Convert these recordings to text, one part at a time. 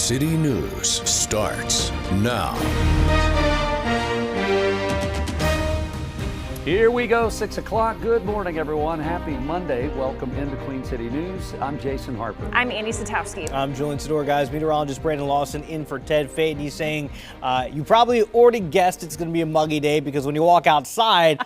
City News starts now. Here we go, 6 o'clock. Good morning, everyone. Happy Monday. Welcome into Queen City News. I'm Jason Harper. I'm Andy Satowski. I'm Julian Sador, guys. Meteorologist Brandon Lawson in for Ted Fate. He's saying you probably already guessed it's going to be a muggy day because when you walk outside,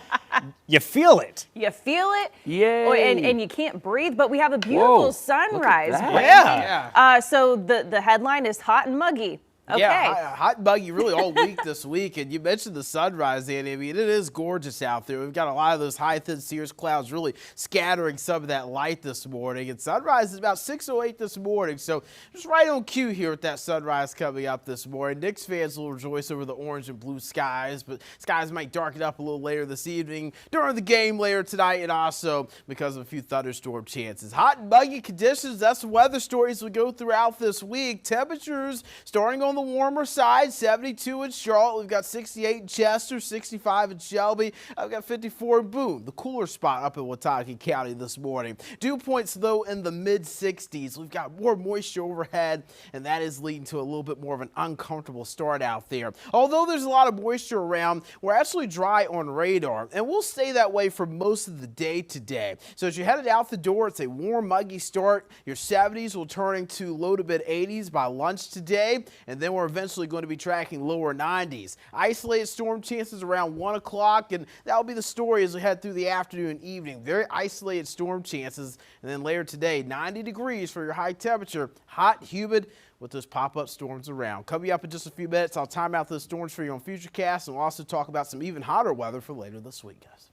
you feel it. You feel it? Yay. And you can't breathe, but we have a beautiful sunrise. Yeah. So the headline is hot and muggy. Okay. Yeah, hot and muggy really all week this week. And you mentioned the sunrise, Andy. I mean, it is gorgeous out there. We've got a lot of those high, thin cirrus clouds really scattering some of that light this morning. And sunrise is about 6:08 this morning. So just right on cue here with that sunrise coming up this morning. Knicks fans will rejoice over the orange and blue skies, but skies might darken up a little later this evening, during the game later tonight, and also because of a few thunderstorm chances. Hot and muggy conditions, that's the weather stories we go throughout this week. Temperatures starting on the warmer side, 72 in Charlotte. We've got 68 in Chester, 65 in Shelby. I've got 54 in Boone, the cooler spot up in Watauga County this morning. Dew points, though, in the mid-60s. We've got more moisture overhead, and that is leading to a little bit more of an uncomfortable start out there. Although there's a lot of moisture around, we're actually dry on radar, and we'll stay that way for most of the day today. So as you're headed out the door, it's a warm, muggy start. Your 70s will turn into low to mid-80s by lunch today, and then we're eventually going to be tracking lower 90s. Isolated storm chances around 1 o'clock, and that'll be the story as we head through the afternoon and evening. Very isolated storm chances, and then later today, 90 degrees for your high temperature, hot, humid, with those pop-up storms around. Coming up in just a few minutes, I'll time out those storms for you on Futurecast, and we'll also talk about some even hotter weather for later this week, guys.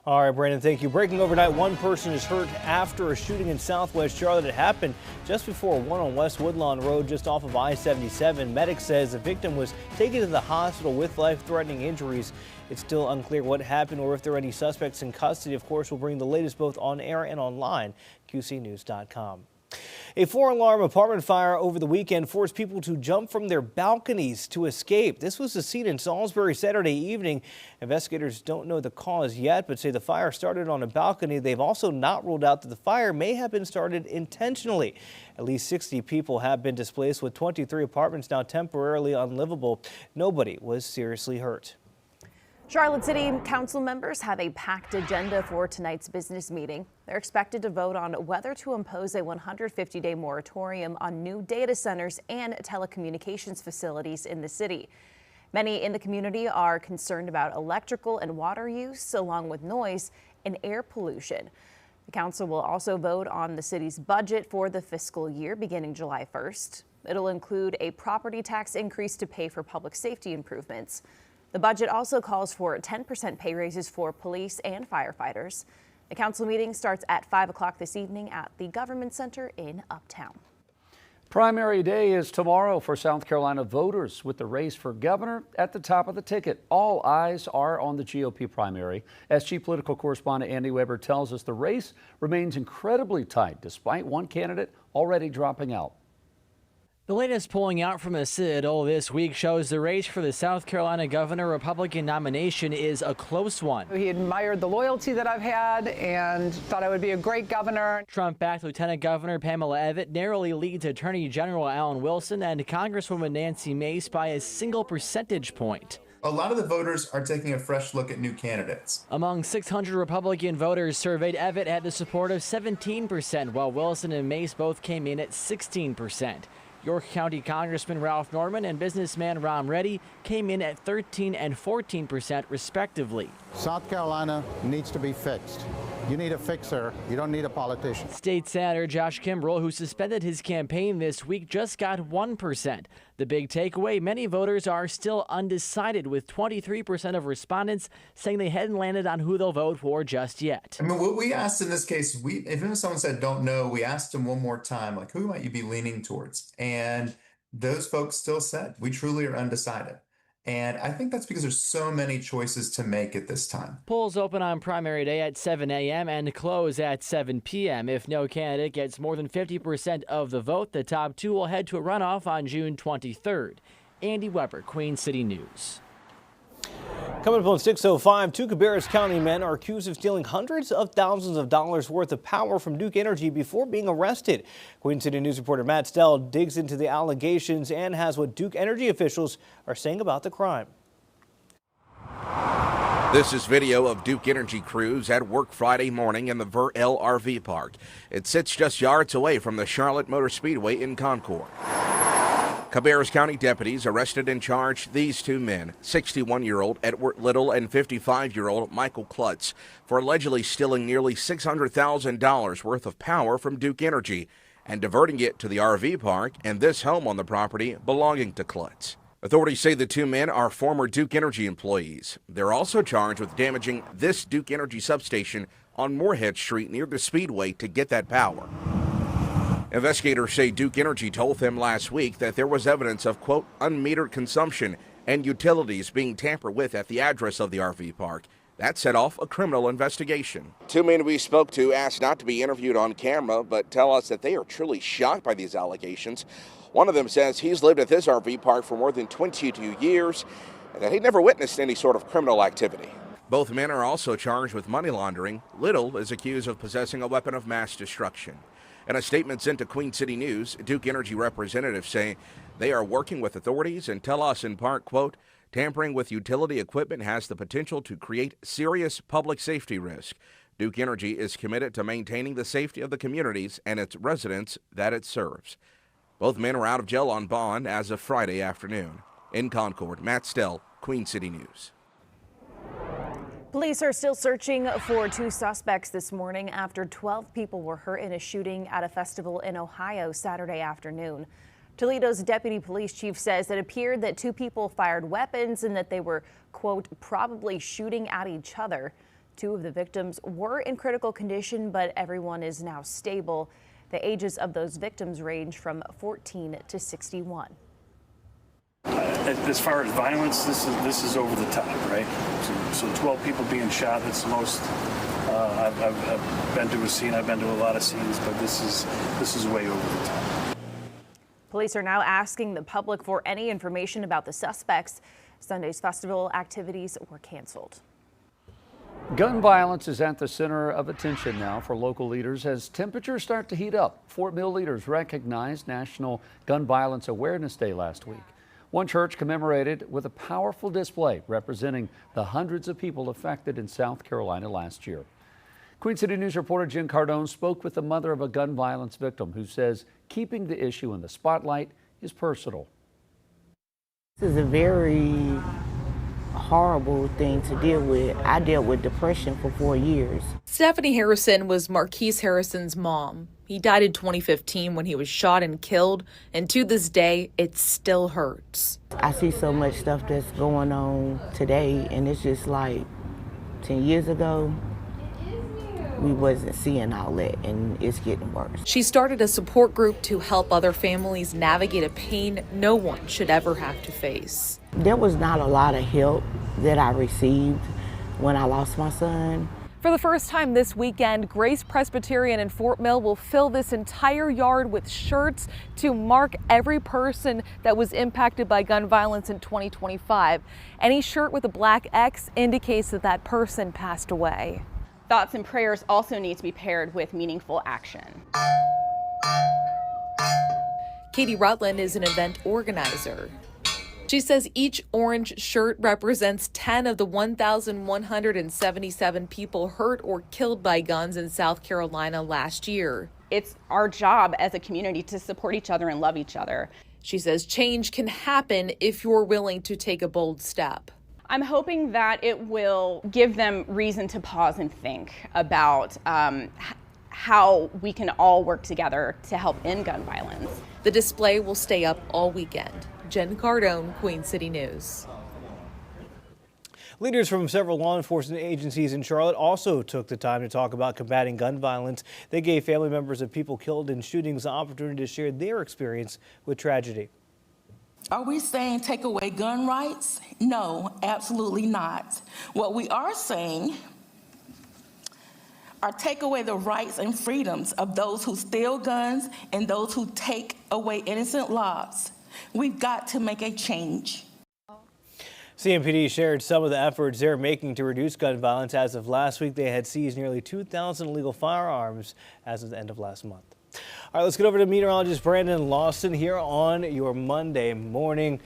All right, Brandon, thank you. Breaking overnight, one person is hurt after a shooting in southwest Charlotte. It happened just before 1 on West Woodlawn Road, just off of I-77. Medics says the victim was taken to the hospital with life-threatening injuries. It's still unclear what happened or if there are any suspects in custody. Of course, we'll bring the latest both on air and online, QCnews.com. A four-alarm apartment fire over the weekend forced people to jump from their balconies to escape. This was the scene in Salisbury Saturday evening. Investigators don't know the cause yet, but say the fire started on a balcony. They've also not ruled out that the fire may have been started intentionally. At least 60 people have been displaced, with 23 apartments now temporarily unlivable. Nobody was seriously hurt. Charlotte City Council members have a packed agenda for tonight's business meeting. They're expected to vote on whether to impose a 150-day moratorium on new data centers and telecommunications facilities in the city. Many in the community are concerned about electrical and water use, along with noise and air pollution. The council will also vote on the city's budget for the fiscal year beginning July 1st. It'll include a property tax increase to pay for public safety improvements. The budget also calls for 10% pay raises for police and firefighters. The council meeting starts at 5 o'clock this evening at the Government Center in Uptown. Primary day is tomorrow for South Carolina voters, with the race for governor at the top of the ticket. All eyes are on the GOP primary. As chief political correspondent Andy Weber tells us, the race remains incredibly tight, despite one candidate already dropping out. The latest polling out from the Citadel this week shows the race for the South Carolina governor Republican nomination is a close one. He admired the loyalty that I've had and thought I would be a great governor. Trump-backed Lieutenant Governor Pamela Evette narrowly leads Attorney General Alan Wilson and Congresswoman Nancy Mace by a single percentage point. A lot of the voters are taking a fresh look at new candidates. Among 600 Republican voters surveyed, Evette had the support of 17%, while Wilson and Mace both came in at 16%. York County Congressman Ralph Norman and businessman Ron Reddy came in at 13% and 14% respectively. South Carolina needs to be fixed. You need a fixer. You don't need a politician. State Senator Josh Kimbrell, who suspended his campaign this week, just got 1%. The big takeaway, many voters are still undecided, with 23% of respondents saying they hadn't landed on who they'll vote for just yet. I mean, what we asked in this case, if someone said don't know, we asked them one more time, like, who might you be leaning towards? And those folks still said, we truly are undecided. And I think that's because there's so many choices to make at this time. Polls open on primary day at 7 a.m. and close at 7 p.m. If no candidate gets more than 50% of the vote, the top two will head to a runoff on June 23rd. Andy Weber, Queen City News. Coming up on 6:05, two Cabarrus County men are accused of stealing hundreds of thousands of dollars worth of power from Duke Energy before being arrested. Queen City News reporter Matt Stell digs into the allegations and has what Duke Energy officials are saying about the crime. This is video of Duke Energy crews at work Friday morning in the Ver-El RV Park. It sits just yards away from the Charlotte Motor Speedway in Concord. Cabarrus County deputies arrested and charged these two men, 61-year-old Edward Little and 55-year-old Michael Klutz, for allegedly stealing nearly $600,000 worth of power from Duke Energy and diverting it to the RV park and this home on the property belonging to Klutz. Authorities say the two men are former Duke Energy employees. They're also charged with damaging this Duke Energy substation on Moorhead Street near the Speedway to get that power. Investigators say Duke Energy told them last week that there was evidence of, quote, unmetered consumption and utilities being tampered with at the address of the RV park. That set off a criminal investigation. Two men we spoke to asked not to be interviewed on camera, but tell us that they are truly shocked by these allegations. One of them says he's lived at this RV park for more than 22 years and that he never witnessed any sort of criminal activity. Both men are also charged with money laundering. Little is accused of possessing a weapon of mass destruction. In a statement sent to Queen City News, Duke Energy representatives say they are working with authorities and tell us in part, quote, tampering with utility equipment has the potential to create serious public safety risk. Duke Energy is committed to maintaining the safety of the communities and its residents that it serves. Both men are out of jail on bond as of Friday afternoon. In Concord, Matt Stell, Queen City News. Police are still searching for two suspects this morning after 12 people were hurt in a shooting at a festival in Ohio Saturday afternoon. Toledo's deputy police chief says it appeared that two people fired weapons and that they were, quote, probably shooting at each other. Two of the victims were in critical condition, but everyone is now stable. The ages of those victims range from 14 to 61. As far as violence, this is over the top, right? So 12 people being shot, that's the most I've been to a scene. I've been to a lot of scenes, but this is way over the top. Police are now asking the public for any information about the suspects. Sunday's festival activities were canceled. Gun violence is at the center of attention now for local leaders as temperatures start to heat up. Fort Mill leaders recognized National Gun Violence Awareness Day last week. One church commemorated with a powerful display representing the hundreds of people affected in South Carolina last year. Queen City News reporter Jen Cardone spoke with the mother of a gun violence victim who says keeping the issue in the spotlight is personal. This is a very horrible thing to deal with. I dealt with depression for 4 years. Stephanie Harrison was Marquise Harrison's mom. He died in 2015 when he was shot and killed, and to this day, it still hurts. I see so much stuff that's going on today, and it's just like 10 years ago, we wasn't seeing all that, and it's getting worse. She started a support group to help other families navigate a pain no one should ever have to face. There was not a lot of help that I received when I lost my son. For the first time this weekend, Grace Presbyterian in Fort Mill will fill this entire yard with shirts to mark every person that was impacted by gun violence in 2025. Any shirt with a black X indicates that that person passed away. Thoughts and prayers also need to be paired with meaningful action. Katie Rutland is an event organizer. She says each orange shirt represents 10 of the 1,177 people hurt or killed by guns in South Carolina last year. It's our job as a community to support each other and love each other. She says change can happen if you're willing to take a bold step. I'm hoping that it will give them reason to pause and think about how we can all work together to help end gun violence. The display will stay up all weekend. Jen Cardone, Queen City News. Leaders from several law enforcement agencies in Charlotte also took the time to talk about combating gun violence. They gave family members of people killed in shootings the opportunity to share their experience with tragedy. Are we saying take away gun rights? No, absolutely not. What we are saying are take away the rights and freedoms of those who steal guns and those who take away innocent lives. We've got to make a change. CMPD shared some of the efforts they're making to reduce gun violence. As of last week, they had seized nearly 2,000 illegal firearms as of the end of last month. All right, let's get over to meteorologist Brandon Lawson here on your Monday morning.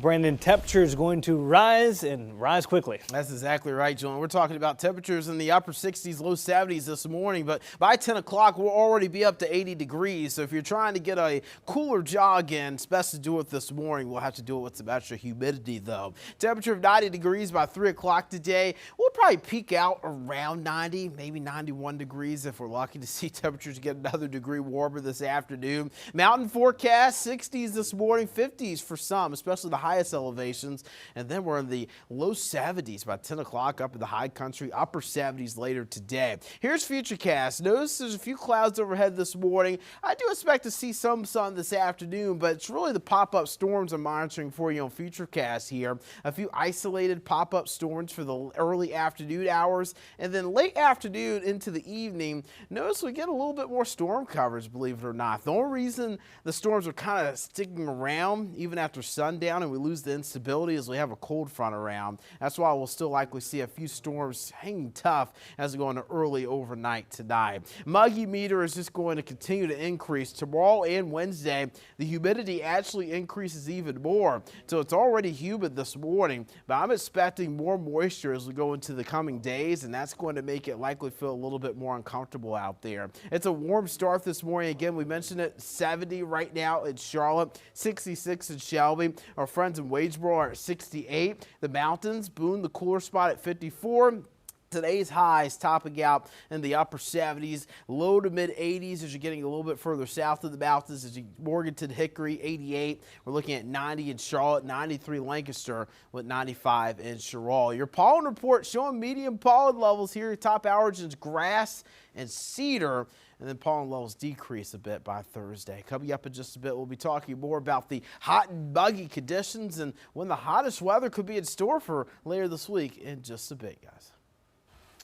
Brandon, temperature is going to rise and rise quickly. That's exactly right, Julian. We're talking about temperatures in the upper 60s, low 70s this morning, but by 10 o'clock, we'll already be up to 80 degrees. So if you're trying to get a cooler jog in, it's best to do it this morning. We'll have to do it with some extra humidity, though. Temperature of 90 degrees by 3 o'clock today. We'll probably peak out around 90, maybe 91 degrees if we're lucky to see temperatures get another degree warmer this afternoon. Mountain forecast, 60s this morning, 50s for some, especially the highest elevations, and then we're in the low 70s by 10 o'clock up in the high country, upper 70s later today. Here's Futurecast. Notice there's a few clouds overhead this morning. I do expect to see some sun this afternoon, but it's really the pop-up storms I'm monitoring for you on Futurecast here. A few isolated pop-up storms for the early afternoon hours, and then late afternoon into the evening, notice we get a little bit more storm coverage, believe it or not. The only reason the storms are kind of sticking around even after sundown and we lose the instability is we have a cold front around. That's why we'll still likely see a few storms hanging tough as we go into early overnight tonight. Muggy meter is just going to continue to increase tomorrow and Wednesday. The humidity actually increases even more, so it's already humid this morning, but I'm expecting more moisture as we go into the coming days, and that's going to make it likely feel a little bit more uncomfortable out there. It's a warm start this morning. Again, we mentioned it, 70 right now in Charlotte, 66 in Shelby. Our friends in Wadesboro are at 68. The mountains, Boone, the cooler spot at 54. Today's highs topping out in the upper 70s, low to mid 80s as you're getting a little bit further south of the mountains. As you Morganton, Hickory, 88. We're looking at 90 in Charlotte, 93 Lancaster with 95 in Sherrill. Your pollen report showing medium pollen levels here. Top allergens, grass and cedar. And then pollen levels decrease a bit by Thursday. Coming up in just a bit, we'll be talking more about the hot and muggy conditions and when the hottest weather could be in store for later this week in just a bit, guys.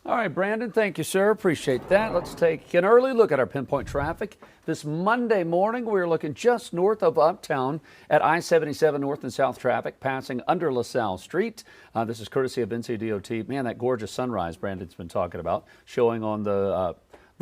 All right, Brandon, thank you, sir. Appreciate that. Let's take an early look at our pinpoint traffic. This Monday morning, we're looking just north of Uptown at I-77 north and south traffic, passing under LaSalle Street. This is courtesy of NCDOT. Man, that gorgeous sunrise Brandon's been talking about, showing on the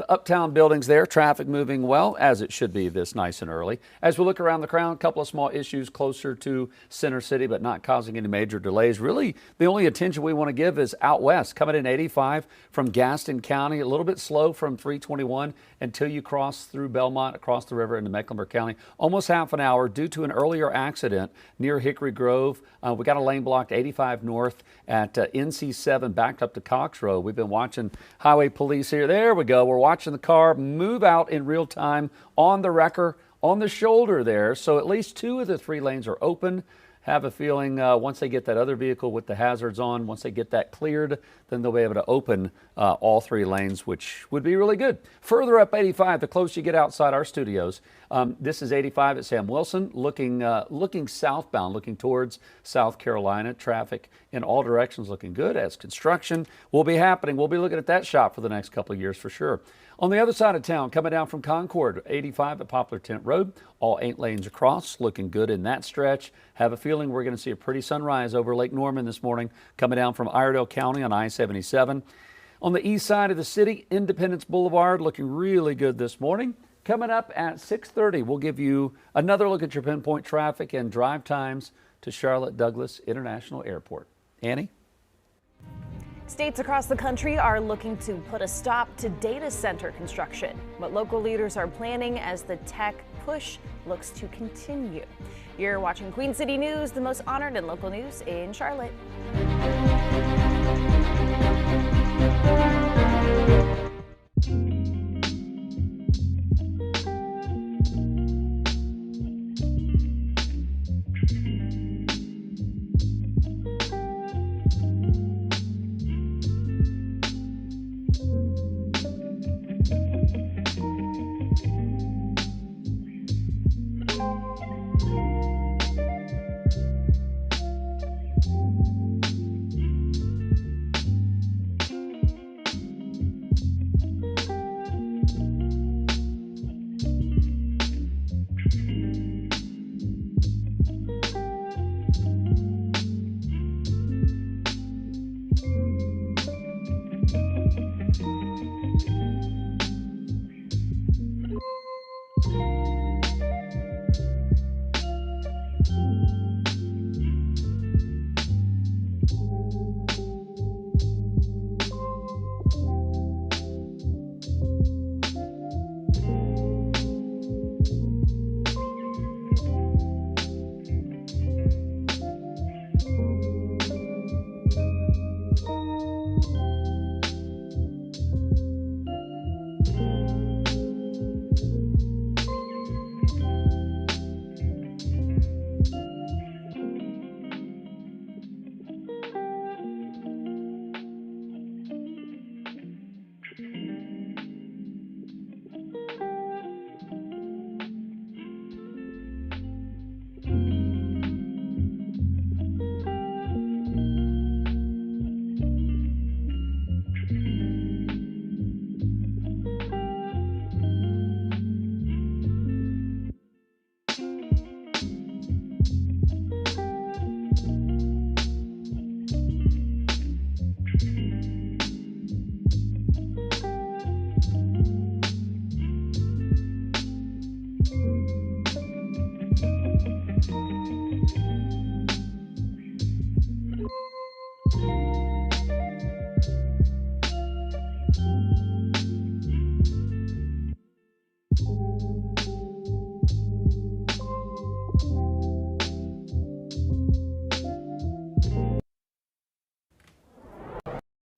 Uptown buildings there, traffic moving well, as it should be this nice and early. As we look around the crown, a couple of small issues closer to Center City, but not causing any major delays. Really, the only attention we want to give is out west, coming in 85 from Gaston County, a little bit slow from 321 until you cross through Belmont, across the river into Mecklenburg County. Almost half an hour due to an earlier accident near Hickory Grove. We got a lane blocked 85 north at NC7 backed up to Cox Road. We've been watching highway police here. There we go. We're watching the car move out in real time on the wrecker, on the shoulder there. So at least 2 of the 3 lanes are open. Have a feeling once they get that other vehicle with the hazards on, once they get that cleared, then they'll be able to open all 3 lanes, which would be really good. Further up 85, the closer you get outside our studios, this is 85 at Sam Wilson, looking southbound, looking towards South Carolina. Traffic in all directions looking good as construction will be happening. We'll be looking at that shop for the next couple of years for sure. On the other side of town, coming down from Concord, 85 at Poplar Tent Road, all 8 lanes across, looking good in that stretch. Have a feeling we're going to see a pretty sunrise over Lake Norman this morning, coming down from Iredell County on I-77. On the east side of the city, Independence Boulevard, looking really good this morning. Coming up at 6:30, we'll give you another look at your pinpoint traffic and drive times to Charlotte Douglas International Airport. Annie? States across the country are looking to put a stop to data center construction. What local leaders are planning as the tech push looks to continue. You're watching Queen City News, the most honored and local news in Charlotte.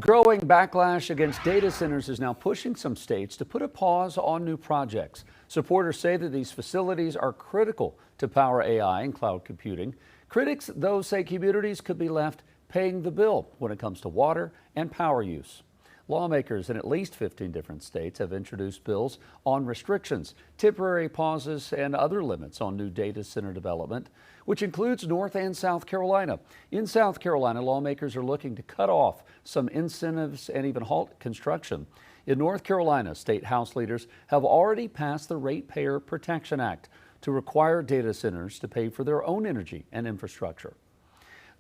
Growing backlash against data centers is now pushing some states to put a pause on new projects. Supporters say that these facilities are critical to power AI and cloud computing. Critics, though, say communities could be left paying the bill when it comes to water and power use. Lawmakers in at least 15 different states have introduced bills on restrictions, temporary pauses, and other limits on new data center development, which includes North and South Carolina. In South Carolina, lawmakers are looking to cut off some incentives and even halt construction. In North Carolina, state House leaders have already passed the Ratepayer Protection Act to require data centers to pay for their own energy and infrastructure.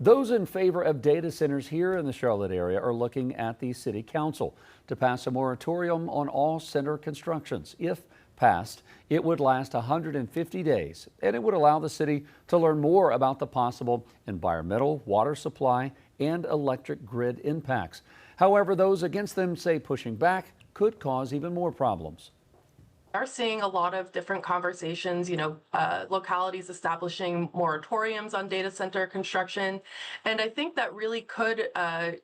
Those in favor of data centers here in the Charlotte area are looking at the City Council to pass a moratorium on all center constructions. If passed, it would last 150 days, and it would allow the city to learn more about the possible environmental, water supply, and electric grid impacts. However, those against them say pushing back could cause even more problems. We are seeing a lot of different conversations, localities establishing moratoriums on data center construction. And I think that really could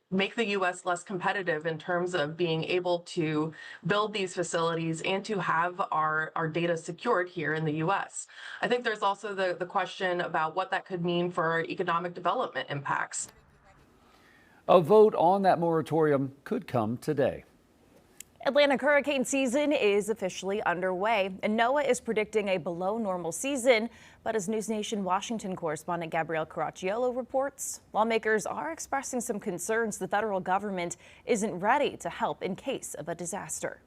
make the U.S. less competitive in terms of being able to build these facilities and to have our data secured here in the U.S. I think there's also the question about what that could mean for economic development impacts. A vote on that moratorium could come today. Atlantic hurricane season is officially underway, and NOAA is predicting a below normal season. But as News Nation Washington correspondent Gabrielle Caracciolo reports, lawmakers are expressing some concerns the federal government isn't ready to help in case of a disaster.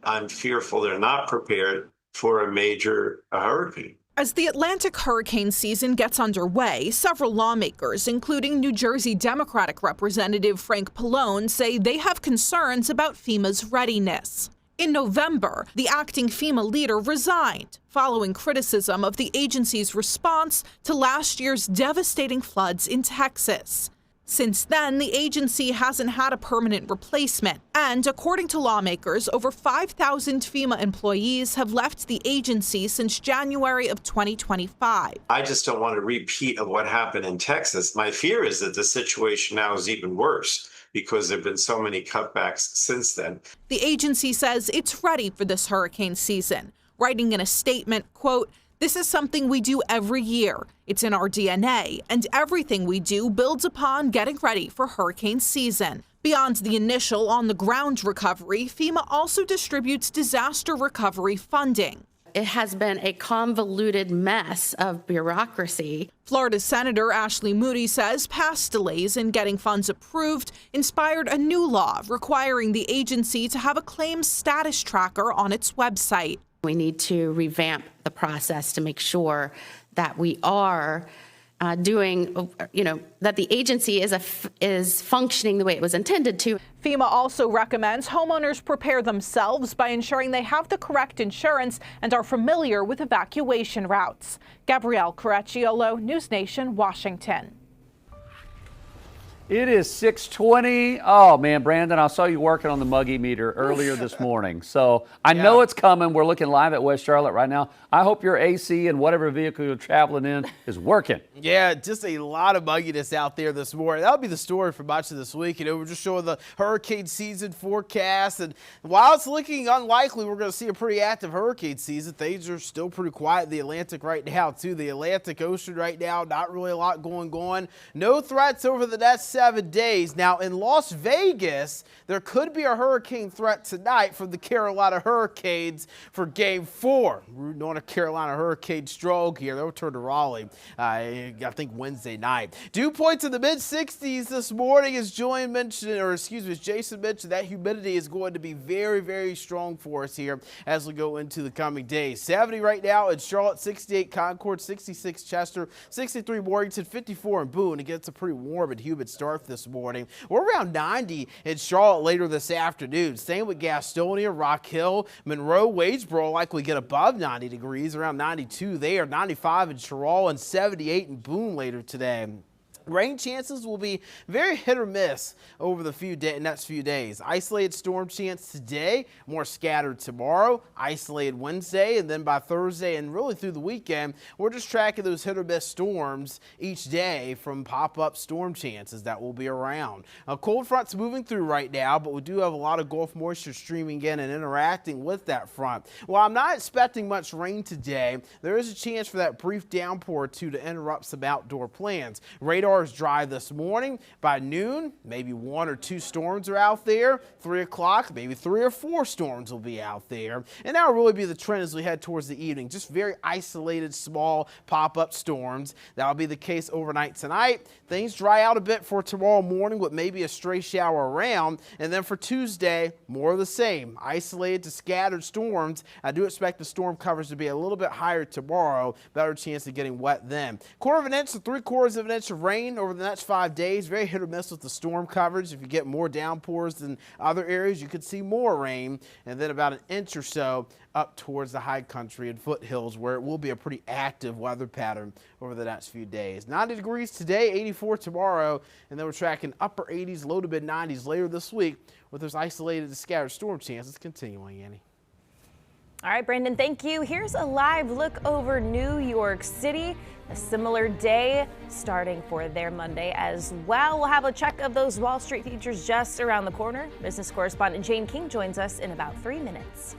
I'm fearful they're not prepared for a major hurricane. As the Atlantic hurricane season gets underway, several lawmakers, including New Jersey Democratic Representative Frank Pallone, say they have concerns about FEMA's readiness. In November, the acting FEMA leader resigned following criticism of the agency's response to last year's devastating floods in Texas. Since then, the agency hasn't had a permanent replacement, and according to lawmakers, over 5,000 FEMA employees have left the agency since January of 2025. I just don't want a repeat of what happened in Texas. My fear is that the situation now is even worse because there have been so many cutbacks since then. The agency says it's ready for this hurricane season, writing in a statement, quote, "This is something we do every year. It's in our DNA, and everything we do builds upon getting ready for hurricane season." Beyond the initial on-the-ground recovery, FEMA also distributes disaster recovery funding. It has been a convoluted mess of bureaucracy. Florida Senator Ashley Moody says past delays in getting funds approved inspired a new law requiring the agency to have a claims status tracker on its website. We need to revamp the process to make sure that we are doing, that the agency is functioning the way it was intended to. FEMA also recommends homeowners prepare themselves by ensuring they have the correct insurance and are familiar with evacuation routes. Gabrielle Caracciolo, News Nation, Washington. It is 6:20. Oh, man, Brandon, I saw you working on the muggy meter earlier this morning. So I know it's coming. We're looking live at West Charlotte right now. I hope your AC and whatever vehicle you're traveling in is working. Yeah, just a lot of mugginess out there this morning. That'll be the story for much of this week. We're just showing the hurricane season forecast. And while it's looking unlikely we're going to see a pretty active hurricane season, things are still pretty quiet in the Atlantic right now, too. The Atlantic Ocean right now, not really a lot going on. No threats over the next 7 days. Now, in Las Vegas, there could be a hurricane threat tonight from the Carolina Hurricanes for Game 4. North Carolina Hurricane strong here. They'll return to Raleigh, I think, Wednesday night. Dew points in the mid-60s this morning, as Jason mentioned. That humidity is going to be very, very strong for us here as we go into the coming days. 70 right now in Charlotte, 68 Concord, 66 Chester, 63 Morganton, 54 in Boone. It gets a pretty warm and humid start this morning. We're around 90 in Charlotte later this afternoon. Same with Gastonia, Rock Hill, Monroe, Wadesboro likely get above 90 degrees, around 92 there, 95 in Sherrill, and 78 in Boone later today. Rain chances will be very hit or miss over the next few days. Isolated storm chance today, more scattered tomorrow, isolated Wednesday, and then by Thursday and really through the weekend, we're just tracking those hit or miss storms each day from pop-up storm chances that will be around. A cold front's moving through right now, but we do have a lot of Gulf moisture streaming in and interacting with that front. While I'm not expecting much rain today, there is a chance for that brief downpour or two to interrupt some outdoor plans. Radar is dry this morning. By noon, maybe 1 or 2 storms are out there. 3 o'clock, maybe 3 or 4 storms will be out there. And that'll really be the trend as we head towards the evening. Just very isolated, small pop-up storms. That'll be the case overnight tonight. Things dry out a bit for tomorrow morning with maybe a stray shower around. And then for Tuesday, more of the same. Isolated to scattered storms. I do expect the storm coverage to be a little bit higher tomorrow. Better chance of getting wet then. 1/4 inch to 3/4 of an inch of rain over the next 5 days. Very hit or miss with the storm coverage. If you get more downpours than other areas, you could see more rain. And then about an inch or so up towards the high country and foothills where it will be a pretty active weather pattern over the next few days. 90 degrees today, 84 tomorrow, and then we're tracking upper 80s, low to mid 90s later this week with those isolated to scattered storm chances continuing, Annie. All right, Brandon, thank you. Here's a live look over New York City. A similar day starting for their Monday as well. We'll have a check of those Wall Street futures just around the corner. Business correspondent Jane King joins us in about 3 minutes.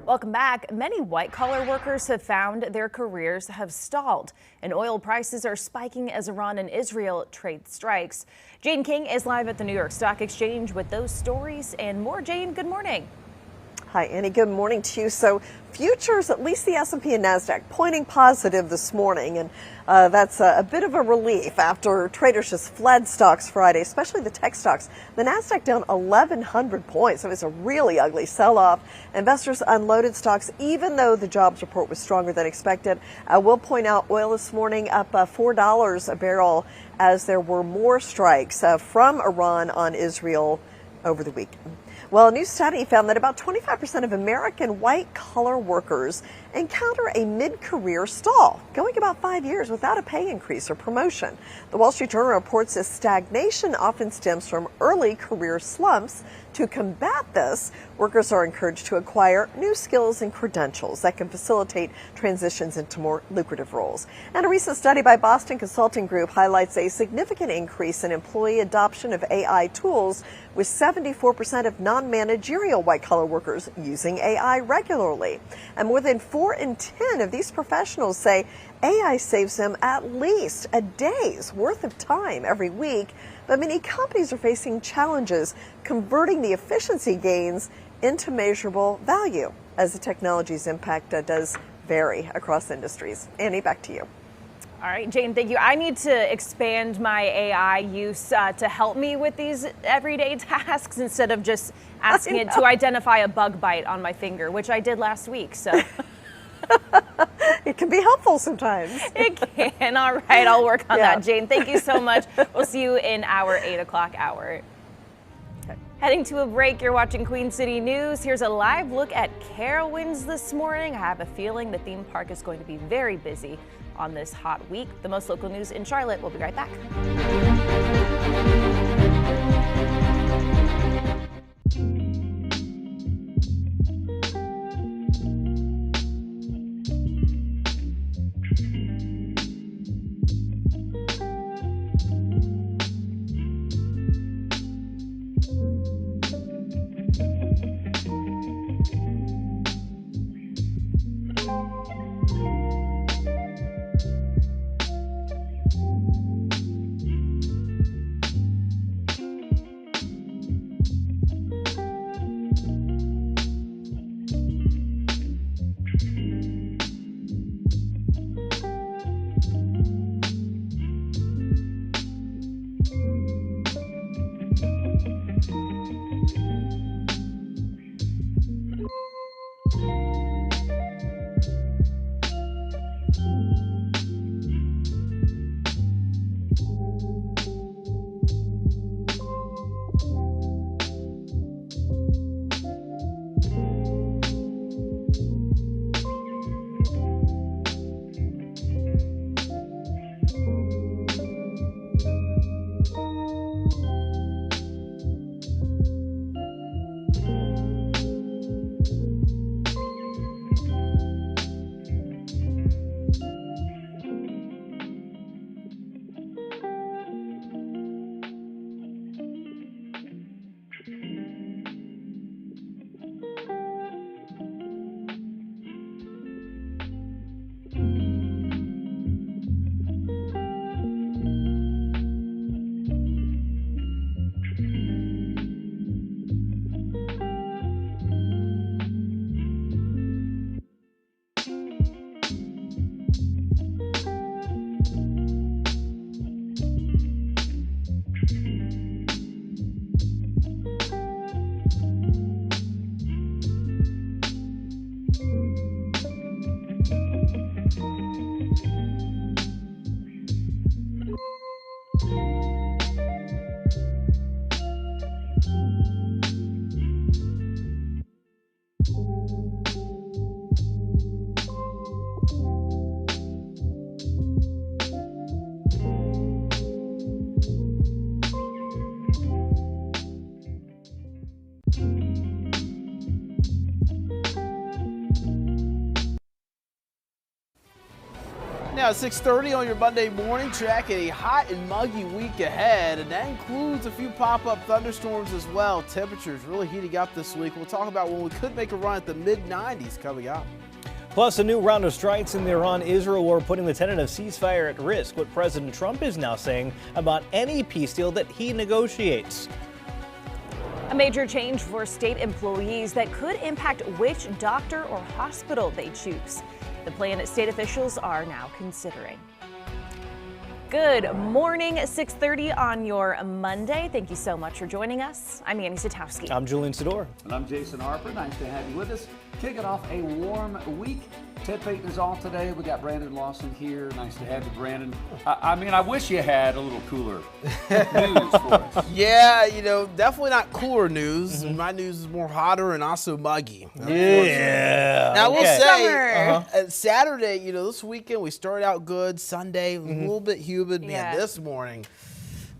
Welcome back. Many white-collar workers have found their careers have stalled, and oil prices are spiking as Iran and Israel trade strikes. Jane King is live at the New York Stock Exchange with those stories and more. Jane, good morning. Hi, Annie. Good morning to you. So futures, at least the S&P and NASDAQ, pointing positive this morning. And that's a bit of a relief after traders just fled stocks Friday, especially the tech stocks. The NASDAQ down 1,100 points. It was a really ugly sell-off. Investors unloaded stocks, even though the jobs report was stronger than expected. I will point out oil this morning up $4 a barrel as there were more strikes from Iran on Israel over the weekend. Well, a new study found that about 25% of American white-collar workers encounter a mid-career stall, going about 5 years without a pay increase or promotion. The Wall Street Journal reports this stagnation often stems from early career slumps. To combat this, workers are encouraged to acquire new skills and credentials that can facilitate transitions into more lucrative roles. And a recent study by Boston Consulting Group highlights a significant increase in employee adoption of AI tools, with 74% of non-managerial white-collar workers using AI regularly. And more than 4 in 10 of these professionals say AI saves them at least a day's worth of time every week. But many companies are facing challenges converting the efficiency gains into measurable value, as the technology's impact does vary across industries. Annie, back to you. All right, Jane, thank you. I need to expand my AI use to help me with these everyday tasks instead of just asking it to identify a bug bite on my finger, which I did last week. So it can be helpful sometimes. It can. All right, I'll work on that. Jane, thank you so much. We'll see you in our 8 o'clock hour. Heading to a break, you're watching Queen City News. Here's a live look at Carowinds this morning. I have a feeling the theme park is going to be very busy on this hot week. The most local news in Charlotte. We'll be right back. Now, 6:30 on your Monday morning, tracking a hot and muggy week ahead, and that includes a few pop-up thunderstorms as well. Temperatures really heating up this week. We'll talk about when we could make a run at the mid-90s coming up. Plus, a new round of strikes in the Iran-Israel war putting the tentative ceasefire at risk. What President Trump is now saying about any peace deal that he negotiates. A major change for state employees that could impact which doctor or hospital they choose. The plan state officials are now considering. Good morning, 6:30 on your Monday. Thank you so much for joining us. I'm Annie Satowski. I'm Julian Sador. And I'm Jason Harper. Nice to have you with us. Kicking off a warm week. Ted Payton is off today. We got Brandon Lawson here. Nice to have you, Brandon. I mean, I wish you had a little cooler news for us. Yeah, definitely not cooler news. My news is more hotter and also muggy. Yeah. Now, I will say, Saturday, this weekend, we started out good. Sunday, a little bit humid. Man, this morning,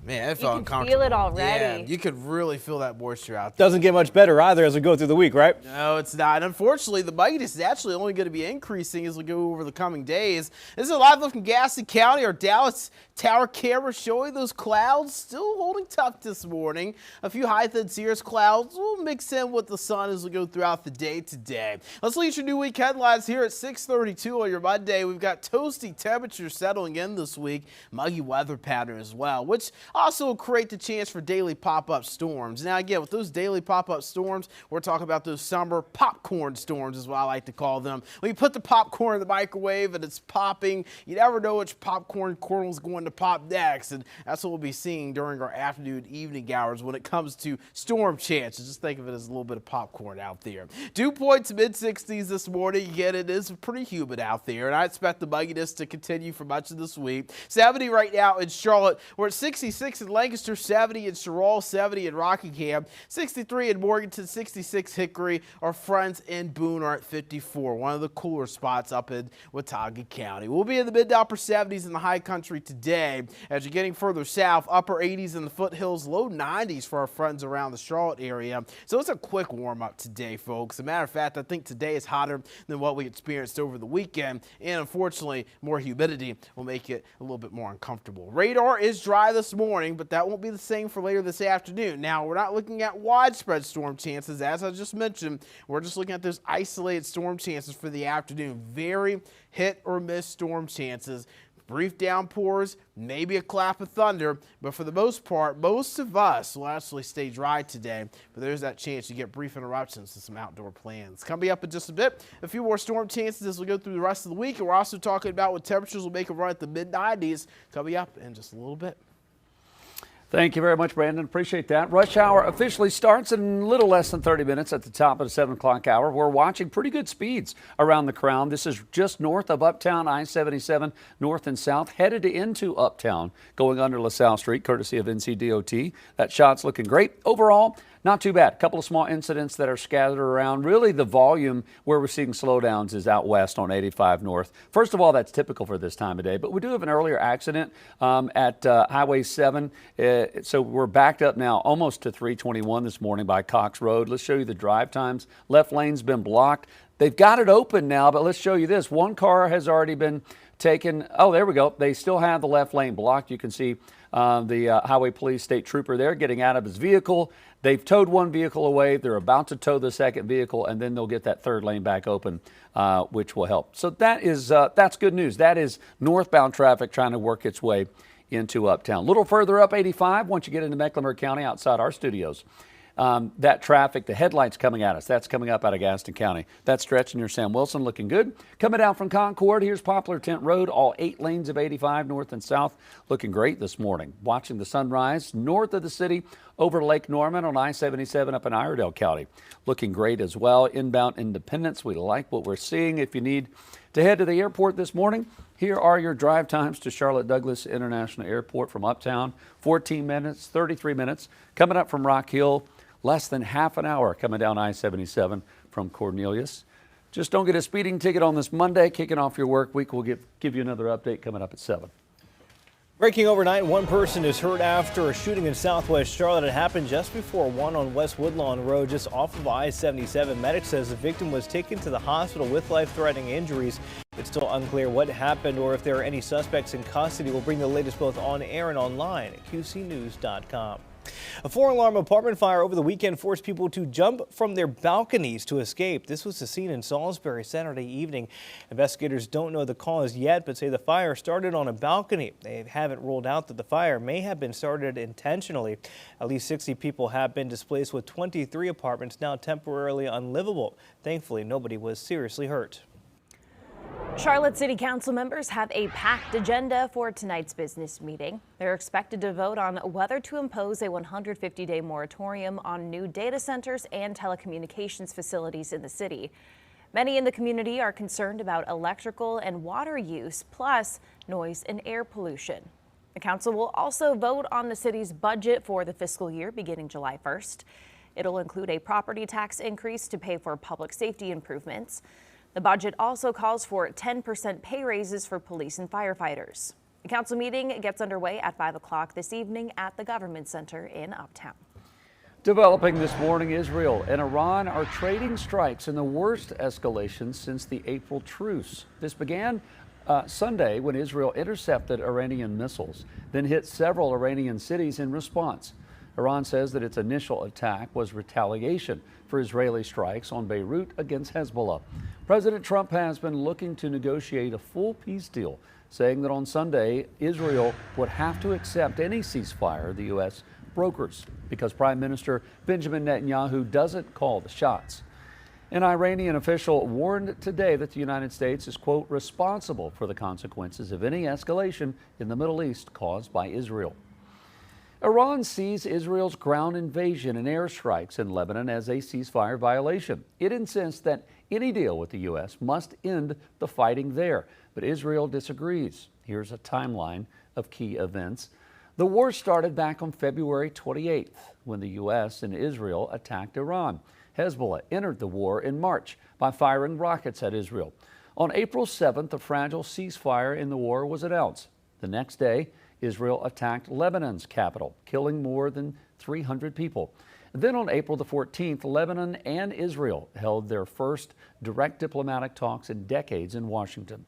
man, it felt uncomfortable. You can feel it already. Yeah, you could really feel that moisture out there. Doesn't get much better either as we go through the week, right? No, it's not. Unfortunately, the mugginess is actually only going to be increasing as we go over the coming days. This is a live look from Gaston County. Our Dallas Tower camera showing those clouds still holding tough this morning. A few high-thin cirrus clouds will mix in with the sun as we go throughout the day today. Let's lead your new week headlines here at 6:32 on your Monday. We've got toasty temperatures settling in this week, muggy weather pattern as well, which also will create the chance for daily pop-up storms. Now, again, with those daily pop-up storms, we're talking about those summer popcorn storms is what I like to call them. When you put the popcorn in the microwave and it's popping, you never know which popcorn kernel is going to pop next, and that's what we'll be seeing during our afternoon, evening hours when it comes to storm chances. Just think of it as a little bit of popcorn out there. Dew points mid-60s this morning. Again, it is pretty humid out there, and I expect the mugginess to continue for much of this week. 70 right now in Charlotte. We're at 66 in Lancaster, 70 in Sherrill, 70 in Rockingham, 63 in Morganton, 66 Hickory. Our friends in Boone are at 54, one of the cooler spots up in Watauga County. We'll be in the mid to upper 70s in the high country today. As you're getting further south, upper 80s in the foothills, low 90s for our friends around the Charlotte area. So it's a quick warm up today, folks. As a matter of fact, I think today is hotter than what we experienced over the weekend, and unfortunately, more humidity will make it a little bit more uncomfortable. Radar is dry this morning, but that won't be the same for later this afternoon. Now, we're not looking at widespread storm chances, as I just mentioned. We're just looking at those isolated storm chances for the afternoon. Very hit or miss storm chances. Brief downpours, maybe a clap of thunder, but for the most part, most of us will actually stay dry today. But there's that chance you get brief interruptions to some outdoor plans. Coming up in just a bit, a few more storm chances as we go through the rest of the week. And we're also talking about what temperatures will make a run at the mid-90s coming up in just a little bit. Thank you very much, Brandon. Appreciate that. Rush hour officially starts in a little less than 30 minutes at the top of the 7 o'clock hour. We're watching pretty good speeds around the Crown. This is just north of Uptown, I-77, north and south, headed into Uptown, going under LaSalle Street, courtesy of NCDOT. That shot's looking great. Overall, not too bad. A couple of small incidents that are scattered around. Really, the volume where we're seeing slowdowns is out west on 85 north. First of all, that's typical for this time of day, but we do have an earlier accident at Highway 7. So we're backed up now almost to 321 this morning by Cox Road. Let's show you the drive times. Left lane's been blocked. They've got it open now, but let's show you this. One car has already been taken. Oh, there we go. They still have the left lane blocked. You can see the Highway Police State Trooper there getting out of his vehicle. They've towed one vehicle away. They're about to tow the second vehicle, and then they'll get that third lane back open, which will help. So that is that's good news. That is northbound traffic trying to work its way into Uptown. A little further up 85, once you get into Mecklenburg County outside our studios. That traffic, the headlights coming at us, that's coming up out of Gaston County. That stretch near Sam Wilson looking good. Coming down from Concord, here's Poplar Tent Road, all 8 lanes of 85 north and south, looking great this morning. Watching the sunrise north of the city over Lake Norman on I-77 up in Iredell County. Looking great as well. Inbound Independence, we like what we're seeing. If you need to head to the airport this morning, here are your drive times to Charlotte Douglas International Airport from Uptown. 14 minutes, 33 minutes. Coming up from Rock Hill, less than half an hour coming down I-77 from Cornelius. Just don't get a speeding ticket on this Monday. Kicking off your work week. We'll give you another update coming up at 7. Breaking overnight, one person is hurt after a shooting in southwest Charlotte. It happened just before 1 on West Woodlawn Road, just off of I-77. Medics says the victim was taken to the hospital with life-threatening injuries. It's still unclear what happened or if there are any suspects in custody. We'll bring the latest both on air and online at QCnews.com. A four-alarm apartment fire over the weekend forced people to jump from their balconies to escape. This was the scene in Salisbury Saturday evening. Investigators don't know the cause yet, but say the fire started on a balcony. They haven't ruled out that the fire may have been started intentionally. At least 60 people have been displaced, with 23 apartments now temporarily unlivable. Thankfully, nobody was seriously hurt. Charlotte City Council members have a packed agenda for tonight's business meeting. They're expected to vote on whether to impose a 150-day moratorium on new data centers and telecommunications facilities in the city. Many in the community are concerned about electrical and water use, plus noise and air pollution. The council will also vote on the city's budget for the fiscal year beginning July 1st. It'll include a property tax increase to pay for public safety improvements. The budget also calls for 10% pay raises for police and firefighters. The council meeting gets underway at 5 o'clock this evening at the Government Center in Uptown. Developing this morning, Israel and Iran are trading strikes in the worst escalation since the April truce. This began Sunday when Israel intercepted Iranian missiles, then hit several Iranian cities in response. Iran says that its initial attack was retaliation for Israeli strikes on Beirut against Hezbollah. President Trump has been looking to negotiate a full peace deal, saying that on Sunday, Israel would have to accept any ceasefire the U.S. brokers because Prime Minister Benjamin Netanyahu doesn't call the shots. An Iranian official warned today that the United States is, quote, responsible for the consequences of any escalation in the Middle East caused by Israel. Iran sees Israel's ground invasion and airstrikes in Lebanon as a ceasefire violation. It insists that any deal with the U.S. must end the fighting there, but Israel disagrees. Here's a timeline of key events. The war started back on February 28th when the U.S. and Israel attacked Iran. Hezbollah entered the war in March by firing rockets at Israel. On April 7th, a fragile ceasefire in the war was announced. The next day, Israel attacked Lebanon's capital, killing more than 300 people. Then on April the 14th, Lebanon and Israel held their first direct diplomatic talks in decades in Washington.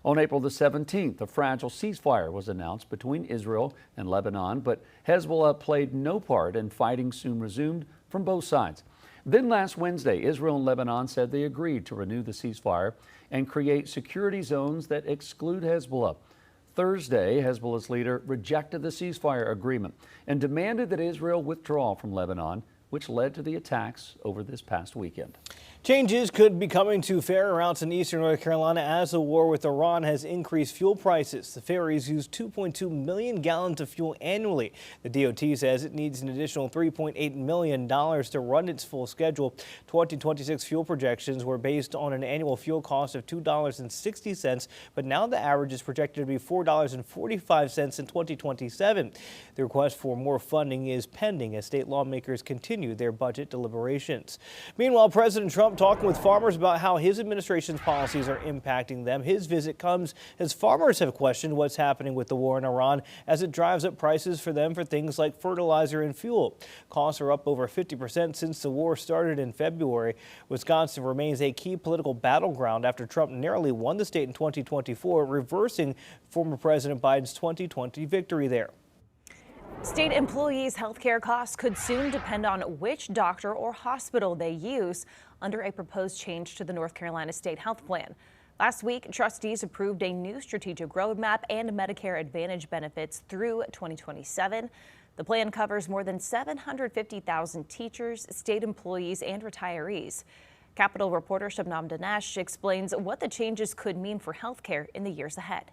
On April the 17th, a fragile ceasefire was announced between Israel and Lebanon, but Hezbollah played no part and fighting soon resumed from both sides. Then last Wednesday, Israel and Lebanon said they agreed to renew the ceasefire and create security zones that exclude Hezbollah. Thursday, Hezbollah's leader rejected the ceasefire agreement and demanded that Israel withdraw from Lebanon, which led to the attacks over this past weekend. Changes could be coming to ferry routes in eastern North Carolina as the war with Iran has increased fuel prices. The ferries use 2.2 million gallons of fuel annually. The DOT says it needs an additional $3.8 million to run its full schedule. 2026 fuel projections were based on an annual fuel cost of $2.60, but now the average is projected to be $4.45 in 2027. The request for more funding is pending as state lawmakers continue their budget deliberations. Meanwhile, President Trump talking with farmers about how his administration's policies are impacting them. His visit comes as farmers have questioned what's happening with the war in Iran as it drives up prices for them for things like fertilizer and fuel. Costs are up over 50% since the war started in February. Wisconsin remains a key political battleground after Trump narrowly won the state in 2024, reversing former President Biden's 2020 victory there. State employees' health care costs could soon depend on which doctor or hospital they use under a proposed change to the North Carolina State Health Plan. Last week, trustees approved a new strategic roadmap and Medicare Advantage benefits through 2027. The plan covers more than 750,000 teachers, state employees, and retirees. Capitol reporter Shabnam Dinesh explains what the changes could mean for health care in the years ahead.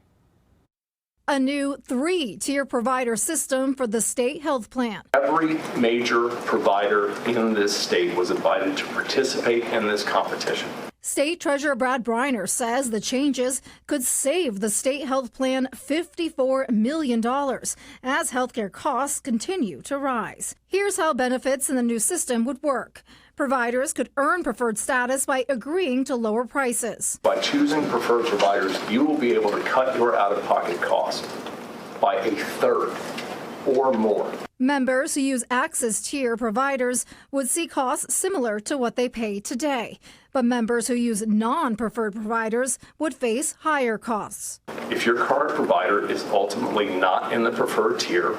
A new 3-tier provider system for the state health plan. Every major provider in this state was invited to participate in this competition. State Treasurer Brad Briner says the changes could save the state health plan $54 million as healthcare costs continue to rise. Here's how benefits in the new system would work. Providers could earn preferred status by agreeing to lower prices. By choosing preferred providers, you will be able to cut your out-of-pocket cost by a third or more. Members who use Access tier providers would see costs similar to what they pay today. But members who use non-preferred providers would face higher costs. If your current provider is ultimately not in the preferred tier,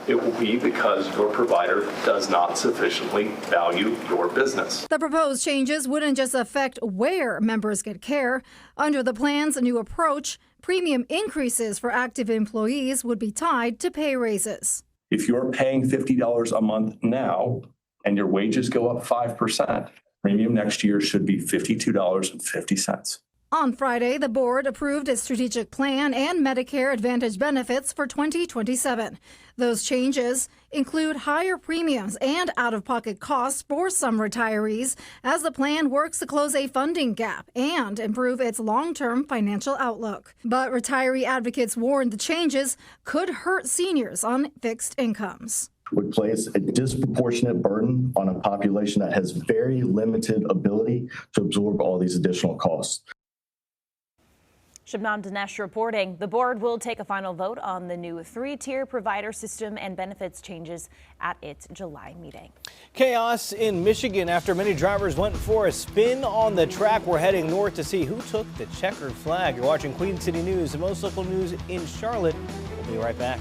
it will be because your provider does not sufficiently value your business. The proposed changes wouldn't just affect where members get care. Under the plan's new approach, premium increases for active employees would be tied to pay raises. If you're paying $50 a month now and your wages go up 5%, premium next year should be $52.50. On Friday, the board approved a strategic plan and Medicare Advantage benefits for 2027. Those changes include higher premiums and out-of-pocket costs for some retirees as the plan works to close a funding gap and improve its long-term financial outlook. But retiree advocates warn the changes could hurt seniors on fixed incomes. Would place a disproportionate burden on a population that has very limited ability to absorb all these additional costs. Shabnam Dinesh reporting. The board will take a final vote on the new 3-tier provider system and benefits changes at its July meeting. Chaos in Michigan after many drivers went for a spin on the track. We're heading north to see who took the checkered flag. You're watching Queen City News, the most local news in Charlotte. We'll be right back.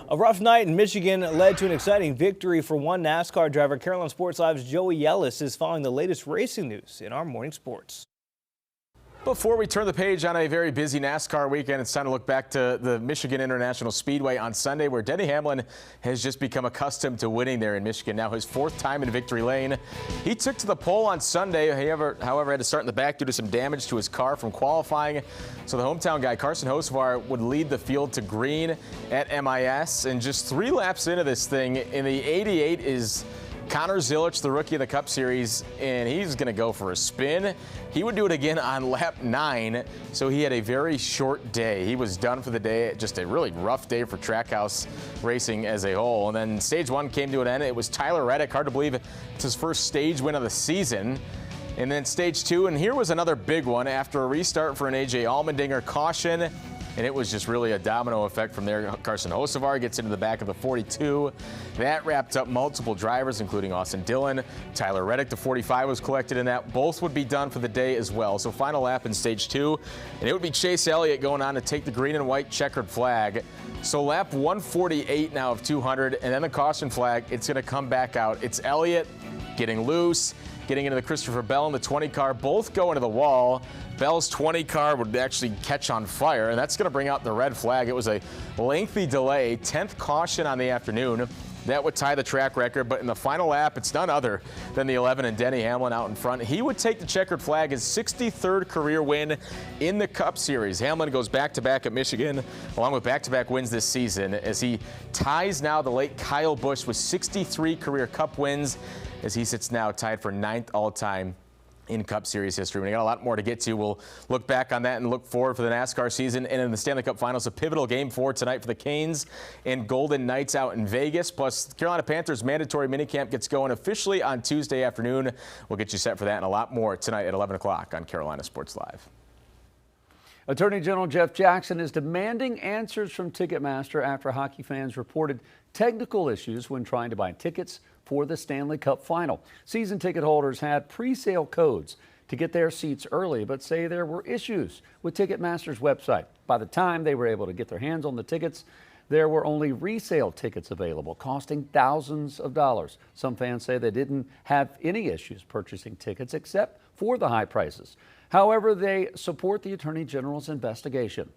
A rough night in Michigan led to an exciting victory for one NASCAR driver. Carolina Sports Live's Joey Yellis is following the latest racing news in our morning sports. Before we turn the page on a very busy NASCAR weekend, it's time to look back to the Michigan International Speedway on Sunday, where Denny Hamlin has just become accustomed to winning there in Michigan. Now his 4th time in victory lane. He took to the pole on Sunday, however, had to start in the back due to some damage to his car from qualifying. So the hometown guy, Carson Hocevar, would lead the field to green at MIS. And just 3 laps into this thing, in the 88 is Connor Zilic, the rookie of the Cup Series, and he's going to go for a spin. He would do it again on lap 9, so he had a very short day. He was done for the day. Just a really rough day for Trackhouse racing as a whole. And then stage 1 came to an end. It was Tyler Reddick. Hard to believe it's his first stage win of the season. And then stage 2, and here was another big one after a restart for an A.J. Allmendinger caution. and it was just really a domino effect from there. Carson Hocevar gets into the back of the 42. That wrapped up multiple drivers, including Austin Dillon. Tyler Reddick, the 45, was collected in that. Both would be done for the day as well. So final lap in stage 2, and it would be Chase Elliott going on to take the green and white checkered flag. So lap 148 now of 200, and then the caution flag, it's going to come back out. It's Elliott getting loose, getting into the Christopher Bell in the 20 car, both go into the wall. Bell's 20 car would actually catch on fire, and that's going to bring out the red flag. It was a lengthy delay, 10th caution on the afternoon. That would tie the track record, but in the final lap, it's none other than the 11 and Denny Hamlin out in front. He would take the checkered flag, his 63rd career win in the Cup Series. Hamlin goes back-to-back at Michigan, along with back-to-back wins this season, as he ties now the late Kyle Busch with 63 career Cup wins, as he sits now tied for 9th all-time in Cup Series history. We got a lot more to get to. We'll look back on that and look forward for the NASCAR season. And in the Stanley Cup Finals, a pivotal Game 4 tonight for the Canes and Golden Knights out in Vegas. Plus, the Carolina Panthers mandatory minicamp gets going officially on Tuesday afternoon. We'll get you set for that and a lot more tonight at 11 o'clock on Carolina Sports Live. Attorney General Jeff Jackson is demanding answers from Ticketmaster after hockey fans reported technical issues when trying to buy tickets for the Stanley Cup Final. Season ticket holders had pre-sale codes to get their seats early, but say there were issues with Ticketmaster's website. By the time they were able to get their hands on the tickets, there were only resale tickets available, costing thousands of dollars. Some fans say they didn't have any issues purchasing tickets except for the high prices. However, they support the Attorney General's investigation.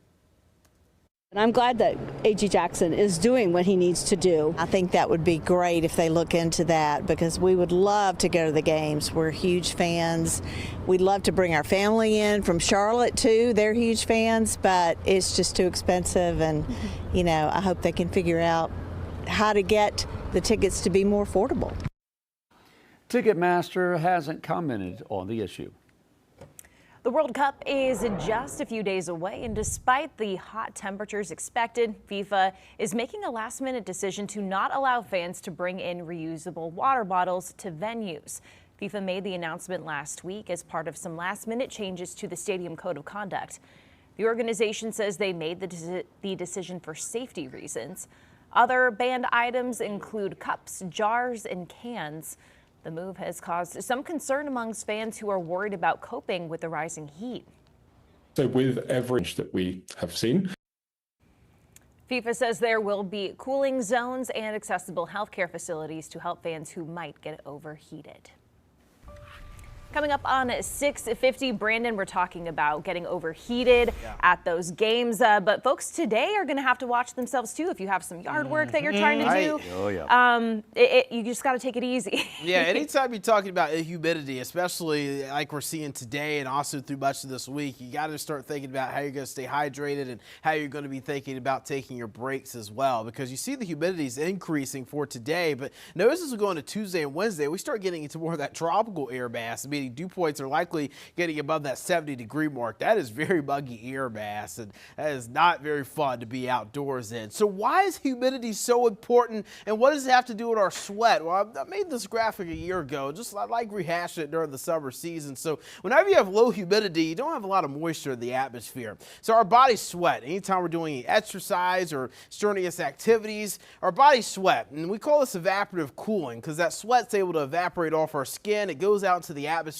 And I'm glad that A.G. Jackson is doing what he needs to do. I think that would be great if they look into that, because we would love to go to the games. We're huge fans. We'd love to bring our family in from Charlotte too. They're huge fans, but it's just too expensive. And, you know, I hope they can figure out how to get the tickets to be more affordable. Ticketmaster hasn't commented on the issue. The World Cup is just a few days away, and despite the hot temperatures expected, FIFA is making a last-minute decision to not allow fans to bring in reusable water bottles to venues. FIFA made the announcement last week as part of some last-minute changes to the Stadium Code of Conduct. The organization says they made the decision for safety reasons. Other banned items include cups, jars, and cans. The move has caused some concern amongst fans who are worried about coping with the rising heat. So with every inch that we have seen, FIFA says there will be cooling zones and accessible healthcare facilities to help fans who might get overheated. Coming up on 6:50, Brandon, we're talking about getting overheated at those games. But folks today are going to have to watch themselves, too, if you have some yard work that you're trying to do. Oh, yeah. You just got to take it easy. Yeah, anytime you're talking about humidity, especially like we're seeing today and also through much of this week, you got to start thinking about how you're going to stay hydrated and how you're going to be thinking about taking your breaks as well. Because you see the humidity is increasing for today, but notice as we go into Tuesday and Wednesday, we start getting into more of that tropical air mass, meaning dew points are likely getting above that 70-degree mark. That is very muggy air mass, and that is not very fun to be outdoors in. So why is humidity so important, and what does it have to do with our sweat? Well, I made this graphic a year ago, just I like rehashing it during the summer season. So whenever you have low humidity, you don't have a lot of moisture in the atmosphere. So our bodies sweat. Anytime we're doing exercise or strenuous activities, our bodies sweat. And we call this evaporative cooling because that sweat's able to evaporate off our skin. It goes out into the atmosphere.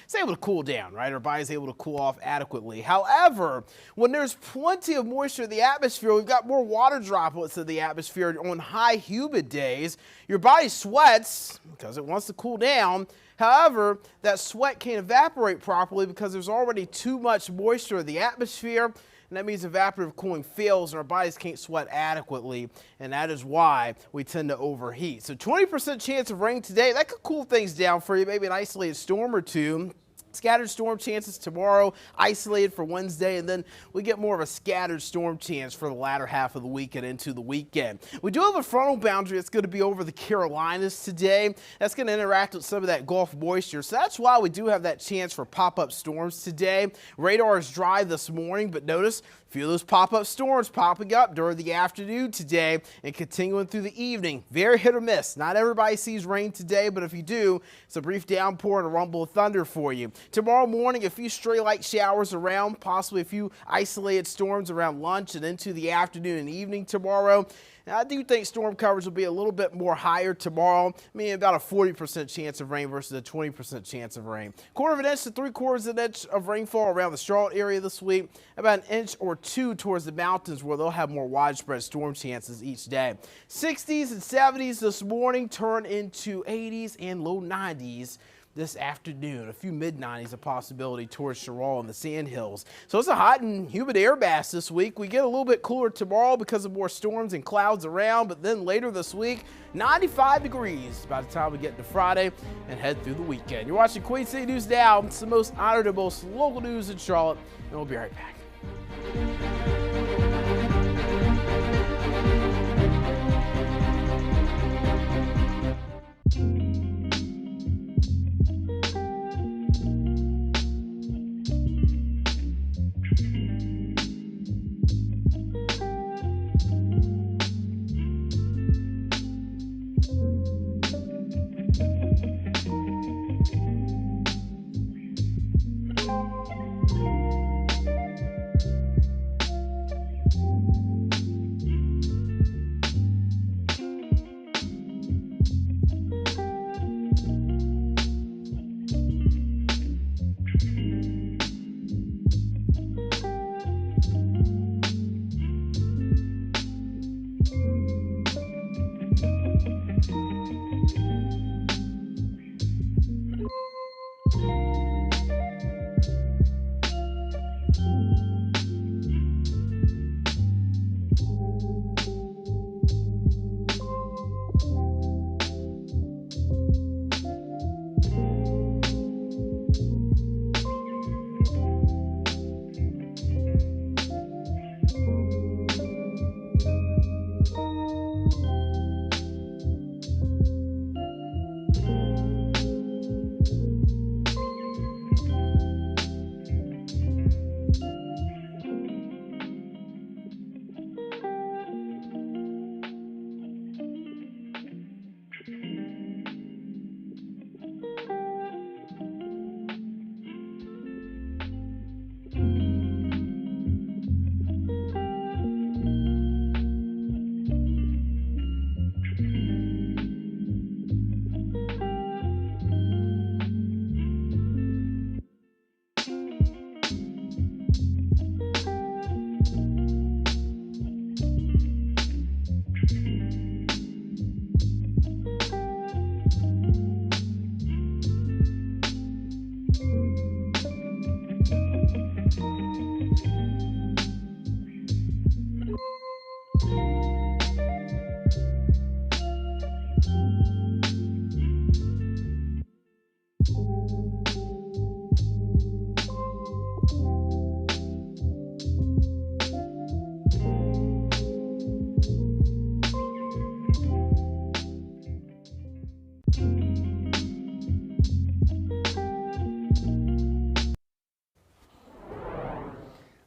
It's able to cool down, right? Our body's able to cool off adequately. However, when there's plenty of moisture in the atmosphere, we've got more water droplets in the atmosphere on high humid days. Your body sweats because it wants to cool down. However, that sweat can't evaporate properly because there's already too much moisture in the atmosphere. And that means evaporative cooling fails and our bodies can't sweat adequately, and that is why we tend to overheat. So 20% chance of rain today. That could cool things down for you, maybe an isolated storm or two. Scattered storm chances tomorrow, isolated for Wednesday, and then we get more of a scattered storm chance for the latter half of the week and into the weekend. We do have a frontal boundary that's going to be over the Carolinas today. That's going to interact with some of that Gulf moisture, so that's why we do have that chance for pop-up storms today. Radar is dry this morning, but notice a few of those pop-up storms popping up during the afternoon today and continuing through the evening. Very hit or miss. Not everybody sees rain today, but if you do, it's a brief downpour and a rumble of thunder for you. Tomorrow morning, a few stray light showers around, possibly a few isolated storms around lunch and into the afternoon and evening tomorrow. Now, I do think storm coverage will be a little bit more higher tomorrow, meaning about a 40% chance of rain versus a 20% chance of rain. 1/4 inch to 3/4 inch of rainfall around the Charlotte area this week, about 1 inch or 2 towards the mountains where they'll have more widespread storm chances each day. 60s and 70s this morning turn into 80s and low 90s this afternoon. A few mid-90s a possibility towards Sherrall and the Sandhills. So it's a hot and humid air mass this week. We get a little bit cooler tomorrow because of more storms and clouds around, but then later this week, 95 degrees by the time we get to Friday and head through the weekend. You're watching Queen City News Now. It's the most honored and most local news in Charlotte, and we'll be right back.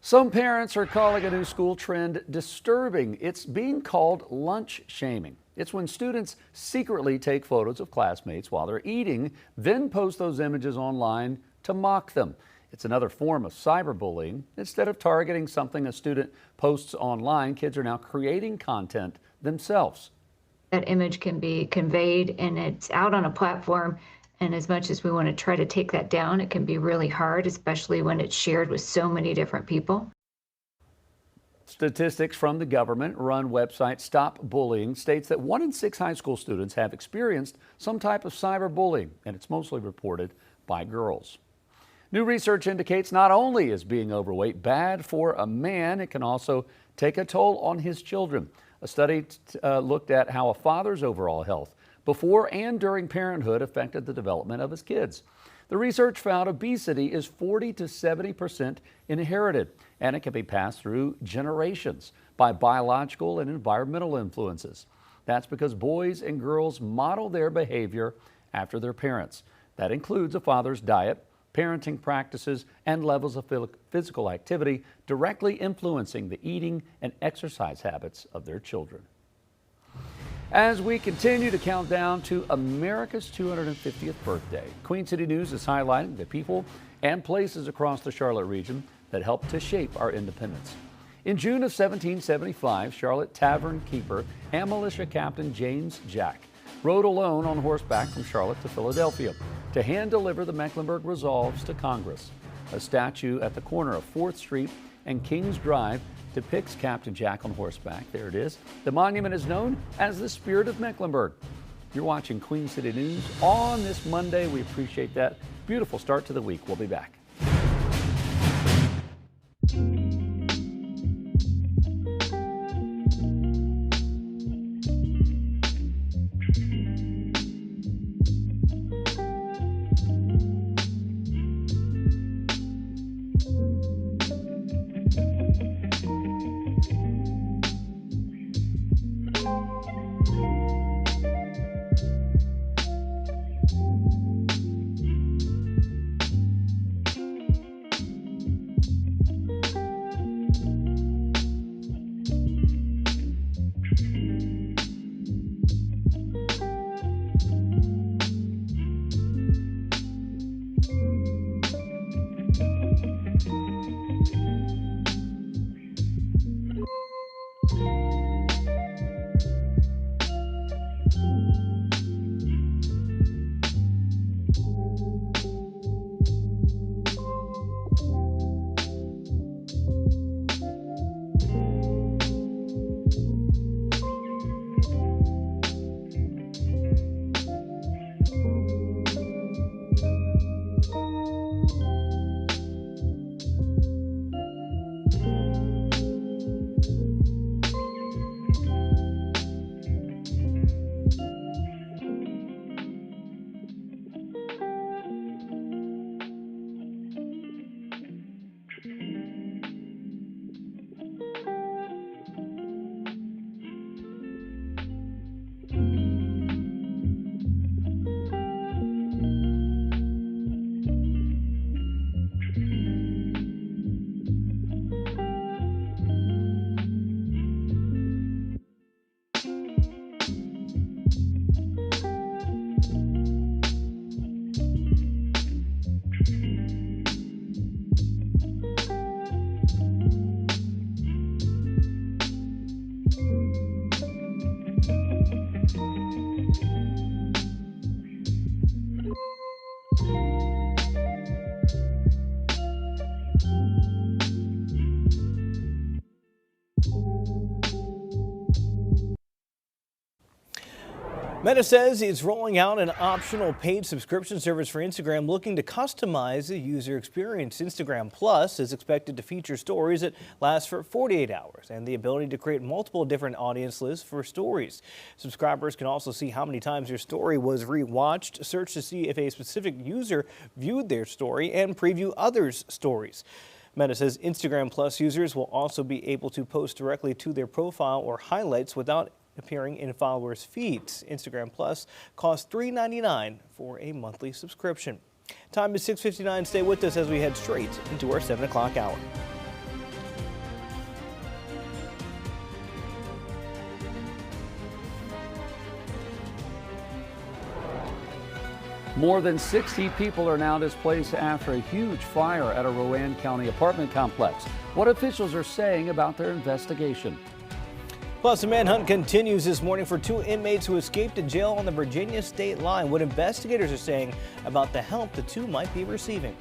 Some parents are calling a new school trend disturbing. It's being called lunch shaming. It's when students secretly take photos of classmates while they're eating, then post those images online to mock them. It's another form of cyberbullying. Instead of targeting something a student posts online, kids are now creating content themselves. That image can be conveyed and it's out on a platform. And as much as we want to try to take that down, it can be really hard, especially when it's shared with so many different people. Statistics from the government-run website Stop Bullying states that 1 in 6 high school students have experienced some type of cyberbullying, and it's mostly reported by girls. New research indicates not only is being overweight bad for a man, it can also take a toll on his children. A study looked at how a father's overall health before and during parenthood affected the development of his kids. The research found obesity is 40 to 70% inherited, and it can be passed through generations by biological and environmental influences. That's because boys and girls model their behavior after their parents. That includes a father's diet, parenting practices, and levels of physical activity directly influencing the eating and exercise habits of their children. As we continue to count down to America's 250th birthday, Queen City News is highlighting the people and places across the Charlotte region that helped to shape our independence. In June of 1775, Charlotte tavern keeper and militia captain James Jack rode alone on horseback from Charlotte to Philadelphia to hand deliver the Mecklenburg Resolves to Congress. A statue at the corner of 4th Street and Kings Drive depicts Captain Jack on horseback. There it is. The monument is known as the Spirit of Mecklenburg. You're watching Queen City News on this Monday. We appreciate that. Beautiful start to the week. We'll be back. Meta says it's rolling out an optional paid subscription service for Instagram, looking to customize the user experience. Instagram Plus is expected to feature stories that last for 48 hours and the ability to create multiple different audience lists for stories. Subscribers can also see how many times your story was rewatched, search to see if a specific user viewed their story, and preview others' stories. Meta says Instagram Plus users will also be able to post directly to their profile or highlights without appearing in followers' feeds. Instagram Plus costs $3.99 for a monthly subscription. Time is 6:59. Stay with us as we head straight into our 7 o'clock hour. More than 60 people are now displaced after a huge fire at a Rowan County apartment complex. What officials are saying about their investigation. Plus, a manhunt continues this morning for 2 inmates who escaped to jail on the Virginia state line. What investigators are saying about the help the 2 might be receiving.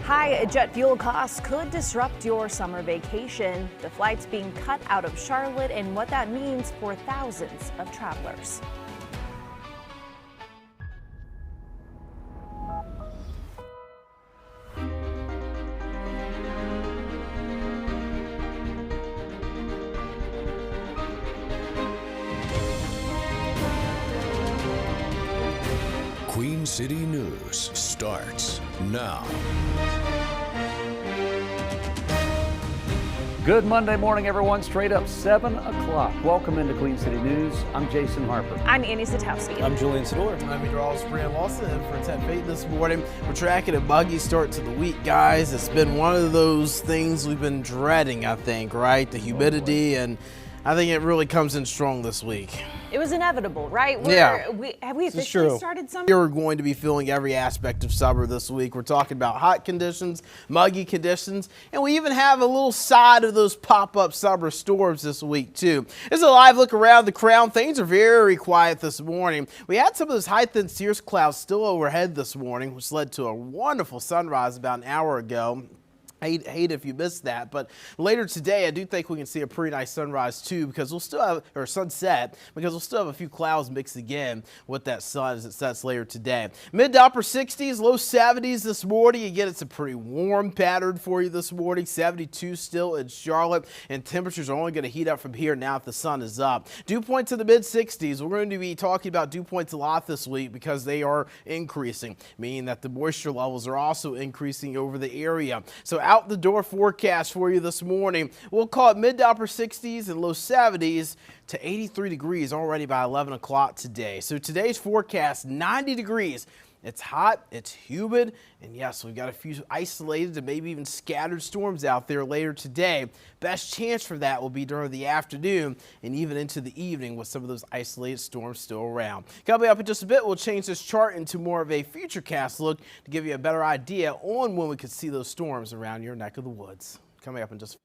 High jet fuel costs could disrupt your summer vacation. The flights being cut out of Charlotte and what that means for thousands of travelers. Queen City News starts now. Good Monday morning, everyone. Straight up 7 o'clock. Welcome into Queen City News. I'm Jason Harper. I'm Annie Satowski. I'm Julian Sador. I'm meteorologist Brian Lawson in for 10 Fate this morning. We're tracking a buggy start to the week, guys. It's been one of those things we've been dreading, I think, right? The humidity and I think it really comes in strong this week. It was inevitable, right? Have we officially started summer? We're going to be feeling every aspect of summer this week. We're talking about hot conditions, muggy conditions, and we even have a little side of those pop-up summer storms this week too. As a live look around the crown, things are very quiet this morning. We had some of those high thin cirrus clouds still overhead this morning, which led to a wonderful sunrise about an hour ago. Hate if you missed that, but later today I do think we can see a pretty nice sunrise too, because we'll still have, or sunset, because we'll still have a few clouds mixed again with that sun as it sets later today. Mid to upper 60s, low 70s this morning. Again, it's a pretty warm pattern for you this morning. 72 still in Charlotte, and temperatures are only going to heat up from here now that the sun is up. Dew points to the mid 60s. We're going to be talking about dew points a lot this week because they are increasing, meaning that the moisture levels are also increasing over the area. So out the door forecast for you this morning, we'll call it mid to upper 60s and low 70s to 83 degrees already by 11 o'clock today. So today's forecast, 90 degrees. It's hot, it's humid, and yes, we've got a few isolated and maybe even scattered storms out there later today. Best chance for that will be during the afternoon and even into the evening with some of those isolated storms still around. Coming up in just a bit, we'll change this chart into more of a futurecast look to give you a better idea on when we could see those storms around your neck of the woods. Coming up in just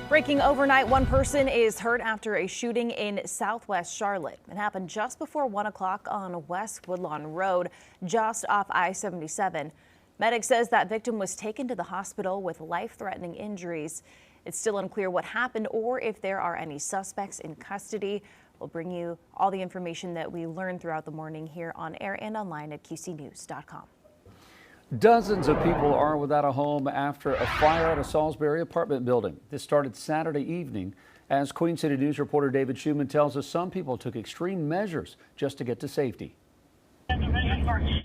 Breaking overnight, one person is hurt after a shooting in southwest Charlotte. It happened just before 1 o'clock on West Woodlawn Road, just off I-77. Medic says that victim was taken to the hospital with life-threatening injuries. It's still unclear what happened or if there are any suspects in custody. We'll bring you all the information that we learned throughout the morning here on air and online at QCnews.com. Dozens of people are without a home after a fire at a Salisbury apartment building. This started Saturday evening. As Queen City News reporter David Schumann tells us, some people took extreme measures just to get to safety.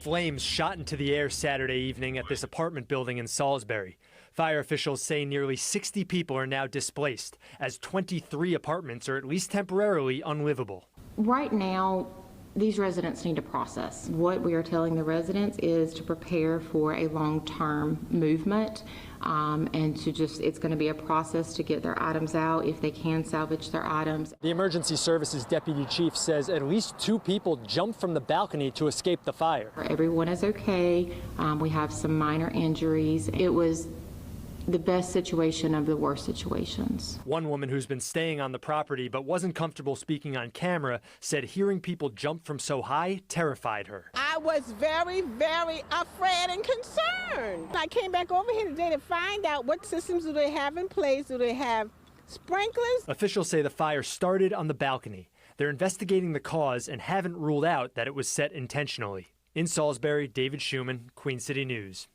Flames shot into the air Saturday evening at this apartment building in Salisbury. Fire officials say nearly 60 people are now displaced, as 23 apartments are at least temporarily unlivable. Right now, these residents need to process. What we are telling the residents is to prepare for a long-term movement and to it's going to be a process to get their items out if they can salvage their items. The emergency services deputy chief says at least 2 people jumped from the balcony to escape the fire. Everyone is okay. We have some minor injuries. It was the best situation of the worst situations. One woman who's been staying on the property but wasn't comfortable speaking on camera said hearing people jump from so high terrified her. I was very, very afraid and concerned. I came back over here today to find out what systems do they have in place. Do they have sprinklers? Officials say the fire started on the balcony. They're investigating the cause and haven't ruled out that it was set intentionally. In Salisbury, David Schumann, Queen City News.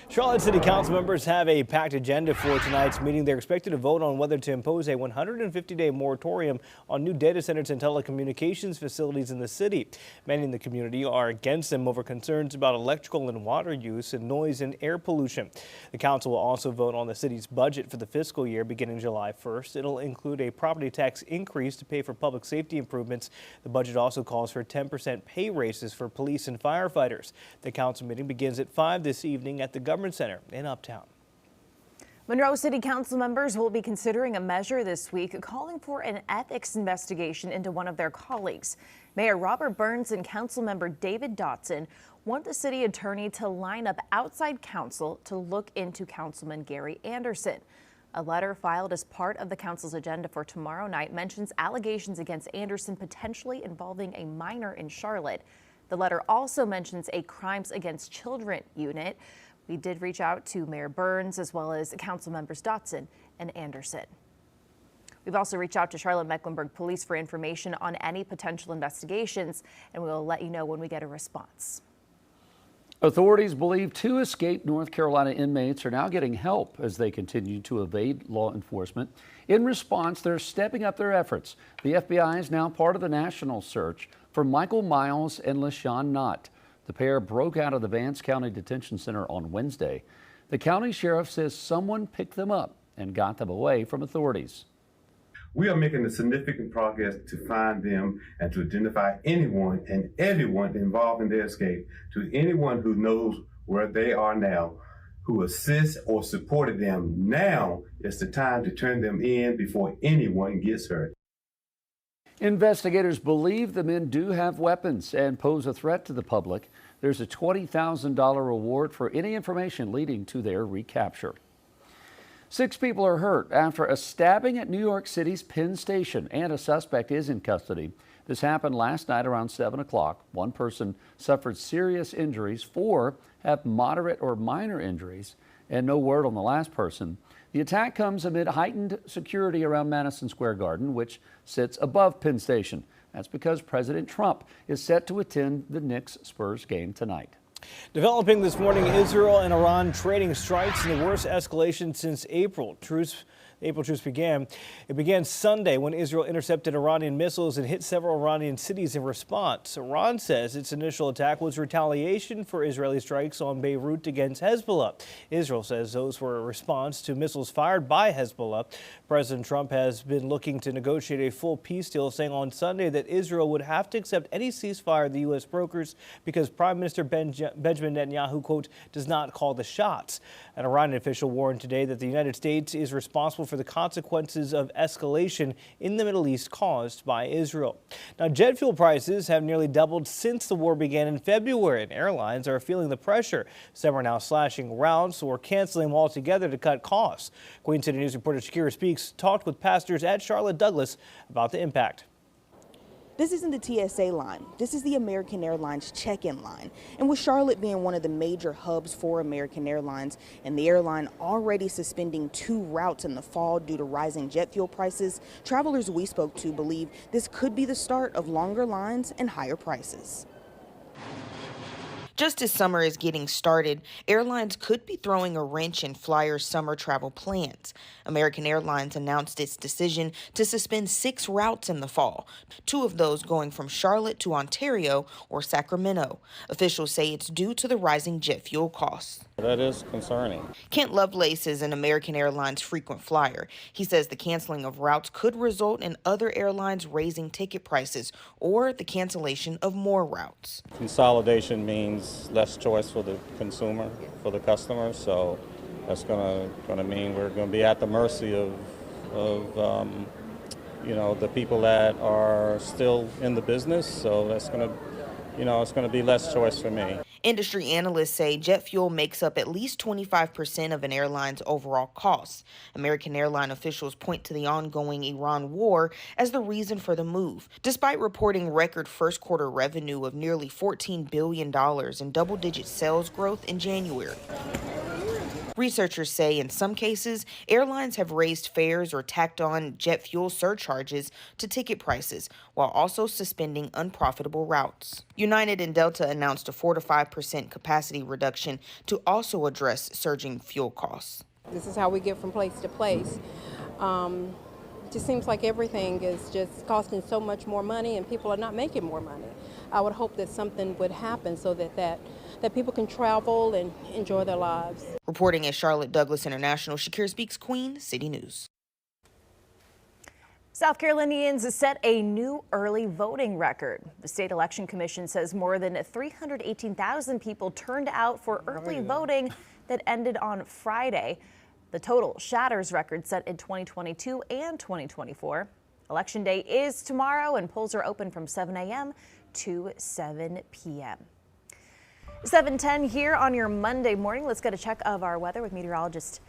Charlotte City Council members have a packed agenda for tonight's meeting. They're expected to vote on whether to impose a 150-day moratorium on new data centers and telecommunications facilities in the city. Many in the community are against them over concerns about electrical and water use and noise and air pollution. The council will also vote on the city's budget for the fiscal year beginning July 1st. It'll include a property tax increase to pay for public safety improvements. The budget also calls for 10% pay raises for police and firefighters. The council meeting begins at 5 this evening at the Government Center in Uptown. Monroe City Council members will be considering a measure this week calling for an ethics investigation into one of their colleagues. Mayor Robert Burns and Councilmember David Dotson want the city attorney to line up outside counsel to look into Councilman Gary Anderson. A letter filed as part of the council's agenda for tomorrow night mentions allegations against Anderson potentially involving a minor in Charlotte. The letter also mentions a crimes against children unit. We did reach out to Mayor Burns as well as council members Dotson and Anderson. We've also reached out to Charlotte-Mecklenburg Police for information on any potential investigations, and we will let you know when we get a response. Authorities believe 2 escaped North Carolina inmates are now getting help as they continue to evade law enforcement. In response, they're stepping up their efforts. The FBI is now part of the national search for Michael Miles and LaShawn Knott. The pair broke out of the Vance County Detention Center on Wednesday. The county sheriff says someone picked them up and got them away from authorities. We are making a significant progress to find them and to identify anyone and everyone involved in their escape. To anyone who knows where they are now, who assist or supported them. Now is the time to turn them in before anyone gets hurt. Investigators believe the men do have weapons and pose a threat to the public. There's a $20,000 reward for any information leading to their recapture. 6 people are hurt after a stabbing at New York City's Penn Station, and a suspect is in custody. This happened last night around 7 o'clock. One person suffered serious injuries, 4 have moderate or minor injuries, and no word on the last person. The attack comes amid heightened security around Madison Square Garden, which sits above Penn Station. That's because President Trump is set to attend the Knicks-Spurs game tonight. Developing this morning, Israel and Iran trading strikes in the worst escalation since April. April truce began. It began Sunday when Israel intercepted Iranian missiles and hit several Iranian cities in response. Iran says its initial attack was retaliation for Israeli strikes on Beirut against Hezbollah. Israel says those were a response to missiles fired by Hezbollah. President Trump has been looking to negotiate a full peace deal, saying on Sunday that Israel would have to accept any ceasefire the U.S. brokers because Prime Minister Benjamin Netanyahu, quote, does not call the shots. An Iranian official warned today that the United States is responsible for the consequences of escalation in the Middle East caused by Israel. Now, jet fuel prices have nearly doubled since the war began in February, and airlines are feeling the pressure. Some are now slashing routes or canceling them altogether to cut costs. Queen City News reporter Shakira Speaks talked with pastors at Charlotte Douglas about the impact. This isn't the TSA line. This is the American Airlines check-in line. And with Charlotte being one of the major hubs for American Airlines and the airline already suspending 2 routes in the fall due to rising jet fuel prices, travelers we spoke to believe this could be the start of longer lines and higher prices. Just as summer is getting started, airlines could be throwing a wrench in flyers' summer travel plans. American Airlines announced its decision to suspend 6 routes in the fall, 2 of those going from Charlotte to Ontario or Sacramento. Officials say it's due to the rising jet fuel costs. That is concerning. Kent Lovelace is an American Airlines frequent flyer. He says the canceling of routes could result in other airlines raising ticket prices or the cancellation of more routes. Consolidation means less choice for the consumer, for the customer, so that's going to mean we're going to be at the mercy of you know, the people that are still in the business. So that's going to, you know, it's going to be less choice for me. Industry analysts say jet fuel makes up at least 25% of an airline's overall costs. American airline officials point to the ongoing Iran war as the reason for the move, despite reporting record first quarter revenue of nearly $14 billion and double-digit sales growth in January. Researchers say in some cases, airlines have raised fares or tacked on jet fuel surcharges to ticket prices while also suspending unprofitable routes. United and Delta announced a 4 to 5% capacity reduction to also address surging fuel costs. This is how we get from place to place. It just seems like everything is just costing so much more money and people are not making more money. I would hope that something would happen so that people can travel and enjoy their lives. Reporting at Charlotte Douglas International, Shakira Speaks, Queen City News. South Carolinians set a new early voting record. The State Election Commission says more than 318,000 people turned out for early voting that ended on Friday. The total shatters records set in 2022 and 2024. Election day is tomorrow and polls are open from 7 a.m. to 7 p.m. 7:10 here on your Monday morning. Let's get a check of our weather with meteorologist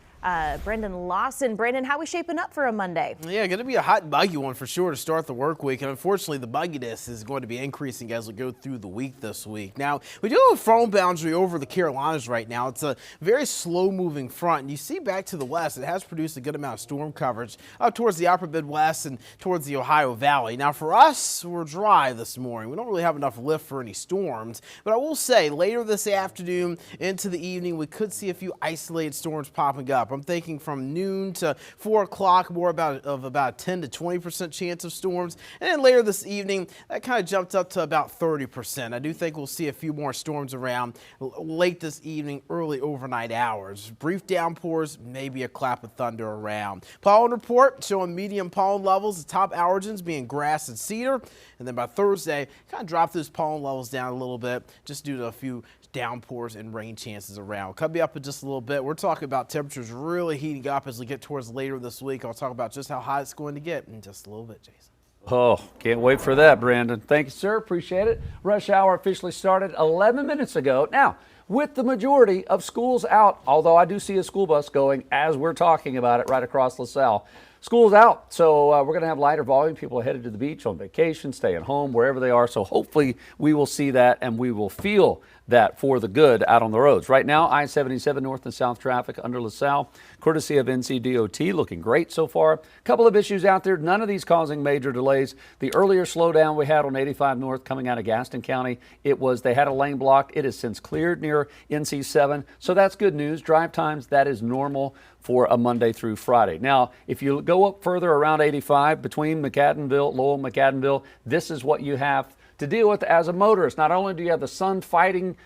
Brendan Lawson. Brandon, how are we shaping up for a Monday? Yeah, going to be a hot and muggy one for sure to start the work week. And unfortunately, the mugginess is going to be increasing as we go through the week this week. Now, we do have a front boundary over the Carolinas right now. It's a very slow moving front. And you see back to the west, it has produced a good amount of storm coverage up towards the upper Midwest and towards the Ohio Valley. Now, for us, we're dry this morning. We don't really have enough lift for any storms. But I will say later this afternoon into the evening, we could see a few isolated storms popping up. I'm thinking from noon to 4 o'clock, more about 10 to 20% chance of storms. And then later this evening, that kind of jumped up to about 30%. I do think we'll see a few more storms around late this evening, early overnight hours. Brief downpours, maybe a clap of thunder around. Pollen report showing medium pollen levels, the top allergens being grass and cedar. And then by Thursday, kind of drop those pollen levels down a little bit just due to a few downpours and rain chances around. Coming up in just a little bit, we're talking about temperatures really heating up as we get towards later this week. I'll talk about just how hot it's going to get in just a little bit, Jason. Oh, can't wait for that, Brandon. Thank you, sir. Appreciate it. Rush hour officially started 11 minutes ago. Now, with the majority of schools out, although I do see a school bus going as we're talking about it right across LaSalle. School's out, so we're going to have lighter volume. People are headed to the beach, on vacation, staying home, wherever they are. So hopefully we will see that and we will feel that for the good out on the roads. Right now, I-77 north and south traffic under LaSalle, courtesy of NCDOT, looking great so far. A couple of issues out there, none of these causing major delays. The earlier slowdown we had on 85 north coming out of Gaston County, they had a lane blocked. It has since cleared near NC7, so that's good news. Drive times, that is normal for a Monday through Friday. Now, if you go up further around 85 between McAdenville, Lowell, McAdenville, this is what you have to deal with as a motorist. Not only do you have the sun fighting,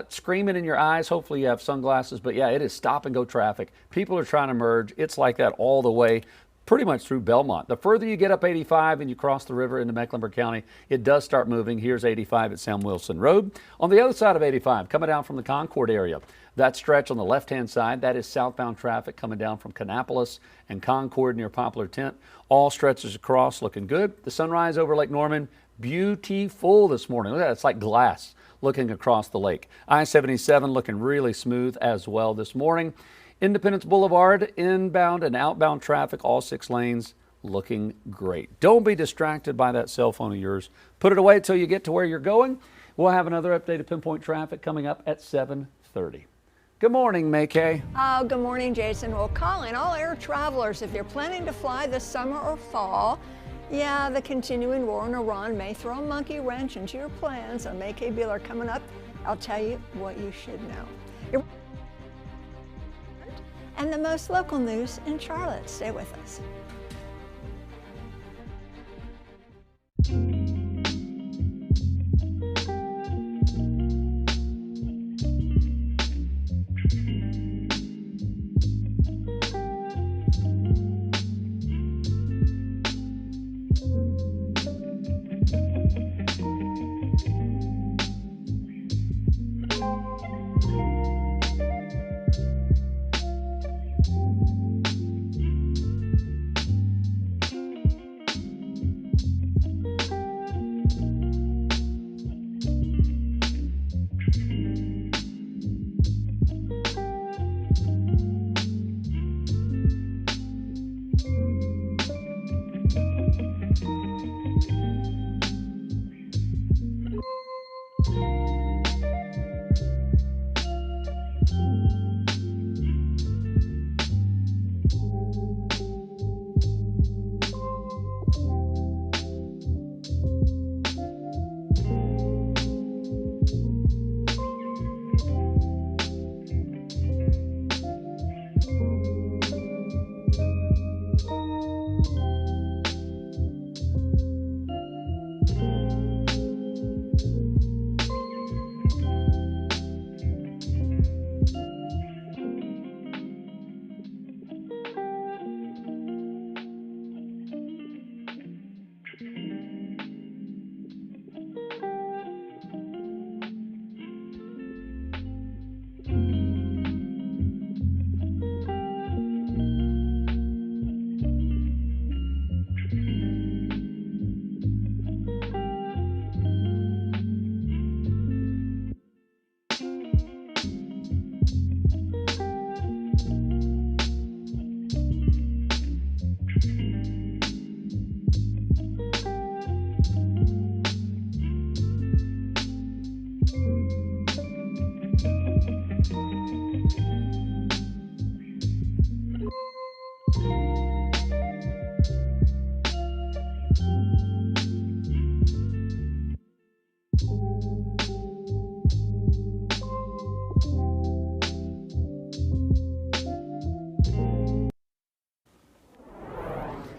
screaming in your eyes, hopefully you have sunglasses, but yeah, it is stop and go traffic. People are trying to merge. It's like that all the way pretty much through Belmont. The further you get up 85 and you cross the river into Mecklenburg County, it does start moving. Here's 85 at Sam Wilson Road. On the other side of 85, coming down from the Concord area, that stretch on the left-hand side, that is southbound traffic coming down from Kannapolis and Concord near Poplar Tent. All stretches across looking good. The sunrise over Lake Norman, beautiful this morning. Look at that, it's like glass looking across the lake. I-77 looking really smooth as well this morning. Independence Boulevard, inbound and outbound traffic, all 6 lanes, looking great. Don't be distracted by that cell phone of yours. Put it away until you get to where you're going. We'll have another update of Pinpoint Traffic coming up at 7:30. Good morning, May-Kay. Good morning, Jason. Well, calling all air travelers, if you're planning to fly this summer or fall, yeah, the continuing war in Iran may throw a monkey wrench into your plans. On May-Kay Beeler coming up, I'll tell you what you should know. And the most local news in Charlotte. Stay with us.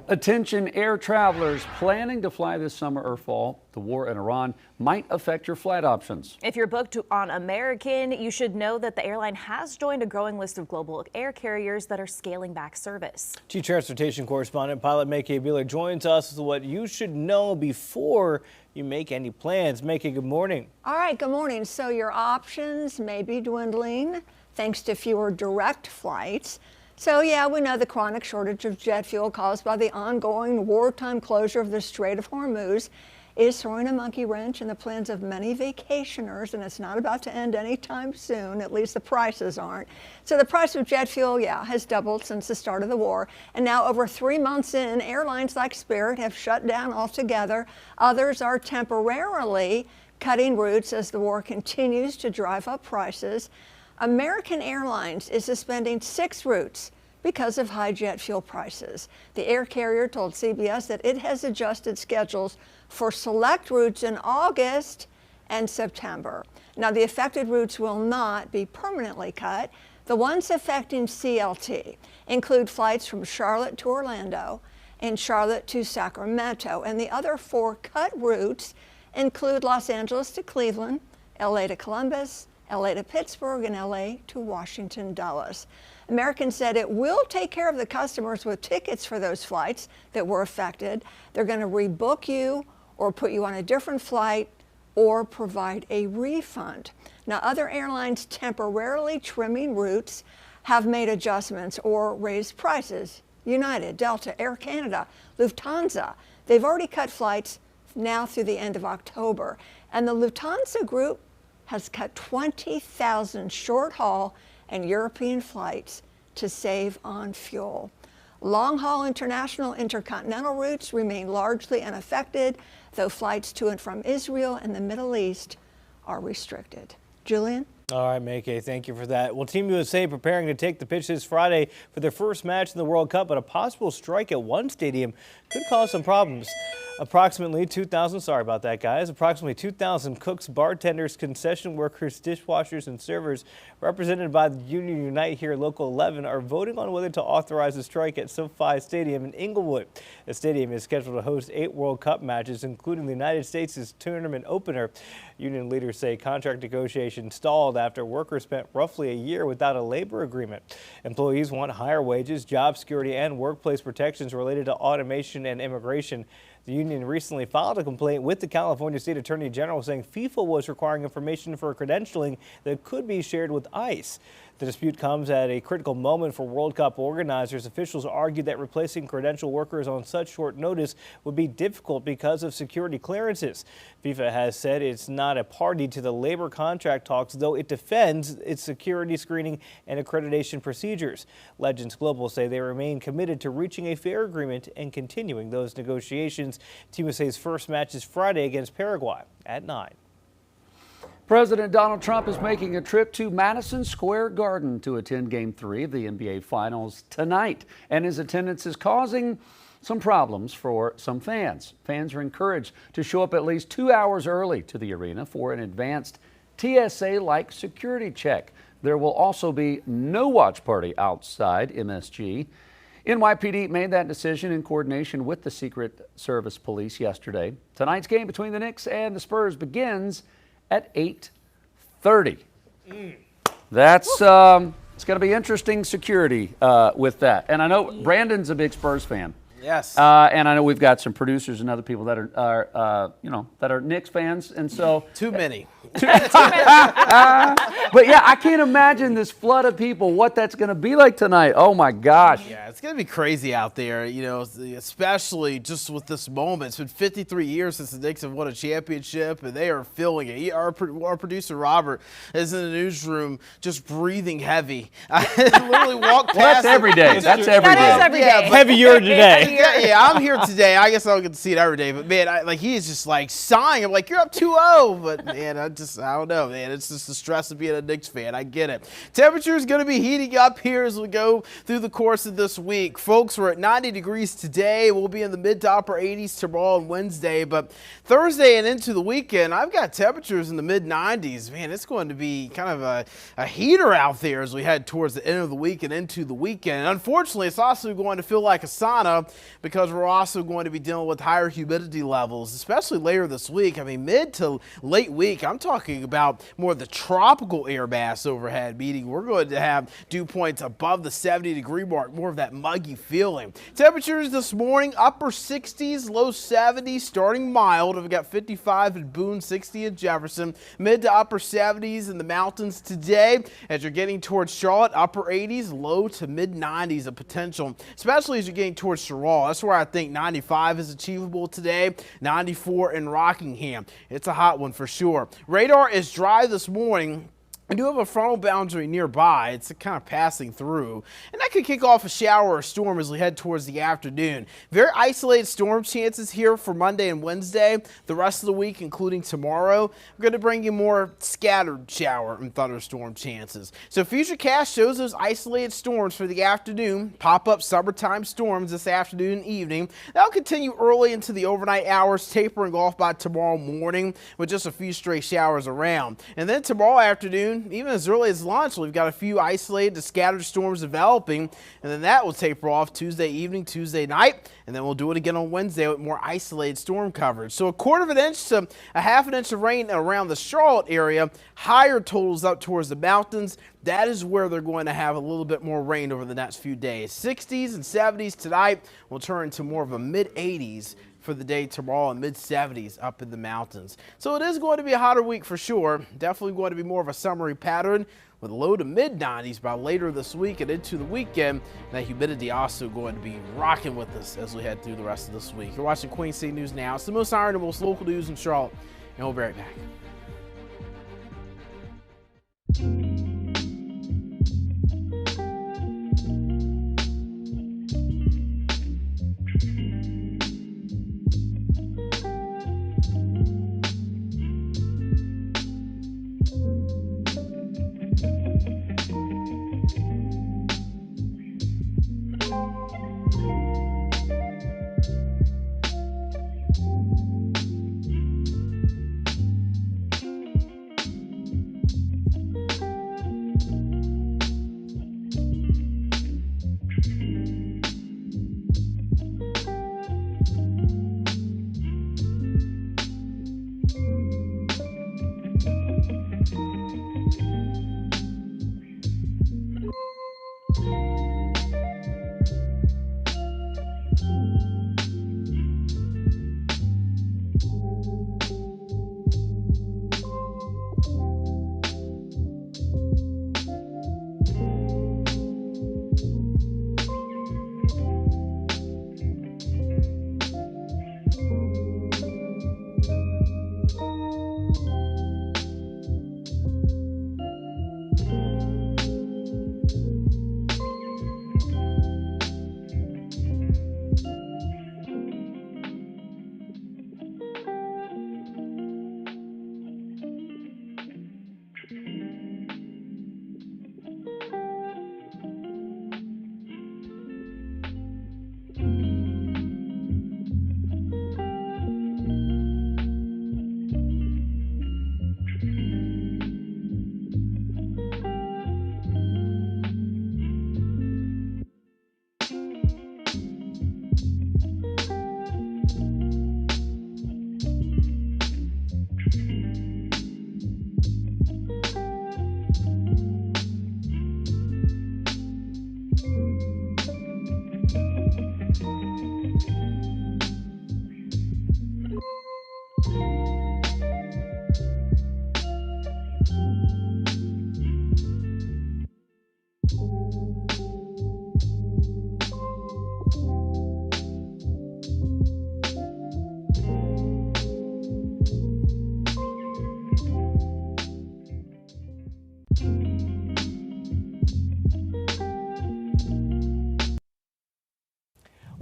Attention air travelers planning to fly this summer or fall. The war in Iran might affect your flight options. If you're booked on American, you should know that the airline has joined a growing list of global air carriers that are scaling back service. Chief Transportation Correspondent Pilot Mackay Buehler joins us with what you should know before you make any plans. Mackay, good morning. All right, good morning. So your options may be dwindling thanks to fewer direct flights. So yeah, we know the chronic shortage of jet fuel caused by the ongoing wartime closure of the Strait of Hormuz is throwing a monkey wrench in the plans of many vacationers, and it's not about to end anytime soon, at least the prices aren't. So the price of jet fuel, has doubled since the start of the war. And now over 3 months in, airlines like Spirit have shut down altogether. Others are temporarily cutting routes as the war continues to drive up prices. American Airlines is suspending 6 routes because of high jet fuel prices. The air carrier told CBS that it has adjusted schedules for select routes in August and September. Now, the affected routes will not be permanently cut. The ones affecting CLT include flights from Charlotte to Orlando and Charlotte to Sacramento. And the other 4 cut routes include Los Angeles to Cleveland, LA to Columbus, LA to Pittsburgh, and LA to Washington, Dulles. American said it will take care of the customers with tickets for those flights that were affected. They're going to rebook you or put you on a different flight or provide a refund. Now, other airlines temporarily trimming routes have made adjustments or raised prices. United, Delta, Air Canada, Lufthansa, they've already cut flights now through the end of October. And the Lufthansa group has cut 20,000 short-haul and European flights to save on fuel. Long-haul international intercontinental routes remain largely unaffected, though flights to and from Israel and the Middle East are restricted. Julian? All right, Mackay, thank you for that. Well, Team USA preparing to take the pitch this Friday for their first match in the World Cup, but a possible strike at one stadium could cause some problems. Approximately 2,000 cooks, bartenders, concession workers, dishwashers, and servers represented by the Union Unite here Local 11 are voting on whether to authorize a strike at SoFi Stadium in Inglewood. The stadium is scheduled to host 8 World Cup matches, including the United States' tournament opener. Union leaders say contract negotiations stalled after workers spent roughly a year without a labor agreement. Employees want higher wages, job security, and workplace protections related to automation and immigration. The union recently filed a complaint with the California State Attorney General saying FIFA was requiring information for credentialing that could be shared with ICE. The dispute comes at a critical moment for World Cup organizers. Officials argued that replacing credential workers on such short notice would be difficult because of security clearances. FIFA has said it's not a party to the labor contract talks, though it defends its security screening and accreditation procedures. Legends Global say they remain committed to reaching a fair agreement and continuing those negotiations. Team USA's first match is Friday against Paraguay at 9. President Donald Trump is making a trip to Madison Square Garden to attend Game 3 of the NBA Finals tonight, and his attendance is causing some problems for some fans. Fans are encouraged to show up at least 2 hours early to the arena for an advanced TSA-like security check. There will also be no watch party outside MSG. NYPD made that decision in coordination with the Secret Service Police yesterday. Tonight's game between the Knicks and the Spurs begins at 8:30. That's it's going to be interesting security with that. And I know Brandon's a big Spurs fan. Yes. And I know we've got some producers and other people that are Knicks fans, and so too many. But yeah, I can't imagine this flood of people, what that's going to be like tonight. Oh my gosh. Yeah, it's going to be crazy out there, especially just with this moment. It's been 53 years since the Knicks have won a championship, and they are feeling it. Our producer, Robert, is in the newsroom just breathing heavy. I literally walked past. Well, that's every day. That's every day. That is every day. Yeah, heavier today. Yeah, I'm here today. I guess I don't get to see it every day, but man, he is just like sighing. I'm like, you're up 2-0, but man, don't know, man. It's just the stress of being a Knicks fan. I get it. Temperature is going to be heating up here as we go through the course of this week. Folks, we're at 90 degrees today. We'll be in the mid to upper 80s tomorrow and Wednesday. But Thursday and into the weekend, I've got temperatures in the mid 90s. Man, it's going to be kind of a heater out there as we head towards the end of the week and into the weekend. And unfortunately, it's also going to feel like a sauna because we're also going to be dealing with higher humidity levels, especially later this week. I mean, mid to late week, I'm talking about more of the tropical air mass overhead, meaning we're going to have dew points above the 70-degree mark, more of that muggy feeling. Temperatures this morning, upper 60s, low 70s, starting mild. We've got 55 in Boone, 60 in Jefferson, mid to upper 70s in the mountains today. As you're getting towards Charlotte, upper 80s, low to mid 90s of potential, especially as you're getting towards Sherrall. That's where I think 95 is achievable today, 94 in Rockingham. It's a hot one for sure. Radar is dry this morning. I do have a frontal boundary nearby. It's kind of passing through, and that could kick off a shower or storm as we head towards the afternoon. Very isolated storm chances here for Monday and Wednesday. The rest of the week, including tomorrow, we're going to bring you more scattered shower and thunderstorm chances. So Futurecast shows those isolated storms for the afternoon, pop-up summertime storms this afternoon and evening. That'll continue early into the overnight hours, tapering off by tomorrow morning with just a few stray showers around. And then tomorrow afternoon, even as early as lunch, we've got a few isolated to scattered storms developing, and then that will taper off Tuesday evening, Tuesday night, and then we'll do it again on Wednesday with more isolated storm coverage. So 1/4 inch to a 1/2 inch of rain around the Charlotte area, higher totals up towards the mountains. That is where they're going to have a little bit more rain over the next few days. 60s and 70s tonight will turn into more of a mid-80s for the day tomorrow, and mid-70s up in the mountains. So it is going to be a hotter week for sure. Definitely going to be more of a summery pattern with low to mid-90s by later this week and into the weekend. And that humidity also going to be rocking with us as we head through the rest of this week. You're watching Queen City News Now. It's the most iron and most local news in Charlotte, and we'll be right back.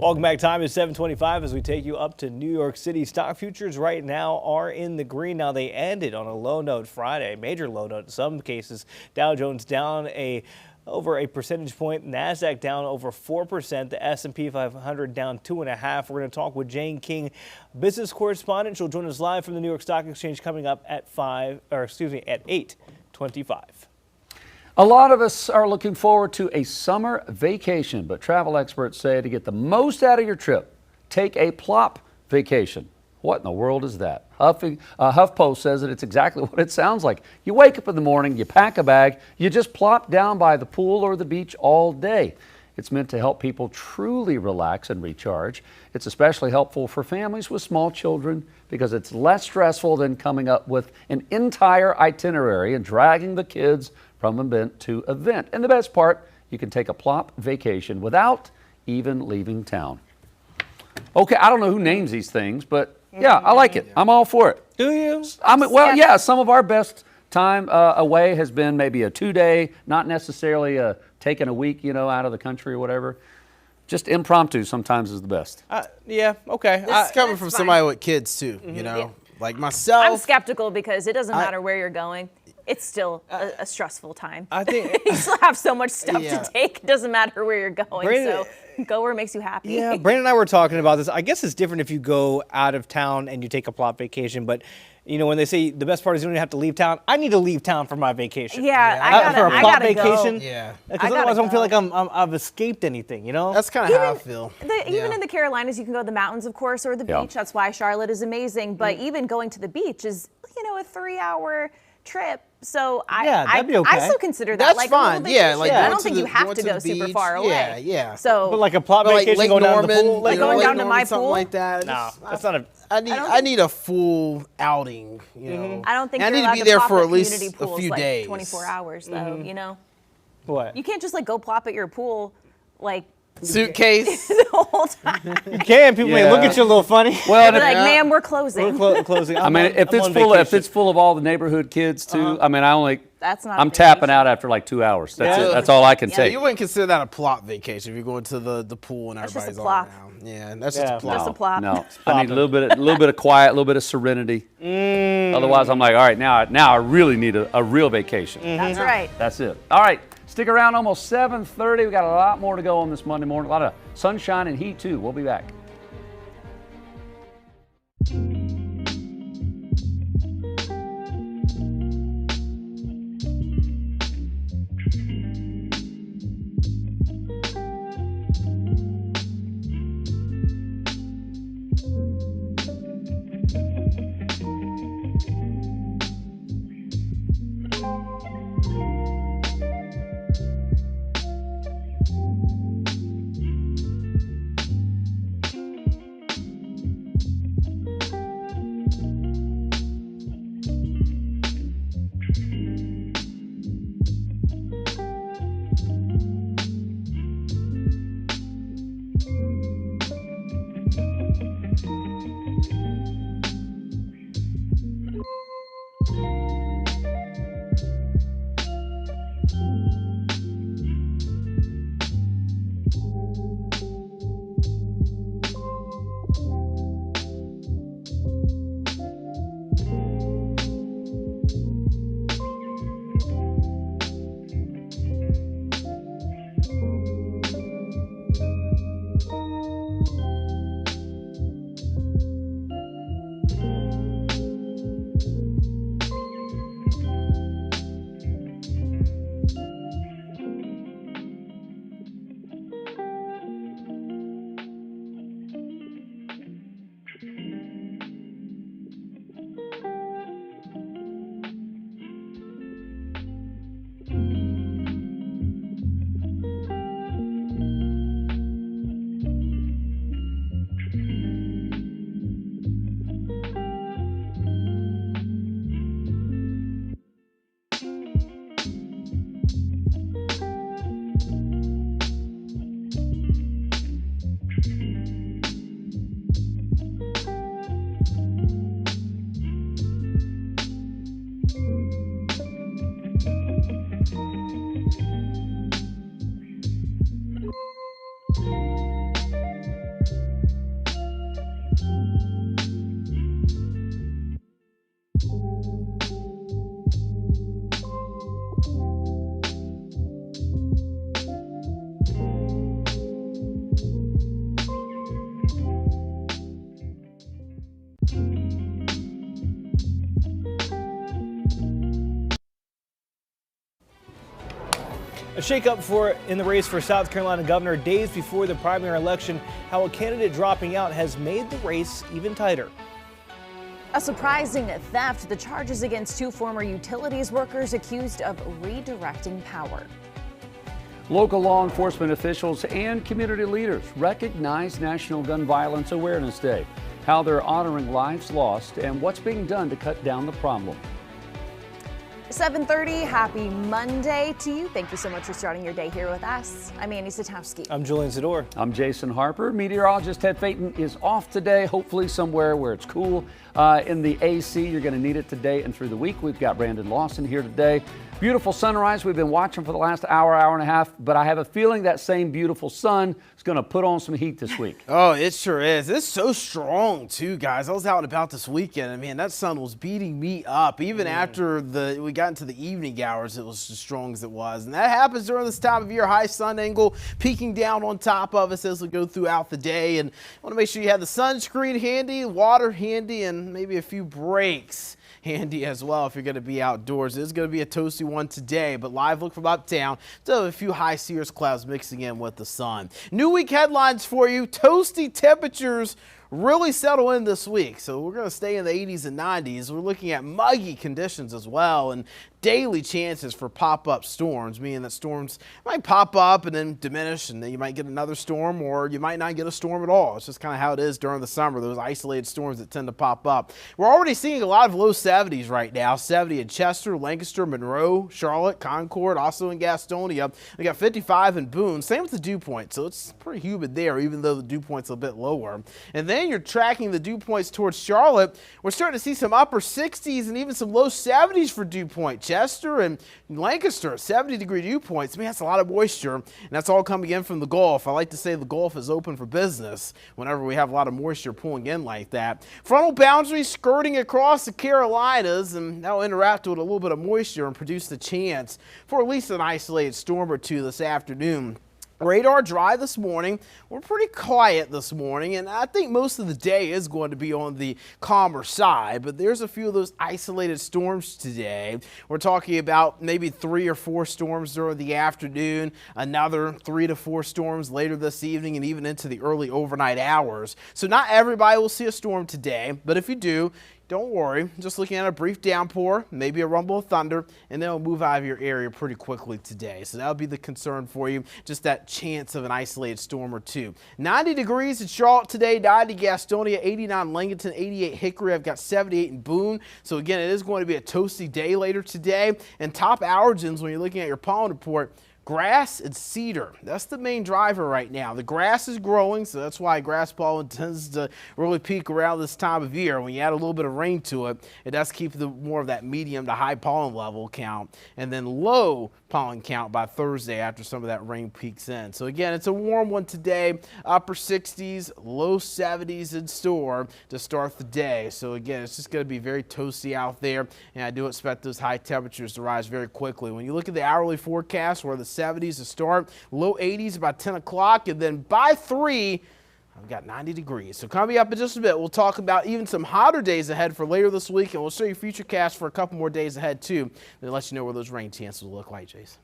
Welcome back. Time is 7:25 as we take you up to New York City. Stock futures right now are in the green. Now they ended on a low note Friday, major low note in some cases. Dow Jones down over a percentage point. NASDAQ down over 4%. The S&P 500 down 2.5%. We're going to talk with Jane King, business correspondent. She'll join us live from the New York Stock Exchange coming up at 8:25. A lot of us are looking forward to a summer vacation, but travel experts say to get the most out of your trip, take a plop vacation. What in the world is that? HuffPost says that it's exactly what it sounds like. You wake up in the morning, you pack a bag, you just plop down by the pool or the beach all day. It's meant to help people truly relax and recharge. It's especially helpful for families with small children because it's less stressful than coming up with an entire itinerary and dragging the kids from event to event. And the best part, you can take a plop vacation without even leaving town. Okay, I don't know who names these things, but yeah, I like it. I'm all for it. Do you? Well, yeah, some of our best time away has been maybe a 2-day, not necessarily taking a week, out of the country or whatever. Just impromptu sometimes is the best. Yeah, okay. This is coming from somebody with kids too, like myself. I'm skeptical because it doesn't matter where you're going. It's still a stressful time. I think you still have so much stuff to take. It doesn't matter where you're going. Brandon, so go where it makes you happy. Yeah, Brandon and I were talking about this. I guess it's different if you go out of town and you take a plop vacation, but when they say the best part is you don't have to leave town, I need to leave town for my vacation. Yeah, I gotta vacation. Go. Yeah, because otherwise I don't feel like I've escaped anything. That's kind of how I feel. Even in the Carolinas, you can go to the mountains, of course, or the beach. That's why Charlotte is amazing. But even going to the beach is, a 3-hour trip. So that'd be okay. I still consider that that's like fine. I don't think you have to go super far away. Yeah. So, but like a plop vacation, Lake going Norman, down to the pool, like going down to my something pool, like that. No, that's not a. I need a full outing. I don't think I you're need to allowed be there plop for at at least community a pools, few like days. 24 hours though. What? You can't just go plop at your pool like. Suitcase the whole time. You can. People may look at you a little funny. Well, ma'am, we're closing. We're closing. If it's full of all the neighborhood kids too, That's not. I'm tapping out after like 2 hours. That's it. That's all I can take. You wouldn't consider that a plop vacation if you're going to the pool and everybody's all around. Yeah, that's just a plop. Just a plop. No, I need a little bit of quiet, a little bit of serenity. Otherwise, I'm like, all right, now I really need a real vacation. That's right. That's it. All right. Stick around, almost 7:30. We got a lot more to go on this Monday morning. A lot of sunshine and heat, too. We'll be back. shakeup in the race for South Carolina governor days before the primary election. How a candidate dropping out has made the race even tighter. A surprising theft, the charges against 2 former utilities workers accused of redirecting power. Local law enforcement officials and community leaders recognize National Gun Violence Awareness Day, how they're honoring lives lost and what's being done to cut down the problem. 7:30, happy Monday to you. Thank you so much for starting your day here with us. I'm Annie Satowski. I'm Julian Zador. I'm Jason Harper. Meteorologist Ted Payton is off today, hopefully somewhere where it's cool. In the AC, you're going to need it today and through the week. We've got Brandon Lawson here today. Beautiful sunrise we've been watching for the last hour and a half, but I have a feeling that same beautiful sun is going to put on some heat this week. Oh, it sure is. It's so strong too, guys. I was out and about this weekend, and man, that sun was beating me up. Even after we got into the evening hours, it was as strong as it was. And that happens during this time of year. High sun angle peeking down on top of us as we go throughout the day. And I want to make sure you have the sunscreen handy, water handy, and maybe a few breaks handy as well if you're going to be outdoors. It's going to be a toasty one today, but live look from uptown. Still a few high cirrus clouds mixing in with the sun. New week headlines for you. Toasty temperatures really settle in this week. So we're going to stay in the 80s and 90s. We're looking at muggy conditions as well, and daily chances for pop-up storms, meaning that storms might pop up and then diminish, and then you might get another storm, or you might not get a storm at all. It's just kind of how it is during the summer, those isolated storms that tend to pop up. We're already seeing a lot of low 70s right now. 70 in Chester, Lancaster, Monroe, Charlotte, Concord, also in Gastonia. We got 55 in Boone. Same with the dew point, so it's pretty humid there, even though the dew point's a bit lower. And then you're tracking the dew points towards Charlotte. We're starting to see some upper 60s and even some low 70s for dew point. Chester and Lancaster, 70-degree dew points. I mean, that's a lot of moisture, and that's all coming in from the Gulf. I like to say the Gulf is open for business whenever we have a lot of moisture pulling in like that. Frontal boundary skirting across the Carolinas, and that will interact with a little bit of moisture and produce the chance for at least an isolated storm or two this afternoon. Radar dry this morning. We're pretty quiet this morning, and I think most of the day is going to be on the calmer side, but there's a few of those isolated storms today. We're talking about maybe 3 or 4 storms during the afternoon, another 3 to 4 storms later this evening, and even into the early overnight hours. So not everybody will see a storm today, but if you do, don't worry, just looking at a brief downpour, maybe a rumble of thunder, and then it'll move out of your area pretty quickly today. So that'll be the concern for you, just that chance of an isolated storm or two. 90 degrees in Charlotte today, 90 Gastonia, 89 Langleton, 88 Hickory. I've got 78 in Boone. So again, it is going to be a toasty day later today. And top allergens when you're looking at your pollen report, grass and cedar. That's the main driver right now. The grass is growing, so that's why grass pollen tends to really peak around this time of year. When you add a little bit of rain to it, it does keep more of that medium to high pollen level count, and then low pollen count by Thursday after some of that rain peaks in. So again, it's a warm one today, upper 60s, low 70s in store to start the day. So again, it's just going to be very toasty out there, and I do expect those high temperatures to rise very quickly. When you look at the hourly forecast, where the 70s to start, low 80s by 10 o'clock, and then by 3, I've got 90 degrees. So coming up in just a bit, we'll talk about even some hotter days ahead for later this week, and we'll show you future cast for a couple more days ahead too, and let you know where those rain chances will look like, Jason.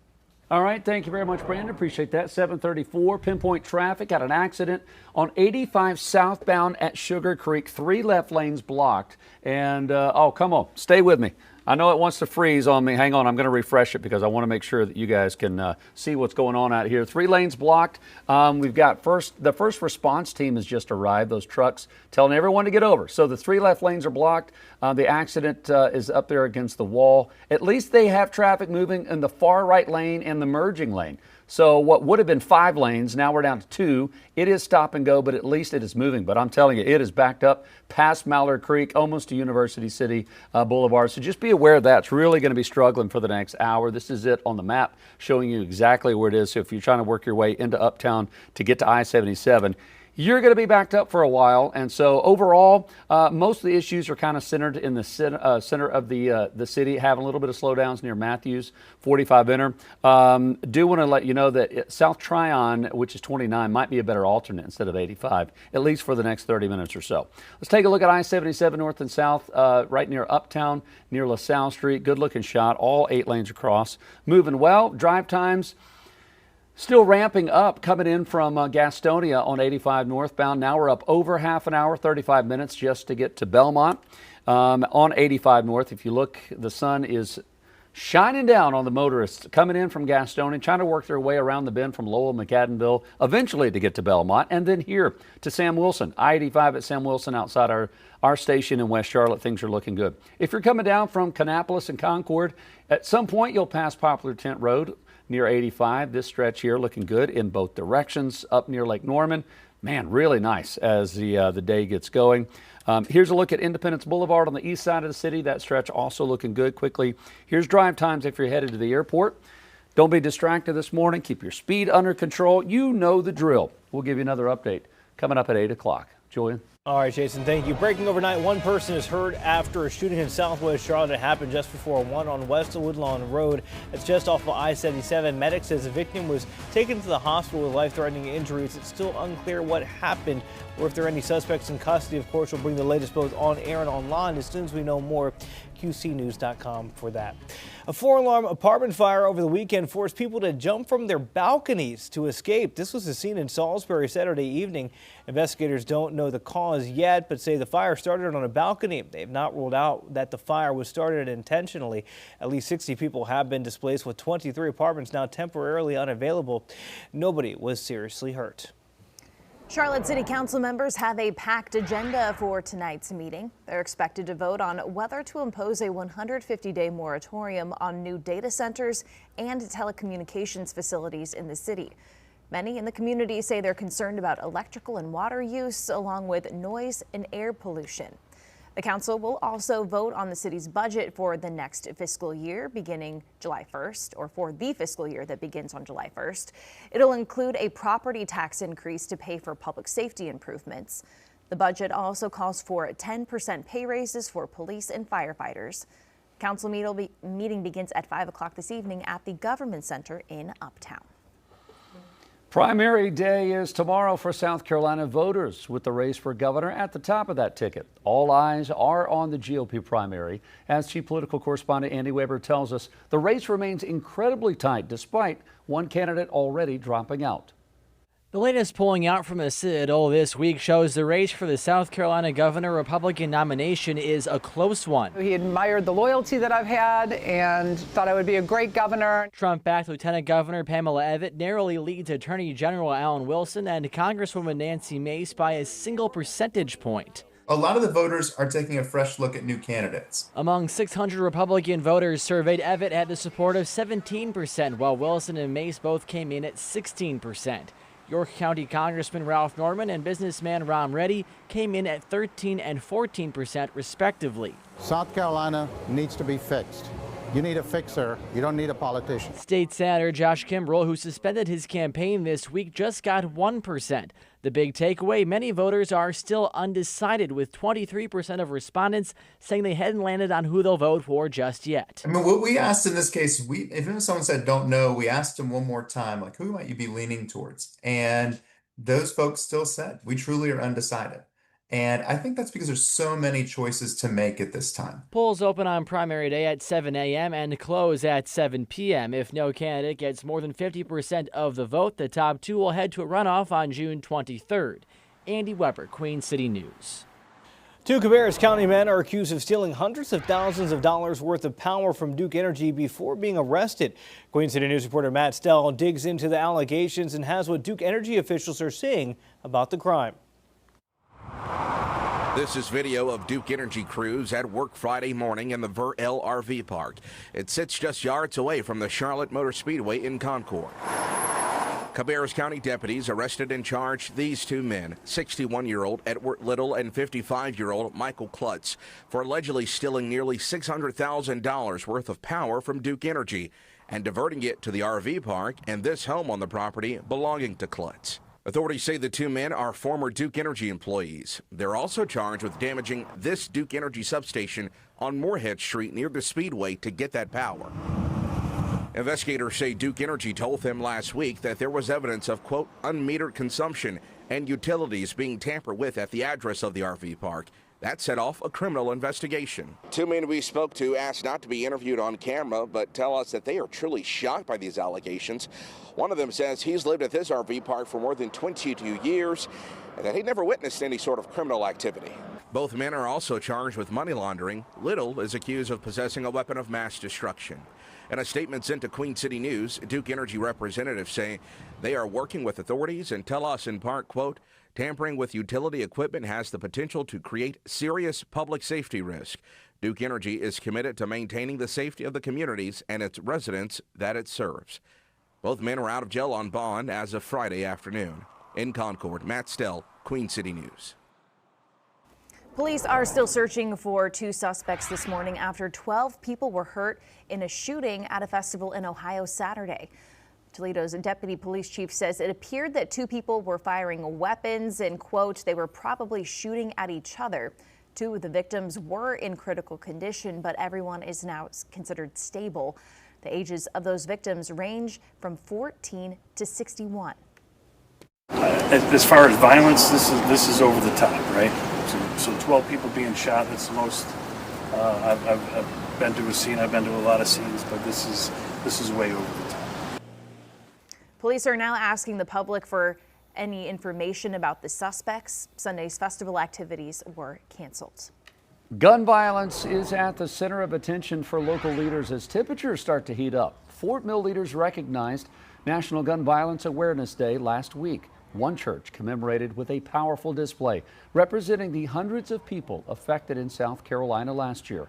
All right, thank you very much, Brandon. Appreciate that. 734, pinpoint traffic. Got an accident on 85 southbound at Sugar Creek. 3 left lanes blocked. And, oh, come on, stay with me. I know it wants to freeze on me. Hang on, I'm going to refresh it because I want to make sure that you guys can see what's going on out here. 3 lanes blocked. We've got the first response team has just arrived, those trucks, telling everyone to get over. So the 3 left lanes are blocked. The accident is up there against the wall. At least they have traffic moving in the far right lane and the merging lane. So what would have been 5 lanes, now we're down to 2. It is stop and go, but at least it is moving. But I'm telling you, it is backed up past Mallard Creek, almost to University City Boulevard. So just be aware of that. It's really going to be struggling for the next hour. This is it on the map, showing you exactly where it is. So if you're trying to work your way into Uptown to get to I-77, you're going to be backed up for a while. And so overall, most of the issues are kind of centered in the center of the city, having a little bit of slowdowns near Matthews, 45 enter. Do want to let you know that South Tryon, which is 29, might be a better alternate instead of 85, at least for the next 30 minutes or so. Let's take a look at I-77 north and south, right near Uptown, near LaSalle Street. Good looking shot, all 8 lanes across. Moving well, drive times. Still ramping up coming in from Gastonia on 85 northbound. Now we're up over half an hour, 35 minutes just to get to Belmont. On 85 north, if you look, the sun is shining down on the motorists coming in from Gastonia, trying to work their way around the bend from Lowell, McAdenville, eventually to get to Belmont, and then here to Sam Wilson. I-85 at Sam Wilson outside our station in West Charlotte. Things are looking good. If you're coming down from Kannapolis and Concord, at some point you'll pass Poplar Tent Road near 85. This stretch here looking good in both directions up near Lake Norman. Man, really nice as the day gets going. Here's a look at Independence Boulevard on the east side of the city. That stretch also looking good. Quickly, here's drive times if you're headed to the airport. Don't be distracted this morning. Keep your speed under control. You know the drill. We'll give you another update coming up at 8 o'clock. Julian? All right, Jason, thank you. Breaking overnight, one person is hurt after a shooting in southwest Charlotte. It happened just before 1 on West Woodlawn Road. It's just off of I-77. Medics says the victim was taken to the hospital with life-threatening injuries. It's still unclear what happened or if there are any suspects in custody. Of course, we'll bring the latest both on air and online as soon as we know more. QCnews.com for that. A 4-alarm apartment fire over the weekend forced people to jump from their balconies to escape. This was the scene in Salisbury Saturday evening. Investigators don't know the cause yet, but say the fire started on a balcony. They have not ruled out that the fire was started intentionally. At least 60 people have been displaced, with 23 apartments now temporarily unavailable. Nobody was seriously hurt. Charlotte City Council members have a packed agenda for tonight's meeting. They're expected to vote on whether to impose a 150-day moratorium on new data centers and telecommunications facilities in the city. Many in the community say they're concerned about electrical and water use, along with noise and air pollution. The council will also vote on the city's budget for the next fiscal year beginning July 1st, or for the fiscal year that begins on July 1st. It'll include a property tax increase to pay for public safety improvements. The budget also calls for 10% pay raises for police and firefighters. Council meeting begins at 5 o'clock this evening at the Government Center in Uptown. Primary day is tomorrow for South Carolina voters, with the race for governor at the top of that ticket. All eyes are on the GOP primary. As chief political correspondent Andy Weber tells us, the race remains incredibly tight despite one candidate already dropping out. The latest polling out from the Citadel this week shows the race for the South Carolina governor Republican nomination is a close one. He admired the loyalty that I've had and thought I would be a great governor. Trump-backed Lieutenant Governor Pamela Evette narrowly leads Attorney General Alan Wilson and Congresswoman Nancy Mace by a single percentage point. A lot of the voters are taking a fresh look at new candidates. Among 600 Republican voters surveyed, Evette had the support of 17%, while Wilson and Mace both came in at 16%. York County Congressman Ralph Norman and businessman Ron Reddy came in at 13% and 14% respectively. South Carolina needs to be fixed. You need a fixer. You don't need a politician. State Senator Josh Kimbrell, who suspended his campaign this week, just got 1%. The big takeaway, many voters are still undecided, with 23% of respondents saying they hadn't landed on who they'll vote for just yet. I mean, what we asked in this case, if someone said don't know, we asked them one more time, like, who might you be leaning towards? And those folks still said, we truly are undecided. And I think that's because there's so many choices to make at this time. Polls open on primary day at 7 a.m. and close at 7 p.m. If no candidate gets more than 50% of the vote, the top two will head to a runoff on June 23rd. Andy Weber, Queen City News. Two Cabarrus County men are accused of stealing hundreds of thousands of dollars worth of power from Duke Energy before being arrested. Queen City News reporter Matt Stell digs into the allegations and has what Duke Energy officials are saying about the crime. This is video of Duke Energy crews at work Friday morning in the Ver-El RV Park. It sits just yards away from the Charlotte Motor Speedway in Concord. Cabarrus County deputies arrested and charged these two men, 61-year-old Edward Little and 55-year-old Michael Klutz, for allegedly stealing nearly $600,000 worth of power from Duke Energy and diverting it to the RV park and this home on the property belonging to Klutz. Authorities say the two men are former Duke Energy employees. They're also charged with damaging this Duke Energy substation on Moorhead Street near the Speedway to get that power. Investigators say Duke Energy told them last week that there was evidence of, quote, unmetered consumption and utilities being tampered with at the address of the RV park. That set off a criminal investigation. Two men we spoke to asked not to be interviewed on camera, but tell us that they are truly shocked by these allegations. One of them says he's lived at this RV park for more than 22 years and that he never witnessed any sort of criminal activity. Both men are also charged with money laundering. Little is accused of possessing a weapon of mass destruction. In a statement sent to Queen City News, Duke Energy representatives say they are working with authorities and tell us in part, quote, tampering with utility equipment has the potential to create serious public safety risk. Duke Energy is committed to maintaining the safety of the communities and its residents that it serves. Both men are out of jail on bond as of Friday afternoon. In Concord, Matt Stell, Queen City News. Police are still searching for 2 suspects this morning after 12 people were hurt in a shooting at a festival in Ohio Saturday. Toledo's deputy police chief says it appeared that 2 people were firing weapons and, quote, they were probably shooting at each other. 2 of the victims were in critical condition, but everyone is now considered stable. The ages of those victims range from 14 to 61. As far as violence, this is over the top, right? So 12 people being shot, that's the most I've been to a scene. I've been to a lot of scenes, but this is way over the top. Police are now asking the public for any information about the suspects. Sunday's festival activities were canceled. Gun violence is at the center of attention for local leaders as temperatures start to heat up. Fort Mill leaders recognized National Gun Violence Awareness Day last week. One church commemorated with a powerful display representing the hundreds of people affected in South Carolina last year.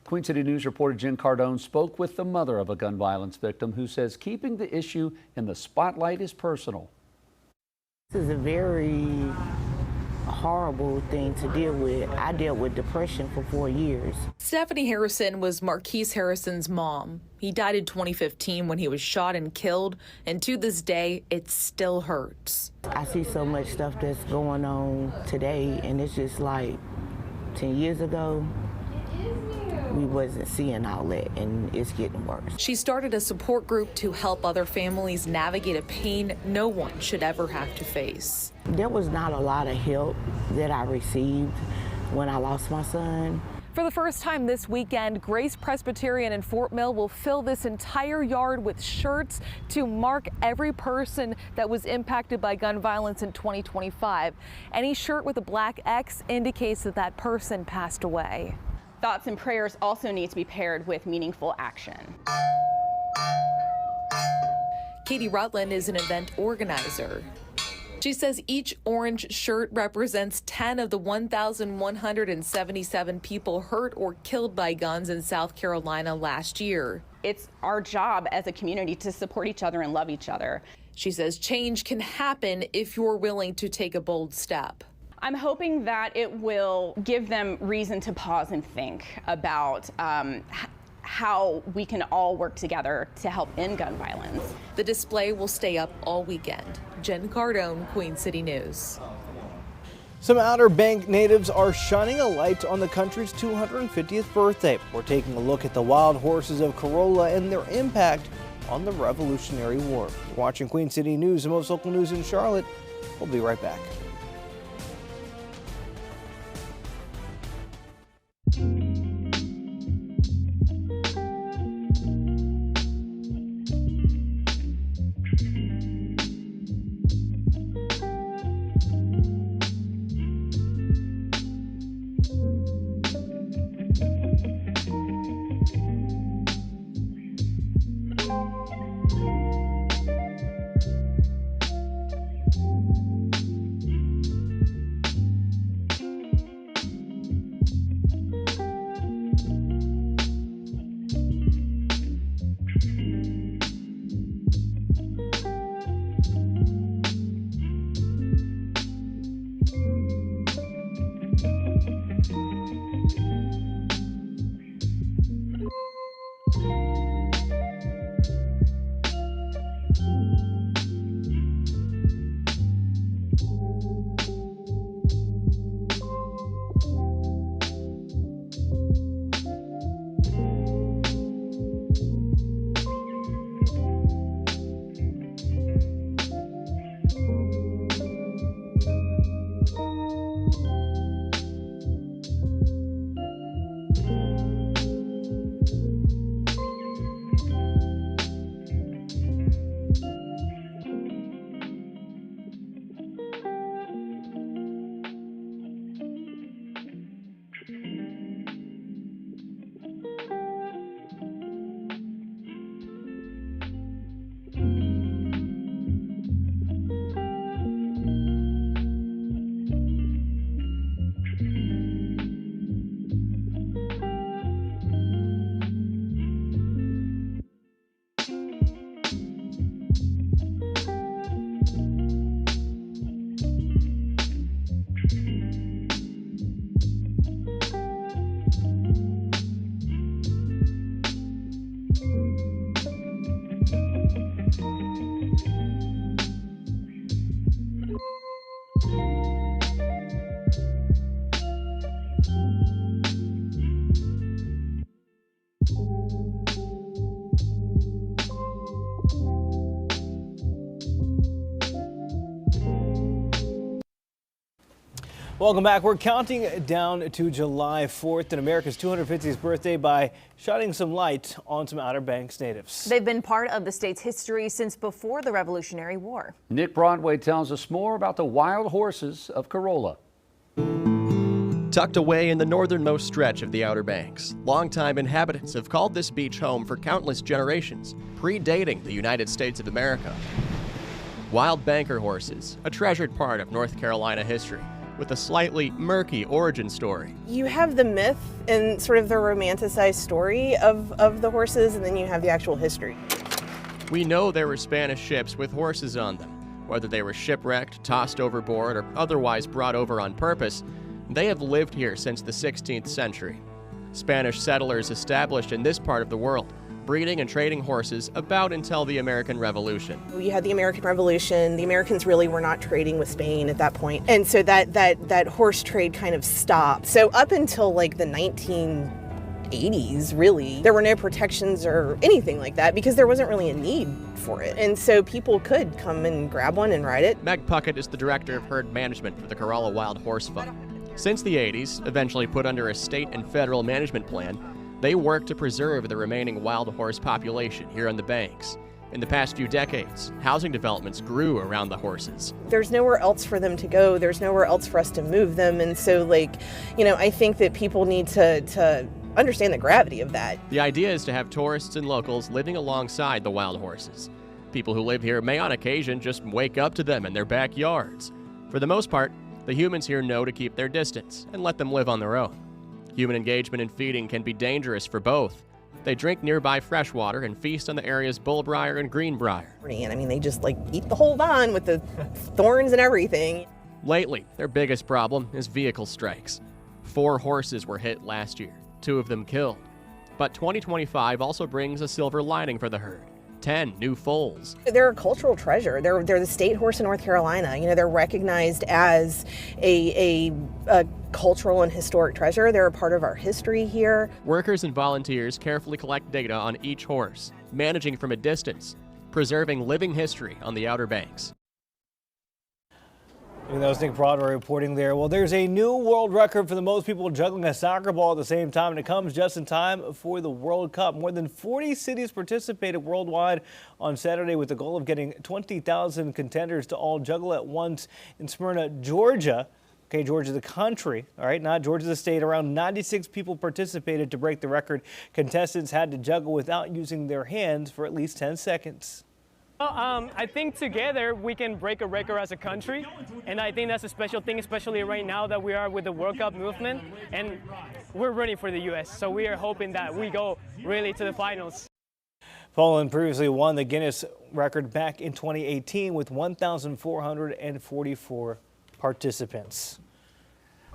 Queen City News reporter Jen Cardone spoke with the mother of a gun violence victim who says keeping the issue in the spotlight is personal. This is a very horrible thing to deal with. I dealt with depression for 4 years. Stephanie Harrison was Marquise Harrison's mom. He died in 2015 when he was shot and killed, and to this day, it still hurts. I see so much stuff that's going on today, and it's just like 10 years ago, we wasn't seeing all that, and it's getting worse. She started a support group to help other families navigate a pain no one should ever have to face. There was not a lot of help that I received when I lost my son. For the first time this weekend, Grace Presbyterian in Fort Mill will fill this entire yard with shirts to mark every person that was impacted by gun violence in 2025. Any shirt with a black X indicates that that person passed away. Thoughts and prayers also need to be paired with meaningful action. Katie Rutland is an event organizer. She says each orange shirt represents 10 of the 1,177 people hurt or killed by guns in South Carolina last year. It's our job as a community to support each other and love each other. She says change can happen if you're willing to take a bold step. I'm hoping that it will give them reason to pause and think about how we can all work together to help end gun violence. The display will stay up all weekend. Jen Cardone, Queen City News. Some Outer Bank natives are shining a light on the country's 250th birthday. We're taking a look at the wild horses of Corolla and their impact on the Revolutionary War. You're watching Queen City News, the most local news in Charlotte. We'll be right back. Welcome back. We're counting down to July 4th and America's 250th birthday by shining some light on some Outer Banks natives. They've been part of the state's history since before the Revolutionary War. Nick Broadway tells us more about the wild horses of Corolla. Tucked away in the northernmost stretch of the Outer Banks, longtime inhabitants have called this beach home for countless generations, predating the United States of America. Wild banker horses, a treasured part of North Carolina history, with a slightly murky origin story. You have the myth and sort of the romanticized story of the horses, and then you have the actual history. We know there were Spanish ships with horses on them. Whether they were shipwrecked, tossed overboard, or otherwise brought over on purpose, they have lived here since the 16th century. Spanish settlers established in this part of the world, breeding and trading horses about until the American Revolution. You had the American Revolution. The Americans really were not trading with Spain at that point. And so that horse trade kind of stopped. So up until like the 1980s, really, there were no protections or anything like that because there wasn't really a need for it. And so people could come and grab one and ride it. Meg Puckett is the director of herd management for the Corolla Wild Horse Fund. Since the 80s, eventually put under a state and federal management plan, they work to preserve the remaining wild horse population here on the banks. In the past few decades, housing developments grew around the horses. There's nowhere else for them to go. There's nowhere else for us to move them. And so, I think that people need to understand the gravity of that. The idea is to have tourists and locals living alongside the wild horses. People who live here may on occasion just wake up to them in their backyards. For the most part, the humans here know to keep their distance and let them live on their own. Human engagement in feeding can be dangerous for both. They drink nearby fresh water and feast on the area's bullbriar and greenbrier. And I mean, they just eat the whole vine with the thorns and everything. Lately, their biggest problem is vehicle strikes. 4 horses were hit last year, 2 of them killed. But 2025 also brings a silver lining for the herd. 10 new foals. They're a cultural treasure. They're the state horse of North Carolina. They're recognized as a cultural and historic treasure. They're a part of our history here. Workers and volunteers carefully collect data on each horse, managing from a distance, preserving living history on the Outer Banks. That was Nick Broadway reporting there. Well, there's a new world record for the most people juggling a soccer ball at the same time, and it comes just in time for the World Cup. More than 40 cities participated worldwide on Saturday with the goal of getting 20,000 contenders to all juggle at once in Smyrna, Georgia. Okay, Georgia the country, all right, not Georgia the state. Around 96 people participated to break the record. Contestants had to juggle without using their hands for at least 10 seconds. I think together we can break a record as a country, and I think that's a special thing, especially right now that we are with the World Cup movement, and we're rooting for the U.S., so we are hoping that we go really to the finals. Poland previously won the Guinness record back in 2018 with 1,444 participants.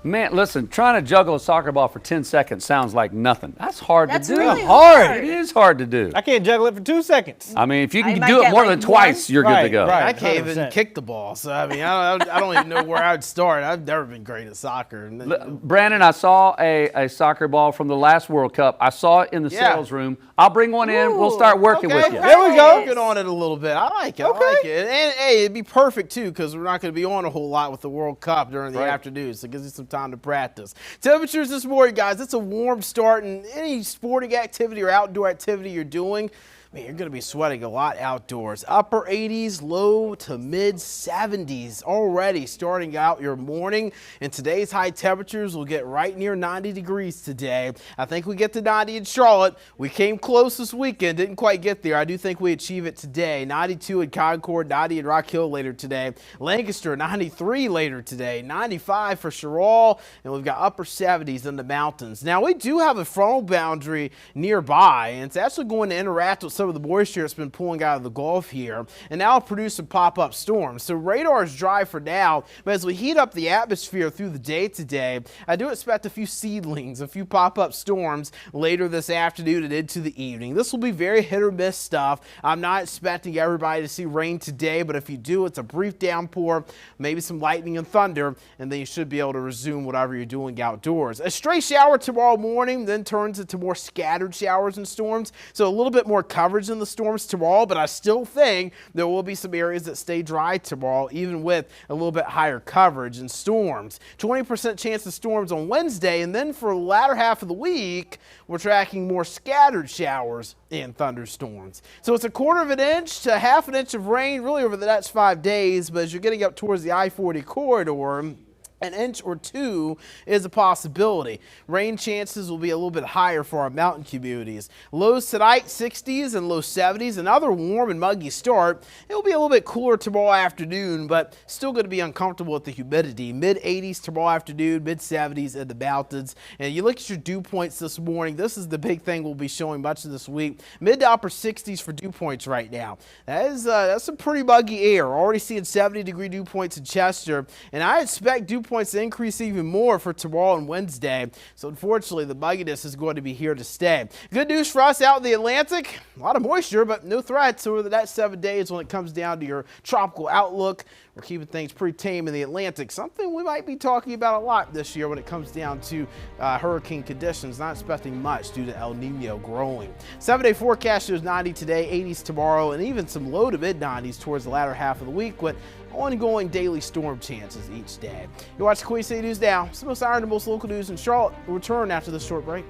Man, listen, trying to juggle a soccer ball for 10 seconds sounds like nothing. That's hard to do. Really hard. It is hard to do. I can't juggle it for 2 seconds. I mean, if you can do it more than twice, you're good to go. I can't even kick the ball. So, I mean, I don't even know where I'd start. I've never been great at soccer. Brandon, I saw a soccer ball from the last World Cup. I saw it in the sales room. I'll bring one in. We'll start working with you. There we go. Get on it a little bit. I like it. I like it. And, hey, it'd be perfect, too, because we're not going to be on a whole lot with the World Cup during the afternoon. So it gives you some time to practice. Temperatures this morning, guys, it's a warm start, and any sporting activity or outdoor activity you're doing, man, you're going to be sweating a lot outdoors. Upper 80s, low to mid 70s already starting out your morning. And today's high temperatures will get right near 90 degrees today. I think we get to 90 in Charlotte. We came close this weekend, didn't quite get there. I do think we achieve it today. 92 in Concord, 90 in Rock Hill later today. Lancaster, 93 later today. 95 for Sherall, and we've got upper 70s in the mountains. Now, we do have a frontal boundary nearby, and it's actually going to interact with some of the moisture that's been pulling out of the Gulf here, and now produce some pop-up storms. So radar is dry for now, but as we heat up the atmosphere through the day today, I do expect a few seedlings, a few pop-up storms later this afternoon and into the evening. This will be very hit or miss stuff. I'm not expecting everybody to see rain today, but if you do, it's a brief downpour, maybe some lightning and thunder, and then you should be able to resume whatever you're doing outdoors. A stray shower tomorrow morning then turns into more scattered showers and storms, so a little bit more coverage coverage in the storms tomorrow, but I still think there will be some areas that stay dry tomorrow, even with a little bit higher coverage in storms. 20% chance of storms on Wednesday, and then for the latter half of the week, we're tracking more scattered showers and thunderstorms. So it's 1/4 of an inch to 1/2 inch of rain really over the next 5 days, but as you're getting up towards the I-40 corridor, an inch or 2 is a possibility. Rain chances will be a little bit higher for our mountain communities. Lows tonight, 60s and low 70s. Another warm and muggy start. It will be a little bit cooler tomorrow afternoon, but still going to be uncomfortable with the humidity. Mid-80s tomorrow afternoon, mid-70s in the mountains. And you look at your dew points this morning. This is the big thing we'll be showing much of this week. Mid to upper 60s for dew points right now. That's some pretty muggy air. Already seeing 70-degree dew points in Chester, and I expect dew points to increase even more for tomorrow and Wednesday. So unfortunately, the mugginess is going to be here to stay. Good news for us out in the Atlantic. A lot of moisture, but no threats over the next 7 days when it comes down to your tropical outlook. We're keeping things pretty tame in the Atlantic. Something we might be talking about a lot this year when it comes down to hurricane conditions. Not expecting much due to El Nino growing. 7-day forecast shows 90 today, 80s tomorrow, and even some low to mid-90s towards the latter half of the week with ongoing daily storm chances each day. You watch Queen City News now. Some most iron and most local news in Charlotte. We'll return after this short break.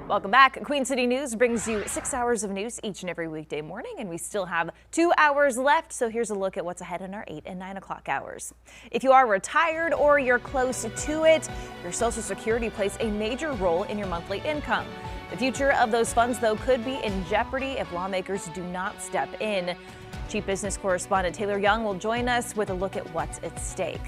Welcome back. Queen City News brings you 6 hours of news each and every weekday morning, and we still have 2 hours left. So here's a look at what's ahead in our 8 and 9 o'clock hours. If you are retired or you're close to it, your Social Security plays a major role in your monthly income. The future of those funds, though, could be in jeopardy if lawmakers do not step in. Chief Business Correspondent Taylor Young will join us with a look at what's at stake.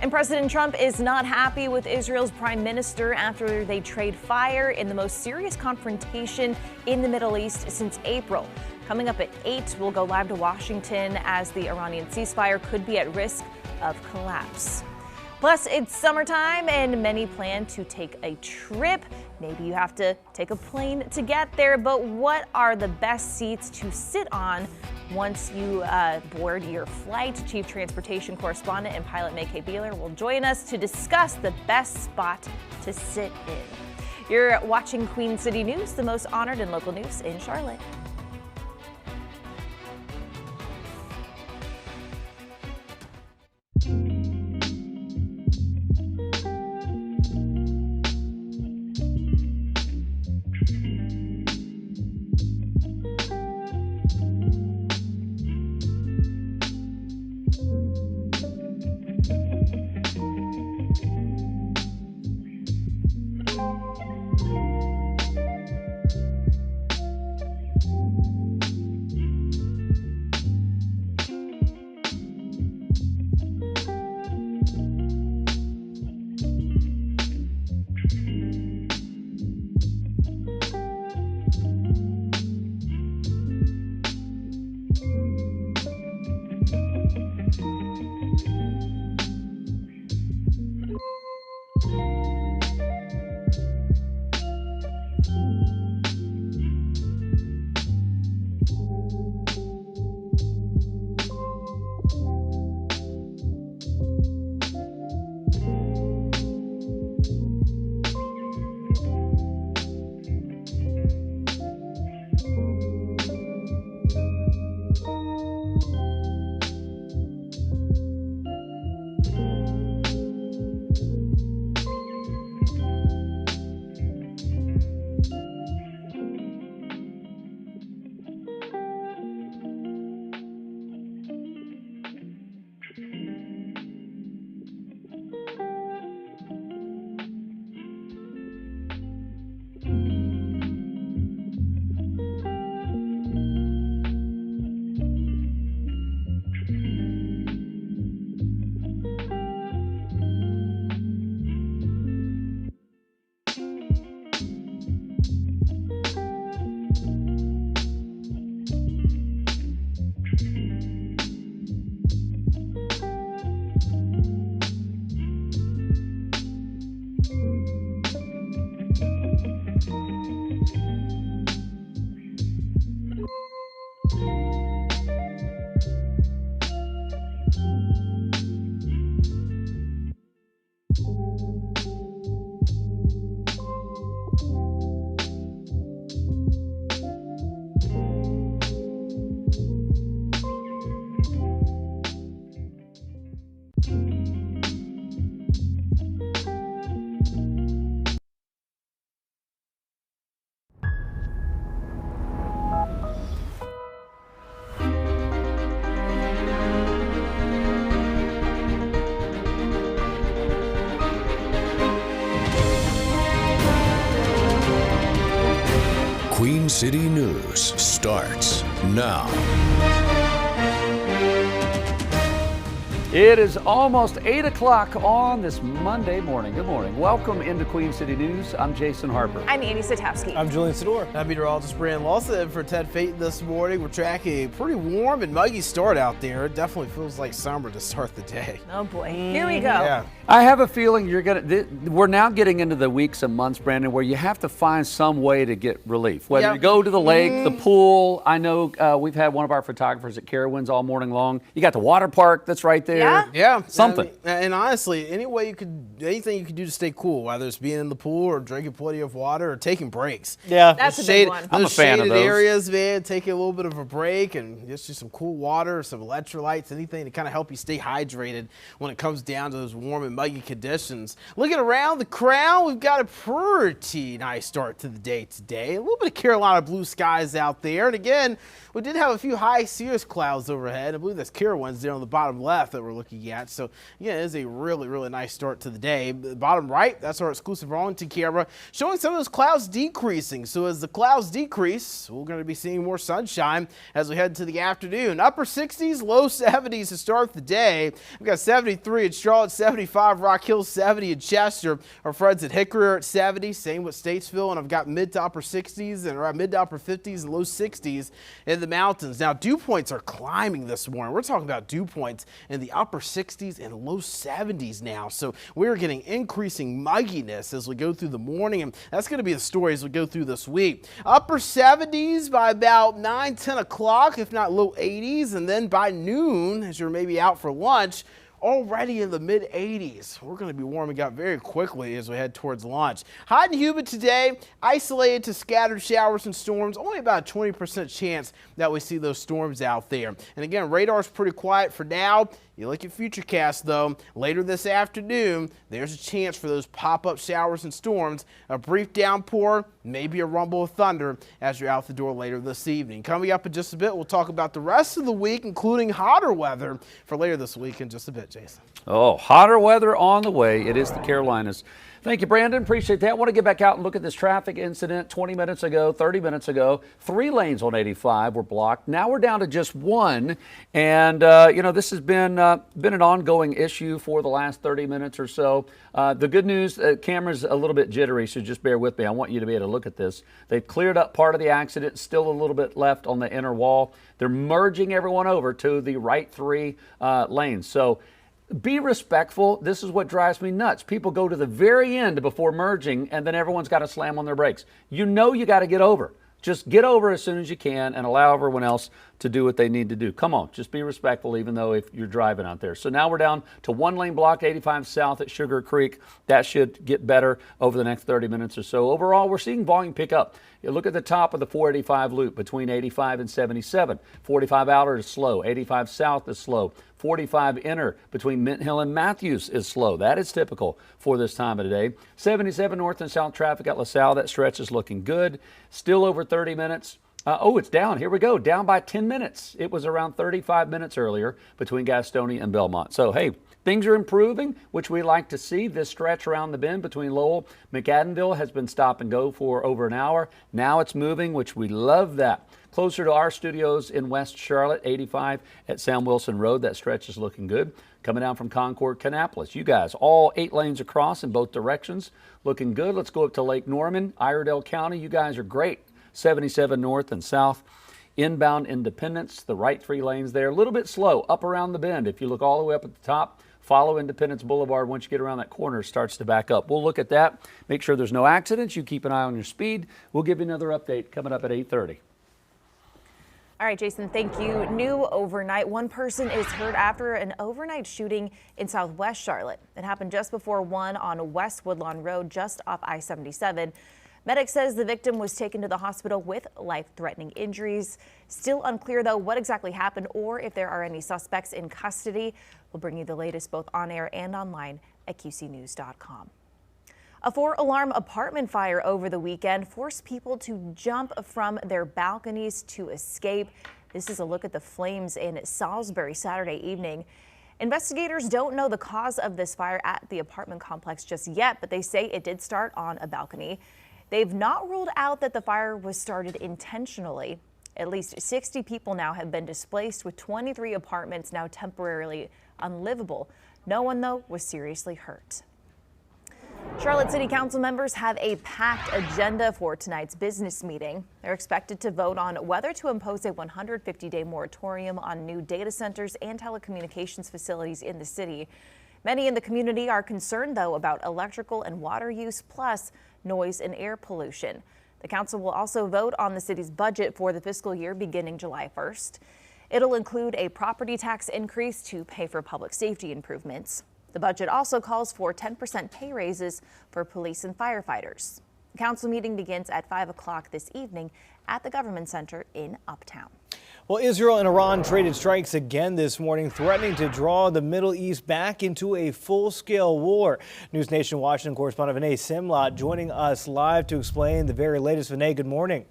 And President Trump is not happy with Israel's prime minister after they trade fire in the most serious confrontation in the Middle East since April. Coming up at 8, we'll go live to Washington as the Iranian ceasefire could be at risk of collapse. Plus, it's summertime and many plan to take a trip. Maybe you have to take a plane to get there, but what are the best seats to sit on once you board your flight? Chief Transportation Correspondent and pilot May Beeler will join us to discuss the best spot to sit in. You're watching Queen City News, the most honored and local news in Charlotte. Queen City News starts now. It is almost 8 o'clock on this Monday morning. Good morning. Welcome into Queen City News. I'm Jason Harper. I'm Annie Satowski. I'm Julian Sador. I'm meteorologist Brian Lawson for Ted Fayton this morning. We're tracking a pretty warm and muggy start out there. It definitely feels like summer to start the day. Oh boy, here we go. Yeah. I have a feeling we're now getting into the weeks and months, Brandon, where you have to find some way to get relief. Whether you go to the lake, the pool. I know we've had one of our photographers at Carowinds all morning long. You got the water park that's right there. Yeah. Something. And honestly, anything you could do to stay cool, whether it's being in the pool or drinking plenty of water or taking breaks. Yeah. That's a big one. I'm a fan of those. Areas, man, taking a little bit of a break and just some cool water, some electrolytes, anything to kind of help you stay hydrated when it comes down to those warm and muggy conditions. Looking around the Crown, we've got a pretty nice start to the day today. A little bit of Carolina blue skies out there. And again, we did have a few high cirrus clouds overhead. I believe that's Carowinds there on the bottom left that we're looking at. So, yeah, it is a really, really nice start to the day. The bottom right, that's our exclusive Arlington camera, showing some of those clouds decreasing. So as the clouds decrease, we're going to be seeing more sunshine as we head into the afternoon. Upper 60s, low 70s to start the day. We've got 73 in Charlotte, 75 65, Rock Hill 70 in Chester. Our friends at Hickory are at 70, same with Statesville, and I've got mid to upper 60s and around mid to upper 50s and low 60s in the mountains. Now, dew points are climbing this morning. We're talking about dew points in the upper 60s and low 70s now. So we're getting increasing mugginess as we go through the morning, and that's going to be the story as we go through this week. Upper 70s by about 9, 10 o'clock, if not low 80s, and then by noon, as you're maybe out for lunch, already in the mid 80s. We're going to be warming up very quickly as we head towards lunch. Hot and humid today, isolated to scattered showers and storms. Only about a 20% chance that we see those storms out there. And again, radar's pretty quiet for now. You look at Futurecast, though, later this afternoon, there's a chance for those pop-up showers and storms, a brief downpour, maybe a rumble of thunder as you're out the door later this evening. Coming up in just a bit, we'll talk about the rest of the week, including hotter weather for later this week in just a bit, Jason. Oh, hotter weather on the way. It is the Carolinas. Thank you, Brandon. Appreciate that. I want to get back out and look at this traffic incident 20 minutes ago, 30 minutes ago. 3 lanes on 85 were blocked. Now we're down to just 1. And, this has been an ongoing issue for the last 30 minutes or so. The good news, camera's a little bit jittery, so just bear with me. I want you to be able to look at this. They've cleared up part of the accident, still a little bit left on the inner wall. They're merging everyone over to the right 3 lanes. So be respectful. This is what drives me nuts. People go to the very end before merging, and then everyone's got to slam on their brakes. You know you got to get over. Just get over as soon as you can and allow everyone else to do what they need to do. Come on, just be respectful even though if you're driving out there. So now we're down to 1 lane block 85 south at Sugar Creek. That should get better over the next 30 minutes or so. Overall, we're seeing volume pick up. You look at the top of the 485 loop between 85 and 77. 45 outer is slow. 85 south is slow. 45 inner between Mint Hill and Matthews is slow. That is typical for this time of the day. 77 north and south traffic at LaSalle. That stretch is looking good. Still over 30 minutes. It's down. Here we go. Down by 10 minutes. It was around 35 minutes earlier between Gastonia and Belmont. So, hey, things are improving, which we like to see. This stretch around the bend between Lowell, McAdenville has been stop and go for over an hour. Now it's moving, which we love that. Closer to our studios in West Charlotte, 85 at Sam Wilson Road. That stretch is looking good. Coming down from Concord, Kannapolis. You guys, all 8 lanes across in both directions. Looking good. Let's go up to Lake Norman, Iredell County. You guys are great. 77 north and south. Inbound Independence, the right 3 lanes there. A little bit slow up around the bend. If you look all the way up at the top, follow Independence Boulevard. Once you get around that corner, it starts to back up. We'll look at that. Make sure there's no accidents. You keep an eye on your speed. We'll give you another update coming up at 8:30. All right, Jason, thank you. New overnight. 1 person is hurt after an overnight shooting in southwest Charlotte. It happened just before 1 on West Woodlawn Road, just off I-77. Medic says the victim was taken to the hospital with life-threatening injuries. Still unclear, though, what exactly happened or if there are any suspects in custody. We'll bring you the latest both on air and online at QCnews.com. A 4-alarm apartment fire over the weekend forced people to jump from their balconies to escape. This is a look at the flames in Salisbury Saturday evening. Investigators don't know the cause of this fire at the apartment complex just yet, but they say it did start on a balcony. They've not ruled out that the fire was started intentionally. At least 60 people now have been displaced, with 23 apartments now temporarily unlivable. No one, though, was seriously hurt. Charlotte City Council members have a packed agenda for tonight's business meeting. They're expected to vote on whether to impose a 150-day moratorium on new data centers and telecommunications facilities in the city. Many in the community are concerned, though, about electrical and water use, plus noise and air pollution. The council will also vote on the city's budget for the fiscal year beginning July 1st. It'll include a property tax increase to pay for public safety improvements. The budget also calls for 10% pay raises for police and firefighters. The council meeting begins at 5 o'clock this evening at the Government Center in Uptown. Well, Israel and Iran traded strikes again this morning, threatening to draw the Middle East back into a full-scale war. News Nation Washington correspondent Vinay Simlot joining us live to explain the very latest. Vinay, good morning.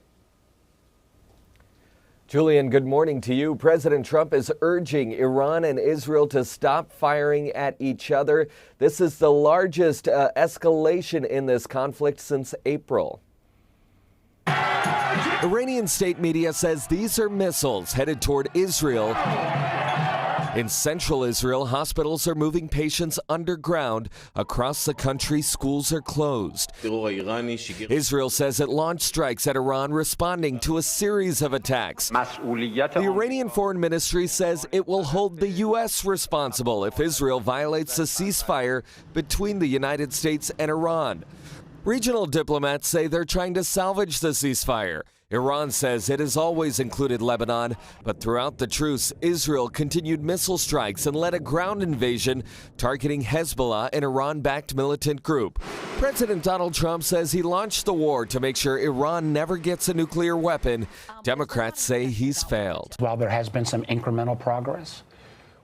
Julian, good morning to you. President Trump is urging Iran and Israel to stop firing at each other. This is the largest escalation in this conflict since April. Iranian state media says these are missiles headed toward Israel In central Israel, hospitals are moving patients underground. Across the country, schools are closed. Israel says it launched strikes at Iran, responding to a series of attacks. The Iranian Foreign Ministry says it will hold the U.S. responsible if Israel violates the ceasefire between the United States and Iran. Regional diplomats say they're trying to salvage the ceasefire. Iran says it has always included Lebanon, but throughout the truce, Israel continued missile strikes and led a ground invasion targeting Hezbollah, an Iran-backed militant group. President Donald Trump says he launched the war to make sure Iran never gets a nuclear weapon. Democrats say he's failed. While there has been some incremental progress,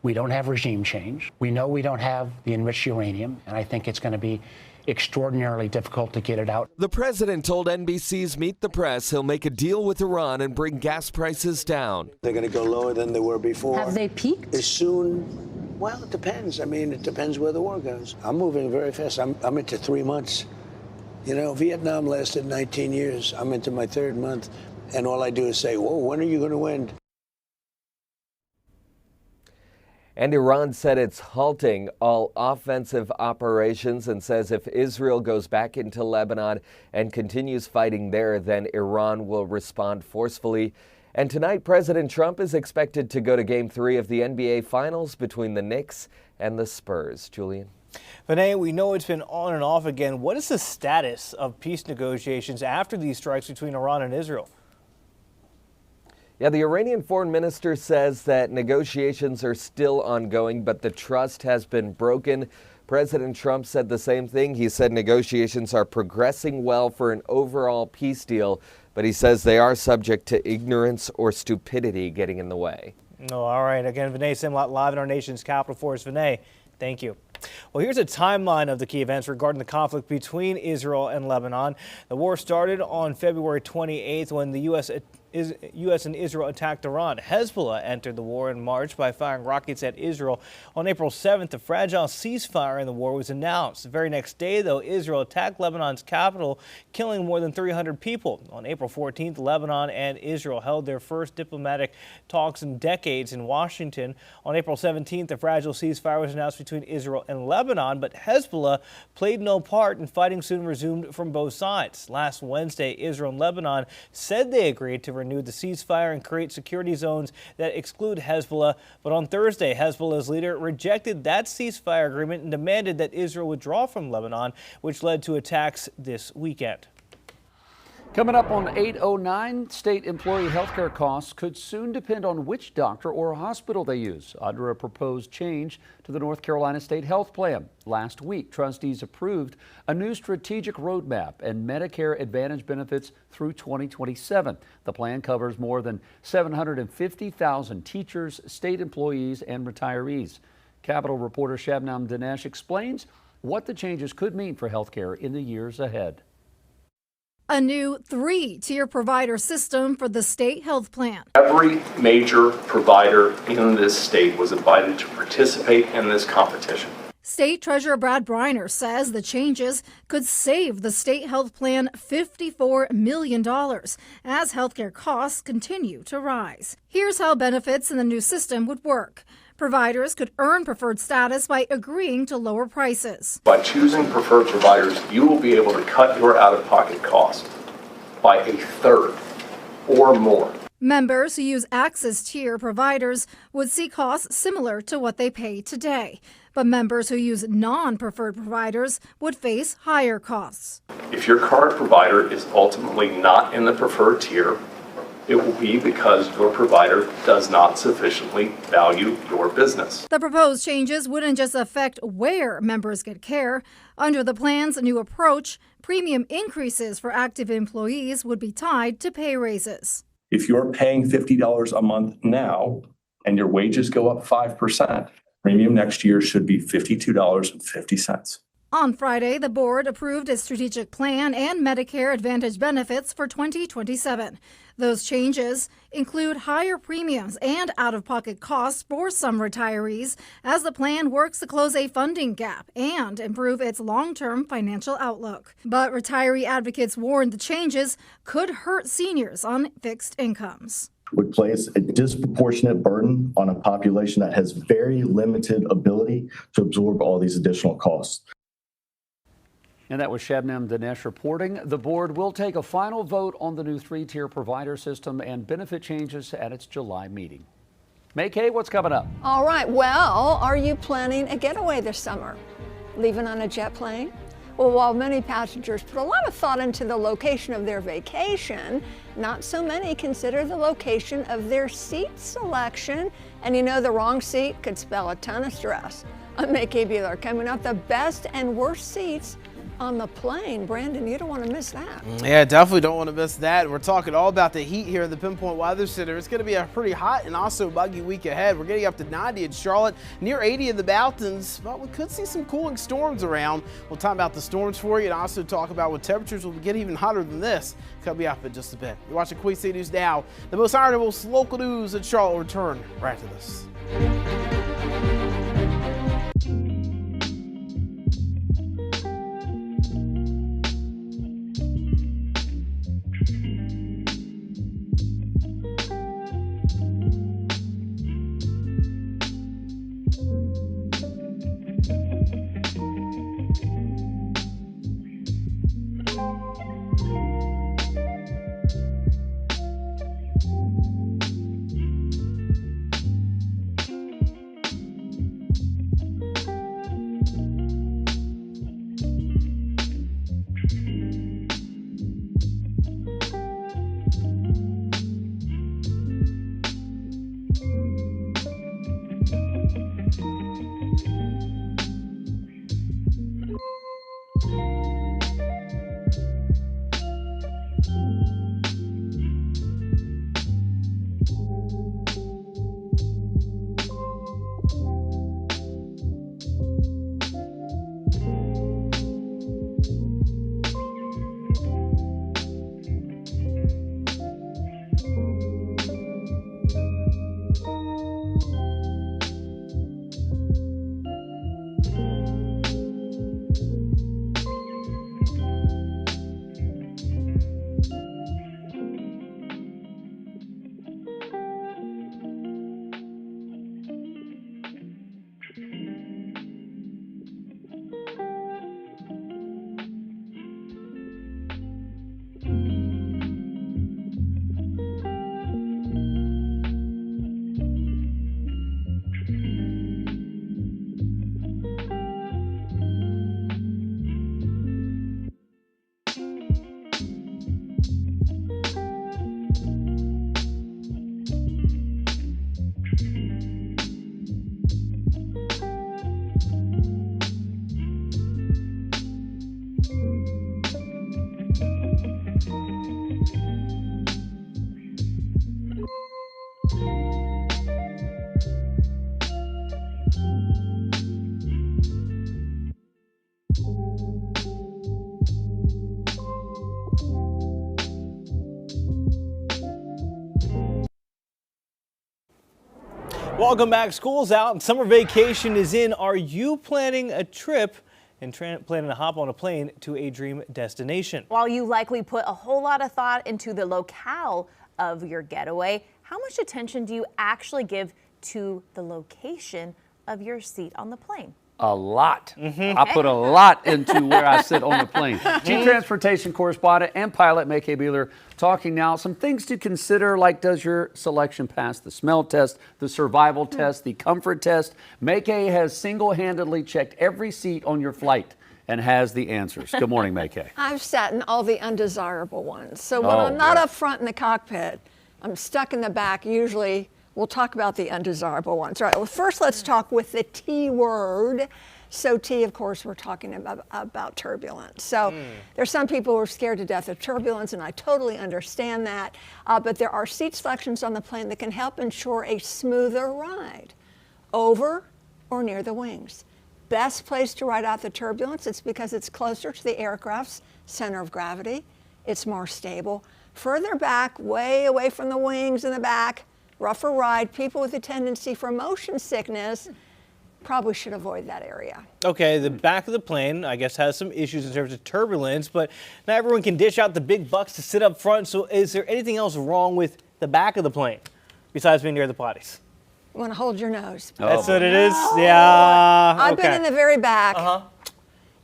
we don't have regime change. We know we don't have the enriched uranium, and I think it's going to be extraordinarily difficult to get it out. The president told NBC's Meet the Press he'll make a deal with Iran and bring gas prices down. They're going to go lower than they were before. Have they peaked? As soon, well, it depends. I mean, it depends where the war goes. I'm moving very fast. I'm into 3 months. You know, Vietnam lasted 19 years. I'm into my 3rd month, and all I do is say, whoa, when are you going to win? And Iran said it's halting all offensive operations and says if Israel goes back into Lebanon and continues fighting there, then Iran will respond forcefully. And tonight, President Trump is expected to go to Game 3 of the NBA Finals between the Knicks and the Spurs. Julian? Vinay, we know it's been on and off again. What is the status of peace negotiations after these strikes between Iran and Israel? Yeah, the Iranian foreign minister says that negotiations are still ongoing, but the trust has been broken. President Trump said the same thing. He said negotiations are progressing well for an overall peace deal, but he says they are subject to ignorance or stupidity getting in the way. Oh, all right. Again, Vinay Simlot live in our nation's capital for us. Vinay, thank you. Well, here's a timeline of the key events regarding the conflict between Israel and Lebanon. The war started on February 28th when the U.S. and Israel attacked Iran. Hezbollah entered the war in March by firing rockets at Israel. On April 7th, a fragile ceasefire in the war was announced. The very next day, though, Israel attacked Lebanon's capital, killing more than 300 people. On April 14th, Lebanon and Israel held their first diplomatic talks in decades in Washington. On April 17th, a fragile ceasefire was announced between Israel and Lebanon, but Hezbollah played no part, and fighting soon resumed from both sides. Last Wednesday, Israel and Lebanon said they agreed to renew the ceasefire and create security zones that exclude Hezbollah. But on Thursday, Hezbollah's leader rejected that ceasefire agreement and demanded that Israel withdraw from Lebanon, which led to attacks this weekend. Coming up on 8:09, state employee health care costs could soon depend on which doctor or hospital they use under a proposed change to the North Carolina State Health Plan. Last week, trustees approved a new strategic roadmap and Medicare Advantage benefits through 2027. The plan covers more than 750,000 teachers, state employees, and retirees. Capitol reporter Shabnam Dinesh explains what the changes could mean for health care in the years ahead. A new 3-tier provider system for the state health plan. Every major provider in this state was invited to participate in this competition. State Treasurer Brad Briner says the changes could save the state health plan $54 million as healthcare costs continue to rise. Here's how benefits in the new system would work. Providers could earn preferred status by agreeing to lower prices. By choosing preferred providers, you will be able to cut your out-of-pocket cost by a third or more. Members who use Access tier providers would see costs similar to what they pay today. But members who use non-preferred providers would face higher costs. If your current provider is ultimately not in the preferred tier, it will be because your provider does not sufficiently value your business. The proposed changes wouldn't just affect where members get care. Under the plan's new approach, premium increases for active employees would be tied to pay raises. If you're paying $50 a month now and your wages go up 5%, premium next year should be $52.50. On Friday, the board approved a strategic plan and Medicare Advantage benefits for 2027. Those changes include higher premiums and out-of-pocket costs for some retirees as the plan works to close a funding gap and improve its long-term financial outlook. But retiree advocates warn the changes could hurt seniors on fixed incomes. would place a disproportionate burden on a population that has very limited ability to absorb all these additional costs. And that was Shabnam Dinesh reporting. The board will take a final vote on the new 3-tier provider system and benefit changes at its July meeting. May Kay, what's coming up? All right, well, are you planning a getaway this summer? Leaving on a jet plane? Well, while many passengers put a lot of thought into the location of their vacation, not so many consider the location of their seat selection. And you know, the wrong seat could spell a ton of stress. I'm May Kay Bueller, coming up the best and worst seats on the plane. Brandon, you don't want to miss that. Yeah, definitely don't want to miss that. We're talking all about the heat here in the Pinpoint Weather Center. It's going to be a pretty hot and also muggy week ahead. We're getting up to 90 in Charlotte, near 80 in the Mountains, but we could see some cooling storms around. We'll talk about the storms for you and also talk about what temperatures will get even hotter than this coming up in just a bit. You're watching Queen City News Now. The most iron and most local news in Charlotte will return right after this. Welcome back. School's out and summer vacation is in. Are you planning a trip and planning to hop on a plane to a dream destination? While you likely put a whole lot of thought into the locale of your getaway, how much attention do you actually give to the location of your seat on the plane? A lot. I put a lot into where I sit on the plane. Chief Transportation Correspondent and pilot May Kay Bueller talking now. Some things to consider, like does your selection pass the smell test, the survival test, the comfort test? May Kay has single-handedly checked every seat on your flight and has the answers. Good morning, May Kay. I've sat in all the undesirable ones. So when I'm not up front in the cockpit, I'm stuck in the back. Usually we'll talk about the undesirable ones. All right, well, first let's talk with the T word. So T, of course, we're talking about turbulence. So there's some people who are scared to death of turbulence, and I totally understand that. But there are seat selections on the plane that can help ensure a smoother ride over or near the wings. Best place to ride out the turbulence, it's because it's closer to the aircraft's center of gravity. It's more stable. Further back, way away from the wings in the back, rougher ride. People with a tendency for motion sickness probably should avoid that area. Okay, the back of the plane, I guess, has some issues in terms of turbulence, but not everyone can dish out the big bucks to sit up front. So is there anything else wrong with the back of the plane, besides being near the potties? You want to hold your nose. That's what it is? Yeah. I've been in the very back.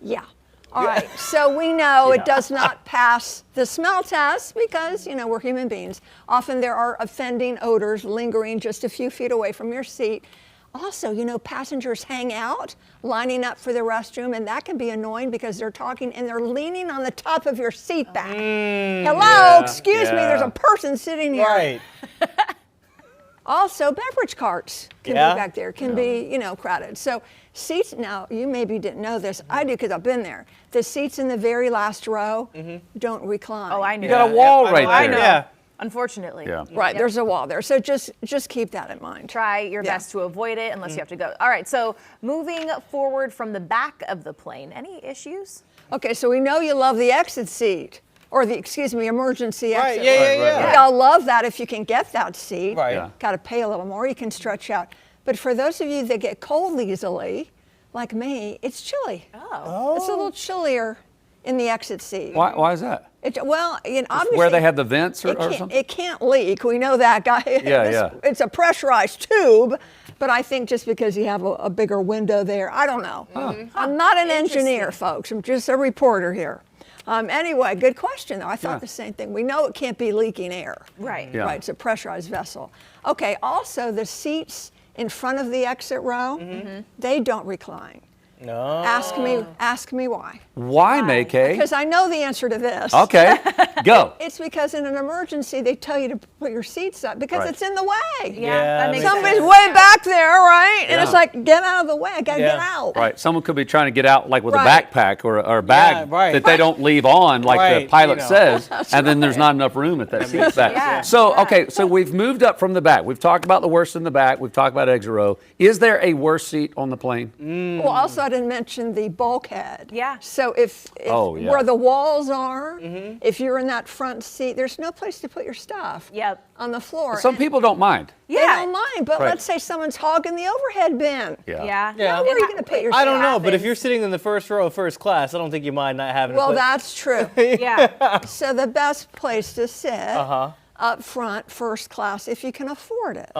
Yeah. All right. So we know it does not pass the smell test because, you know, we're human beings. Often there are offending odors lingering just a few feet away from your seat. Also, you know, passengers hang out, lining up for the restroom, and that can be annoying because they're talking and they're leaning on the top of your seat back. Hello, excuse me, there's a person sitting here. Right. Also, beverage carts can be back there, can be, you know, crowded. So seats, now, you maybe didn't know this. I do because I've been there. The seats in the very last row don't recline. Oh, I know. You got a wall right there. I know. Yeah. Unfortunately. Yeah. Right, there's a wall there. So just keep that in mind. Try your best to avoid it unless you have to go. All right, so moving forward from the back of the plane, any issues? Okay, so we know you love the exit seat, or the, excuse me, emergency Right, exit. yeah. We all love that if you can get that seat. Right. Yeah. Got to pay a little more, you can stretch out. But for those of you that get cold easily, like me, it's chilly. Oh. It's a little chillier in the exit seat. Why is that? Well, you know, obviously, Where they have the vents or something? it can't leak. We know that, guy. Yeah. It's a pressurized tube, but I think just because you have a bigger window there, I don't know. I'm not an engineer, folks. I'm just a reporter here. Anyway, good question, though. I thought the same thing. We know it can't be leaking air. Right. Yeah. Right, it's a pressurized vessel. Okay, also the seats in front of the exit row, they don't recline. No. Ask me why. Why, May-Kay? Because I know the answer to this. Okay, go. It's because in an emergency they tell you to put your seats up because it's in the way. That makes Somebody's sense. way back there, right? And Yeah. it's like, get out of the way. I gotta get out. Right, someone could be trying to get out like with a Right. backpack or a bag that they don't leave on like the pilot says, and then there's not enough room at that seat back. Yeah. So, okay, so we've moved up from the back. We've talked about the worst in the back. We've talked about exit row. Is there a worse seat on the plane? Well, also I didn't mention the bulkhead. Yeah. So if yeah. where the walls are, if you're in that front seat, there's no place to put your stuff. Yep. On the floor. Some people don't mind. They don't mind, but Right. let's say someone's hogging the overhead bin. Yeah. Now, where are you going to put your I don't stuff? know, but if you're sitting in the first row of first class, I don't think you mind not having Well, to put... that's true. Yeah. So the best place to sit up front, first class, if you can afford it.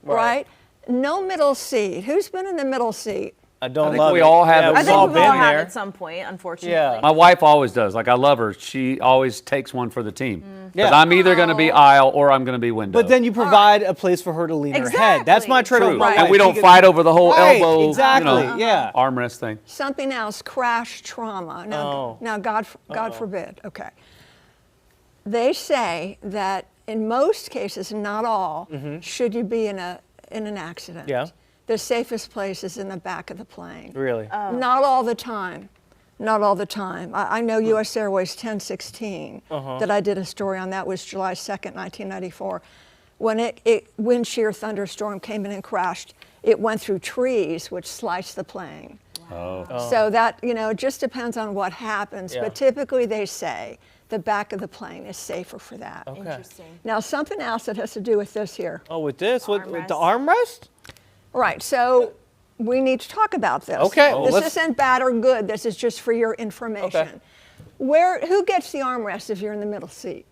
Right? No middle seat. Who's been in the middle seat? I don't I think love we it. all have Yeah, it. I we've think all we've been all had there. at some point, unfortunately. Yeah. My wife always does. Like, I love her. She always takes one for the team. Because Yeah. I'm either going to be aisle or I'm going to be window. But then you provide a place for her to lean her head. That's my trade True. with my wife. And we don't She fight can- over the whole Right, elbow, exactly, yeah. armrest thing. Something else, crash trauma. Now God forbid. Okay. They say that in most cases, not all, should you be in an accident. Yeah. The safest place is in the back of the plane. Really? Not all the time. Not all the time. I know U.S. Airways 1016 that I did a story on. That was July 2nd, 1994. When wind shear thunderstorm came in and crashed, it went through trees, which sliced the plane. So that, you know, it just depends on what happens. Yeah. But typically they say the back of the plane is safer for that. Okay. Interesting. Now, something else that has to do with this here. Oh, with this? With the armrest? Right, so we need to talk about this. Okay. This isn't bad or good. This is just for your information. Who gets the armrest if you're in the middle seat?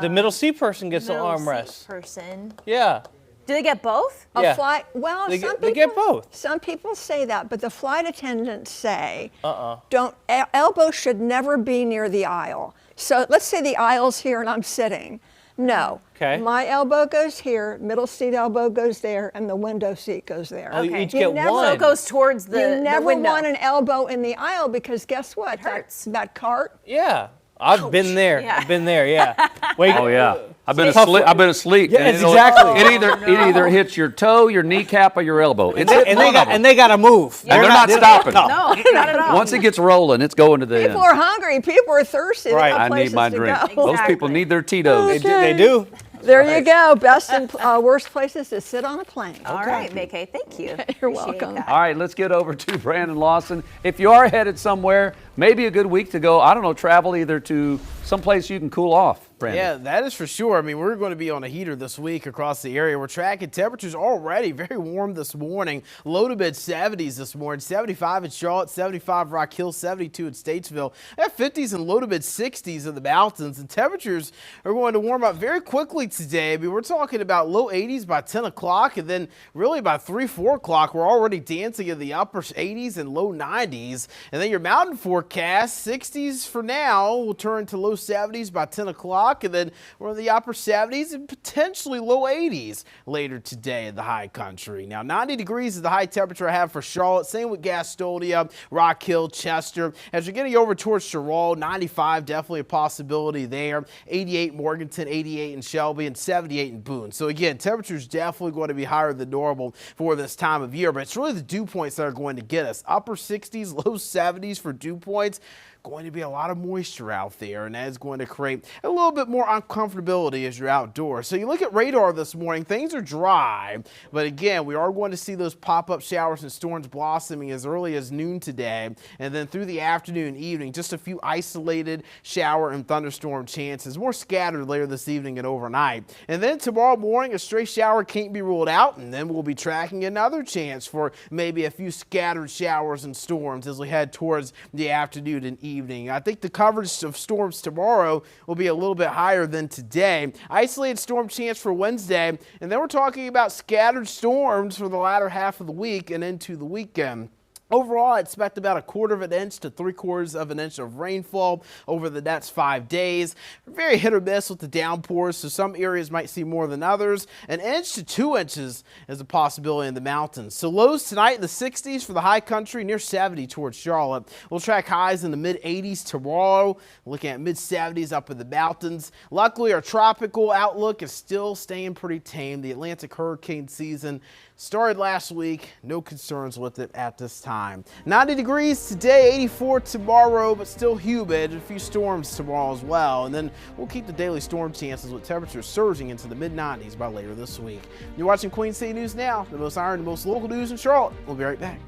The middle seat person gets the Middle armrest. seat person. Yeah. Do they get both? A Yeah. flight, well, They some get- people they get both. Some people say that, but the flight attendants say elbow should never be near the aisle. So let's say the aisle's here and I'm sitting. No. Okay. My elbow goes here, middle seat elbow goes there, and the window seat goes there. Oh, you each You get never- one. So it goes towards the You never window. want an elbow in the aisle because guess what? That cart. Yeah. I've been there. Yeah. I've been there, yeah. Wait, Oh yeah, I've been Tough- asleep. I've been asleep. Yeah, and it's exactly. It either hits your toe, your kneecap, or your elbow. It's and they got to move. And they're not stopping. No, not at all. Once it gets rolling, it's going to the end. People are hungry. People are thirsty. They Right. got I need places my to drink. go. Those people need their Tito's. They do. There you go. Best and worst places to sit on a plane. All right, May-Kay, thank you. You're Appreciate welcome. that. All right, let's get over to Brandon Lawson. If you are headed somewhere, maybe a good week to go, I don't know, travel either to someplace you can cool off. Brandon. Yeah, that is for sure. I mean, we're going to be on a heater this week across the area. We're tracking temperatures already very warm this morning. Low to mid 70s this morning. 75 in Charlotte, 75 Rock Hill, 72 in Statesville. At 50s and low to mid 60s in the mountains. And temperatures are going to warm up very quickly today. I mean, we're talking about low 80s by 10 o'clock, and then really by 3, 4 o'clock, we're already dancing in the upper 80s and low 90s. And then your mountain forecast, 60s for now, will turn to low 70s by 10 o'clock. And then we're in the upper 70s and potentially low 80s later today in the high country. Now, 90 degrees is the high temperature I have for Charlotte. Same with Gastonia, Rock Hill, Chester. As you're getting over towards Sherrall, 95 definitely a possibility there. 88 Morganton, 88 in Shelby, and 78 in Boone. So again, temperatures definitely going to be higher than normal for this time of year. But it's really the dew points that are going to get us. Upper 60s, low 70s for dew points. Going to be a lot of moisture out there, and that is going to create a little bit more uncomfortability as you're outdoors. So you look at radar this morning, things are dry, but again, we are going to see those pop-up showers and storms blossoming as early as noon today, and then through the afternoon and evening, just a few isolated shower and thunderstorm chances, more scattered later this evening and overnight. And then tomorrow morning, a stray shower can't be ruled out, and then we'll be tracking another chance for maybe a few scattered showers and storms as we head towards the afternoon and evening. I think the coverage of storms tomorrow will be a little bit higher than today. Isolated storm chance for Wednesday, and then we're talking about scattered storms for the latter half of the week and into the weekend. Overall, I expect about 1/4 of an inch to 3/4 of an inch of rainfall over the next 5 days. Very hit or miss with the downpours, so some areas might see more than others. 1 inch to 2 inches is a possibility in the mountains. So lows tonight in the 60s for the high country, near 70 towards Charlotte. We'll track highs in the mid-80s tomorrow, looking at mid-70s up in the mountains. Luckily, our tropical outlook is still staying pretty tame. The Atlantic hurricane season started last week. No concerns with it at this time. 90 degrees today, 84 tomorrow, but still humid. A few storms tomorrow as well. And then we'll keep the daily storm chances with temperatures surging into the mid-90s by later this week. You're watching Queen City News Now, the most iron, the most local news in Charlotte. We'll be right back.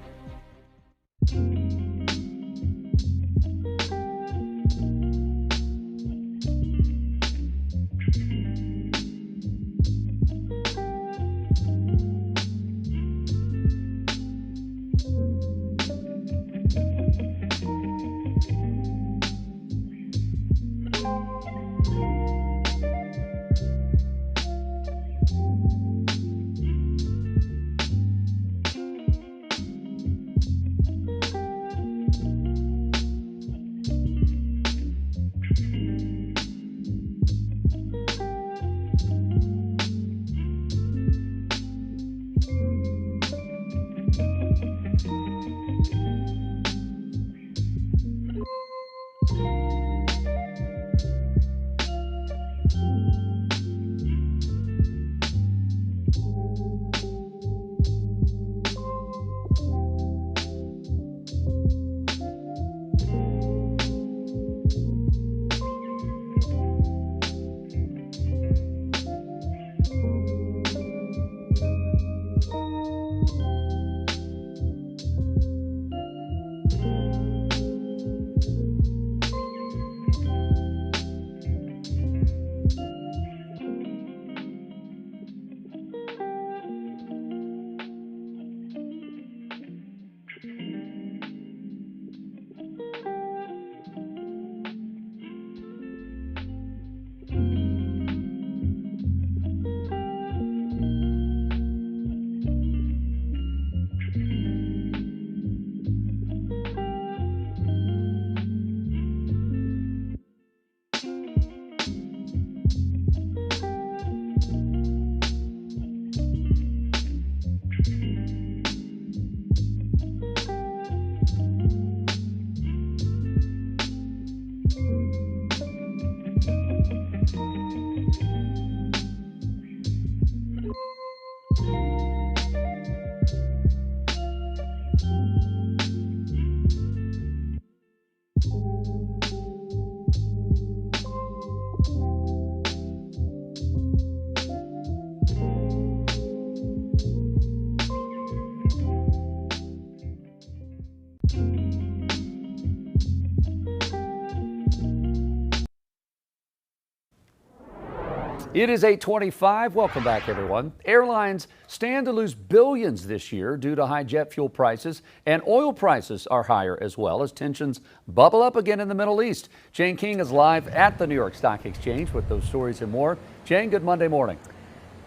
It is 8:25. Welcome back, everyone. Airlines stand to lose billions this year due to high jet fuel prices, and oil prices are higher as well as tensions bubble up again in the Middle East. Jane King is live at the New York Stock Exchange with those stories and more. Jane, good Monday morning.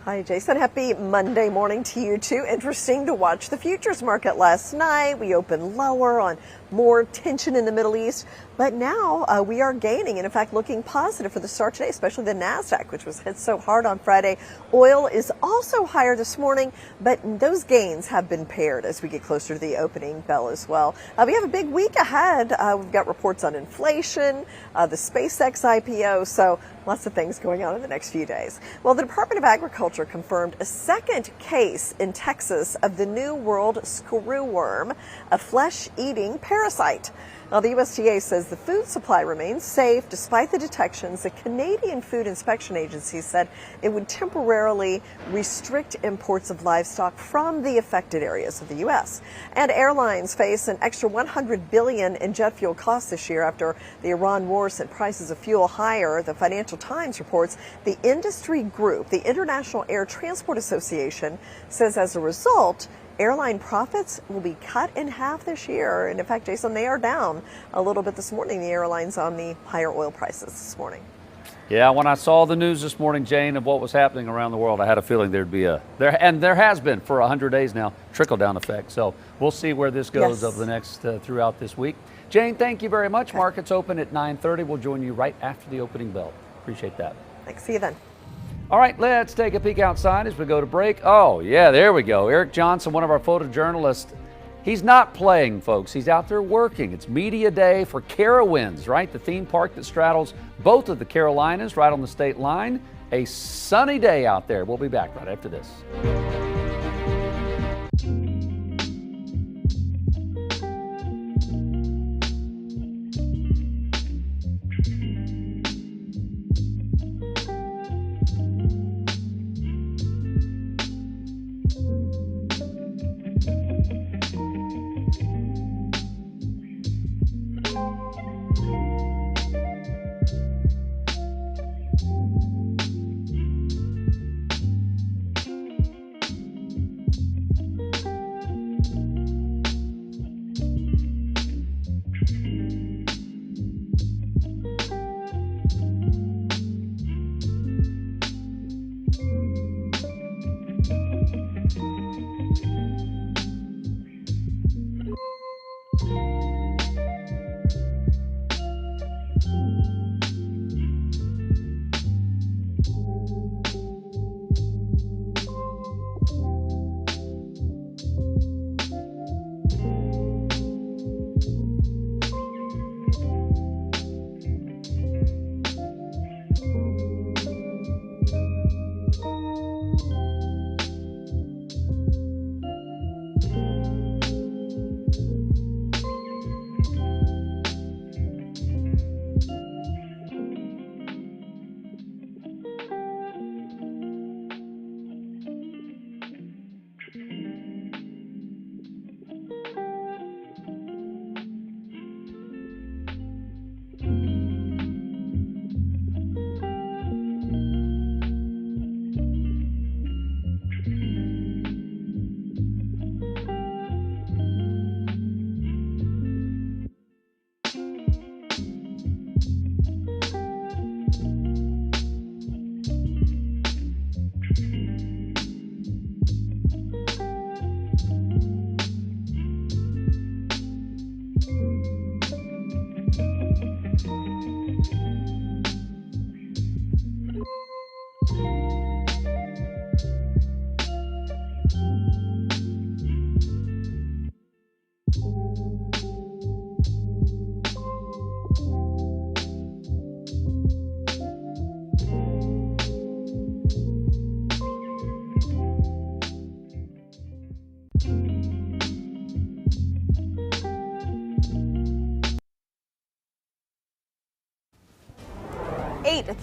Hi, Jason. Happy Monday morning to you, too. Interesting to watch the futures market last night. We opened lower on more tension in the Middle East, but now we are gaining and, in fact, looking positive for the start today, especially the NASDAQ, which was hit so hard on Friday. Oil is also higher this morning, but those gains have been paired as we get closer to the opening bell as well. We have a big week ahead. We've got reports on inflation, the SpaceX IPO, so lots of things going on in the next few days. Well, the Department of Agriculture confirmed a second case in Texas of the New World screwworm, a flesh-eating parasite. Now, the USDA says the food supply remains safe despite the detections. The Canadian Food Inspection Agency said it would temporarily restrict imports of livestock from the affected areas of the U.S. And airlines face an extra $100 billion in jet fuel costs this year after the Iran war sent prices of fuel higher. The Financial Times reports the industry group, the International Air Transport Association, says as a result, airline profits will be cut in half this year. And in fact, Jason, they are down a little bit this morning, the airlines, on the higher oil prices this morning. Yeah, when I saw the news this morning, Jane, of what was happening around the world, I had a feeling there'd be there has been for 100 days now, trickle-down effect. So we'll see where this goes over the next throughout this week. Jane, thank you very much. Okay. Markets open at 9:30. We'll join you right after the opening bell. Appreciate that. Thanks. See you then. All right, let's take a peek outside as we go to break. Oh, yeah, there we go. Eric Johnson, one of our photojournalists. He's not playing, folks. He's out there working. It's media day for Carowinds, right? The theme park that straddles both of the Carolinas right on the state line. A sunny day out there. We'll be back right after this.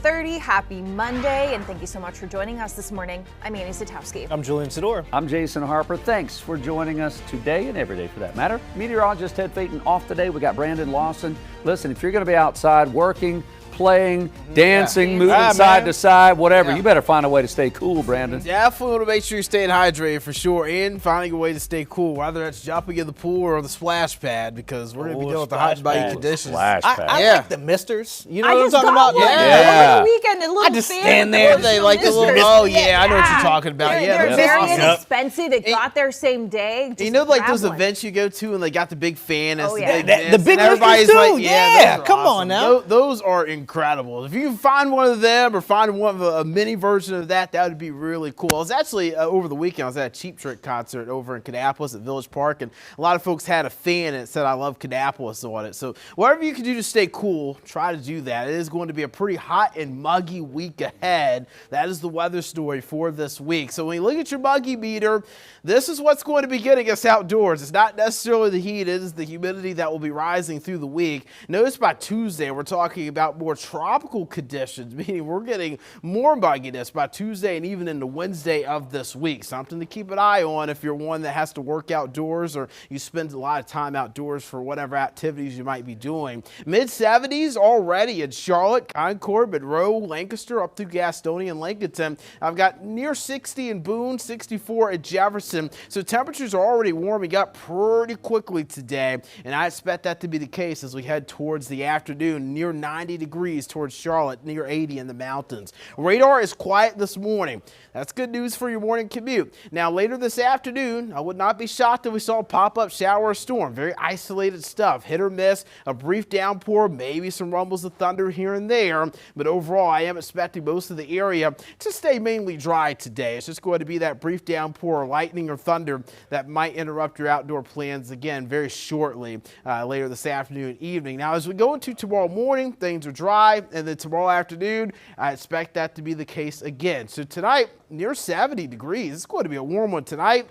.30. Happy Monday, and thank you so much for joining us this morning. I'm Annie Satowski. I'm Julian Sador. I'm Jason Harper. Thanks for joining us today and every day for that matter. Meteorologist Ted Payton off today. We got Brandon Lawson. Listen, if you're going to be outside working, playing, dancing, moving side to side, whatever. Yeah. You better find a way to stay cool, Brandon. Definitely want to make sure you're staying hydrated for sure, and finding a way to stay cool, whether it's jumping in the pool or the splash pad, because we're going to be dealing with the hot and buggy conditions. Splash pad. I like the misters. You know I what I'm just talking got about? one Yeah. over the weekend. A little I just fan stand of there. those They like the little, misters. oh yeah, I know what you're talking about. They're Yeah, very awesome. inexpensive. It got there same day. You know, like grab those one. events you go to and they got the big fan. Oh, It's yeah. the big, The big and everybody's lifters, too. like, Yeah, those are come on awesome. now. Those are incredible. If you find one of them or find one of a mini version of that, that would be really cool. I was actually over the weekend. I was at a Cheap Trick concert over in Kannapolis at Village Park, and a lot of folks had a fan and it said "I love Kannapolis" on it. So whatever you can do to stay cool, try to do that. It is going to be a pretty hot and muggy week ahead. That is the weather story for this week. So when you look at your muggy meter, this is what's going to be getting us outdoors. It's not necessarily the heat, it is the humidity that will be rising through the week. Notice by Tuesday, we're talking about more tropical conditions, meaning we're getting more mugginess by Tuesday and even into Wednesday of this week. Something to keep an eye on if you're one that has to work outdoors or you spend a lot of time outdoors for whatever activities you might be doing. Mid-70s already in Charlotte, Concord, Monroe, Lancaster, up through Gastonia and Lincoln. I've got near 60 in Boone, 64 at Jefferson. So temperatures are already warming up pretty quickly today, and I expect that to be the case as we head towards the afternoon. Near 90 degrees towards Charlotte, near 80 in the mountains. Radar is quiet this morning. That's good news for your morning commute. Now later this afternoon, I would not be shocked if we saw a pop-up shower or storm. Very isolated stuff, hit or miss, a brief downpour, maybe some rumbles of thunder here and there, but overall I am expecting most of the area to stay mainly dry today. It's just going to be that brief downpour, lightning or thunder that might interrupt your outdoor plans again very shortly later this afternoon and evening. Now as we go into tomorrow morning, things are dry, and then tomorrow afternoon I expect that to be the case again. So tonight, near 70 degrees. It's going to be a warm one tonight.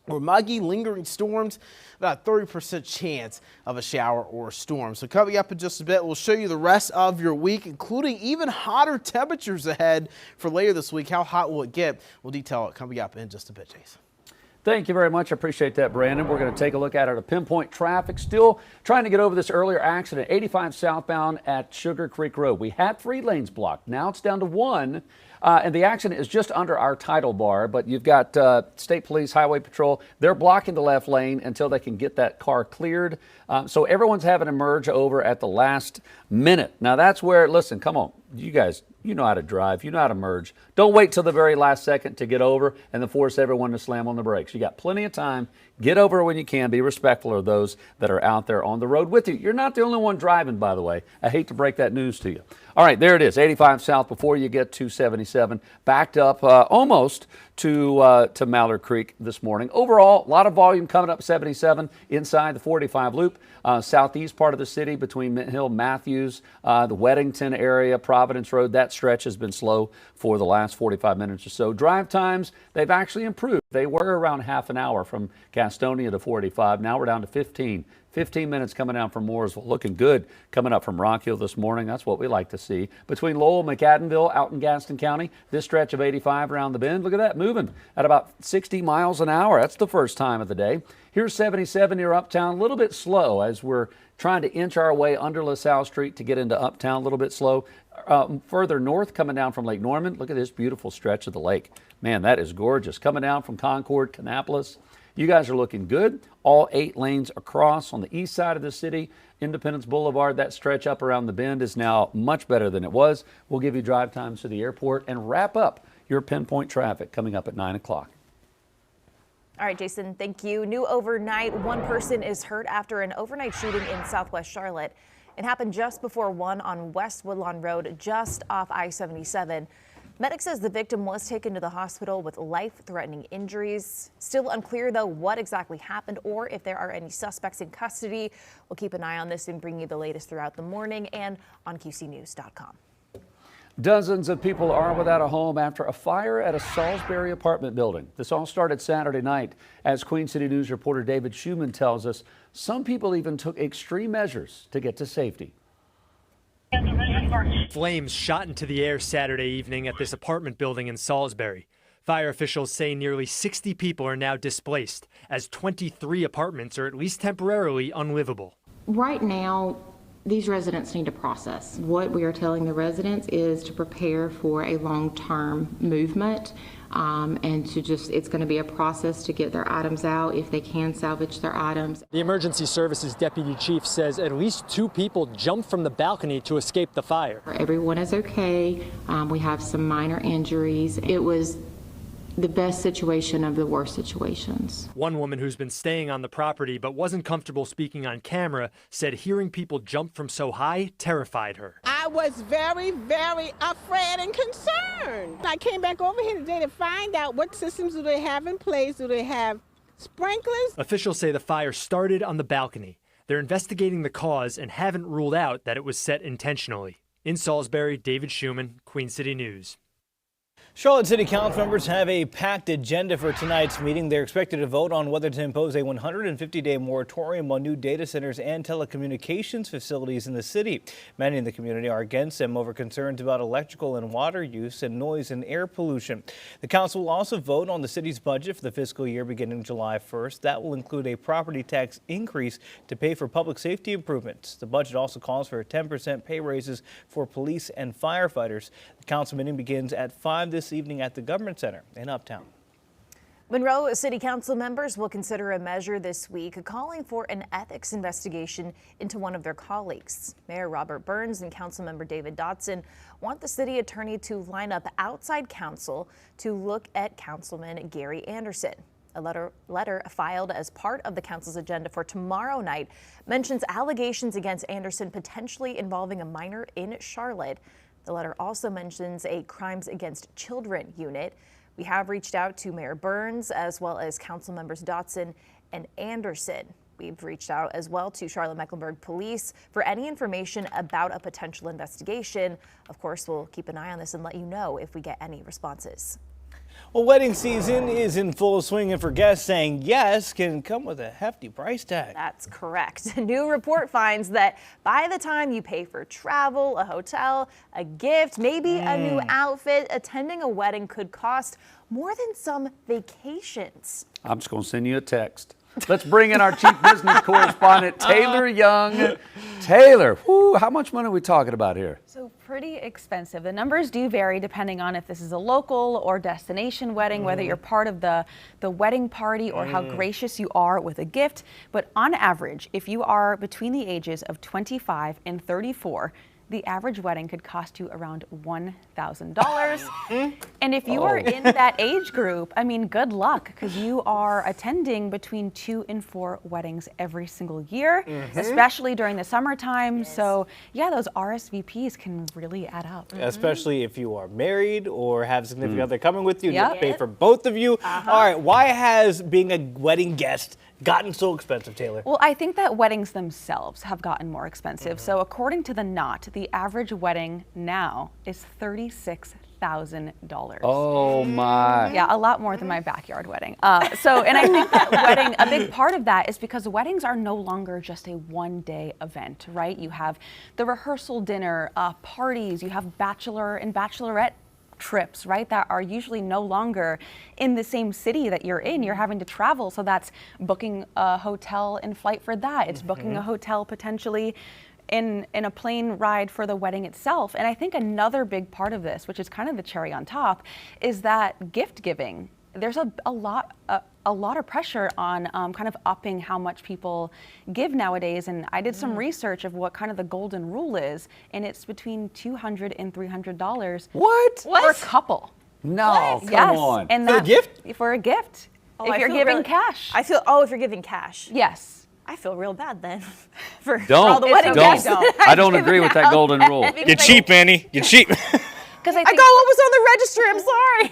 Or muggy, lingering storms, about a 30% chance of a shower or a storm. So coming up in just a bit, we'll show you the rest of your week, including even hotter temperatures ahead for later this week. How hot will it get? We'll detail it coming up in just a bit, Jason. Thank you very much. I appreciate that, Brandon. We're going to take a look at it. Pinpoint traffic. Still trying to get over this earlier accident, 85 southbound at Sugar Creek Road. We had 3 lanes blocked. Now it's down to 1. And the accident is just under our title bar, but you've got State Police, Highway Patrol. They're blocking the left lane until they can get that car cleared. So everyone's having to merge over at the last minute. Now that's where, listen, come on, you guys, you know how to drive, you know how to merge. Don't wait till the very last second to get over and then force everyone to slam on the brakes. You got plenty of time. Get over when you can. Be respectful of those that are out there on the road with you. You're not the only one driving, by the way. I hate to break that news to you. All right, there it is, 85 south before you get to 77. Backed up almost to Mallard Creek this morning. Overall, a lot of volume coming up 77 inside the 45 loop. Southeast part of the city between Mint Hill, Matthews, the Weddington area, Providence Road. That stretch has been slow for the last 45 minutes or so. Drive times, they've actually improved. They were around half an hour from Gastonia to 45. Now we're down to 15. 15 minutes coming down from Mooresville. Looking good coming up from Rock Hill this morning. That's what we like to see. Between Lowell and McAdenville out in Gaston County, this stretch of 85 around the bend. Look at that, moving at about 60 miles an hour. That's the first time of the day. Here's 77 near Uptown. A little bit slow as we're trying to inch our way under LaSalle Street to get into Uptown. A little bit slow. Further north coming down from Lake Norman. Look at this beautiful stretch of the lake. Man, that is gorgeous. Coming down from Concord, Kannapolis. You guys are looking good. All 8 lanes across on the east side of the city. Independence Boulevard, that stretch up around the bend is now much better than it was. We'll give you drive times to the airport and wrap up your pinpoint traffic coming up at 9 o'clock. All right, Jason, thank you. New overnight, 1 person is hurt after an overnight shooting in Southwest Charlotte. It happened just before 1 on West Woodlawn Road, just off I-77. Medic says the victim was taken to the hospital with life-threatening injuries. Still unclear, though, what exactly happened or if there are any suspects in custody. We'll keep an eye on this and bring you the latest throughout the morning and on QCnews.com. Dozens of people are without a home after a fire at a Salisbury apartment building. This all started Saturday night. As Queen City News reporter David Schumann tells us, some people even took extreme measures to get to safety. Flames shot into the air Saturday evening at this apartment building in Salisbury. Fire officials say nearly 60 people are now displaced, as 23 apartments are at least temporarily unlivable. Right now, these residents need to process. What we are telling the residents is to prepare for a long-term movement, and to just, it's going to be a process to get their items out if they can salvage their items. The emergency services deputy chief says at least 2 people jumped from the balcony to escape the fire. Everyone is okay. We have some minor injuries. It was the best situation of the worst situations. One woman who's been staying on the property but wasn't comfortable speaking on camera said hearing people jump from so high terrified her. I was very, very afraid and concerned. I came back over here today to find out what systems do they have in place. Do they have sprinklers? Officials say the fire started on the balcony. They're investigating the cause and haven't ruled out that it was set intentionally. In Salisbury, David Schumann, Queen City News. Charlotte City Council members have a packed agenda for tonight's meeting. They're expected to vote on whether to impose a 150-day moratorium on new data centers and telecommunications facilities in the city. Many in the community are against them over concerns about electrical and water use and noise and air pollution. The council will also vote on the city's budget for the fiscal year beginning July 1st. That will include a property tax increase to pay for public safety improvements. The budget also calls for 10% pay raises for police and firefighters. The council meeting begins at 5 this evening at the Government Center in Uptown. Monroe City Council members will consider a measure this week calling for an ethics investigation into one of their colleagues. Mayor Robert Burns and Councilmember David Dotson want the city attorney to line up outside counsel to look at Councilman Gary Anderson. A letter filed as part of the council's agenda for tomorrow night mentions allegations against Anderson potentially involving a minor in Charlotte. The letter also mentions a crimes against children unit. We have reached out to Mayor Burns as well as council members Dotson and Anderson. We've reached out as well to Charlotte-Mecklenburg Police for any information about a potential investigation. Of course, we'll keep an eye on this and let you know if we get any responses. Well, wedding season is in full swing, and for guests, saying yes can come with a hefty price tag. That's correct. A new report finds that by the time you pay for travel, a hotel, a gift, maybe a new outfit, attending a wedding could cost more than some vacations. I'm just going to send you a text. Let's bring in our chief business correspondent, Taylor Young. Taylor, how much money are we talking about here? So pretty expensive. The numbers do vary depending on if this is a local or destination wedding, whether you're part of the wedding party or how gracious you are with a gift. But on average, if you are between the ages of 25 and 34, the average wedding could cost you around $1,000. And if you are in that age group, I mean, good luck, because you are attending between 2 and 4 weddings every single year, especially during the summertime. Yes. So yeah, those RSVPs can really add up. Especially if you are married or have a significant other coming with you. You have to pay for both of you. All right, why has being a wedding guest gotten so expensive, Taylor? Well, I think that weddings themselves have gotten more expensive. So according to the Knot, the average wedding now is $36,000. Oh my. Yeah, a lot more than my backyard wedding. And I think that wedding, a big part of that is because weddings are no longer just a one-day event, right? You have the rehearsal dinner, parties, you have bachelor and bachelorette trips, right, that are usually no longer in the same city that you're in. You're having to travel, so that's booking a hotel and flight for that. It's booking a hotel potentially in a plane ride for the wedding itself. And I think another big part of this, which is kind of the cherry on top, is that gift giving. There's a lot of pressure on kind of upping how much people give nowadays. And I did some research of what kind of the golden rule is, and it's between $200 and $300. What? For a couple. No, Yes. come on. And for a gift? For a gift. Oh, if I you're feel giving really- cash. if you're giving cash. Yes. I feel real bad then for Don't. all the wedding guests. I don't agree with that golden rule. You're cheap, Annie. You're cheap. Because I got what was on the registry. I'm sorry.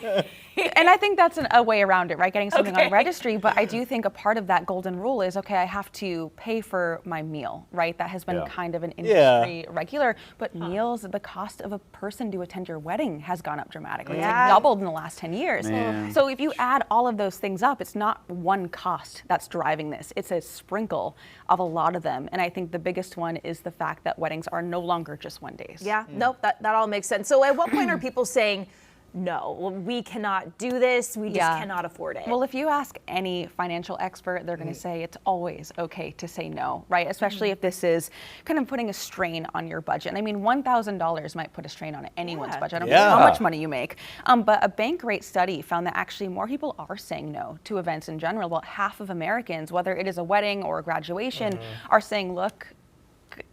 And I think that's a way around it, right? Getting something on registry. But I do think a part of that golden rule is, okay, I have to pay for my meal, right? That has been kind of an industry regular. But meals, the cost of a person to attend your wedding has gone up dramatically. It's like doubled in the last 10 years. Man. So if you add all of those things up, it's not one cost that's driving this. It's a sprinkle of a lot of them. And I think the biggest one is the fact that weddings are no longer just one days. Yeah, nope, that all makes sense. So at what point are people saying, no, we cannot do this. We just cannot afford it. Well, if you ask any financial expert, they're going to say it's always okay to say no, right? Especially if this is kind of putting a strain on your budget. And I mean, $1,000 might put a strain on anyone's budget. I don't care how much money you make. But a bank rate study found that actually more people are saying no to events in general. About half of Americans, whether it is a wedding or a graduation, are saying, look,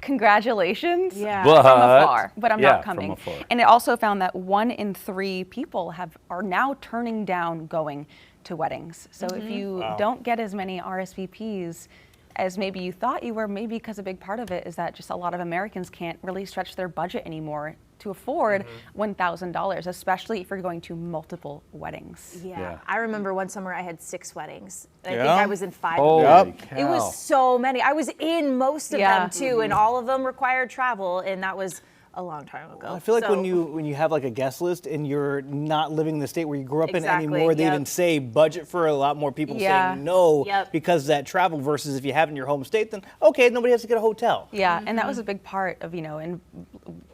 congratulations from afar, but I'm not coming. And it also found that 1 in 3 people are now turning down going to weddings. So if you don't get as many RSVPs as maybe you thought you were, maybe because a big part of it is that just a lot of Americans can't really stretch their budget anymore to afford $1,000, especially if you're going to multiple weddings. I remember one summer I had 6 weddings. I think I was in 5 Holy of them. cow. It was so many. I was in most of them too, and all of them required travel, and that was a long time ago. I feel like when you have like a guest list and you're not living in the state where you grew up in anymore, they even say budget for a lot more people saying no because of that travel, versus if you have it in your home state, then okay, nobody has to get a hotel. And that was a big part of, and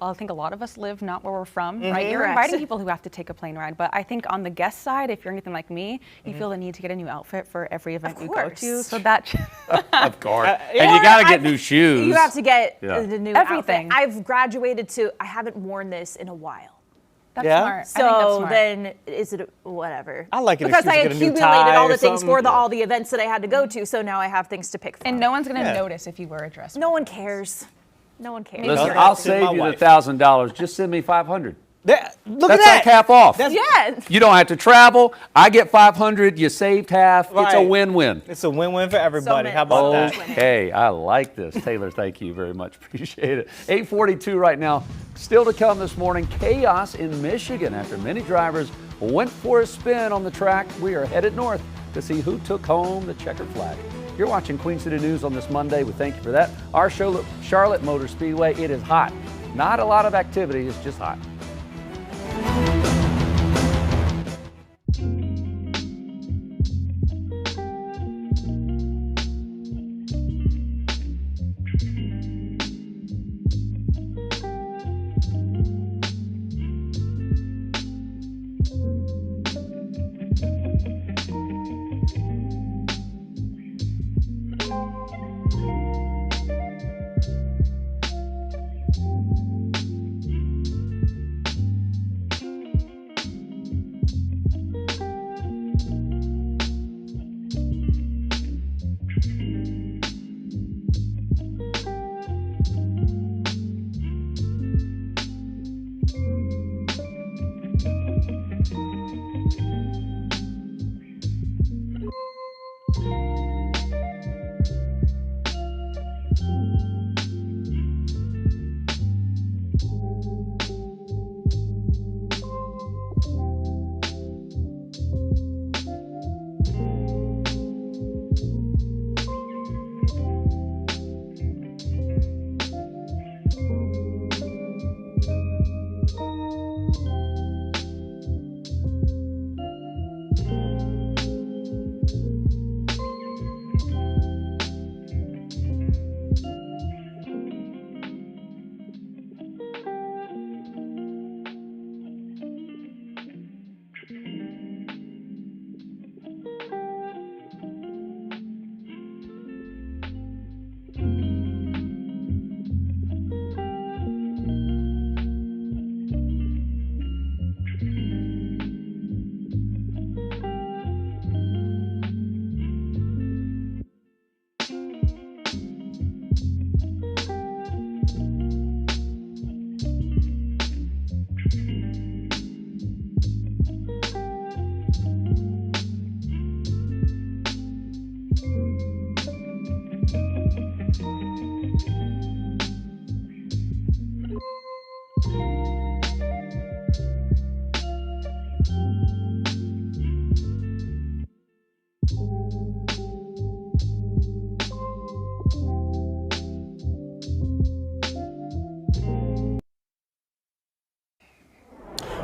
I think a lot of us live not where we're from, right? You're inviting people who have to take a plane ride, but I think on the guest side, if you're anything like me, you feel the need to get a new outfit for every event you go to. So that of course. And you got to get new shoes. You have to get the new everything. Outfit. I've graduated to, I haven't worn this in a while. That's smart. So I think that's smart. Then is it whatever? I like it because I get a new accumulated tie all or the things for something. all the events that I had to go to. So now I have things to pick from. And no one's going to notice if you wear a dress. No one cares. No one cares. Listen, I'll save you the $1,000. Just send me $500. Look That's at that. like half off. Yes. You don't have to travel. I get $500. You saved half. It's a win-win. It's a win-win for everybody. How about that? Okay, I like this. Taylor, thank you very much. Appreciate it. 8:42 right now. Still to come this morning, chaos in Michigan after many drivers went for a spin on the track. We are headed north to see who took home the checkered flag. You're watching Queen City News on this Monday. We thank you for that. Our Charlotte Motor Speedway, it is hot. Not a lot of activity, it's just hot.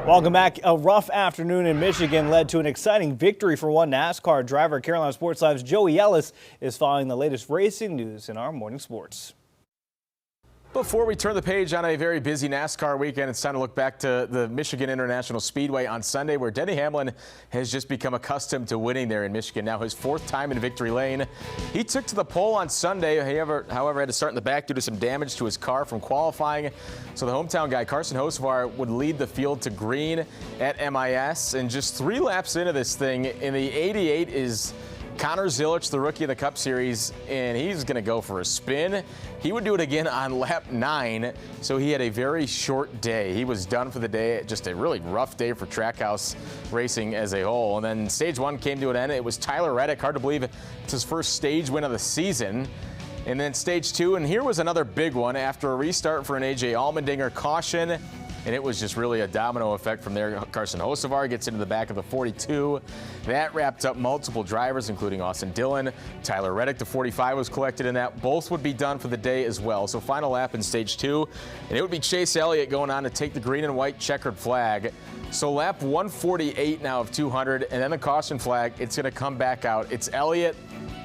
Welcome back. A rough afternoon in Michigan led to an exciting victory for one NASCAR driver. Carolina Sports Live's Joey Ellis is following the latest racing news in our morning sports. Before we turn the page on a very busy NASCAR weekend, it's time to look back to the Michigan International Speedway on Sunday, where Denny Hamlin has just become accustomed to winning there in Michigan. Now his 4th time in victory lane. He took to the pole on Sunday, however, had to start in the back due to some damage to his car from qualifying. So the hometown guy, Carson Hocevar, would lead the field to green at MIS. And just 3 laps into this thing, in the 88 is Connor Zilisch, the rookie of the Cup Series, and he's going to go for a spin. He would do it again on lap 9, so he had a very short day. He was done for the day. Just a really rough day for Trackhouse racing as a whole. And then stage 1 came to an end. It was Tyler Reddick. Hard to believe it's his first stage win of the season. And then stage 2, and here was another big one after a restart for an A.J. Allmendinger caution. And it was just really a domino effect from there. Carson Hocevar gets into the back of the 42. That wrapped up multiple drivers, including Austin Dillon. Tyler Reddick, the 45, was collected in that. Both would be done for the day as well. So final lap in stage 2. And it would be Chase Elliott going on to take the green and white checkered flag. So lap 148 now of 200. And then the caution flag, it's going to come back out. It's Elliott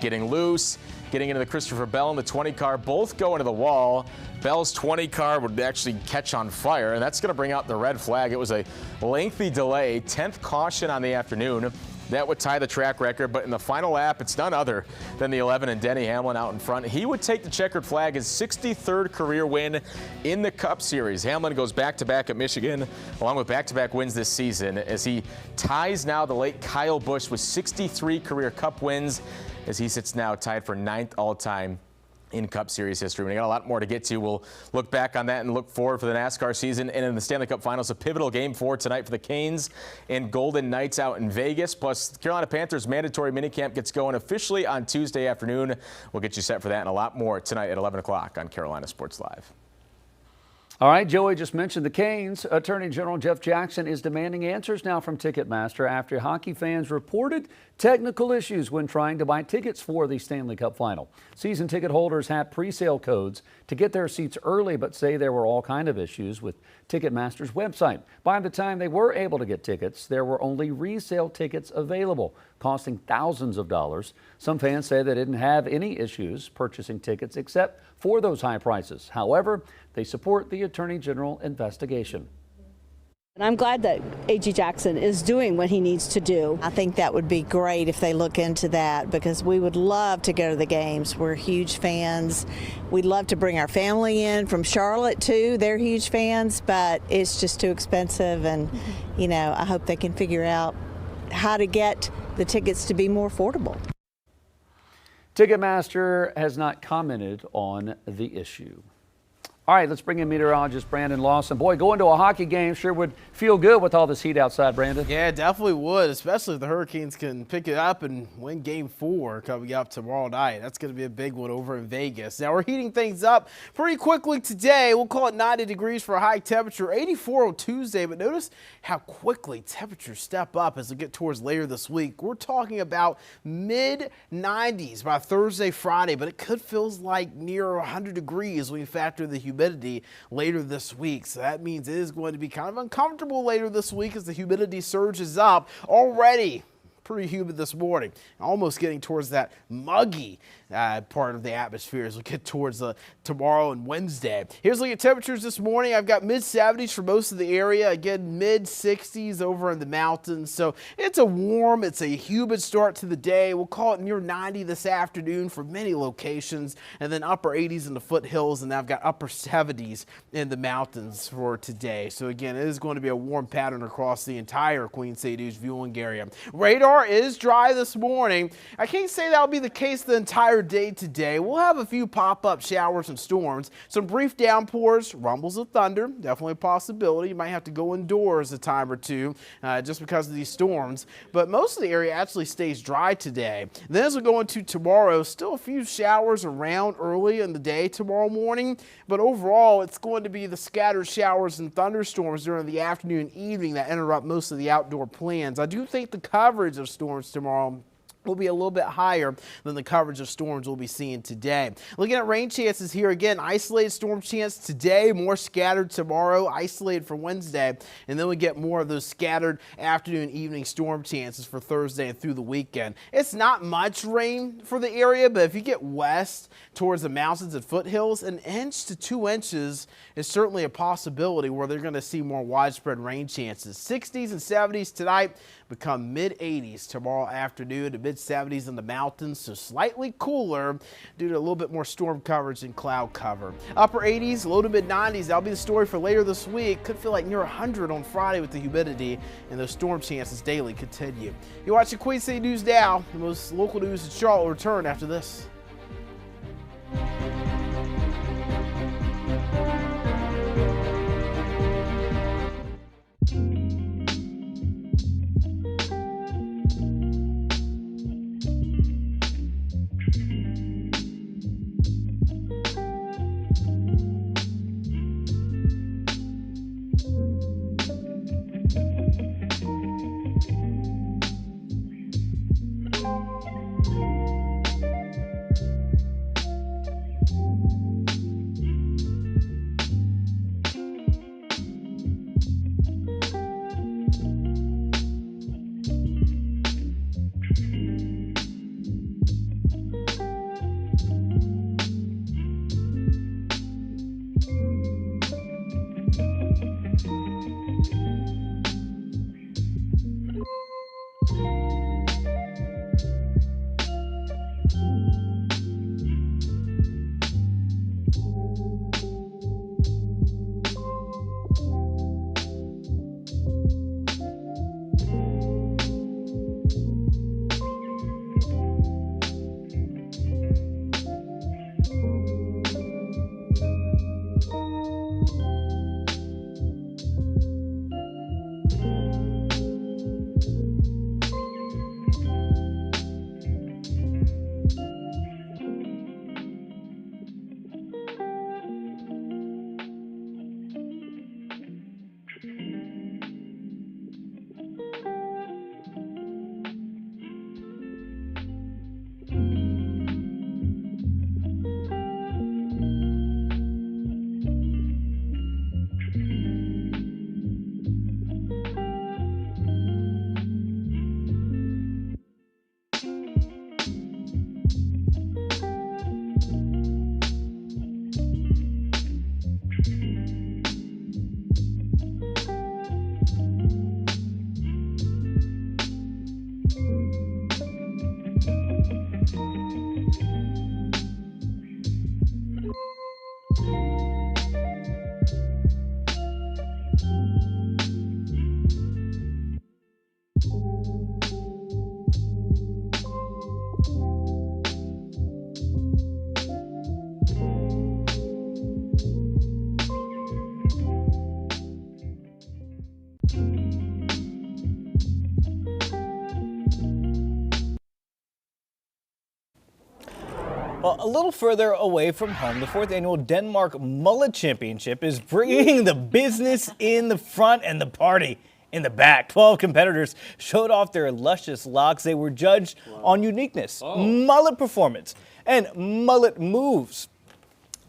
getting loose, getting into the Christopher Bell and the 20 car. Both go into the wall. Bell's 20 car would actually catch on fire, and that's going to bring out the red flag. It was a lengthy delay, 10th caution on the afternoon. That would tie the track record, but in the final lap, it's none other than the 11 and Denny Hamlin out in front. He would take the checkered flag, his 63rd career win in the Cup Series. Hamlin goes back-to-back at Michigan, along with back-to-back wins this season, as he ties now the late Kyle Busch with 63 career Cup wins, as he sits now tied for 9th all-time in Cup Series history. We got a lot more to get to. We'll look back on that and look forward for the NASCAR season. And in the Stanley Cup Finals, a pivotal Game 4 tonight for the Canes and Golden Knights out in Vegas. Plus, the Carolina Panthers mandatory minicamp gets going officially on Tuesday afternoon. We'll get you set for that and a lot more tonight at 11 o'clock on Carolina Sports Live. All right, Joey just mentioned the Canes. Attorney General Jeff Jackson is demanding answers now from Ticketmaster after hockey fans reported technical issues when trying to buy tickets for the Stanley Cup Final. Season ticket holders had pre-sale codes to get their seats early, but say there were all kinds of issues with Ticketmaster's website. By the time they were able to get tickets, there were only resale tickets available, costing thousands of dollars. Some fans say they didn't have any issues purchasing tickets except for those high prices. However, they support the Attorney General investigation. And I'm glad that A.G. Jackson is doing what he needs to do. I think that would be great if they look into that, because we would love to go to the games. We're huge fans. We'd love to bring our family in from Charlotte too. They're huge fans, but it's just too expensive. And, you know, I hope they can figure out how to get the tickets to be more affordable. Ticketmaster has not commented on the issue. All right, let's bring in meteorologist Brandon Lawson. Boy, going to a hockey game sure would feel good with all this heat outside, Brandon. Yeah, definitely would, especially if the Hurricanes can pick it up and win Game 4 coming up tomorrow night. That's going to be a big one over in Vegas. Now, we're heating things up pretty quickly today. We'll call it 90 degrees for a high temperature, 84 on Tuesday, but notice how quickly temperatures step up as we get towards later this week. We're talking about mid-90s by Thursday, Friday, but it could feel like near 100 degrees when you factor the humidity later this week. So that means it is going to be kind of uncomfortable later this week as the humidity surges up. Already pretty humid this morning, almost getting towards that muggy part of the atmosphere as we get towards tomorrow and Wednesday. Here's a look at temperatures this morning. I've got mid-70s for most of the area. Again, mid-60s over in the mountains. So it's a warm, it's a humid start to the day. We'll call it near 90 this afternoon for many locations, and then upper 80s in the foothills, and I've got upper 70s in the mountains for today. So again, it is going to be a warm pattern across the entire Queen City News viewing area. Radar is dry this morning. I can't say that'll be the case the entire day today. We'll have a few pop-up showers and storms, some brief downpours, rumbles of thunder, definitely a possibility. You might have to go indoors a time or two just because of these storms, but most of the area actually stays dry today. Then as we go into tomorrow, still a few showers around early in the day tomorrow morning, but overall it's going to be the scattered showers and thunderstorms during the afternoon and evening that interrupt most of the outdoor plans. I do think the coverage of storms tomorrow will be a little bit higher than the coverage of storms we'll be seeing today. Looking at rain chances here again, isolated storm chance today, more scattered tomorrow, isolated for Wednesday, and then we get more of those scattered afternoon, evening storm chances for Thursday and through the weekend. It's not much rain for the area, but if you get west towards the mountains and foothills, 1 inch to 2 inches is certainly a possibility where they're going to see more widespread rain chances. 60s and 70s tonight, become mid-80s tomorrow afternoon to mid-70s in the mountains, so slightly cooler due to a little bit more storm coverage and cloud cover. Upper 80s, low to mid-90s, that'll be the story for later this week. Could feel like near 100 on Friday with the humidity, and those storm chances daily continue. You're watching Queen City News now. The most local news in Charlotte will return after this. Well, a little further away from home, the 4th annual Denmark Mullet Championship is bringing the business in the front and the party in the back. 12 competitors showed off their luscious locks. They were judged on uniqueness, mullet performance, and mullet moves.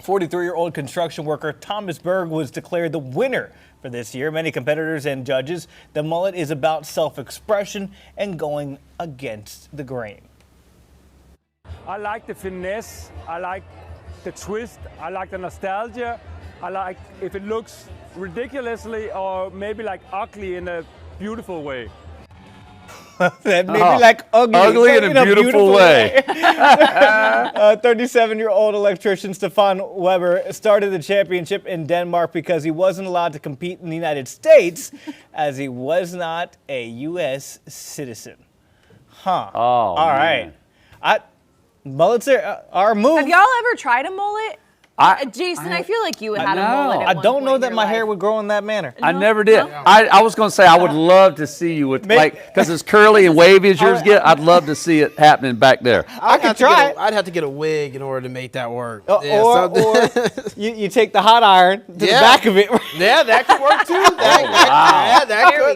43-year-old construction worker Thomas Berg was declared the winner for this year. Many competitors and judges, the mullet is about self-expression and going against the grain. I like the finesse, I like the twist, I like the nostalgia, I like if it looks ridiculously or maybe like ugly in a beautiful way. That maybe like ugly in a beautiful way. 37-year-old electrician Stefan Weber started the championship in Denmark because he wasn't allowed to compete in the United States as he was not a U.S. citizen. Huh. Oh, all right. Mullets are a move. Have y'all ever tried a mullet? Jason, I feel like you would have had a mullet at I one don't point know in that your my life. hair would grow in that manner. I never did. I was going to say I would love to see you with because as curly and wavy as yours get. I'd love to see it happening back there. I'd have to get a wig in order to make that work. Or you take the hot iron to the back of it. Yeah, that could work too.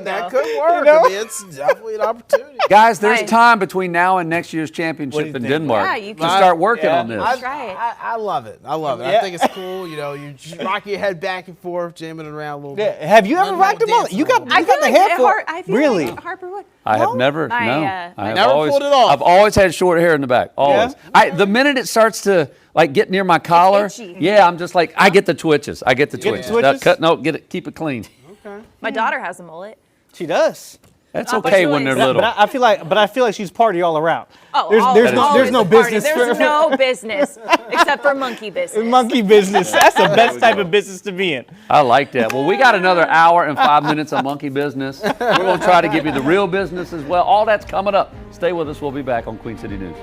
That could work. I mean, it's definitely an opportunity. Guys, there's time between now and next year's championship in Denmark to start working on this. I love it. I love it. I think it's cool. You know, you just rock your head back and forth, jamming it around a little bit. Have you ever rocked a mullet? You got the hair for it. Really? Harper would. I have never. I have never pulled it off. I've always had short hair in the back. Always. The minute it starts to get near my collar, I'm just like I get the twitches. Keep it clean. Okay. My daughter has a mullet. She does. That's okay when they're little. But I feel like she's party all around. Oh, there's no business. There's no business except for monkey business. Monkey business. That's the best type of business to be in. I like that. Well, we got another hour and 5 minutes of monkey business. We're going to try to give you the real business as well. All that's coming up. Stay with us. We'll be back on Queen City News.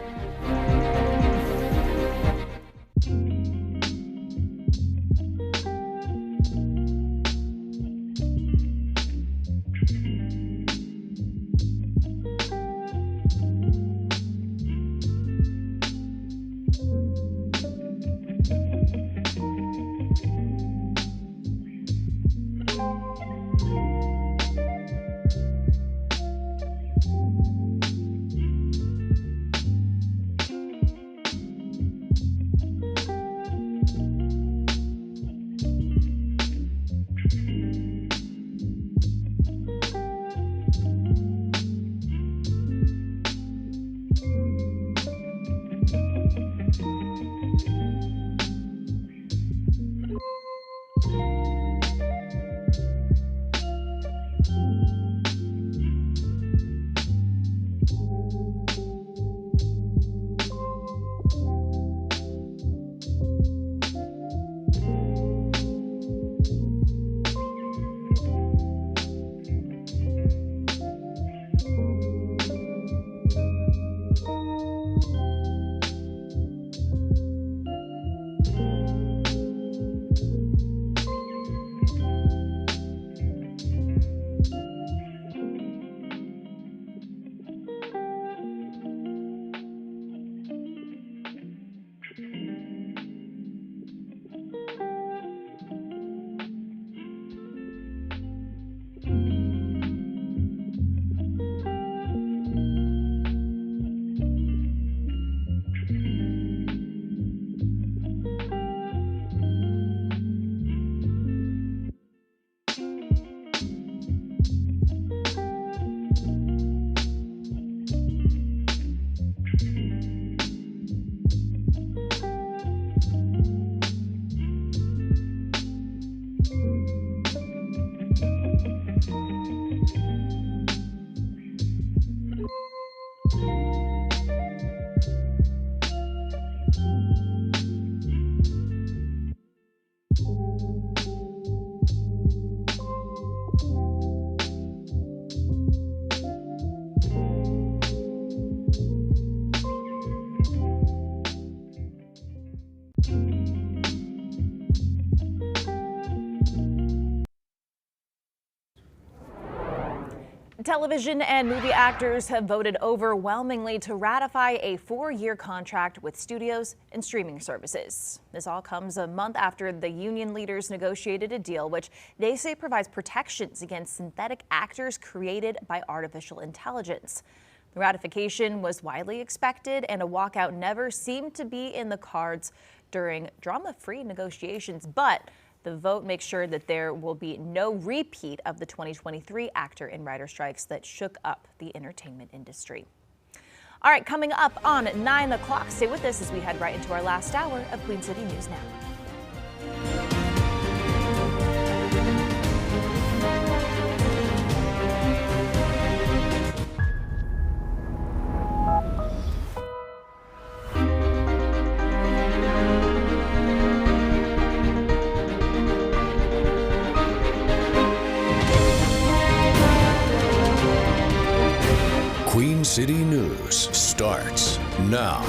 Television and movie actors have voted overwhelmingly to ratify a 4-year contract with studios and streaming services. This all comes a month after the union leaders negotiated a deal which they say provides protections against synthetic actors created by artificial intelligence. The ratification was widely expected, and a walkout never seemed to be in the cards during drama-free negotiations, but the vote makes sure that there will be no repeat of the 2023 actor and writer strikes that shook up the entertainment industry. All right, coming up on 9 o'clock, stay with us as we head right into our last hour of Queen City News Now. Queen City News starts now.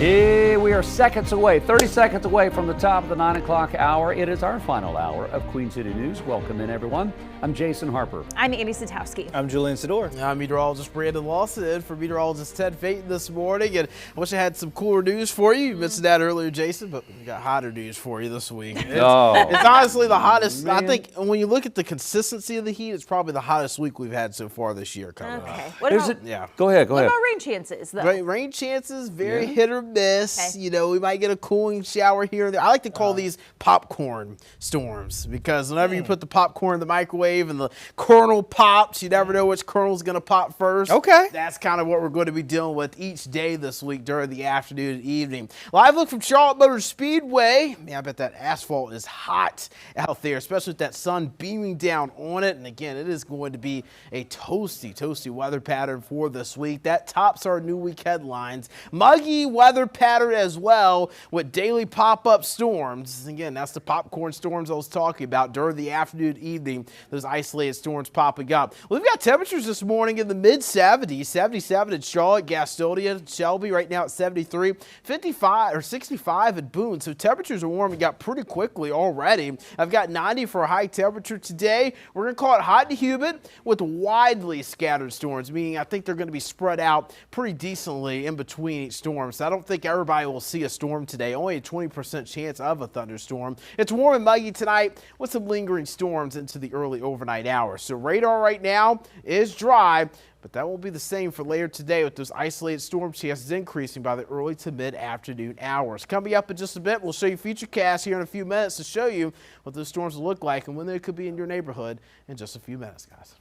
We are seconds away, 30 seconds away from the top of the 9 o'clock hour. It is our final hour of Queen City News. Welcome in, everyone. I'm Jason Harper. I'm Andy Satowski. I'm Julian Sador. I'm meteorologist Brandon Lawson in for meteorologist Ted Fayton this morning. And I wish I had some cooler news for you. You mentioned that earlier, Jason, but we got hotter news for you this week. It's honestly the hottest. Man. I think when you look at the consistency of the heat, it's probably the hottest week we've had so far this year coming up. What about, Yeah. Go ahead. What about rain chances, though? Rain chances, very hit or miss. Okay. You know, we might get a cooling shower here and there. I like to call these popcorn storms because whenever you put the popcorn in the microwave and the kernel pops, you never know which kernel's going to pop first. Okay. That's kind of what we're going to be dealing with each day this week during the afternoon and evening. Live look from Charlotte Motor Speedway. Man, I bet that asphalt is hot out there, especially with that sun beaming down on it. And again, it is going to be a toasty weather pattern for this week. That tops our new week headlines. Muggy weather pattern as well with daily pop-up storms. Again, that's the popcorn storms I was talking about during the afternoon and evening. Those isolated storms popping up. We've got temperatures this morning in the mid-70s. 77 in Charlotte, Gastonia, Shelby right now at 73, 55 or 65 at Boone. So temperatures are warming up pretty quickly already. I've got 90 for a high temperature today. We're going to call it hot and humid with widely scattered storms, meaning I think they're going to be spread out pretty decently in between each storm. So I don't think everybody will see a storm today. Only a 20% chance of a thunderstorm. It's warm and muggy tonight with some lingering storms into the early overnight hours. So radar right now is dry, but that won't be the same for later today with those isolated storm chances increasing by the early to mid-afternoon hours. Coming up in just a bit, we'll show you Futurecast here in a few minutes to show you what those storms will look like and when they could be in your neighborhood in just a few minutes, guys.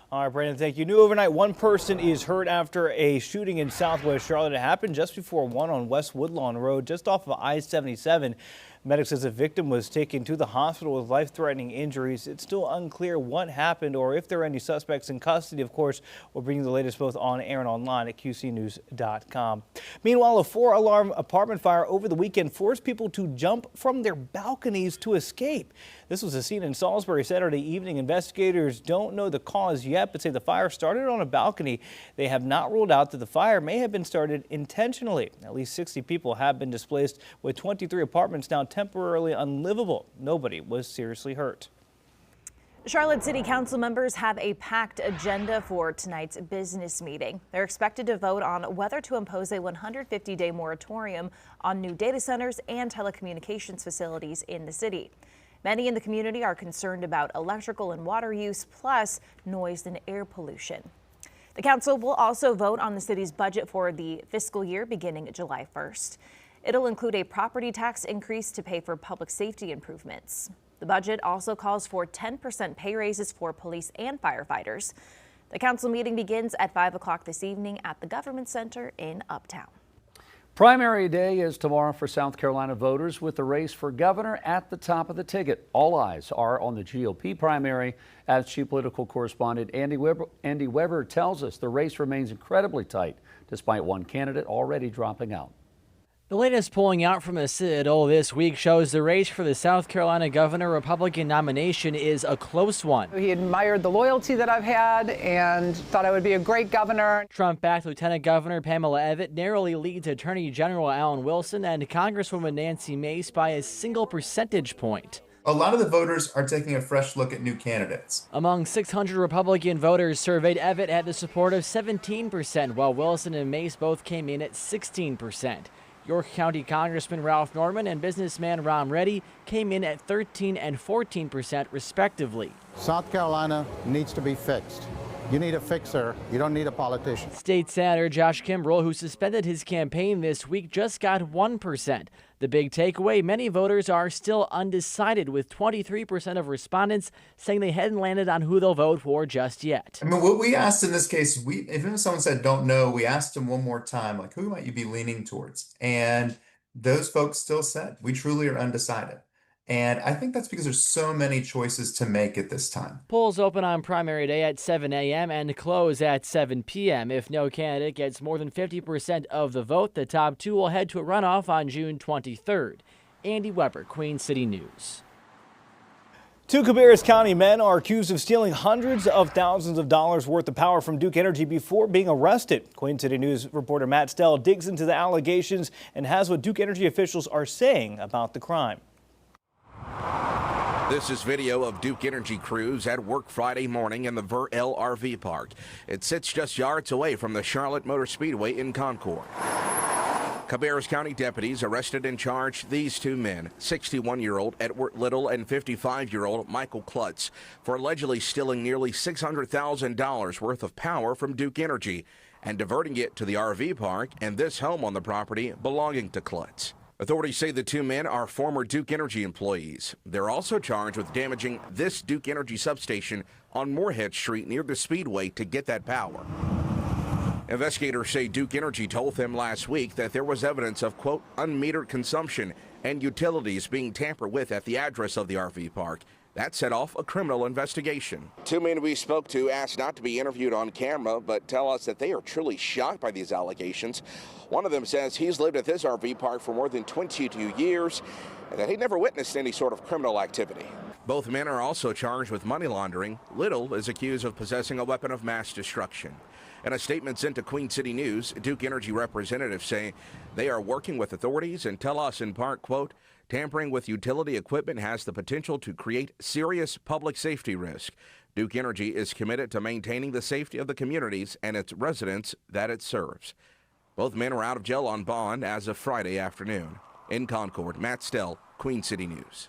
All right, Brandon, thank you. New overnight, one person is hurt after a shooting in southwest Charlotte. It happened just before 1 on West Woodlawn Road, just off of I-77. Medics says a victim was taken to the hospital with life-threatening injuries. It's still unclear what happened or if there are any suspects in custody. Of course, we'll bring you the latest both on air and online at qcnews.com. Meanwhile, a 4-alarm apartment fire over the weekend forced people to jump from their balconies to escape. This was a scene in Salisbury Saturday evening. Investigators don't know the cause yet, but say the fire started on a balcony. They have not ruled out that the fire may have been started intentionally. At least 60 people have been displaced, with 23 apartments now temporarily unlivable. Nobody was seriously hurt. Charlotte City Council members have a packed agenda for tonight's business meeting. They're expected to vote on whether to impose a 150-day moratorium on new data centers and telecommunications facilities in the city. Many in the community are concerned about electrical and water use, plus noise and air pollution. The council will also vote on the city's budget for the fiscal year beginning July 1st. It'll include a property tax increase to pay for public safety improvements. The budget also calls for 10% pay raises for police and firefighters. The council meeting begins at 5 o'clock this evening at the Government Center in Uptown. Primary day is tomorrow for South Carolina voters with the race for governor at the top of the ticket. All eyes are on the GOP primary. As chief political correspondent Andy Weber tells us, the race remains incredibly tight despite one candidate already dropping out. The latest polling out from the Citadel this week shows the race for the South Carolina governor Republican nomination is a close one. He admired the loyalty that I've had and thought I would be a great governor. Trump-backed Lieutenant Governor Pamela Evette narrowly leads Attorney General Alan Wilson and Congresswoman Nancy Mace by a single percentage point. A lot of the voters are taking a fresh look at new candidates. Among 600 Republican voters surveyed, Evette had the support of 17%, while Wilson and Mace both came in at 16%. York County Congressman Ralph Norman and businessman Ron Reddy came in at 13% and 14% respectively. South Carolina needs to be fixed. You need a fixer. You don't need a politician. State Senator Josh Kimbrell, who suspended his campaign this week, just got 1%. The big takeaway, many voters are still undecided, with 23% of respondents saying they hadn't landed on who they'll vote for just yet. I mean, what we asked in this case, if someone said don't know, we asked them one more time, like, who might you be leaning towards? And those folks still said, we truly are undecided. And I think that's because there's so many choices to make at this time. Polls open on primary day at 7 a.m. and close at 7 p.m. If no candidate gets more than 50% of the vote, the top two will head to a runoff on June 23rd. Andy Weber, Queen City News. Two Cabarrus County men are accused of stealing hundreds of thousands of dollars worth of power from Duke Energy before being arrested. Queen City News reporter Matt Stell digs into the allegations and has what Duke Energy officials are saying about the crime. This is video of Duke Energy crews at work Friday morning in the Ver-El RV Park. It sits just yards away from the Charlotte Motor Speedway in Concord. Cabarrus County deputies arrested and charged these two men, 61-year-old Edward Little and 55-year-old Michael Klutz, for allegedly stealing nearly $600,000 worth of power from Duke Energy and diverting it to the RV park and this home on the property belonging to Klutz. Authorities say the two men are former Duke Energy employees. They're also charged with damaging this Duke Energy substation on Moorhead Street near the Speedway to get that power. Investigators say Duke Energy told them last week that there was evidence of, quote, unmetered consumption and utilities being tampered with at the address of the RV park. That set off a criminal investigation. Two men we spoke to asked not to be interviewed on camera, but tell us that they are truly shocked by these allegations. One of them says he's lived at this RV park for more than 22 years and that he never witnessed any sort of criminal activity. Both men are also charged with money laundering. Little is accused of possessing a weapon of mass destruction. In a statement sent to Queen City News, Duke Energy representatives say they are working with authorities and tell us in part, quote, tampering with utility equipment has the potential to create serious public safety risk. Duke Energy is committed to maintaining the safety of the communities and its residents that it serves. Both men were out of jail on bond as of Friday afternoon. In Concord, Matt Stell, Queen City News.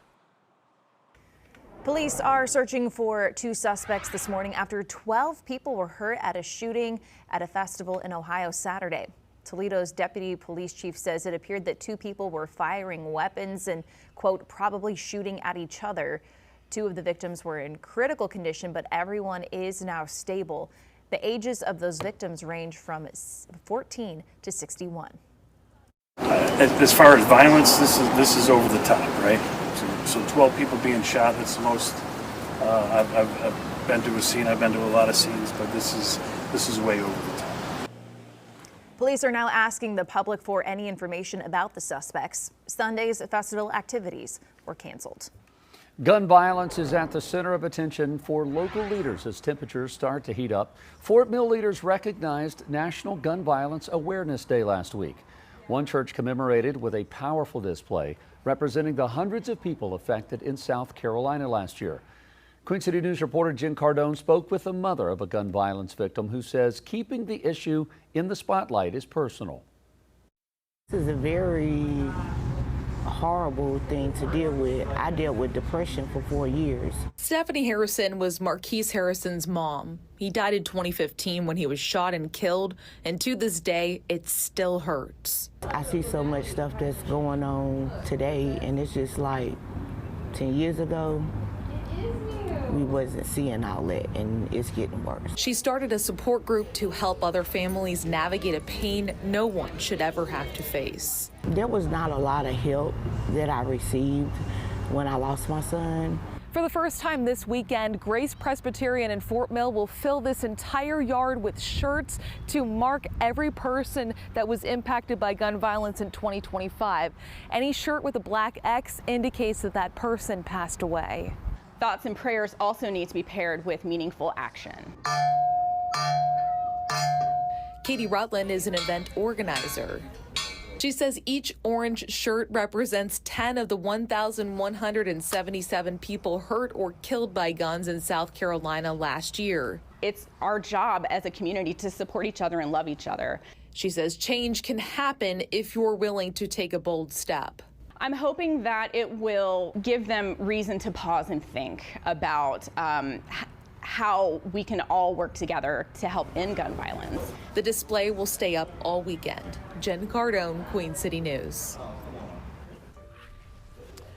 Police are searching for two suspects this morning after 12 people were hurt at a shooting at a festival in Ohio Saturday. Toledo's deputy police chief says it appeared that two people were firing weapons and, quote, probably shooting at each other. Two of the victims were in critical condition, but everyone is now stable. The ages of those victims range from 14 to 61. As far as violence, this is over the top, right? So 12 people being shot, that's the most I've been to a scene. I've been to a lot of scenes, but this is way over the top. Police are now asking the public for any information about the suspects. Sunday's festival activities were canceled. Gun violence is at the center of attention for local leaders as temperatures start to heat up. Fort Mill leaders recognized National Gun Violence Awareness Day last week. One church commemorated with a powerful display representing the hundreds of people affected in South Carolina last year. Queen City News reporter Jen Cardone spoke with the mother of a gun violence victim who says keeping the issue in the spotlight is personal. This is a very horrible thing to deal with. I dealt with depression for 4 years. Stephanie Harrison was Marquise Harrison's mom. He died in 2015 when he was shot and killed, and to this day, it still hurts. I see so much stuff that's going on today, and it's just like 10 years ago, we wasn't seeing all that, and it's getting worse. She started a support group to help other families navigate a pain no one should ever have to face. There was not a lot of help that I received when I lost my son. For the first time this weekend, Grace Presbyterian in Fort Mill will fill this entire yard with shirts to mark every person that was impacted by gun violence in 2025. Any shirt with a black X indicates that that person passed away. Thoughts and prayers also need to be paired with meaningful action. Katie Rutland is an event organizer. She says each orange shirt represents 10 of the 1,177 people hurt or killed by guns in South Carolina last year. It's our job as a community to support each other and love each other. She says change can happen if you're willing to take a bold step. I'm hoping that it will give them reason to pause and think about how we can all work together to help end gun violence. The display will stay up all weekend. Jen Cardone, Queen City News.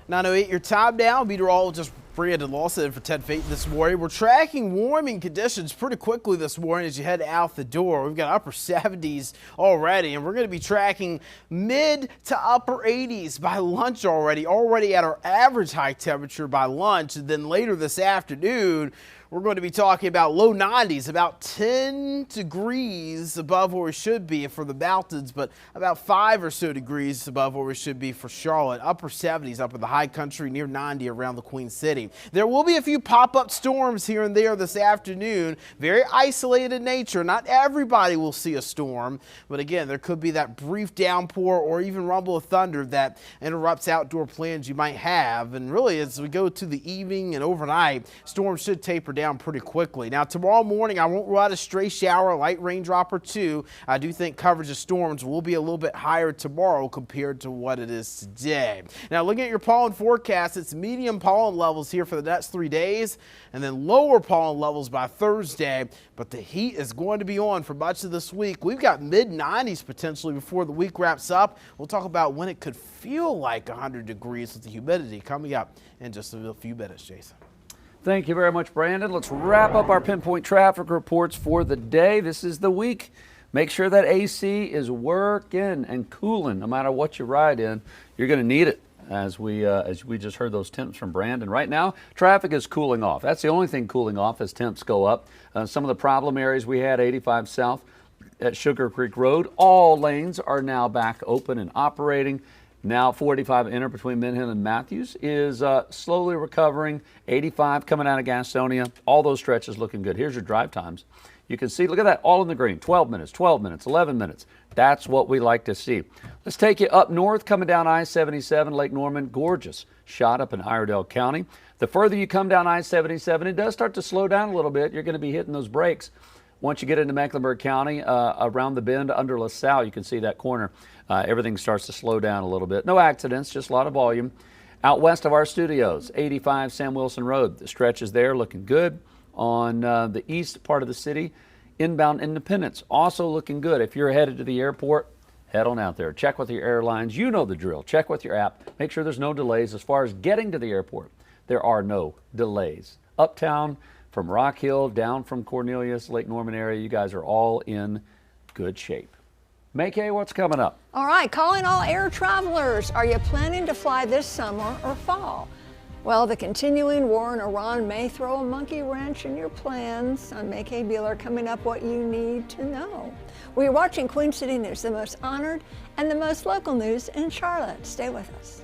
9:08, your time now. Meteorologist Brandon Lawson for 10 Feet this morning. We're tracking warming conditions pretty quickly this morning as you head out the door. We've got upper 70s already, and we're going to be tracking mid to upper 80s by lunch already at our average high temperature by lunch. And then later this afternoon, We're going to be talking about low 90s, about 10 degrees above where we should be for the mountains, but about 5 or so degrees above where we should be for Charlotte. Upper 70s up in the high country, near 90 around the Queen City. There will be a few pop-up storms here and there this afternoon. Very isolated in nature. Not everybody will see a storm, but again, there could be that brief downpour or even rumble of thunder that interrupts outdoor plans you might have. And really, as we go to the evening and overnight, storms should taper down pretty quickly. Now, tomorrow morning, I won't rule out a stray shower, a light raindrop or two. I do think coverage of storms will be a little bit higher tomorrow compared to what it is today. Now, looking at your pollen forecast, it's medium pollen levels here for the next 3 days, and then lower pollen levels by Thursday. But the heat is going to be on for much of this week. We've got mid-90s potentially before the week wraps up. We'll talk about when it could feel like 100 degrees with the humidity coming up in just a few minutes, Jason. Thank you very much, Brandon. Let's wrap up our pinpoint traffic reports for the day. This is the week. Make sure that AC is working and cooling no matter what you ride in. You're going to need it, as we just heard those temps from Brandon. Right now, traffic is cooling off. That's the only thing cooling off as temps go up. Some of the problem areas we had, 85 South at Sugar Creek Road, all lanes are now back open and operating. Now 45 Inter between Minham and Matthews is slowly recovering. 85 coming out of Gastonia. All those stretches looking good. Here's your drive times. You can see, look at that, all in the green. 12 minutes, 12 minutes, 11 minutes. That's what we like to see. Let's take you up north, coming down I-77, Lake Norman. Gorgeous shot up in Iredell County. The further you come down I-77, it does start to slow down a little bit. You're going to be hitting those brakes. Once you get into Mecklenburg County, around the bend under LaSalle, you can see that corner. Everything starts to slow down a little bit. No accidents, just a lot of volume. Out west of our studios, 85 Sam Wilson Road. The stretch is there, looking good. On the east part of the city, inbound Independence, also looking good. If you're headed to the airport, head on out there. Check with your airlines. You know the drill. Check with your app. Make sure there's no delays. As far as getting to the airport, there are no delays. Uptown, from Rock Hill, down from Cornelius, Lake Norman area, you guys are all in good shape. Maykay, what's coming up? All right, calling all air travelers. Are you planning to fly this summer or fall? Well, the continuing war in Iran may throw a monkey wrench in your plans. On Maykay Beeler, coming up what you need to know. We're watching Queen City News, the most honored and the most local news in Charlotte. Stay with us.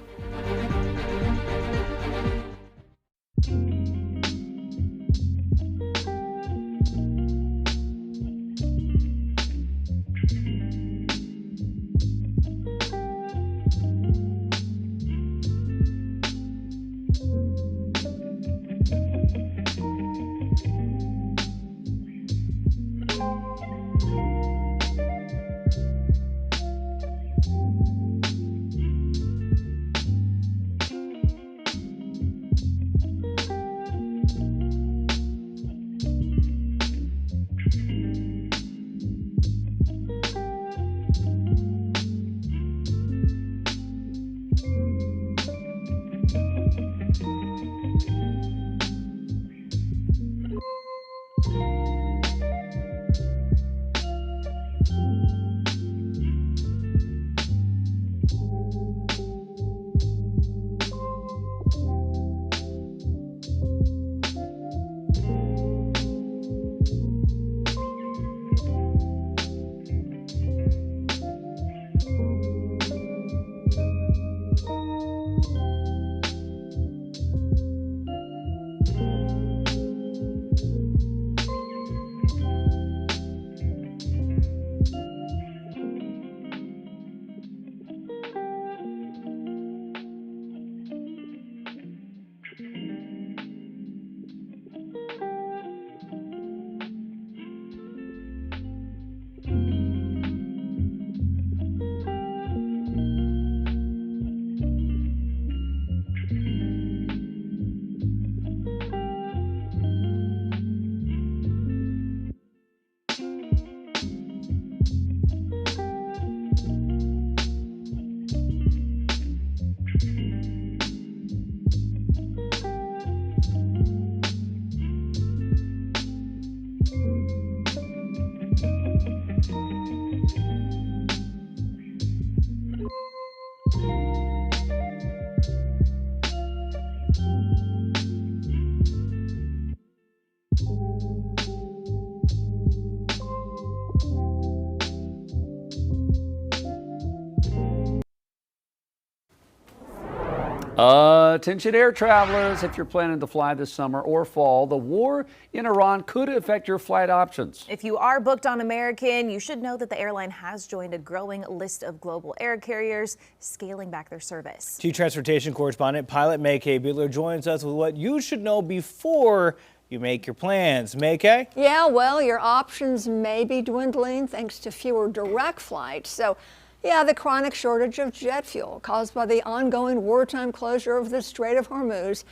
Attention air travelers, if you're planning to fly this summer or fall, the war in Iran could affect your flight options. If you are booked on American, you should know that the airline has joined a growing list of global air carriers scaling back their service. Chief Transportation Correspondent Pilot May K. Butler joins us with what you should know before you make your plans. May K? Yeah, well, your options may be dwindling thanks to fewer direct flights. So, yeah, the chronic shortage of jet fuel caused by the ongoing wartime closure of the Strait of Hormuz,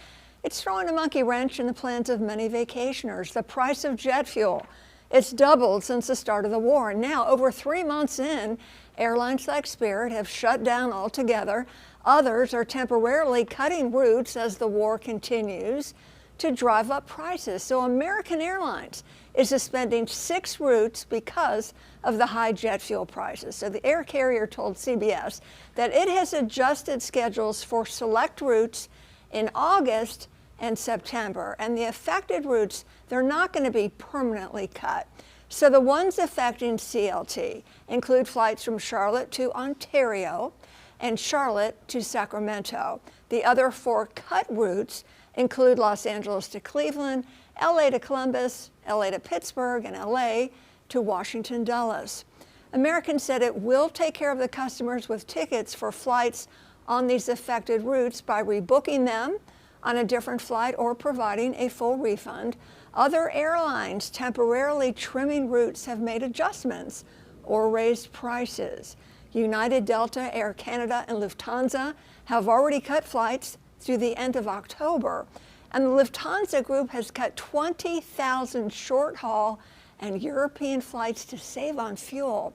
it's throwing a monkey wrench in the plans of many vacationers. The price of jet fuel, it's doubled since the start of the war. And now, over 3 months in, airlines like Spirit have shut down altogether. Others are temporarily cutting routes as the war continues to drive up prices. So American Airlines is suspending 6 routes because of the high jet fuel prices. So the air carrier told CBS that it has adjusted schedules for select routes in August and September. And the affected routes, they're not going to be permanently cut. So the ones affecting CLT include flights from Charlotte to Ontario and Charlotte to Sacramento. The other 4 cut routes include Los Angeles to Cleveland, LA to Columbus, LA to Pittsburgh, and LA to Washington Dulles. American said it will take care of the customers with tickets for flights on these affected routes by rebooking them on a different flight or providing a full refund. Other airlines temporarily trimming routes have made adjustments or raised prices. United, Delta, Air Canada, and Lufthansa have already cut flights through the end of October. And the Lufthansa Group has cut 20,000 short-haul and European flights to save on fuel.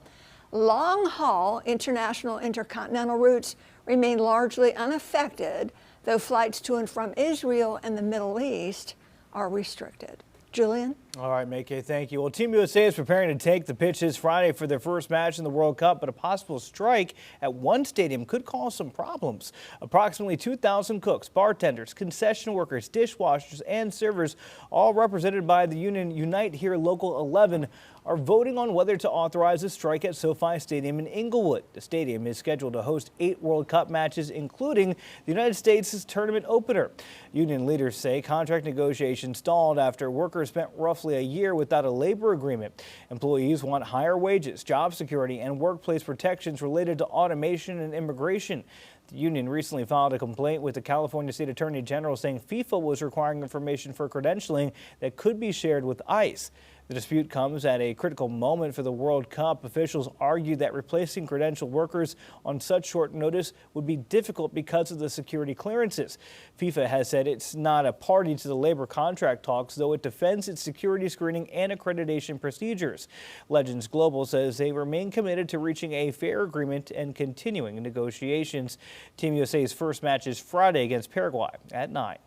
Long-haul international intercontinental routes remain largely unaffected, though flights to and from Israel and the Middle East are restricted. Julian? All right, May K, thank you. Well, Team USA is preparing to take the pitch this Friday for their first match in the World Cup, but a possible strike at one stadium could cause some problems. Approximately 2,000 cooks, bartenders, concession workers, dishwashers, and servers, all represented by the union Unite Here Local 11, are voting on whether to authorize a strike at SoFi Stadium in Inglewood. The stadium is scheduled to host 8 World Cup matches, including the United States' tournament opener. Union leaders say contract negotiations stalled after workers spent roughly a year without a labor agreement. Employees want higher wages, job security, and workplace protections related to automation and immigration. The union recently filed a complaint with the California State Attorney General saying FIFA was requiring information for credentialing that could be shared with ICE. The dispute comes at a critical moment for the World Cup. Officials argue that replacing credentialed workers on such short notice would be difficult because of the security clearances. FIFA has said it's not a party to the labor contract talks, though it defends its security screening and accreditation procedures. Legends Global says they remain committed to reaching a fair agreement and continuing negotiations. Team USA's first match is Friday against Paraguay at 9.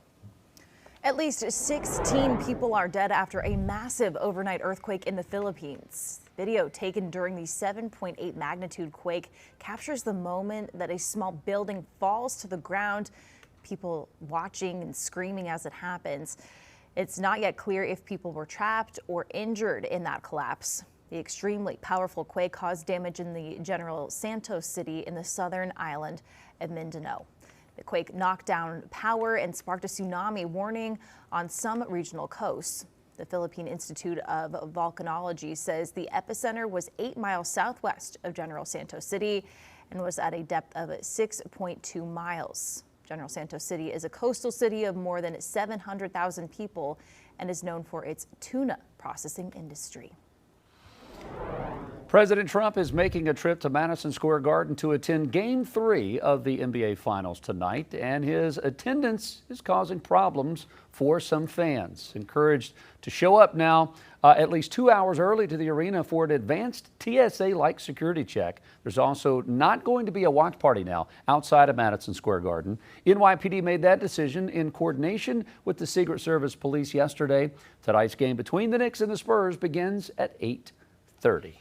At least 16 people are dead after a massive overnight earthquake in the Philippines. Video taken during the 7.8 magnitude quake captures the moment that a small building falls to the ground, people watching and screaming as it happens. It's not yet clear if people were trapped or injured in that collapse. The extremely powerful quake caused damage in the General Santos city in the southern island of Mindanao. The quake knocked down power and sparked a tsunami warning on some regional coasts. The Philippine Institute of Volcanology says the epicenter was 8 miles southwest of General Santos City and was at a depth of 6.2 miles. General Santos City is a coastal city of more than 700,000 people and is known for its tuna processing industry. President Trump is making a trip to Madison Square Garden to attend Game 3 of the NBA Finals tonight, and his attendance is causing problems for some fans. Encouraged to show up now at least 2 hours early to the arena for an advanced TSA-like security check. There's also not going to be a watch party now outside of Madison Square Garden. NYPD made that decision in coordination with the Secret Service police yesterday. Tonight's game between the Knicks and the Spurs begins at 8:30.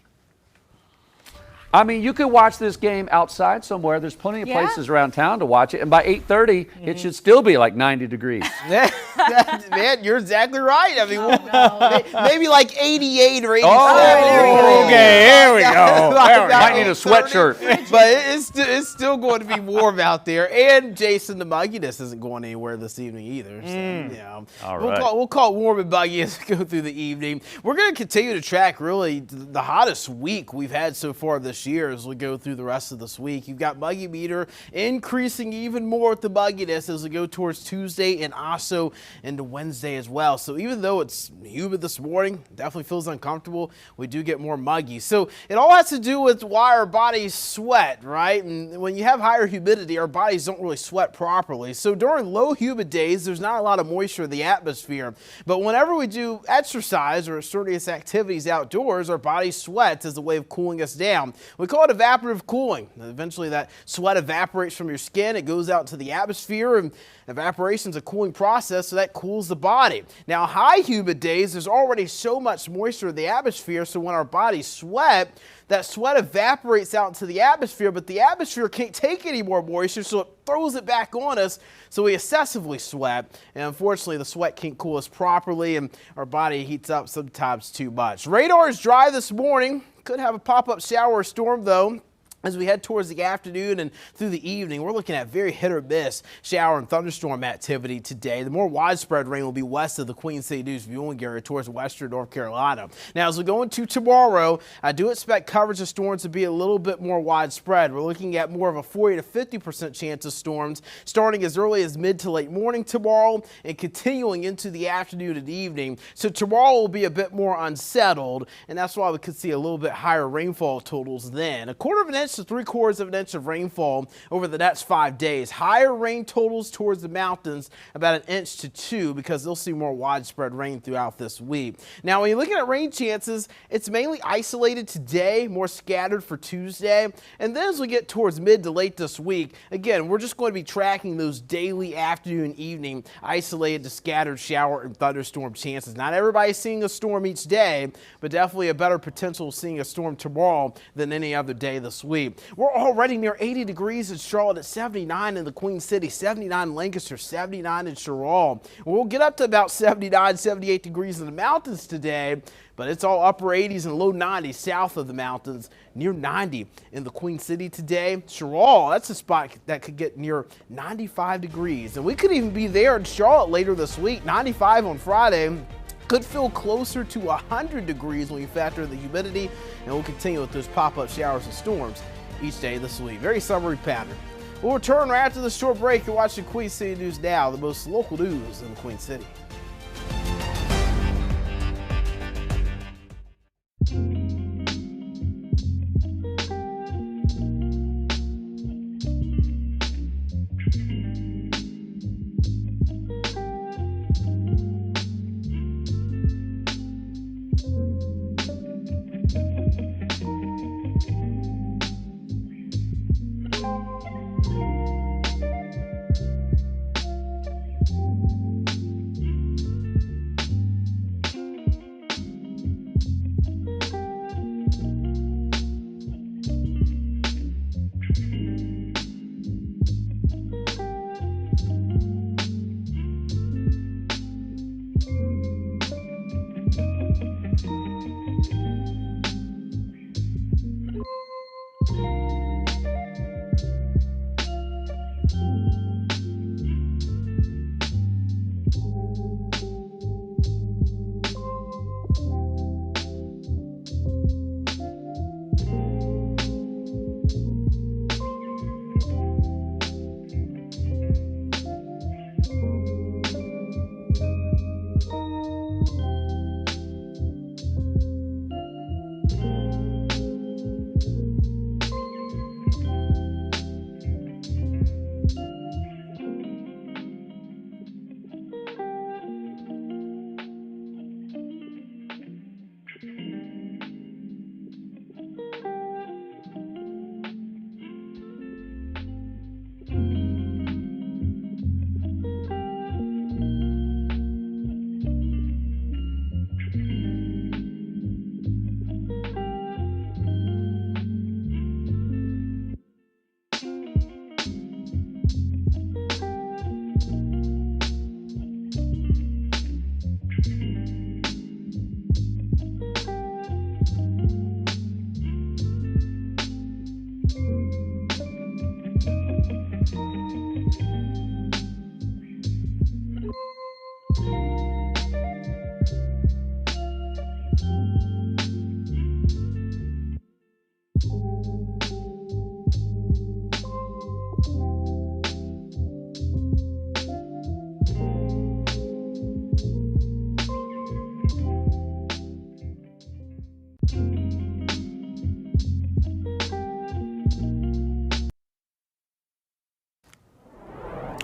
I mean, you could watch this game outside somewhere. There's plenty of places around town to watch it. And by 8:30, it should still be like 90 degrees. Man, you're exactly right. I mean, maybe like 88 or 87. Oh, okay, here we go. Might need a sweatshirt. But it's still going to be warm out there. And, Jason, the mugginess isn't going anywhere this evening either. So, you know, All right. we'll call it warm and muggy as we go through the evening. We're going to continue to track really the hottest week we've had so far this year as we go through the rest of this week. You've got muggy meter increasing even more with the mugginess as we go towards Tuesday and also into Wednesday as well. So even though it's humid this morning, definitely feels uncomfortable, we do get more muggy. So it all has to do with why our bodies sweat, right? And when you have higher humidity, our bodies don't really sweat properly. So during low humid days, there's not a lot of moisture in the atmosphere. But whenever we do exercise or strenuous activities outdoors, our body sweats as a way of cooling us down. We call it evaporative cooling. Eventually that sweat evaporates from your skin. It goes out into the atmosphere, and evaporation is a cooling process, so that cools the body. Now, high humid days, there's already so much moisture in the atmosphere, so when our bodies sweat, that sweat evaporates out into the atmosphere, but the atmosphere can't take any more moisture, so it throws it back on us, so we excessively sweat. And unfortunately, the sweat can't cool us properly, and our body heats up sometimes too much. Radar is dry this morning. Could have a pop-up shower or storm, though. As we head towards the afternoon and through the evening, we're looking at very hit or miss shower and thunderstorm activity today. The more widespread rain will be west of the Queen City News viewing area towards western North Carolina. Now, as we go into tomorrow, I do expect coverage of storms to be a little bit more widespread. We're looking at more of a 40 to 50% chance of storms starting as early as mid to late morning tomorrow and continuing into the afternoon and evening. So tomorrow will be a bit more unsettled, and that's why we could see a little bit higher rainfall totals then. A quarter of an inch to 3/4 of an inch of rainfall over the next 5 days. Higher rain totals towards the mountains, about 1 inch to 2, because they'll see more widespread rain throughout this week. Now, when you're looking at rain chances, it's mainly isolated today, more scattered for Tuesday. And then as we get towards mid to late this week, again, we're just going to be tracking those daily afternoon and evening isolated to scattered shower and thunderstorm chances. Not everybody's seeing a storm each day, but definitely a better potential of seeing a storm tomorrow than any other day this week. We're already near 80 degrees in Charlotte, at 79 in the Queen City, 79 in Lancaster, 79 in Sherall. We'll get up to about 79, 78 degrees in the mountains today, but it's all upper 80s and low 90s south of the mountains, near 90 in the Queen City today. Sherall, that's a spot that could get near 95 degrees. And we could even be there in Charlotte later this week, 95 on Friday. Could feel closer to 100 degrees when you factor in the humidity, and we'll continue with those pop-up showers and storms each day this week. Very summery pattern. We'll return right after the short break. You're watching Queen City News Now, the most local news in the Queen City.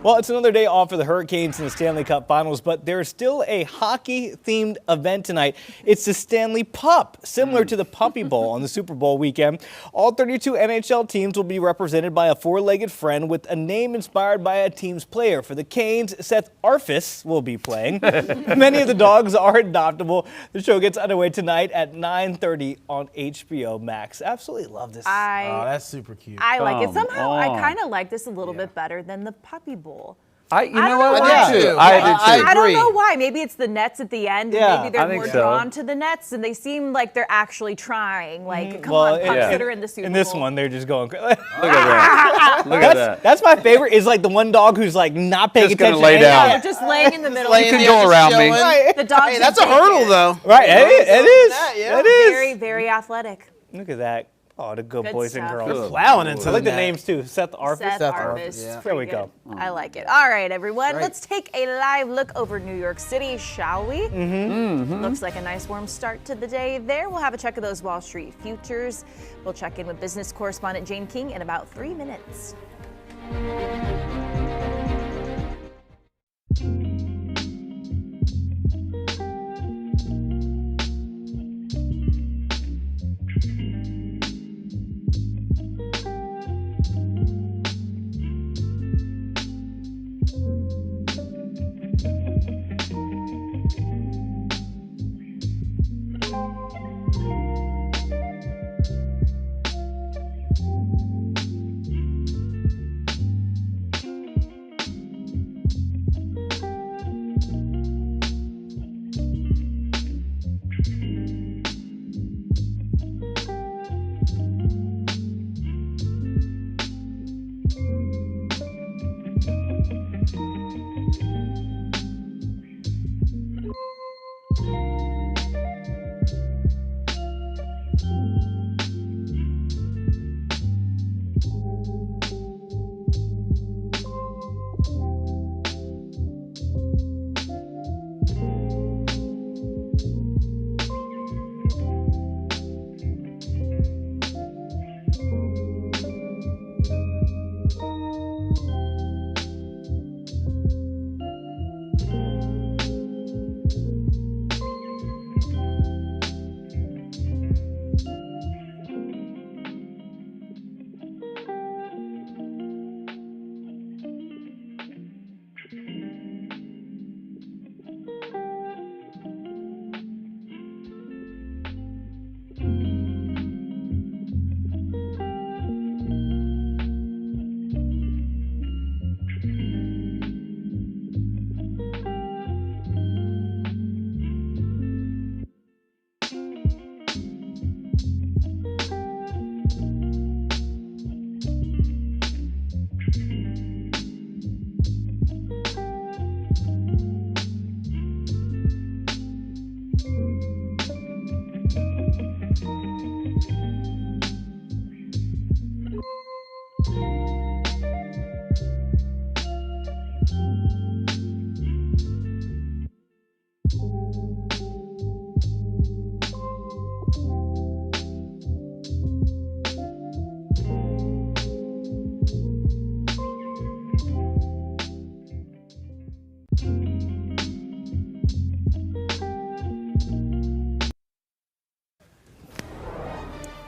Well, it's another day off for the Hurricanes in the Stanley Cup Finals, but there's still a hockey-themed event tonight. It's the Stanley Pup, similar to the Puppy Bowl on the Super Bowl weekend. All 32 NHL teams will be represented by a four-legged friend with a name inspired by a team's player. For the Canes, Seth Arfis will be playing. Many of the dogs are adoptable. The show gets underway tonight at 9:30 on HBO Max. Absolutely love this. Oh, that's super cute. I like it. Somehow, I kind of like this a little bit better than the Puppy Bowl. I do too. I don't know why. Maybe it's the nets at the end. Yeah, And maybe they're more drawn to the nets, and they seem like they're actually trying. Like, come on, pups that are in the Super Bowl. In this one, they're just going. Look at that. Look at that. That's my favorite. Is like the one dog who's like not paying Just attention. gonna lay down. Yeah, just laying in the middle. You can go around me. The dog's Hey, that's a hurdle, though. Right, it is. Yeah. It is. Very, very athletic. Look at that. Oh, the good boys and stuff. girls. Good plowing into I like the that. names too. Seth Arfis. Seth Arfis. yeah. There we go. I like it. All right, everyone. Let's take a live look over New York City, shall we? Looks like a nice warm start to the day there. We'll have a check of those Wall Street futures. We'll check in with business correspondent Jane King in about 3 minutes.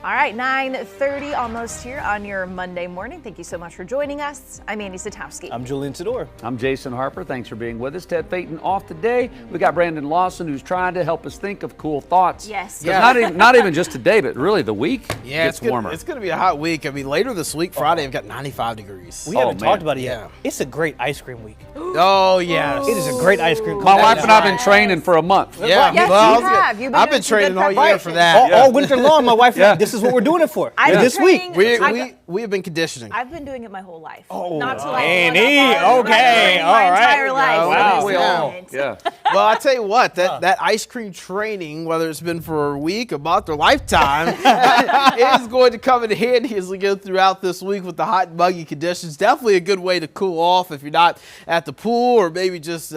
All right, 9:30 almost here on your Monday morning. Thank you so much for joining us. I'm Andy Satowski. I'm Julian Sador. I'm Jason Harper. Thanks for being with us. Ted Payton off today. We got Brandon Lawson, who's trying to help us think of cool thoughts. Yes. Yeah. Not even just today, but really the week gets warmer. It's going to be a hot week. I mean, later this week, Friday, we've got 95 degrees. We haven't talked about it yet. It's a great ice cream week. Oh, yes. It is a great ice cream. My wife and I have been training for a month. Yeah. Yes, well, you have. You've been I've doing been some training good all year preparation. for that. All winter long, my wife and I, this is what we're doing it for. This week. We have been conditioning. I've been doing it my whole life. Oh, not to like Andy, okay, all my right. entire life. Wow, we Yeah. all. Yeah. Well, I tell you what, that ice cream training, whether it's been for a week, a month, or lifetime, is going to come in handy as we go throughout this week with the hot and muggy conditions. Definitely a good way to cool off if you're not at the pool or maybe just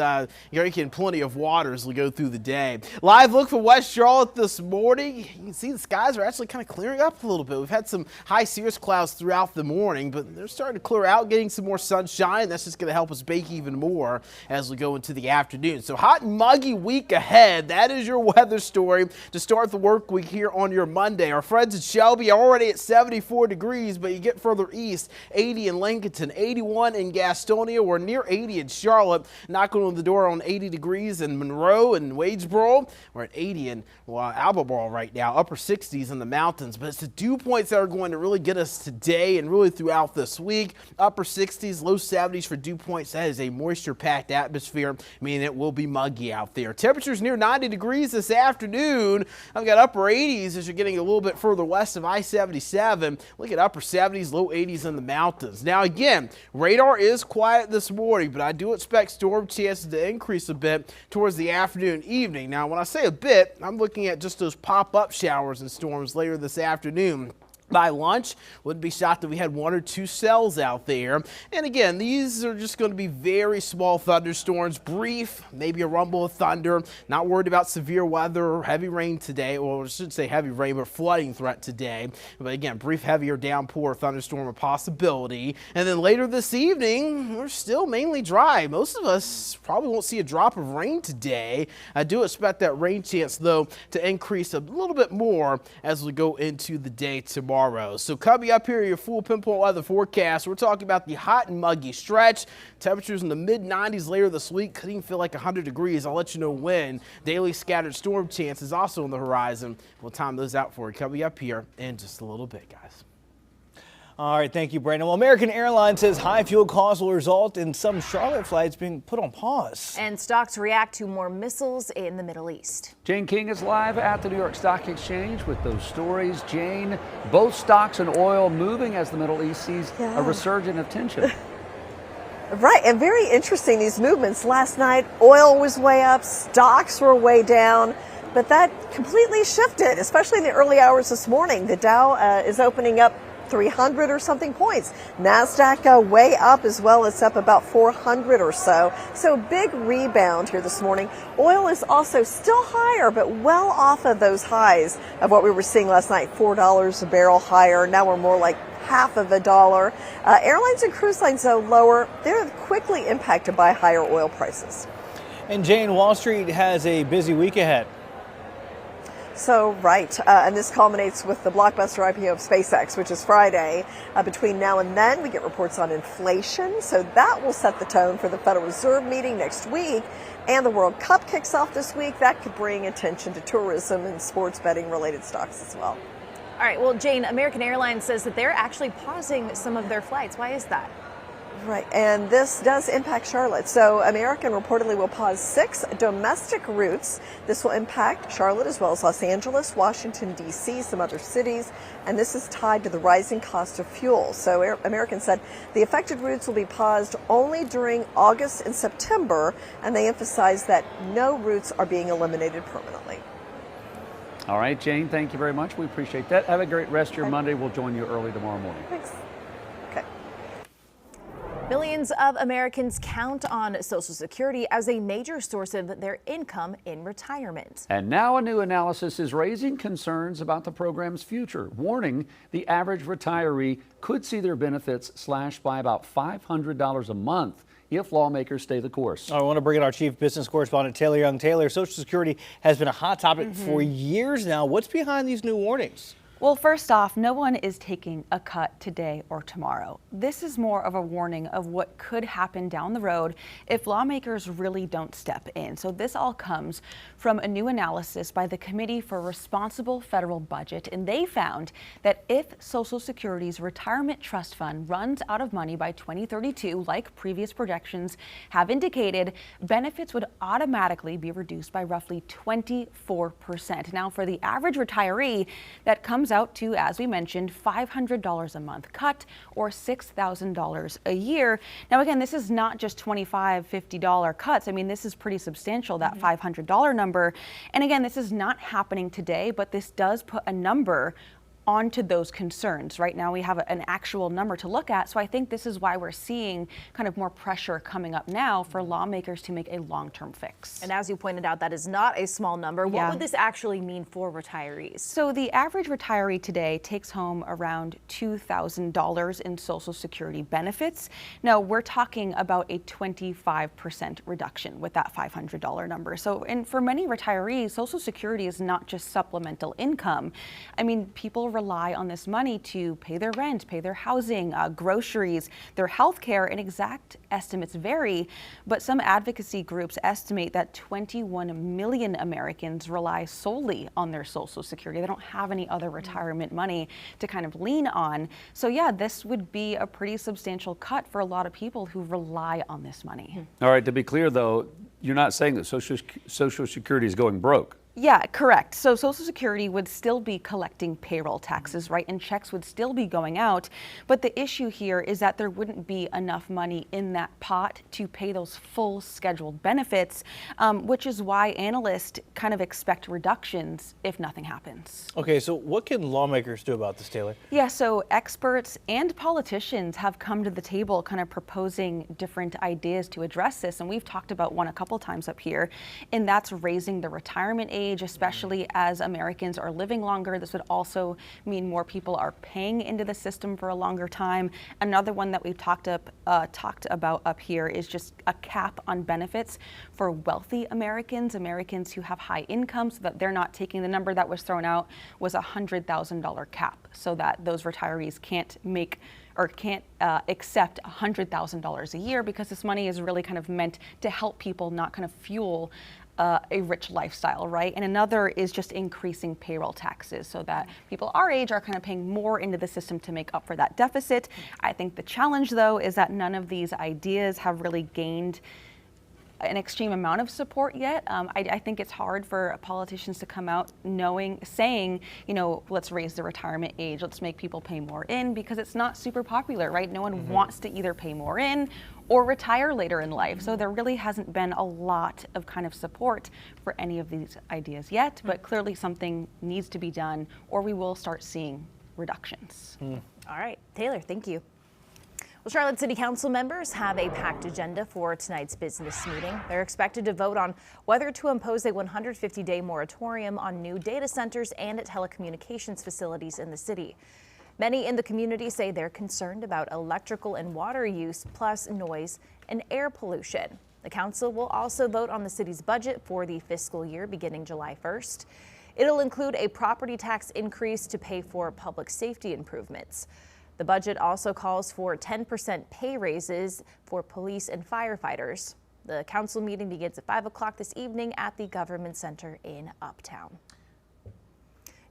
drinking plenty of water as we go through the day. Live look for West Charlotte this morning. You can see the skies are actually kind of clearing up a little bit. We've had some high cirrus clouds throughout the morning, but they're starting to clear out, getting some more sunshine. That's just going to help us bake even more as we go into the afternoon. So hot and muggy week ahead. That is your weather story to start the work week here on your Monday. Our friends in Shelby are already at 74 degrees, but you get further east, 80 in Lincoln, 81 in Gastonia. We're near 80 in Charlotte, knocking on the door on 80 degrees in Monroe and Wadesboro. We're at 80 in Albemarle right now, upper 60s in the mountains. But it's the dew points that are going to really get us today and really throughout this week. Upper 60s, low 70s for dew points. That is a moisture-packed atmosphere, meaning it will be muggy out there. Temperatures near 90 degrees this afternoon. I've got upper 80s as you're getting a little bit further west of I-77. Look at upper 70s, low 80s in the mountains. Now again, radar is quiet this morning, but I do expect storm chances to increase a bit towards the afternoon and evening. Now when I say a bit, I'm looking at just those pop-up showers and storms later this afternoon. By lunch, wouldn't be shocked that we had 1 or 2 cells out there. And again, these are just going to be very small thunderstorms, brief, maybe a rumble of thunder. Not worried about severe weather or heavy rain today. Well, I should say heavy rain, but flooding threat today. But again, brief, heavier downpour, thunderstorm a possibility. And then later this evening, we're still mainly dry. Most of us probably won't see a drop of rain today. I do expect that rain chance, though, to increase a little bit more as we go into the day tomorrow. So coming up here, your full pinpoint weather forecast. We're talking about the hot and muggy stretch. Temperatures in the mid-90s later this week. Could even feel like 100 degrees. I'll let you know when. Daily scattered storm chances also on the horizon. We'll time those out for you coming up here in just a little bit, guys. All right, thank you, Brandon. Well, American Airlines says high fuel costs will result in some Charlotte flights being put on pause. And stocks react to more missiles in the Middle East. Jane King is live at the New York Stock Exchange with those stories. Jane, both stocks and oil moving as the Middle East sees a resurgence of tension. Right, and very interesting, these movements. Last night, oil was way up, stocks were way down, but that completely shifted, especially in the early hours this morning. The Dow is opening up 300 or something points. NASDAQ way up as well. It's up about 400 or so. So big rebound here this morning. Oil is also still higher, but well off of those highs of what we were seeing last night. $4 a barrel higher. Now we're more like half of a dollar. Airlines and cruise lines, though, lower. They're quickly impacted by higher oil prices. And Jane, Wall Street has a busy week ahead. So, right, and this culminates with the blockbuster IPO of SpaceX, which is Friday. Between now and then, we get reports on inflation, so that will set the tone for the Federal Reserve meeting next week. And the World Cup kicks off this week. That could bring attention to tourism and sports betting related stocks as well. All right, well, Jane, American Airlines says that they're actually pausing some of their flights. Why is that? Right, and this does impact Charlotte. So American reportedly will pause 6 domestic routes. This will impact Charlotte as well as Los Angeles, Washington, D.C., some other cities, and this is tied to the rising cost of fuel. So American said the affected routes will be paused only during August and September, and they emphasize that no routes are being eliminated permanently. All right, Jane, thank you very much. We appreciate that. Have a great rest of your Monday. We'll join you early tomorrow morning. Thanks. Millions of Americans count on Social Security as a major source of their income in retirement. And now a new analysis is raising concerns about the program's future, warning the average retiree could see their benefits slashed by about $500 a month if lawmakers stay the course. I want to bring in our chief business correspondent, Taylor Young. Taylor, Social Security has been a hot topic for years now. What's behind these new warnings? Well, first off, no one is taking a cut today or tomorrow. This is more of a warning of what could happen down the road if lawmakers really don't step in. So this all comes from a new analysis by the Committee for Responsible Federal Budget, and they found that if Social Security's retirement trust fund runs out of money by 2032, like previous projections have indicated, benefits would automatically be reduced by roughly 24%. Now, for the average retiree, that comes out to, as we mentioned, $500 a month cut or $6,000 a year. Now, again, this is not just $25, $50 cuts. I mean, this is pretty substantial, that $500 number. And again, this is not happening today, but this does put a number onto those concerns. Right now we have an actual number to look at. So I think this is why we're seeing kind of more pressure coming up now for lawmakers to make a long-term fix. And as you pointed out, that is not a small number. What Yeah. would this actually mean for retirees? So the average retiree today takes home around $2,000 in Social Security benefits. Now we're talking about a 25% reduction with that $500 number. So, and for many retirees, Social Security is not just supplemental income. I mean, people rely on this money to pay their rent, pay their housing, groceries, their health care, and exact estimates vary. But some advocacy groups estimate that 21 million Americans rely solely on their Social Security. They don't have any other retirement money to kind of lean on. So yeah, this would be a pretty substantial cut for a lot of people who rely on this money. All right, to be clear though, you're not saying that Social Security is going broke. Yeah, correct. So Social Security would still be collecting payroll taxes, right? And checks would still be going out. But the issue here is that there wouldn't be enough money in that pot to pay those full scheduled benefits, which is why analysts kind of expect reductions if nothing happens. Okay, so what can lawmakers do about this, Taylor? Yeah, so experts and politicians have come to the table kind of proposing different ideas to address this. And we've talked about one a couple times up here, and that's raising the retirement age, especially as Americans are living longer. This would also mean more people are paying into the system for a longer time. Another one that we've talked about up here is just a cap on benefits for wealthy Americans, Americans who have high incomes, so that they're not taking the number that was thrown out was a $100,000 cap, so that those retirees can't make or can't accept $100,000 a year, because this money is really kind of meant to help people, not kind of fuel a rich lifestyle, right? And another is just increasing payroll taxes so that people our age are kind of paying more into the system to make up for that deficit. I think the challenge, though, is that none of these ideas have really gained an extreme amount of support yet. I think it's hard for politicians to come out saying, you know, let's raise the retirement age, let's make people pay more in, because it's not super popular, right? No one wants to either pay more in or retire later in life. So there really hasn't been a lot of kind of support for any of these ideas yet, but clearly something needs to be done, or we will start seeing reductions. All right, Taylor, thank you. Well, Charlotte City Council members have a packed agenda for tonight's business meeting. They're expected to vote on whether to impose a 150-day moratorium on new data centers and telecommunications facilities in the city. Many in the community say they're concerned about electrical and water use, plus noise and air pollution. The council will also vote on the city's budget for the fiscal year beginning July 1st. It'll include a property tax increase to pay for public safety improvements. The budget also calls for 10% pay raises for police and firefighters. The council meeting begins at 5 o'clock this evening at the Government Center in Uptown.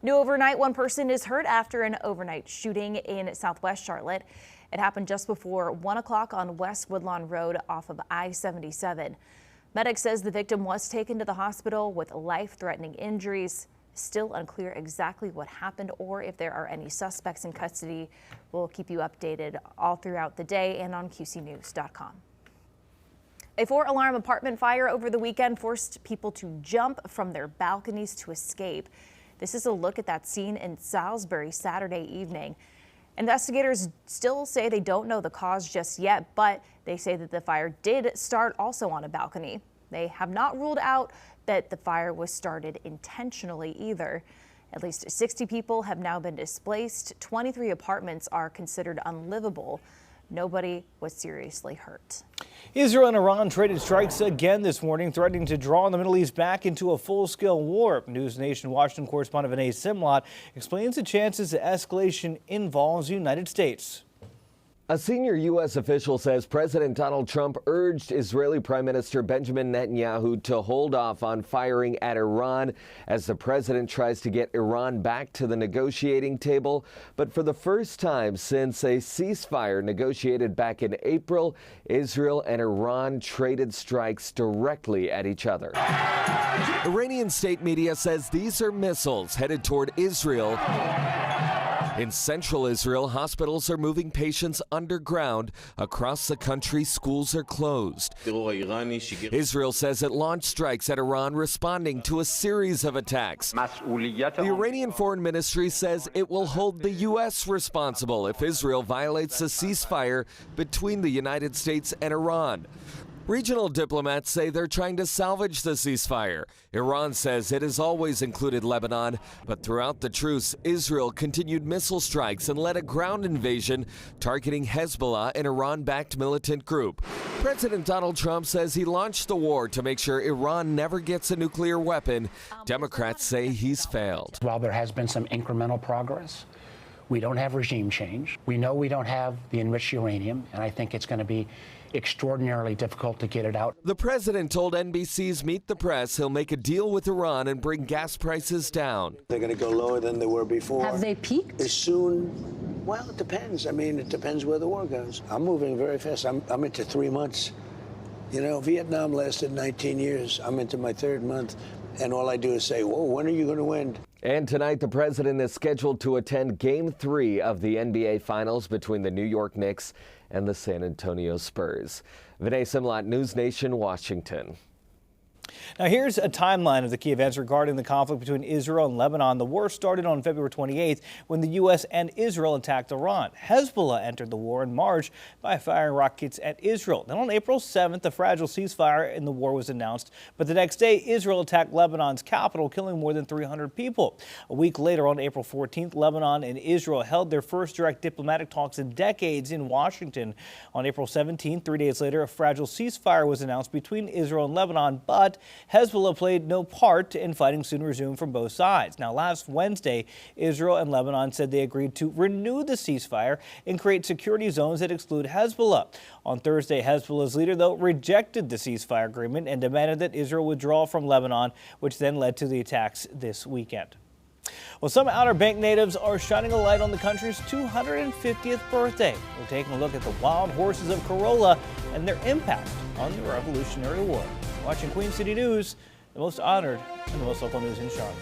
New overnight, one person is hurt after an overnight shooting in Southwest Charlotte. It happened just before 1 o'clock on West Woodlawn Road off of I-77. Medic says the victim was taken to the hospital with life-threatening injuries. Still unclear exactly what happened or if there are any suspects in custody. We'll keep you updated all throughout the day and on QCnews.com. A 4-alarm apartment fire over the weekend forced people to jump from their balconies to escape. This is a look at that scene in Salisbury Saturday evening. Investigators still say they don't know the cause just yet, but they say that the fire did start also on a balcony. They have not ruled out that the fire was started intentionally either. At least 60 people have now been displaced. 23 apartments are considered unlivable. Nobody was seriously hurt. Israel and Iran traded strikes again this morning, threatening to draw the Middle East back into a full-scale war. News Nation Washington correspondent Vinay Simlot explains the chances the escalation involves the United States. A senior U.S. official says President Donald Trump urged Israeli Prime Minister Benjamin Netanyahu to hold off on firing at Iran as the president tries to get Iran back to the negotiating table. But for the first time since a ceasefire negotiated back in April, Israel and Iran traded strikes directly at each other. Iranian state media says these are missiles headed toward Israel In central Israel, hospitals are moving patients underground. Across the country, schools are closed. Israel says it launched strikes at Iran, responding to a series of attacks. The Iranian Foreign Ministry says it will hold the U.S. responsible if Israel violates the ceasefire between the United States and Iran. Regional diplomats say they're trying to salvage the ceasefire. Iran says it has always included Lebanon, but throughout the truce, Israel continued missile strikes and led a ground invasion targeting Hezbollah, an Iran-backed militant group. President Donald Trump says he launched the war to make sure Iran never gets a nuclear weapon. Democrats say he's failed. While there has been some incremental progress, we don't have regime change. We know we don't have the enriched uranium, and I think it's going to be extraordinarily difficult to get it out. The president told NBC's Meet the Press he'll make a deal with Iran and bring gas prices down. They're going to go lower than they were before. Have they peaked? As soon, well, it depends. I mean, it depends where the war goes. I'm moving very fast. I'm into 3 months. You know, Vietnam lasted 19 years. I'm into my 3rd month. And all I do is say, whoa, when are you going to win? And tonight, the president is scheduled to attend Game 3 of the NBA Finals between the New York Knicks and the San Antonio Spurs. Vinay Simlat, News Nation, Washington. Now here's a timeline of the key events regarding the conflict between Israel and Lebanon. The war started on February 28th when the U.S. and Israel attacked Iran. Hezbollah entered the war in March by firing rockets at Israel. Then on April 7th, a fragile ceasefire in the war was announced. But the next day, Israel attacked Lebanon's capital, killing more than 300 people. A week later, on April 14th, Lebanon and Israel held their first direct diplomatic talks in decades in Washington. On April 17th, 3 days later, a fragile ceasefire was announced between Israel and Lebanon, but Hezbollah played no part in fighting soon resumed from both sides. Now, last Wednesday, Israel and Lebanon said they agreed to renew the ceasefire and create security zones that exclude Hezbollah. On Thursday, Hezbollah's leader, though, rejected the ceasefire agreement and demanded that Israel withdraw from Lebanon, which then led to the attacks this weekend. Well, some Outer Bank natives are shining a light on the country's 250th birthday. We're taking a look at the wild horses of Corolla and their impact on the Revolutionary War. Watching Queen City News, the most honored and the most local news in Charlotte.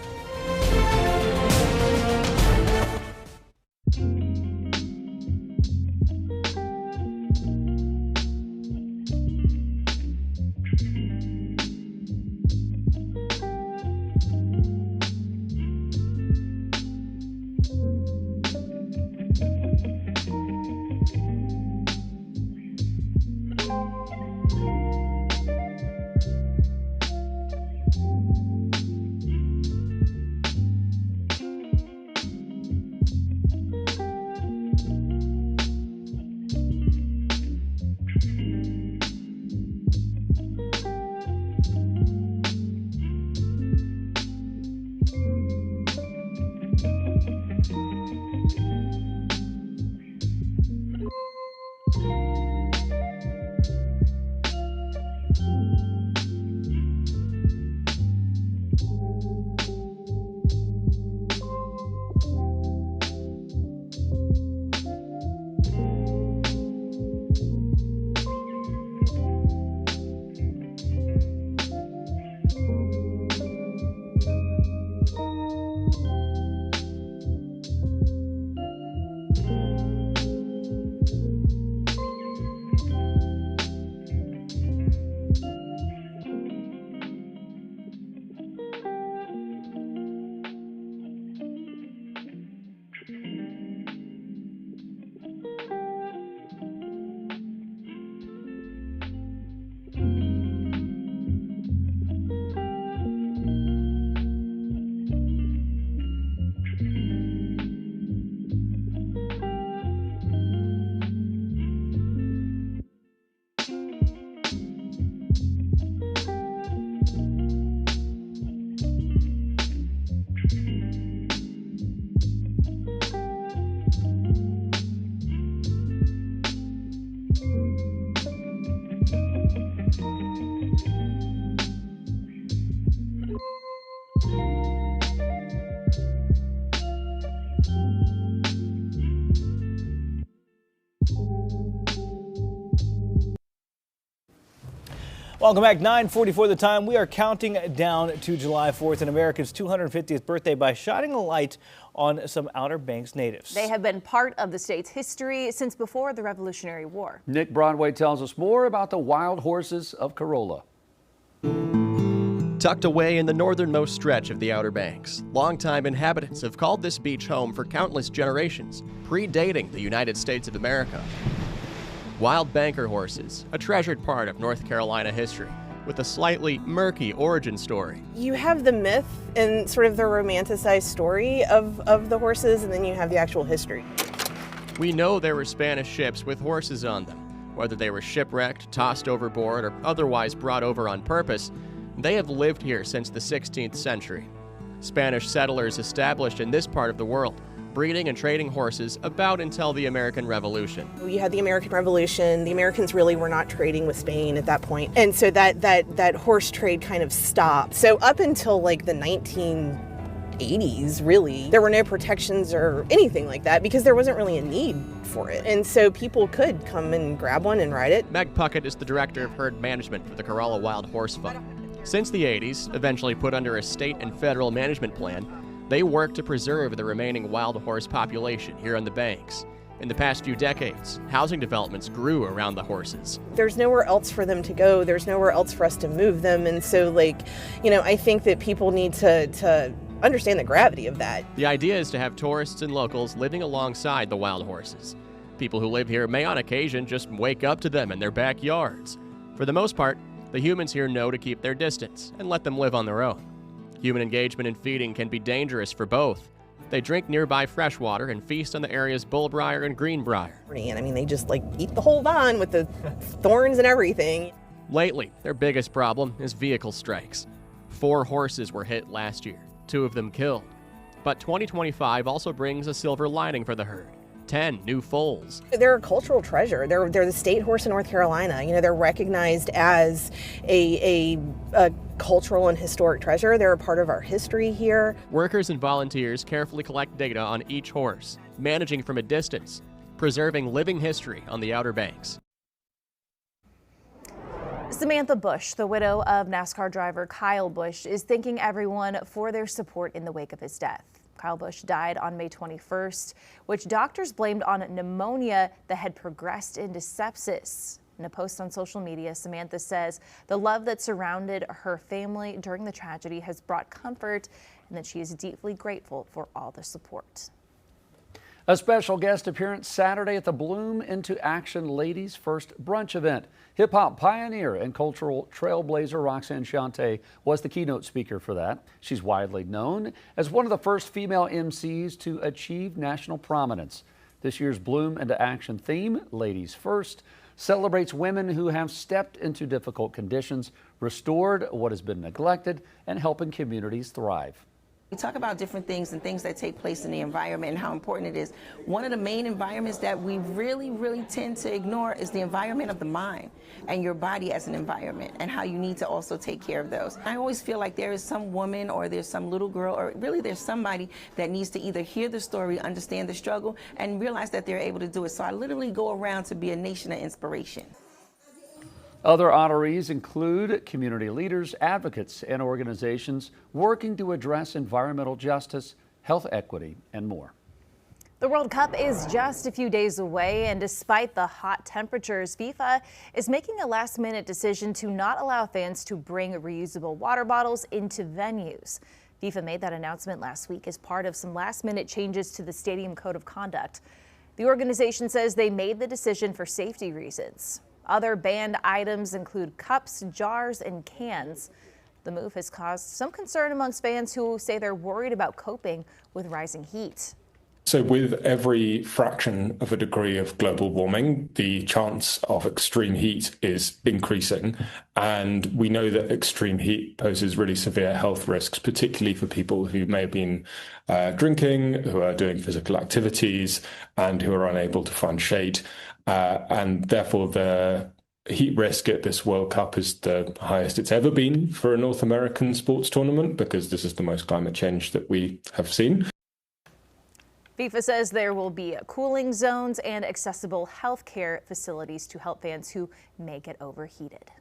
Welcome back. 9:44 the time. We are counting down to July 4th and America's 250th birthday by shining a light on some Outer Banks natives. They have been part of the state's history since before the Revolutionary War. Nick Broadway tells us more about the wild horses of Corolla. Tucked away in the northernmost stretch of the Outer Banks, longtime inhabitants have called this beach home for countless generations, predating the United States of America. Wild banker horses, a treasured part of North Carolina history, with a slightly murky origin story. You have the myth and sort of the romanticized story of the horses, and then you have the actual history. We know there were Spanish ships with horses on them. Whether they were shipwrecked, tossed overboard, or otherwise brought over on purpose, they have lived here since the 16th century. Spanish settlers established in this part of the world, breeding and trading horses about until the American Revolution. You had the American Revolution. The Americans really were not trading with Spain at that point. And so that horse trade kind of stopped. So up until like the 1980s, really, there were no protections or anything like that because there wasn't really a need for it. And so people could come and grab one and ride it. Meg Puckett is the director of herd management for the Corolla Wild Horse Fund. Since the 80s, eventually put under a state and federal management plan, they work to preserve the remaining wild horse population here on the banks. In the past few decades, housing developments grew around the horses. There's nowhere else for them to go. There's nowhere else for us to move them. And so, I think that people need to understand the gravity of that. The idea is to have tourists and locals living alongside the wild horses. People who live here may on occasion just wake up to them in their backyards. For the most part, the humans here know to keep their distance and let them live on their own. Human engagement in feeding can be dangerous for both. They drink nearby fresh water and feast on the area's bullbriar and greenbrier. And I mean, they just eat the whole vine with the thorns and everything. Lately, their biggest problem is vehicle strikes. 4 horses were hit last year, 2 of them killed. But 2025 also brings a silver lining for the herd. 10 new foals. They're a cultural treasure. They're the state horse in North Carolina. They're recognized as a cultural and historic treasure. They're a part of our history here. Workers and volunteers carefully collect data on each horse, managing from a distance, preserving living history on the Outer Banks. Samantha Bush, the widow of NASCAR driver Kyle Busch, is thanking everyone for their support in the wake of his death. Kyle Busch died on May 21st, which doctors blamed on pneumonia that had progressed into sepsis. In a post on social media, Samantha says the love that surrounded her family during the tragedy has brought comfort and that she is deeply grateful for all the support. A special guest appearance Saturday at the Bloom Into Action Ladies First Brunch event. Hip-hop pioneer and cultural trailblazer Roxanne Shante was the keynote speaker for that. She's widely known as one of the first female MCs to achieve national prominence. This year's Bloom Into Action theme, Ladies First, celebrates women who have stepped into difficult conditions, restored what has been neglected, and helping communities thrive. We talk about different things and things that take place in the environment and how important it is. One of the main environments that we really tend to ignore is the environment of the mind and your body as an environment and how you need to also take care of those. I always feel like there is some woman or there's some little girl or really there's somebody that needs to either hear the story, understand the struggle, and realize that they're able to do it. So I literally go around to be a nation of inspiration. Other honorees include community leaders, advocates, and organizations working to address environmental justice, health equity, and more. The World Cup is just a few days away, and despite the hot temperatures, FIFA is making a last-minute decision to not allow fans to bring reusable water bottles into venues. FIFA made that announcement last week as part of some last-minute changes to the Stadium Code of Conduct. The organization says they made the decision for safety reasons. Other banned items include cups, jars, and cans. The move has caused some concern amongst fans who say they're worried about coping with rising heat. So with every fraction of a degree of global warming, the chance of extreme heat is increasing. And we know that extreme heat poses really severe health risks, particularly for people who may have been drinking, who are doing physical activities, and who are unable to find shade. And therefore, the heat risk at this World Cup is the highest it's ever been for a North American sports tournament, because this is the most climate change that we have seen. FIFA says there will be cooling zones and accessible health care facilities to help fans who may get overheated.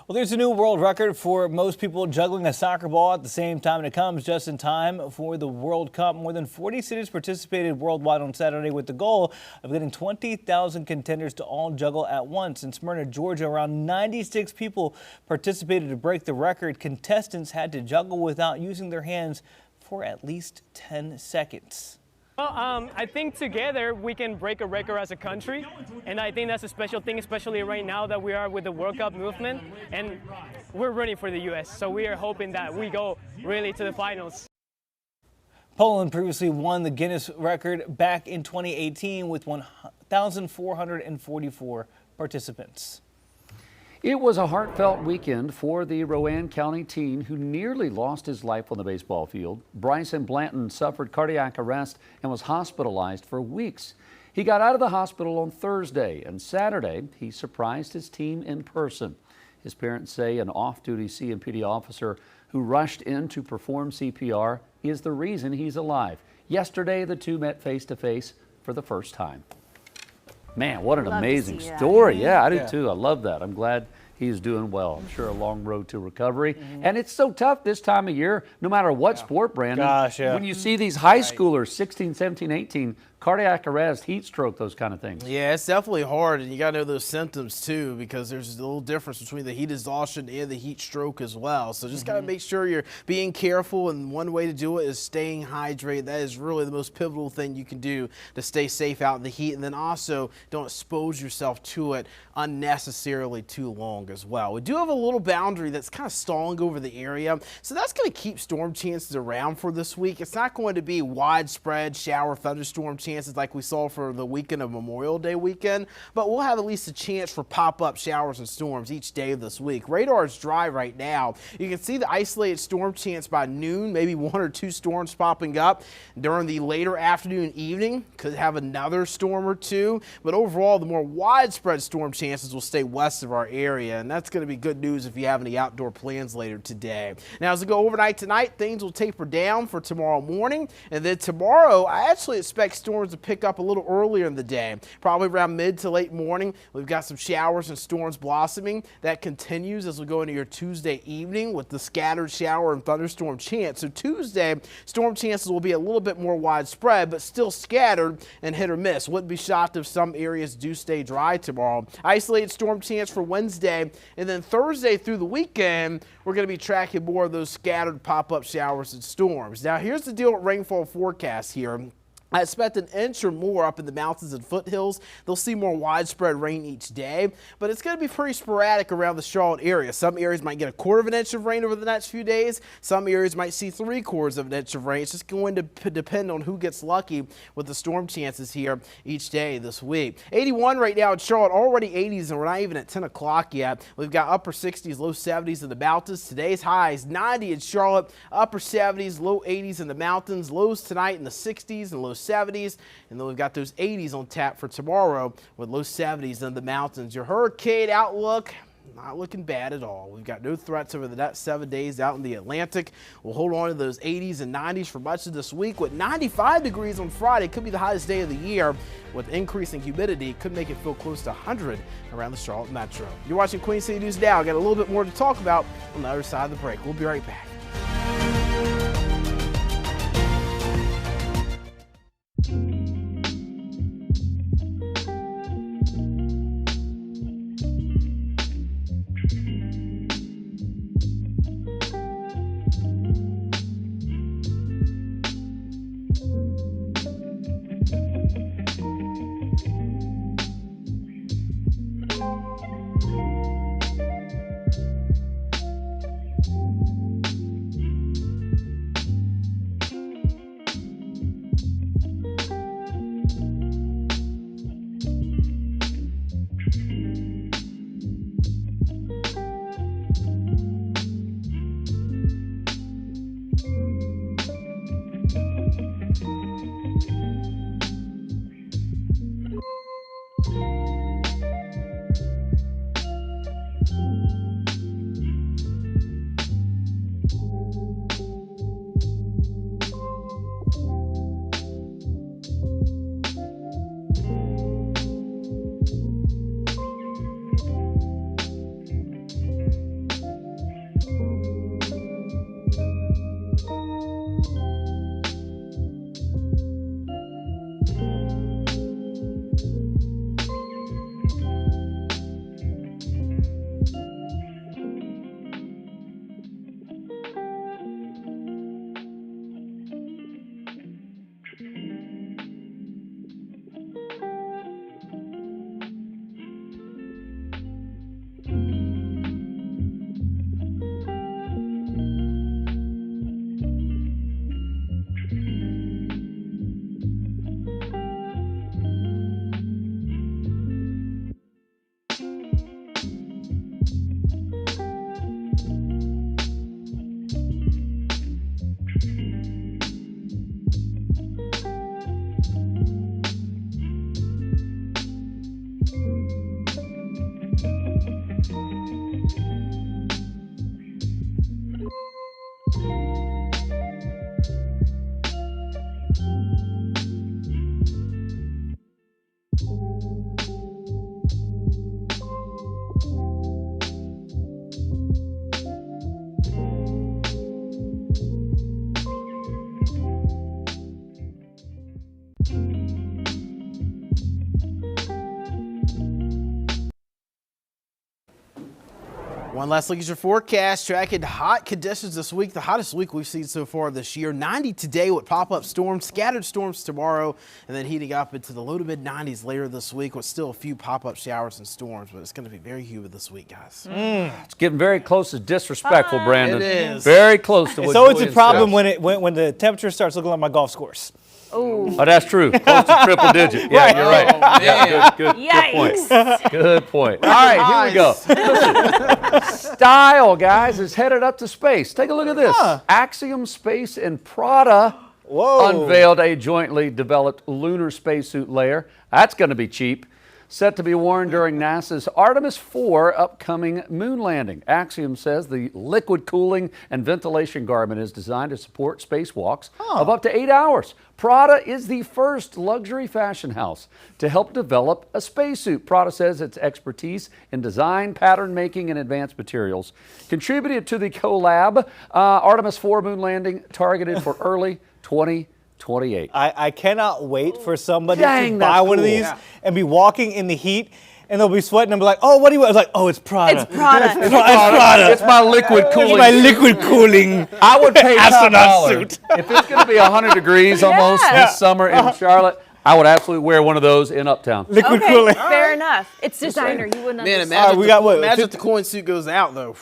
Well, there's a new world record for most people juggling a soccer ball at the same time, and it comes just in time for the World Cup. More than 40 cities participated worldwide on Saturday with the goal of getting 20,000 contenders to all juggle at once. In Smyrna, Georgia, around 96 people participated to break the record. Contestants had to juggle without using their hands for at least 10 seconds. Well, I think together we can break a record as a country, and I think that's a special thing, especially right now that we are with the World Cup movement, and we're running for the U.S., so we are hoping that we go really to the finals. Poland previously won the Guinness record back in 2018 with 1,444 participants. It was a heartfelt weekend for the Rowan County teen who nearly lost his life on the baseball field. Bryson Blanton suffered cardiac arrest and was hospitalized for weeks. He got out of the hospital on Thursday, and Saturday he surprised his team in person. His parents say an off-duty CMPD officer who rushed in to perform CPR is the reason he's alive. Yesterday, the two met face-to-face for the first time. Man, what an amazing story. Yeah, I do too. I love that. I'm glad he's doing well. I'm sure a long road to recovery. And it's so tough this time of year, no matter what sport, Brandon. Gosh, yeah. When you see these high schoolers, 16, 17, 18, cardiac arrest, heat stroke, those kind of things. Yeah, it's definitely hard, and you got to know those symptoms too, because there's a little difference between the heat exhaustion and the heat stroke as well. So just got to make sure you're being careful, and one way to do it is staying hydrated. That is really the most pivotal thing you can do to stay safe out in the heat, and then also don't expose yourself to it unnecessarily too long as well. We do have a little boundary that's kind of stalling over the area, so that's going to keep storm chances around for this week. It's not going to be widespread shower thunderstorm chances like we saw for the weekend of Memorial Day weekend, but we'll have at least a chance for pop-up showers and storms each day of this week. Radar is dry right now. You can see the isolated storm chance by noon, maybe 1 or 2 storms popping up during the later afternoon and evening. Could have another storm or two, but overall the more widespread storm chances will stay west of our area, and that's going to be good news if you have any outdoor plans later today. Now, as we go overnight tonight, things will taper down for tomorrow morning, and then tomorrow I actually expect storms to pick up a little earlier in the day, probably around mid to late morning. We've got some showers and storms blossoming. That continues as we go into your Tuesday evening with the scattered shower and thunderstorm chance. So Tuesday, storm chances will be a little bit more widespread, but still scattered and hit or miss. Wouldn't be shocked if some areas do stay dry tomorrow. Isolated storm chance for Wednesday, and then Thursday through the weekend, we're going to be tracking more of those scattered pop-up showers and storms. Now, here's the deal with rainfall forecast here. I expect an inch or more up in the mountains and foothills. They'll see more widespread rain each day, but it's going to be pretty sporadic around the Charlotte area. Some areas might get 1/4 inch of rain over the next few days. Some areas might see 3/4 inch of rain. It's just going to depend on who gets lucky with the storm chances here each day this week. 81 right now in Charlotte, already 80s, and we're not even at 10 o'clock yet. We've got upper 60s, low 70s in the mountains. Today's highs 90 in Charlotte, upper 70s, low 80s in the mountains. Lows tonight in the 60s and low 70s, and then we've got those 80s on tap for tomorrow with low 70s in the mountains. Your hurricane outlook, not looking bad at all. We've got no threats over the next 7 days out in the Atlantic. We'll hold on to those 80s and 90s for much of this week. With 95 degrees on Friday, could be the hottest day of the year. With increasing humidity, could make it feel close to 100 around the Charlotte Metro. You're watching Queen City News Now. Got a little bit more to talk about on the other side of the break. We'll be right back. One last look at your forecast. Tracking hot conditions this week, the hottest week we've seen so far this year. 90 today with pop-up storms, scattered storms tomorrow, and then heating up into the low to mid 90s later this week with still a few pop-up showers and storms. But it's going to be very humid this week, guys. It's getting very close to disrespectful, Brandon. It is. Very close to what It's always a Julian problem said. when the temperature starts looking like my golf course. Oh, that's true. Close to triple digit. Yeah, Right. you're right. Oh, Yeah, good point. Good point. All right, here we go. Listen, Style, guys, is headed up to space. Take a look at this. Axiom Space and Prada unveiled a jointly developed lunar spacesuit layer. That's going to be cheap. Set to be worn during NASA's Artemis 4 upcoming moon landing. Axiom says the liquid cooling and ventilation garment is designed to support spacewalks of up to 8 hours. Prada is the first luxury fashion house to help develop a spacesuit. Prada says its expertise in design, pattern making, and advanced materials contributed to the collab. Artemis 4 moon landing targeted for early 2028. I cannot wait for somebody Dang, to buy that's one of cool. these Yeah. and be walking in the heat, and they'll be sweating and be like, "Oh, what do you?" I was like, "Oh, it's Prada. It's Prada. It's Prada. It's my liquid cooling. It's my liquid cooling. I would pay top astronaut dollar. suit. If it's going to be 100 degrees almost this summer in Charlotte, I would absolutely wear one of those in Uptown. Liquid Okay, cooling. fair enough. It's designer. You wouldn't Man, understand. imagine if the coin suit goes out, though.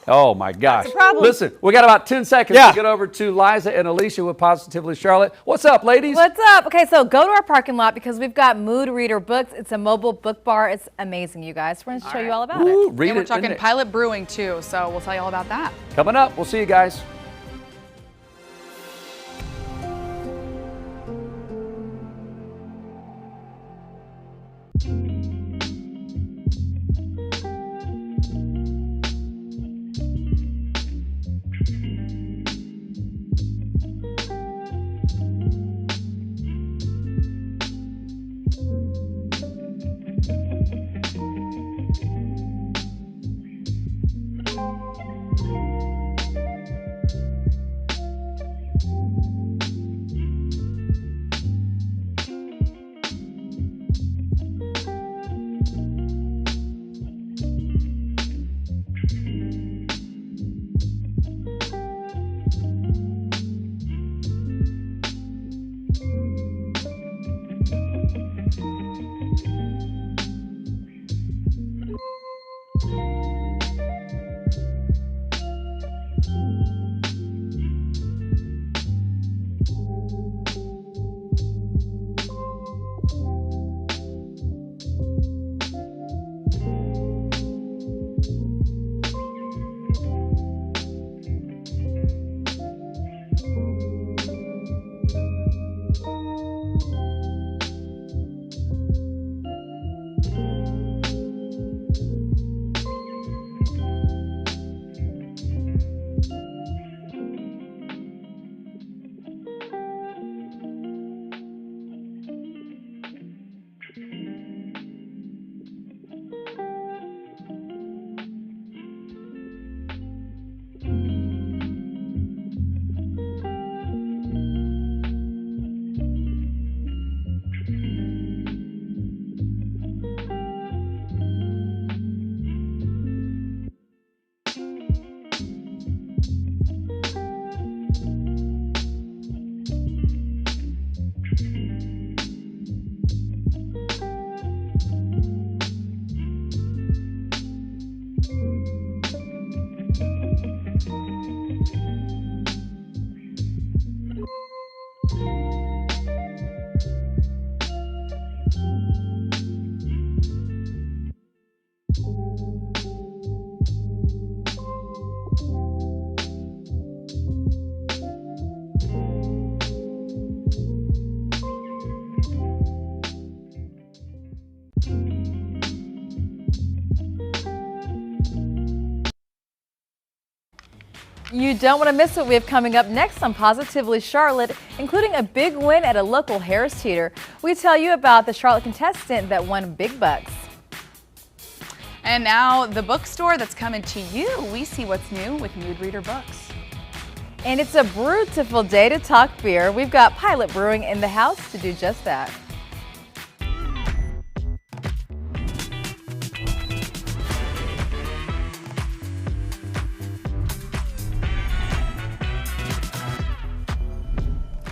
Oh, my gosh. That's a problem. Listen, we got about 10 seconds to get over to Liza and Alicia with Positively Charlotte. What's up, ladies? What's up? Okay, so go to our parking lot because we've got Mood Reader books. It's a mobile book bar. It's amazing, you guys. We're going to show you all about Ooh, it. read And we're it in talking there. Pilot Brewing too, so we'll tell you all about that. Coming up, we'll see you guys. You don't want to miss what we have coming up next on Positively Charlotte, including a big win at a local Harris Teeter. We tell you about the Charlotte contestant that won big bucks. And now the bookstore that's coming to you. We see what's new with Mood Reader Books. And it's a beautiful day to talk beer. We've got Pilot Brewing in the house to do just that.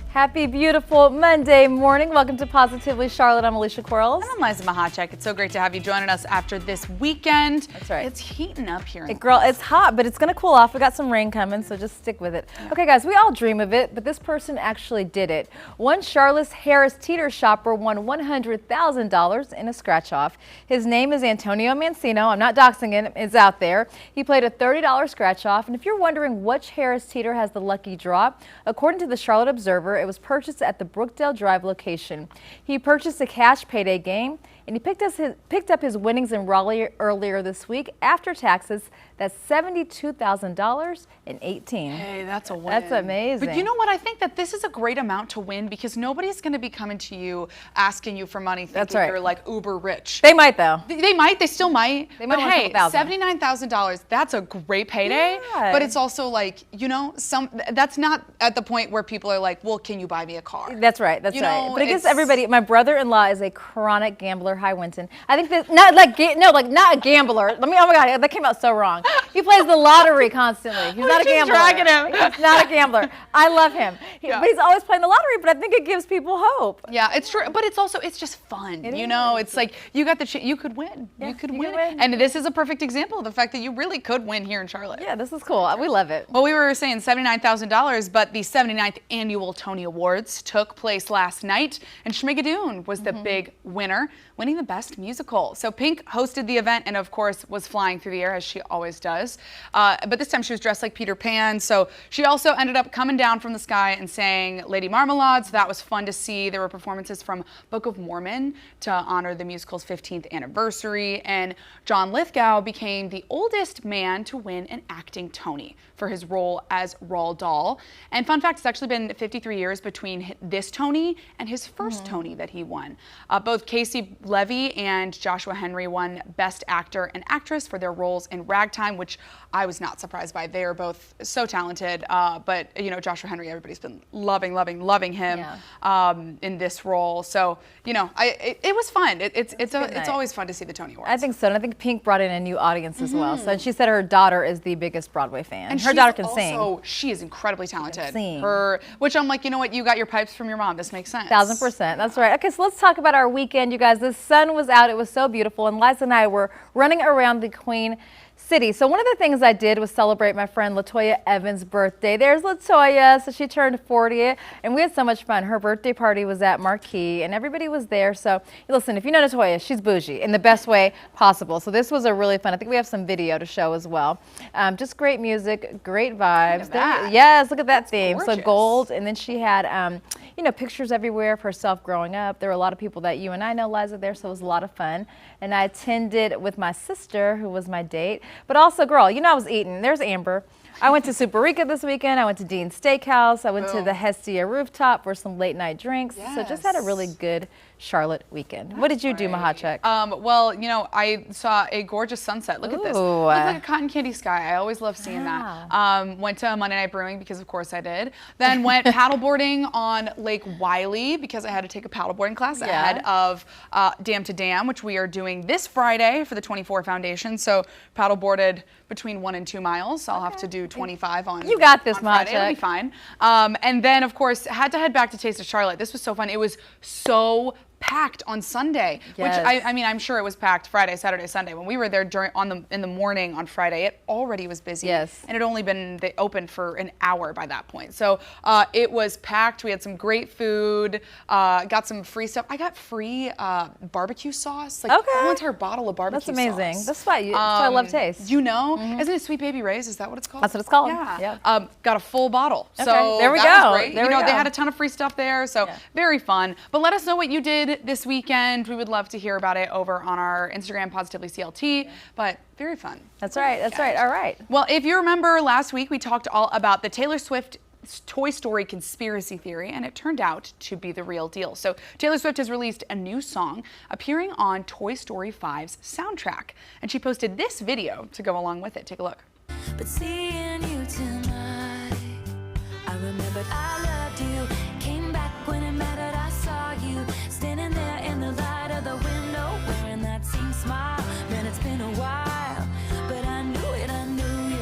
Happy, beautiful Monday morning. Welcome to Positively Charlotte. I'm Alicia Quarles. And I'm Liza Mahacek. It's so great to have you joining us after this weekend. That's right. It's heating up here. Girl, it's hot, but it's going to cool off. We got some rain coming, so just stick with it. Yeah. Okay, guys, we all dream of it, but this person actually did it. One Charlotte's Harris Teeter shopper won $100,000 in a scratch-off. His name is Antonio Mancino. I'm not doxing him. It's out there. He played a $30 scratch-off, and if you're wondering which Harris Teeter has the lucky draw, according to the Charlotte Observer, it was purchased at the Brookdale Drive location. He purchased a cash payday game, and he picked up his winnings in Raleigh earlier this week. After taxes, that's $72,018. Hey, that's a win. That's amazing. But you know what? I think that this is a great amount to win because nobody's going to be coming to you asking you for money thinking you're like uber rich. They might though. They might. They still might. They might. But hey, $79,000. That's a great payday. Yeah. But it's also like, you know, that's not at the point where people are like, well, can you buy me a car? That's right. That's you right. know, but it gives everybody. My brother-in-law is a chronic gambler. Hi, Winton. I think that not a gambler. Oh my God, that came out so wrong. He plays the lottery constantly. He's not a gambler. Dragging him. He's not a gambler. I love him. But he's always playing the lottery. But I think it gives people hope. Yeah, it's true. But it's just fun. You know, it's like you got the you could win. Yeah, you could win. And this is a perfect example of the fact that you really could win here in Charlotte. Yeah, this is cool. We love it. Well, we were saying $79,000, but the 79th annual Tony Awards took place last night, and Schmigadoon was the big winner, winning the Best Musical. So Pink hosted the event and, of course, was flying through the air as she always does. But this time she was dressed like Peter Pan. So she also ended up coming down from the sky and sang Lady Marmalade. So that was fun to see. There were performances from Book of Mormon to honor the musical's 15th anniversary. And John Lithgow became the oldest man to win an acting Tony for his role as Roald Dahl. And fun fact, it's actually been 53 years between this Tony and his first Tony that he won. Both Casey Levy and Joshua Henry won Best Actor and Actress for their roles in Ragtime, which I was not surprised by. They are both so talented, but you know, Joshua Henry, everybody's been loving him in this role. So you know, it was fun. It's always fun to see the Tony Awards. I think so, and I think Pink brought in a new audience as well. So, and she said her daughter is the biggest Broadway fan. And her daughter can sing. Oh, she is incredibly talented. Sing. Which I'm like, you know what? You got your pipes from your mom. This makes sense. 1000%. That's right. Okay, so let's talk about our weekend, you guys. The sun was out. It was so beautiful, and Liza and I were running around the Queen City. So one of the things I did was celebrate my friend Latoya Evans' birthday. There's Latoya. So she turned 40, and we had so much fun. Her birthday party was at Marquee, and everybody was there. So listen, if you know Latoya, she's bougie in the best way possible. So this was a really fun. I think we have some video to show as well. Just great music, great vibes. Yes, look at that theme. Gorgeous. So gold, and then she had you know, pictures everywhere of herself growing up. There were a lot of people that you and I know, Liza, there, so it was a lot of fun. And I attended with my sister, who was my date. But also, girl, you know I was eating. There's Amber. I went to Superica this weekend. I went to Dean's Steakhouse. I went to the Hestia rooftop for some late night drinks. So just had a really good Charlotte weekend. What did you do, Mahacek? Well, you know, I saw a gorgeous sunset. Look at this. Looked like a cotton candy sky. I always love seeing that. Went to Monday Night Brewing because, of course, I did. Then went paddleboarding on Lake Wiley because I had to take a paddleboarding class ahead of Dam to Dam, which we are doing this Friday for the 24 Foundation. So paddleboarded between 1 and 2 miles. So I'll have to do 25 on You got this, Friday. It'll be fine. And then, of course, had to head back to Taste of Charlotte. This was so fun. It was so packed on Sunday, which I mean, I'm sure it was packed Friday, Saturday, Sunday. When we were there in the morning on Friday, it already was busy. And it had only been open for an hour by that point. So it was packed. We had some great food, got some free stuff. I got free barbecue sauce, like a whole entire bottle of barbecue sauce. That's amazing. That's why I love Taste. You know, isn't it Sweet Baby Ray's? Is that what it's called? That's what it's called. Yeah. Got a full bottle. Okay. So there we that go. was great. You know, they had a ton of free stuff there. So very fun. But let us know what you did this weekend. We would love to hear about it over on our Instagram, Positively CLT, but very fun. That's right. That's right. All right. Well, if you remember last week, we talked all about the Taylor Swift Toy Story conspiracy theory, and it turned out to be the real deal. So Taylor Swift has released a new song appearing on Toy Story 5's soundtrack, and she posted this video to go along with it. Take a look. But seeing you tonight remembered I loved you. Came back when it mattered, I saw you standing there in the light of the window, wearing that same smile. Man, it's been a while, but I knew it, I knew you.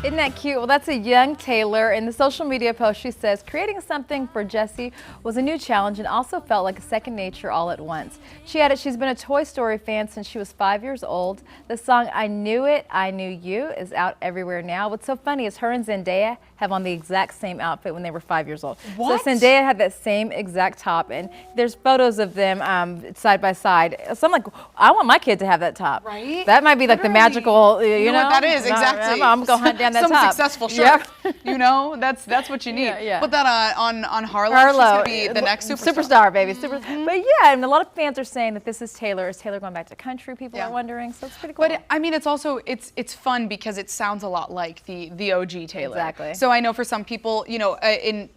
Isn't that cute? Well, that's a young Taylor. In the social media post, she says, creating something for Jessie was a new challenge and also felt like a second nature all at once. She added she's been a Toy Story fan since she was 5 years old. The song I Knew It, I Knew You is out everywhere now. What's so funny is her and Zendaya have on the exact same outfit when they were 5 years old. What? So Zendaya had that same exact top, and there's photos of them side by side. So I'm like, I want my kid to have that top. Right? That might be like the magical, you know? what that is, exactly. I'm going to hunt down that Some top. successful shirt. You know, that's what you need. Yeah. Put that on Harlow. She's gonna be the next superstar, baby. But yeah, and a lot of fans are saying that this is Taylor. Is Taylor going back to country? People are wondering. So it's pretty cool. But I mean, it's also it's fun because it sounds a lot like the OG Taylor. Exactly. So I know for some people, you know,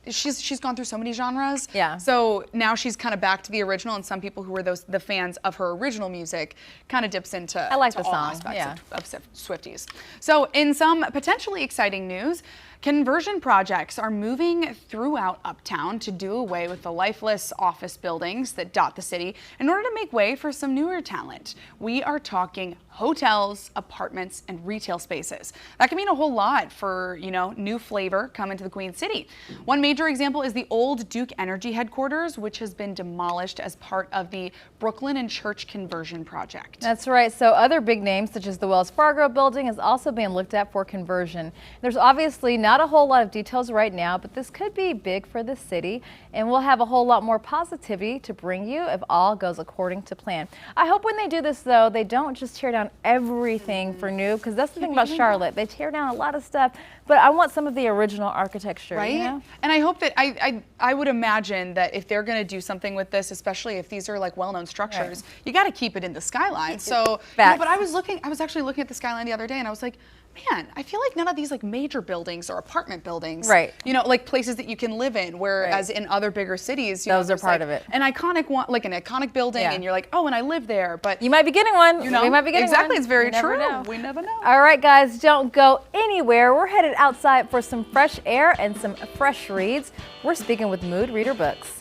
she's gone through so many genres. Yeah. So now she's kind of back to the original, and some people who are the fans of her original music kind of dips into I like to the all song. aspects of Swifties. So in some potentially exciting news, conversion projects are moving throughout Uptown to do away with the lifeless office buildings that dot the city in order to make way for some newer talent. We are talking hotels, apartments, and retail spaces. That can mean a whole lot for, you know, new flavor coming to the Queen City. One major example is the old Duke Energy headquarters, which has been demolished as part of the Brooklyn and Church conversion project. That's right. So other big names such as the Wells Fargo building is also being looked at for conversion. There's obviously not a whole lot of details right now, but this could be big for the city, and we'll have a whole lot more positivity to bring you if all goes according to plan. I hope when they do this, though, they don't just tear down everything for new, because that's the thing about Charlotte. They tear down a lot of stuff, but I want some of the original architecture. Right? You know? And I hope that I would imagine that if they're going to do something with this, especially if these are like well-known structures, you got to keep it in the skyline. So, you know, but I was actually looking at the skyline the other day, and I was like, man, I feel like none of these like major buildings or apartment buildings, you know, like places that you can live in, whereas in other bigger cities, those are part of it. An iconic one, like an iconic building, and you're like, oh, and I live there, but you might be getting one. You know, we might be getting exactly. one. It's very You never true. know. We never know. All right, guys, don't go anywhere. We're headed outside for some fresh air and some fresh reads. We're speaking with Mood Reader Books.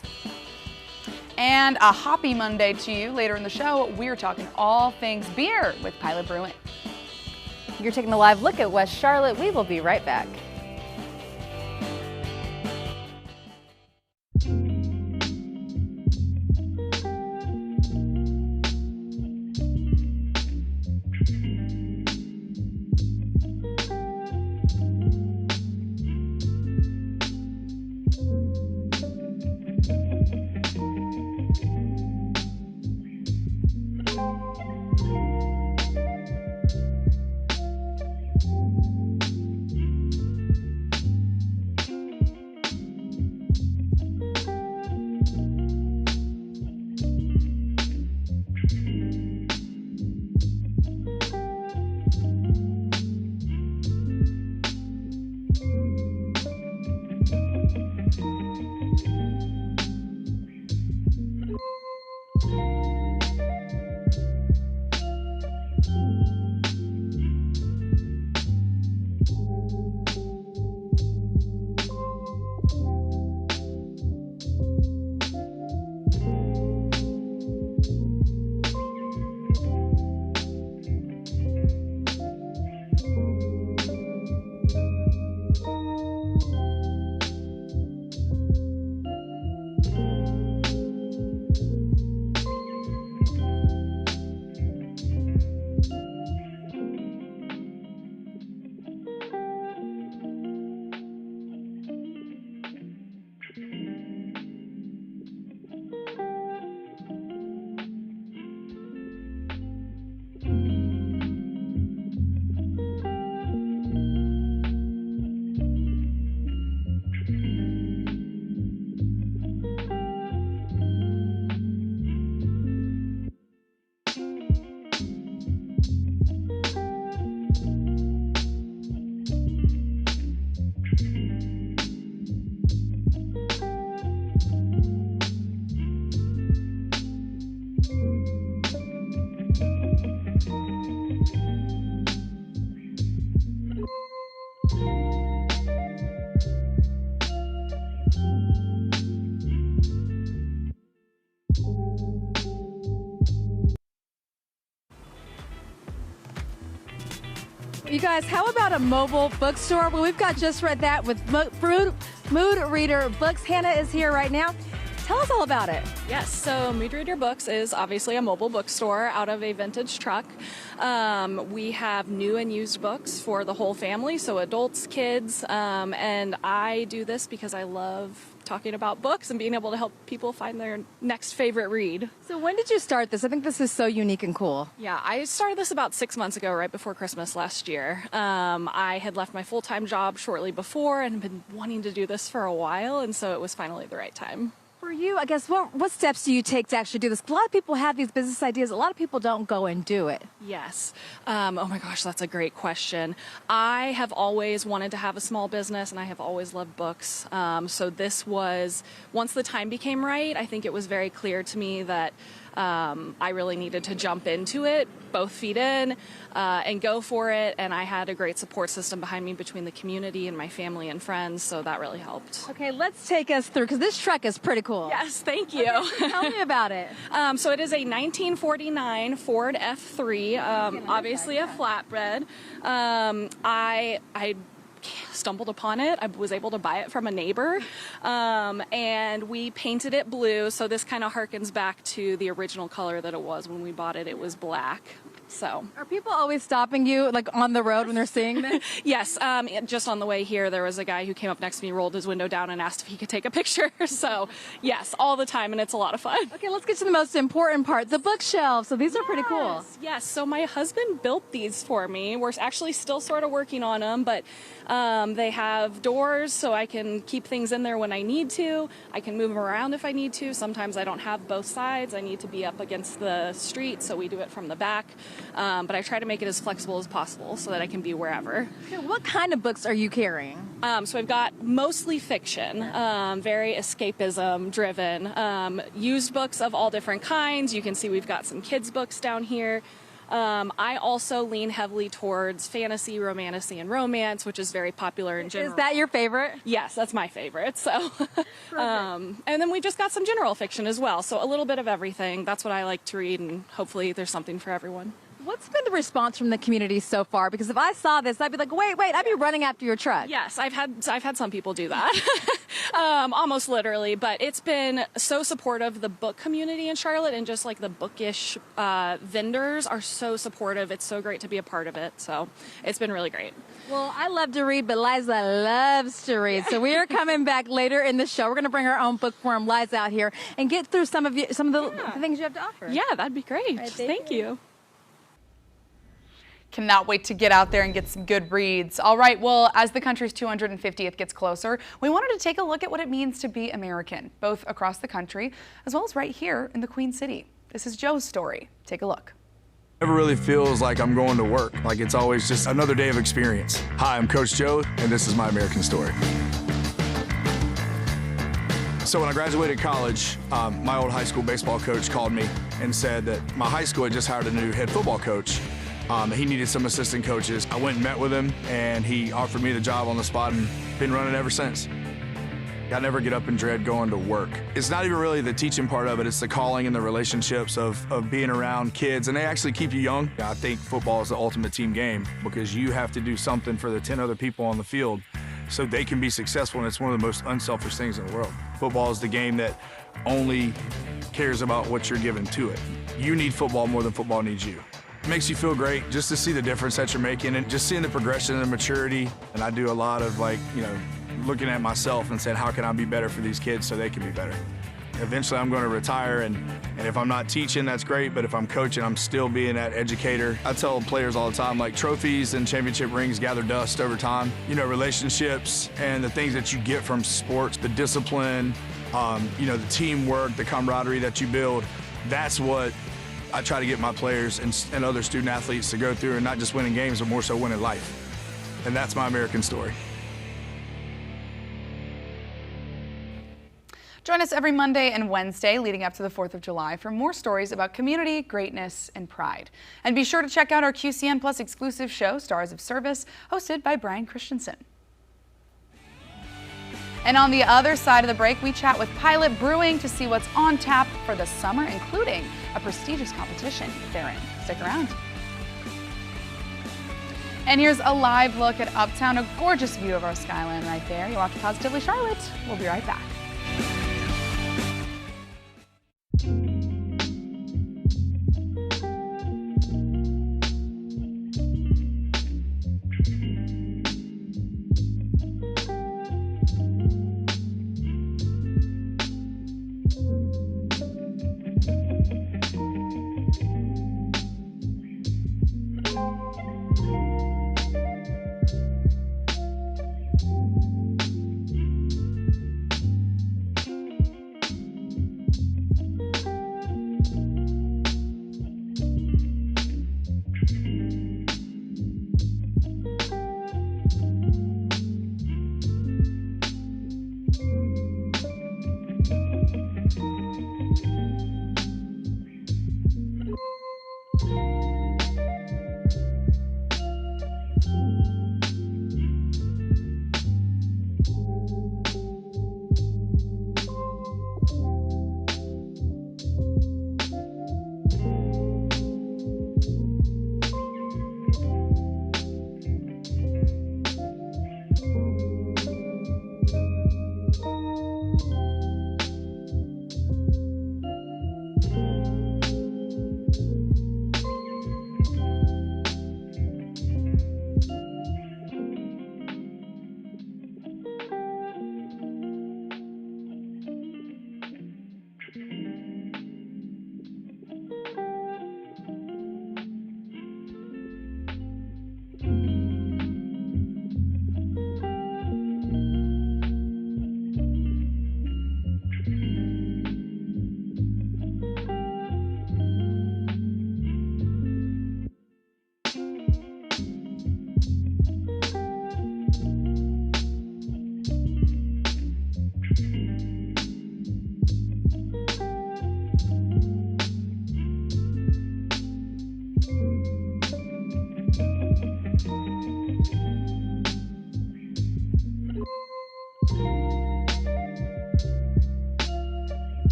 And a happy Monday to you. Later in the show, we're talking all things beer with Pilot Brewing. You're taking a live look at West Charlotte. We will be right back. You guys, how about a mobile bookstore? Well, we've got just read that with Mood Reader Books. Hannah is here right now. Tell us all about it. Yes, so Mood Reader Books is obviously a mobile bookstore out of a vintage truck. We have new and used books for the whole family, so adults, kids, and I do this because I love talking about books and being able to help people find their next favorite read. So when did you start this? I think this is so unique and cool. Yeah, I started this about 6 months ago, right before Christmas last year. I had left my full-time job shortly before and been wanting to do this for a while, and so it was finally the right time. For you, I guess, what steps do you take to actually do this? A lot of people have these business ideas. A lot of people don't go and do it. Yes. Oh my gosh, that's a great question. I have always wanted to have a small business, and I have always loved books. So this was, once the time became right, I think it was very clear to me that I really needed to jump into it, both feet in, and go for it. And I had a great support system behind me between the community and my family and friends, so that really helped. Okay, let's take us through, because this truck is pretty cool. Yes, thank you. Okay, tell me about it. So it is a 1949 Ford F3, obviously a flatbed. I stumbled upon it. I was able to buy it from a neighbor, and we painted it blue, so this kind of harkens back to the original color that it was when we bought it. It was black. So, are people always stopping you, like on the road when they're seeing this? Yes, just on the way here, there was a guy who came up next to me, rolled his window down, and asked if he could take a picture. So, yes, all the time, and it's a lot of fun. Okay, let's get to the most important part, the bookshelves. So these are pretty cool. Yes, so my husband built these for me. We're actually still sort of working on them, but they have doors so I can keep things in there when I need to. I can move them around if I need to. Sometimes I don't have both sides. I need to be up against the street, so we do it from the back. But I try to make it as flexible as possible so that I can be wherever. Okay, what kind of books are you carrying? So I've got mostly fiction, very escapism driven, used books of all different kinds. You can see we've got some kids books down here. I also lean heavily towards fantasy, romantasy, and romance, which is very popular in general. Is that your favorite? Yes, that's my favorite. So, and then we just got some general fiction as well. So a little bit of everything. That's what I like to read, and hopefully there's something for everyone. What's been the response from the community so far? Because if I saw this, I'd be like, wait, I'd be running after your truck. Yes, I've had some people do that, almost literally. But it's been so supportive. The book community in Charlotte and just like the bookish vendors are so supportive. It's so great to be a part of it. So it's been really great. Well, I love to read, but Liza loves to read. So we are coming back later in the show. We're going to bring our own book forum, Liza, out here and get through some of the things you have to offer. Yeah, that'd be great. Right, thank you. Cannot wait to get out there and get some good reads. All right, well, as the country's 250th gets closer, we wanted to take a look at what it means to be American, both across the country as well as right here in the Queen City. This is Joe's story. Take a look. It never really feels like I'm going to work. Like it's always just another day of experience. Hi, I'm Coach Joe, and this is my American story. So when I graduated college, my old high school baseball coach called me and said that my high school had just hired a new head football coach. He needed some assistant coaches. I went and met with him, and he offered me the job on the spot and been running ever since. I never get up and dread going to work. It's not even really the teaching part of it, it's the calling and the relationships of being around kids, and they actually keep you young. I think football is the ultimate team game because you have to do something for the 10 other people on the field so they can be successful, and it's one of the most unselfish things in the world. Football is the game that only cares about what you're giving to it. You need football more than football needs you. It makes you feel great just to see the difference that you're making and just seeing the progression and the maturity. And I do a lot of looking at myself and saying, how can I be better for these kids so they can be better? Eventually I'm going to retire, and if I'm not teaching, that's great, but if I'm coaching, I'm still being that educator. I tell players all the time, like, trophies and championship rings gather dust over time. You know, relationships and the things that you get from sports, the discipline, the teamwork, the camaraderie that you build, that's what I try to get my players and other student athletes to go through, and not just winning games, but more so winning life. And that's my American story. Join us every Monday and Wednesday leading up to the 4th of July for more stories about community, greatness, and pride. And be sure to check out our QCN Plus exclusive show, Stars of Service, hosted by Brian Christensen. And on the other side of the break, we chat with Pilot Brewing to see what's on tap for the summer, including a prestigious competition they're in. Stick around. And here's a live look at Uptown, a gorgeous view of our skyline right there. You're watching Positively Charlotte. We'll be right back.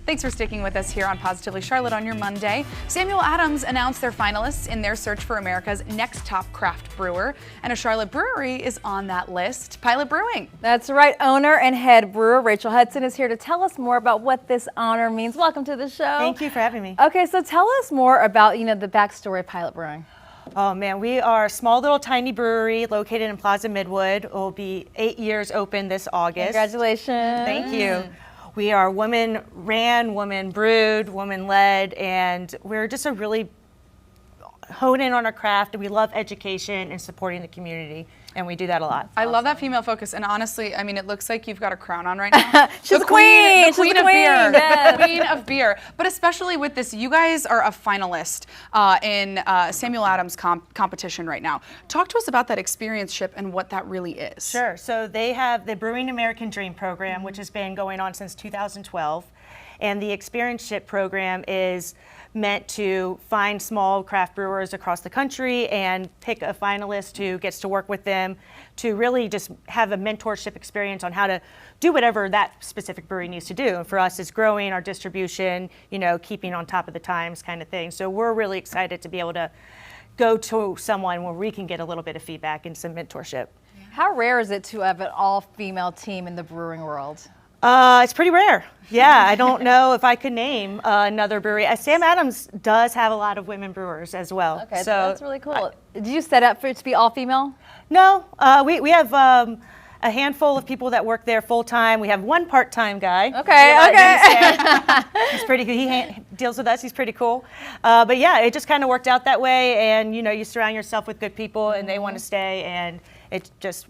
Thanks for sticking with us here on Positively Charlotte on your Monday. Samuel Adams announced their finalists in their search for America's next top craft brewer, and a Charlotte brewery is on that list, Pilot Brewing. That's right. Owner and head brewer Rachel Hudson is here to tell us more about what this honor means. Welcome to the show. Thank you for having me. Okay, so tell us more about, the backstory of Pilot Brewing. Oh man, we are a small little tiny brewery located in Plaza Midwood. It will be 8 years open this August. Congratulations. Thank you. We are woman ran, woman brewed, woman led, and we're just a really hone in on our craft, and we love education and supporting the community, and we do that a lot. I love that female focus, and honestly, I mean, it looks like you've got a crown on right now. She's the queen. The queen of beer. The queen of beer. But especially with this, you guys are a finalist in Samuel Adams competition right now. Talk to us about that experience-ship and what that really is. Sure. So they have the Brewing American Dream program, which has been going on since 2012, and the experience-ship program is meant to find small craft brewers across the country and pick a finalist who gets to work with them to really just have a mentorship experience on how to do whatever that specific brewery needs to do. And for us, it's growing our distribution, keeping on top of the times kind of thing. So we're really excited to be able to go to someone where we can get a little bit of feedback and some mentorship. How rare is it to have an all-female team in the brewing world? It's pretty rare. Yeah, I don't know if I could name another brewery. Sam Adams does have a lot of women brewers as well. Okay, so that's really cool. Did you set up for it to be all female? No, we have a handful of people that work there full time. We have one part-time guy. Okay. He's pretty good. He deals with us. He's pretty cool. But yeah, it just kind of worked out that way. And you know, you surround yourself with good people, and they want to stay, and it just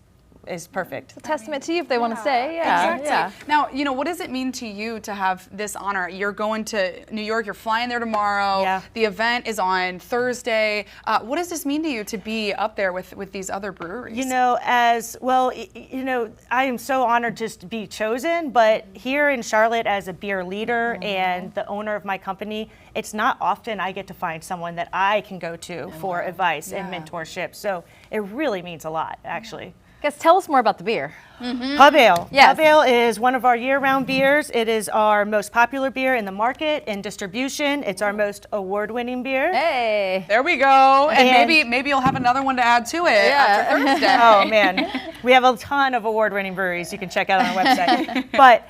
is perfect. It's a testament to you if they want to stay. Yeah. Exactly. Yeah. Now, you know, what does it mean to you to have this honor? You're going to New York, you're flying there tomorrow. Yeah. The event is on Thursday. What does this mean to you to be up there with these other breweries? You know, as well, you know, I am so honored just to be chosen, but here in Charlotte as a beer leader and the owner of my company, it's not often I get to find someone that I can go to for advice and mentorship. So it really means a lot, actually. Guys, tell us more about the beer. Pub Ale. Yes. Pub Ale is one of our year-round beers. It is our most popular beer in the market and distribution. It's our most award-winning beer. Hey. There we go. And maybe you'll have another one to add to it after Thursday. Oh man, we have a ton of award-winning breweries you can check out on our website. But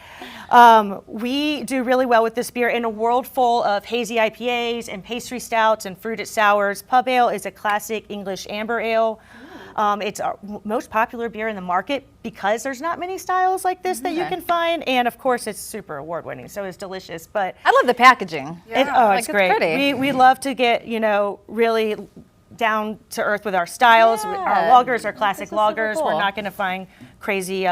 we do really well with this beer in a world full of hazy IPAs and pastry stouts and fruited sours. Pub Ale is a classic English amber ale. It's our most popular beer in the market because there's not many styles like this that you can find, and of course it's super award-winning, so it's delicious. But I love the packaging. It's great. Pretty. We love to get really down to earth with our styles. Our lagers are classic lagers. cool. We're not going to find crazy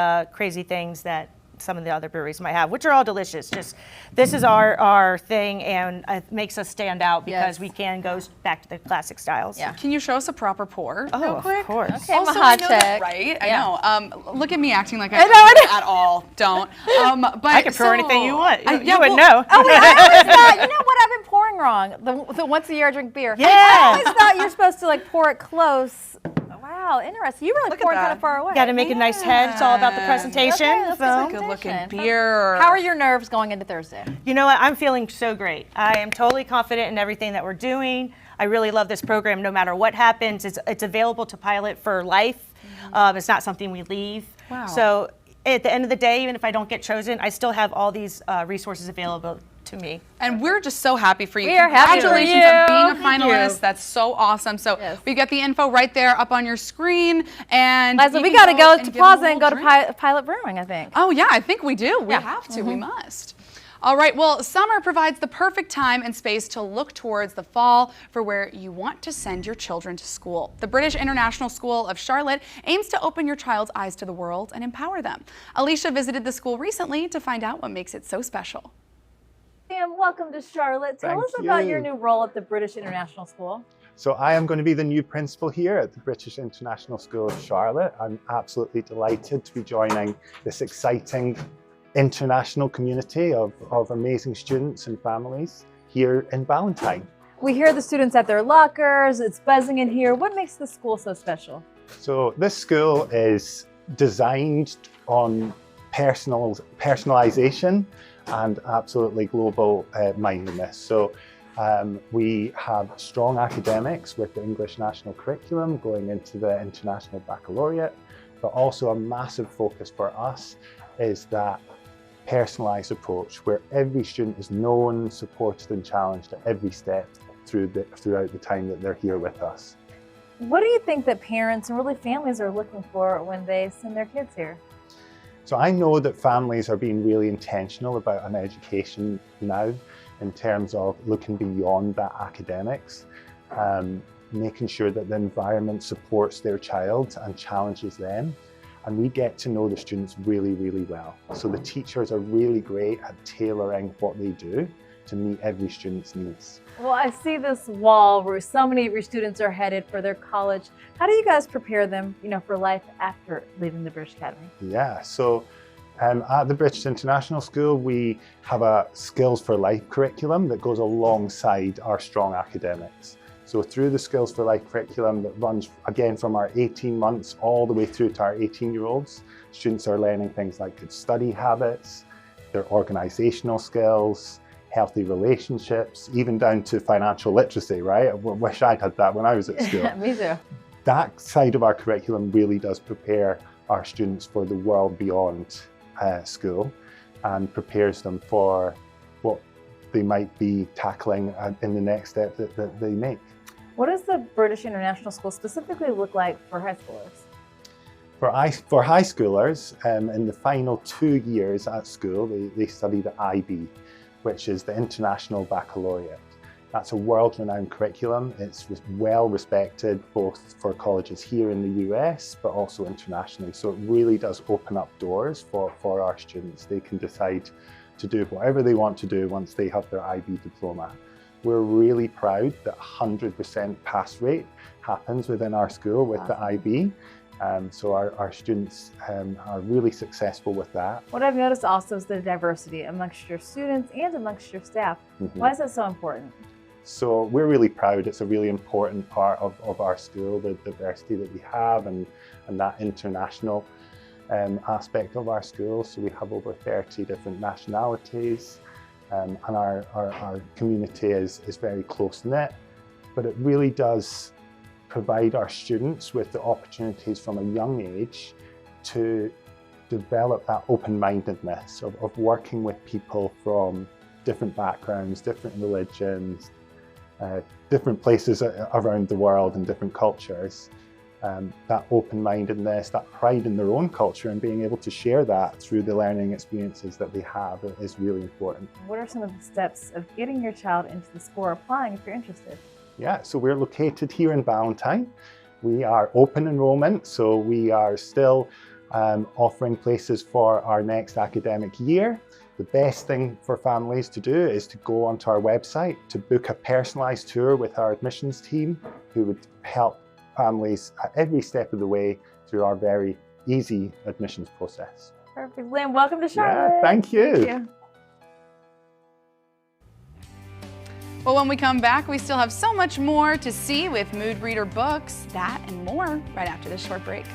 things that some of the other breweries might have, which are all delicious. Just this is our thing, and it makes us stand out because we can go back to the classic styles. Yeah. Can you show us a proper pour? Oh, real quick? of course. Okay, Also, I'm a I hot know that, check. right? Yeah. I know. Look at me acting like I know at all. Don't. But I can pour anything you want. You would well, know. Oh, wait, I always thought, you know what, I've been pouring wrong. The once a year I drink beer. Yeah. I always thought you're supposed to like pour it close. Wow, interesting. You really Look at poured that. kind of far away. Got to make a nice head. It's all about the presentation. Okay, let's so. get some Good looking presentation. beer. How are your nerves going into Thursday? You know what? I'm feeling so great. I am totally confident in everything that we're doing. I really love this program no matter what happens. It's available to pilot for life. It's not something we leave. Wow. So at the end of the day, even if I don't get chosen, I still have all these resources available to me. And we're just so happy for you. We are happy for Congratulations you. on being a Thank finalist. you. That's so awesome. So we've got the info right there up on your screen. And Liza, you we can got to go to give Plaza them a and go to little Pilot Brewing, I think. Oh yeah, I think we do. We Yeah. have to. We must. All right, well, summer provides the perfect time and space to look towards the fall for where you want to send your children to school. The British International School of Charlotte aims to open your child's eyes to the world and empower them. Alicia visited the school recently to find out what makes it so special. Sam, welcome to Charlotte. Tell Thank us about you. your new role at the British International School. So I am going to be the new principal here at the British International School of Charlotte. I'm absolutely delighted to be joining this exciting international community of amazing students and families here in Ballantyne. We hear the students at their lockers. It's buzzing in here. What makes the school so special? So this school is designed on personalization and absolutely global mindedness. So we have strong academics with the English National Curriculum going into the International Baccalaureate, but also a massive focus for us is that personalised approach where every student is known, supported and challenged at every step throughout the time that they're here with us. What do you think that parents and really families are looking for when they send their kids here? So I know that families are being really intentional about an education now in terms of looking beyond that academics, making sure that the environment supports their child and challenges them. And we get to know the students really, really well. So the teachers are really great at tailoring what they do to meet every student's needs. Well, I see this wall where so many of your students are headed for their college. How do you guys prepare them, for life after leaving the British Academy? Yeah, so at the British International School, we have a Skills for Life curriculum that goes alongside our strong academics. So through the Skills for Life curriculum that runs, again, from our 18 months all the way through to our 18-year-olds, students are learning things like good study habits, their organizational skills, healthy relationships, even down to financial literacy, right? I wish I'd had that when I was at school. Me too. That side of our curriculum really does prepare our students for the world beyond school. and prepares them for what they might be tackling in the next step that they make. What does the British International School specifically look like for high schoolers? For high schoolers, in the final 2 years at school, they study the IB, which is the International Baccalaureate. That's a world-renowned curriculum. It's well respected both for colleges here in the US, but also internationally. So it really does open up doors for our students. They can decide to do whatever they want to do once they have their IB diploma. We're really proud that 100% pass rate happens within our school with the IB. So our students are really successful with that. What I've noticed also is the diversity amongst your students and amongst your staff. Why is that so important? So we're really proud. It's a really important part of our school, the diversity that we have and that international aspect of our school. So we have over 30 different nationalities and our community is very close-knit, but it really does provide our students with the opportunities from a young age to develop that open-mindedness of working with people from different backgrounds, different religions, different places around the world and different cultures. That open-mindedness, that pride in their own culture and being able to share that through the learning experiences that they have is really important. What are some of the steps of getting your child into the school or applying if you're interested? Yeah, so we're located here in Ballantyne. We are open enrollment, so we are still offering places for our next academic year. The best thing for families to do is to go onto our website to book a personalised tour with our admissions team who would help families at every step of the way through our very easy admissions process. Perfect. Lynn, welcome to Charlotte. Yeah, thank you. Thank you. Well, when we come back, we still have so much more to see with Mood Reader Books. That and more right after this short break.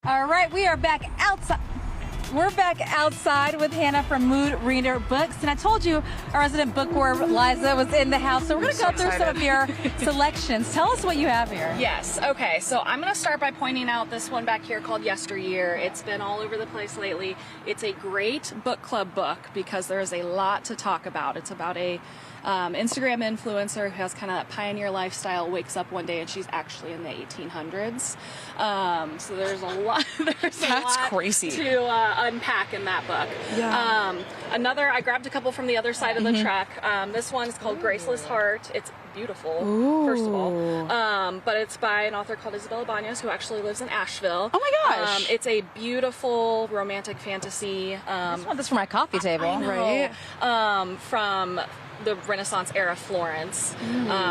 All right, we are back outside. We're back outside with Hannah from Mood Reader Books. And I told you our resident bookworm, Liza, was in the house. So we're going to go through some of your selections. Tell us what you have here. Yes. Okay. So I'm going to start by pointing out this one back here called Yesteryear. It's been all over the place lately. It's a great book club book because there is a lot to talk about. It's about a Instagram influencer who has kind of that pioneer lifestyle, wakes up one day and she's actually in the 1800s. So there's a lot. That's crazy to unpack in that book. Yeah. I grabbed a couple from the other side of the truck. This one is called Graceless Heart. It's beautiful, first of all. But it's by an author called Isabella Baños, who actually lives in Asheville. Oh my gosh. It's a beautiful romantic fantasy. I just want this for my coffee table. I know. Right. From the Renaissance era Florence.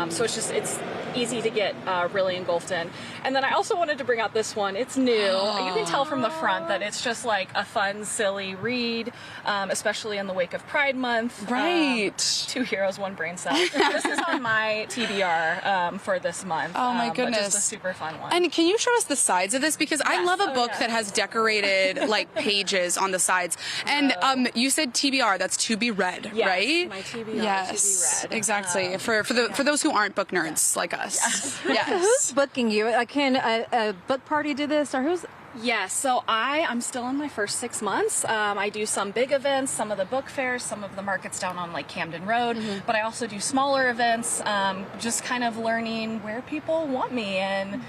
So it's easy to get really engulfed in. And then I also wanted to bring out this one. It's new. You can tell from the front that it's just like a fun, silly read, especially in the wake of Pride Month. Right. 2 heroes, 1 brain cell. This is on my TBR for this month. Oh my goodness. But just a super fun one. And can you show us the sides of this? Because I love a book that has decorated like pages on the sides. And you said TBR, that's to be read, right? My TBR. Yes, to be read. Exactly. For those who aren't book nerds like us. Yes. Who's booking you? Can a book party do this, or who's? Yes, so I'm still in my first 6 months. I do some big events, some of the book fairs, some of the markets down on like Camden Road, but I also do smaller events, just kind of learning where people want me and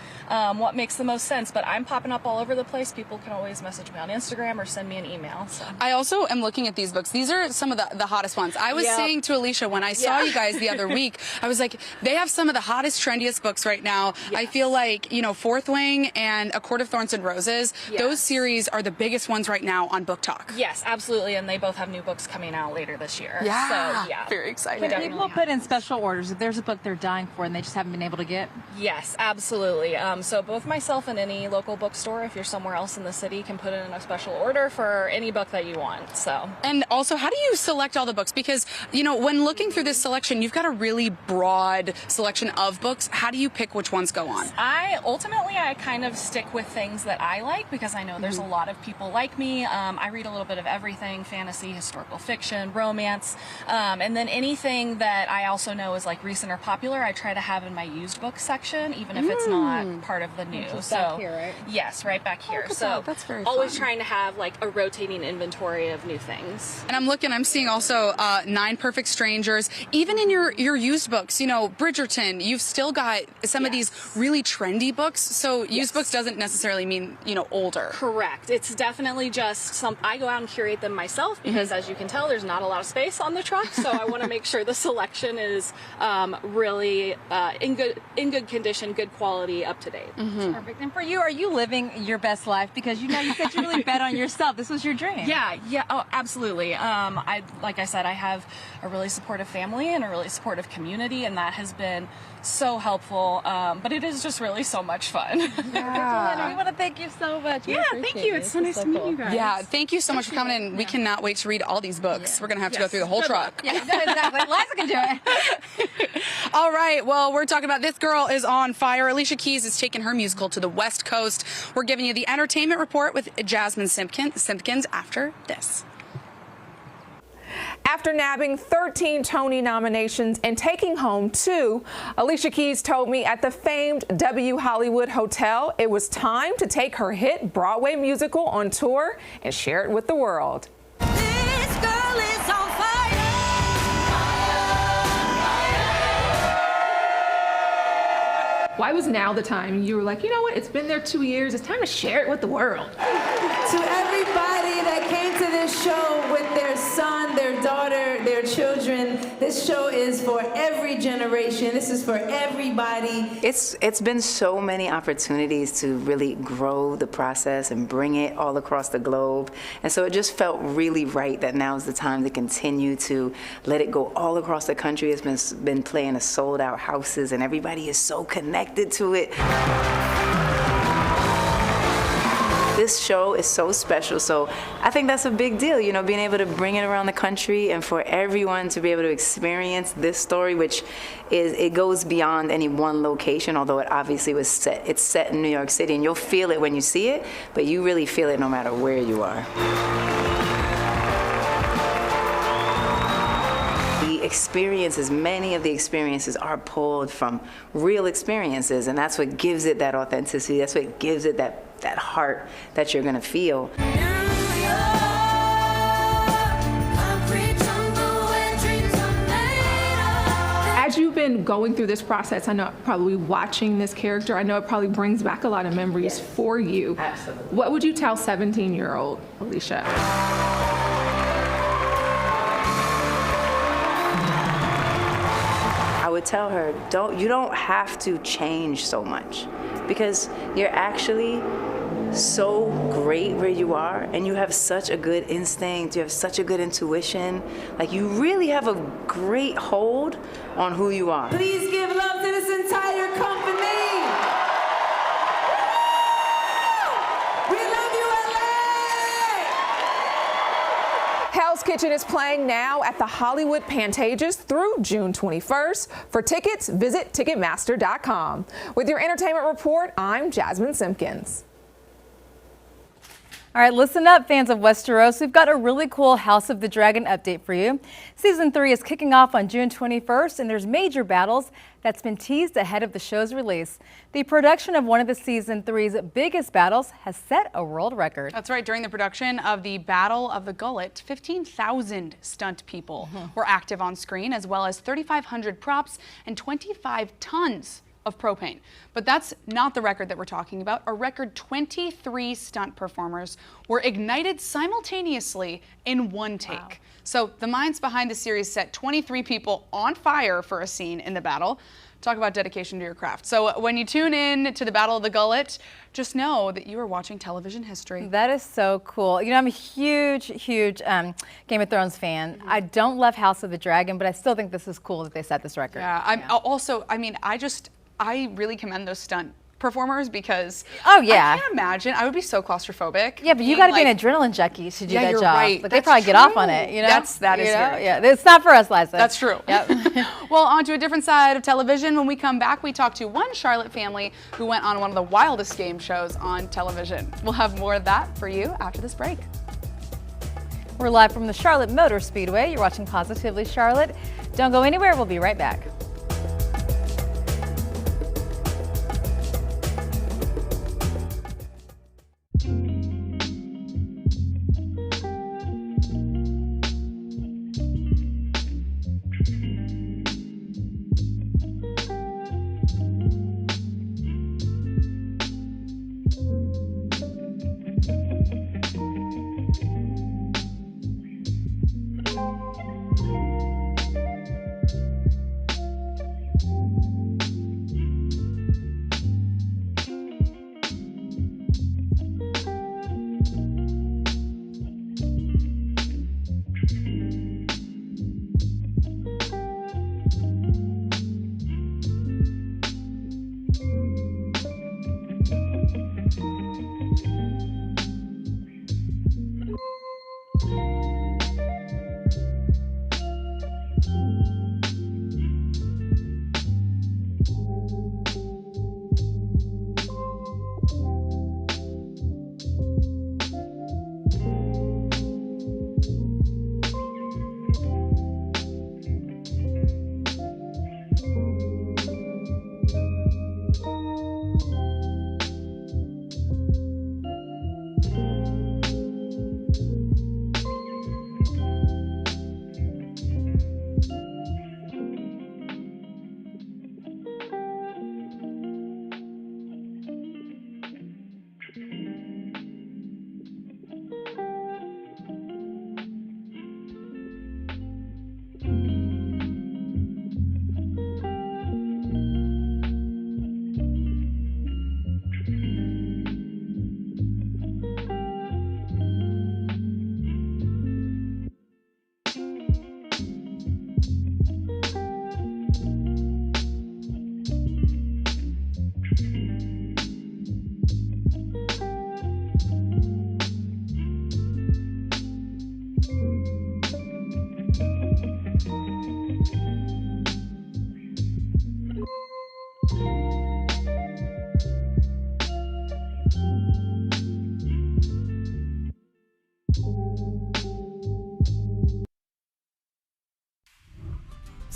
what makes the most sense. But I'm popping up all over the place. People can always message me on Instagram or send me an email. So. I also am looking at these books. These are some of the hottest ones. I was saying to Alicia when I saw you guys the other week, I was like, they have some of the hottest, trendiest books right now. I feel like, Fourth Wing and A Court of Thorns and Roses, those series are the biggest ones right now on Book Talk. Yes, absolutely. And they both have new books coming out later this year. Yeah. So, yeah. Very exciting. People put in special orders if there's a book they're dying for and they just haven't been able to get. Yes, absolutely. So both myself and any local bookstore, if you're somewhere else in the city, can put in a special order for any book that you want. So. And also, how do you select all the books? Because, when looking through this selection, you've got a really broad selection of books. How do you pick which ones go on? I kind of stick with things that I like because I know there's a lot of people like me. I read a little bit of everything: fantasy, historical fiction, romance, and then anything that I also know is like recent or popular, I try to have in my used book section, even if it's not part of the new. Just back here, right? Yes, right back here. So that's very always fun. trying to have like a rotating inventory of new things. And I'm seeing also 9 Perfect Strangers. Even in your used books, Bridgerton, you've still got some of these really trendy books. So used books doesn't necessarily mean, older. Correct. It's definitely just I go out and curate them myself because as you can tell, there's not a lot of space on the truck. So I want to make sure the selection is really in good condition, good quality, up to date. Perfect. And for you, are you living your best life? Because you said you really bet on yourself. This was your dream. Yeah. Oh, absolutely. Like I said, I have a really supportive family and a really supportive community, and that has been so helpful. But it is just really so much fun. Yeah. We want to thank you so much. Yeah, thank you. It's so nice to meet you guys. Yeah, thank you so much for coming in. We cannot wait to read all these books. We're going to have to go through the whole truck. Yeah, exactly. Liza can do it. All right, well, we're talking about This Girl is on Fire. Alicia Keys is taking her musical to the West Coast. We're giving you the entertainment report with Jasmine Simpkins after this. After nabbing 13 Tony nominations and taking home 2, Alicia Keys told me at the famed W Hollywood Hotel it was time to take her hit Broadway musical on tour and share it with the world. This girl is on fire. Why was now the time you were like, you know what, it's been there 2 years, it's time to share it with the world? To everybody that came to this show with their son, their daughter, their children, this show is for every generation. This is for everybody. It's been so many opportunities to really grow the process and bring it all across the globe. And so it just felt really right that now is the time to continue to let it go all across the country. It's been playing a sold out houses and everybody is so connected to it. this show is so special. So I think that's a big deal, you know, being able to bring it around the country and for everyone to be able to experience this story, which it goes beyond any one location, although it obviously was set. It's set in New York City, and you'll feel it when you see it, but you really feel it no matter where you are. The experiences, many of the experiences are pulled from real experiences, and that's what gives it that authenticity. That's what gives it that heart that you're gonna feel. As you've been going through this process, I know probably watching this character, I know it probably brings back a lot of memories for you. Absolutely. What would you tell 17-year-old Alicia? I would tell her, you don't have to change so much, because you're actually so great where you are, and you have such a good instinct, you have such a good intuition. Like, you really have a great hold on who you are. Please give love to this entire company. We love you, LA! Hell's Kitchen is playing now at the Hollywood Pantages through June 21st. For tickets, visit Ticketmaster.com. With your entertainment report, I'm Jasmine Simpkins. All right, listen up, fans of Westeros. We've got a really cool House of the Dragon update for you. Season 3 is kicking off on June 21st, and there's major battles that's been teased ahead of the show's release. The production of one of the Season 3's biggest battles has set a world record. That's right. During the production of the Battle of the Gullet, 15,000 stunt people were active on screen, as well as 3,500 props and 25 tons of propane. But that's not the record that we're talking about. A record 23 stunt performers were ignited simultaneously in one take. Wow. So the minds behind the series set 23 people on fire for a scene in the battle. Talk about dedication to your craft. So when you tune in to the Battle of the Gullet, just know that you are watching television history. That is so cool. You know, I'm a huge Game of Thrones fan. I don't love House of the Dragon, but I still think this is cool that they set this record. Yeah, I really commend those stunt performers, because I can't imagine. I would be so claustrophobic. Yeah, but you got to be an adrenaline junkie to do that you're job. Right. Like, they probably get off on it, you know? That is very yeah. It's not for us, Liza. That's true. Yep. Well, on to a different side of television. When we come back, we talk to one Charlotte family who went on one of the wildest game shows on television. We'll have more of that for you after this break. We're live from the Charlotte Motor Speedway. You're watching Positively Charlotte. Don't go anywhere. We'll be right back.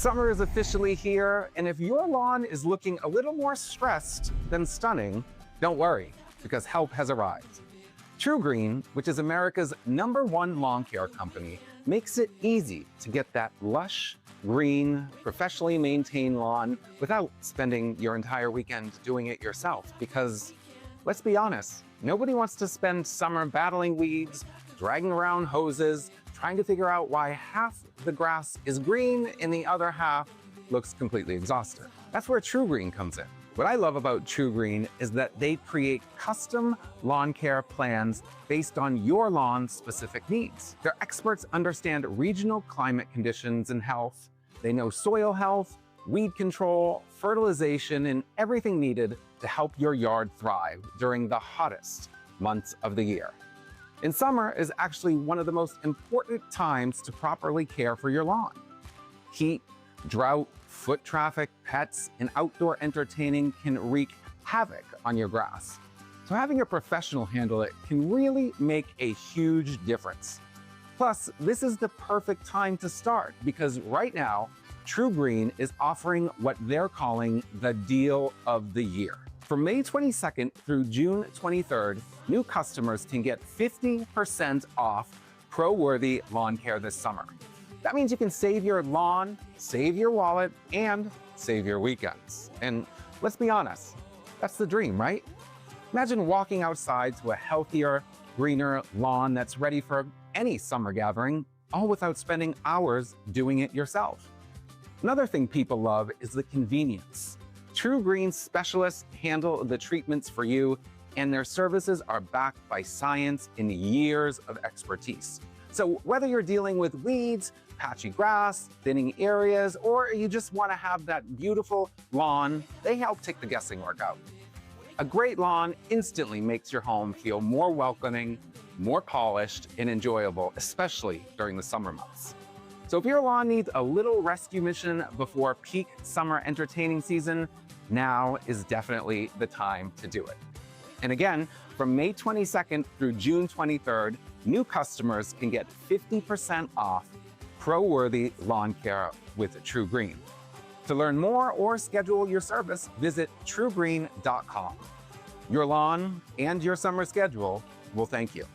Summer is officially here, and if your lawn is looking a little more stressed than stunning, don't worry, because help has arrived. TruGreen, which is America's #1 lawn care company, makes it easy to get that lush, green, professionally maintained lawn without spending your entire weekend doing it yourself. Because, let's be honest, nobody wants to spend summer battling weeds, dragging around hoses, trying to figure out why half the grass is green and the other half looks completely exhausted. That's where TruGreen comes in. What I love about TruGreen is that they create custom lawn care plans based on your lawn's specific needs. Their experts understand regional climate conditions and health. They know soil health, weed control, fertilization, and everything needed to help your yard thrive during the hottest months of the year. And summer is actually one of the most important times to properly care for your lawn. Heat, drought, foot traffic, pets, and outdoor entertaining can wreak havoc on your grass. So having a professional handle it can really make a huge difference. Plus, this is the perfect time to start because right now, TruGreen is offering what they're calling the deal of the year. From May 22nd through June 23rd, new customers can get 50% off pro-worthy lawn care this summer. That means you can save your lawn, save your wallet, and save your weekends. And let's be honest, that's the dream, right? Imagine walking outside to a healthier, greener lawn that's ready for any summer gathering, all without spending hours doing it yourself. Another thing people love is the convenience. TruGreen specialists handle the treatments for you, and their services are backed by science and years of expertise. So whether you're dealing with weeds, patchy grass, thinning areas, or you just want to have that beautiful lawn, they help take the guessing work out. A great lawn instantly makes your home feel more welcoming, more polished, and enjoyable, especially during the summer months. So if your lawn needs a little rescue mission before peak summer entertaining season, now is definitely the time to do it. And again, from May 22nd through June 23rd, new customers can get 50% off pro-worthy lawn care with TruGreen. To learn more or schedule your service, visit truegreen.com. Your lawn and your summer schedule will thank you.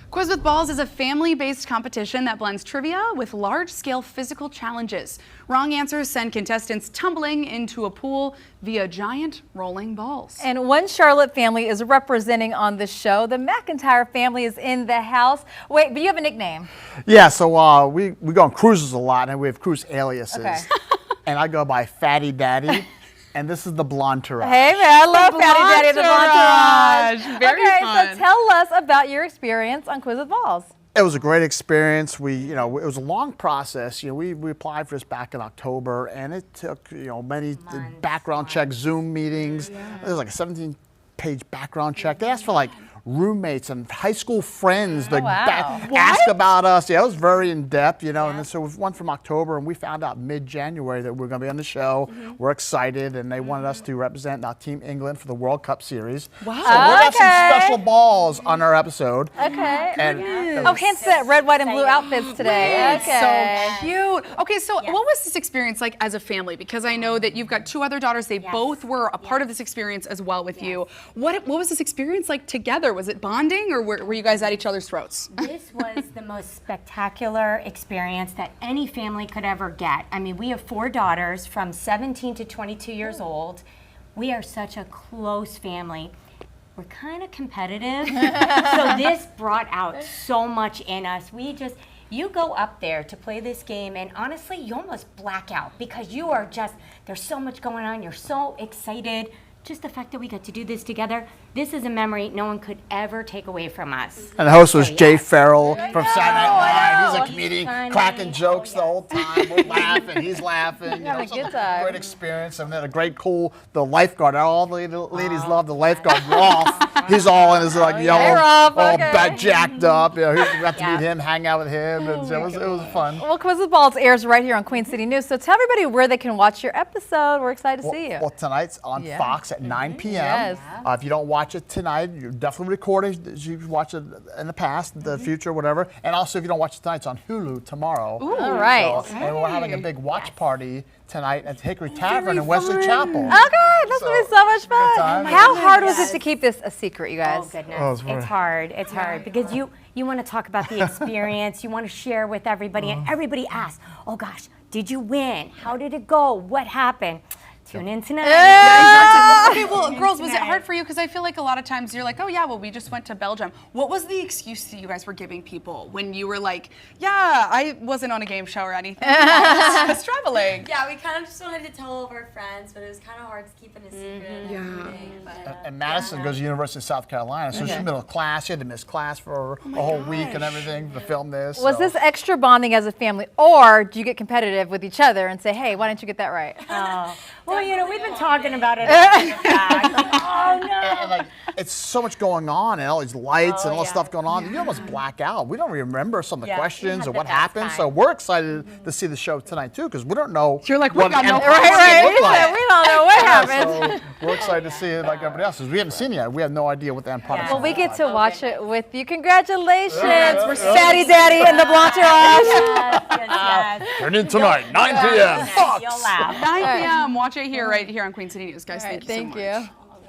Quiz with Balls is a family-based competition that blends trivia with large-scale physical challenges. Wrong answers send contestants tumbling into a pool via giant rolling balls. And one Charlotte family is representing on the show. The McIntyre family is in the house. Wait, but you have a nickname. Yeah, so we go on cruises a lot, and we have cruise aliases. Okay. And I go by Fatty Daddy. And this is the Blonde Tourage. Hey man, I love Fatty Daddy and the Blonde Tourage. Very fun. So tell us about your experience on Quiz with Balls. It was a great experience. It was a long process. We applied for this back in October, and it took many background checks, Zoom meetings. Yeah. There was like a 17-page background check. They asked for like roommates and high school friends to ask about us. Yeah, it was very in-depth, And then, so we went from October, and we found out mid-January that we were going to be on the show. We're excited, and they wanted us to represent Team England for the World Cup Series. Wow. So we got some special balls on our episode. Okay. And hence the red, white, and blue outfits today. Okay. So cute. Okay, so what was this experience like as a family? Because I know that you've got 2 other daughters. They both were a part of this experience as well with you. What was this experience like together? Was it bonding, or were you guys at each other's throats? This was the most spectacular experience that any family could ever get. I mean, we have 4 daughters from 17 to 22 years old. We are such a close family. We're kind of competitive. So this brought out so much in us. You go up there to play this game, and honestly, you almost black out because you are there's so much going on. You're so excited. Just the fact that we got to do this together, this is a memory no one could ever take away from us. And the host was Jay Farrell from Saturday Night Live. He's a comedian, cracking jokes the whole time. We're laughing, he's laughing. Having a good time. Great experience. And then the lifeguard. All the ladies love the lifeguard, Rolf. He's all in his yellow, all jacked up. We got to meet him, hang out with him. And it was fun. Well, Quiz with Balls airs right here on Queen City News. So tell everybody where they can watch your episode. We're excited to see you. Well, tonight's on Fox at 9 p.m. Yes. If you don't watch watch it tonight, you're definitely recording. You've watched it in the past, the future, whatever. And also, if you don't watch it tonight, it's on Hulu tomorrow. Ooh. All right. So, and we're having a big watch party tonight at Hickory Tavern in Wesley Chapel. Okay, that's gonna be so much fun. time. How hard was it to keep this a secret, you guys? Oh goodness, Oh, it's hard. it's hard. It's hard because you want to talk about the experience. You want to share with everybody, and everybody asks, "Oh gosh, did you win? How did it go? What happened?" Tune in tonight. Okay, well, girls, was it hard for you? Because I feel like a lot of times you're like, oh yeah, well, we just went to Belgium. What was the excuse that you guys were giving people when you were like, yeah, I wasn't on a game show or anything. I was just traveling. Yeah, we kind of just wanted to tell all of our friends, but it was kind of hard to keep it a secret. And everything, but, And Madison goes to University of South Carolina, so she's middle class. She had to miss class for a whole week and everything to film this. Was this extra bonding as a family, or do you get competitive with each other and say, hey, why didn't you get that right? Well, we've been talking about it. Oh no! And, like, it's so much going on and all these lights and all this stuff going on. You almost black out. We don't remember some of the questions or what happened. So we're excited to see the show tonight too, because we don't know. You're like, what we got no look like. We don't know what happened. So we're excited to see it like everybody else, because we haven't seen it yet. We have no idea what the end product is. Well, we get to watch it with you. Congratulations, Fatty Daddy and the Blonde Yes. Turn in tonight, 9 p.m. Fox. You'll laugh. 9 p.m. Watch it here, right here on Queen City News, guys. Thank you so much.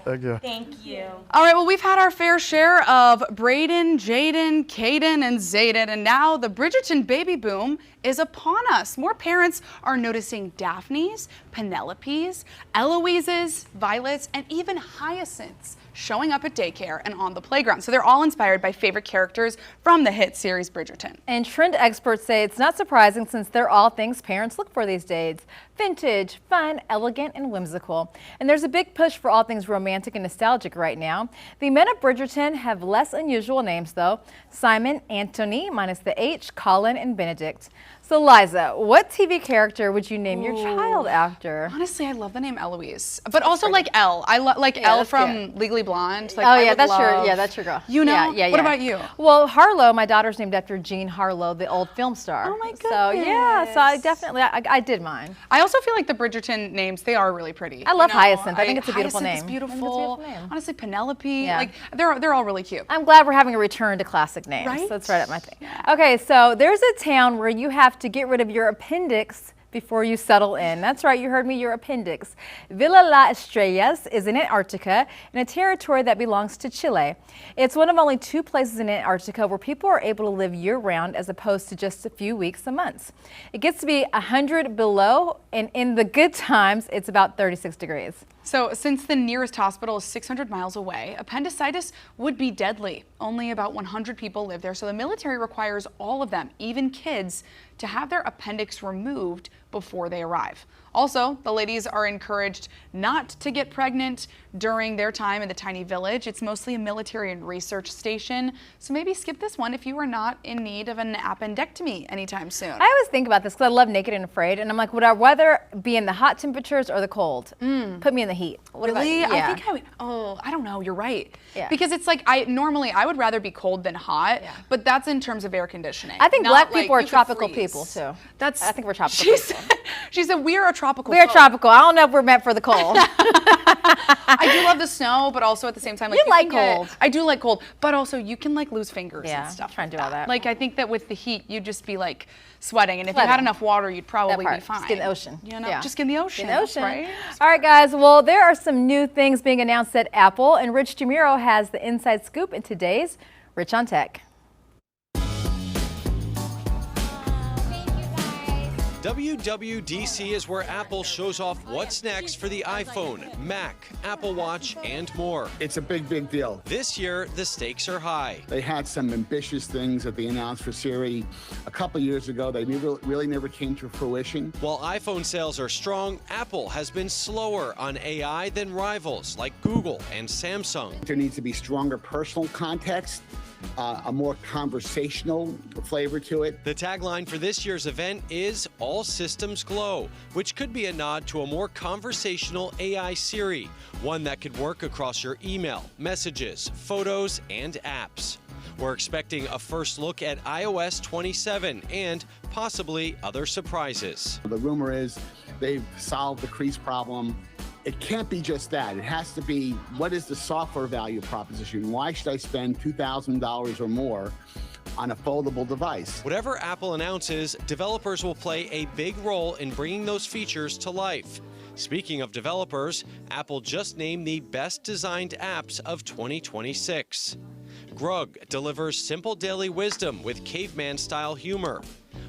Thank you. Thank you. All right, well, we've had our fair share of Braden, Jaden, Caden, and Zayden, and now the Bridgerton baby boom is upon us. More parents are noticing Daphnes, Penelopes, Eloises, Violets, and even Hyacinths showing up at daycare and on the playground. So they're all inspired by favorite characters from the hit series Bridgerton. And trend experts say it's not surprising, since they're all things parents look for these days. Vintage, fun, elegant, and whimsical. And there's a big push for all things romantic and nostalgic right now. The men of Bridgerton have less unusual names though. Simon, Anthony, minus the H, Colin, and Benedict. So Liza, what TV character would you name your child after? Honestly, I love the name Eloise, but also like Elle. I like Elle from Legally Blonde. Like, Oh I yeah, would that's love- your girl. You know? Yeah. What about you? Well, Harlow, my daughter's named after Jean Harlow, the old film star. Oh my goodness. So yeah, so I definitely I did mine. I also feel like the Bridgerton names, they are really pretty. I love Hyacinth. I think it's a beautiful Hyacinth is name. beautiful. Honestly, Penelope, Yeah. like they're all really cute. I'm glad we're having a return to classic names. Right? That's right up my thing. Okay, so there's a town where you have to get rid of your appendix before you settle in. That's right, you heard me, your appendix. Villa La Estrellas is in Antarctica, in a territory that belongs to Chile. It's one of only 2 places in Antarctica where people are able to live year-round, as opposed to just a few weeks a month. It gets to be 100 below, and in the good times, it's about 36 degrees. So since the nearest hospital is 600 miles away, appendicitis would be deadly. Only about 100 people live there, so the military requires all of them, even kids, to have their appendix removed before they arrive. Also, the ladies are encouraged not to get pregnant during their time in the tiny village. It's mostly a military and research station, so maybe skip this one if you are not in need of an appendectomy anytime soon. I always think about this because I love Naked and Afraid, and I'm like, would I rather be in the hot temperatures or the cold? Put me in the heat. What about Really? you? I think I would, I don't know, you're right. Yeah. Because it's like, normally I would rather be cold than hot, but that's in terms of air conditioning. I think not black like people are you could tropical freeze. people too. I think we're tropical people. She said we are a tropical We are folk. tropical. I don't know if we're meant for the cold. I do love the snow, but also at the same time, like You like can get- cold. I do like cold, but also you can like lose fingers Yeah, and stuff. trying to do all that. Like I think that with the heat, you'd just be like sweating, and if you had Sweating. enough water, you'd probably be fine. Just get in the ocean. You know, Yeah. just get in the ocean. In the ocean. Right? All right, guys. Well, there are some new things being announced at Apple, and Rich DeMuro has the inside scoop in today's Rich on Tech. WWDC is where Apple shows off what's next for the iPhone, Mac, Apple Watch, and more. It's a big, big deal. This year, the stakes are high. They had some ambitious things that they announced for Siri a couple years ago. They really never came to fruition. While iPhone sales are strong, Apple has been slower on AI than rivals like Google and Samsung. There needs to be stronger personal context, a more conversational flavor to it. The tagline for this year's event is All Systems Glow, which could be a nod to a more conversational AI Siri, one that could work across your email, messages, photos, and apps. We're expecting a first look at iOS 27 and possibly other surprises. The rumor is they've solved the crease problem it can't be just that. It has to be, what is the software value proposition? Why should I spend $2,000 or more on a foldable device? Whatever Apple announces, developers will play a big role in bringing those features to life. Speaking of developers, Apple just named the best designed apps of 2026. Grug delivers simple daily wisdom with caveman-style humor.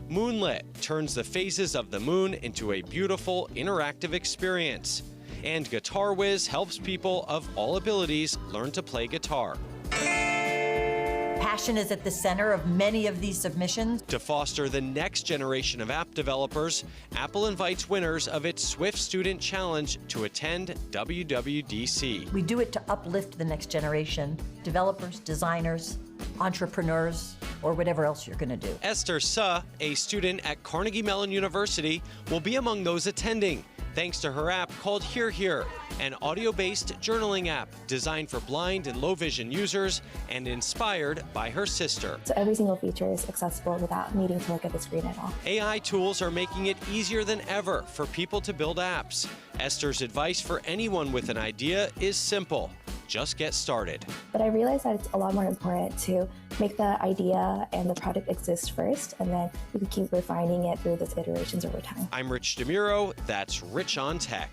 Moonlit turns the phases of the moon into a beautiful, interactive experience. And Guitar Whiz helps people of all abilities learn to play guitar. Passion is at the center of many of these submissions. To foster the next generation of app developers, Apple invites winners of its Swift Student Challenge to attend WWDC. We do it to uplift the next generation, developers, designers, entrepreneurs, or whatever else you're going to do. Esther Suh, a student at Carnegie Mellon University, will be among those attending, thanks to her app called Here, an audio-based journaling app designed for blind and low-vision users and inspired by her sister. So every single feature is accessible without needing to look at the screen at all. AI tools are making it easier than ever for people to build apps. Esther's advice for anyone with an idea is simple. Just get started. But I realized that it's a lot more important to make the idea and the product exist first, and then you can keep refining it through those iterations over time. I'm Rich DeMuro. That's Rich on Tech.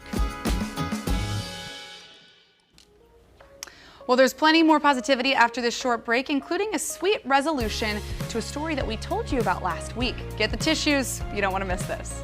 Well, there's plenty more positivity after this short break, including a sweet resolution to a story that we told you about last week. Get the tissues. You don't want to miss this.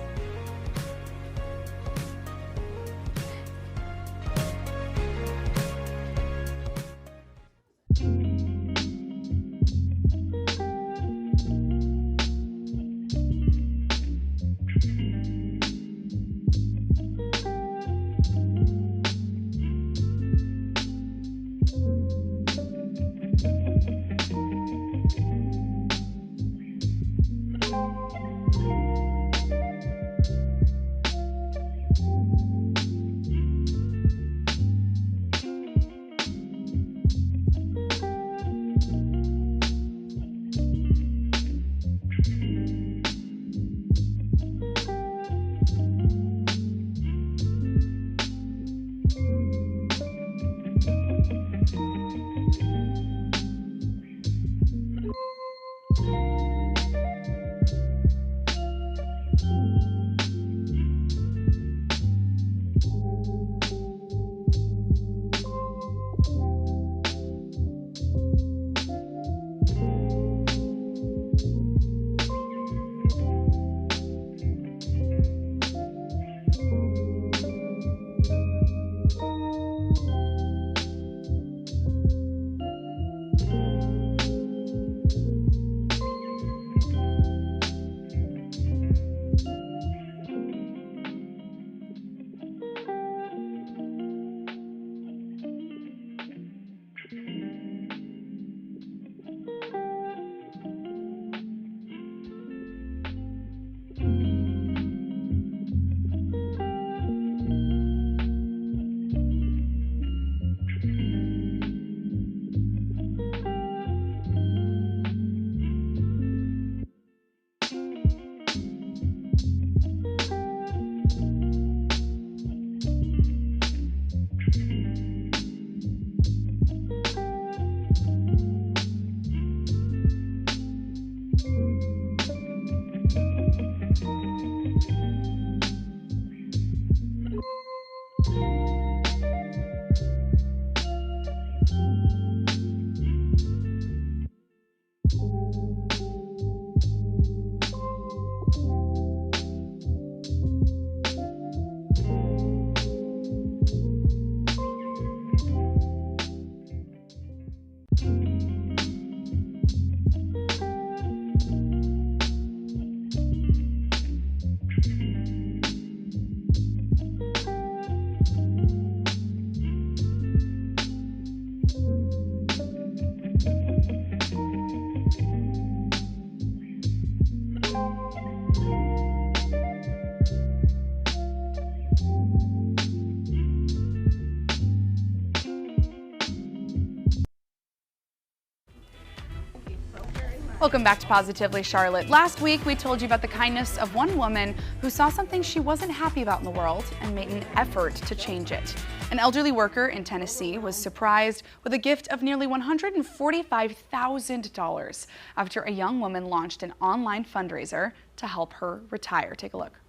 Welcome back to Positively Charlotte. Last week, we told you about the kindness of one woman who saw something she wasn't happy about in the world and made an effort to change it. An elderly worker in Tennessee was surprised with a gift of nearly $145,000 after a young woman launched an online fundraiser to help her retire. Take a look.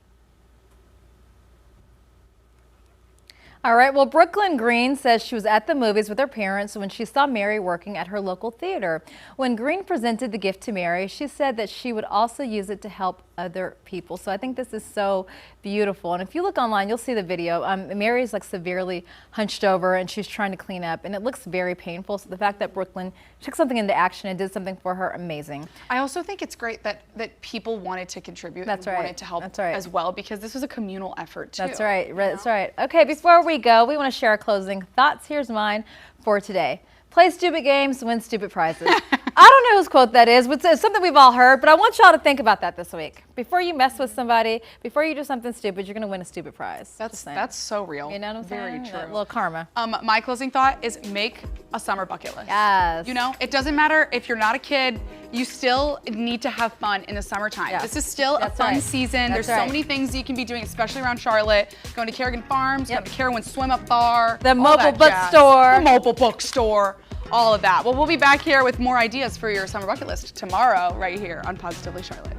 All right, well, Brooklyn Green says she was at the movies with her parents when she saw Mary working at her local theater. When Green presented the gift to Mary, she said that she would also use it to help other people. So I think this is so beautiful. And if you look online, you'll see the video. Mary's like severely hunched over and she's trying to clean up and it looks very painful. So the fact that Brooklyn took something into action and did something for her, amazing. I also think it's great that people wanted to contribute and wanted to help as well, because this was a communal effort too. That's right. That's right. Okay, before we go, we want to share our closing thoughts. Here's mine for today. Play stupid games, win stupid prizes. I don't know whose quote that is, but it's something we've all heard, but I want y'all to think about that this week. Before you mess with somebody, before you do something stupid, you're going to win a stupid prize. That's so real. You know what I'm saying? Very true. A little karma. My closing thought is make a summer bucket list. Yes. You know, it doesn't matter if you're not a kid, you still need to have fun in the summertime. Yeah. This is still a fun season. There's so many things you can be doing, especially around Charlotte. Going to Kerrigan Farms, going to Carowinds Swim Up Bar. The mobile bookstore. The mobile bookstore. All of that. Well, we'll be back here with more ideas for your summer bucket list tomorrow, right here on Positively Charlotte.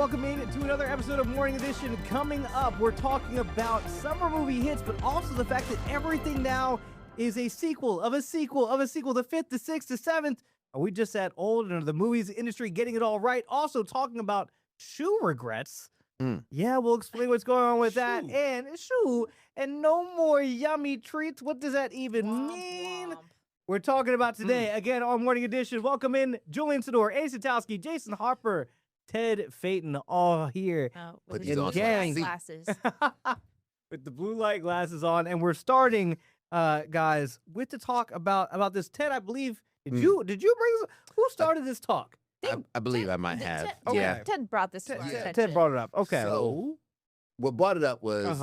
welcome in to another episode of Morning Edition. Coming up, we're talking about summer movie hits, but also the fact that everything now is a sequel of a sequel of a sequel. The 5th, the 6th, the 7th. Are we just that old and are the movies industry getting it all right? Also talking about shoe regrets. Yeah, we'll explain what's going on with that. And shoe and no more yummy treats. What does that even mean? We're talking about today, again, on Morning Edition. Welcome in Julian Sador, Ace Satowski, Jason Harper, Ted Phaeton, all here. With in his gang. glasses. With the blue light glasses on. And we're starting, guys, with the talk about this. Ted, I believe, did you bring this? Who started this talk? I believe I might have. Ted brought this to our attention. Ted brought it up. Okay. So, what brought it up was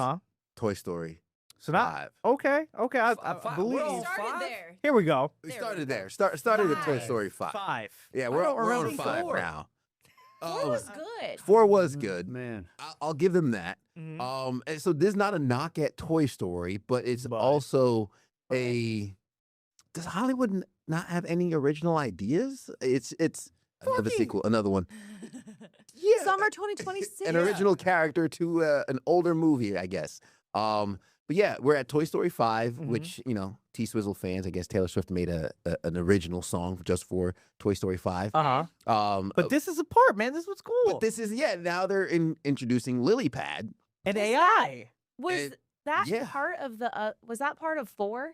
Toy Story. So not okay. I believe We started there. Here we go. We started there. Started at Toy Story 5. 5. Yeah, I don't we're on remember 5 4. now. 4 was good. 4 was good. Man, I'll give them that. And so this is not a knock at Toy Story, but it's also a. Does Hollywood not have any original ideas? It's another sequel, another one. Yeah, summer 2026. An original character to an older movie, I guess. But yeah, we're at Toy Story 5, which, you know, T-Swizzle fans, I guess Taylor Swift made an original song just for Toy Story 5. But this is a part, man. This was cool. But this is, now they're introducing Lily Pad. And AI. Was that part of the, was that part of 4?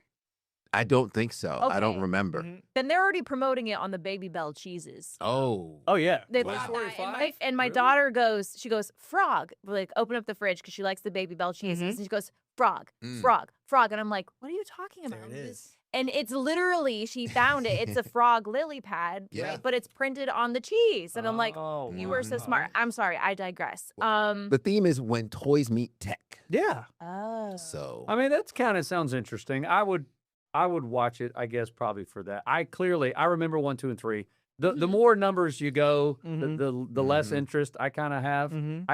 I don't think so. I don't Okay. remember. Then they're already promoting it on the Baby Bell cheeses. Oh. Oh, yeah. They Wow. and my daughter goes, she goes, frog. Like, open up the fridge because she likes the Baby Bell cheeses. And she goes, frog, frog, frog. And I'm like, what are you talking about? There it is. And it's literally, she found it. It's a frog lily pad, Yeah. right? But it's printed on the cheese. And I'm like, you were so smart. I'm sorry, I digress. The theme is when toys meet tech. Yeah. Oh. So. I mean, that's kind of sounds interesting. I would watch it, I guess, probably for that. I remember 1, 2, and 3. The more numbers you go, the less interest I kind of have.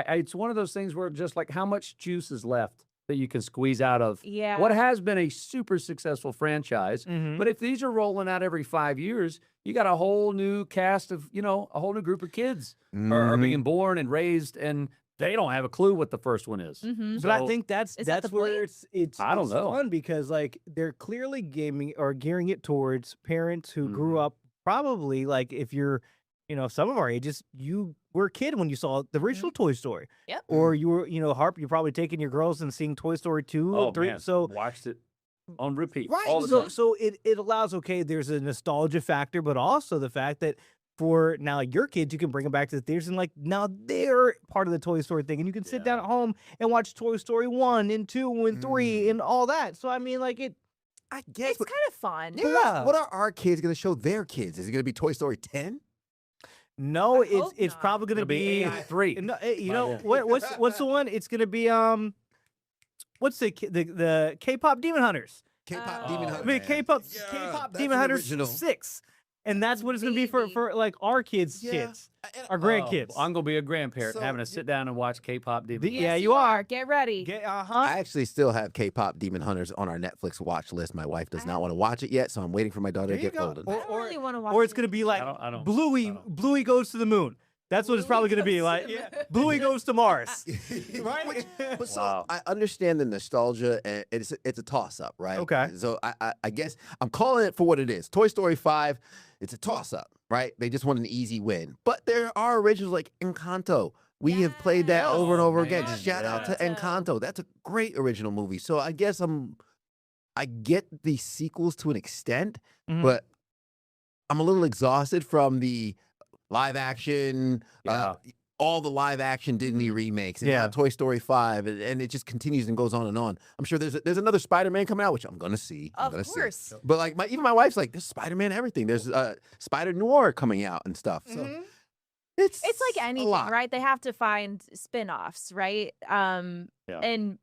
It's one of those things where just like how much juice is left that you can squeeze out of what has been a super successful franchise. But if these are rolling out every 5 years, you got a whole new cast of, a whole new group of kids are being born and raised, and they don't have a clue what the first one is. But I think that's where it's I don't know. fun because like they're clearly gearing it towards parents who grew up probably like if you're, some of our ages, you were a kid when you saw the original Toy Story. Yep. Or you were, Harp, you're probably taking your girls and seeing Toy Story 2 Oh, and 3. man. So Watched it on repeat. right. All the time. So it allows, there's a nostalgia factor, but also the fact that for now your kids, you can bring them back to the theaters and like now they're part of the Toy Story thing. And you can sit down at home and watch Toy Story 1 and 2 and 3 and all that. So I mean like I guess. It's kind of fun. Yeah. What are our kids going to show their kids? Is it going to be Toy Story 10? No, it's probably going to It'll be be 3. No, what's the one? It's going to be what's the K-pop Demon Hunters? K-pop Demon Hunters. I mean K-pop that's Demon the Hunters original. 6. And that's what it's going to be for like our kids, our grandkids. I'm going to be a grandparent having to sit down and watch K-pop DVD. Yeah, you are. Get ready. I actually still have K-pop Demon Hunters on our Netflix watch list. My wife does not want to watch it yet, so I'm waiting for my daughter to get older. I don't really want to watch Or it's going to be like Bluey goes to the moon. That's what it's probably going to be like. Bluey goes to Mars. Right? But so I understand the nostalgia, and it's a toss-up, right? Okay. So I guess I'm calling it for what it is. Toy Story 5, it's a toss-up, right? They just want an easy win. But there are originals like Encanto. We have played that over and over again. Shout out to Encanto. That's a great original movie. So I guess I get the sequels to an extent, but I'm a little exhausted from the live action, all the live action Disney remakes, and now Toy Story 5, and it just continues and goes on and on. I'm sure there's another Spider-Man coming out, which I'm gonna see. Of course. But like even my wife's like, there's Spider-Man everything. There's Spider Noir coming out and stuff. So it's like anything, right? They have to find spin-offs, right? But I'm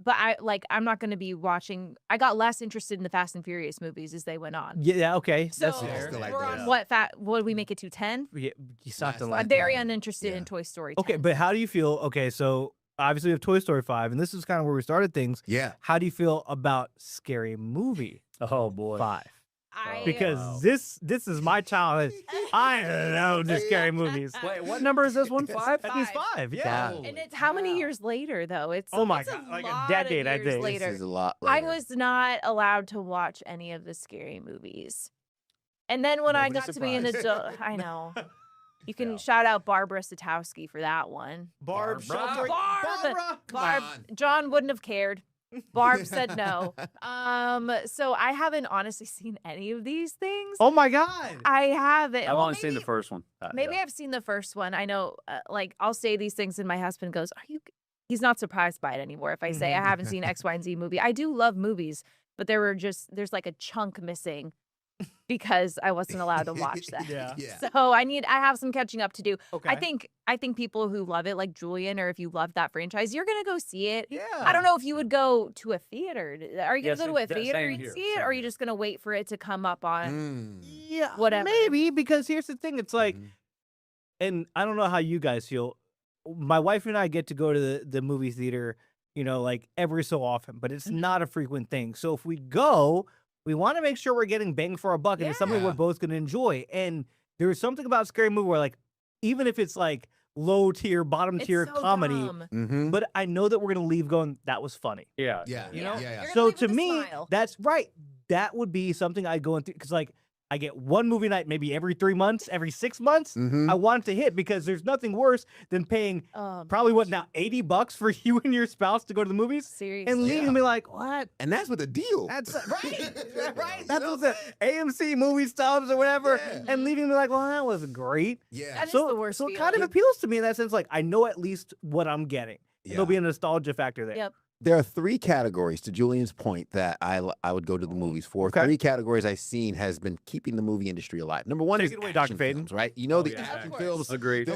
not going to be watching. I got less interested in the Fast and Furious movies as they went on. Yeah, okay. So That's fair. we're on what did we make it to 10? Yeah, something like I'm very uninterested in Toy Story 10. Okay, but how do you feel? Okay, so obviously we have Toy Story 5, and this is kind of where we started things. Yeah. How do you feel about Scary Movie? Oh boy. 5. because this is my childhood. I love the scary movies. Wait, what number is this one? 5? That is 5. Yeah. And it's how many years later, though? It's Oh my it's God, like a lot of decade, I years think. Later. This is a lot I later. was not allowed to watch any of the scary movies. And then when I got Nobody's to be an surprised. adult, I know. You can shout out Barbara Satowski for that one. Barb. Barb. John wouldn't have cared. Barb said no. So I haven't honestly seen any of these things. Oh my God. I haven't. I've Well, only seen the first one. Maybe I've seen the first one. I know, like, I'll say these things, and my husband goes, "Are you?" He's not surprised by it anymore. If I say I haven't seen X, Y, and Z movie, I do love movies, but there's like a chunk missing because I wasn't allowed to watch that. Yeah. So I have some catching up to do. Okay. I think people who love it, like Julian, or if you love that franchise, you're gonna go see it. Yeah. I don't know if you would go to a theater. Are you gonna Yes, go to a same theater and here, see it, or are you just gonna wait for it to come up on Yeah. whatever? Maybe, because here's the thing. It's like, and I don't know how you guys feel. My wife and I get to go to the movie theater, like every so often, but it's not a frequent thing. So if we go, we want to make sure we're getting bang for our buck, and it's something we're both going to enjoy. And there's something about scary movie where, like, even if it's like low tier, bottom tier so comedy, dumb. but I know that we're going to leave going, that was funny. Yeah. Yeah. You know? Yeah. You're gonna So leave to with a me, smile. that's right. That would be something I go into, because like I get one movie night maybe every 3 months, every 6 months. I want it to hit, because there's nothing worse than paying probably what now, $80 for you and your spouse to go to the movies, Seriously. and leaving me like, what? And that's with a deal. That's right. That's what the AMC movie stubs or whatever, and leaving me like, well, that wasn't great. Yeah. That is So the worst so it kind of feeling. appeals to me in that sense. Like, I know at least what I'm getting. There'll be a nostalgia factor there. Yep. There are 3 categories, to Julian's point, that I would go to the movies for. 3 categories I've seen has been keeping the movie industry alive. Number 1 Take is it away, Dr. action Faden. films, right? You know the action films. Agreed.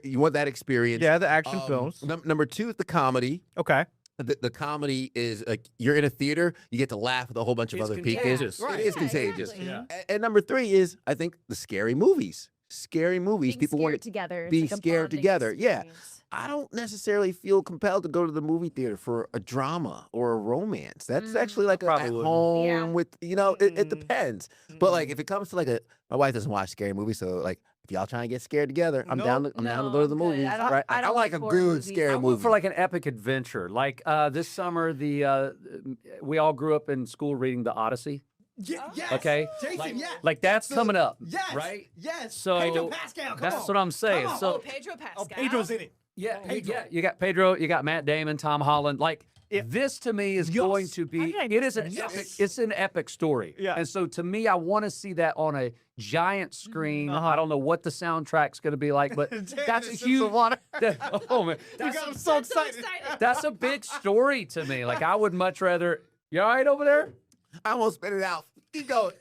You want that experience. Yeah, the action films. Number 2 is the comedy. Okay. The comedy is like you're in a theater, you get to laugh with a whole bunch of It's other people. contagious. It is contagious. exactly. Yeah. And number 3 is, I think, the scary movies. Scary movies. Being People scared want together. It's being like a scared bonding together. Yeah. experience. I don't necessarily feel compelled to go to the movie theater for a drama or a romance. That's actually like a Probably at wouldn't. home Yeah. with, it depends. But like if it comes to like my wife doesn't watch scary movies, so like if y'all trying to get scared together, I'm down to go to the good. movies. I don't- Right? I don't like like a horror good movies. scary I went movie. for like an epic adventure. Like this summer, we all grew up in school reading the Odyssey. Yes. Okay, Jason, like that's coming up. Yes. Right. Yes. So Pedro Pascal, come that's on. what I'm saying. Come on. So Pedro Pascal. Oh, Pedro's in it. yeah, you got Pedro, you got Matt Damon, Tom Holland. Like this to me is going to be. It is an epic. It's an epic story. Yeah. And so to me, I want to see that on a giant screen. I don't know what the soundtrack's going to be like, but that's a huge. Oh man, You got him so excited. that's a big story to me. Like I would much rather. You all right over there? I won't spit it out. Keep going.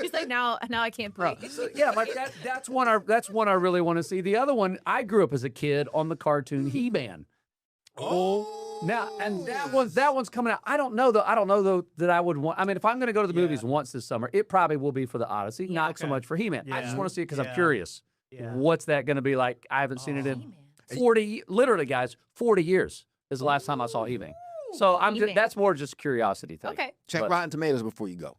He's like, now I can't breathe. So, yeah, like that's one I really want to see. The other one, I grew up as a kid on the cartoon He-Man. Oh. Now, and that one's coming out. I don't know though that I would want. I mean, if I'm going to go to the movies once this summer, it probably will be for the Odyssey, not so much for He-Man. I just want to see it because I'm curious. What's that going to be like? I haven't seen it in 40, literally, guys. 40 years is the last time I saw He-Man. So that's more just curiosity thing. Okay. Check Rotten Tomatoes before you go.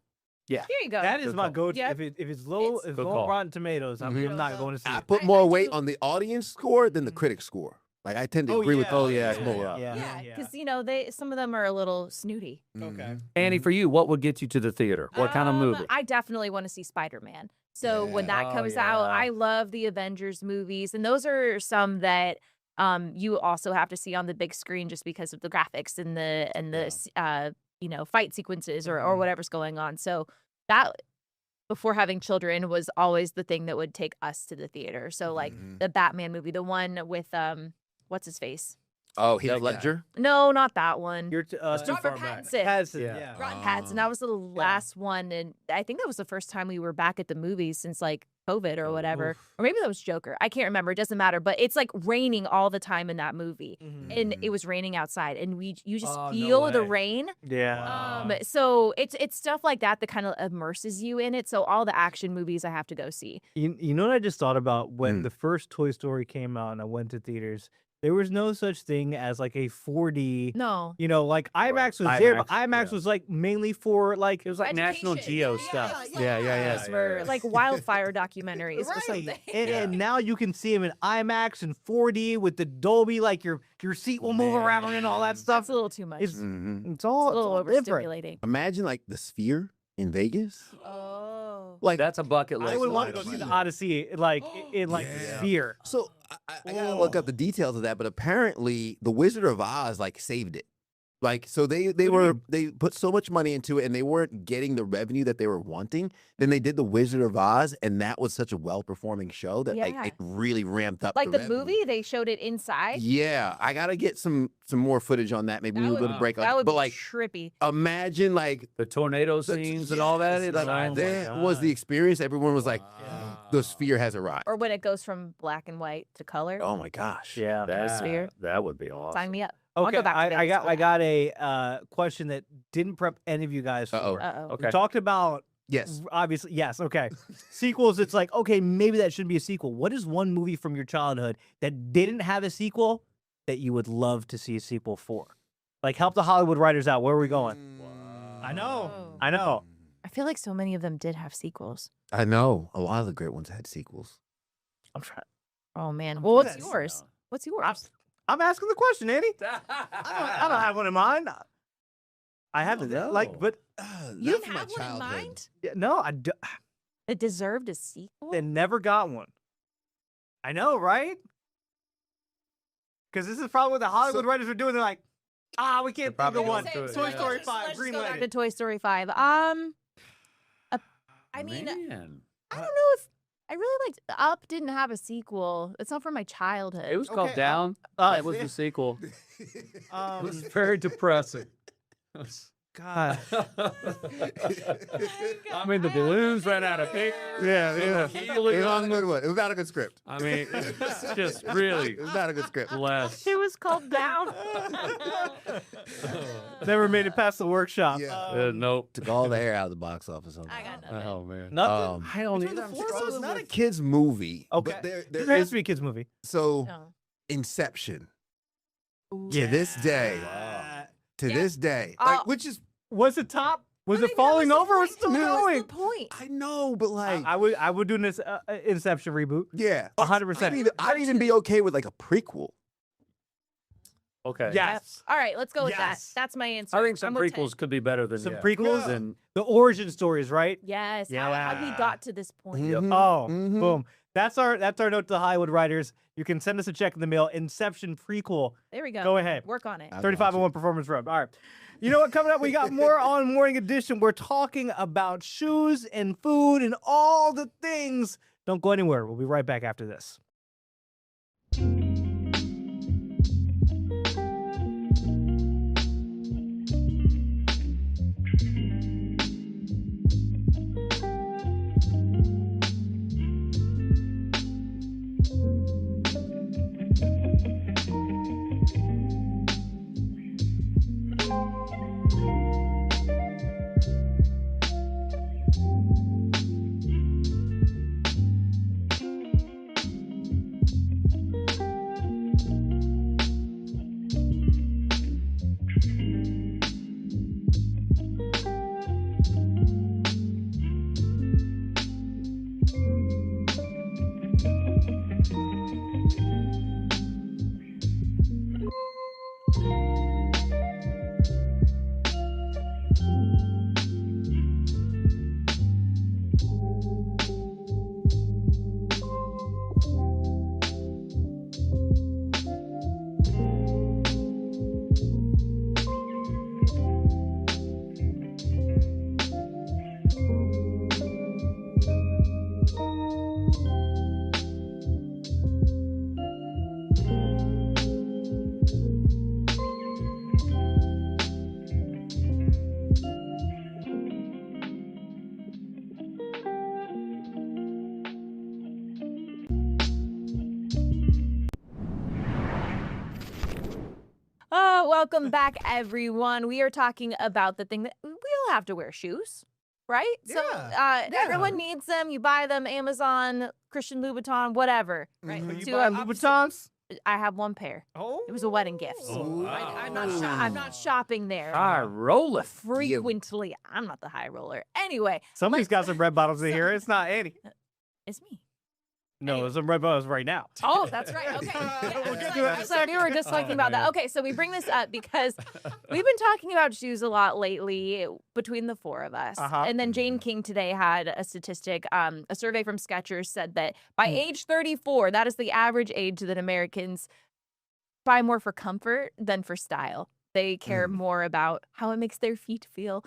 Yeah. Here you go. That is my go-to. Yeah. If it's low, if Good low call. Rotten Tomatoes, I'm not going to see I it. put more weight on the audience score than the critic score. Like I tend to agree with. Oh yeah, more. Yeah, because some of them are a little snooty. Okay. Annie, for you, what would get you to the theater? What kind of movie? I definitely want to see Spider-Man. So when that Oh, comes out, yeah. I love the Avengers movies, and those are some that you also have to see on the big screen just because of the graphics and the fight sequences or whatever's going on. So that before having children was always the thing that would take us to the theater. So like the Batman movie, the one with what's his face? Oh, Heath Ledger. No, not that one. You're too Robert far back. Pattinson. Pattinson, Yeah. yeah. Robert Pattinson. That was the last one, and I think that was the first time we were back at the movies since like COVID or whatever, or maybe that was Joker. I can't remember. It doesn't matter. But it's like raining all the time in that movie, and it was raining outside, and you just feel the rain. Yeah. So it's stuff like that that kind of immerses you in it. So all the action movies I have to go see. You know what I just thought about when the first Toy Story came out and I went to theaters? there was no such thing as like a 4D. No. You know, like IMAX was there, but IMAX, IMAX was like mainly for like It was like National Geo stuff. Yes, for like wildfire documentaries or something. And now you can see them in IMAX and 4D with the Dolby, like your seat will move around and all that stuff. It's a little too much. It's Mhm. it's all a little different. overstimulating. Imagine like the Sphere in Vegas. Oh. Like That's a bucket list. I would want to go see the Odyssey like in like the Sphere. So I gotta look up the details of that, but apparently the Wizard of Oz like saved it. Like so they put so much money into it and they weren't getting the revenue that they were wanting. Then they did the Wizard of Oz and that was such a well-performing show that like Yeah. it really ramped up Like the revenue. movie, they showed it inside. Yeah, I gotta get some more footage on that. Maybe we'll go to break. That would but be like trippy. imagine like the tornado scenes and all that. It's like, that was the experience. Everyone was like, the Sphere has arrived. Or when it goes from black and white to color. Oh my gosh. Yeah, Sphere. that would be awesome. Sign me up. I'll Okay, go back to I Vegas for got that. a question that didn't prep any of you guys for. Uh-oh. We talked about yes, obviously yes. Okay, sequels. It's like okay, maybe that shouldn't be a sequel. What is one movie from your childhood that didn't have a sequel that you would love to see a sequel for? Like help the Hollywood writers out. Where are we going? I know. I know. I feel like so many of them did have sequels. I know. A lot of the great ones had sequels. I'm trying. Oh man. Well, what's yours? What's yours? I'm asking the question, Annie. I don't have one in mind. I haven't like, but You didn't have one in mind? yeah, no, I do. It deserved a sequel? They never got one. I know, right? Because this is probably what the Hollywood writers are doing. They're like, we can't think of one. Toy Story 5, green Go back light. to Toy Story 5. I mean, Man. I don't know if I really liked Up. Didn't have a sequel. It's not from my childhood. It was called Okay, Down. That was the sequel. It was very depressing. God. I mean, the balloons ran out of air. Yeah. It was not a good one. It was not a good script. I mean, it's just really It was not a good script. blessed. It was called Down. Never made it past the workshop. Nope. Took all the air out of the box office. I got nothing. Oh man. Nothing. I don't Between either. the I'm four of us, It's not a kid's movie. Okay. But there There has is to be a kids movie. so No. Inception. To this day. To this day. Like, which is Was it top? Was it falling over? Was it still going? Point. I know, but like I would do this Inception reboot. yeah. 100%. I'd even be okay with like a prequel. Okay. Yes. All right, let's go with that. Yes. That's my answer. I think some I'm with prequels could be better than Some yeah. prequels. Than The origin stories, right? Yes. Yeah. How we got to this point. Mhm. Oh, Mhm. boom. That's our note to the Hollywood writers. You can send us a check in the mail. Inception prequel. There we go. Go ahead. Work on it. 3501 Performance Road. All right. You know what? Coming up, we got more on Morning Edition. We're talking about shoes and food and all the things. Don't go anywhere. We'll be right back after this. Welcome back, everyone. We are talking about the thing that we all have to wear shoes, right? So everyone needs them. You buy them, Amazon, Christian Louboutin, whatever, right? You To, buy Louboutins? I have one pair. Oh, it was a wedding gift. I'm not shopping there High roller. frequently. I'm not the high roller. Anyway, somebody's got some red bottoms in here. It's not Annie. it's me. No, there's some red bottoms right now. Oh, that's right. Okay. So we were just talking about that. Okay, so we bring this up because we've been talking about shoes a lot lately between the four of us. And then Jane King today had a statistic. A survey from Skechers said that by age 34, that is the average age that Americans buy more for comfort than for style. They care more about how it makes their feet feel.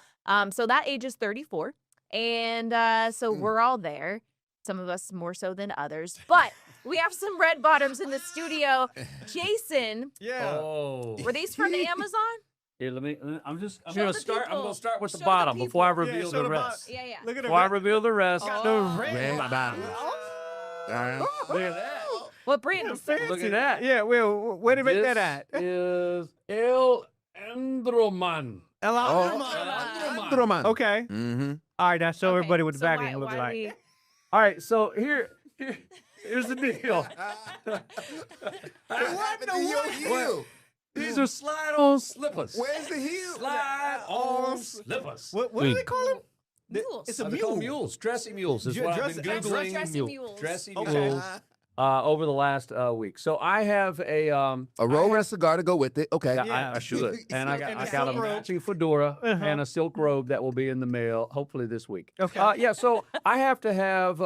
So that age is 34. And so we're all there. Some of us more so than others. But we have some red bottoms in the studio. Jason. Yeah. Oh. Were these from Amazon? Here, I'm Show gonna the start. I'm people. gonna start with the Show the bottom before I people. reveal show the the rest. Yeah. Look at Before I reveal the rest. the Red bottoms. Look at that. What brand is that? Look at that. Yeah, well, where did you make that at? This is El Endroman. Androman. Okay. Mm-hmm. All right, now show everybody what the So bagging why looks do like. we- All right, so here's the deal. What in your heel? These are slide-on slippers. Where's the heel? Slide-on slippers. What do they call them? Mules. It's a They call mule. mules, dressy mules. Is what I've been googling. Dressy mules. Dressy Okay. mules. Over the last week. So I have a roll and a cigar to go with it. Okay. I should. And I got And a a silk robe. matching fedora and a silk robe that will be in the mail hopefully this week. Okay. Yeah, so I have to have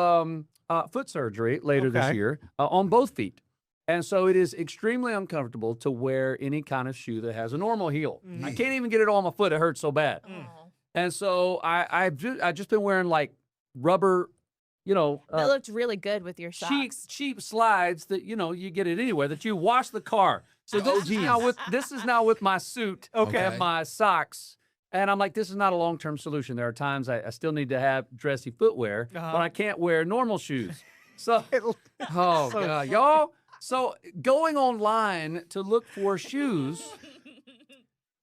foot surgery later this Okay. year on both feet. And so it is extremely uncomfortable to wear any kind of shoe that has a normal heel. I can't even get it on my foot. It hurts so bad. And so I've just been wearing like rubber, That looked really good with your socks. cheap slides that you get it anywhere that you wash the car. So this is now with my suit and my socks. And I'm like, this is not a long-term solution. There are times I still need to have dressy footwear, but I can't wear normal shoes. So, God, y'all. So going online to look for shoes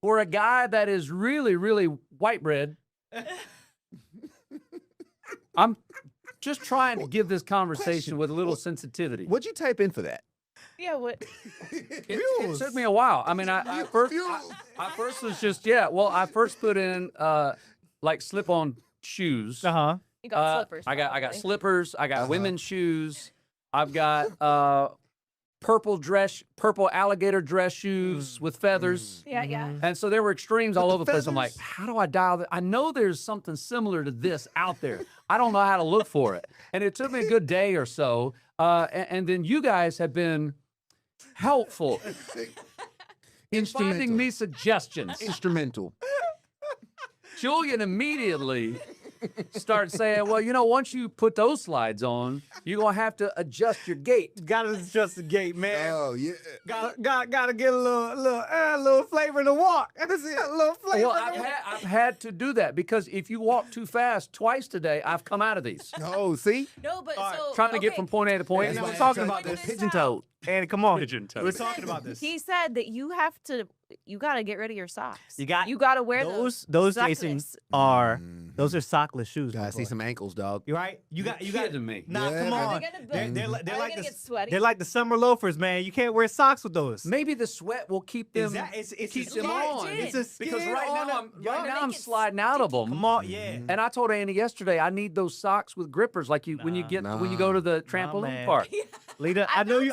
for a guy that is really, really white bread, I'm just trying to give this conversation with a little sensitivity. What'd you type in for that? Yeah, what? It took me a while. I mean, I first was just I first put in like slip-on shoes. You got slippers. I got slippers. I got women's shoes. I've got purple alligator dress shoes with feathers. Yeah. And so there were extremes all over the place. I'm like, how do I dial that? I know there's something similar to this out there. I don't know how to look for it. And it took me a good day or so. And then you guys have been helpful in finding me suggestions. Instrumental. Julian immediately started saying, well, once you put those slides on, you're going to have to adjust your gait. Gotta adjust the gait, man. Oh, yeah. Gotta get a little flavor in the walk. That's it. A little flavor. Well, I've had to do that because if you walk too fast twice today, I've come out of these. Oh, see? No, but so Trying to get from point A to point B. We're talking about this. Pigeon-toed. Andy, come on. Pigeon-toed. We're talking about this. he said that you got to get rid of your socks. You got to wear those sockless. Jason are those are sockless shoes. Gotta see some ankles, dog. You right? You got kidding me. Nah, Yeah, come man. on. They're Are like they gonna get sweaty? they're like the summer loafers, man. You can't wear socks with those. Maybe the sweat will keep them It's keep a them skin. on. It's a skin Because right on now it. I'm sliding out of them. Come on, yeah. And I told Andy yesterday I need those socks with grippers like when you go to the trampoline man. park. Lita, I know you.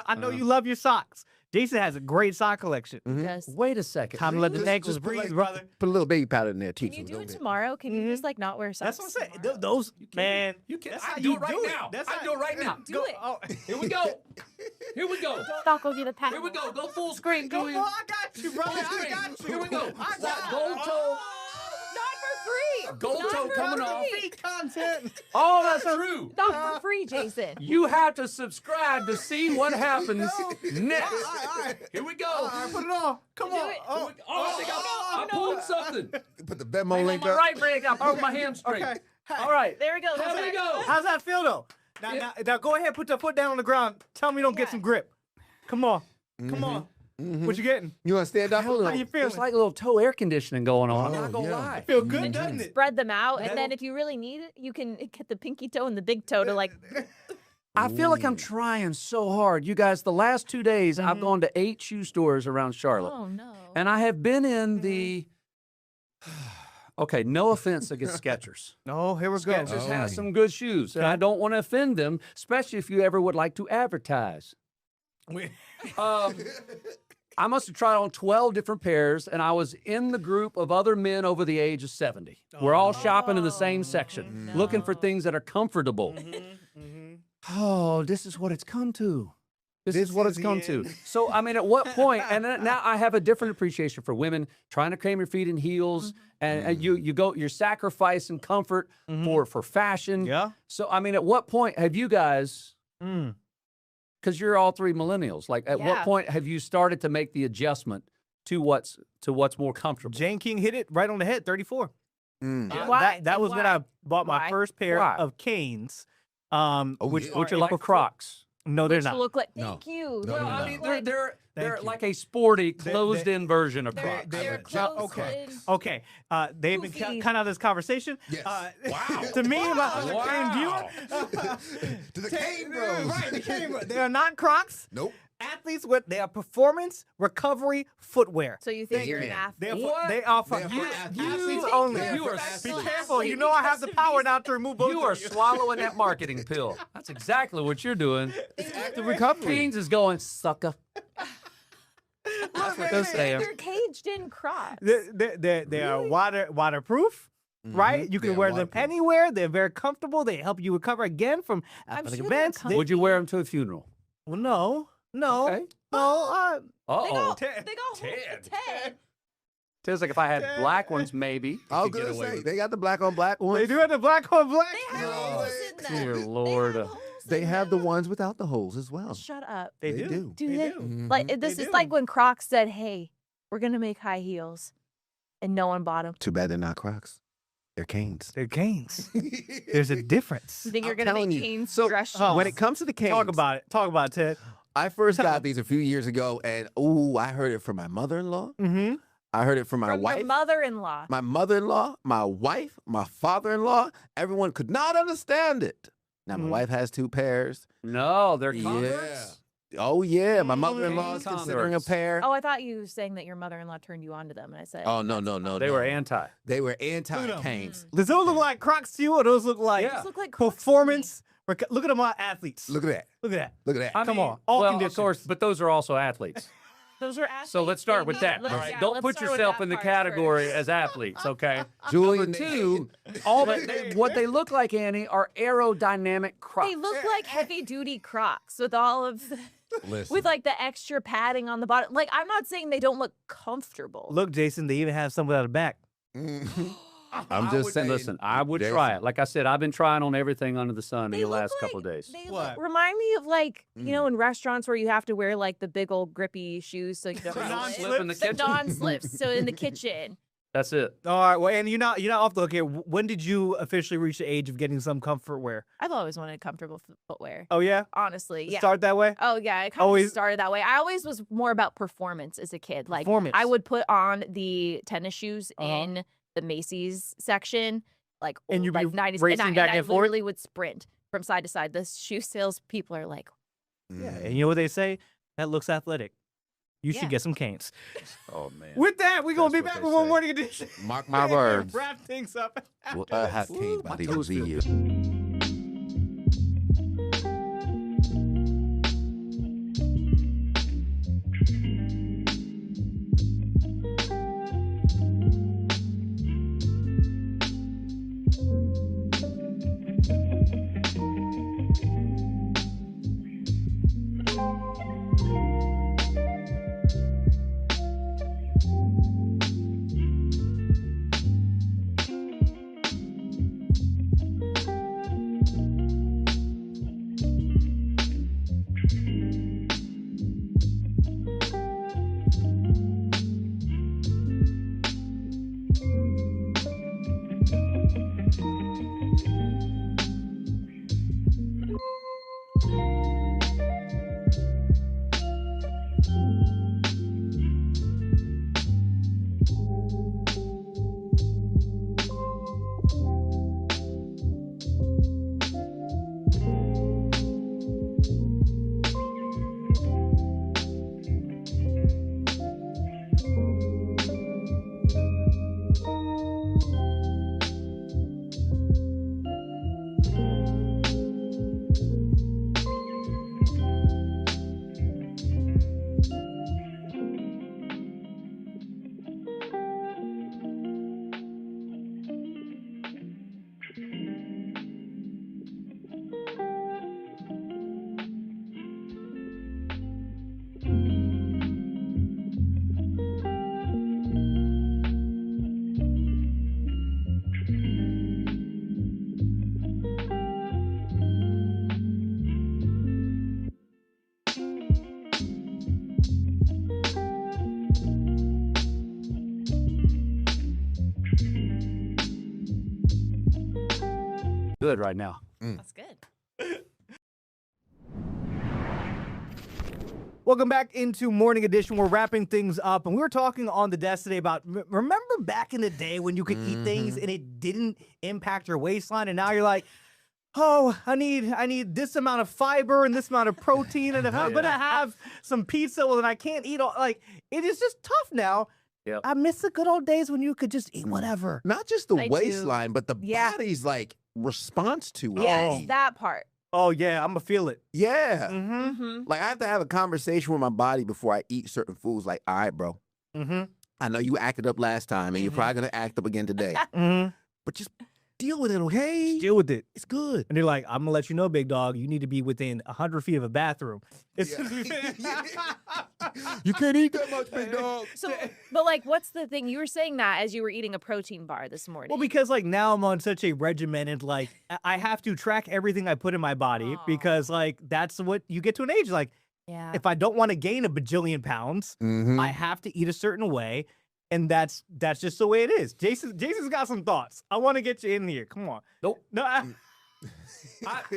I know you love your socks. Jason has a great sock collection. Yes. Wait a second. Time to let the Just ankles put breathe, like- brother. Put a little baby powder in there, too. Can you do it tomorrow? Can you just not wear socks? That's what I'm saying. Those, man. You can. That's I how do you it right do it. now. That's I how- do it right now. Do it. Oh. Here we go. Here we go. Don't go get a paddle. Here we go. Go full screen, Come Julian. on, I got you, brother. Full I screen. got you. Here we go. I got Gold toe. Not for free. Gold Not toe for coming off. free. Content. Oh, that's true. Not for free, Jason. You have to subscribe to see what happens next. All right. Here we go. All right, put it on. Come on. it. Oh, I think I pulled something. Put the Venmo Hang on link my up. right leg. I broke my hamstring. Okay. All right. There we go. There we go. How's that feel though? Now go ahead, put the foot down on the ground. Tell me you don't get some grip. Come on. Come on. What you getting? You want to stand up? How you feeling? It's like a little toe air conditioning going on. I'm not gonna yeah. lie. Feel good, doesn't it? Spread them out, and then if you really need it, you can get the pinky toe and the big toe to like I feel like I'm trying so hard. You guys, the last 2 days, I've gone to 8 shoe stores around Charlotte. Oh, no. And I have been in the... Okay, no offense against Skechers. Oh, here we go. Skechers has some good shoes, and I don't want to offend them, especially if you ever would like to advertise. I must have tried on 12 different pairs, and I was in the group of other men over the age of 70. We're all shopping in the same section, looking for things that are comfortable. Oh, this is what it's come to. This is what it's come to. So, I mean, at what point, and then now I have a different appreciation for women trying to cram your feet in heels, and you're sacrificing comfort for fashion. Yeah. So, I mean, at what point have you guys, because you're all 3 millennials, like at what point have you started to make the adjustment to what's more comfortable? Jane King hit it right on the head, 34. Why? That was when I bought my Why? first pair Why? of Canes. Which are like Crocs. No, they're Which not. look like, No. thank you. No, Well, no, I no. mean, they're Thank you. like a sporty, closed-in version of Crocs. They're close. Okay. They've been Goofy. kind of this conversation. Yes. Wow. To me, my Cane viewer. To the Cane Bros. Right, the Cane Bros. They are not Crocs. Nope. Athletes with they are performance recovery footwear. So you think you're an They athlete? are for, they are for They are for you, athletes. you They only. are You for are athletes. Be careful. You know I have the power now to remove both You of are swallowing that marketing pill. That's exactly what you're doing. It's active recovery. Beans is going, sucker. That's what they're saying. They're caged in Crocs. They are waterproof. Right? You can They're wear them waterproof. anywhere. They're very comfortable. They help you recover again from athletic sure they're events. Would you wear them to a funeral? Well, no. Okay. No. Uh-oh. They go Ted. Feels like if I had black ones, maybe. I was you could get gonna away say with they got the black on black They ones. do have the black on black. They have holes in them. Dear Lord. They have the ones without the holes as well. Shut up. They They do. Do They they? do. Like this They is do. like when Crocs said, "Hey, we're gonna make high heels," and no one bought them. Too bad they're not Crocs. They're Canes. They're Canes. There's a difference. You think you're I'm gonna make telling you. Canes So dress when shoes? it comes to the Canes, Talk about it. Talk about it, Ted. I first got these a few years ago, and I heard it from my mother-in-law. Mm-hmm. I heard it from my From wife. your mother-in-law. My mother-in-law, my wife, my father-in-law, everyone could not understand it. Now my wife has 2 pairs. No, they're Converse. Oh yeah, my mother-in-law is Converse. considering a pair. Oh, I thought you were saying that your mother-in-law turned you on to them, and I said, Oh no. They were anti. They were anti-Canes. Does those look like Crocs to you, or those look like Yeah. Those look like Crocs to performance? Look at them, athletes. Look at that. Look at that. Look at that. I Come mean, on, all well, conditions. of course, but those are also athletes. Those are athletes. So let's start with that. Let's- All right, yeah, don't let's put start with yourself that in the part category first. as athletes, okay? Julian, Number 2, what they look like, Annie, are aerodynamic Crocs. They look like heavy-duty Crocs with all of the, Listen. with like the extra padding on the bottom. Like I'm not saying they don't look comfortable. Look, Jason, they even have some without a back. I'm just saying. Listen, I would There's try some- it. Like I said, I've been trying on everything under the sun They the look last like- couple of days. They What? remind me of like, you know, in restaurants where you have to wear like the big old grippy shoes so you don't non-slip in the The kitchen? non-slips. So in the kitchen. That's it. All right. Well, and you're not off the hook here. When did you officially reach the age of getting some comfort wear? I've always wanted comfortable footwear. Oh yeah. Honestly, yeah. Start that way. Oh yeah, it kind Always- of started that way. I always was more about performance as a kid. Like Performance. I would put on the tennis shoes Uh-huh. in the Macy's section, like And you'd be like 90s, racing and back I and forth? literally would sprint from side to side. The shoe sales people are like, Yeah. And you know what they say? That looks athletic. You Yeah. should get some Canes. Oh man. With that, we're gonna That's be what back they with one say. morning edition. Mark my words. Wrap things up. Well, I have Canes body will be you. good right now. That's good. Welcome back into Morning Edition. We're wrapping things up, and we were talking on the desk today about, remember back in the day when you could eat things and it didn't impact your waistline, and now you're like, oh, I need this amount of fiber and this amount of protein, and if I'm gonna have some pizza, well, then I can't eat all. Like, it is just tough now. Yep. I miss the good old days when you could just eat whatever. Not just the I do. waistline, but the body's like response to it. Yes, that part. Oh yeah, I'm gonna feel it. Yeah. Mm-hmm. Like I have to have a conversation with my body before I eat certain foods. Like, all right, bro. I know you acted up last time, and you're probably gonna act up again today. But just deal with it, okay? Deal with it. It's good. And they're like, I'm gonna let you know, big dog, you need to be within 100 feet of a bathroom. It's You can't eat that much, big dog. So, but like, what's the thing? You were saying that as you were eating a protein bar this morning. Well, because like now I'm on such a regimented, like I have to track everything I put in my body because like that's what you get to an age. Like, if I don't want to gain a bajillion pounds, I have to eat a certain way. And that's just the way it is. Jason's got some thoughts. I want to get you in here. Come on. Nope. No,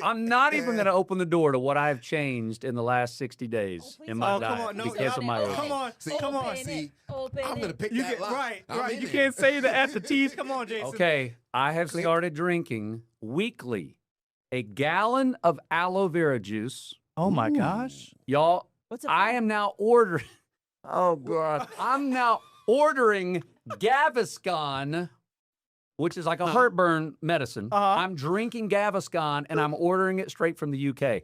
I'm not even going to open the door to what I've changed in the last 60 days in my diet because of my age. Come on. Come on. I'm going to pick You that get lock. right. I'm Right. in You it. can't say the F, the T's. Come on, Jason. Okay, I have started drinking weekly a gallon of aloe vera juice. Oh my gosh. Y'all, What's it I am now ordering. Oh God. I'm now ordering Gaviscon, which is like a heartburn medicine. I'm drinking Gaviscon and I'm ordering it straight from the UK.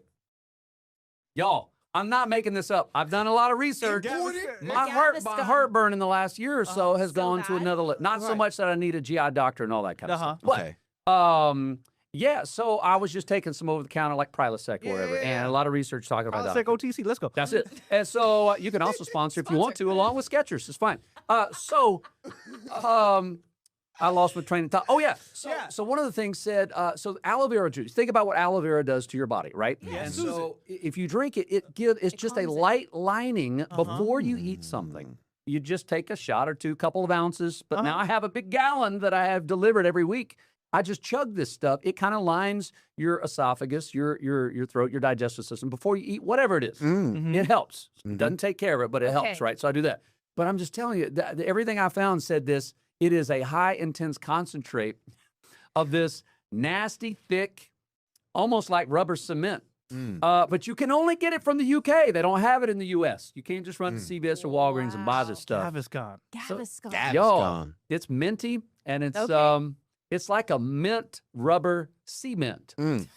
Y'all, I'm not making this up. I've done a lot of research. My heartburn in the last year or so has gone to another level. Not so much that I need a GI doctor and all that kind of stuff. But, yeah, so I was just taking some over-the-counter like Prilosec or whatever, and a lot of research talking about that. Prilosec OTC, let's go. That's it. And so you can also sponsor if you want to, along with Skechers. It's fine. I lost my train of thought. Oh, yeah. So one of the things said, so aloe vera juice. Think about what aloe vera does to your body, right? Yeah. And so if you drink it, it's just a light lining before you eat something. You just take a shot or two, couple of ounces. But now I have a big gallon that I have delivered every week. I just chug this stuff. It kind of lines your esophagus, your throat, your digestive system before you eat whatever it is. It helps. It doesn't take care of it, but it helps, right? So I do that. But I'm just telling you, that everything I found said this. It is a high intense concentrate of this nasty, thick, almost like rubber cement. But you can only get it from the UK. They don't have it in the US. You can't just run to CVS or Walgreens and buy this stuff. Gaviscon. Gaviscon. Yo, it's minty and it's like a mint rubber cement. And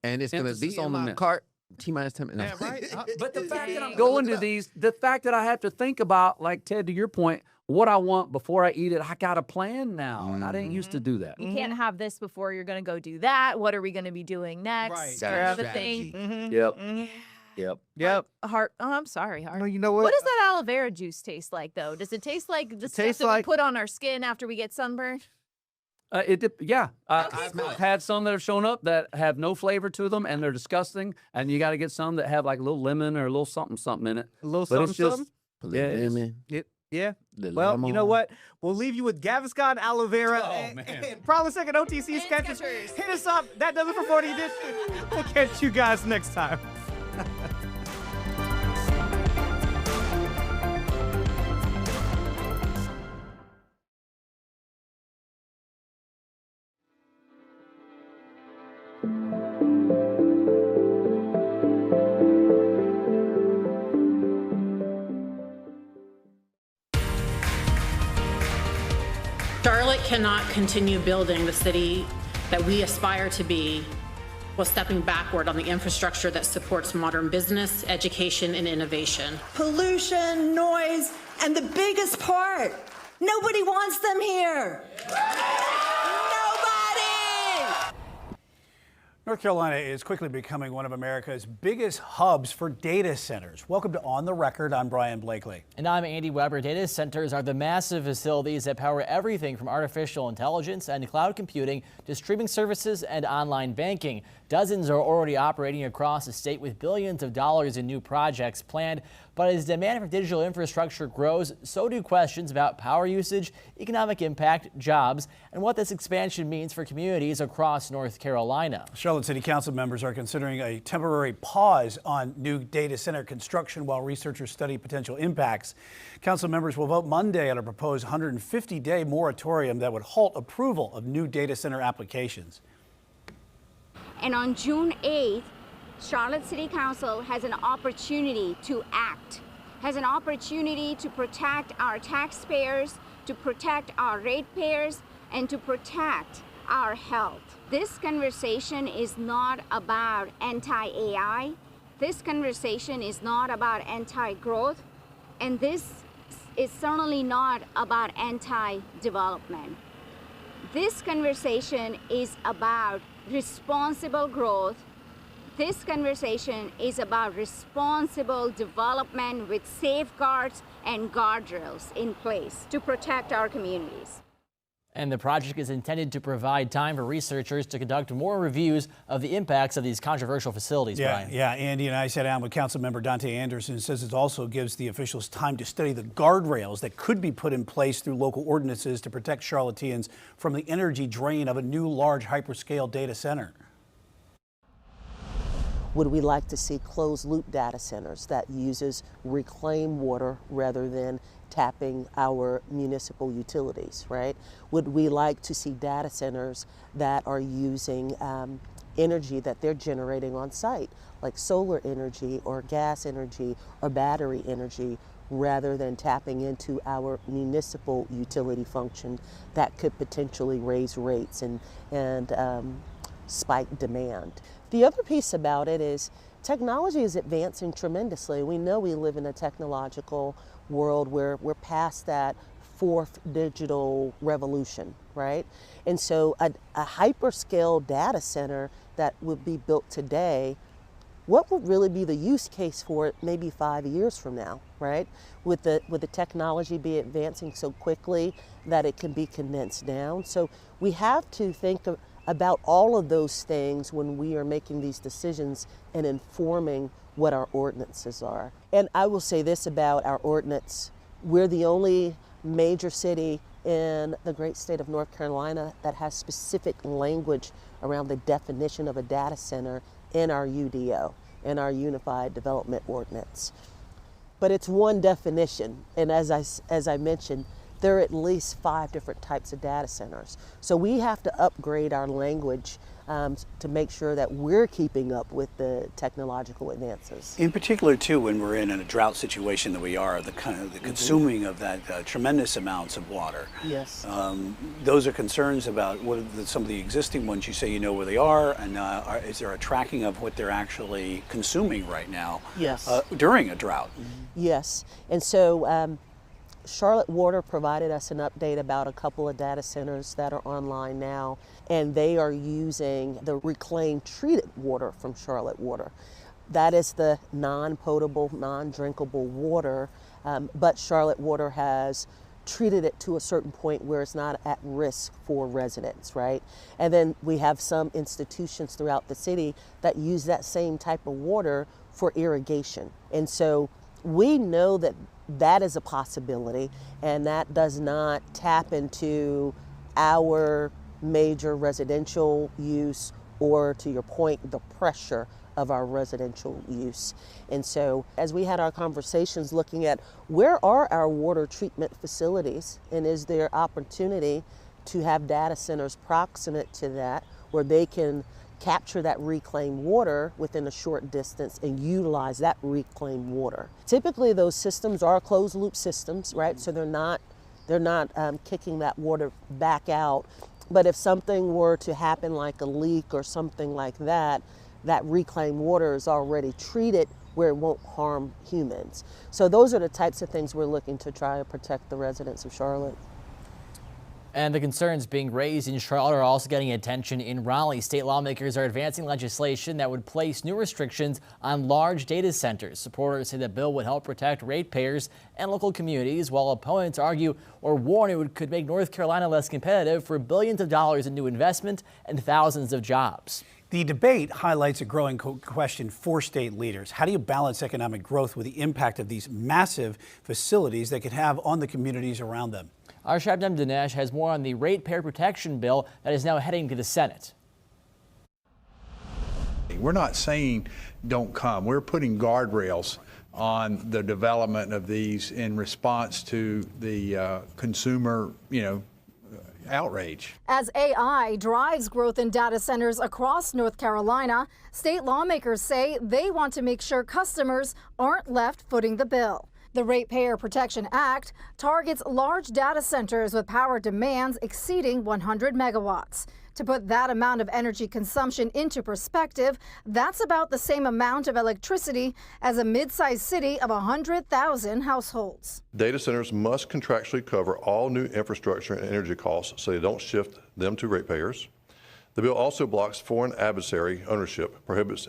it's going to be on my cart. T-minus 10 minutes. Yeah, right? But the fact that I'm going to these, the fact that I have to think about, like Ted, to your point, what I want before I eat it, I got a plan now, and I didn't used to do that. You can't have this before you're going to go do that. What are we going to be doing next? Right. Or other thing. Yep. Heart. Oh, I'm sorry, Heart. No, you know what? What does that aloe vera juice taste like, though? Does it taste like the stuff that we put on our skin after we get sunburned? I've had some that have shown up that have no flavor to them, and they're disgusting. And you got to get some that have like a little lemon or a little something in it. A little But it's something, just, Yeah. Well, you know what? We'll leave you with Gaviscon, aloe vera, and Prilosec and OTC Skechers. Hit us up. That does it for 40 Edition. We'll catch you guys next time. Charlotte cannot continue building the city that we aspire to be while stepping backward on the infrastructure that supports modern business, education, and innovation. Pollution, noise, and the biggest part, nobody wants them here. Nobody! North Carolina is quickly becoming one of America's biggest hubs for data centers. Welcome to On the Record. I'm Brian Blakely. And I'm Andy Weber. Data centers are the massive facilities that power everything from artificial intelligence and cloud computing to streaming services and online banking. Dozens are already operating across the state with billions of dollars in new projects planned. But as demand for digital infrastructure grows, so do questions about power usage, economic impact, jobs, and what this expansion means for communities across North Carolina. Charlotte City Council members are considering a temporary pause on new data center construction while researchers study potential impacts. Council members will vote Monday on a proposed 150-day moratorium that would halt approval of new data center applications. And on June 8th, Charlotte City Council has an opportunity to act, has an opportunity to protect our taxpayers, to protect our ratepayers, and to protect our health. This conversation is not about anti-AI. This conversation is not about anti-growth. And this is certainly not about anti-development. This conversation is about responsible growth. This conversation is about responsible development with safeguards and guardrails in place to protect our communities. And the project is intended to provide time for researchers to conduct more reviews of the impacts of these controversial facilities, Brian. Yeah, Andy and I sat down with Councilmember Dante Anderson, says it also gives the officials time to study the guardrails that could be put in place through local ordinances to protect Charlotteans from the energy drain of a new large hyperscale data center. Would we like to see closed loop data centers that uses reclaimed water rather than tapping our municipal utilities, right? Would we like to see data centers that are using energy that they're generating on site, like solar energy or gas energy or battery energy, rather than tapping into our municipal utility function that could potentially raise rates and spike demand? The other piece about it is technology is advancing tremendously. We know we live in a technological world where we're past that fourth digital revolution, right? And so a hyperscale data center that would be built today, what would really be the use case for it maybe 5 years from now, right? Would the technology be advancing so quickly that it can be condensed down? So we have to think about all of those things when we are making these decisions and informing what our ordinances are. And I will say this about our ordinance: we're the only major city in the great state of North Carolina that has specific language around the definition of a data center in our UDO, in our Unified Development Ordinance. But it's one definition, and as I mentioned, there are at least 5 different types of data centers. So we have to upgrade our language to make sure that we're keeping up with the technological advances. In particular, too, when we're in a drought situation that we are, the consuming of that tremendous amounts of water. Yes. Those are concerns about what are some of the existing ones. You say you know where they are, and is there a tracking of what they're actually consuming right now? Yes. During a drought? Yes, and so Charlotte Water provided us an update about a couple of data centers that are online now, and they are using the reclaimed treated water from Charlotte Water. That is the non-potable, non-drinkable water, but Charlotte Water has treated it to a certain point where it's not at risk for residents, right? And then we have some institutions throughout the city that use that same type of water for irrigation. And so we know that that is a possibility, and that does not tap into our major residential use or, to your point, the pressure of our residential use. And so as we had our conversations looking at where are our water treatment facilities, and is there opportunity to have data centers proximate to that where they can capture that reclaimed water within a short distance and utilize that reclaimed water. Typically those systems are closed loop systems, right? So they're not kicking that water back out. But if something were to happen like a leak or something like that, that reclaimed water is already treated where it won't harm humans. So those are the types of things we're looking to try to protect the residents of Charlotte. And the concerns being raised in Charlotte are also getting attention in Raleigh. State lawmakers are advancing legislation that would place new restrictions on large data centers. Supporters say the bill would help protect ratepayers and local communities, while opponents argue or warn it could make North Carolina less competitive for billions of dollars in new investment and thousands of jobs. The debate highlights a growing question for state leaders. How do you balance economic growth with the impact of these massive facilities they could have on the communities around them? Our Shabnam Dinesh has more on the ratepayer protection bill that is now heading to the Senate. We're not saying don't come. We're putting guardrails on the development of these in response to the consumer, outrage. As AI drives growth in data centers across North Carolina, state lawmakers say they want to make sure customers aren't left footing the bill. The Ratepayer Protection Act targets large data centers with power demands exceeding 100 megawatts. To put that amount of energy consumption into perspective, that's about the same amount of electricity as a mid-sized city of 100,000 households. Data centers must contractually cover all new infrastructure and energy costs so they don't shift them to ratepayers. The bill also blocks foreign adversary ownership, prohibits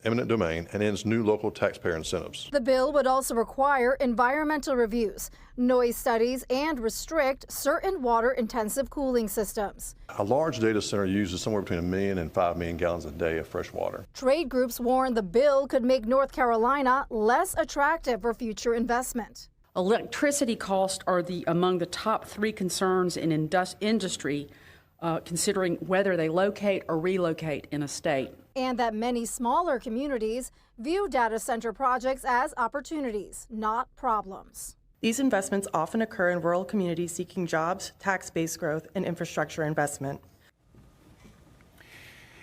eminent domain, and ends new local taxpayer incentives. The bill would also require environmental reviews, noise studies, and restrict certain water-intensive cooling systems. A large data center uses somewhere between 1 million and 5 million gallons a day of fresh water. Trade groups warn the bill could make North Carolina less attractive for future investment. Electricity costs are among the top 3 concerns in industry, considering whether they locate or relocate in a state. And that many smaller communities view data center projects as opportunities, not problems. These investments often occur in rural communities seeking jobs, tax-based growth, and infrastructure investment.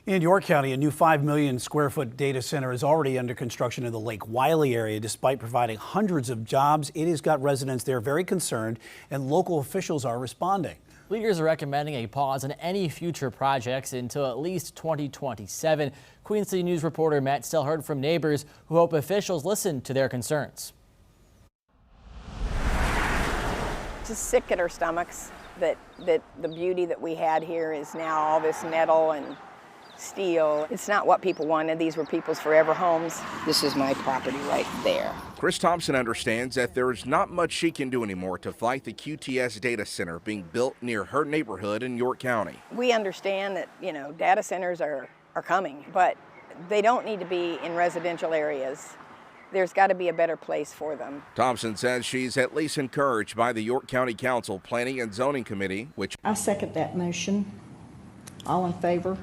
In York County, a new 5 million square foot data center is already under construction in the Lake Wiley area. Despite providing hundreds of jobs, it has got residents there very concerned, and local officials are responding. Leaders are recommending a pause on any future projects until at least 2027. Queen City News reporter Matt Stell heard from neighbors who hope officials listen to their concerns. Just sick at our stomachs that the beauty that we had here is now all this metal and steel. It's not what people wanted. These were people's forever homes. This is my property right there. Chris Thompson understands that there's not much she can do anymore to fight the QTS data center being built near her neighborhood in York County. We understand that, data centers are coming, but they don't need to be in residential areas. There's got to be a better place for them. Thompson says she's at least encouraged by the York County Council Planning and Zoning Committee, which I second that motion. All in favor?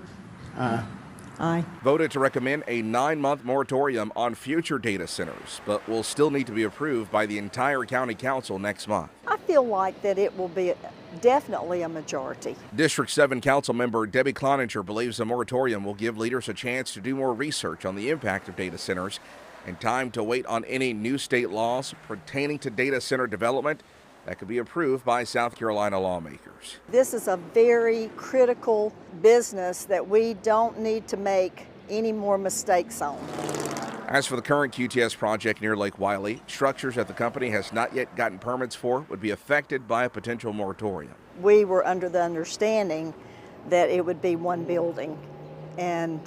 Aye. Voted to recommend a 9-month moratorium on future data centers, but will still need to be approved by the entire county council next month. I feel like that it will be definitely a majority. District 7 council member Debbie Cloninger believes the moratorium will give leaders a chance to do more research on the impact of data centers and time to wait on any new state laws pertaining to data center development that could be approved by South Carolina lawmakers. This is a very critical business that we don't need to make any more mistakes on. As for the current QTS project near Lake Wiley, structures that the company has not yet gotten permits for would be affected by a potential moratorium. We were under the understanding that it would be one building, and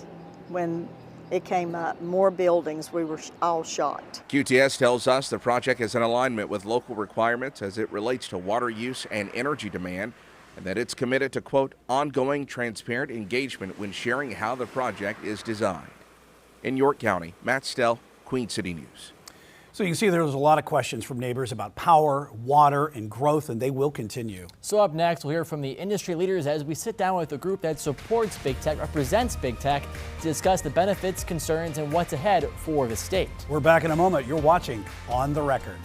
when it came up, more buildings, we were all shocked. QTS tells us the project is in alignment with local requirements as it relates to water use and energy demand, and that it's committed to, quote, ongoing transparent engagement when sharing how the project is designed. In York County, Matt Stell, Queen City News. So you can see there was a lot of questions from neighbors about power, water, and growth, and they will continue. So up next, we'll hear from the industry leaders as we sit down with a group that supports big tech, represents big tech, to discuss the benefits, concerns, and what's ahead for the state. We're back in a moment. You're watching On the Record.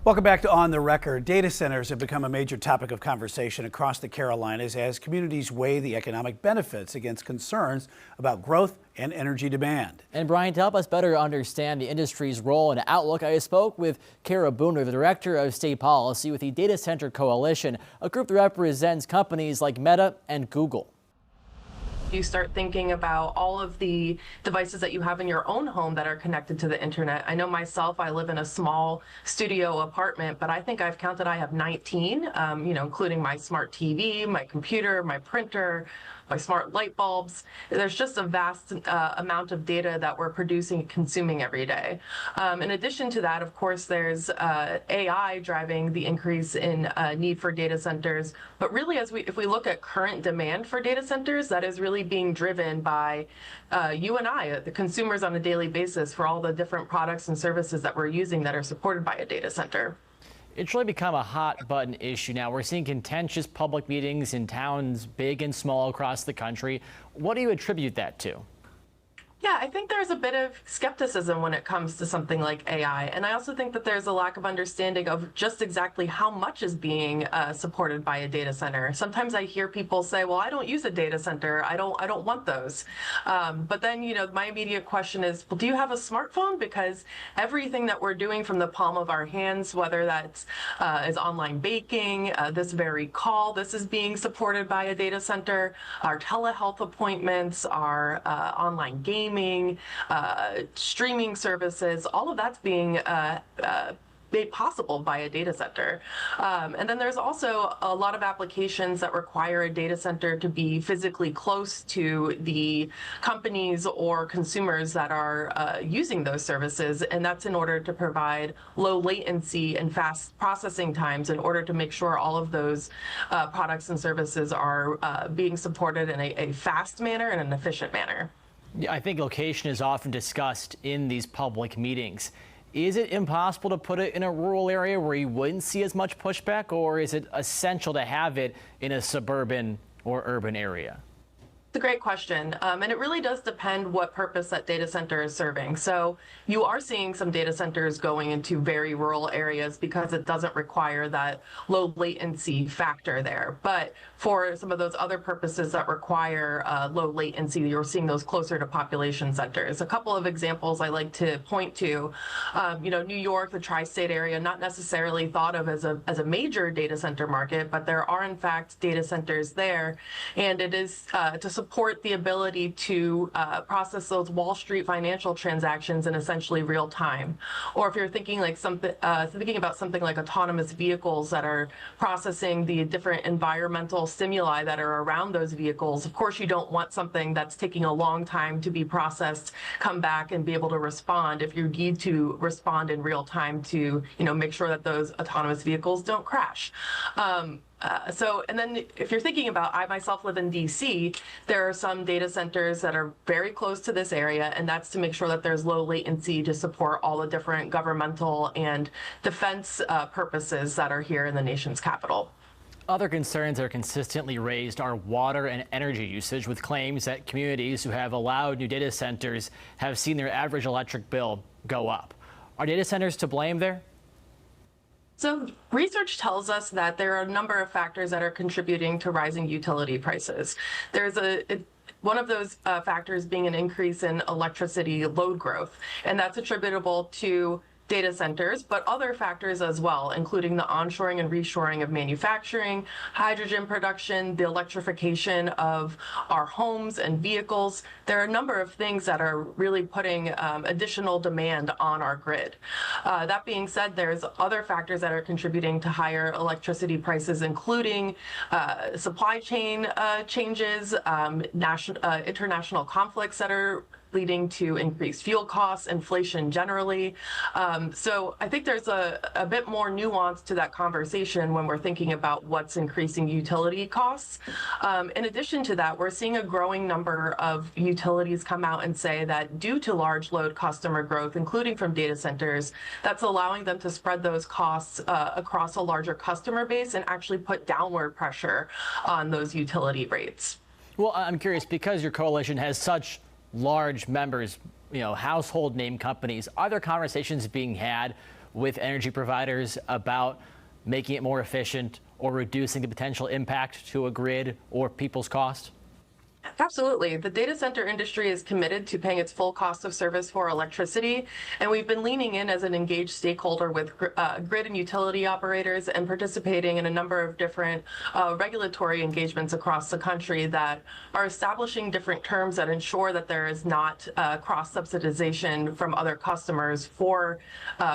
Welcome back to On the Record. Data centers have become a major topic of conversation across the Carolinas as communities weigh the economic benefits against concerns about growth and energy demand. And Brian, to help us better understand the industry's role and outlook, I spoke with Kara Booner, the Director of State Policy with the Data Center Coalition, a group that represents companies like Meta and Google. You start thinking about all of the devices that you have in your own home that are connected to the internet. I know myself, I live in a small studio apartment, but I think I've counted I have 19, including my smart TV, my computer, my printer, my smart light bulbs. There's just a vast amount of data that we're producing and consuming every day. In addition to that, of course, there's AI driving the increase in need for data centers. But really, if we look at current demand for data centers, that is really being driven by you and I, the consumers on a daily basis, for all the different products and services that we're using that are supported by a data center. It's really become a hot button issue now. We're seeing contentious public meetings in towns big and small across the country. What do you attribute that to? Yeah, I think there's a bit of skepticism when it comes to something like AI. And I also think that there's a lack of understanding of just exactly how much is being supported by a data center. Sometimes I hear people say, well, I don't use a data center. I don't want those. But then, my immediate question is, well, do you have a smartphone? Because everything that we're doing from the palm of our hands, whether that's is online baking, this very call, this is being supported by a data center. Our telehealth appointments, our online gaming, streaming services, all of that's being made possible by a data center. And then there's also a lot of applications that require a data center to be physically close to the companies or consumers that are using those services. And that's in order to provide low latency and fast processing times in order to make sure all of those products and services are being supported in a fast manner and an efficient manner. I think location is often discussed in these public meetings. Is it impossible to put it in a rural area where you wouldn't see as much pushback, or is it essential to have it in a suburban or urban area? It's a great question, and it really does depend what purpose that data center is serving. So you are seeing some data centers going into very rural areas because it doesn't require that low latency factor there. But for some of those other purposes that require low latency, you're seeing those closer to population centers. A couple of examples I like to point to, New York, the tri-state area, not necessarily thought of as a major data center market, but there are in fact data centers there, and it is to support the ability to process those Wall Street financial transactions in essentially real time. Or if you're thinking like thinking about something like autonomous vehicles that are processing the different environmental stimuli that are around those vehicles, of course you don't want something that's taking a long time to be processed, come back and be able to respond if you need to respond in real time to make sure that those autonomous vehicles don't crash. And then if you're thinking about, I myself live in DC, there are some data centers that are very close to this area, and that's to make sure that there's low latency to support all the different governmental and defense purposes that are here in the nation's capital. Other concerns that are consistently raised are water and energy usage, with claims that communities who have allowed new data centers have seen their average electric bill go up. Are data centers to blame there? So research tells us that there are a number of factors that are contributing to rising utility prices. There's one of those factors being an increase in electricity load growth, and that's attributable to data centers, but other factors as well, including the onshoring and reshoring of manufacturing, hydrogen production, the electrification of our homes and vehicles. There are a number of things that are really putting additional demand on our grid. That being said, there's other factors that are contributing to higher electricity prices, including supply chain changes, international conflicts that are leading to increased fuel costs, inflation generally. So I think there's a bit more nuance to that conversation when we're thinking about what's increasing utility costs. In addition to that, we're seeing a growing number of utilities come out and say that due to large load customer growth, including from data centers, that's allowing them to spread those costs across a larger customer base and actually put downward pressure on those utility rates. Well, I'm curious, because your coalition has such large members, household name companies, are there conversations being had with energy providers about making it more efficient or reducing the potential impact to a grid or people's cost? Absolutely. The data center industry is committed to paying its full cost of service for electricity, and we've been leaning in as an engaged stakeholder with grid and utility operators and participating in a number of different regulatory engagements across the country that are establishing different terms that ensure that there is not cross-subsidization from other customers for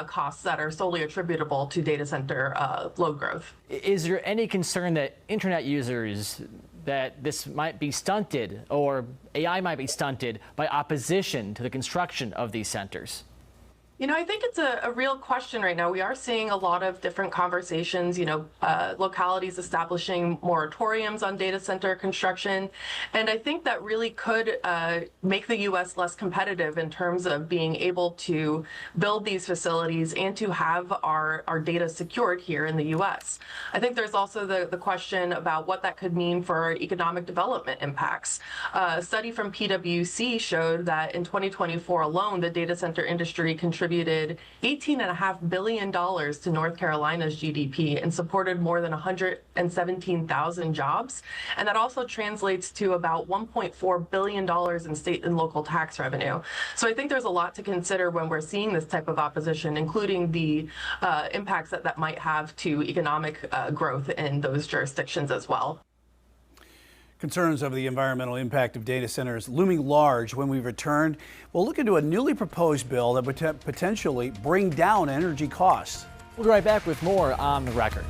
costs that are solely attributable to data center load growth. Is there any concern that internet users, that this might be stunted, or AI might be stunted by opposition to the construction of these centers? I think it's a real question right now. We are seeing a lot of different conversations, localities establishing moratoriums on data center construction. And I think that really could make the U.S. less competitive in terms of being able to build these facilities and to have our data secured here in the U.S. I think there's also the question about what that could mean for economic development impacts. A study from PwC showed that in 2024 alone, the data center industry contributed $18.5 billion to North Carolina's GDP and supported more than 117,000 jobs. And that also translates to about $1.4 billion in state and local tax revenue. So I think there's a lot to consider when we're seeing this type of opposition, including the impacts that might have to economic growth in those jurisdictions as well. Concerns over the environmental impact of data centers looming large. When we return, we'll look into a newly proposed bill that would potentially bring down energy costs. We'll be right back with more On the Record.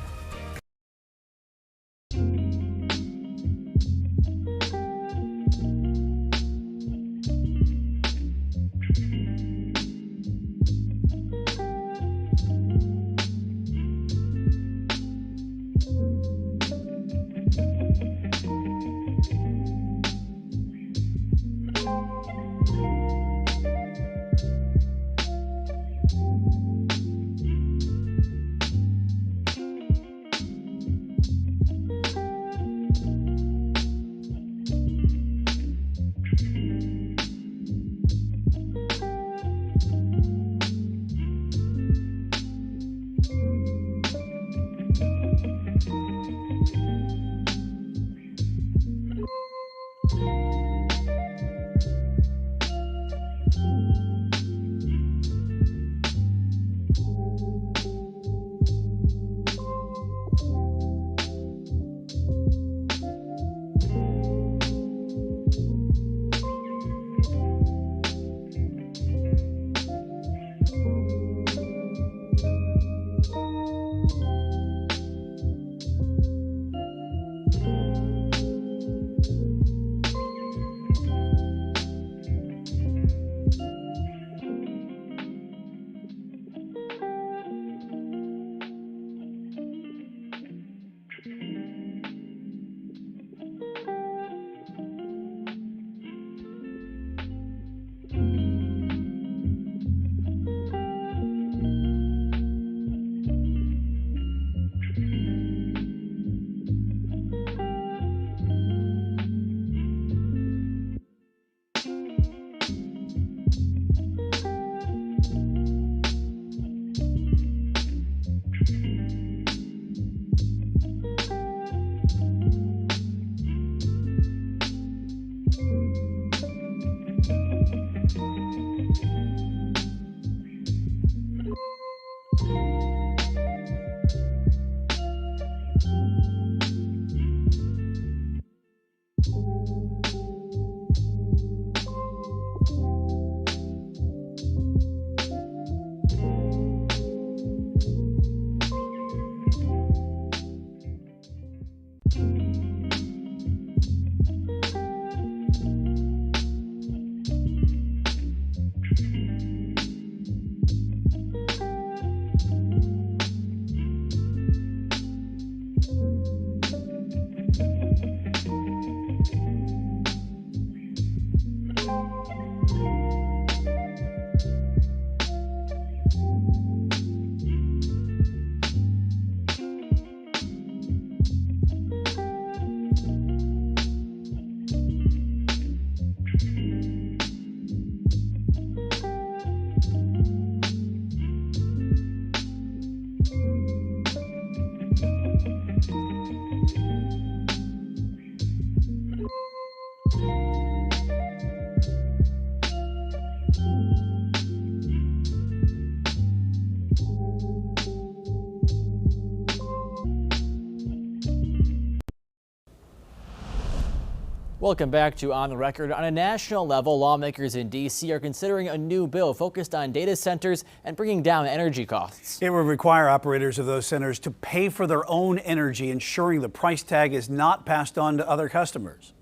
Welcome back to On the Record. On a national level, lawmakers in D.C. are considering a new bill focused on data centers and bringing down energy costs. It would require operators of those centers to pay for their own energy, ensuring the price tag is not passed on to other customers.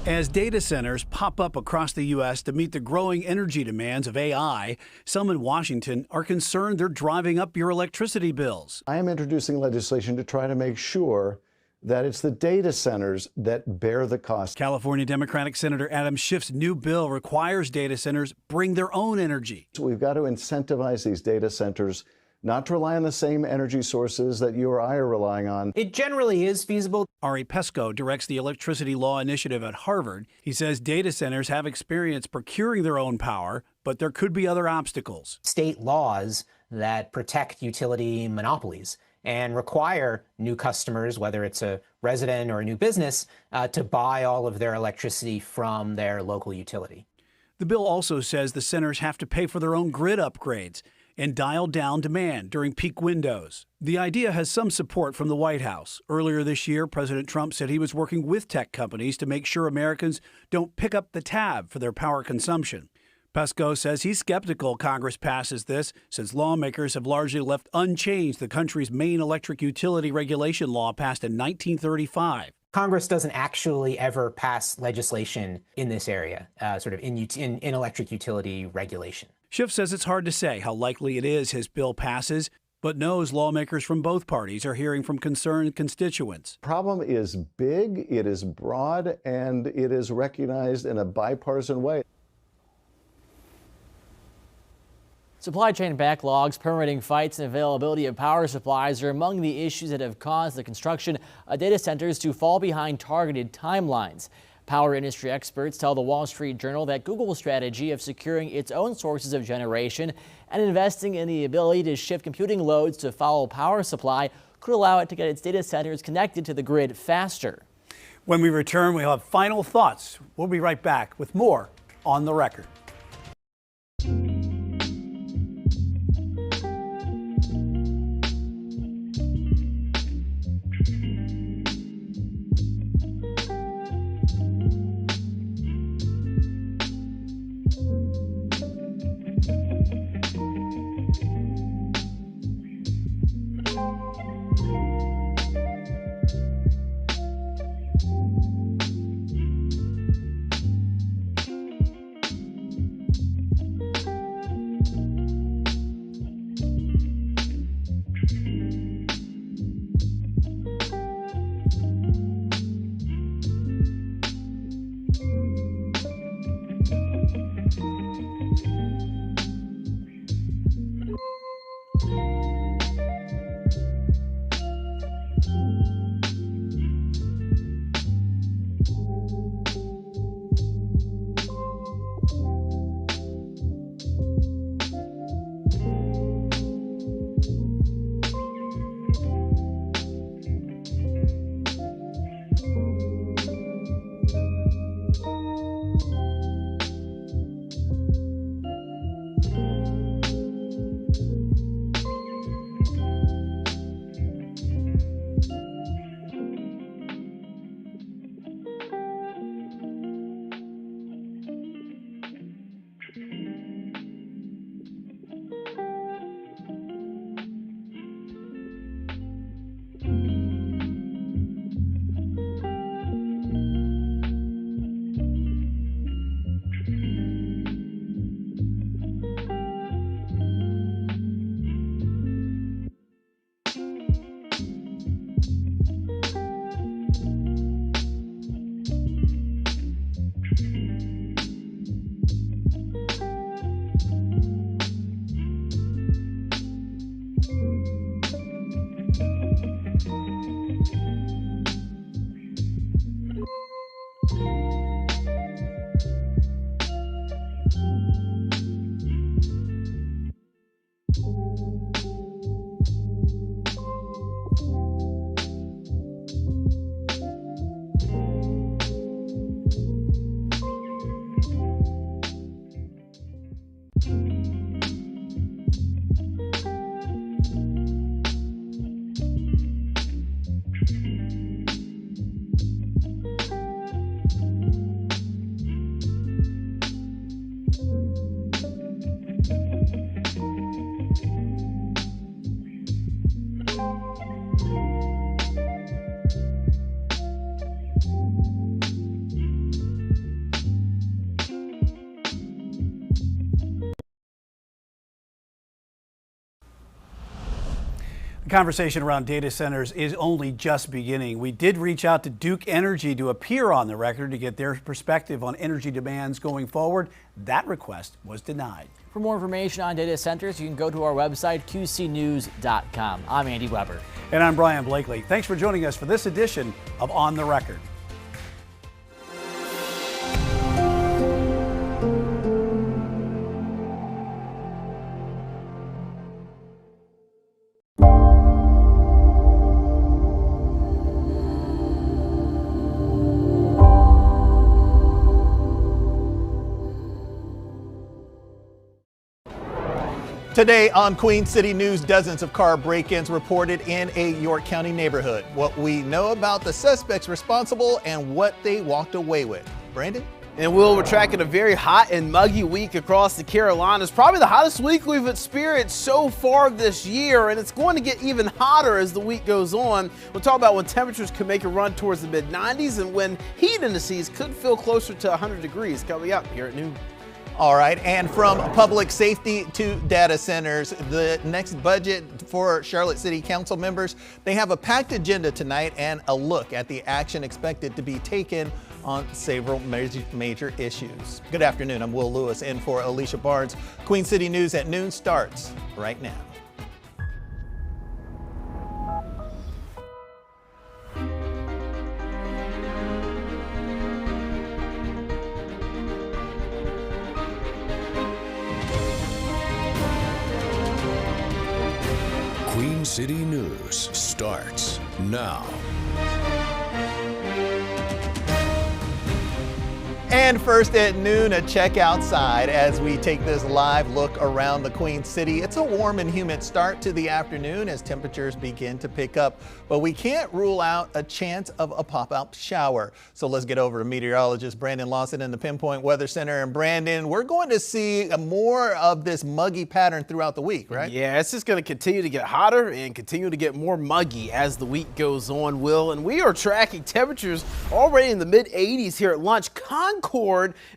As data centers pop up across the U.S. to meet the growing energy demands of AI, some in Washington are concerned they're driving up your electricity bills. I am introducing legislation to try to make sure that it's the data centers that bear the cost. California Democratic Senator Adam Schiff's new bill requires data centers bring their own energy. So we've got to incentivize these data centers not to rely on the same energy sources that you or I are relying on. It generally is feasible. Ari Pesco directs the Electricity Law Initiative at Harvard. He says data centers have experience procuring their own power, but there could be other obstacles. State laws that protect utility monopolies and require new customers, whether it's a resident or a new business, to buy all of their electricity from their local utility. The bill also says the centers have to pay for their own grid upgrades and dial down demand during peak windows. The idea has some support from the White House. Earlier this year, President Trump said he was working with tech companies to make sure Americans don't pick up the tab for their power consumption. Pesco says he's skeptical Congress passes this, since lawmakers have largely left unchanged the country's main electric utility regulation law passed in 1935. Congress doesn't actually ever pass legislation in this area, in electric utility regulation. Schiff says it's hard to say how likely it is his bill passes, but knows lawmakers from both parties are hearing from concerned constituents. Problem is big, it is broad, and it is recognized in a bipartisan way. Supply chain backlogs, permitting fights, and availability of power supplies are among the issues that have caused the construction of data centers to fall behind targeted timelines. Power industry experts tell the Wall Street Journal that Google's strategy of securing its own sources of generation and investing in the ability to shift computing loads to follow power supply could allow it to get its data centers connected to the grid faster. When we return, we'll have final thoughts. We'll be right back with more On the Record. The conversation around data centers is only just beginning. We did reach out to Duke Energy to appear on the record to get their perspective on energy demands going forward. That request was denied. For more information on data centers, you can go to our website, qcnews.com. I'm Andy Weber. And I'm Brian Blakely. Thanks for joining us for this edition of On the Record. Today on Queen City News, dozens of car break-ins reported in a York County neighborhood. What we know about the suspects responsible and what they walked away with. Brandon? And we're tracking a very hot and muggy week across the Carolinas. Probably the hottest week we've experienced so far this year, and it's going to get even hotter as the week goes on. We'll talk about when temperatures could make a run towards the mid-90s and when heat indices could feel closer to 100 degrees coming up here at noon. All right, and from public safety to data centers, the next budget for Charlotte City Council members, they have a packed agenda tonight and a look at the action expected to be taken on several major issues. Good afternoon, I'm Will Lewis in for Alicia Barnes. Queen City News at noon starts right now. Queen City News starts now. And first at noon, a check outside as we take this live look around the Queen City. It's a warm and humid start to the afternoon as temperatures begin to pick up, but we can't rule out a chance of a pop-up shower. So let's get over to meteorologist Brandon Lawson in the Pinpoint Weather Center. And Brandon, we're going to see more of this muggy pattern throughout the week, right? Yeah, it's just going to continue to get hotter and continue to get more muggy as the week goes on, Will. And we are tracking temperatures already in the mid-80s here at lunch. Concord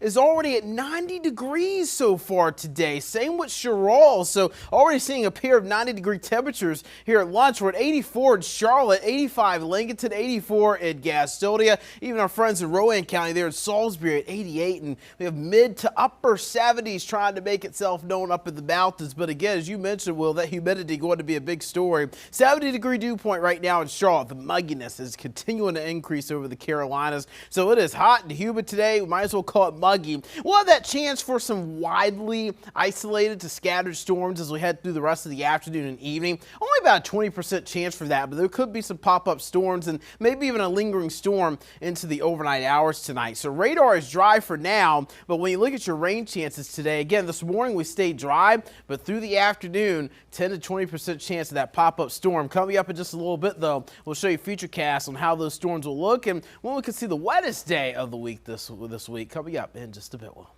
is already at 90 degrees so far today. Same with Sherrall. So already seeing a pair of 90-degree temperatures here at lunch. We're at 84 in Charlotte, 85 Lincoln, 84 in Gastonia. Even our friends in Rowan County there in Salisbury at 88. And we have mid to upper 70s trying to make itself known up in the mountains. But again, as you mentioned, Will, that humidity going to be a big story. 70-degree dew point right now in Charlotte. The mugginess is continuing to increase over the Carolinas. So it is hot and humid today. We might as well call it muggy. We'll have that chance for some widely isolated to scattered storms as we head through the rest of the afternoon and evening. Only about a 20% chance for that, but there could be some pop-up storms and maybe even a lingering storm into the overnight hours tonight. So radar is dry for now, but when you look at your rain chances today, again, this morning we stayed dry, but through the afternoon, 10 to 20% chance of that pop-up storm. Coming up in just a little bit, though, we'll show you Futurecast on how those storms will look and when we can see the wettest day of the week this week. Coming up in just a bit, Will.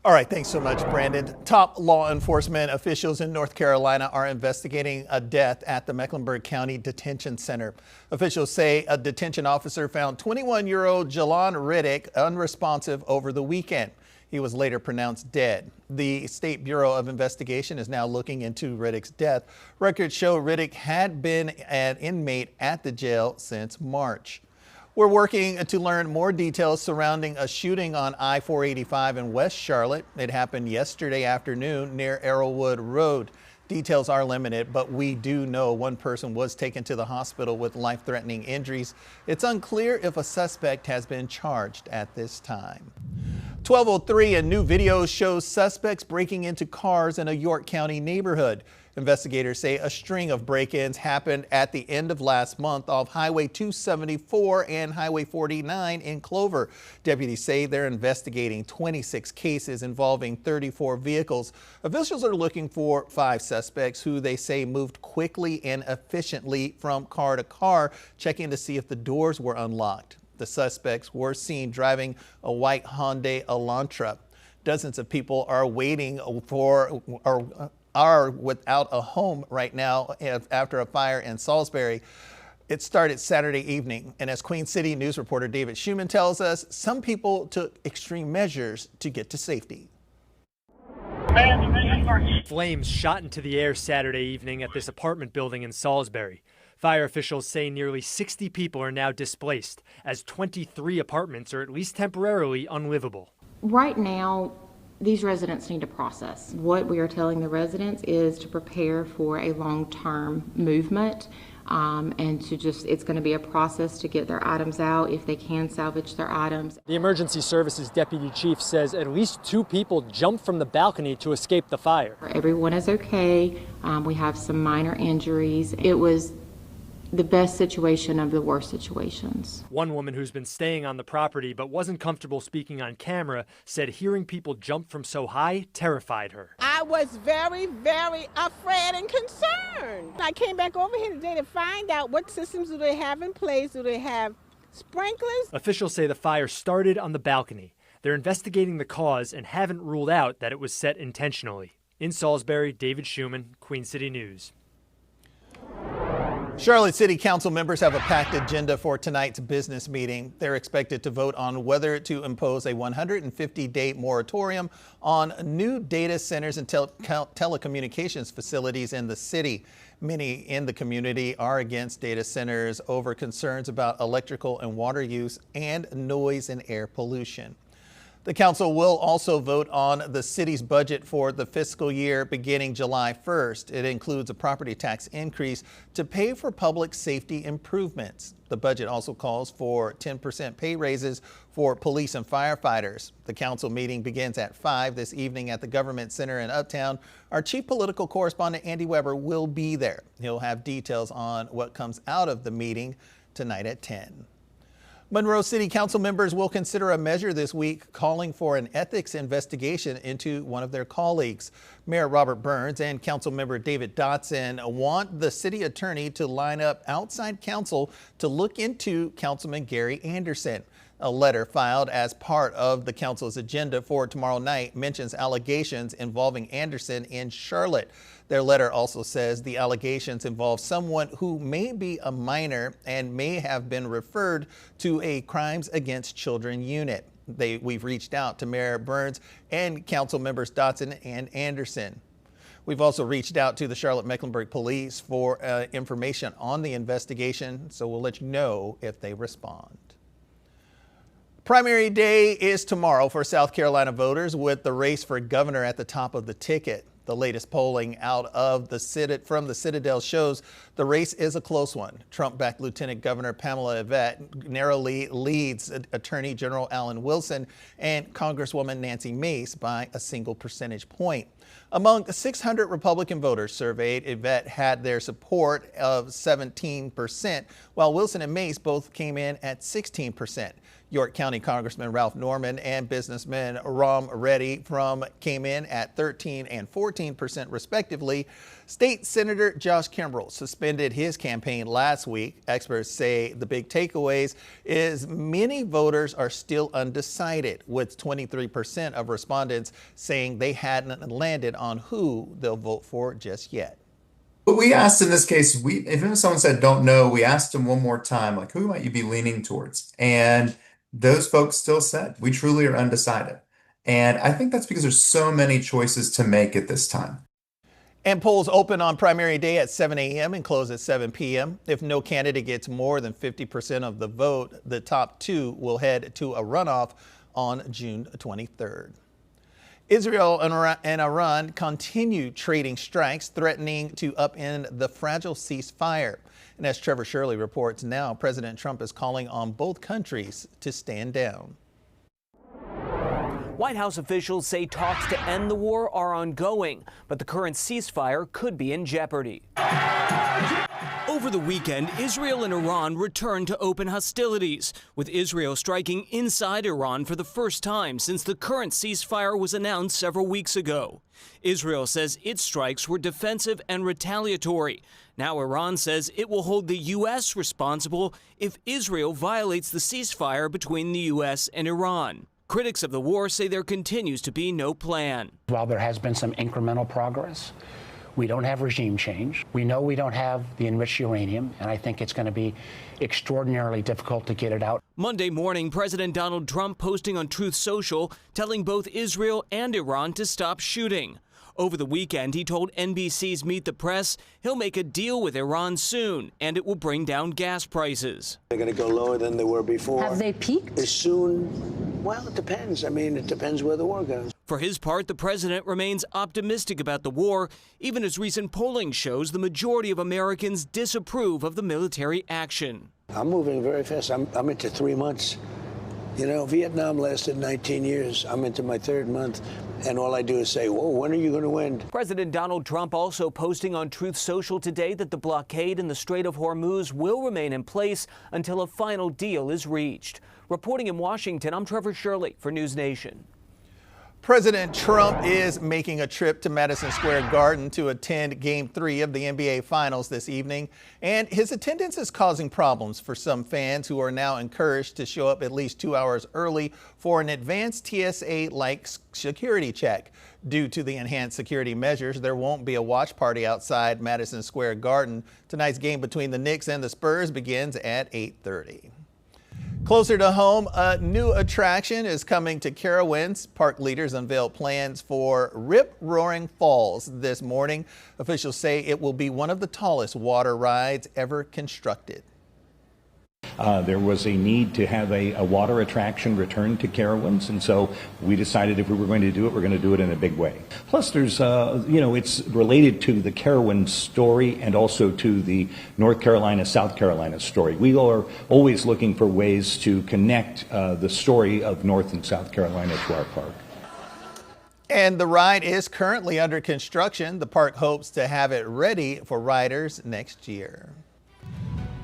All right, thanks so much, Brandon. Top law enforcement officials in North Carolina are investigating a death at the Mecklenburg County Detention Center. Officials say a detention officer found 21-year-old Jalon Riddick unresponsive over the weekend. He was later pronounced dead. The State Bureau of Investigation is now looking into Riddick's death. Records show Riddick had been an inmate at the jail since March. We're working to learn more details surrounding a shooting on I-485 in West Charlotte. It happened yesterday afternoon near Arrowwood Road. Details are limited, but we do know one person was taken to the hospital with life-threatening injuries. It's unclear if a suspect has been charged at this time. 12:03, a new video shows suspects breaking into cars in a York County neighborhood. Investigators say a string of break-ins happened at the end of last month off Highway 274 and Highway 49 in Clover. Deputies say they're investigating 26 cases involving 34 vehicles. Officials are looking for 5 suspects who they say moved quickly and efficiently from car to car, checking to see if the doors were unlocked. The suspects were seen driving a white Hyundai Elantra. Dozens of people are waiting for are without a home right now after a fire in Salisbury. It started Saturday evening, and as Queen City News reporter David Schumann tells us, some people took extreme measures to get to safety. Flames shot into the air Saturday evening at this apartment building in Salisbury. Fire officials say nearly 60 people are now displaced, as 23 apartments are at least temporarily unlivable. Right now, these residents need to process. What we are telling the residents is to prepare for a long-term movement and to it's going to be a process to get their items out if they can salvage their items. The emergency services deputy chief says at least 2 people jumped from the balcony to escape the fire. Everyone is okay. We have some minor injuries. It was the best situation of the worst situations. One woman who's been staying on the property but wasn't comfortable speaking on camera said hearing people jump from so high terrified her. I was very, very afraid and concerned. I came back over here today to find out what systems do they have in place. Do they have sprinklers? Officials say the fire started on the balcony. They're investigating the cause and haven't ruled out that it was set intentionally. In Salisbury, David Schumann, Queen City News. Charlotte City Council members have a packed agenda for tonight's business meeting. They're expected to vote on whether to impose a 150-day moratorium on new data centers and telecommunications facilities in the city. Many in the community are against data centers over concerns about electrical and water use and noise and air pollution. The council will also vote on the city's budget for the fiscal year beginning July 1st. It includes a property tax increase to pay for public safety improvements. The budget also calls for 10% pay raises for police and firefighters. The council meeting begins at 5 this evening at the Government Center in Uptown. Our chief political correspondent, Andy Weber, will be there. He'll have details on what comes out of the meeting tonight at 10. Monroe City Council members will consider a measure this week calling for an ethics investigation into one of their colleagues. Mayor Robert Burns and Councilmember David Dotson want the city attorney to line up outside counsel to look into Councilman Gary Anderson. A letter filed as part of the council's agenda for tomorrow night mentions allegations involving Anderson in Charlotte. Their letter also says the allegations involve someone who may be a minor and may have been referred to a Crimes Against Children unit. We've reached out to Mayor Burns and council members Dotson and Anderson. We've also reached out to the Charlotte-Mecklenburg Police for information on the investigation, so we'll let you know if they respond. Primary day is tomorrow for South Carolina voters, with the race for governor at the top of the ticket. The latest polling out of from the Citadel shows the race is a close one. Trump-backed Lieutenant Governor Pamela Yvette narrowly leads Attorney General Alan Wilson and Congresswoman Nancy Mace by a single percentage point. Among 600 Republican voters surveyed, Yvette had their support of 17%, while Wilson and Mace both came in at 16%. York County Congressman Ralph Norman and businessman Ram Reddy came in at 13% and 14% respectively. State Senator Josh Kimbrell suspended his campaign last week. Experts say the big takeaways is many voters are still undecided, with 23% of respondents saying they hadn't landed on who they'll vote for just yet. But we asked in this case, if someone said don't know, we asked them one more time, like, who might you be leaning towards? And those folks still said, we truly are undecided. And I think that's because there's so many choices to make at this time. And polls open on primary day at 7 a.m. and close at 7 p.m. If no candidate gets more than 50% of the vote, the top 2 will head to a runoff on June 23rd. Israel and Iran continue trading strikes, threatening to upend the fragile ceasefire. And as Trevor Shirley reports now, President Trump is calling on both countries to stand down. White House officials say talks to end the war are ongoing, but the current ceasefire could be in jeopardy. Over the weekend, Israel and Iran returned to open hostilities, with Israel striking inside Iran for the first time since the current ceasefire was announced several weeks ago. Israel says its strikes were defensive and retaliatory. Now Iran says it will hold the U.S. responsible if Israel violates the ceasefire between the U.S. and Iran. Critics of the war say there continues to be no plan. While there has been some incremental progress, we don't have regime change. We know we don't have the enriched uranium, and I think it's going to be extraordinarily difficult to get it out. Monday morning, President Donald Trump posting on Truth Social, telling both Israel and Iran to stop shooting. Over the weekend, he told NBC's Meet the Press he'll make a deal with Iran soon, and it will bring down gas prices. They're going to go lower than they were before. Have they peaked? As soon, well, it depends. I mean, it depends where the war goes. For his part, the president remains optimistic about the war, even as recent polling shows the majority of Americans disapprove of the military action. I'm moving very fast. I'm into 3 months. You know, Vietnam lasted 19 years. I'm into my 3rd month, and all I do is say, whoa, when are you going to win? President Donald Trump also posting on Truth Social today that the blockade in the Strait of Hormuz will remain in place until a final deal is reached. Reporting in Washington, I'm Trevor Shirley for News Nation. President Trump is making a trip to Madison Square Garden to attend Game 3 of the NBA Finals this evening, and his attendance is causing problems for some fans who are now encouraged to show up at least 2 hours early for an advanced TSA-like security check. Due to the enhanced security measures, there won't be a watch party outside Madison Square Garden. Tonight's game between the Knicks and the Spurs begins at 8:30. Closer to home, a new attraction is coming to Carowinds. Park leaders unveiled plans for Rip-Roaring Falls this morning. Officials say it will be one of the tallest water rides ever constructed. There was a need to have a water attraction return to Carowinds, and so we decided if we were going to do it, we're going to do it in a big way. Plus, there's, it's related to the Carowinds story and also to the North Carolina, South Carolina story. We are always looking for ways to connect the story of North and South Carolina to our park. And the ride is currently under construction. The park hopes to have it ready for riders next year.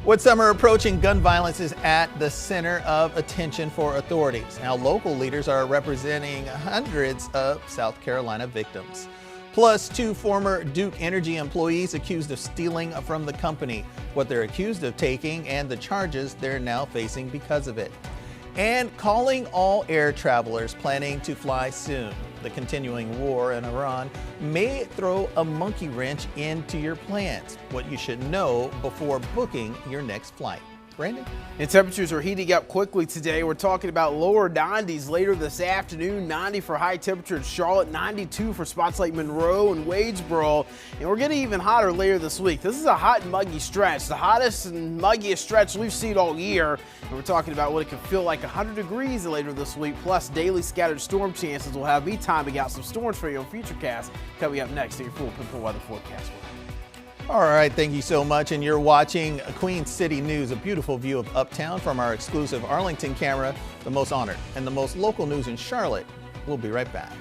With summer approaching, gun violence is at the center of attention for authorities. Now, local leaders are representing hundreds of South Carolina victims. Plus, 2 former Duke Energy employees accused of stealing from the company, what they're accused of taking, and the charges they're now facing because of it. And calling all air travelers planning to fly soon. The continuing war in Iran may throw a monkey wrench into your plans. What you should know before booking your next flight. Brandon? And temperatures are heating up quickly today. We're talking about lower 90s later this afternoon. 90 for high temperature in Charlotte, 92 for spots like Monroe and Wadesboro. And we're getting even hotter later this week. This is a hot and muggy stretch, the hottest and muggiest stretch we've seen all year. And we're talking about what it could feel like 100 degrees later this week. Plus, daily scattered storm chances will have me timing out some storms for you on Futurecast. Coming up next to your full Pimple weather forecast. All right, thank you so much. And you're watching Queen City News, a beautiful view of Uptown from our exclusive Arlington camera, the most honored and the most local news in Charlotte. We'll be right back.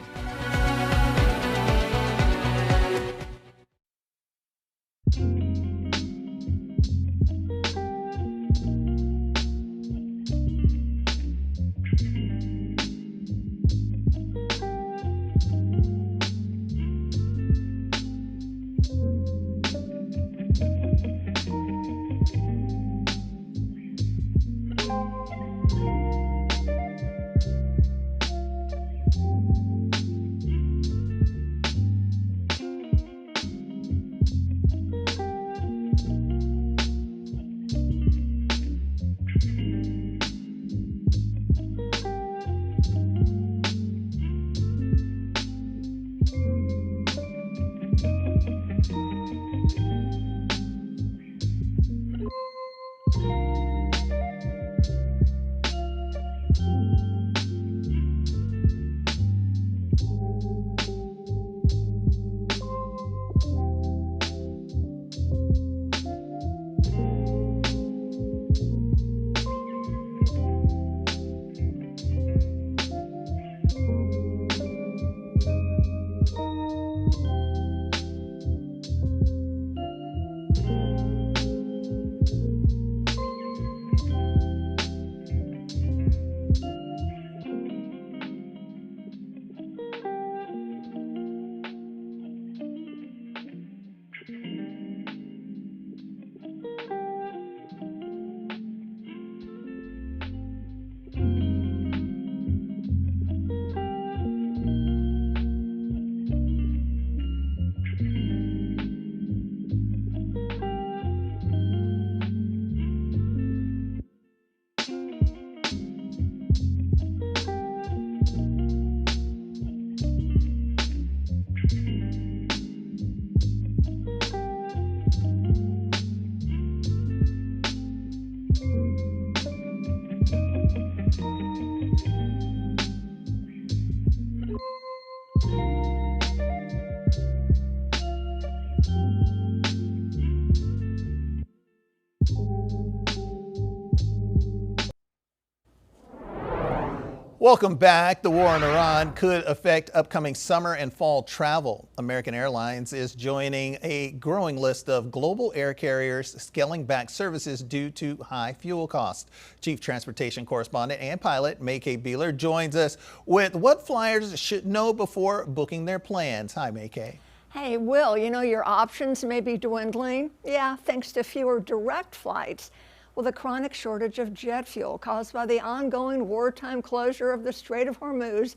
Welcome back. The war in Iran could affect upcoming summer and fall travel. American Airlines is joining a growing list of global air carriers scaling back services due to high fuel costs. Chief Transportation Correspondent and pilot May-Kay Beeler joins us with what flyers should know before booking their plans. Hi, May-Kay. Hey, Will, you know your options may be dwindling. Yeah, thanks to fewer direct flights. Well, the chronic shortage of jet fuel caused by the ongoing wartime closure of the Strait of Hormuz,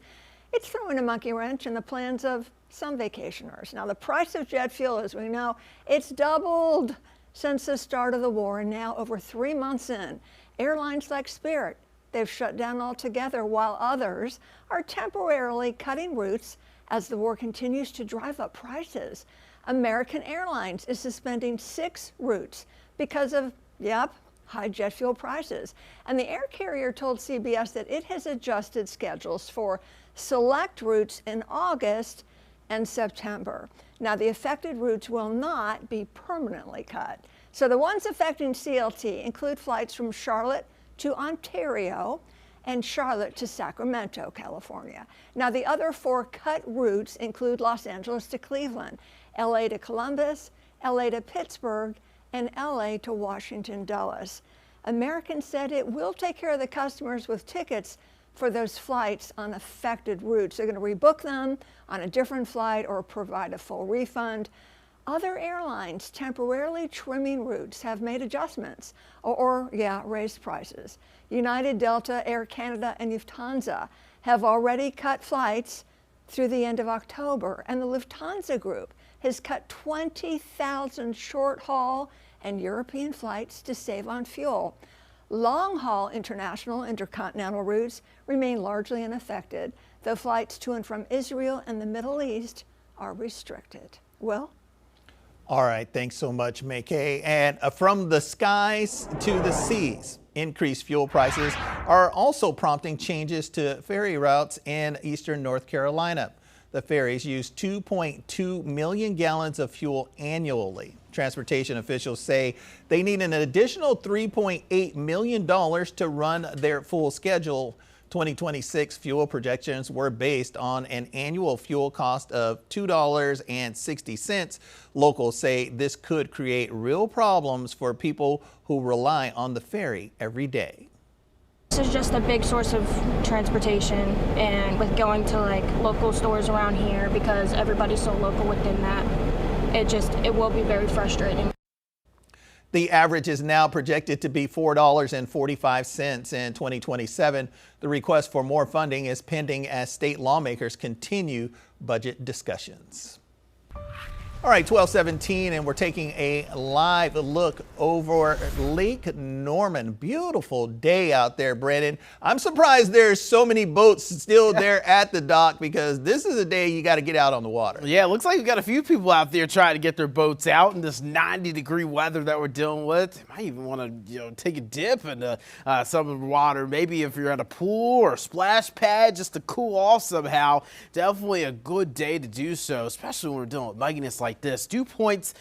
it's throwing a monkey wrench in the plans of some vacationers. Now, the price of jet fuel, as we know, it's doubled since the start of the war, and now over 3 months in, airlines like Spirit, they've shut down altogether, while others are temporarily cutting routes as the war continues to drive up prices. American Airlines is suspending 6 routes because of, high jet fuel prices. And the air carrier told CBS that it has adjusted schedules for select routes in August and September. Now, the affected routes will not be permanently cut. So the ones affecting CLT include flights from Charlotte to Ontario and Charlotte to Sacramento, California. Now, the other 4 cut routes include Los Angeles to Cleveland, LA to Columbus, LA to Pittsburgh, and LA to Washington Dulles. American said it will take care of the customers with tickets for those flights on affected routes. They're going to rebook them on a different flight or provide a full refund. Other airlines temporarily trimming routes have made adjustments or raised prices. United, Delta, Air Canada, and Lufthansa have already cut flights through the end of October, and the Lufthansa Group has cut 20,000 short-haul and European flights to save on fuel. Long-haul international intercontinental routes remain largely unaffected, though flights to and from Israel and the Middle East are restricted. Will? All right, thanks so much, May-Kay. And from the skies to the seas, increased fuel prices are also prompting changes to ferry routes in eastern North Carolina. The ferries use 2.2 million gallons of fuel annually. Transportation officials say they need an additional $3.8 million to run their full schedule. 2026 fuel projections were based on an annual fuel cost of $2.60. Locals say this could create real problems for people who rely on the ferry every day. This is just a big source of transportation, and with going to like local stores around here, because everybody's so local within that, it will be very frustrating. The average is now projected to be $4.45 in 2027. The request for more funding is pending as state lawmakers continue budget discussions. All right, 12:17, and we're taking a live look over Lake Norman. Beautiful day out there, Brandon. I'm surprised there's so many boats still there at the dock, because this is a day you got to get out on the water. Yeah, it looks like we've got a few people out there trying to get their boats out in this 90-degree weather that we're dealing with. You might even want to, take a dip into some of the water. Maybe if you're at a pool or a splash pad, just to cool off somehow. Definitely a good day to do so, especially when we're dealing with mugginess like this. Dew points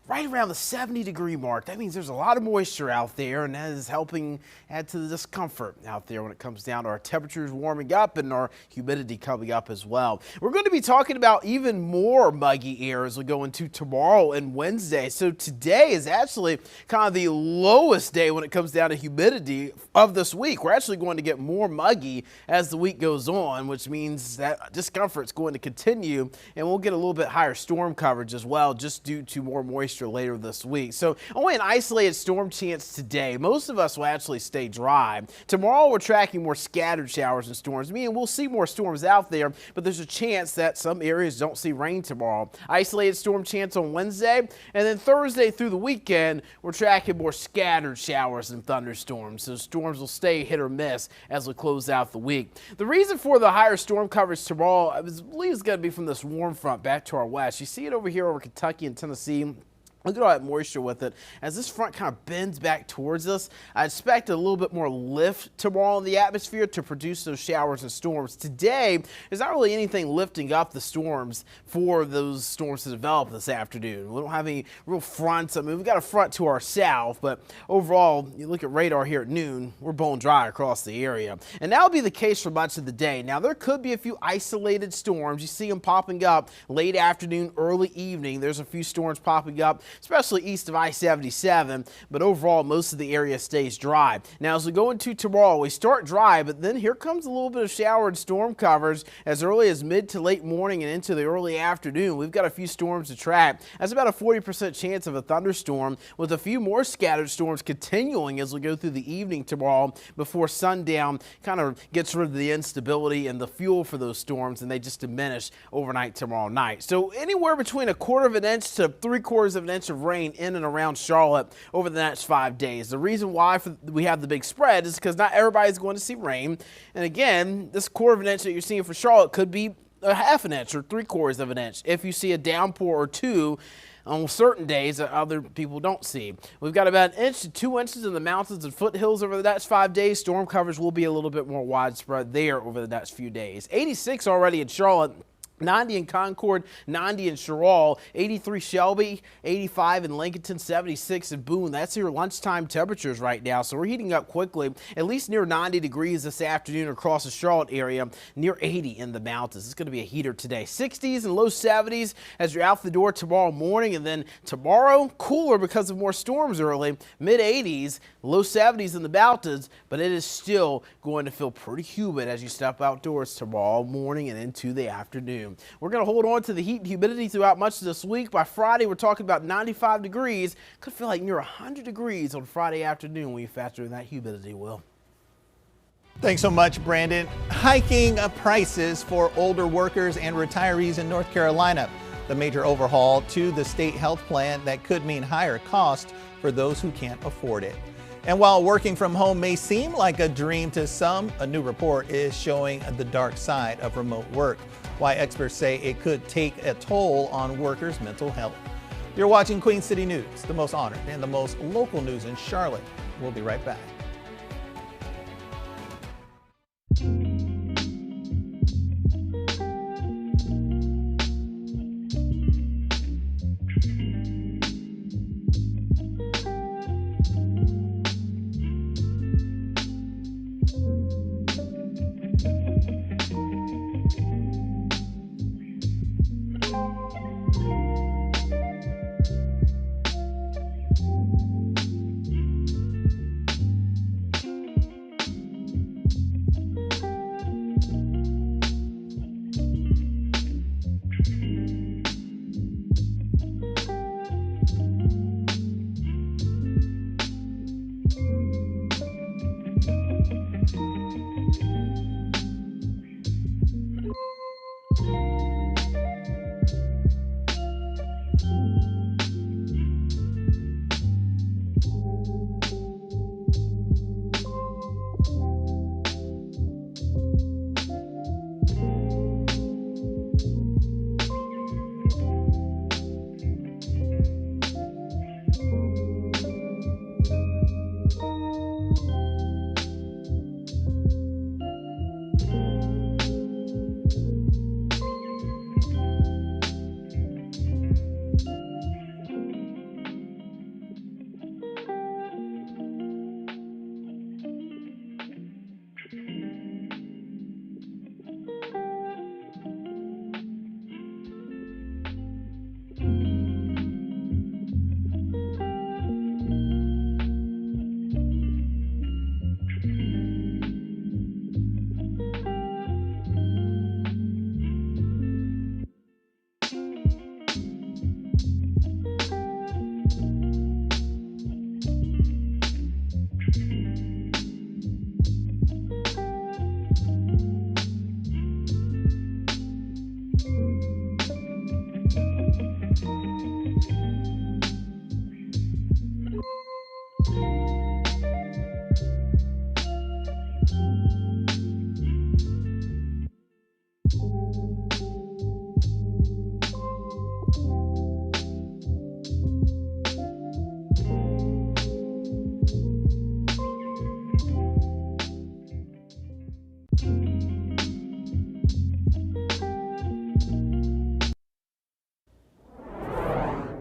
right around the 70-degree mark. That means there's a lot of moisture out there, and that is helping add to the discomfort out there when it comes down to our temperatures warming up and our humidity coming up as well. We're going to be talking about even more muggy air as we go into tomorrow and Wednesday. So today is actually kind of the lowest day when it comes down to humidity of this week. We're actually going to get more muggy as the week goes on, which means that discomfort is going to continue, and we'll get a little bit higher storm coverage as well, just due to more moisture later this week. So only an isolated storm chance today. Most of us will actually stay dry. Tomorrow we're tracking more scattered showers and storms, meaning we'll see more storms out there, but there's a chance that some areas don't see rain tomorrow. Isolated storm chance on Wednesday, and then Thursday through the weekend we're tracking more scattered showers and thunderstorms. So storms will stay hit or miss as we close out the week. The reason for the higher storm coverage tomorrow, I believe, is going to be from this warm front back to our west. You see it over here over Kentucky and Tennessee. Look at all that moisture with it. As this front kind of bends back towards us, I expect a little bit more lift tomorrow in the atmosphere to produce those showers and storms. Today, there's not really anything lifting up the storms for those storms to develop this afternoon. We don't have any real fronts. I mean, we've got a front to our south, but overall, you look at radar here at noon, we're bone dry across the area. And that'll be the case for much of the day. Now, there could be a few isolated storms. You see them popping up late afternoon, early evening. There's a few storms popping up, especially east of I-77, but overall most of the area stays dry. Now as we go into tomorrow, we start dry, but then here comes a little bit of shower and storm covers as early as mid to late morning and into the early afternoon. We've got a few storms to track. That's about a 40% chance of a thunderstorm, with a few more scattered storms continuing as we go through the evening tomorrow before sundown kind of gets rid of the instability and the fuel for those storms, and they just diminish overnight tomorrow night. So anywhere between 1/4 of an inch to 3/4 of an inch of rain in and around Charlotte over the next 5 days. The reason why we have the big spread is because not everybody's going to see rain. And again, this 1/4 of an inch that you're seeing for Charlotte could be a 1/2 an inch or 3/4 of an inch if you see a downpour or two on certain days that other people don't see. We've got about 1 to 2 inches in the mountains and foothills over the next 5 days. Storm coverage will be a little bit more widespread there over the next few days. 86 already in Charlotte. 90 in Concord, 90 in Sherrill, 83 Shelby, 85 in Lincolnton, 76 in Boone. That's your lunchtime temperatures right now, so we're heating up quickly. At least near 90 degrees this afternoon across the Charlotte area, near 80 in the mountains. It's going to be a heater today. 60s and low 70s as you're out the door tomorrow morning, and then tomorrow, cooler because of more storms early. Mid-80s, low 70s in the mountains, but it is still going to feel pretty humid as you step outdoors tomorrow morning and into the afternoon. We're going to hold on to the heat and humidity throughout much of this week. By Friday, we're talking about 95 degrees. Could feel like near 100 degrees on Friday afternoon when you factor in that humidity, Will. Thanks so much, Brandon. Hiking prices for older workers and retirees in North Carolina. The major overhaul to the state health plan that could mean higher cost for those who can't afford it. And while working from home may seem like a dream to some, a new report is showing the dark side of remote work. Why experts say it could take a toll on workers' mental health. You're watching Queen City News, the most honored and the most local news in Charlotte. We'll be right back.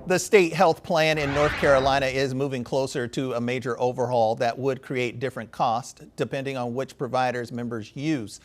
The state health plan in North Carolina is moving closer to a major overhaul that would create different costs depending on which providers members use.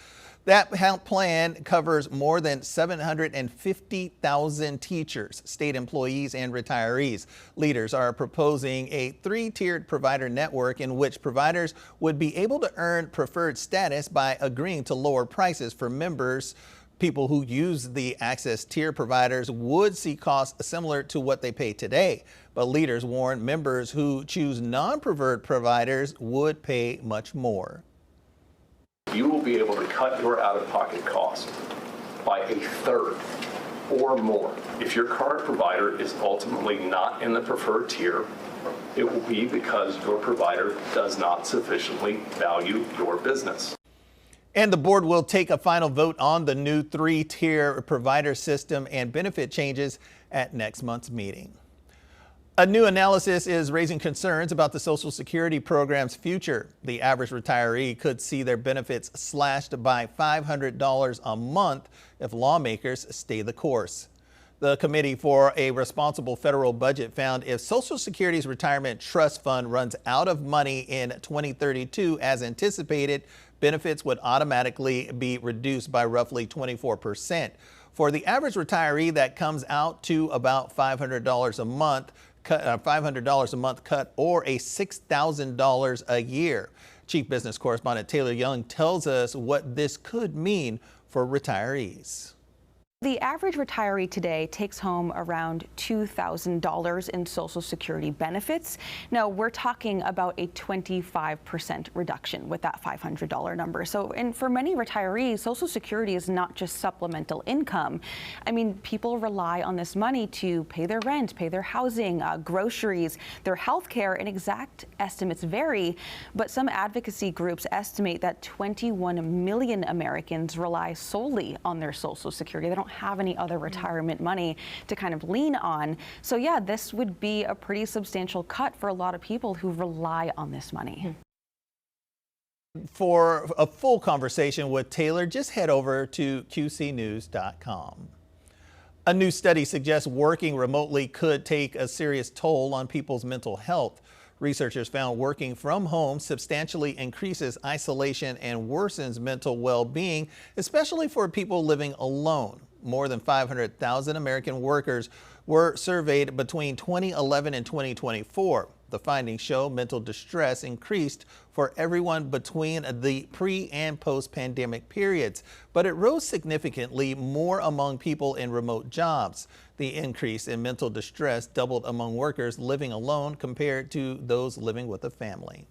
That health plan covers more than 750,000 teachers, state employees, and retirees. Leaders are proposing a three-tiered provider network in which providers would be able to earn preferred status by agreeing to lower prices for members. People who use the access tier providers would see costs similar to what they pay today, but leaders warn members who choose non-preferred providers would pay much more. You will be able to cut your out-of-pocket cost by a third or more. If your current provider is ultimately not in the preferred tier, it will be because your provider does not sufficiently value your business. And the board will take a final vote on the new three-tier provider system and benefit changes at next month's meeting. A new analysis is raising concerns about the Social Security program's future. The average retiree could see their benefits slashed by $500 a month if lawmakers stay the course. The Committee for a Responsible Federal Budget found if Social Security's retirement trust fund runs out of money in 2032 as anticipated, benefits would automatically be reduced by roughly 24%. For the average retiree, that comes out to about $500 a month. $500 a month cut or a $6,000 a year. Chief Business Correspondent Taylor Young tells us what this could mean for retirees. The average retiree today takes home around $2,000 in Social Security benefits. Now, we're talking about a 25% reduction with that $500 number. So, and for many retirees, Social Security is not just supplemental income. I mean, people rely on this money to pay their rent, pay their housing, groceries, their health care, and exact estimates vary. But some advocacy groups estimate that 21 million Americans rely solely on their Social Security. They don't have any other retirement money to kind of lean on. So yeah, this would be a pretty substantial cut for a lot of people who rely on this money. For a full conversation with Taylor, just head over to qcnews.com. A new study suggests working remotely could take a serious toll on people's mental health. Researchers found working from home substantially increases isolation and worsens mental well-being, especially for people living alone. More than 500,000 American workers were surveyed between 2011 and 2024. The findings show mental distress increased for everyone between the pre- and post-pandemic periods, but it rose significantly more among people in remote jobs. The increase in mental distress doubled among workers living alone compared to those living with a family.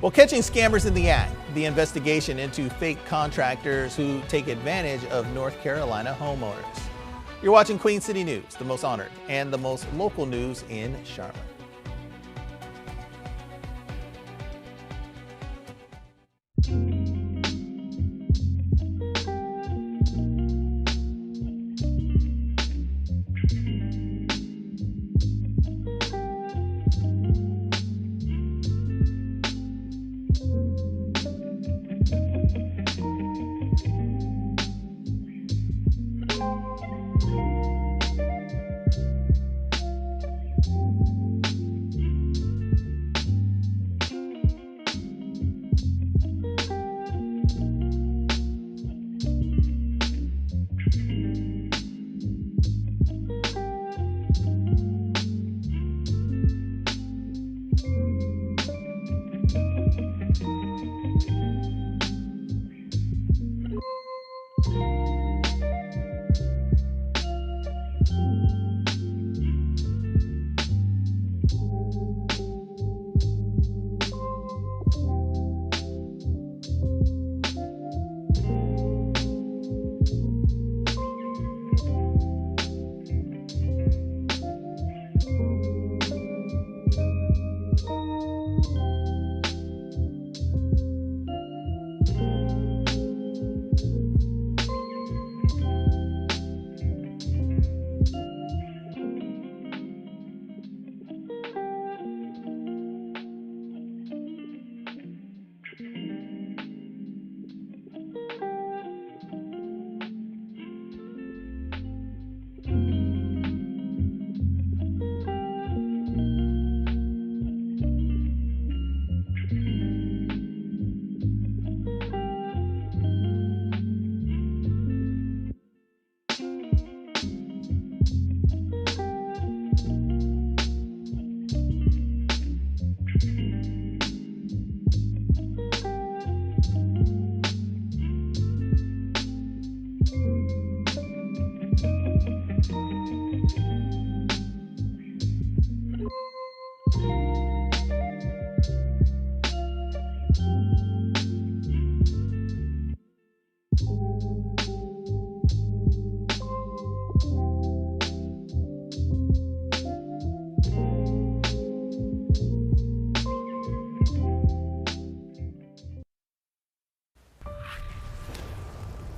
Well, catching scammers in the act, the investigation into fake contractors who take advantage of North Carolina homeowners. You're watching Queen City News, the most honored and the most local news in Charlotte.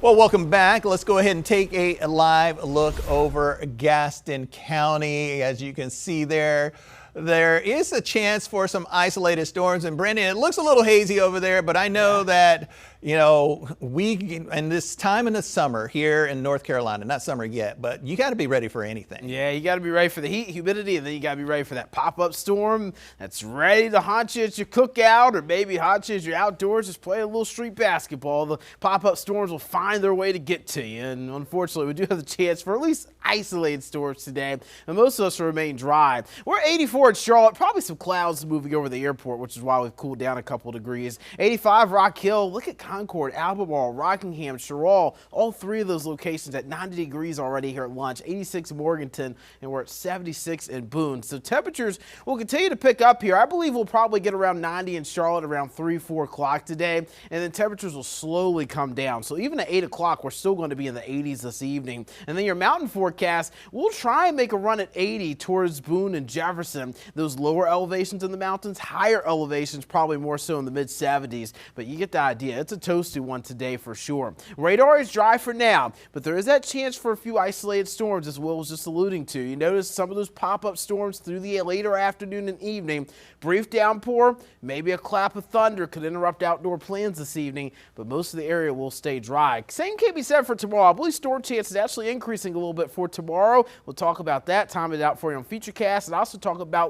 Well, welcome back. Let's go ahead and take a live look over Gaston County. As you can see there is a chance for some isolated storms. And Brendan, it looks a little hazy over there, but I know that, you know, and this time in the summer here in North Carolina, not summer yet, but you got to be ready for anything. Yeah, you got to be ready for the heat, humidity, and then you got to be ready for that pop-up storm that's ready to haunt you at your cookout, or maybe haunt you as you're outdoors just playing a little street basketball. The pop-up storms will find their way to get to you, and unfortunately, we do have the chance for at least isolated storms today, and most of us will remain dry. We're 84 in Charlotte, probably some clouds moving over the airport, which is why we've cooled down a couple degrees. 85 Rock Hill, look at Concord, Albemarle, Rockingham, Sherrall, all three of those locations at 90 degrees already here at lunch. 86 in Morganton, and we're at 76 in Boone. So temperatures will continue to pick up here. I believe we'll probably get around 90 in Charlotte around 3, 4 o'clock today, and then temperatures will slowly come down. So even at 8 o'clock, we're still going to be in the 80s this evening. And then your mountain forecast, we'll try and make a run at 80 towards Boone and Jefferson. Those lower elevations in the mountains, higher elevations probably more so in the mid-70s, but you get the idea. It's a toasty one today for sure. Radar is dry for now, but there is that chance for a few isolated storms, as Will was just alluding to. You notice some of those pop-up storms through the later afternoon and evening. Brief downpour, maybe a clap of thunder could interrupt outdoor plans this evening, but most of the area will stay dry. Same can be said for tomorrow. I believe storm chance is actually increasing a little bit for tomorrow. We'll talk about that, time it out for you on Futurecast, and also talk about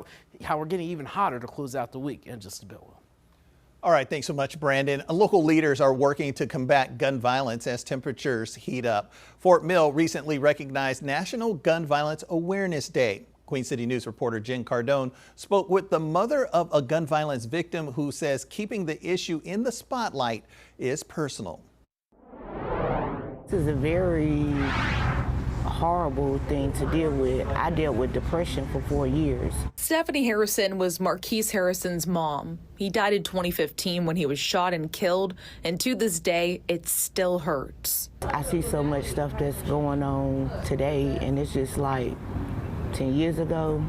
how we're getting even hotter to close out the week in just a bit. All right, thanks so much, Brandon. Local leaders are working to combat gun violence as temperatures heat up. Fort Mill recently recognized National Gun Violence Awareness Day. Queen City News reporter Jen Cardone spoke with the mother of a gun violence victim who says keeping the issue in the spotlight is personal. This is a very horrible thing to deal with. I dealt with depression for 4 years. Stephanie Harrison was Marquise Harrison's mom. He died in 2015 when he was shot and killed, and to this day, it still hurts. I see so much stuff that's going on today, and it's just like 10 years ago,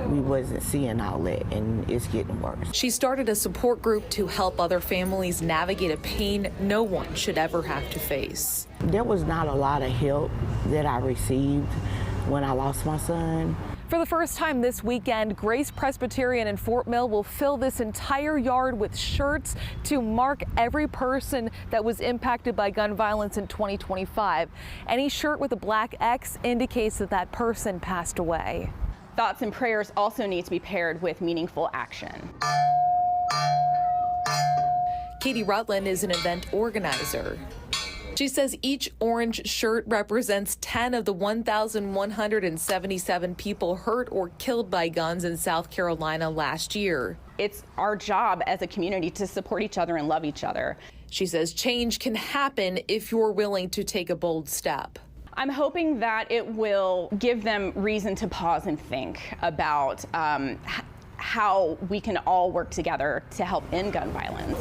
we wasn't seeing all that, and it's getting worse. She started a support group to help other families navigate a pain no one should ever have to face. There was not a lot of help that I received when I lost my son. For the first time this weekend, Grace Presbyterian in Fort Mill will fill this entire yard with shirts to mark every person that was impacted by gun violence in 2025. Any shirt with a black X indicates that that person passed away. Thoughts and prayers also need to be paired with meaningful action. Katie Rutland is an event organizer. She says each orange shirt represents 10 of the 1,177 people hurt or killed by guns in South Carolina last year. It's our job as a community to support each other and love each other. She says change can happen if you're willing to take a bold step. I'm hoping that it will give them reason to pause and think about how we can all work together to help end gun violence.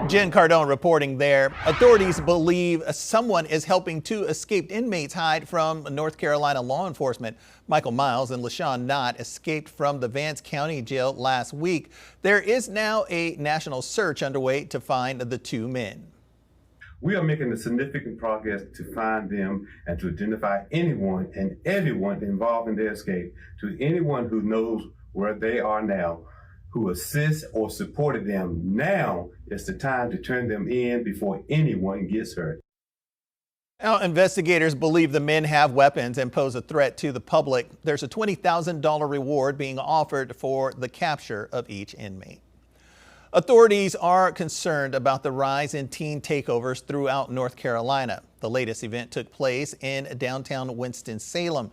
Jen Cardone reporting there. Authorities believe someone is helping two escaped inmates hide from North Carolina law enforcement. Michael Miles and LaShawn Knott escaped from the Vance County Jail last week. There is now a national search underway to find the two men. We are making a significant progress to find them and to identify anyone and everyone involved in their escape. To anyone who knows where they are now, who assists or supported them, now is the time to turn them in before anyone gets hurt. Now, investigators believe the men have weapons and pose a threat to the public. There's a $20,000 reward being offered for the capture of each inmate. Authorities are concerned about the rise in teen takeovers throughout North Carolina. The latest event took place in downtown Winston-Salem.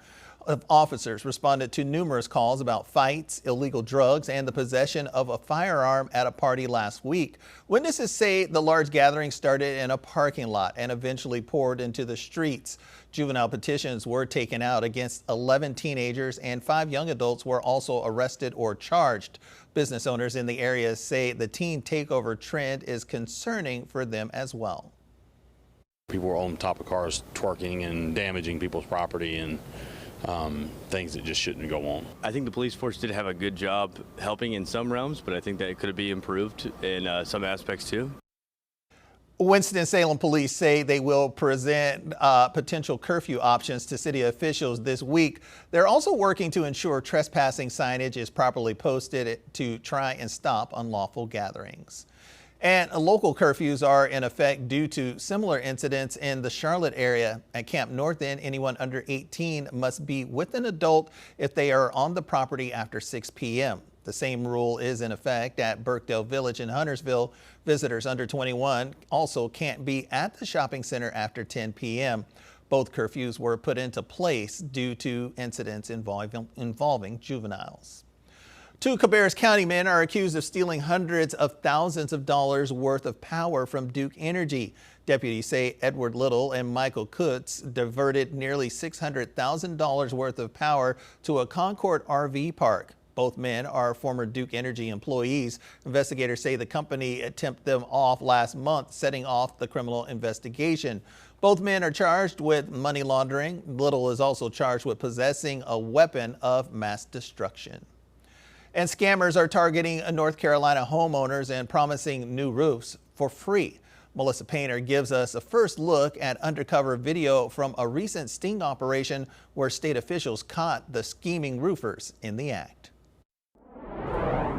Officers responded to numerous calls about fights, illegal drugs, and the possession of a firearm at a party last week. Witnesses say the large gathering started in a parking lot and eventually poured into the streets. Juvenile petitions were taken out against 11 teenagers, and 5 young adults were also arrested or charged. Business owners in the area say the teen takeover trend is concerning for them as well. People were on top of cars twerking and damaging people's property and things that just shouldn't go on. I think the police force did have a good job helping in some realms, but I think that it could be improved in some aspects too. Winston-Salem police say they will present potential curfew options to city officials this week. They're also working to ensure trespassing signage is properly posted to try and stop unlawful gatherings. And local curfews are in effect due to similar incidents in the Charlotte area. At Camp North End, anyone under 18 must be with an adult if they are on the property after 6 p.m. The same rule is in effect at Birkdale Village in Huntersville. Visitors under 21 also can't be at the shopping center after 10 p.m. Both curfews were put into place due to incidents involving juveniles. Two Cabarrus County men are accused of stealing hundreds of thousands of dollars worth of power from Duke Energy. Deputies say Edward Little and Michael Kutz diverted nearly $600,000 worth of power to a Concord RV park. Both men are former Duke Energy employees. Investigators say the company tipped them off last month, setting off the criminal investigation. Both men are charged with money laundering. Little is also charged with possessing a weapon of mass destruction. And scammers are targeting North Carolina homeowners and promising new roofs for free. Melissa Painter gives us a first look at undercover video from a recent sting operation where state officials caught the scheming roofers in the act.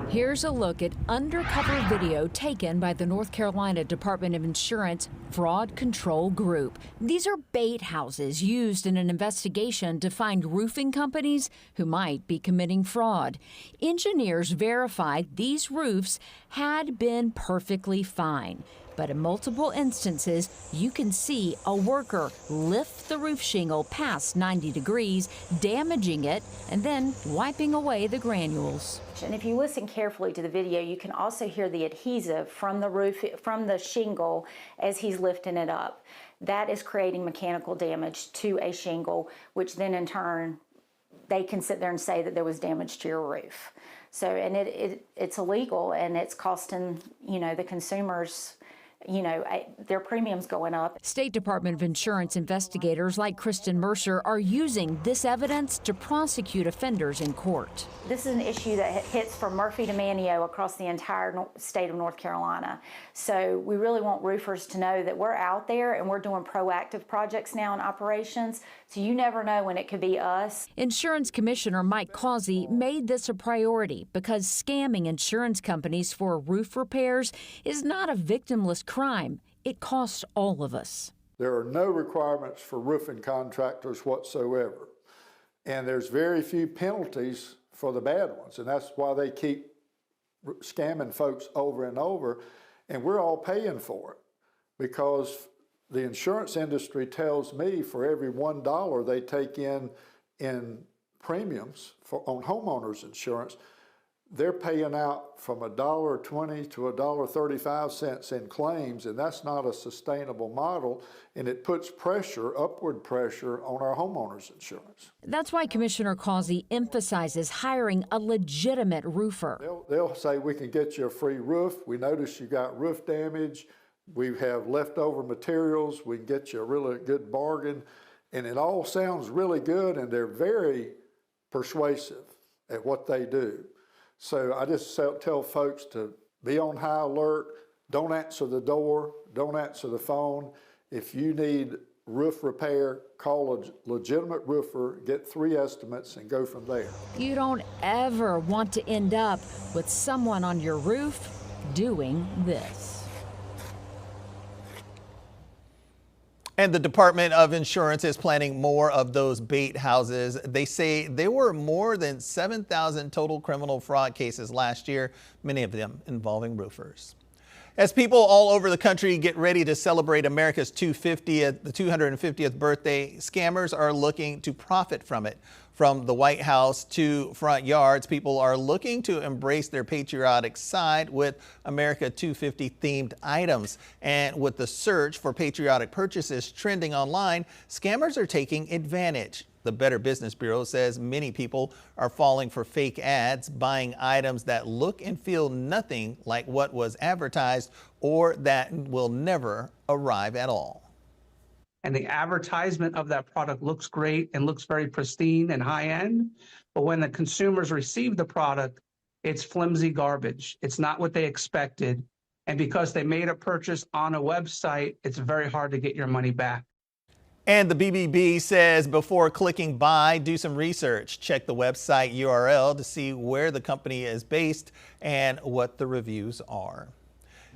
Here's a look at undercover video taken by the North Carolina Department of Insurance Fraud Control Group. These are bait houses used in an investigation to find roofing companies who might be committing fraud. Engineers verified these roofs had been perfectly fine. But in multiple instances, you can see a worker lift the roof shingle past 90 degrees, damaging it, and then wiping away the granules. And if you listen carefully to the video, you can also hear the adhesive from the roof, from the shingle as he's lifting it up. That is creating mechanical damage to a shingle, which then in turn, they can sit there and say that there was damage to your roof. So, and it's illegal, and it's costing, the consumers, their premiums going up. State Department of Insurance investigators like Kristen Mercer are using this evidence to prosecute offenders in court. This is an issue that hits from Murphy to Manio across the entire state of North Carolina. So we really want roofers to know that we're out there and we're doing proactive projects now in operations. So you never know when it could be us. Insurance Commissioner Mike Causey made this a priority because scamming insurance companies for roof repairs is not a victimless crime. It costs all of us. There are no requirements for roofing contractors whatsoever. And there's very few penalties for the bad ones. And that's why they keep scamming folks over and over. And we're all paying for it because the insurance industry tells me for every $1 they take in premiums on homeowners insurance, they're paying out from $1.20 to $1.35 in claims, and that's not a sustainable model, and it puts upward pressure on our homeowners insurance. That's why Commissioner Causey emphasizes hiring a legitimate roofer. They'll say, we can get you a free roof. We notice you got roof damage. We have leftover materials. We can get you a really good bargain. And it all sounds really good, and they're very persuasive at what they do. So I just tell folks to be on high alert. Don't answer the door. Don't answer the phone. If you need roof repair, call a legitimate roofer, get 3 estimates, and go from there. You don't ever want to end up with someone on your roof doing this. And the Department of Insurance is planning more of those bait houses. They say there were more than 7,000 total criminal fraud cases last year, many of them involving roofers. As people all over the country get ready to celebrate America's 250th birthday, scammers are looking to profit from it. From the White House to front yards, people are looking to embrace their patriotic side with America 250 themed items. And with the search for patriotic purchases trending online, scammers are taking advantage. The Better Business Bureau says many people are falling for fake ads, buying items that look and feel nothing like what was advertised or that will never arrive at all. And the advertisement of that product looks great and looks very pristine and high-end, but when the consumers receive the product, it's flimsy garbage. It's not what they expected, And because they made a purchase on a website, it's very hard to get your money back. And the BBB says before clicking buy, do some research. Check the website URL to see where the company is based and what the reviews are.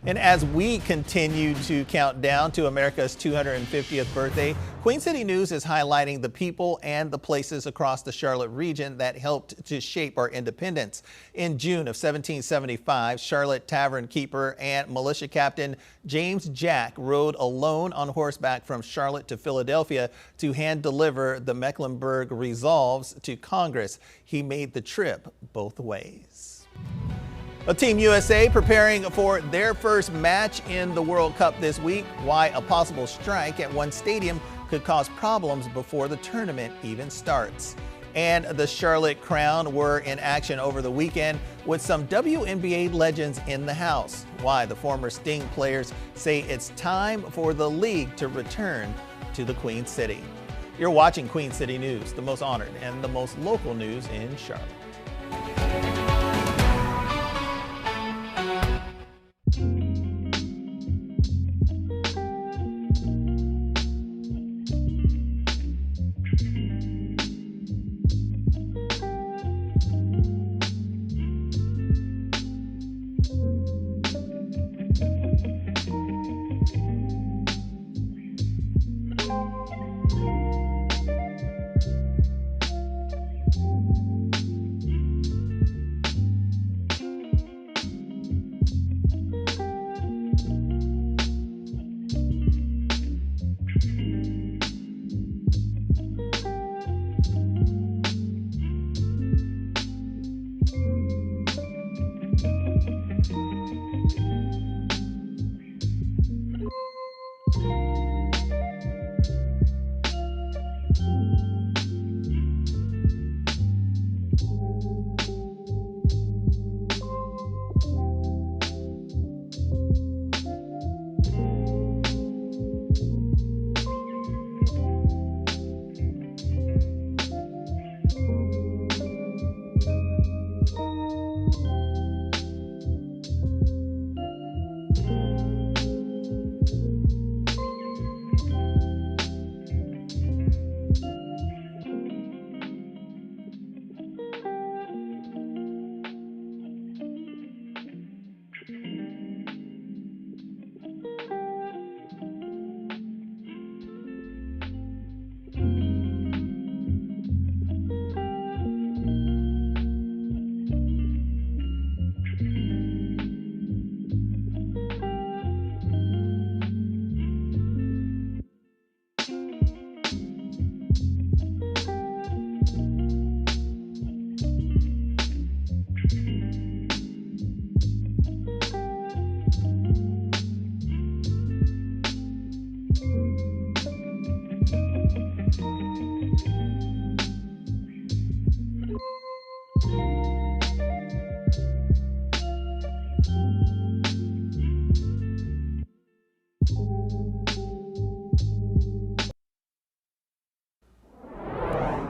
And as we continue to count down to America's 250th birthday, Queen City News is highlighting the people and the places across the Charlotte region that helped to shape our independence. In June of 1775, Charlotte tavern keeper and militia captain James Jack rode alone on horseback from Charlotte to Philadelphia to hand deliver the Mecklenburg Resolves to Congress. He made the trip both ways. Team USA preparing for their first match in the World Cup this week. Why a possible strike at one stadium could cause problems before the tournament even starts. And the Charlotte Crown were in action over the weekend with some WNBA legends in the house. Why the former Sting players say it's time for the league to return to the Queen City. You're watching Queen City News, the most honored and the most local news in Charlotte.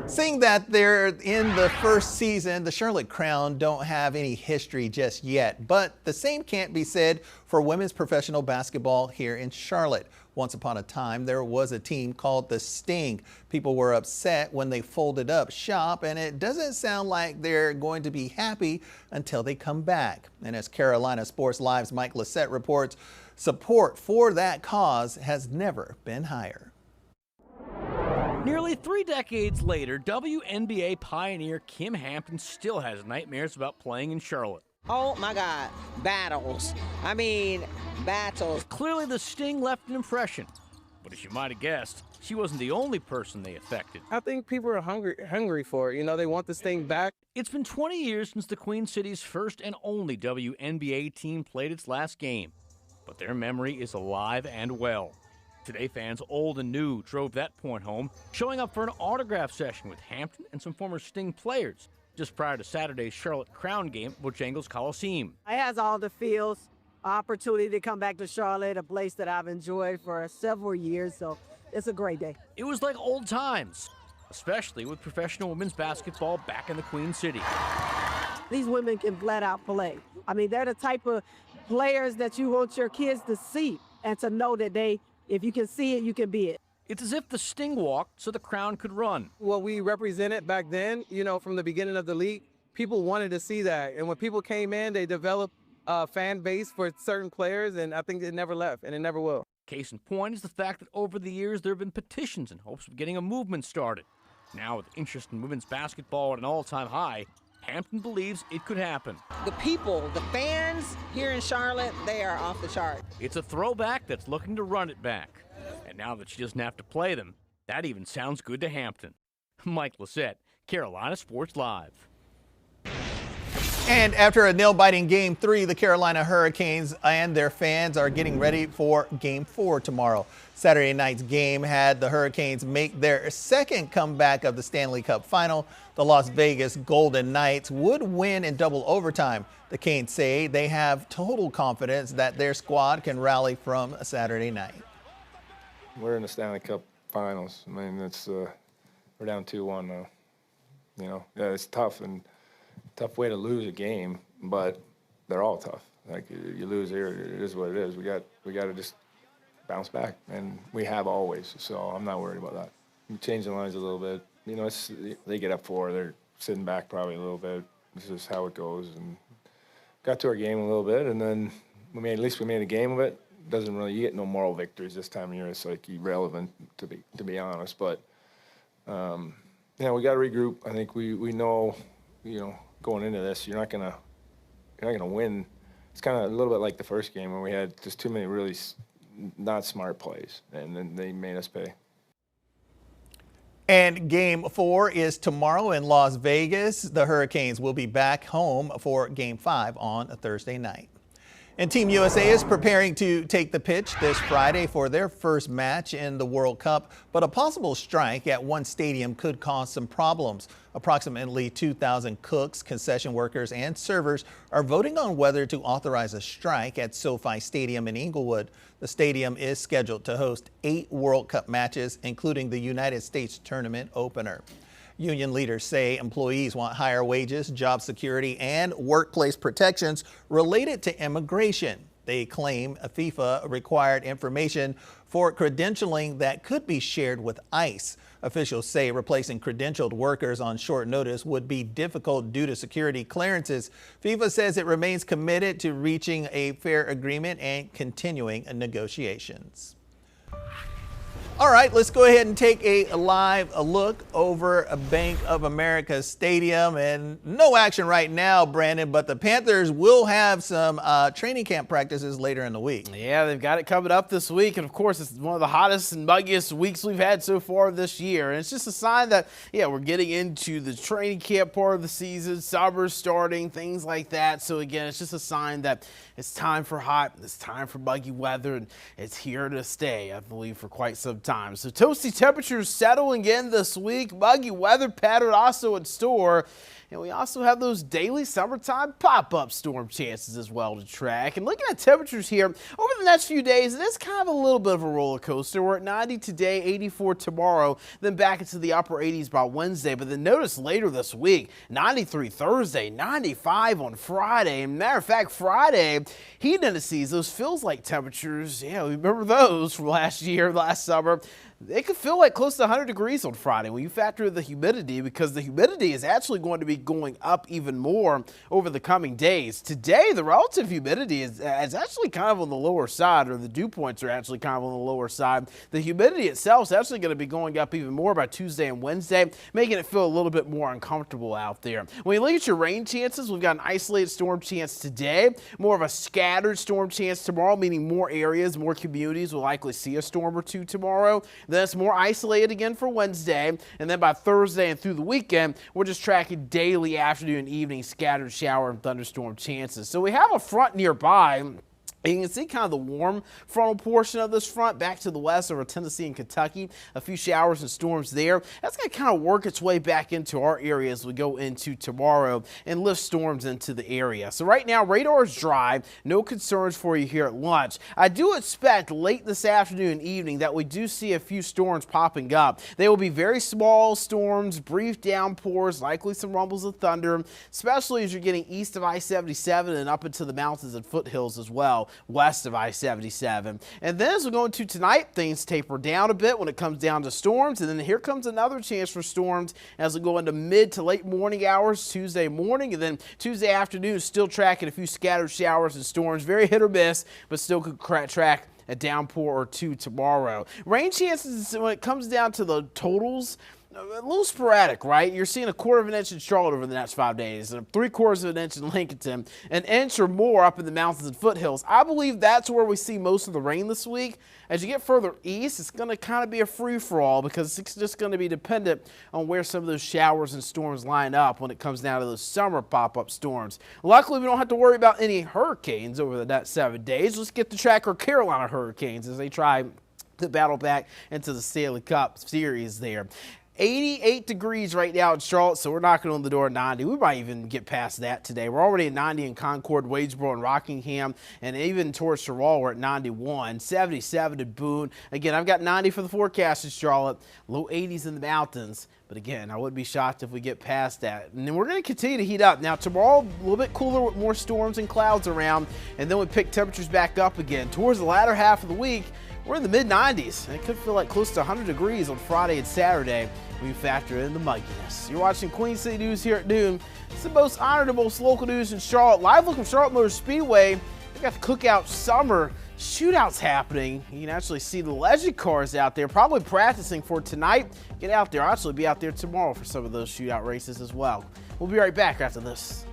Seeing that they're in the first season, the Charlotte Crown don't have any history just yet, but the same can't be said for women's professional basketball here in Charlotte. Once upon a time, there was a team called the Sting. People were upset when they folded up shop, and it doesn't sound like they're going to be happy until they come back. And as Carolina Sports Live's Mike Lissette reports, support for that cause has never been higher. Nearly 3 decades later, WNBA pioneer Kim Hampton still has nightmares about playing in Charlotte. Oh my God, battles. I mean, battles. Clearly the Sting left an impression, but as you might have guessed, she wasn't the only person they affected. I think people are hungry for it. You know, they want this thing back. It's been 20 years since the Queen City's first and only WNBA team played its last game, but their memory is alive and well. Today, fans old and new drove that point home, showing up for an autograph session with Hampton and some former Sting players, just prior to Saturday's Charlotte Crown game at Bojangles Coliseum. It has all the feels, opportunity to come back to Charlotte, a place that I've enjoyed for several years, so it's a great day. It was like old times, especially with professional women's basketball back in the Queen City. These women can flat out play. I mean, they're the type of players that you want your kids to see and to know that if you can see it, you can be it. It's as if the Sting walked so the crown could run. What we represented back then, from the beginning of the league, people wanted to see that. And when people came in, they developed a fan base for certain players, and I think it never left, and it never will. Case in point is the fact that over the years there have been petitions in hopes of getting a movement started. Now, with interest in women's basketball at an all-time high, Hampton believes it could happen. The people, the fans here in Charlotte, they are off the chart. It's a throwback that's looking to run it back. And now that she doesn't have to play them, that even sounds good to Hampton. Mike Lissette, Carolina Sports Live. And after a nail-biting Game 3, the Carolina Hurricanes and their fans are getting ready for Game 4 tomorrow. Saturday night's game had the Hurricanes make their second comeback of the Stanley Cup Final. The Las Vegas Golden Knights would win in double overtime. The Canes say they have total confidence that their squad can rally from Saturday night. We're in the Stanley Cup Finals. I mean, we're down 2-1 now. Yeah, it's tough and tough way to lose a game, but they're all tough. Like, you lose here, it is what it is. We got to just bounce back, and we have always. So I'm not worried about that. We change the lines a little bit. They get up 4, they're sitting back probably a little bit. This is how it goes, and got to our game a little bit, and then at least we made a game of it. Doesn't really, you get no moral victories this time of year. It's like irrelevant to be honest. But we got to regroup. I think we know, going into this, you're not gonna win. It's kind of a little bit like the first game where we had just too many really not smart plays, and then they made us pay. And Game 4 is tomorrow in Las Vegas. The Hurricanes will be back home for Game 5 on a Thursday night. And Team USA is preparing to take the pitch this Friday for their first match in the World Cup, but a possible strike at one stadium could cause some problems. Approximately 2,000 cooks, concession workers, and servers are voting on whether to authorize a strike at SoFi Stadium in Inglewood. The stadium is scheduled to host 8 World Cup matches, including the United States tournament opener. Union leaders say employees want higher wages, job security, and workplace protections related to immigration. They claim FIFA required information for credentialing that could be shared with ICE. Officials say replacing credentialed workers on short notice would be difficult due to security clearances. FIFA says it remains committed to reaching a fair agreement and continuing negotiations. All right, let's go ahead and take a live look over a Bank of America Stadium. And no action right now, Brandon, but the Panthers will have some training camp practices later in the week. Yeah, they've got it coming up this week. And, of course, it's one of the hottest and muggiest weeks we've had so far this year. And it's just a sign that, we're getting into the training camp part of the season, summer's starting, things like that. So, again, it's just a sign that it's time for hot, it's time for muggy weather, and it's here to stay, I believe, for quite some time. So toasty temperatures settling in this week, muggy weather pattern also in store. And we also have those daily summertime pop-up storm chances as well to track. And looking at temperatures here, over the next few days, it is kind of a little bit of a roller coaster. We're at 90 today, 84 tomorrow, then back into the upper 80s by Wednesday. But then notice later this week, 93 Thursday, 95 on Friday. And matter of fact, Friday, heat indices, those feels like temperatures, we remember those from last summer. It could feel like close to 100 degrees on Friday when you factor in the humidity, because the humidity is actually going to be going up even more over the coming days. Today, the relative humidity is actually kind of on the lower side, or the dew points are actually kind of on the lower side. The humidity itself is actually going to be going up even more by Tuesday and Wednesday, making it feel a little bit more uncomfortable out there. When you look at your rain chances, we've got an isolated storm chance today, more of a scattered storm chance tomorrow, meaning more areas, more communities will likely see a storm or two tomorrow. Then it's more isolated again for Wednesday, and then by Thursday and through the weekend, we're just tracking daily afternoon and evening scattered shower and thunderstorm chances. So we have a front nearby. And you can see kind of the warm frontal portion of this front back to the west over Tennessee and Kentucky. A few showers and storms there. That's going to kind of work its way back into our area as we go into tomorrow and lift storms into the area. So right now, radar is dry. No concerns for you here at lunch. I do expect late this afternoon and evening that we do see a few storms popping up. They will be very small storms, brief downpours, likely some rumbles of thunder, especially as you're getting east of I-77 and up into the mountains and foothills as well, west of I-77. And then as we go into tonight, things taper down a bit when it comes down to storms. And then here comes another chance for storms as we go into mid to late morning hours Tuesday morning. And then Tuesday afternoon, still tracking a few scattered showers and storms. Very hit or miss, but still could track a downpour or two tomorrow. Rain chances when it comes down to the totals, a little sporadic, right? You're seeing 1/4 inch in Charlotte over the next 5 days, and 3/4 inch in Lincoln, an inch or more up in the mountains and foothills. I believe that's where we see most of the rain this week. As you get further east, it's going to kind of be a free-for-all because it's just going to be dependent on where some of those showers and storms line up when it comes down to those summer pop-up storms. Luckily, we don't have to worry about any hurricanes over the next 7 days. Let's get to track our Carolina Hurricanes as they try to battle back into the Stanley Cup Series there. 88 degrees right now in Charlotte, so we're knocking on the door at 90. We might even get past that today. We're already at 90 in Concord, Wadesboro, and Rockingham, and even towards Sherwall, we're at 91. 77 at Boone. Again, I've got 90 for the forecast in Charlotte, low 80s in the mountains. But again, I wouldn't be shocked if we get past that. And then we're going to continue to heat up. Now, tomorrow, a little bit cooler with more storms and clouds around, and then we pick temperatures back up again. Towards the latter half of the week, we're in the mid-90s, and it could feel like close to 100 degrees on Friday and Saturday when you factor in the mugginess. You're watching Queen City News here at noon. It's the most honored and most local news in Charlotte. Live look from Charlotte Motor Speedway. They got the Cookout Summer shootouts happening. You can actually see the legend cars out there, probably practicing for tonight. Get out there. I'll actually be out there tomorrow for some of those shootout races as well. We'll be right back after this.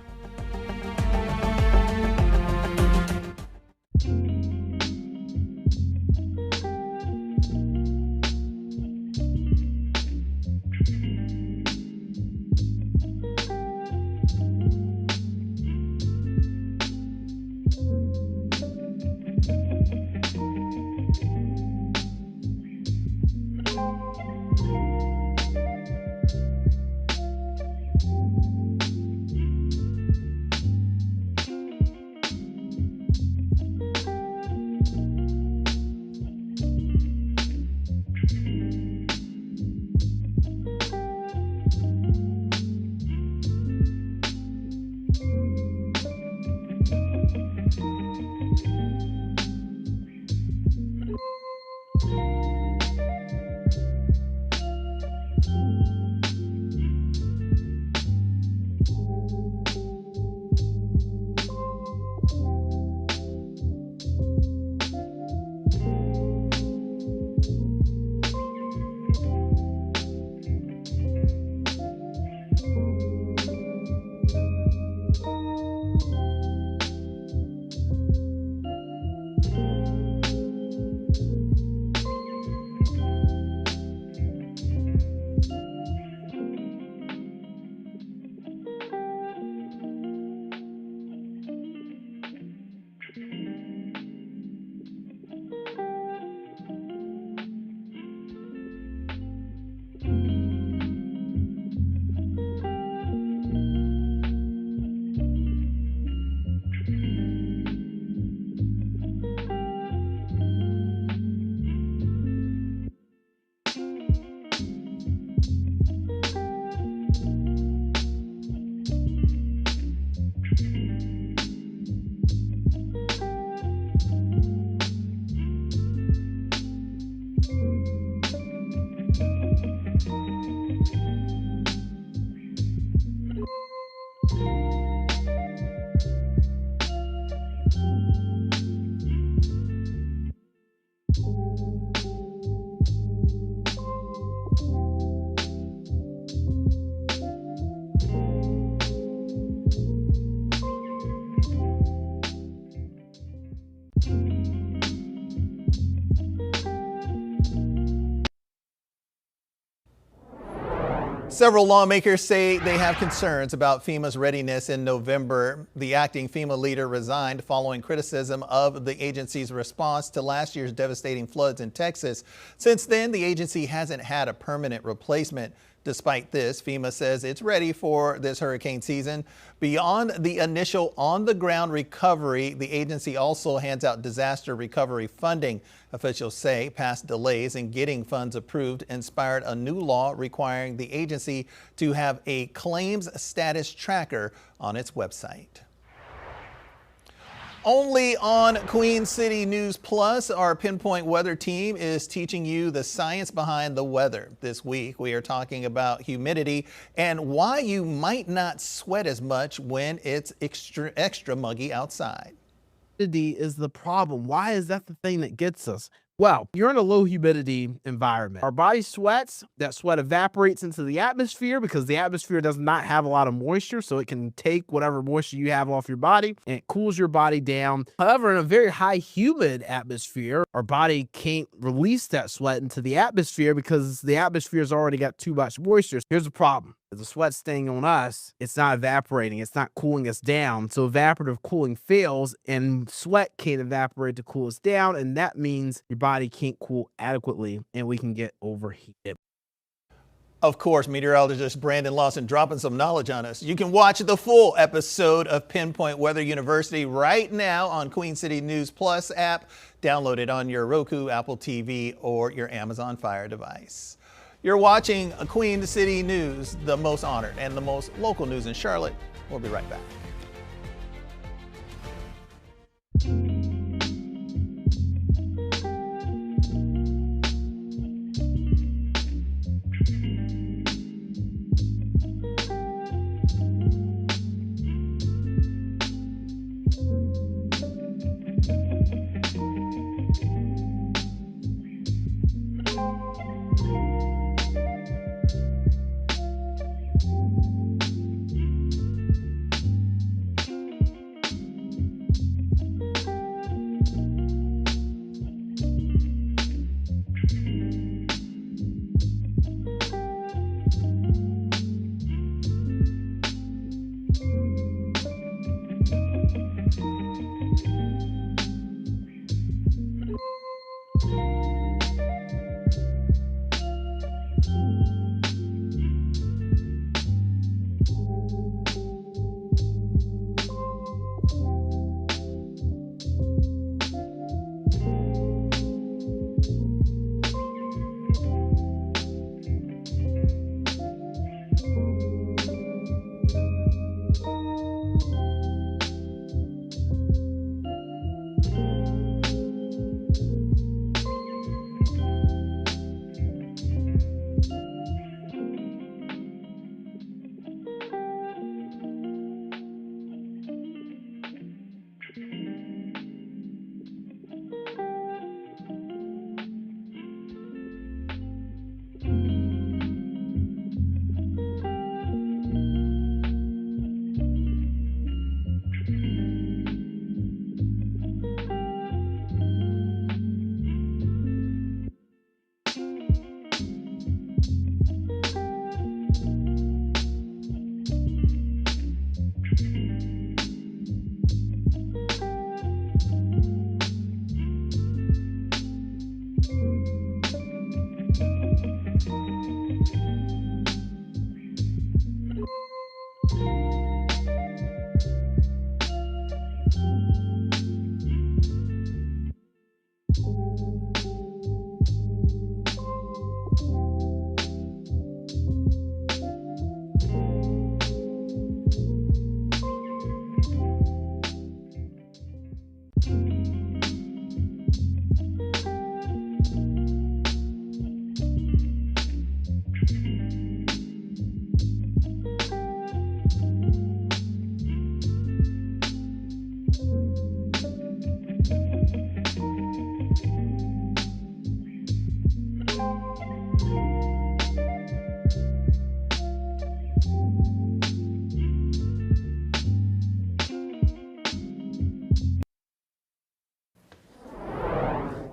Several lawmakers say they have concerns about FEMA's readiness in November. The acting FEMA leader resigned following criticism of the agency's response to last year's devastating floods in Texas. Since then, the agency hasn't had a permanent replacement. Despite this, FEMA says it's ready for this hurricane season. Beyond the initial on-the-ground recovery, the agency also hands out disaster recovery funding. Officials say past delays in getting funds approved inspired a new law requiring the agency to have a claims status tracker on its website. Only on Queen City News Plus, our Pinpoint Weather team is teaching you the science behind the weather. This week, we are talking about humidity and why you might not sweat as much when it's extra muggy outside. Humidity is the problem. Why is that the thing that gets us? Well, you're in a low humidity environment. Our body sweats. That sweat evaporates into the atmosphere because the atmosphere does not have a lot of moisture, so it can take whatever moisture you have off your body and it cools your body down. However, in a very high humid atmosphere, our body can't release that sweat into the atmosphere because the atmosphere's already got too much moisture. Here's the problem. The sweat's staying on us, it's not evaporating, it's not cooling us down. So evaporative cooling fails and sweat can't evaporate to cool us down, and that means your body can't cool adequately and we can get overheated. Of course, meteorologist Brandon Lawson dropping some knowledge on us. You can watch the full episode of Pinpoint Weather University right now on Queen City News Plus app. Download it on your Roku, Apple TV, or your Amazon Fire device. You're watching Queen City News, the most honored and the most local news in Charlotte. We'll be right back.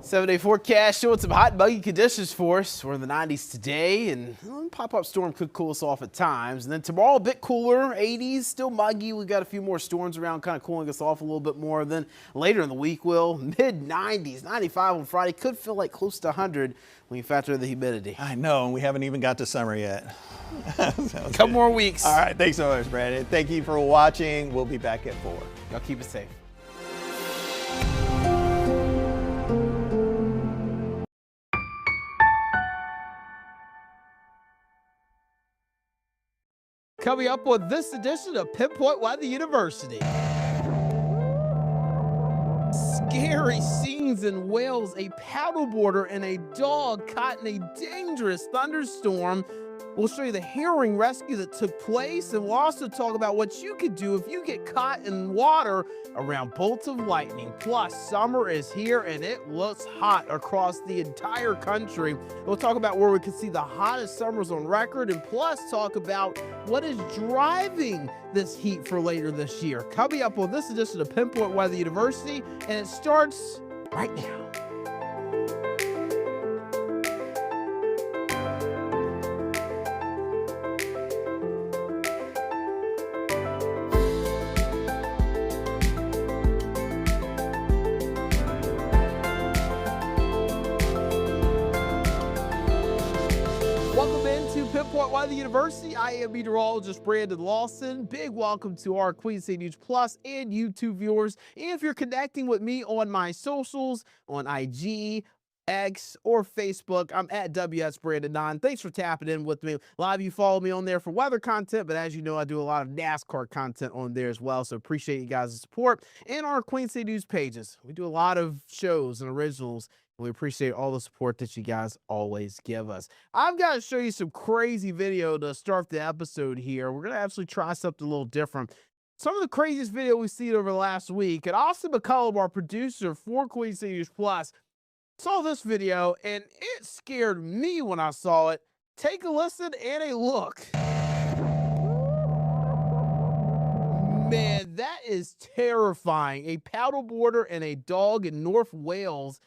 7-day forecast showing some hot and muggy conditions for us. We're in the 90s today, and a pop-up storm could cool us off at times. And then tomorrow, a bit cooler, 80s, still muggy. We've got a few more storms around, kind of cooling us off a little bit more. Then later in the week, mid-90s, 95 on Friday. Could feel like close to 100 when you factor in the humidity. I know, and we haven't even got to summer yet. Couple more weeks. All right, thanks so much, Brandon. Thank you for watching. We'll be back at 4. Y'all keep it safe. Coming up on this edition of Pinpoint Weather University. Scary scenes in Wales. A paddleboarder and a dog caught in a dangerous thunderstorm. We'll show you the herring rescue that took place, and we'll also talk about what you could do if you get caught in water around bolts of lightning. Plus, summer is here, and it looks hot across the entire country. We'll talk about where we can see the hottest summers on record, and plus talk about what is driving this heat for later this year. Coming up on this edition of Pinpoint Weather University, and it starts right now. Pinpoint Weather University. I am meteorologist Brandon Lawson. Big welcome to our Queen City News Plus and YouTube viewers. And if you're connecting with me on my socials, on IG, X, or Facebook, I'm at WSBrandon9. Thanks for tapping in with me. A lot of you follow me on there for weather content, but as you know, I do a lot of NASCAR content on there as well, so appreciate you guys' support. And our Queen City News pages. We do a lot of shows and originals. We appreciate all the support that you guys always give us. I've got to show you some crazy video to start the episode here. We're going to actually try something a little different. Some of the craziest video we've seen over the last week. And Austin McCullum, our producer for Queen City News Plus, saw this video, and it scared me when I saw it. Take a listen and a look. Man, that is terrifying. A paddleboarder and a dog in North Wales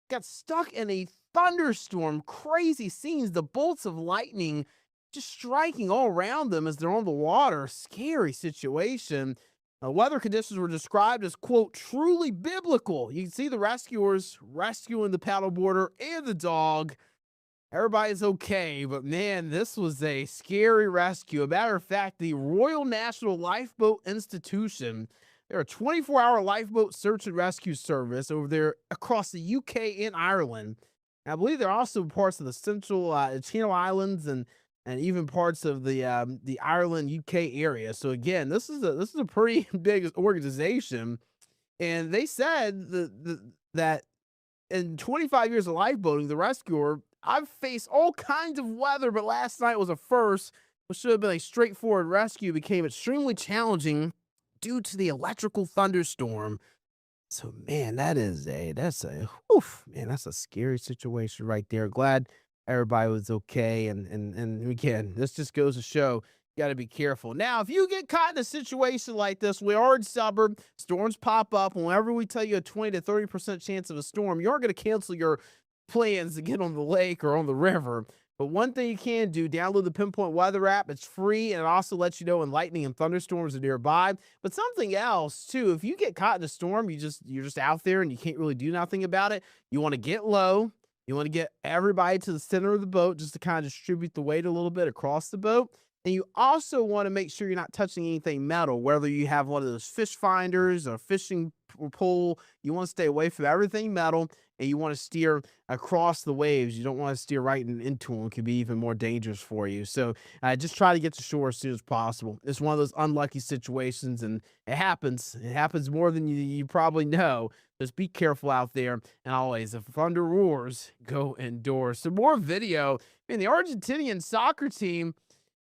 got stuck in a thunderstorm. Crazy scenes, the bolts of lightning just striking all around them as they're on the water. Scary situation. Weather conditions were described as, quote, truly biblical. You can see the rescuers rescuing the paddleboarder and the dog. Everybody's okay, but man, this was a scary rescue. A matter of fact, the Royal National Lifeboat Institution, they're a 24-hour lifeboat search and rescue service over there across the UK and Ireland. And I believe they're also parts of the Central Channel Islands and even parts of the Ireland UK area. So again, this is a pretty big organization, and they said that in 25 years of lifeboating, the rescuer, I've faced all kinds of weather, but last night was a first. What should have been a straightforward rescue became extremely challenging due to the electrical thunderstorm. So man, that's a scary situation right there. Glad everybody was okay. And again, this just goes to show you got to be careful. Now, if you get caught in a situation like this, we are in summer, storms pop up. Whenever we tell you a 20 to 30% chance of a storm, you are going to cancel your plans to get on the lake or on the river. But one thing you can do, download the Pinpoint Weather app. It's free, and it also lets you know when lightning and thunderstorms are nearby. But something else, too, if you get caught in a storm, you're just out there and you can't really do nothing about it, you want to get low. You want to get everybody to the center of the boat just to kind of distribute the weight a little bit across the boat. And you also want to make sure you're not touching anything metal, whether you have one of those fish finders or fishing pole. You want to stay away from everything metal, and you want to steer across the waves. You don't want to steer right into them. It could be even more dangerous for you. So just try to get to shore as soon as possible. It's one of those unlucky situations, and it happens. It happens more than you probably know. Just be careful out there. And always, if thunder roars, go indoors. Some more video. The Argentinian soccer team,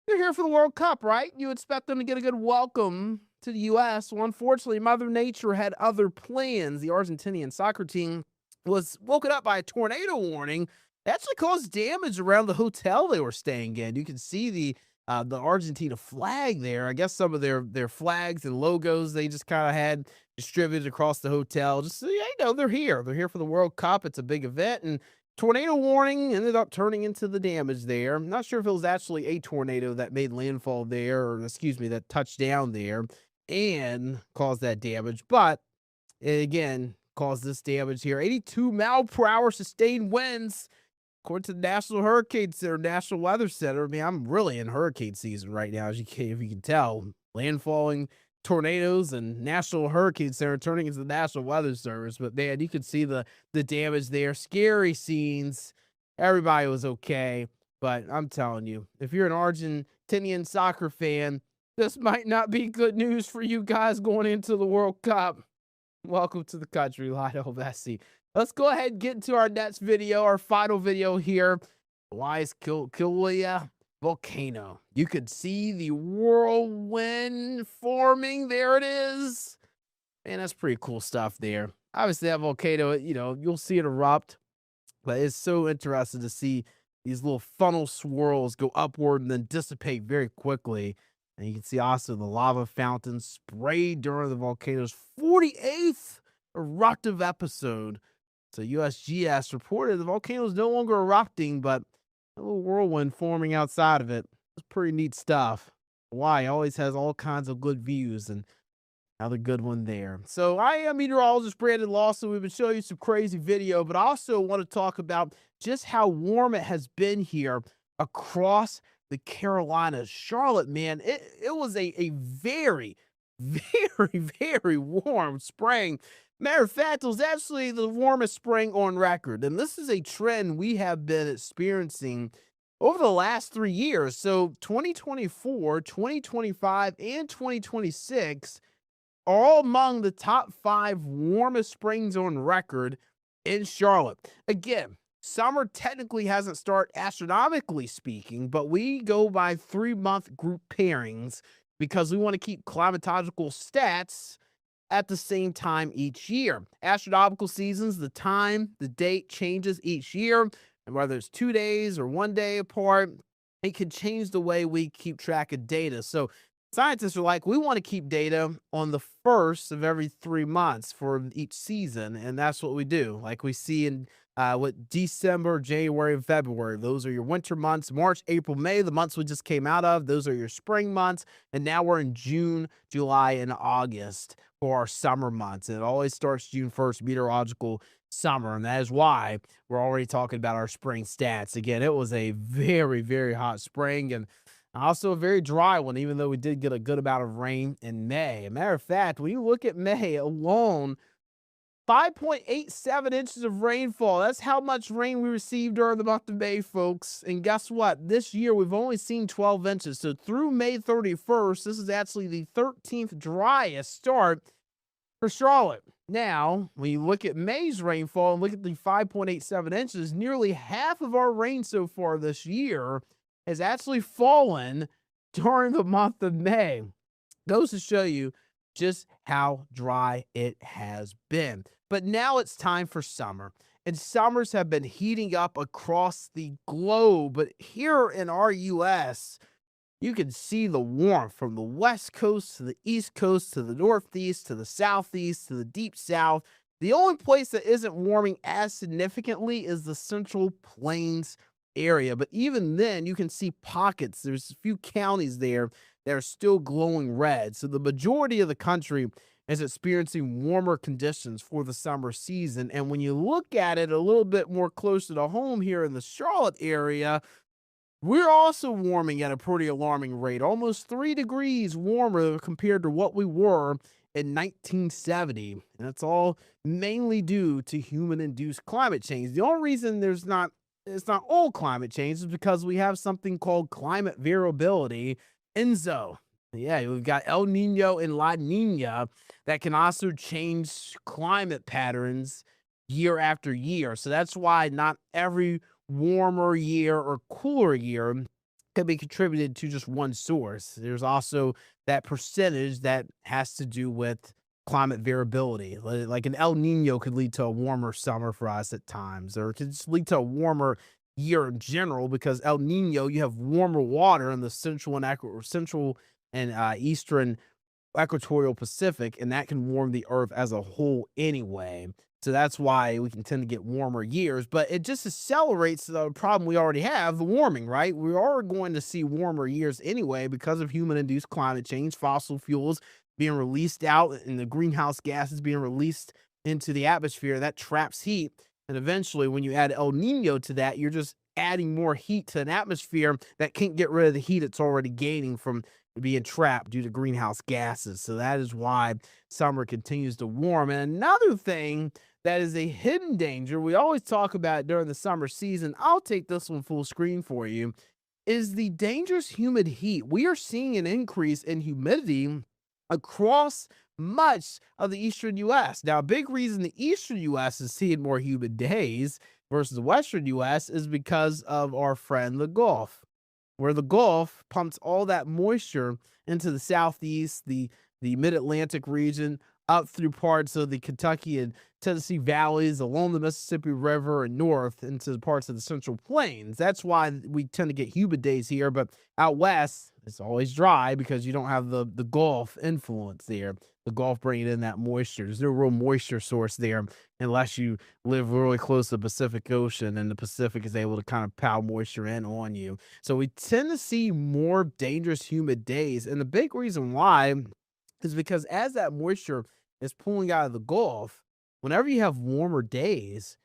they're here for the World Cup, right? You expect them to get a good welcome to the U.S. Well, unfortunately, Mother Nature had other plans. The Argentinian soccer team was woken up by a tornado warning that actually caused damage around the hotel they were staying in. You can see the Argentina flag there. I guess some of their flags and logos they just kind of had distributed across the hotel. Just so you know, they're here. They're here for the World Cup. It's a big event, and tornado warning ended up turning into the damage there. I'm not sure if it was actually a tornado that made landfall there, or excuse me, that touched down there and caused that damage, but it again caused this damage here. 82 mile per hour sustained winds. According to the National Hurricane Center, National Weather Center. I mean, I'm really in hurricane season right now, if you can tell. Landfalling tornadoes and National Hurricane Center turning into the National Weather Service. But man, you could see the damage there. Scary scenes. Everybody was okay. But I'm telling you, if you're an Argentinian soccer fan, this might not be good news for you guys going into the World Cup. Welcome to the country, Lionel Messi. Let's go ahead and get into our next video, our final video here. Hawaii's Kilauea volcano. You could see the whirlwind forming. There it is. Man, that's pretty cool stuff there. Obviously, that volcano, you know, you'll see it erupt, but it's so interesting to see these little funnel swirls go upward and then dissipate very quickly. And you can see also the lava fountain sprayed during the volcano's 48th eruptive episode. So USGS reported the volcano is no longer erupting, but a little whirlwind forming outside of it. It's pretty neat stuff. Hawaii always has all kinds of good views, and another good one there. So I am meteorologist Brandon Lawson. We've been showing you some crazy video, but I also want to talk about just how warm it has been here across the Carolinas. Charlotte, man, it was a very, very, very warm spring. Matter of fact, it was actually the warmest spring on record. And this is a trend we have been experiencing over the last 3 years. So 2024, 2025, and 2026 are all among the top 5 warmest springs on record in Charlotte. Again, summer technically hasn't started astronomically speaking, but we go by 3-month group pairings because we want to keep climatological stats at the same time each year. Astronomical seasons, the time, the date changes each year, and whether it's 2 days or 1 day apart, it can change the way we keep track of data. So scientists are like, we want to keep data on the first of every 3 months for each season, and that's what we do. Like we see in what December, January, and February. Those are your winter months. March, April, May, the months we just came out of, those are your spring months. And now we're in June, July, and August for our summer months. And it always starts June 1st, meteorological summer. And that is why we're already talking about our spring stats. Again, it was a very, very hot spring and also a very dry one, even though we did get a good amount of rain in May. As a matter of fact, when you look at May alone, 5.87 inches of rainfall. That's how much rain we received during the month of May, folks. And guess what? This year, we've only seen 12 inches. So through May 31st, this is actually the 13th driest start for Charlotte. Now, when you look at May's rainfall and look at the 5.87 inches, nearly half of our rain so far this year has actually fallen during the month of May. Goes to show you just how dry it has been. But now it's time for summer. And summers have been heating up across the globe. But here in our U.S., you can see the warmth from the West Coast to the East Coast to the Northeast to the Southeast to the Deep South. The only place that isn't warming as significantly is the Central Plains area. But even then, you can see pockets. There's a few counties there that are still glowing red. So the majority of the country is experiencing warmer conditions for the summer season. And when you look at it a little bit more closer to home here in the Charlotte area, we're also warming at a pretty alarming rate, almost 3 degrees warmer compared to what we were in 1970. And that's all mainly due to human-induced climate change. The only reason it's not all climate change is because we have something called climate variability, ENSO. Yeah, we've got El Nino and La Nina that can also change climate patterns year after year. So that's why not every warmer year or cooler year can be contributed to just one source. There's also that percentage that has to do with climate variability. Like an El Nino could lead to a warmer summer for us at times, or it could just lead to a warmer year in general, because El Nino, you have warmer water in the central and eastern equatorial Pacific, and that can warm the earth as a whole anyway. So that's why we can tend to get warmer years, but it just accelerates the problem we already have, the warming, right? We are going to see warmer years anyway because of human induced climate change, fossil fuels being released out, and the greenhouse gases being released into the atmosphere. That traps heat. And eventually, when you add El Nino to that, you're just adding more heat to an atmosphere that can't get rid of the heat it's already gaining from being trapped due to greenhouse gases. So that is why summer continues to warm. And another thing that is a hidden danger, we always talk about during the summer season, I'll take this one full screen for you, is the dangerous humid heat. We are seeing an increase in humidity across much of the eastern U.S. Now, a big reason the eastern U.S. is seeing more humid days versus the western U.S. is because of our friend, the Gulf, where the Gulf pumps all that moisture into the southeast, the mid-Atlantic region, up through parts of the Kentucky and Tennessee valleys, along the Mississippi River, and north into parts of the Central Plains. That's why we tend to get humid days here, but out west, it's always dry because you don't have the Gulf influence there. The Gulf bringing in that moisture. There's no real moisture source there unless you live really close to the Pacific Ocean, and the Pacific is able to kind of pound moisture in on you. So we tend to see more dangerous humid days, and the big reason why is because as that moisture is pulling out of the Gulf, whenever you have warmer days,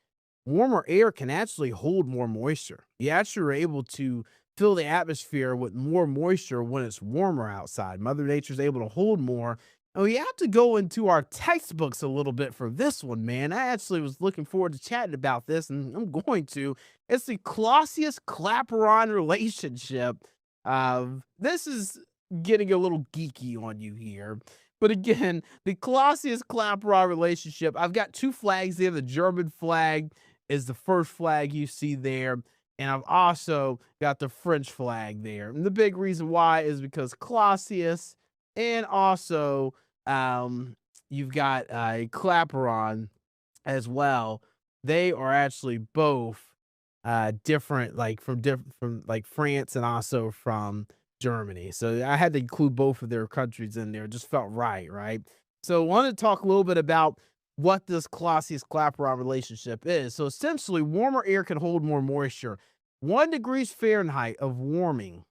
warmer air can actually hold more moisture. You actually are able to fill the atmosphere with more moisture when it's warmer outside. Mother Nature's able to hold more. And we have to go into our textbooks a little bit for this one, man. I actually was looking forward to chatting about this, and I'm going to. It's the Clausius-Clapeyron relationship. This is getting a little geeky on you here. But again, the Clausius-Clapeyron relationship, I've got two flags there. The German flag is the first flag you see there. And I've also got the French flag there. And the big reason why is because Clausius and also you've got Clapeyron as well. They are actually both different, like from like France and also from Germany. So I had to include both of their countries in there. It just felt right? So I wanted to talk a little bit about what this Clausius-Clapeyron relationship is. So essentially, warmer air can hold more moisture. 1 degree Fahrenheit of warming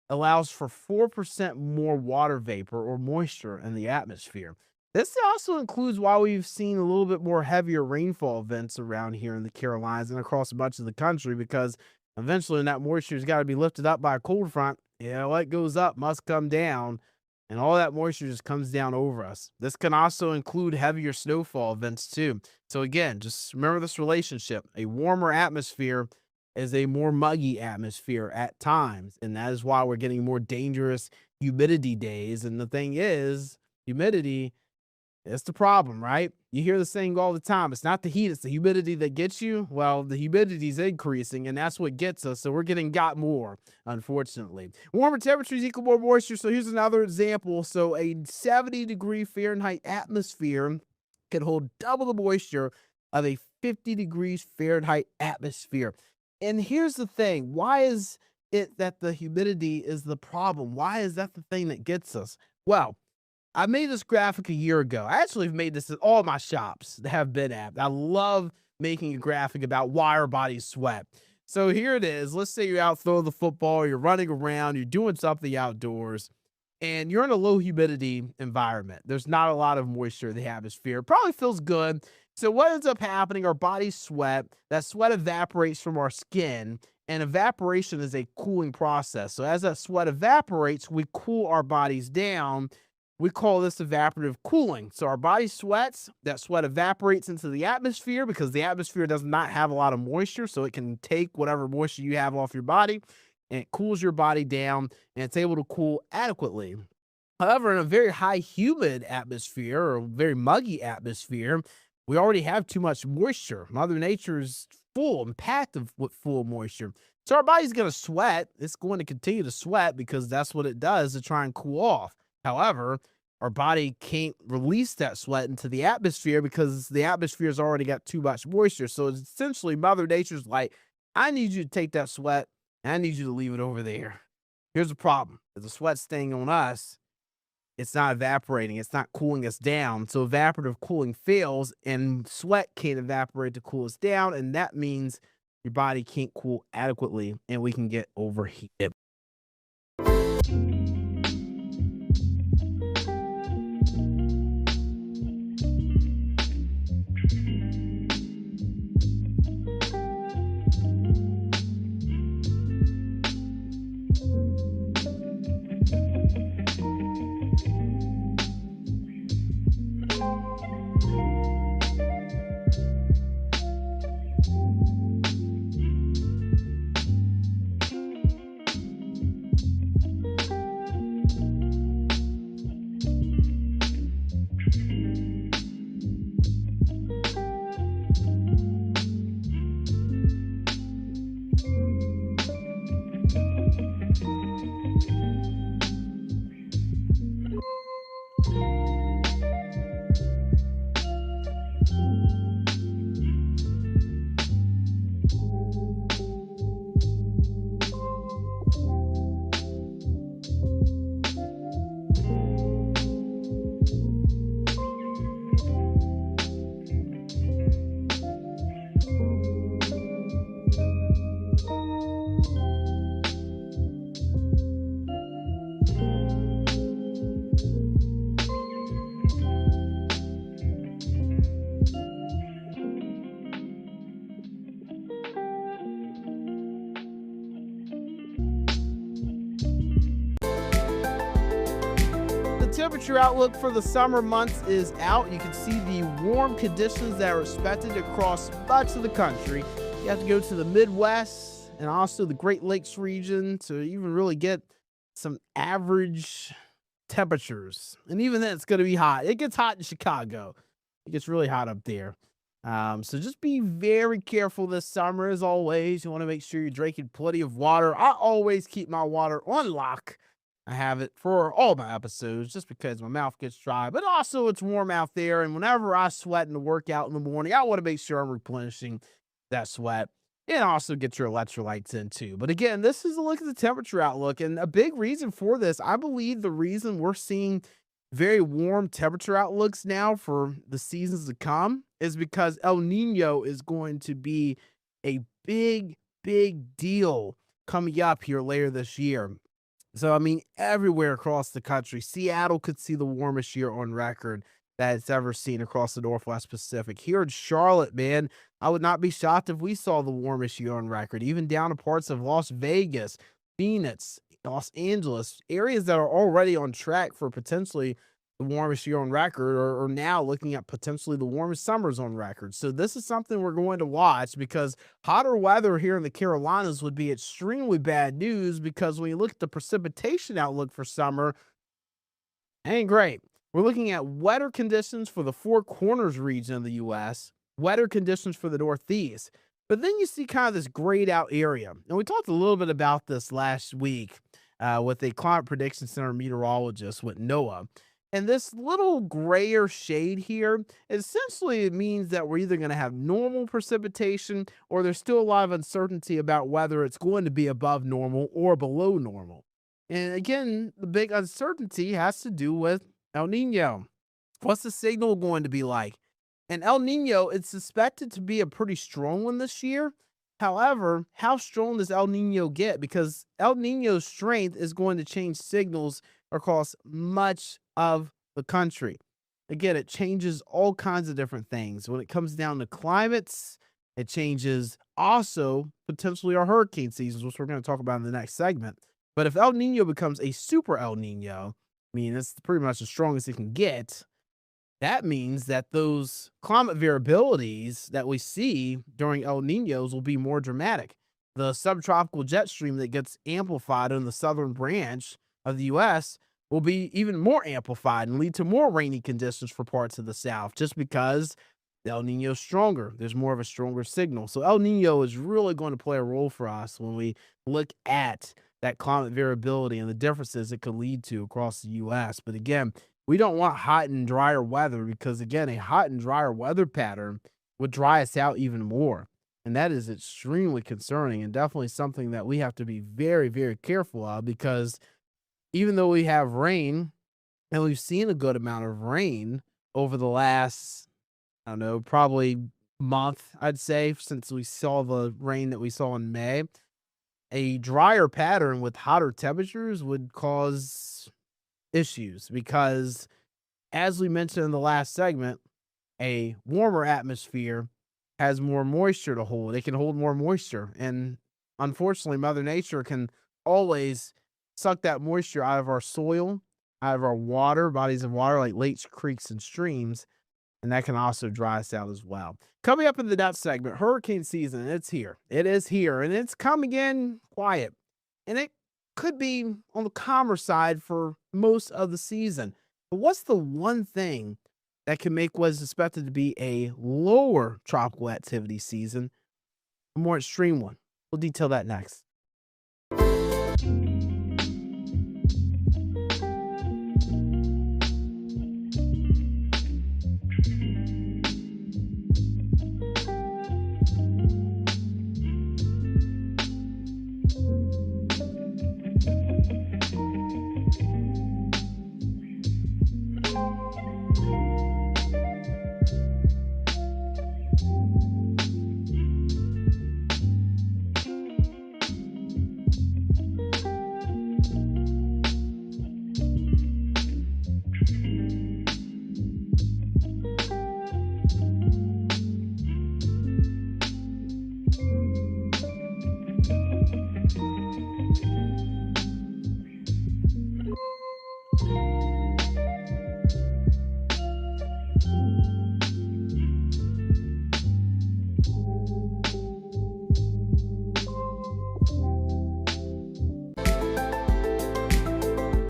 allows for 4% more water vapor or moisture in the atmosphere. This also includes why we've seen a little bit more heavier rainfall events around here in the Carolinas and across much of the country, because eventually that moisture has got to be lifted up by a cold front. What goes up must come down, and all that moisture just comes down over us. This can also include heavier snowfall events too. So again, just remember this relationship. A warmer atmosphere is a more muggy atmosphere at times, and that is why we're getting more dangerous humidity days. And the thing is, humidity is the problem, right? You hear the saying all the time, it's not the heat, it's the humidity that gets you. Well, the humidity is increasing, and that's what gets us. So we're getting got more, unfortunately. Warmer temperatures equal more moisture. So here's another example. So a 70 degree Fahrenheit atmosphere can hold double the moisture of a 50 degrees Fahrenheit atmosphere. And here's the thing. Why is it that the humidity is the problem? Why is that the thing that gets us? Well, I made this graphic a year ago. I actually have made this at all my shops that have been at. I love making a graphic about why our bodies sweat. So here it is. Let's say you're out throwing the football, you're running around, you're doing something outdoors, and you're in a low humidity environment. There's not a lot of moisture in the atmosphere. It probably feels good. So what ends up happening, our bodies sweat. That sweat evaporates from our skin, and evaporation is a cooling process. So as that sweat evaporates, we cool our bodies down. We call this evaporative cooling. So our body sweats, that sweat evaporates into the atmosphere because the atmosphere does not have a lot of moisture, so it can take whatever moisture you have off your body, and it cools your body down, and it's able to cool adequately. However, in a very high humid atmosphere or very muggy atmosphere, we already have too much moisture. Mother Nature is full and packed with full moisture. So our body's going to sweat. It's going to continue to sweat because that's what it does to try and cool off. However, our body can't release that sweat into the atmosphere because the atmosphere's already got too much moisture. So it's essentially Mother Nature's like, I need you to take that sweat and I need you to leave it over there. Here's the problem. If the sweat's staying on us, it's not evaporating. It's not cooling us down. So evaporative cooling fails, and sweat can't evaporate to cool us down. And that means your body can't cool adequately, and we can get overheated. Temperature outlook for the summer months is out. You can see the warm conditions that are expected across much of the country. You have to go to the Midwest and also the Great Lakes region to even really get some average temperatures. And even then, it's going to be hot. It gets hot in Chicago. It gets really hot up there. So just be very careful this summer, as always. You want to make sure you're drinking plenty of water. I always keep my water on lock. I have it for all my episodes just because my mouth gets dry, but also it's warm out there. And whenever I sweat in the workout in the morning, I want to make sure I'm replenishing that sweat and also get your electrolytes in too. But again, this is a look at the temperature outlook, and a big reason for this, I believe the reason we're seeing very warm temperature outlooks now for the seasons to come is because El Nino is going to be a big, big deal coming up here later this year. So, I mean, everywhere across the country, Seattle could see the warmest year on record that it's ever seen across the Northwest Pacific. Here in Charlotte, man, I would not be shocked if we saw the warmest year on record, even down to parts of Las Vegas, Phoenix, Los Angeles, areas that are already on track for potentially the warmest year on record, or now looking at potentially the warmest summers on record. So this is something we're going to watch, because hotter weather here in the Carolinas would be extremely bad news, because when you look at the precipitation outlook for summer, ain't great. We're looking at wetter conditions for the Four Corners region of the U.S., wetter conditions for the Northeast. But then you see kind of this grayed out area. And we talked a little bit about this last week with a Climate Prediction Center meteorologist with NOAA. And this little grayer shade here, essentially it means that we're either going to have normal precipitation, or there's still a lot of uncertainty about whether it's going to be above normal or below normal. And again, the big uncertainty has to do with El Nino. What's the signal going to be like? And El Nino, it's suspected to be a pretty strong one this year. However, how strong does El Nino get? Because El Nino's strength is going to change signals across much of the country. Again, it changes all kinds of different things. When it comes down to climates, it changes also potentially our hurricane seasons, which we're going to talk about in the next segment. But if El Nino becomes a super El Nino, I mean, it's pretty much the strongest it can get. That means that those climate variabilities that we see during El Ninos will be more dramatic. The subtropical jet stream that gets amplified in the southern branch of the U.S. will be even more amplified and lead to more rainy conditions for parts of the South, just because the El Nino is stronger. There's more of a stronger signal. So El Nino is really going to play a role for us when we look at that climate variability and the differences it could lead to across the U.S. But again, we don't want hot and drier weather, because again, a hot and drier weather pattern would dry us out even more. And that is extremely concerning, and definitely something that we have to be very, very careful of, because even though we have rain And we've seen a good amount of rain over the last, I don't know, probably month, I'd say, since we saw the rain that we saw in May. A drier pattern with hotter temperatures would cause issues because, as we mentioned in the last segment, a warmer atmosphere has more moisture to hold. It can hold more moisture. And unfortunately, Mother Nature can always suck that moisture out of our soil, out of our water, bodies of water like lakes, creeks, and streams. And that can also dry us out as well. Coming up in the next segment, hurricane season, it's here. It is here, and it's coming in quiet. And it could be on the calmer side for most of the season. But what's the one thing that can make what is expected to be a lower tropical activity season a more extreme one? We'll detail that next.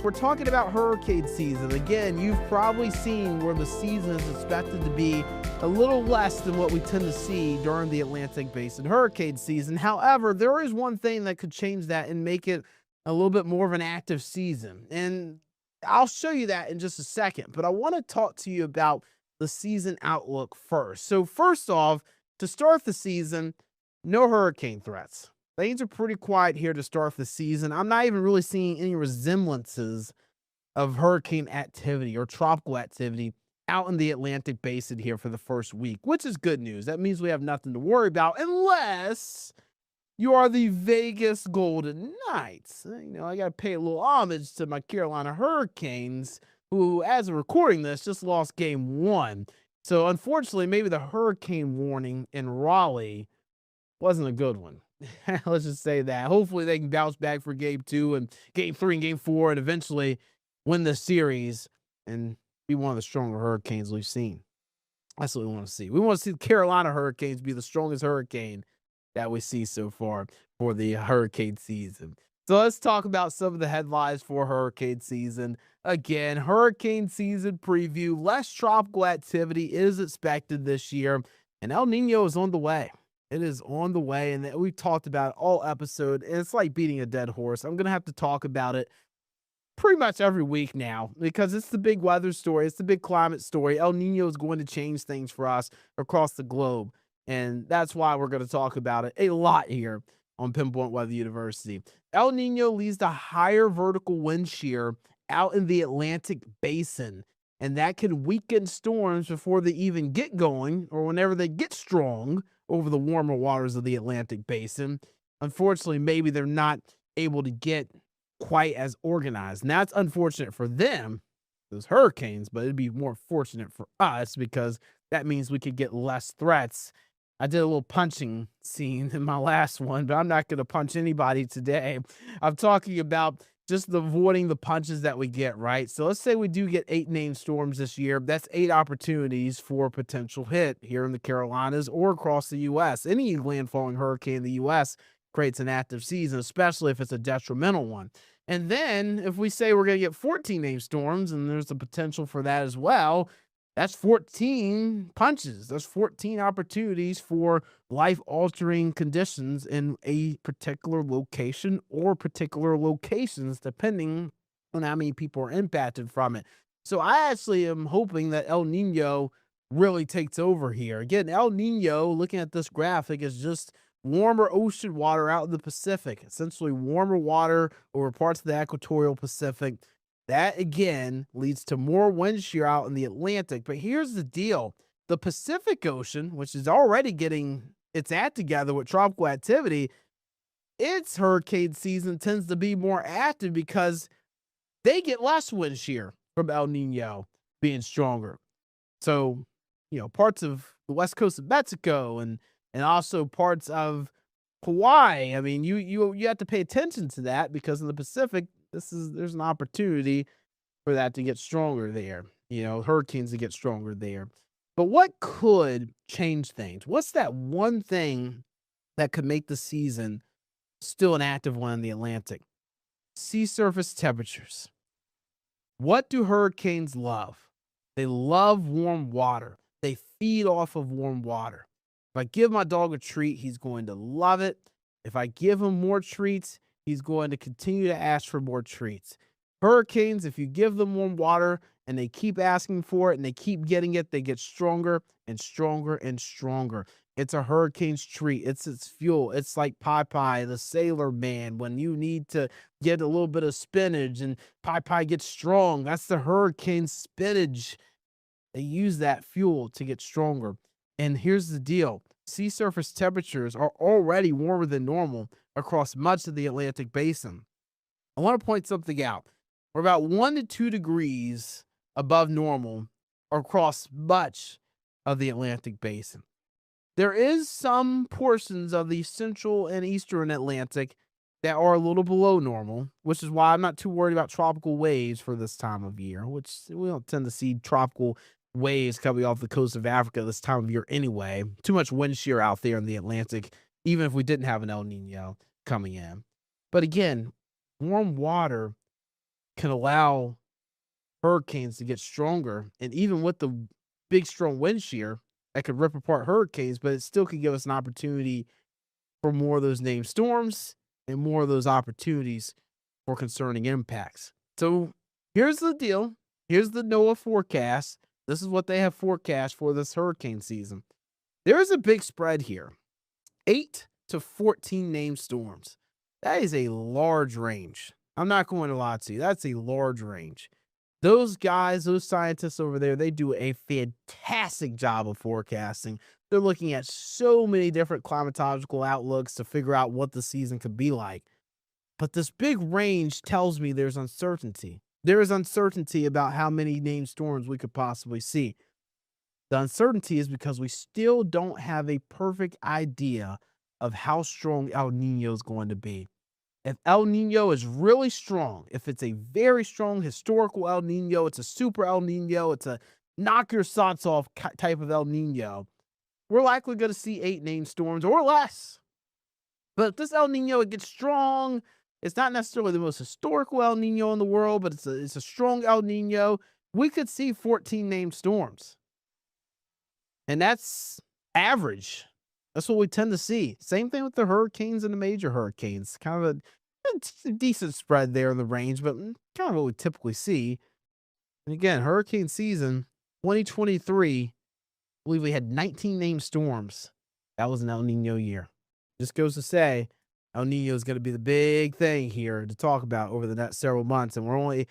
We're talking about hurricane season. Again, you've probably seen where the season is expected to be a little less than what we tend to see during the Atlantic Basin hurricane season. However, there is one thing that could change that and make it a little bit more of an active season. And I'll show you that in just a second. But I want to talk to you about the season outlook first. So first off, to start the season, no hurricane threats. Things are pretty quiet here to start the season. I'm not even really seeing any resemblances of hurricane activity or tropical activity out in the Atlantic Basin here for the first week, which is good news. That means we have nothing to worry about unless you are the Vegas Golden Knights. I got to pay a little homage to my Carolina Hurricanes, who, as of recording this, just lost game 1. So unfortunately, maybe the hurricane warning in Raleigh wasn't a good one. Let's just say that. Hopefully they can bounce back for game 2 and game 3 and game 4 and eventually win the series and be one of the stronger Hurricanes we've seen. That's what we want to see. We want to see the Carolina Hurricanes be the strongest hurricane that we see so far for the hurricane season. So let's talk about some of the headlines for hurricane season. Again, hurricane season preview. Less tropical activity is expected this year, and El Nino is on the way. It is on the way, and we've talked about it all episode, and it's like beating a dead horse. I'm going to have to talk about it pretty much every week now because it's the big weather story. It's the big climate story. El Nino is going to change things for us across the globe, and that's why we're going to talk about it a lot here on Pinpoint Weather University. El Nino leads to higher vertical wind shear out in the Atlantic Basin, and that can weaken storms before they even get going or whenever they get strong over the warmer waters of the Atlantic Basin. Unfortunately, maybe they're not able to get quite as organized. And that's unfortunate for them, those hurricanes, but it'd be more fortunate for us because that means we could get less threats. I did a little punching scene in my last one, but I'm not going to punch anybody today. I'm talking about just avoiding the punches that we get, right? So let's say we do get 8 named storms this year. That's 8 opportunities for potential hit here in the Carolinas or across the U.S. Any landfalling hurricane in the U.S. creates an active season, especially if it's a detrimental one. And then if we say we're going to get 14 named storms, and there's the potential for that as well, that's 14 punches. There's 14 opportunities for life-altering conditions in a particular location or particular locations, depending on how many people are impacted from it. So I actually am hoping that El Nino really takes over here. Again, El Nino, looking at this graphic, is just warmer ocean water out in the Pacific, essentially warmer water over parts of the equatorial Pacific That, again, leads to more wind shear out in the Atlantic. But here's the deal. The Pacific Ocean, which is already getting its act together with tropical activity, its hurricane season tends to be more active because they get less wind shear from El Nino being stronger. So, parts of the west coast of Mexico and also parts of Hawaii. I mean, you have to pay attention to that because in the Pacific, there's an opportunity for that to get stronger there. Hurricanes to get stronger there. But what could change things? What's that one thing that could make the season still an active one in the Atlantic? Sea surface temperatures. What do hurricanes love? They love warm water. They feed off of warm water. If I give my dog a treat, he's going to love it. If I give him more treats, he's going to continue to ask for more treats. Hurricanes, if you give them warm water and they keep asking for it and they keep getting it, they get stronger and stronger and stronger. It's a hurricane's treat. It's its fuel. It's like Popeye, the sailor man, when you need to get a little bit of spinach and Popeye gets strong. That's the hurricane spinach. They use that fuel to get stronger. And here's the deal. Sea surface temperatures are already warmer than normal across much of the Atlantic basin. I want to point something out. We're about 1 to 2 degrees above normal across much of the Atlantic basin. There is some portions of the central and eastern Atlantic that are a little below normal, which is why I'm not too worried about tropical waves for this time of year, which we don't tend to see tropical waves coming off the coast of Africa this time of year anyway. Too much wind shear out there in the Atlantic, even if we didn't have an El Nino coming in. But again, warm water can allow hurricanes to get stronger, and even with the big strong wind shear that could rip apart hurricanes, but it still could give us an opportunity for more of those named storms and more of those opportunities for concerning impacts. So here's the deal. Here's the NOAA forecast. This is what they have forecast for this hurricane season. There is a big spread here. 8 to 14 named storms. That is a large range. I'm not going to lie to you. That's a large range. Those guys, those scientists over there, they do a fantastic job of forecasting. They're looking at so many different climatological outlooks to figure out what the season could be like. But this big range tells me there's uncertainty. There is uncertainty about how many named storms we could possibly see. The uncertainty is because we still don't have a perfect idea of how strong El Nino is going to be. If El Nino is really strong, if it's a very strong historical El Nino, it's a super El Nino, it's a knock your socks off type of El Nino, we're likely going to see 8 named storms or less. But if this El Nino gets strong, it's not necessarily the most historical El Nino in the world, but it's a strong El Nino, we could see 14 named storms. And that's average. That's what we tend to see. Same thing with the hurricanes and the major hurricanes. Kind of a decent spread there in the range, but kind of what we typically see. And again, hurricane season 2023, I believe we had 19 named storms. That was an El Nino year. Just goes to say, El Nino is going to be the big thing here to talk about over the next several months, and we're only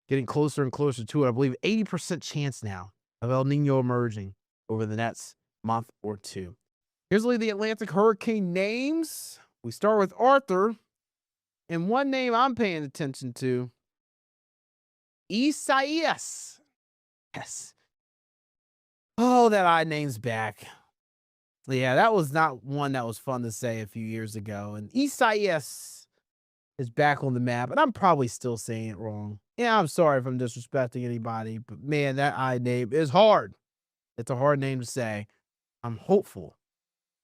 getting closer and closer to it. I believe 80% chance now of El Nino emerging over the next month or two. Here's the Atlantic hurricane names. We start with Arthur. And one name I'm paying attention to, Isaias. Yes. Oh, that I name's back. Yeah, that was not one that was fun to say a few years ago. And Isaias is back on the map, and I'm probably still saying it wrong. Yeah, I'm sorry if I'm disrespecting anybody, but man, that I name is hard. It's a hard name to say. I'm hopeful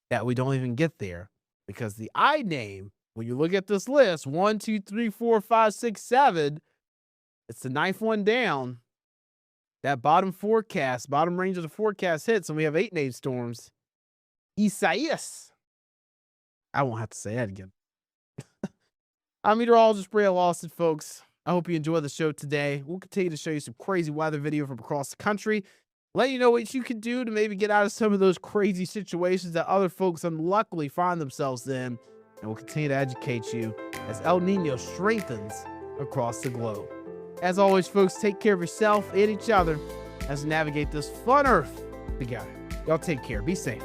that we don't even get there, because the I name, when you look at this list, 1, 2, 3, 4, 5, 6, 7, it's the 9th one down. That bottom range of the forecast hits, and we have 8 named storms. Isaias. I won't have to say that again. I'm meteorologist Brea Lawson, folks. I hope you enjoyed the show today. We'll continue to show you some crazy weather video from across the country. Let you know what you can do to maybe get out of some of those crazy situations that other folks unluckily find themselves in. And we'll continue to educate you as El Nino strengthens across the globe. As always, folks, take care of yourself and each other as we navigate this fun earth together. Y'all take care. Be safe.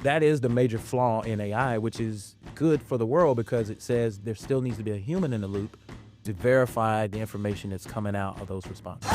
that is the major flaw in AI, which is good for the world because it says there still needs to be a human in the loop to verify the information that's coming out of those responses.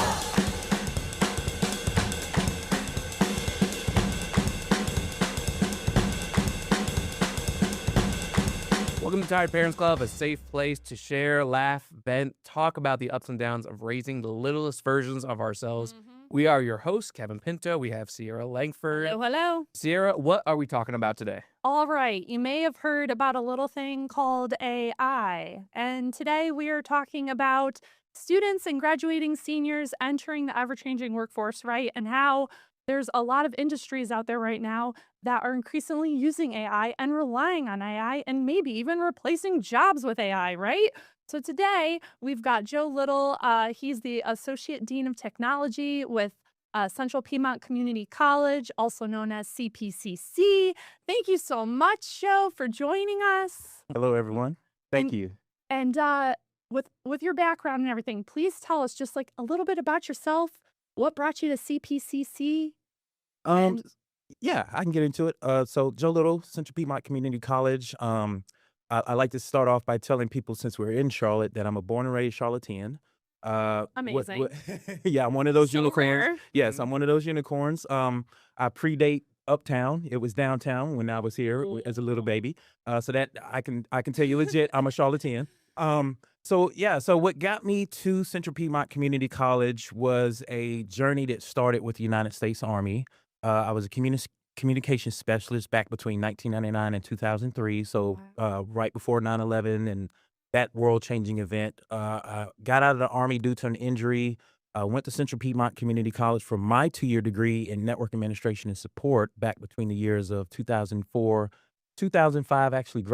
Welcome to Tired Parents Club, a safe place to share, laugh, vent, talk about the ups and downs of raising the littlest versions of ourselves. We are your hosts, Kevin Pinto. We have Sierra Langford. Hello, hello. Sierra, what are we talking about today? All right, you may have heard about a little thing called AI. And today we are talking about students and graduating seniors entering the ever-changing workforce, right? And how there's a lot of industries out there right now that are increasingly using AI and relying on AI and maybe even replacing jobs with AI, right? So today we've got Joe Little. He's the Associate Dean of Technology with Central Piedmont Community College, also known as CPCC. Thank you so much, Joe, for joining us. Hello, everyone. Thank you. And with your background and everything, please tell us just like a little bit about yourself. What brought you to CPCC? Yeah, I can get into it. So Joe Little, Central Piedmont Community College. I like to start off by telling people, since we're in Charlotte, that I'm a born and raised Charlottean. Amazing. Yeah, I'm one of those So unicorns. rare. Yes, I'm one of those unicorns. I predate Uptown. It was downtown when I was here as a little baby. So that I can tell you legit, I'm a Charlottean. So what got me to Central Piedmont Community College was a journey that started with the United States Army. I was a communications specialist back between 1999 and 2003. So right before 9/11 and that world-changing event. I got out of the Army due to an injury. Went to Central Piedmont Community College for my 2-year degree in network administration and support back between the years of 2004 2005. Actually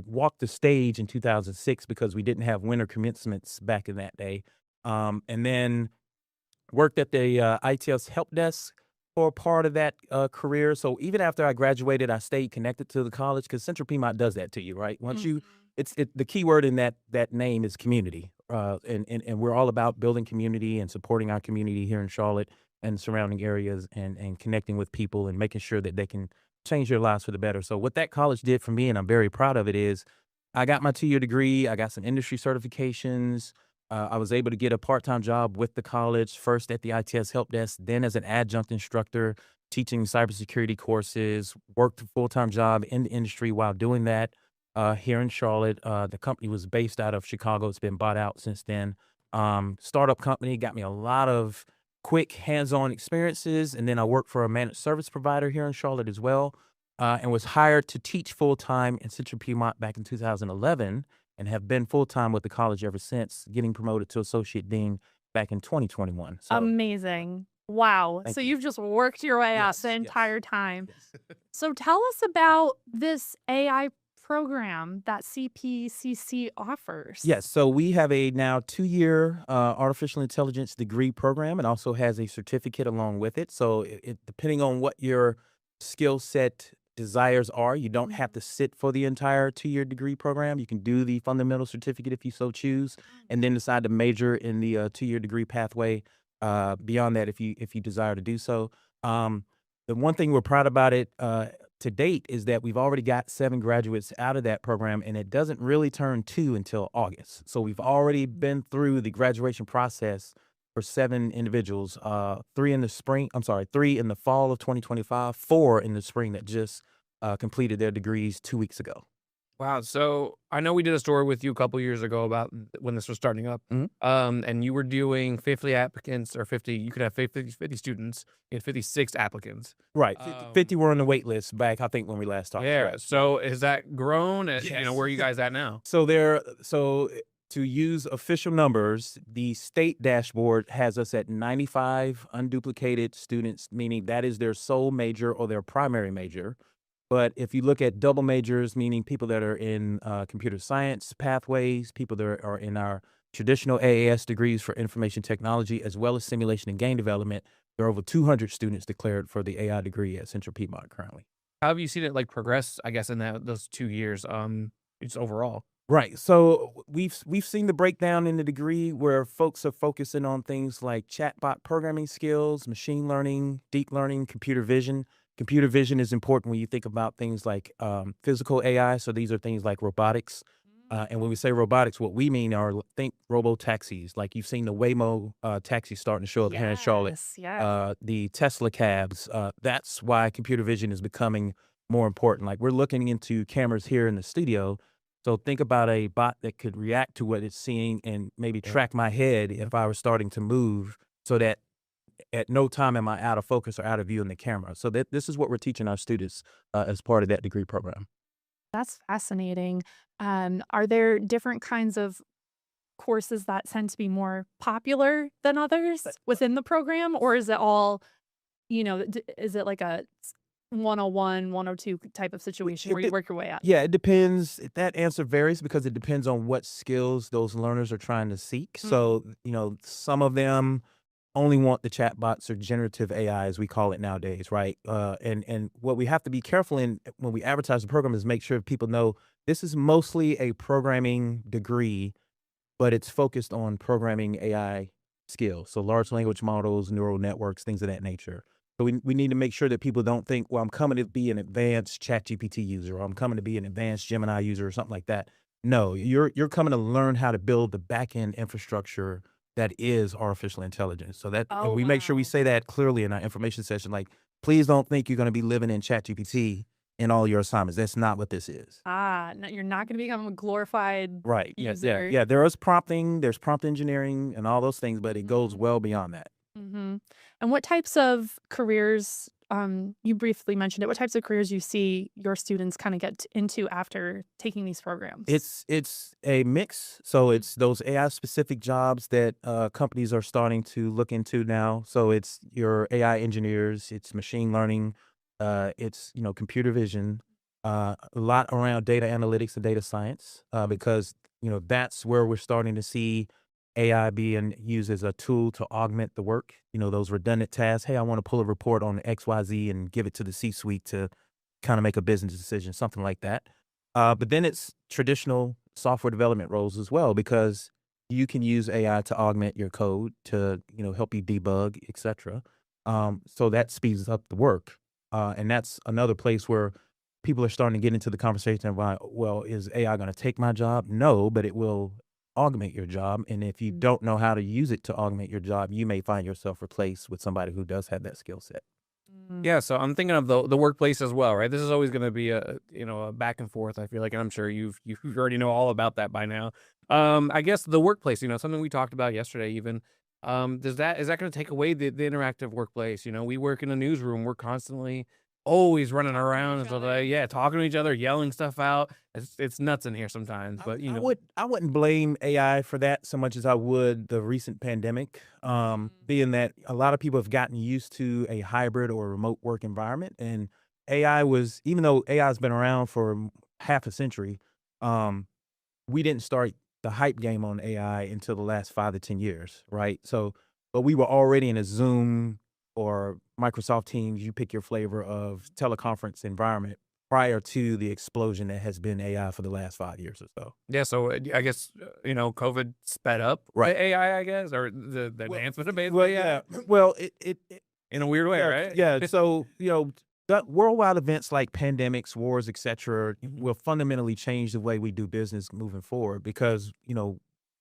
walked the stage in 2006 because we didn't have winter commencements back in that day. And then worked at the ITS help desk for part of that career. So even after I graduated, I stayed connected to the college because Central Piedmont does that to you, right? Once the key word in that name is community. And we're all about building community and supporting our community here in Charlotte and surrounding areas and connecting with people and making sure that they can change their lives for the better. So what that college did for me, and I'm very proud of it, is I got my 2-year degree. I got some industry certifications. I was able to get a part-time job with the college, first at the ITS help desk, then as an adjunct instructor, teaching cybersecurity courses, worked a full-time job in the industry while doing that here in Charlotte. The company was based out of Chicago. It's been bought out since then. Startup company, got me a lot of quick hands-on experiences. And then I worked for a managed service provider here in Charlotte as well, and was hired to teach full-time in Central Piedmont back in 2011 and have been full-time with the college ever since, getting promoted to associate dean back in 2021. So Amazing. Wow. Thank So you. you've just worked your way up the entire time. So tell us about this AI program that CPCC offers. Yes, so we have a now 2-year artificial intelligence degree program, and also has a certificate along with it. So depending on what your skill set desires are, you don't have to sit for the entire 2-year degree program. You can do the fundamental certificate if you so choose, and then decide to major in the 2-year degree pathway beyond that if you desire to do so. The one thing we're proud about it to date is that we've already got 7 graduates out of that program, and it doesn't really turn 2 until August. So we've already been through the graduation process for 7 individuals, 3 in the fall of 2025, 4 in the spring that just completed their degrees 2 weeks ago. Wow. So I know we did a story with you a couple years ago about when this was starting up. And you were doing 50 applicants or 50, you could have 50 students. You had 56 applicants. Right. 50 were on the wait list back, I think, when we last talked. Yeah. Right. So has that grown? You know, Yes. where are you guys at now? So to use official numbers, the state dashboard has us at 95 unduplicated students, meaning that is their sole major or their primary major. But if you look at double majors, meaning people that are in computer science pathways, people that are in our traditional AAS degrees for information technology, as well as simulation and game development, there are over 200 students declared for the AI degree at Central Piedmont currently. How have you seen it progress, I guess, in those 2 years, just overall? Right. So we've seen the breakdown in the degree where folks are focusing on things like chatbot programming skills, machine learning, deep learning, computer vision. Computer vision is important when you think about things like physical AI. So these are things like robotics. And when we say robotics, what we mean are think robo taxis. Like you've seen the Waymo taxis starting to show up here in Charlotte. Yes. The Tesla cabs. That's why computer vision is becoming more important. Like we're looking into cameras here in the studio. So think about a bot that could react to what it's seeing and maybe track my head if I were starting to move, so that at no time am I out of focus or out of view in the camera. So this is what we're teaching our students as part of that degree program. That's fascinating. Are there different kinds of courses that tend to be more popular than others within the program? Or is it all, is it like a 101, 102 type of situation where you work your way up? Yeah, it depends. That answer varies because it depends on what skills those learners are trying to seek. So, some of them only want the chatbots or generative AI, as we call it nowadays, right? And what we have to be careful in when we advertise the program is make sure people know this is mostly a programming degree, but it's focused on programming AI skills. So large language models, neural networks, things of that nature. So we need to make sure that people don't think, well, I'm coming to be an advanced ChatGPT user, or I'm coming to be an advanced Gemini user or something like that. No, you're coming to learn how to build the back-end infrastructure that is artificial intelligence. So that and we make sure we say that clearly in our information session. Like, please don't think you're going to be living in ChatGPT in all your assignments. That's not what this is. No, you're not going to become a glorified Right. user. Yeah. There is prompting, there's prompt engineering and all those things, but it goes well beyond that. And what types of careers, you briefly mentioned it, what types of careers you see your students kind of get into after taking these programs? It's a mix. So it's those AI specific jobs that companies are starting to look into now. So it's your AI engineers, it's machine learning, it's computer vision, a lot around data analytics and data science, because that's where we're starting to see AI being used as a tool to augment the work, those redundant tasks. Hey, I want to pull a report on XYZ and give it to the C-suite to kind of make a business decision, something like that. But then it's traditional software development roles as well, because you can use AI to augment your code to, help you debug, et cetera. So that speeds up the work. And that's another place where people are starting to get into the conversation about, well, is AI going to take my job? No, but it will augment your job. And if you don't know how to use it to augment your job, you may find yourself replaced with somebody who does have that skill set. Yeah, so I'm thinking of the workplace as well, right? This is always going to be a back and forth. I feel like, and I'm sure you already know all about that by now. I guess the workplace, something we talked about yesterday, even. Is that going to take away the interactive workplace? We work in a newsroom. We're constantly always running around and stuff like, talking to each other, yelling stuff out. It's nuts in here sometimes, but I wouldn't blame AI for that so much as I would the recent pandemic, being that a lot of people have gotten used to a hybrid or remote work environment. And even though AI has been around for half a century, we didn't start the hype game on AI until the last 5 to 10 years, right? So, but we were already in a Zoom or Microsoft Teams, you pick your flavor of teleconference environment prior to the explosion that has been AI for the last 5 years or so. Yeah, so I guess, COVID sped up AI, I guess, or the advancement of it. Well, yeah. Well, it in a weird way, right? Yeah. So, that worldwide events like pandemics, wars, et cetera, will fundamentally change the way we do business moving forward because,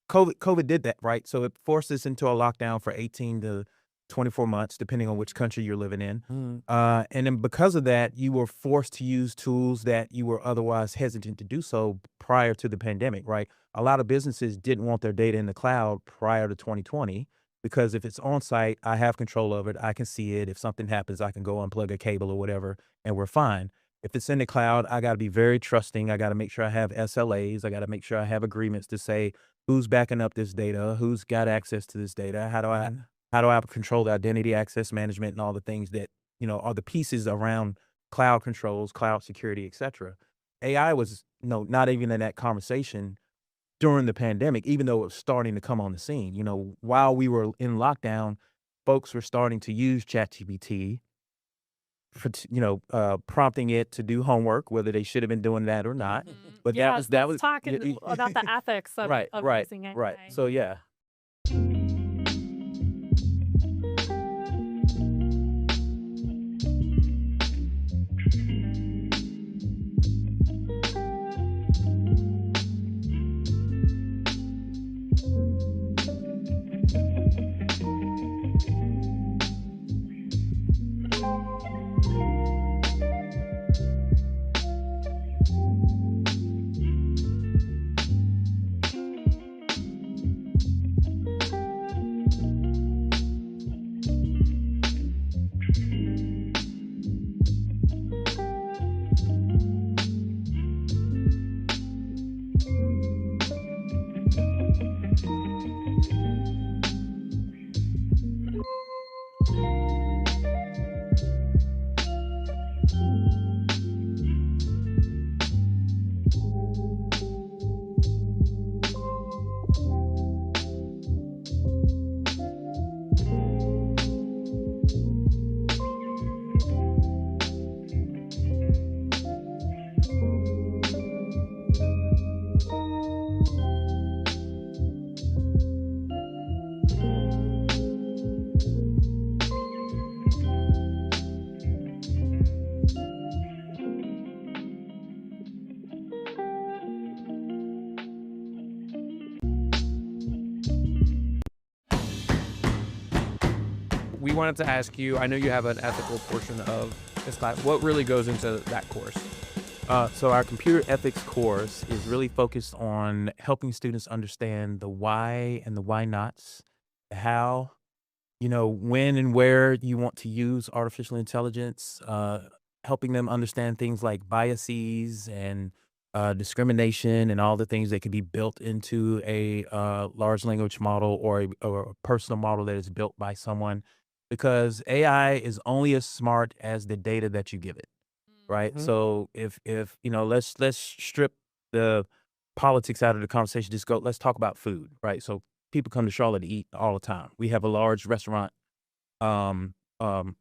COVID did that, right? So it forced us into a lockdown for 18 to 24 months, depending on which country you're living in. And then because of that, you were forced to use tools that you were otherwise hesitant to do so prior to the pandemic, right? A lot of businesses didn't want their data in the cloud prior to 2020, because if it's on site, I have control of it. I can see it. If something happens, I can go unplug a cable or whatever, and we're fine. If it's in the cloud, I got to be very trusting. I got to make sure I have SLAs. I got to make sure I have agreements to say who's backing up this data, who's got access to this data, how do I control the identity access management and all the things that, are the pieces around cloud controls, cloud security, et cetera. AI was not even in that conversation during the pandemic, even though it was starting to come on the scene. While we were in lockdown, folks were starting to use ChatGPT for, prompting it to do homework, whether they should have been doing that or not. But that was talking about the ethics of using AI. Right. So, yeah. we wanted to ask you, I know you have an ethical portion of this class. What really goes into that course? So our computer ethics course is really focused on helping students understand the why and the why nots, how, when and where you want to use artificial intelligence, helping them understand things like biases and discrimination and all the things that could be built into a large language model or a personal model that is built by someone, because AI is only as smart as the data that you give it. Right. So if let's strip the politics out of the conversation. Let's talk about food. Right. So people come to Charlotte to eat all the time. We have a large restaurant um kind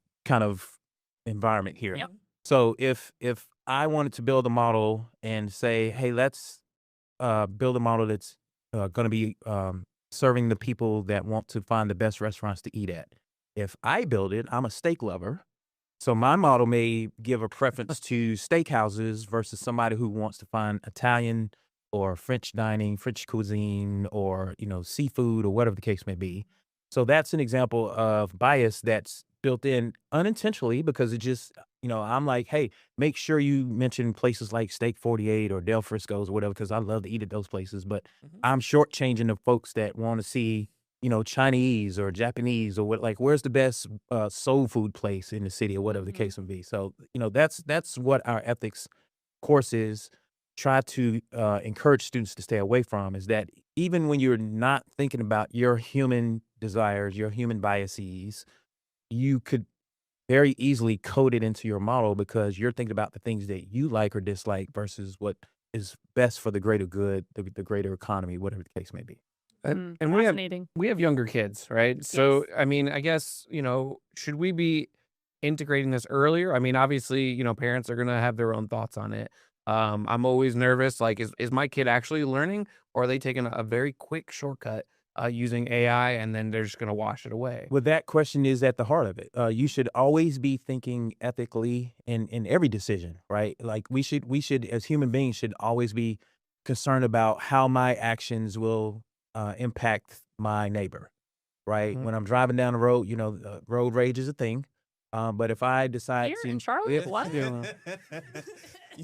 of environment here. Yep. So if I wanted to build a model and say, hey, let's build a model that's going to be serving the people that want to find the best restaurants to eat at. If I build it, I'm a steak lover. So my model may give a preference to steakhouses versus somebody who wants to find Italian or French dining, French cuisine, or seafood or whatever the case may be. So that's an example of bias that's built in unintentionally, because it just, I'm like, hey, make sure you mention places like Steak 48 or Del Frisco's or whatever, because I love to eat at those places. But I'm shortchanging the folks that want to see Chinese or Japanese or where's the best soul food place in the city or whatever the case may be. So, that's what our ethics course is. Try to encourage students to stay away from, is that even when you're not thinking about your human desires, your human biases, you could very easily code it into your model, because you're thinking about the things that you like or dislike versus what is best for the greater good, the greater economy, whatever the case may be. And Fascinating. we have younger kids, right? So, I mean, I guess, should we be integrating this earlier? I mean, obviously, parents are going to have their own thoughts on it. I'm always nervous. Like, is my kid actually learning, or are they taking a very quick shortcut using AI and then they're just going to wash it away? Well, that question is at the heart of it. You should always be thinking ethically in every decision, right? Like we should, as human beings, should always be concerned about how my actions will impact my neighbor, right? When I'm driving down the road, road rage is a thing. But if I decide Here to, in Charlotte? What?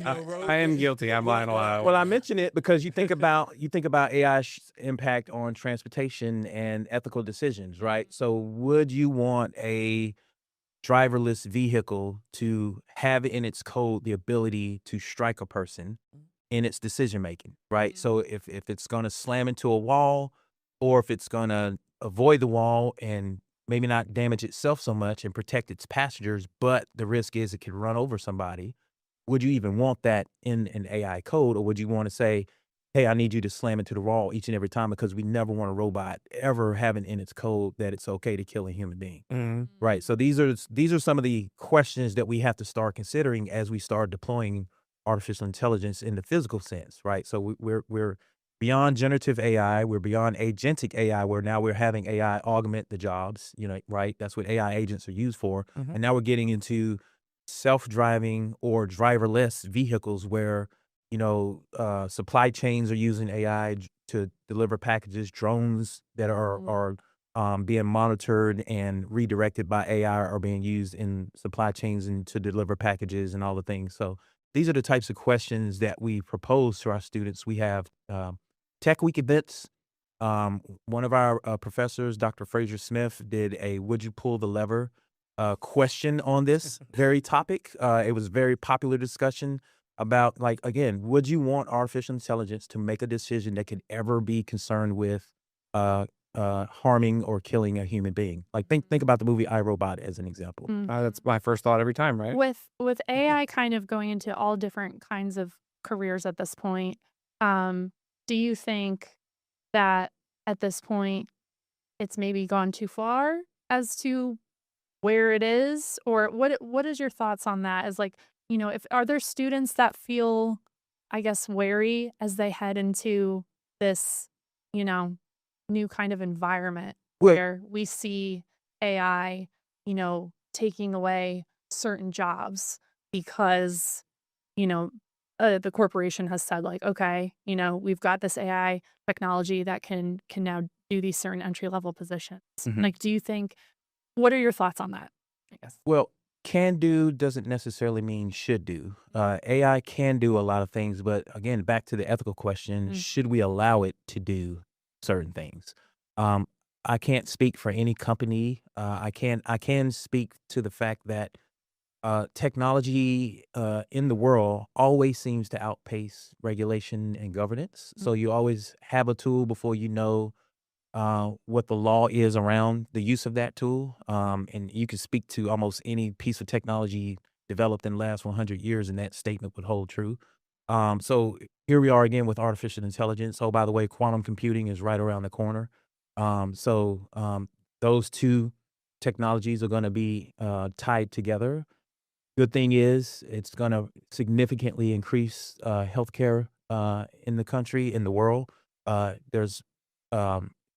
I am guilty. I'm lying a lot. well, I mention it because you think about AI's impact on transportation and ethical decisions, right? So, would you want a driverless vehicle to have in its code the ability to strike a person in its decision making, right? So, if it's going to slam into a wall, or if it's going to avoid the wall and maybe not damage itself so much and protect its passengers, but the risk is it could run over somebody. Would you even want that in an AI code, or would you want to say, hey, I need you to slam into the wall each and every time, because we never want a robot ever having in its code that it's okay to kill a human being. Right. So these are some of the questions that we have to start considering as we start deploying artificial intelligence in the physical sense, right? So we're beyond generative AI, we're beyond agentic AI, where now we're having AI augment the jobs, right? That's what AI agents are used for. And now we're getting into self-driving or driverless vehicles where, supply chains are using AI to deliver packages. Drones that are being monitored and redirected by AI are being used in supply chains and to deliver packages and all the things. So these are the types of questions that we propose to our students. We have Tech Week events. One of our professors, Dr. Fraser Smith, did a "Would you pull the lever?" question on this very topic. It was a very popular discussion about, like, again, would you want artificial intelligence to make a decision that could ever be concerned with harming or killing a human being? Like, think about the movie I, Robot as an example. That's my first thought every time, right? With AI kind of going into all different kinds of careers at this point, do you think that at this point it's maybe gone too far as to where it is, or what is your thoughts on that? As like, if are there students that feel, I guess, wary as they head into this, new kind of environment where we see AI, taking away certain jobs because, the corporation has said, like, okay, we've got this AI technology that can now do these certain entry level positions. Like, do you think What are your thoughts on that? Well, can do doesn't necessarily mean should do. AI can do a lot of things, but again, back to the ethical question, should we allow it to do certain things? Um, I can't speak for any company. I can speak to the fact that technology in the world always seems to outpace regulation and governance. So you always have a tool before you know what the law is around the use of that tool. And you can speak to almost any piece of technology developed in the last 100 years, and that statement would hold true. So here we are again with artificial intelligence. Oh, by the way, quantum computing is right around the corner. So those two technologies are going to be tied together. Good thing is it's going to significantly increase healthcare in the country, in the world. There's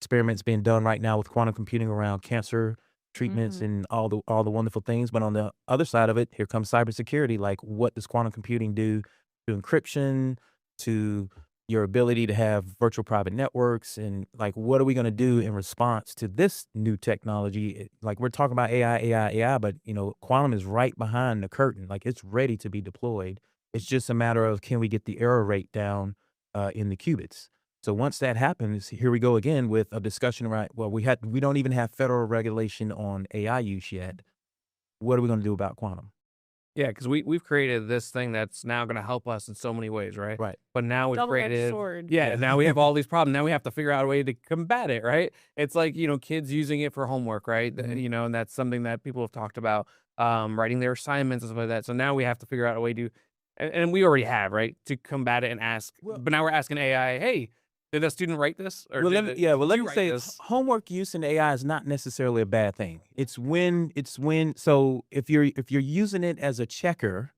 experiments being done right now with quantum computing around cancer treatments and all the wonderful things. But on the other side of it, here comes cybersecurity. Like, what does quantum computing do to encryption, to your ability to have virtual private networks, and like, what are we going to do in response to this new technology? Like, we're talking about AI, but quantum is right behind the curtain. Like, it's ready to be deployed. It's just a matter of, can we get the error rate down in the qubits? So once that happens, here we go again with a discussion around, well, we don't even have federal regulation on AI use yet. What are we going to do about quantum? Yeah, because we've created this thing that's now going to help us in so many ways, right? Right. But now we've Double-edged created, sword. yeah, now we have all these problems. Now we have to figure out a way to combat it, right? It's like, kids using it for homework, right? And that's something that people have talked about, writing their assignments and stuff like that. So now we have to figure out a way to, and we already have, right, to combat it and ask. But now we're asking AI, hey, did a student write this? Or Well, let me write say, this? homework use in AI is not necessarily a bad thing. It's when. So if you're using it as a checker,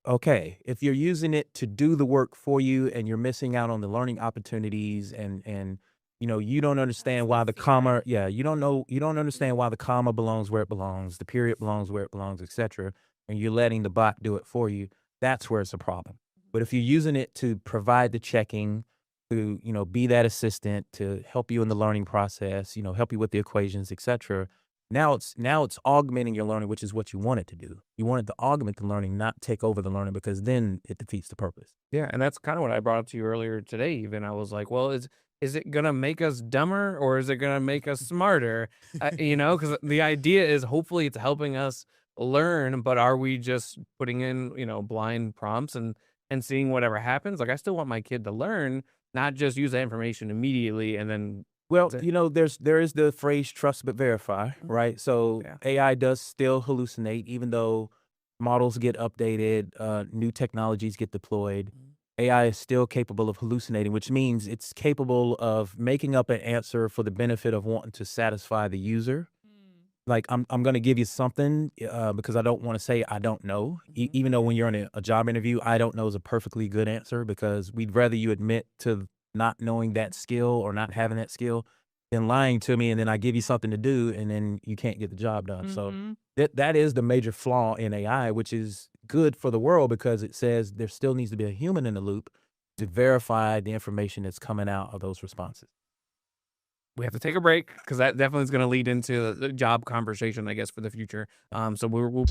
okay. If you're using it to do the work for you, and you're missing out on the learning opportunities, and you don't understand why the comma, you don't understand why the comma belongs where it belongs, the period belongs where it belongs, etc. And you're letting the bot do it for you. That's where it's a problem. But if you're using it to provide the checking, to be that assistant, to help you in the learning process, help you with the equations, etc. Now it's augmenting your learning, which is what you want it to do. You want it to augment the learning, not take over the learning, because then it defeats the purpose. Yeah, and that's kind of what I brought up to you earlier today. Even I was like, well, is it gonna make us dumber, or is it gonna make us smarter? Because the idea is hopefully it's helping us learn, but are we just putting in blind prompts and seeing whatever happens? Like, I still want my kid to learn, not just use that information immediately and then. Well, there is the phrase trust but verify, right? So AI does still hallucinate, even though models get updated, new technologies get deployed. AI is still capable of hallucinating, which means it's capable of making up an answer for the benefit of wanting to satisfy the user. Like, I'm going to give you something because I don't want to say I don't know. Even though when you're in a job interview, I don't know is a perfectly good answer, because we'd rather you admit to not knowing that skill or not having that skill than lying to me, and then I give you something to do and then you can't get the job done. So that is the major flaw in AI, which is good for the world, because it says there still needs to be a human in the loop to verify the information that's coming out of those responses. We have to take a break, because that definitely is going to lead into the job conversation, I guess, for the future. So we'll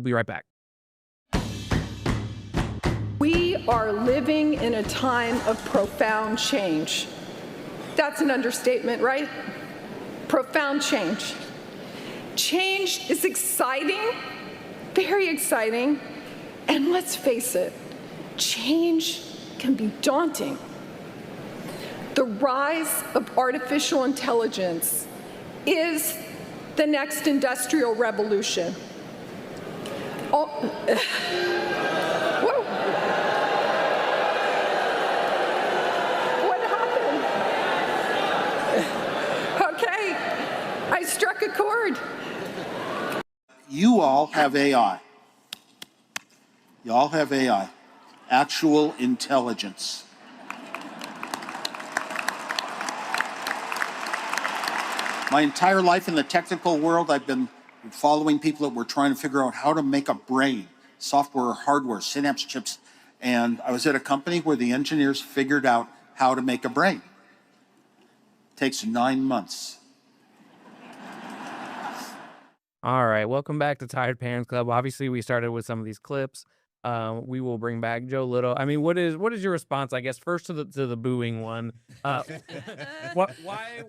We'll be right back. We are living in a time of profound change. That's an understatement, right? Profound change. Change is exciting, very exciting, and let's face it, change can be daunting. The rise of artificial intelligence is the next industrial revolution. Whoa. What happened? Okay, I struck a chord. You all have AI. You all have AI, actual intelligence. My entire life in the technical world, I've been following people that were trying to figure out how to make a brain, software or hardware, synapse chips. And I was at a company where the engineers figured out how to make a brain. It takes 9 months. All right, welcome back to Tired Parents Club. Obviously, we started with some of these clips. We will bring back Joe Little. I mean, what is your response? I guess first to the booing one. Why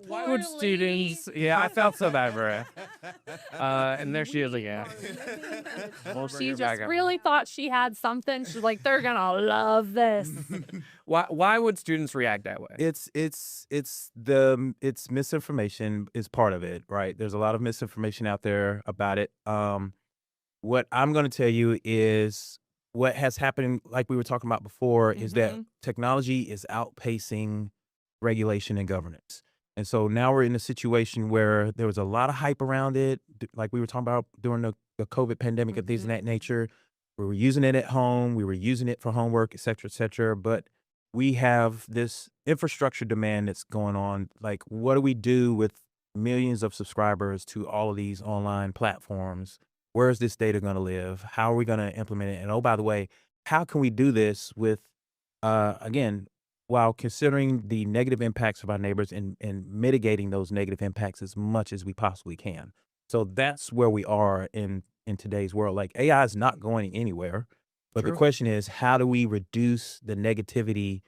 would students? Yeah, I felt so bad for her. And there she is again. We'll bring She her just back up. really thought she had something. She's like, they're gonna love this. Why would students react that way? It's misinformation is part of it, right? There's a lot of misinformation out there about it. What I'm going to tell you is what has happened, like we were talking about before, is that technology is outpacing regulation and governance. And so now we're in a situation where there was a lot of hype around it, like we were talking about during the COVID pandemic and things of that nature. We were using it at home. We were using it for homework, et cetera, et cetera. But we have this infrastructure demand that's going on. Like, what do we do with millions of subscribers to all of these online platforms? Where is this data going to live? How are we going to implement it? And oh, by the way, how can we do this with, again, while considering the negative impacts of our neighbors and mitigating those negative impacts as much as we possibly can? So that's where we are in today's world. Like, AI is not going anywhere. But the question is, how do we reduce the negativity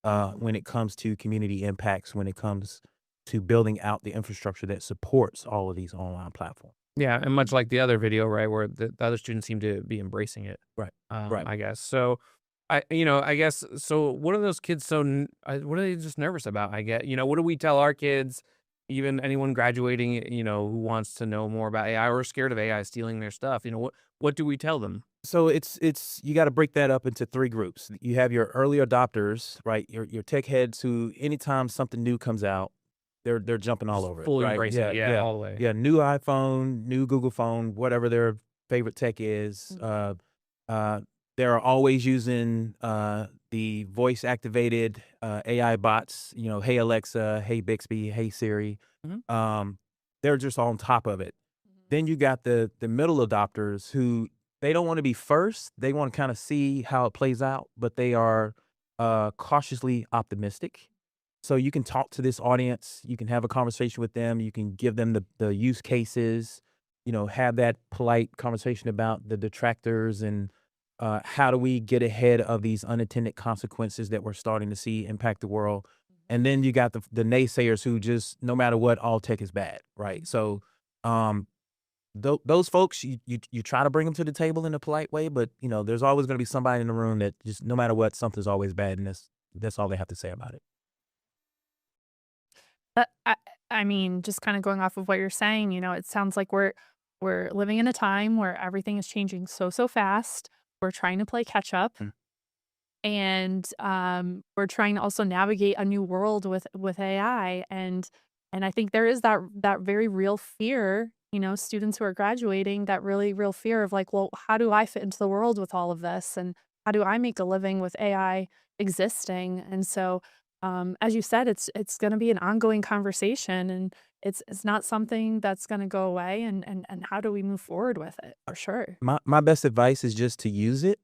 when it comes to community impacts, when it comes to building out the infrastructure that supports all of these online platforms? Yeah, and much like the other video, right, where the other students seem to be embracing it. Right. I guess. So, I guess, so what are those kids what are they just nervous about? I get, what do we tell our kids, even anyone graduating, who wants to know more about AI or scared of AI stealing their stuff? What do we tell them? So it's you got to break that up into 3 groups. You have your early adopters, right? Your tech heads who, anytime something new comes out, they're jumping all over it. Fully Right? embracing it, yeah, all the way. Yeah, new iPhone, new Google phone, whatever their favorite tech is. They're always using the voice activated AI bots. Hey Alexa, hey Bixby, hey Siri. They're just on top of it. Then you got the middle adopters who, they don't want to be first. They want to kind of see how it plays out, but they are cautiously optimistic. So you can talk to this audience. You can have a conversation with them. You can give them the use cases, have that polite conversation about the detractors and how do we get ahead of these unintended consequences that we're starting to see impact the world. And then you got the naysayers who just, no matter what, all tech is bad, right? So those folks, you try to bring them to the table in a polite way, but there's always going to be somebody in the room that just, no matter what, something's always bad, and that's all they have to say about it. I mean, just kind of going off of what you're saying, it sounds like we're living in a time where everything is changing so fast. We're trying to play catch up, and we're trying to also navigate a new world with AI, and I think there is that very real fear. Students who are graduating, that really real fear of like, well, how do I fit into the world with all of this, and how do I make a living with AI existing? And so, as you said, it's going to be an ongoing conversation, and it's not something that's going to go away. And how do we move forward with it? For sure. My best advice is just to use it,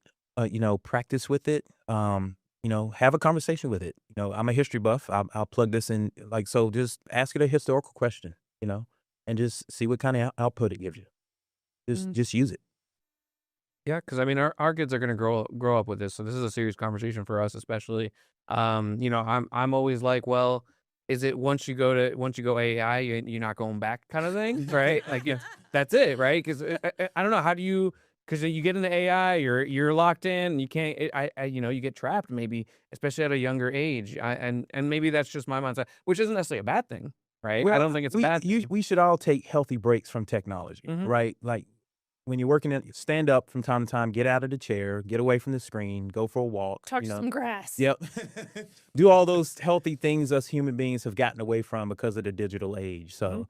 practice with it, have a conversation with it. I'm a history buff. I'll plug this in, so just ask it a historical question, and just see what kind of output it gives you. Just use it. Yeah, because I mean, our kids are gonna grow up with this, so this is a serious conversation for us, especially. I'm always like, well, is it once you go AI, you're not going back, kind of thing, right? Like, yeah, that's it, right? Because I don't know, how do you? Because you get into AI, you're locked in, you can't. You get trapped, maybe, especially at a younger age. And maybe that's just my mindset, which isn't necessarily a bad thing, right? I don't think it's a bad thing. we should all take healthy breaks from technology, right? Like when you're working at, stand up from time to time, get out of the chair, get away from the screen, go for a walk. Touch some grass. Yep. Do all those healthy things us human beings have gotten away from because of the digital age. So,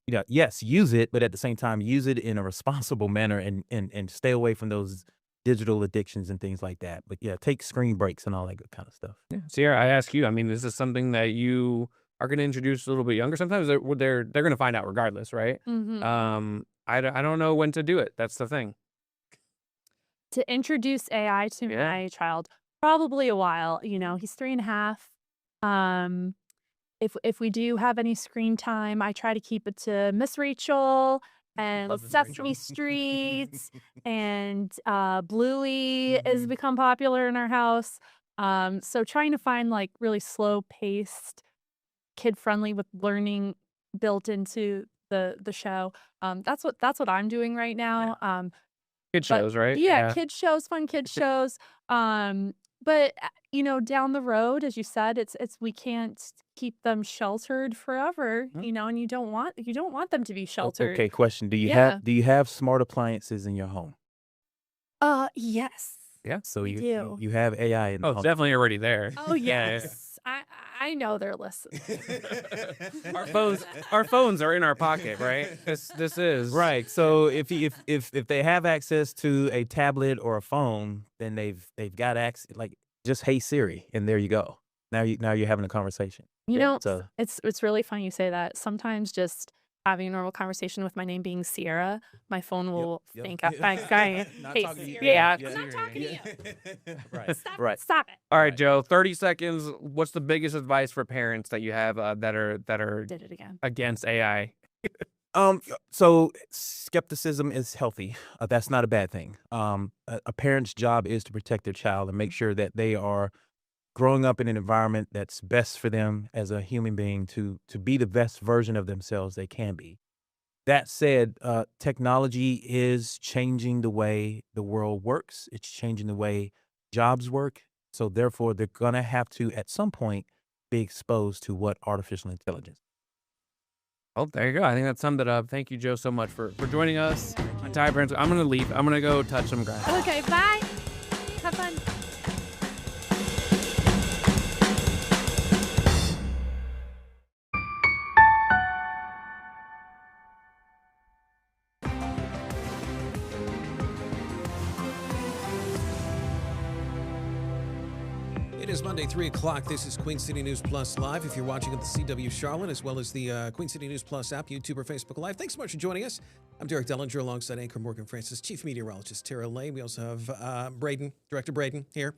yes, use it, but at the same time, use it in a responsible manner and stay away from those digital addictions and things like that. But yeah, take screen breaks and all that good kind of stuff. Yeah. Sierra, I ask you, I mean, this is something that you are going to introduce a little bit younger. Sometimes they're going to find out regardless, right? I don't know when to do it. That's the thing. To introduce AI to my child, probably a while. He's 3.5. If we do have any screen time, I try to keep it to Miss Rachel and Sesame Street and Bluey has become popular in our house. So trying to find like really slow paced, kid friendly with learning built into the show. That's what I'm doing right now. Kid shows, right? Yeah, kid shows, fun kid shows. But down the road, as you said, it's we can't keep them sheltered forever, and you don't want them to be sheltered. Okay, question. Do you have smart appliances in your home? Yes. Yeah. So We do. you have AI in the Oh, it's definitely already there. Oh yes. I know they're listening. Our phones are in our pocket, right? This is right. So if they have access to a tablet or a phone, then they've got access. Like just hey Siri, and there you go. Now you're having a conversation. So It's really funny you say that. Sometimes just having a normal conversation with my name being Sierra, my phone will think I'm hey Sierra. Yeah, I'm not talking to you. Right. Stop it. All right, Joe. 30 seconds. What's the biggest advice for parents that you have that are Did it again. against AI? So skepticism is healthy. That's not a bad thing. A parent's job is to protect their child and make sure that they are growing up in an environment that's best for them as a human being to be the best version of themselves they can be. That said, technology is changing the way the world works. It's changing the way jobs work. So therefore, they're going to have to, at some point, be exposed to what artificial intelligence. Oh, there you go. I think that summed it up. Thank you, Joe, so much for joining us. I'm tired, parents. I'm going to leave. I'm going to go touch some grass. Okay, bye. Have fun. It is Monday, 3 o'clock. This is Queen City News Plus Live. If you're watching at the CW Charlotte, as well as the Queen City News Plus app, YouTube, or Facebook Live, thanks so much for joining us. I'm Derek Dellinger, alongside anchor Morgan Francis, chief meteorologist Tara Lane. We also have Director Braden here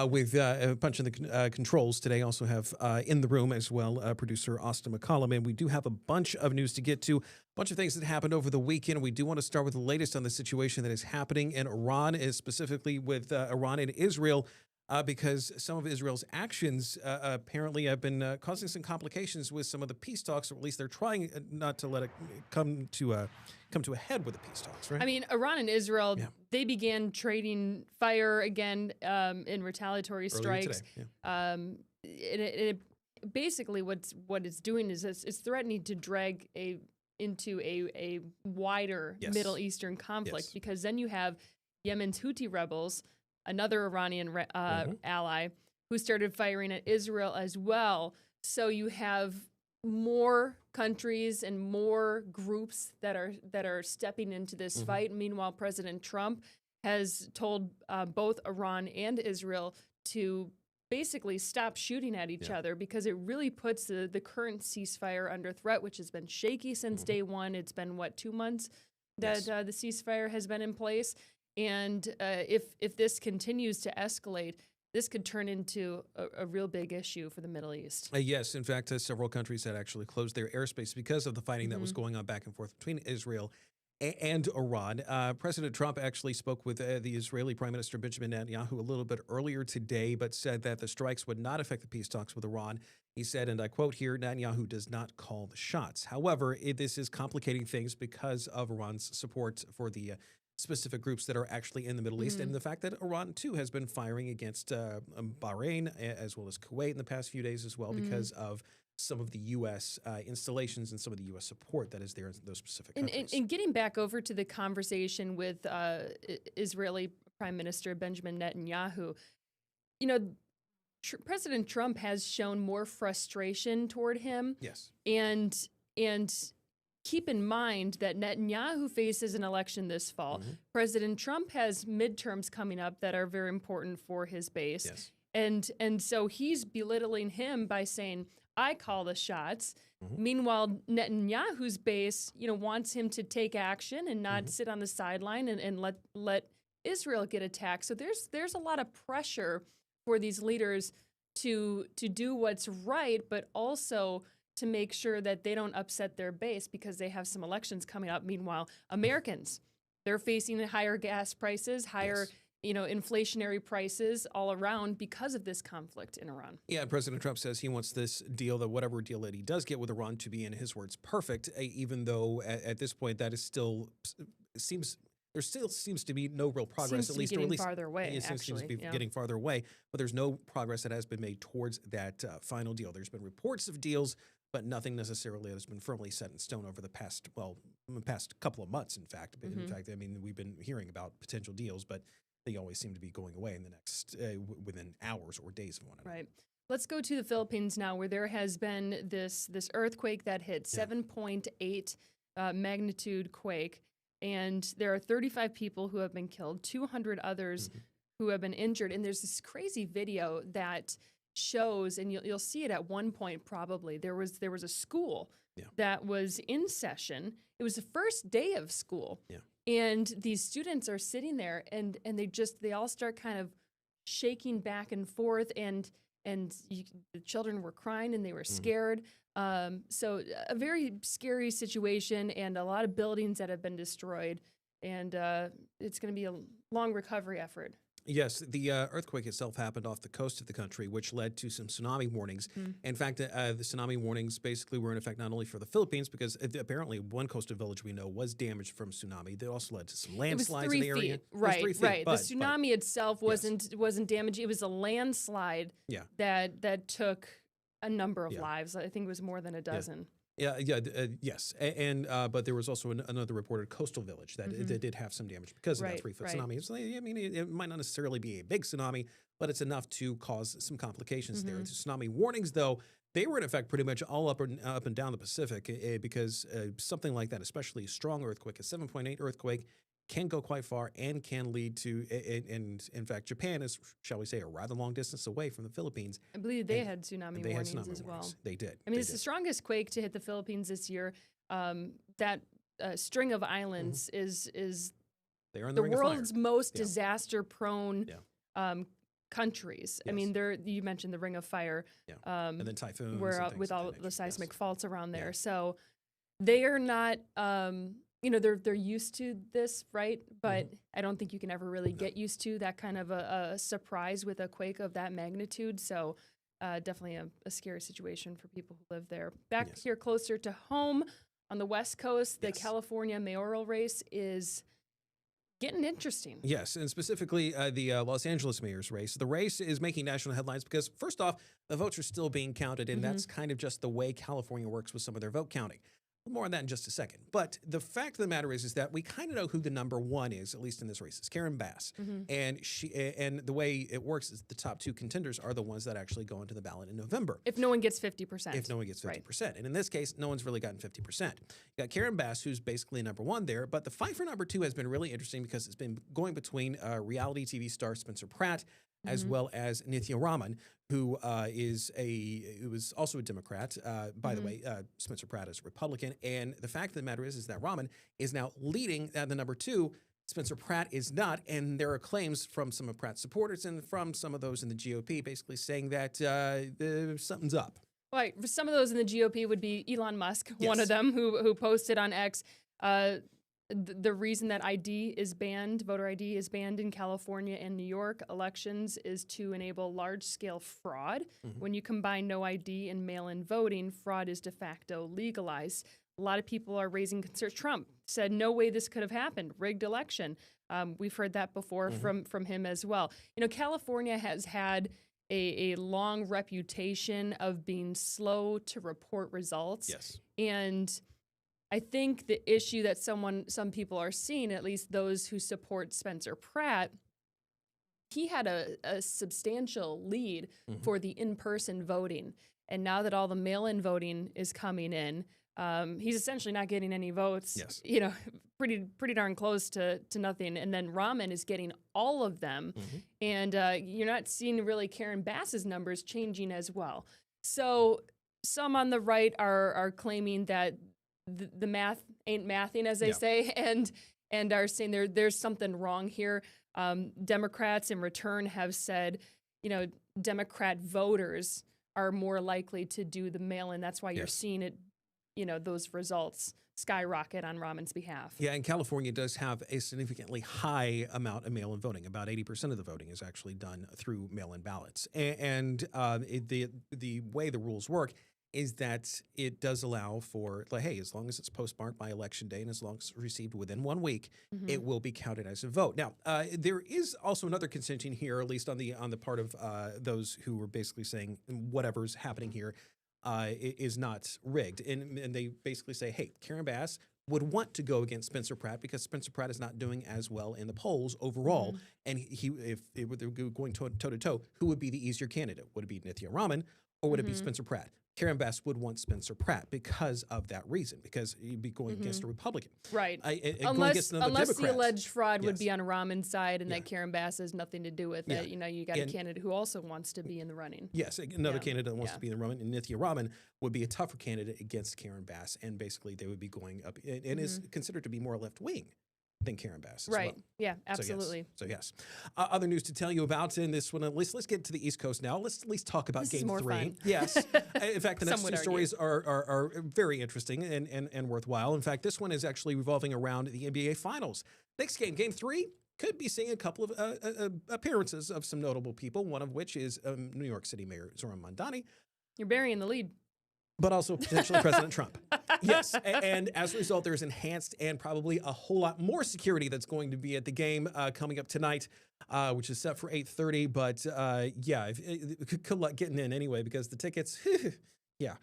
with a bunch of the controls today. Also have in the room as well producer Austin McCollum. And we do have a bunch of news to get to, a bunch of things that happened over the weekend. We do want to start with the latest on the situation that is happening in Iran, specifically with Iran and Israel. Because some of Israel's actions apparently have been causing some complications with some of the peace talks, or at least they're trying not to let it come to a head with the peace talks, right? I mean, Iran and Israel, they began trading fire again in retaliatory strikes. It basically what it's doing is it's threatening to drag into a wider Middle Eastern conflict, because then you have Yemen's Houthi rebels, another Iranian ally, who started firing at Israel as well. So you have more countries and more groups that are stepping into this fight. Meanwhile, President Trump has told both Iran and Israel to basically stop shooting at each other, because it really puts the current ceasefire under threat, which has been shaky since day one. It's been, 2 months that the ceasefire has been in place. And if this continues to escalate, this could turn into a real big issue for the Middle East. Yes, in fact, several countries had actually closed their airspace because of the fighting that was going on back and forth between Israel and Iran. President Trump actually spoke with the Israeli Prime Minister Benjamin Netanyahu a little bit earlier today, but said that the strikes would not affect the peace talks with Iran. He said, and I quote here, Netanyahu does not call the shots. However, this is complicating things because of Iran's support for the specific groups that are actually in the Middle East, and the fact that Iran, too, has been firing against Bahrain as well as Kuwait in the past few days as well because of some of the U.S. Installations and some of the U.S. support that is there in those specific countries. And getting back over to the conversation with Israeli Prime Minister Benjamin Netanyahu, you know, President Trump has shown more frustration toward him. Yes. And keep in mind that Netanyahu faces an election this fall. President Trump has midterms coming up that are very important for his base. Yes. And so he's belittling him by saying, I call the shots. Meanwhile, Netanyahu's base, you know, wants him to take action and not sit on the sideline and let Israel get attacked. So there's a lot of pressure for these leaders to do what's right, but also to make sure that they don't upset their base because they have some elections coming up. Meanwhile, Americans, they're facing higher gas prices, higher inflationary prices all around because of this conflict in Iran. Yeah, President Trump says he wants this deal, that whatever deal that he does get with Iran, to be, in his words, perfect, even though at this point that is still there still seems to be no real progress, Seems to be getting farther away, it seems to be yeah. getting farther away, but there's no progress that has been made towards that final deal. There's been reports of deals, but nothing necessarily has been firmly set in stone over the past couple of months, in fact. In fact, I mean, we've been hearing about potential deals, but they always seem to be going away in the next, within hours or days of one another. Right. Let's go to the Philippines now, where there has been this earthquake that hit 7.8 magnitude quake, and there are 35 people who have been killed, 200 others who have been injured. And there's this crazy video that shows, and you'll see it at one point probably, there was a school that was in session. It was the first day of school. Yeah. And these students are sitting there and they all start kind of shaking back and forth, and the children were crying and they were scared. So a very scary situation, and a lot of buildings that have been destroyed, and it's going to be a long recovery effort. Yes, the earthquake itself happened off the coast of the country, which led to some tsunami warnings. In fact, the tsunami warnings basically were in effect not only for the Philippines, because apparently one coastal village we know was damaged from tsunami. They also led to some landslides in the area. It was 3 feet. Right. The tsunami itself wasn't damaged. It was a landslide that took a number of lives. I think it was more than a dozen. Yes, and but there was also another reported coastal village that did have some damage because of that 3-foot tsunami. So, I mean, it might not necessarily be a big tsunami, but it's enough to cause some complications there. The tsunami warnings, though, they were in effect pretty much all up and down the Pacific because something like that, especially a strong earthquake, a 7.8 earthquake, can go quite far and can lead to, and in fact, Japan is, shall we say, a rather long distance away from the Philippines. I believe they had tsunami warnings as well. They did. I mean, it's the strongest quake to hit the Philippines this year. That string of islands is they are in the ring of world's fire. most disaster-prone countries. I mean, you mentioned the Ring of Fire. And then typhoons. With all the seismic faults around there. So they are not... they're used to this, right? But I don't think you can ever really get used to that kind of a surprise with a quake of that magnitude. So definitely a scary situation for people who live there. Back here closer to home on the West Coast, the California mayoral race is getting interesting. Yes, and specifically the Los Angeles mayor's race. The race is making national headlines because, first off, the votes are still being counted, and that's kind of just the way California works with some of their vote counting. More on that in just a second. But the fact of the matter is that we kind of know who the number one is, at least in this race. It's Karen Bass. And the way it works is the top two contenders are the ones that actually go into the ballot in November. If no one gets 50%. If no one gets 50%. And in this case, no one's really gotten 50%. You got Karen Bass, who's basically number one there. But the fight for number two has been really interesting because it's been going between reality TV star Spencer Pratt as well as Nithya Raman, who was also a Democrat. By the way, Spencer Pratt is a Republican. And the fact of the matter is that Raman is now leading the number two. Spencer Pratt is not. And there are claims from some of Pratt's supporters and from some of those in the GOP basically saying that something's up. Right. Some of those in the GOP would be Elon Musk, one of them, who posted on X, the reason that ID is banned, voter ID is banned in California and New York elections is to enable large-scale fraud. When you combine no ID and mail-in voting, fraud is de facto legalized. A lot of people are raising concerns. Trump said, no way this could have happened, rigged election. We've heard that before from him as well. You know, California has had a long reputation of being slow to report results. Yes. And I think the issue that some people are seeing, at least those who support Spencer Pratt, he had a substantial lead for the in-person voting. And now that all the mail-in voting is coming in, he's essentially not getting any votes. Yes. You know, pretty darn close to nothing. And then Rahman is getting all of them. And you're not seeing really Karen Bass's numbers changing as well. So some on the right are claiming that the math ain't mathing, as they say, and are saying there's something wrong here. Democrats in return have said, you know, Democrat voters are more likely to do the mail-in. That's why you're seeing it, you know, those results skyrocket on Rahman's behalf. Yeah, and California does have a significantly high amount of mail-in voting. About 80% of the voting is actually done through mail-in ballots. And the way the rules work is that it does allow for, like, hey, as long as it's postmarked by election day and as long as it's received within 1 week, it will be counted as a vote. Now, there is also another contention here, at least on the part of those who were basically saying whatever's happening here is not rigged. And they basically say, hey, Karen Bass would want to go against Spencer Pratt because Spencer Pratt is not doing as well in the polls overall. And if they were going toe-to-toe, who would be the easier candidate? Would it be Nithya Raman or would it be Spencer Pratt? Karen Bass would want Spencer Pratt because of that reason, because you'd be going against a Republican. Right. Unless the alleged fraud would be on Rahman's side and that Karen Bass has nothing to do with it. You know, you got a candidate who also wants to be in the running. Yes, another candidate that wants to be in the running, and Nithya Raman would be a tougher candidate against Karen Bass, and basically they would be going up, and is considered to be more left-wing than Karen Bass as well. Yeah, absolutely. So yes. Other news to tell you about in this one, let's get to the East Coast now. Let's at least talk about Game 3. Fun. Yes. In fact, the next two stories are very interesting and worthwhile. In fact, this one is actually revolving around the NBA Finals. Next game, Game 3, could be seeing a couple of appearances of some notable people, one of which is New York City Mayor Zoran Mandani. You're burying the lead. But also potentially President Trump. Yes, and as a result, there's enhanced and probably a whole lot more security that's going to be at the game coming up tonight, which is set for 8:30. But yeah, good luck getting in anyway, because the tickets, yeah,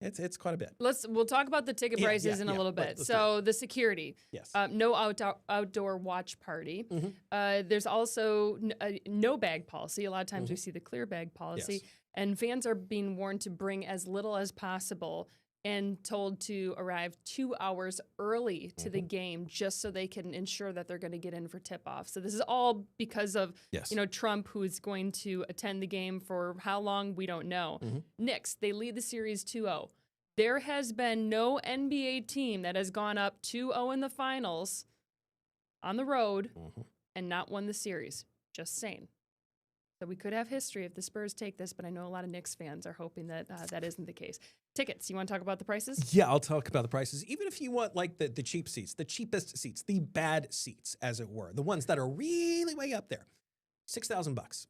it's quite a bit. We'll talk about the ticket prices in a little bit. So the security, yes, no outdoor watch party. There's also no bag policy. A lot of times we see the clear bag policy. Yes. And fans are being warned to bring as little as possible and told to arrive 2 hours early to the game just so they can ensure that they're going to get in for tip-off. So this is all because of you know, Trump, who is going to attend the game for how long, we don't know. Knicks, they lead the series 2-0. There has been no NBA team that has gone up 2-0 in the finals on the road and not won the series. Just saying. So we could have history if the Spurs take this, but I know a lot of Knicks fans are hoping that that isn't the case. Tickets, you want to talk about the prices? Yeah, I'll talk about the prices. Even if you want like the cheap seats, the cheapest seats, the bad seats, as it were, the ones that are really way up there, $6,000. Wait,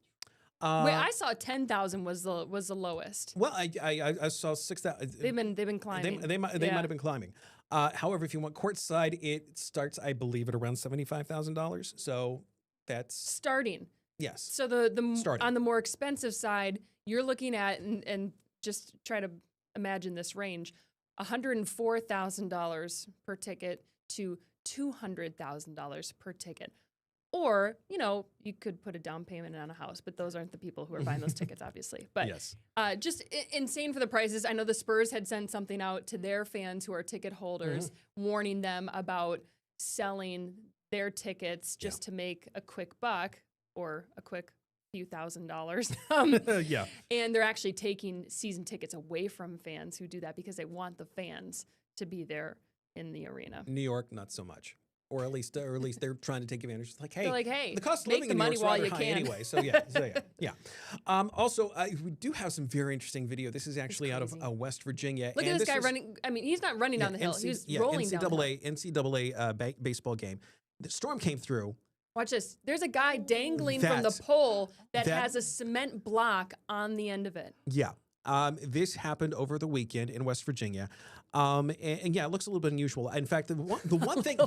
I saw 10,000 was the lowest. Well, I saw 6,000. They've been climbing. They might have been climbing. However, if you want courtside, it starts, I believe, at around $75,000. So that's starting. Yes. So the on the more expensive side, you're looking at and just try to imagine this range, $104,000 per ticket to $200,000 per ticket. Or, you know, you could put a down payment on a house, but those aren't the people who are buying those tickets, obviously. But just insane for the prices. I know the Spurs had sent something out to their fans who are ticket holders, warning them about selling their tickets just to make a quick buck or a quick few $1,000s. Yeah. And they're actually taking season tickets away from fans who do that because they want the fans to be there in the arena. New York, not so much. or at least they're trying to take advantage. It's like, They're like, hey, the cost of make living the in New money York's while rather you high can. anyway. So yeah. Also, we do have some very interesting video. This is actually out of West Virginia. Look at this guy running. I mean, he's not running down the hill. He's rolling down the hill. NCAA baseball game. The storm came through. Watch this. There's a guy dangling from the pole that has a cement block on the end of it. Yeah. This happened over the weekend in West Virginia. And yeah, it looks a little bit unusual. In fact, the one thing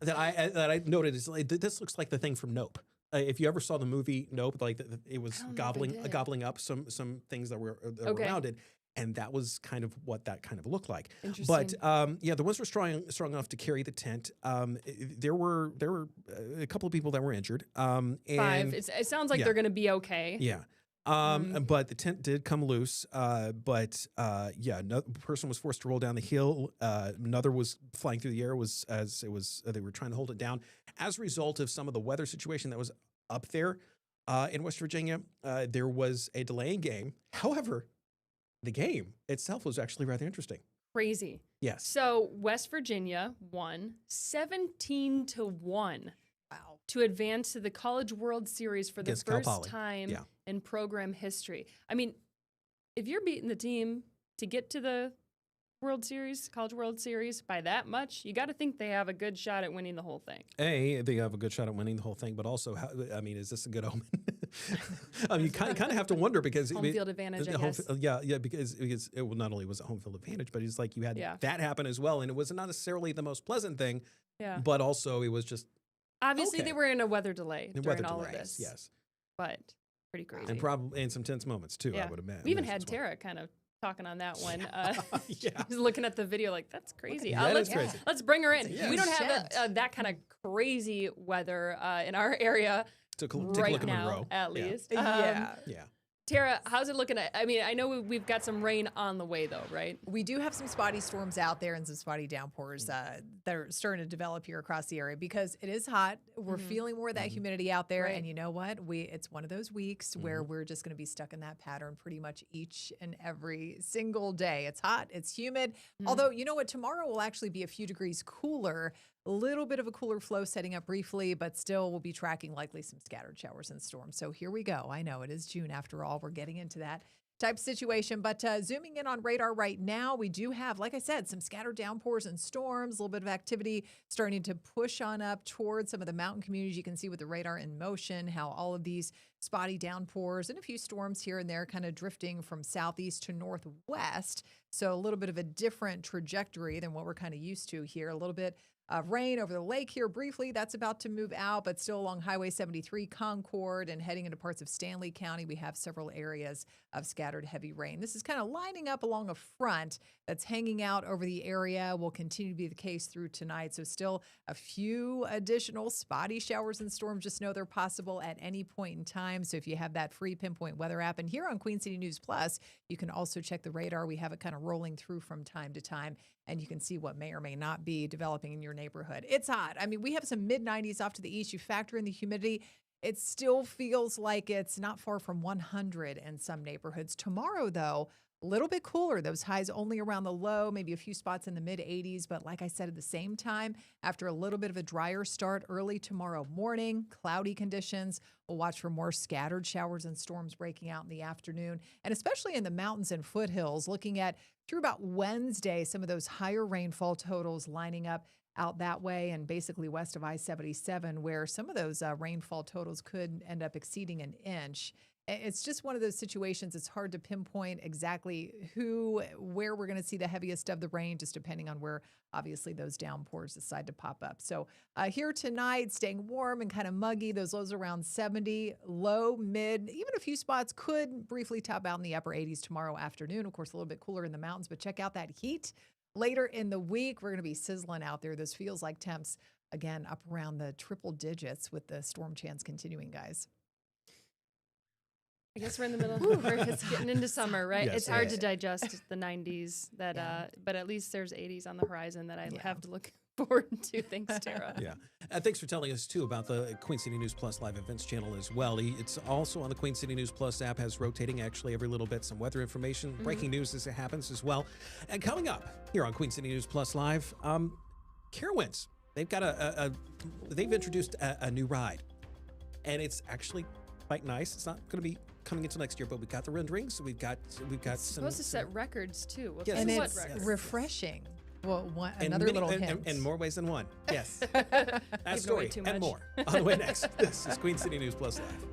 that I noted is like, this looks like the thing from Nope. If you ever saw the movie Nope, like it was gobbling up some things that were around it. And that was kind of what that kind of looked like. But yeah, the ones were strong enough to carry the tent. There were a couple of people that were injured. And 5. It sounds like they're going to be okay. Yeah. But the tent did come loose. But no person was forced to roll down the hill. Another was flying through the air. They were trying to hold it down as a result of some of the weather situation that was up there in West Virginia. There was a delay in game. However, the game itself was actually rather interesting. Crazy. Yes. So West Virginia won 17-1. To advance to the College World Series for the first time in program history. I mean, if you're beating the team to get to the World Series, College World Series by that much, you got to think they have a good shot at winning the whole thing. They have a good shot at winning the whole thing, but also, is this a good omen? You kind of have to wonder because home field advantage, I guess. Because it not only was a home field advantage, but it's like you had that happen as well, and it was not necessarily the most pleasant thing, but also it was just. Obviously, they were in a weather delay during all of this. Yes, but pretty crazy, and probably in some tense moments too. I would imagine. We even had Tara kind of talking on that one. She's looking at the video like, that's crazy. Crazy. Let's bring her in. We don't have that kind of crazy weather in our area right now, at least. Yeah. Tara, how's it looking? I know we've got some rain on the way, though, right? We do have some spotty storms out there and some spotty downpours that are starting to develop here across the area because it is hot. We're feeling more of that humidity out there. Right. And you know what? It's one of those weeks where we're just going to be stuck in that pattern pretty much each and every single day. It's hot. It's humid. Although, you know what? Tomorrow will actually be a few degrees cooler. A little bit of a cooler flow setting up briefly, but still we'll be tracking likely some scattered showers and storms. So here we go. I know it is June after all. We're getting into that type of situation. But zooming in on radar right now, we do have, like I said, some scattered downpours and storms, a little bit of activity starting to push on up towards some of the mountain communities. You can see with the radar in motion how all of these spotty downpours and a few storms here and there kind of drifting from southeast to northwest. So a little bit of a different trajectory than what we're kind of used to here. A little bit of rain over the lake here briefly. That's about to move out, but still along Highway 73, Concord, and heading into parts of Stanley County, we have several areas of scattered heavy rain. This is kind of lining up along a front that's hanging out over the area. Will continue to be the case through tonight. So still a few additional spotty showers and storms. Just know they're possible at any point in time. So if you have that free Pinpoint weather app, and here on Queen City News Plus, you can also check the radar. We have it kind of rolling through from time to time, and you can see what may or may not be developing in your neighborhood. It's hot. I mean, we have some mid-90s off to the east. You factor in the humidity, it still feels like it's not far from 100 in some neighborhoods. Tomorrow, though, a little bit cooler. Those highs only around the low, maybe a few spots in the mid-80s. But like I said, at the same time, after a little bit of a drier start early tomorrow morning, cloudy conditions. We'll watch for more scattered showers and storms breaking out in the afternoon, and especially in the mountains and foothills. Looking at through about Wednesday, some of those higher rainfall totals lining up out that way and basically west of I-77, where some of those rainfall totals could end up exceeding an inch. It's just one of those situations. It's hard to pinpoint exactly where we're going to see the heaviest of the rain, just depending on where, obviously, those downpours decide to pop up. So here tonight, staying warm and kind of muggy. Those lows around 70, low, mid, even a few spots could briefly top out in the upper 80s tomorrow afternoon. Of course, a little bit cooler in the mountains, but check out that heat. Later in the week, we're going to be sizzling out there. Those feels like temps, again, up around the triple digits with the storm chance continuing, guys. I guess we're in the middle. It's getting into summer, right? Yes, it's hard to digest the 90s, but at least there's 80s on the horizon that I have to look forward to. Thanks, Tara. Yeah. Thanks for telling us, too, about the Queen City News Plus live events channel as well. It's also on the Queen City News Plus app, has rotating actually every little bit, some weather information, breaking news as it happens as well. And coming up here on Queen City News Plus Live, Carowinds, they've got they've introduced a new ride, and it's actually quite nice. It's not going to be coming until next year, but we've got the renderings. We've got It's supposed to set records too. Yes, and what it's records? refreshing. Well, And another many- little and- hint. and more ways than one. Yes. Giving That away story too and much. more on the way next. This is Queen City News Plus Live.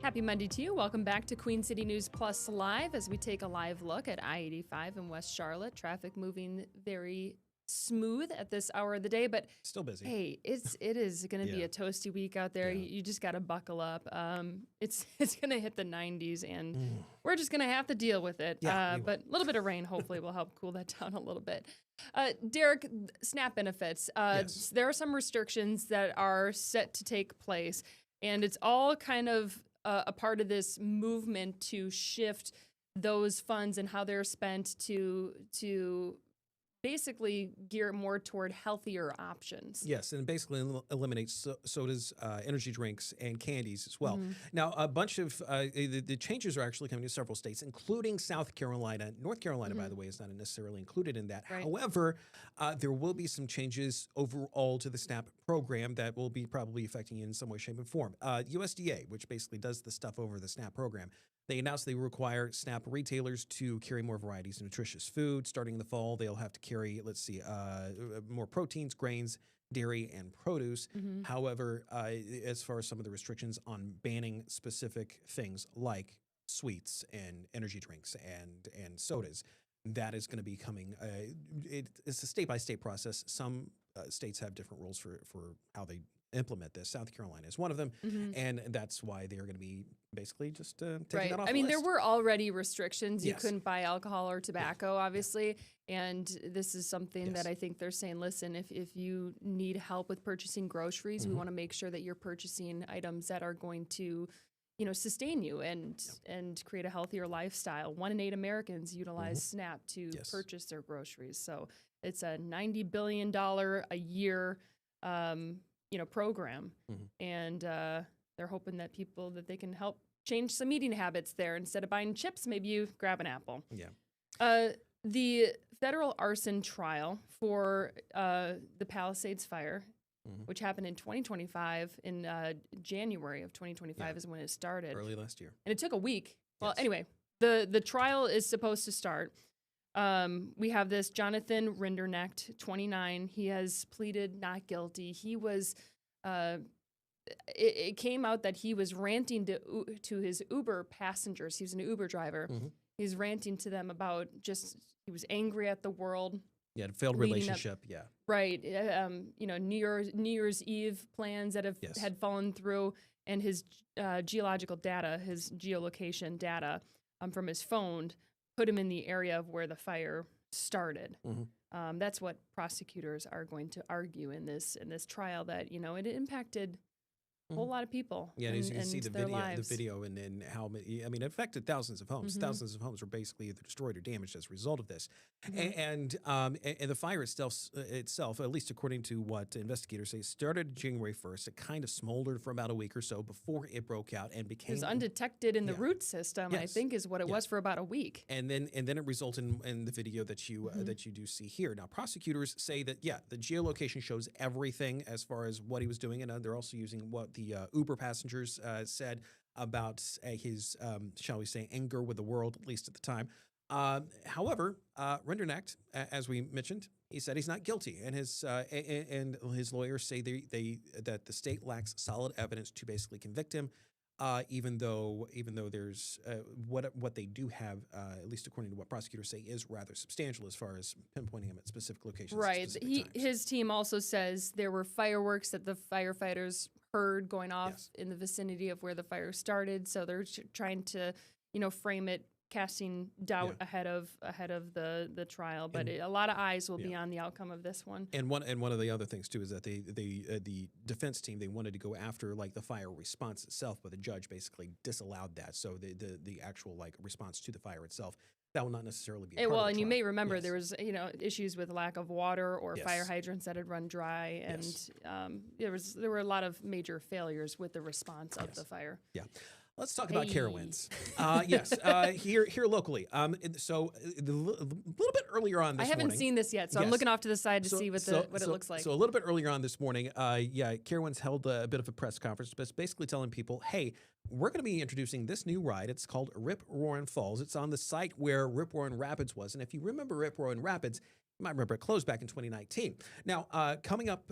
Happy Monday to you. Welcome back to Queen City News Plus Live as we take a live look at I-85 in West Charlotte. Traffic moving very smooth at this hour of the day, but still busy. Hey, it is going to be Yeah. a toasty week out there. You just got to buckle up. It's going to hit the 90s, and we're just going to have to deal with it. Yeah, we will. But a little bit of rain hopefully will help cool that down a little bit. Derek, SNAP benefits. Yes. There are some restrictions that are set to take place, and it's all kind of a part of this movement to shift those funds and how they're spent to basically gear more toward healthier options. Yes, and basically eliminate sodas, energy drinks, and candies as well. Mhm. Now, a bunch of the changes are actually coming to several states, including South Carolina. North Carolina, by the way, is not necessarily included in that. Right. However, there will be some changes overall to the SNAP program that will be probably affecting you in some way, shape, and form. USDA, which basically does the stuff over the SNAP program, they announced they require SNAP retailers to carry more varieties of nutritious food. Starting in the fall, they'll have to carry, more proteins, grains, dairy, and produce. Mhm. However, as far as some of the restrictions on banning specific things like sweets and energy drinks and sodas, that is going to be coming. It's a state-by-state process. Some states have different rules for how they implement this. South Carolina is one of them, and that's why they are going to be basically just taking Right. that off I the mean, list. there were already restrictions. You Yes. couldn't buy alcohol or tobacco, obviously. And this is something that I think they're saying, listen, if you need help with purchasing groceries, we want to make sure that you're purchasing items that are going to, sustain you and create a healthier lifestyle. 1 in 8 Americans utilize SNAP to purchase their groceries. So it's a $90 billion a year, program. And they're hoping that they can help change some eating habits there. Instead of buying chips, maybe you grab an apple. Yeah. The federal arson trial for the Palisades fire, which happened in 2025, in January of 2025 is when it started. Early last year. And it took a week. Well, anyway, the trial is supposed to start. We have this Jonathan Rinderknecht, 29. He has pleaded not guilty. He was, it came out that he was ranting to his Uber passengers. He was an Uber driver. He's ranting to them about he was angry at the world. Yeah, failed relationship. Yeah. Right. New Year's Eve plans that had fallen through, and his geological data, his geolocation data from his phone put him in the area of where the fire started. That's what prosecutors are going to argue in this trial, that it impacted a whole lot of people. Yeah, and you can see the lives. video, and how many. I mean, it affected thousands of homes. Thousands of homes were basically either destroyed or damaged as a result of this. And the fire itself, at least according to what investigators say, started January 1st. It kind of smoldered for about a week or so before it broke out and became. It was undetected in the root system. I think is what it was for about a week. And then it resulted in the video that you do see here. Now, prosecutors say that the geolocation shows everything as far as what he was doing, and they're also using what the Uber passengers said about his, shall we say, anger with the world, at least at the time. However, Rinderknecht, as we mentioned, he said he's not guilty, and his lawyers say that the state lacks solid evidence to basically convict him. Even though there's what they do have, at least according to what prosecutors say, is rather substantial as far as pinpointing him at specific locations. Right. His team also says there were fireworks that the firefighters heard going off in the vicinity of where the fire started. So they're trying to, frame it, casting doubt ahead of the trial. But a lot of eyes will be on the outcome of this one. And one of the other things too is that the defense team, they wanted to go after the fire response itself, but the judge basically disallowed that. So the actual response to the fire itself, that will not necessarily be. And you may remember there was issues with lack of water or fire hydrants that had run dry, and there were a lot of major failures with the response of the fire. Yeah. Let's talk about Carowinds. Here locally. So a little bit earlier on this morning. I haven't seen this yet, so I'm looking off to the side to see what it looks like. So a little bit earlier on this morning, Carowinds held a bit of a press conference, but it's basically telling people, hey, we're going to be introducing this new ride. It's called Rip Roarin' Falls. It's on the site where Rip Roarin' Rapids was. And if you remember Rip Roarin' Rapids, you might remember it closed back in 2019. Now, coming up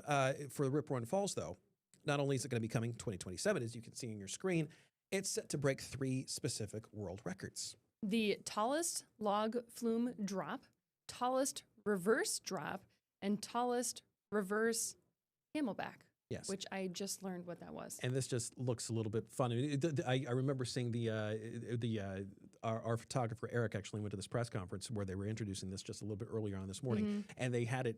for Rip Roarin' Falls, though, not only is it going to be coming 2027, as you can see on your screen, it's set to break 3 specific world records. The tallest log flume drop, tallest reverse drop, and tallest reverse camelback. Yes. Which I just learned what that was. And this just looks a little bit fun. I remember seeing our photographer Eric actually went to this press conference where they were introducing this just a little bit earlier on this morning, and they had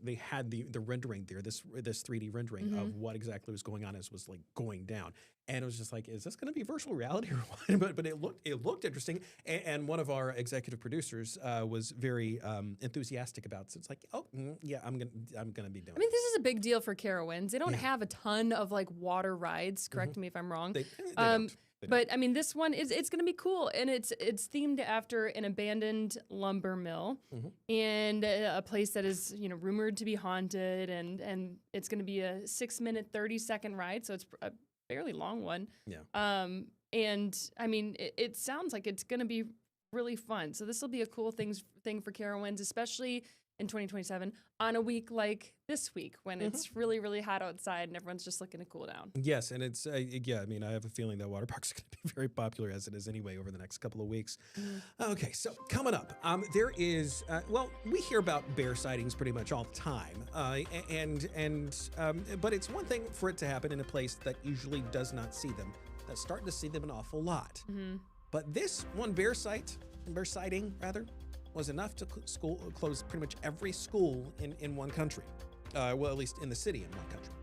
the rendering there, this 3D rendering of what exactly was going on as was going down, and it was just is this going to be virtual reality or what? But it looked interesting, and one of our executive producers was very enthusiastic about it. So it's I'm gonna be doing. I mean, this is a big deal for Carowinds. They don't have a ton of water rides. Correct me if I'm wrong. They don't. But I mean, this one it's going to be cool, and it's themed after an abandoned lumber mill and a place that is rumored to be haunted, and it's going to be a 6-minute 30-second ride, so it's a fairly long one. Yeah. And I mean, it sounds like it's going to be really fun. So this will be a cool thing for Carowinds, especially in 2027 on a week like this week when it's really, really hot outside and everyone's just looking to cool down. Yes, and it's yeah. I mean, I have a feeling that water parks are going to be very popular as it is anyway over the next couple of weeks. Okay, so coming up, there is well, we hear about bear sightings pretty much all the time, but it's one thing for it to happen in a place that usually does not see them. That's starting to see them an awful lot. But this one bear sighting rather, was enough to close pretty much every school in one country. Well, at least in the city in one country.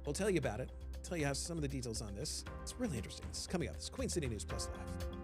We'll tell you about it. Tell you some of the details on this. It's really interesting. This is coming up. This is Queen City News Plus Live.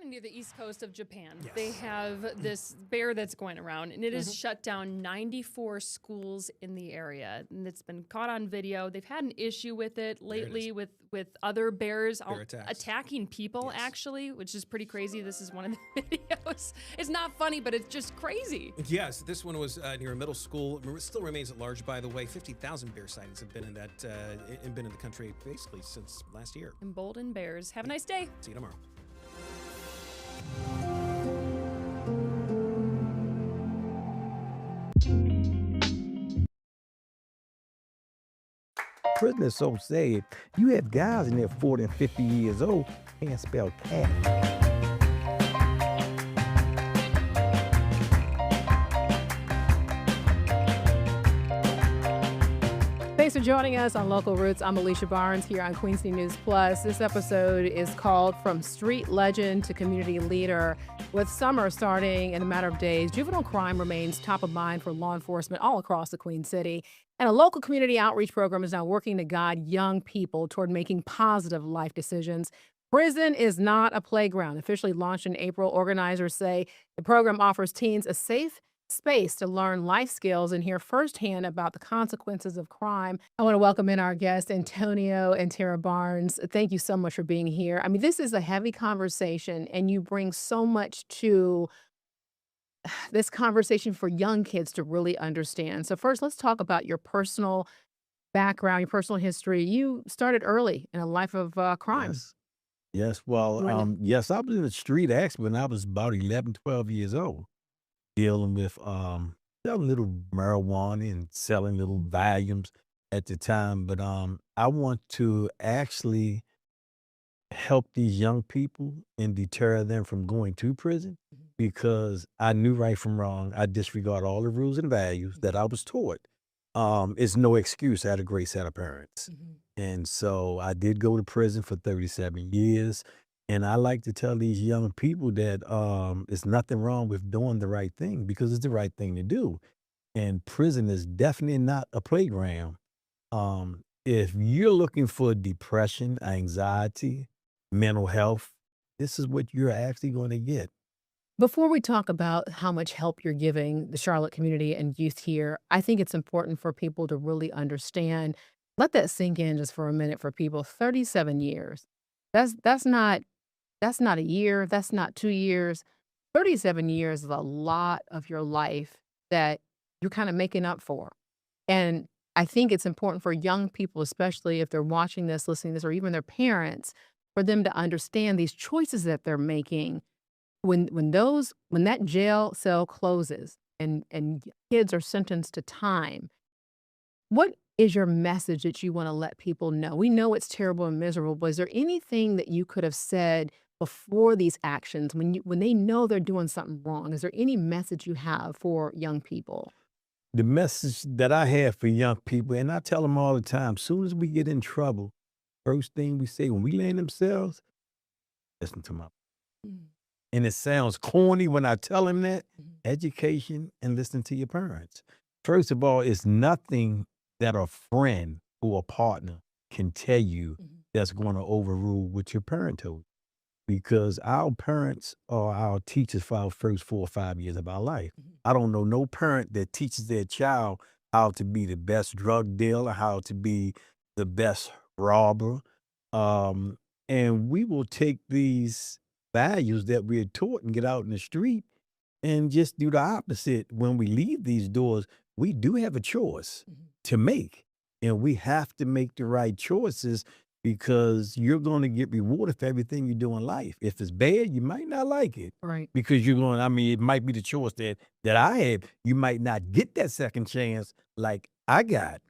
Near the east coast of Japan, they have this bear that's going around, and it has shut down 94 schools in the area, and it's been caught on video. They've had an issue with it lately with other bears attacking people, actually, which is pretty crazy. This is one of the videos. It's not funny, but it's just crazy. Yes, this one was near a middle school. It still remains at large, by the way. 50,000 bear sightings have been in that been in the country basically since last year. Emboldened bears. Have a nice day. See you tomorrow. Prison is so sad. You have guys in there 40 and 50 years old can't spell cat. Thanks for joining us on Local Roots. I'm Alicia Barnes here on Queen City News Plus. This episode is called From Street Legend to Community Leader. With summer starting in a matter of days, juvenile crime remains top of mind for law enforcement all across the Queen City. And a local community outreach program is now working to guide young people toward making positive life decisions. Prison is not a playground. Officially launched in April, organizers say the program offers teens a safe space to learn life skills and hear firsthand about the consequences of crime. I want to welcome in our guests, Antonio and Tara Barnes. Thank you so much for being here. I mean, this is a heavy conversation, and you bring so much to this conversation for young kids to really understand. So first, let's talk about your personal background, your personal history. You started early in a life of crime. Yes. Yes, well, Right. yes, I was in the street actually when I was about 11, 12 years old, dealing with selling little marijuana and selling little volumes at the time. But I want to actually help these young people and deter them from going to prison because I knew right from wrong. I disregard all the rules and values that I was taught. It's no excuse. I had a great set of parents. And so I did go to prison for 37 years. And I like to tell these young people that it's nothing wrong with doing the right thing because it's the right thing to do. And prison is definitely not a playground. If you're looking for depression, anxiety, mental health, this is what you're actually going to get. Before we talk about how much help you're giving the Charlotte community and youth here, I think it's important for people to really understand. Let that sink in just for a minute for people. 37 years. That's not a year, that's not 2 years. 37 years is a lot of your life that you're kind of making up for. And I think it's important for young people, especially if they're watching this, listening to this, or even their parents, for them to understand these choices that they're making when that jail cell closes and kids are sentenced to time. What is your message that you want to let people know? We know it's terrible and miserable, but is there anything that you could have said before these actions when they know they're doing something wrong? Is there any message you have for young people? The message that I have for young people, and I tell them all the time, soon as we get in trouble, first thing we say when we land themselves, listen to my. And it sounds corny when I tell them that. Education and listen to your parents. First of all, it's nothing that a friend or a partner can tell you that's going to overrule what your parent told you. Because our parents are our teachers for our first 4 or 5 years of our life. I don't know no parent that teaches their child how to be the best drug dealer, how to be the best robber. Um, and we will take these values that we're taught and get out in the street and just do the opposite. When we leave these doors, we do have a choice to make, and we have to make the right choices because you're going to get rewarded for everything you do in life. If it's bad, you might not like it. Right. Because it might be the choice that I had. You might not get that second chance like I got.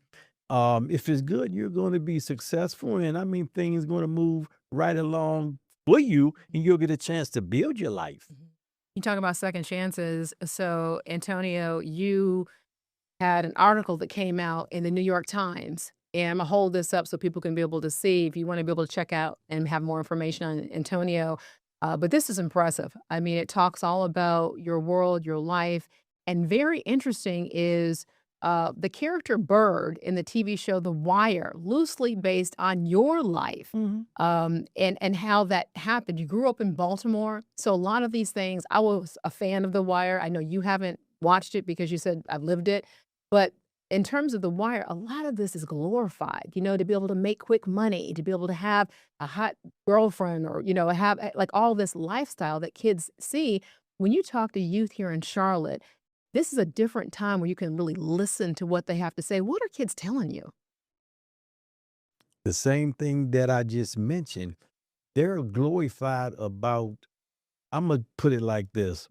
If it's good, you're going to be successful, and things going to move right along for you, and you'll get a chance to build your life. You talk about second chances. So, Antonio, you had an article that came out in the New York Times. And I'm going to hold this up so people can be able to see if you want to be able to check out and have more information on Antonio. But this is impressive. I mean, it talks all about your world, your life. And very interesting is the character Bird in the TV show The Wire, loosely based on your life and how that happened. You grew up in Baltimore. So a lot of these things, I was a fan of The Wire. I know you haven't watched it because you said I've lived it. But in terms of The Wire, a lot of this is glorified, to be able to make quick money, to be able to have a hot girlfriend or, have like all this lifestyle that kids see. When you talk to youth here in Charlotte, this is a different time where you can really listen to what they have to say. What are kids telling you? The same thing that I just mentioned. They're glorified about, I'm going to put it like this.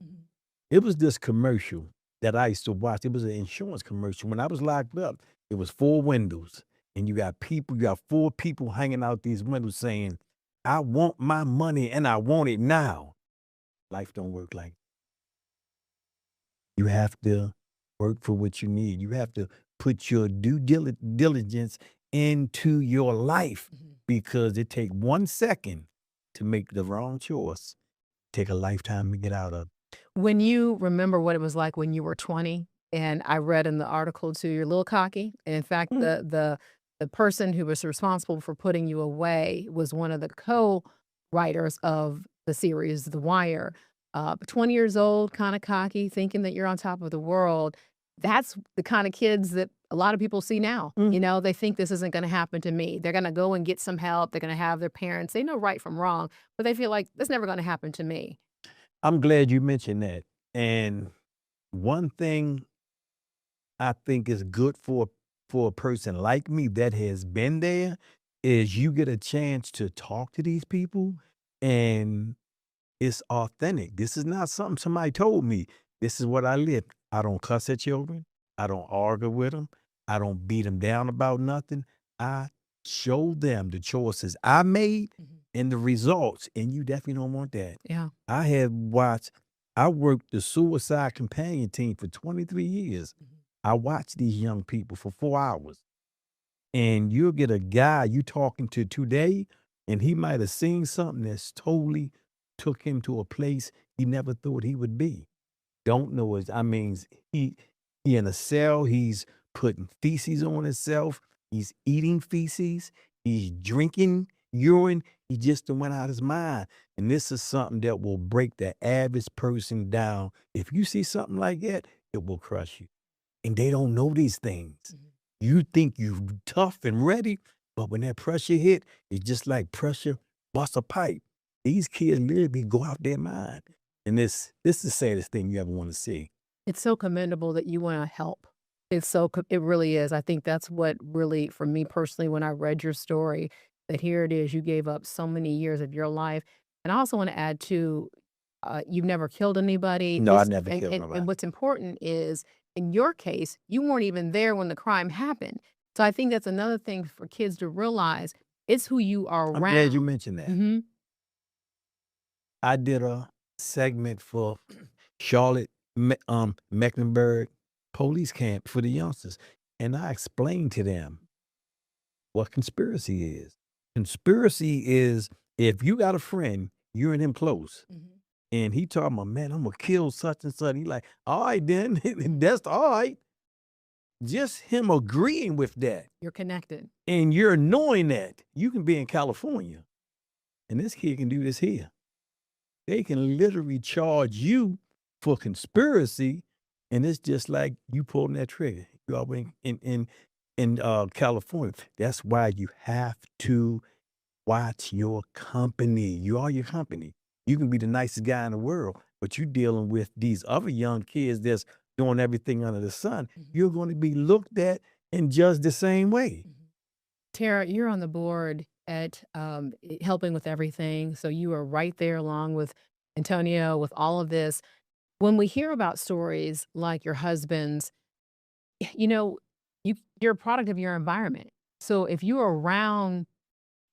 It was this commercial that I used to watch. It was an insurance commercial. When I was locked up, it was 4 windows. And you got 4 people hanging out these windows saying, I want my money and I want it now. Life don't work like that. You have to work for what you need. You have to put your due diligence into your life because it take 1 second to make the wrong choice. Take a lifetime to get out of. When you remember what it was like when you were 20, and I read in the article too, you're a little cocky. And in fact, the person who was responsible for putting you away was one of the co-writers of the series The Wire. 20 years old, kind of cocky, thinking that you're on top of the world. That's the kind of kids that a lot of people see now. They think this isn't going to happen to me. They're going to go and get some help. They're going to have their parents. They know right from wrong, but they feel like that's never going to happen to me. I'm glad you mentioned that. And one thing I think is good for a person like me that has been there is you get a chance to talk to these people And it's authentic. This is not something somebody told me. This is what I live. I don't cuss at children. I don't argue with them. I don't beat them down about nothing. I show them the choices I made and the results, and you definitely don't want that. Yeah. I worked the suicide companion team for 23 years. I watched these young people for 4 hours. And you'll get a guy you talking to today, and he might have seen something that's totally took him to a place he never thought he would be. Don't know his, I mean, he in a cell, he's putting feces on himself, he's eating feces, he's drinking urine, he just done went out his mind. And this is something that will break the average person down. If you see something like that, it will crush you. And they don't know these things. You think you're tough and ready, but when that pressure hit, it's just like pressure bust a pipe. These kids literally go out their mind. And this is the saddest thing you ever want to see. It's so commendable that you want to help. It really is. I think that's what really, for me personally, when I read your story, that here it is, you gave up so many years of your life. And I also want to add too, you've never killed anybody. No, I never killed And nobody. what's important is, in your case, you weren't even there when the crime happened. So I think that's another thing for kids to realize. It's who you are I'm around. glad you mentioned that. hmm I did a segment for Charlotte, Mecklenburg police camp for the youngsters. And I explained to them what conspiracy is. Conspiracy is if you got a friend, you and him close. And he talking about, man, I'm gonna kill such and such. He like, all right, then, that's all right. Just him agreeing with that. You're connected. And you're knowing that you can be in California and this kid can do this here. They can literally charge you for conspiracy. And it's just like you pulling that trigger. You are in California. That's why you have to watch your company. You are your company. You can be the nicest guy in the world, but you're dealing with these other young kids that's doing everything under the sun. You're going to be looked at and judged the same way. Tara, you're on the board at helping with everything. So you are right there along with Antonio with all of this. When we hear about stories like your husband's, you're a product of your environment. So if you're around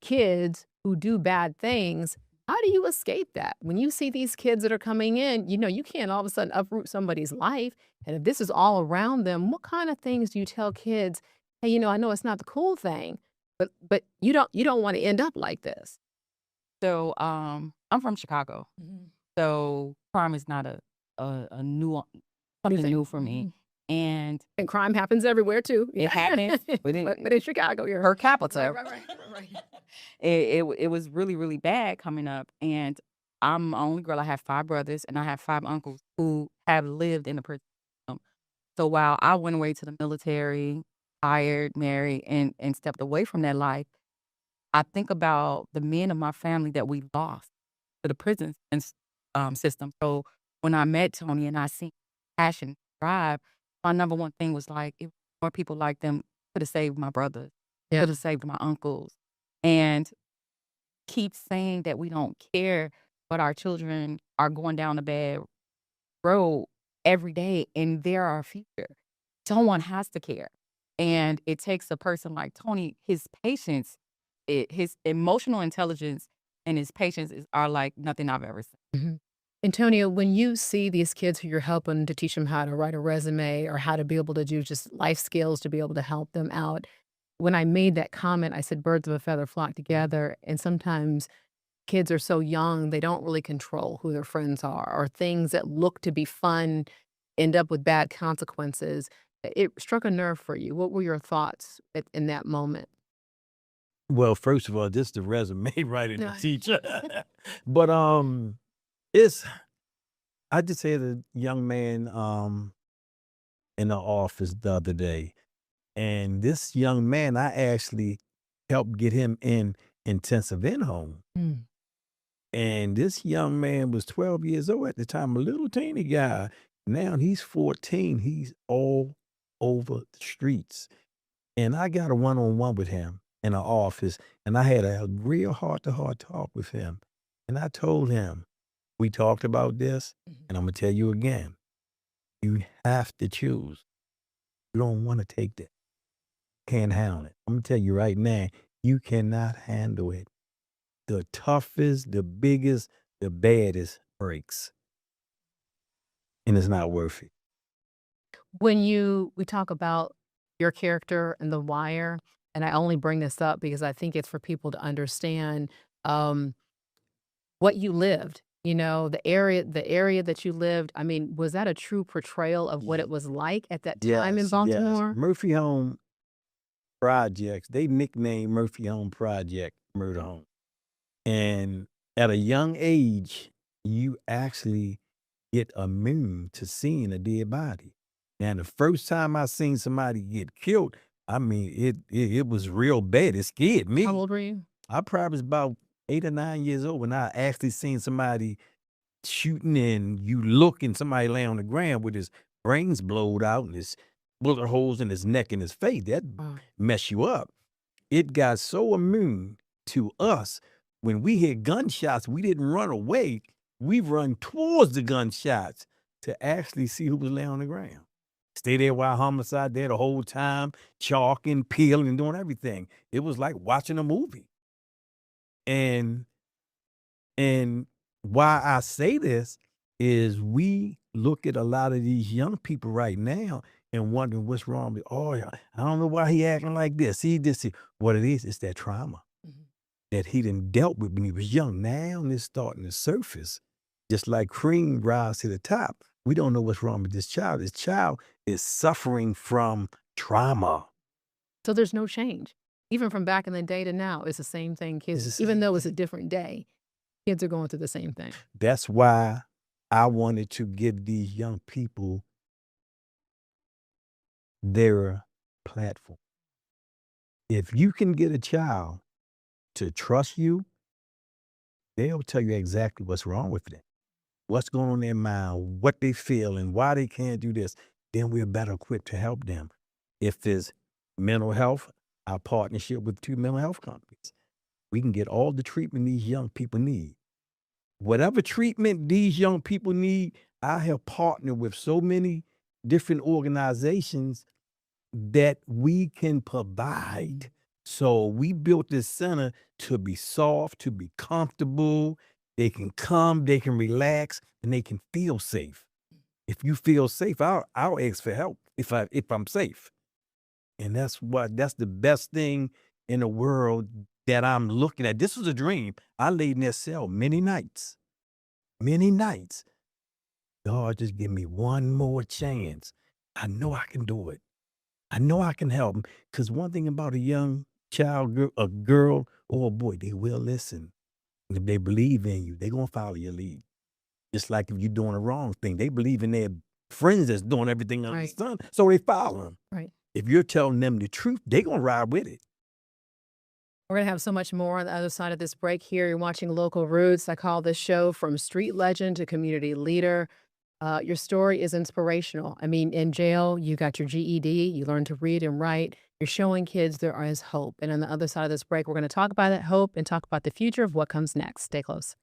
kids who do bad things, how do you escape that? When you see these kids that are coming in, you can't all of a sudden uproot somebody's life. And if this is all around them, what kind of things do you tell kids? Hey, I know it's not the cool thing, but you don't want to end up like this. So I'm from Chicago. So crime is not a new something new for me. And crime happens everywhere too. It happens, but in Chicago, you're per capita. Right. It was really, really bad coming up. And I'm the only girl. I have 5 brothers and I have 5 uncles who have lived in the prison system. So while I went away to the military, hired, married, and stepped away from that life, I think about the men of my family that we lost to the prison system. So when I met Tony and I seen passion, drive, my number one thing was like, if more people like them could have saved my brothers, could have saved my uncles. And keep saying that we don't care, but our children are going down a bad road every day and they're our future. Someone has to care. And it takes a person like Tony, his patience, his emotional intelligence and his patience are like nothing I've ever seen. Antonio, when you see these kids who you're helping to teach them how to write a resume or how to be able to do just life skills to be able to help them out, when I made that comment, I said birds of a feather flock together. And sometimes kids are so young, they don't really control who their friends are, or things that look to be fun end up with bad consequences. It struck a nerve for you. What were your thoughts in that moment? Well, first of all, this is the resume writing No. teacher. But I just had a young man in the office the other day. And this young man, I actually helped get him in intensive in-home. And this young man was 12 years old at the time, a little teeny guy. Now he's 14. He's all over the streets. And I got a one-on-one with him in the office. And I had a real heart-to-heart talk with him. And I told him, we talked about this, and I'm going to tell you again. You have to choose. You don't want to take that. Can't handle it. I'm going to tell you right now, you cannot handle it. The toughest, the biggest, the baddest breaks. And it's not worth it. When we talk about your character in The Wire, and I only bring this up because I think it's for people to understand what you lived. You know, the area that you lived. I mean, was that a true portrayal of what it was like at that time in Yes. Baltimore? Murphy Home Projects, they nicknamed Murphy Home Project Murder Home. And at a young age, you actually get immune to seeing a dead body. And the first time I seen somebody get killed, I mean, it was real bad. It scared me. How old were you? I probably was about 8 or 9 years old when I actually seen somebody shooting, and you look and somebody lay on the ground with his brains blowed out and his bullet holes in his neck and his face. That mess you up. It got so immune to us. When we hear gunshots, we didn't run away. We run towards the gunshots to actually see who was laying on the ground. Stay there while homicide there the whole time, chalking, peeling, and doing everything. It was like watching a movie. And why I say this is we look at a lot of these young people right now and wonder what's wrong with, I don't know why he acting like this. What it is, it's that trauma that he done dealt with when he was young. Now it's starting to surface. Just like cream rise to the top. We don't know what's wrong with this child. This child is suffering from trauma. So there's no change. Even from back in the day to now, it's the same thing. Kids, even though it's a different day, kids are going through the same thing. That's why I wanted to give these young people their platform. If you can get a child to trust you, they'll tell you exactly what's wrong with them, what's going on in their mind, what they feel, and why they can't do this. Then we're better equipped to help them. If it's mental health, our partnership with 2 mental health companies, we can get all the treatment these young people need. Whatever treatment these young people need, I have partnered with so many different organizations that we can provide. So we built this center to be soft, to be comfortable. They can come, they can relax, and they can feel safe. If you feel safe, I'll ask for help if I'm safe. And that's the best thing in the world that I'm looking at. This was a dream. I laid in that cell many nights. God, just give me one more chance. I know I can do it. I know I can help them. Because one thing about a young child, a girl or a boy, they will listen. And if they believe in you, they're going to follow your lead. Just like if you're doing the wrong thing, they believe in their friends that's doing everything under the sun, so they follow them. Right. If you're telling them the truth, they're going to ride with it. We're going to have so much more on the other side of this break here. You're watching Local Roots. I call this show From Street Legend to Community Leader. Your story is inspirational. I mean, in jail, you got your GED, you learned to read and write. You're showing kids there is hope. And on the other side of this break, we're going to talk about that hope and talk about the future of what comes next. Stay close.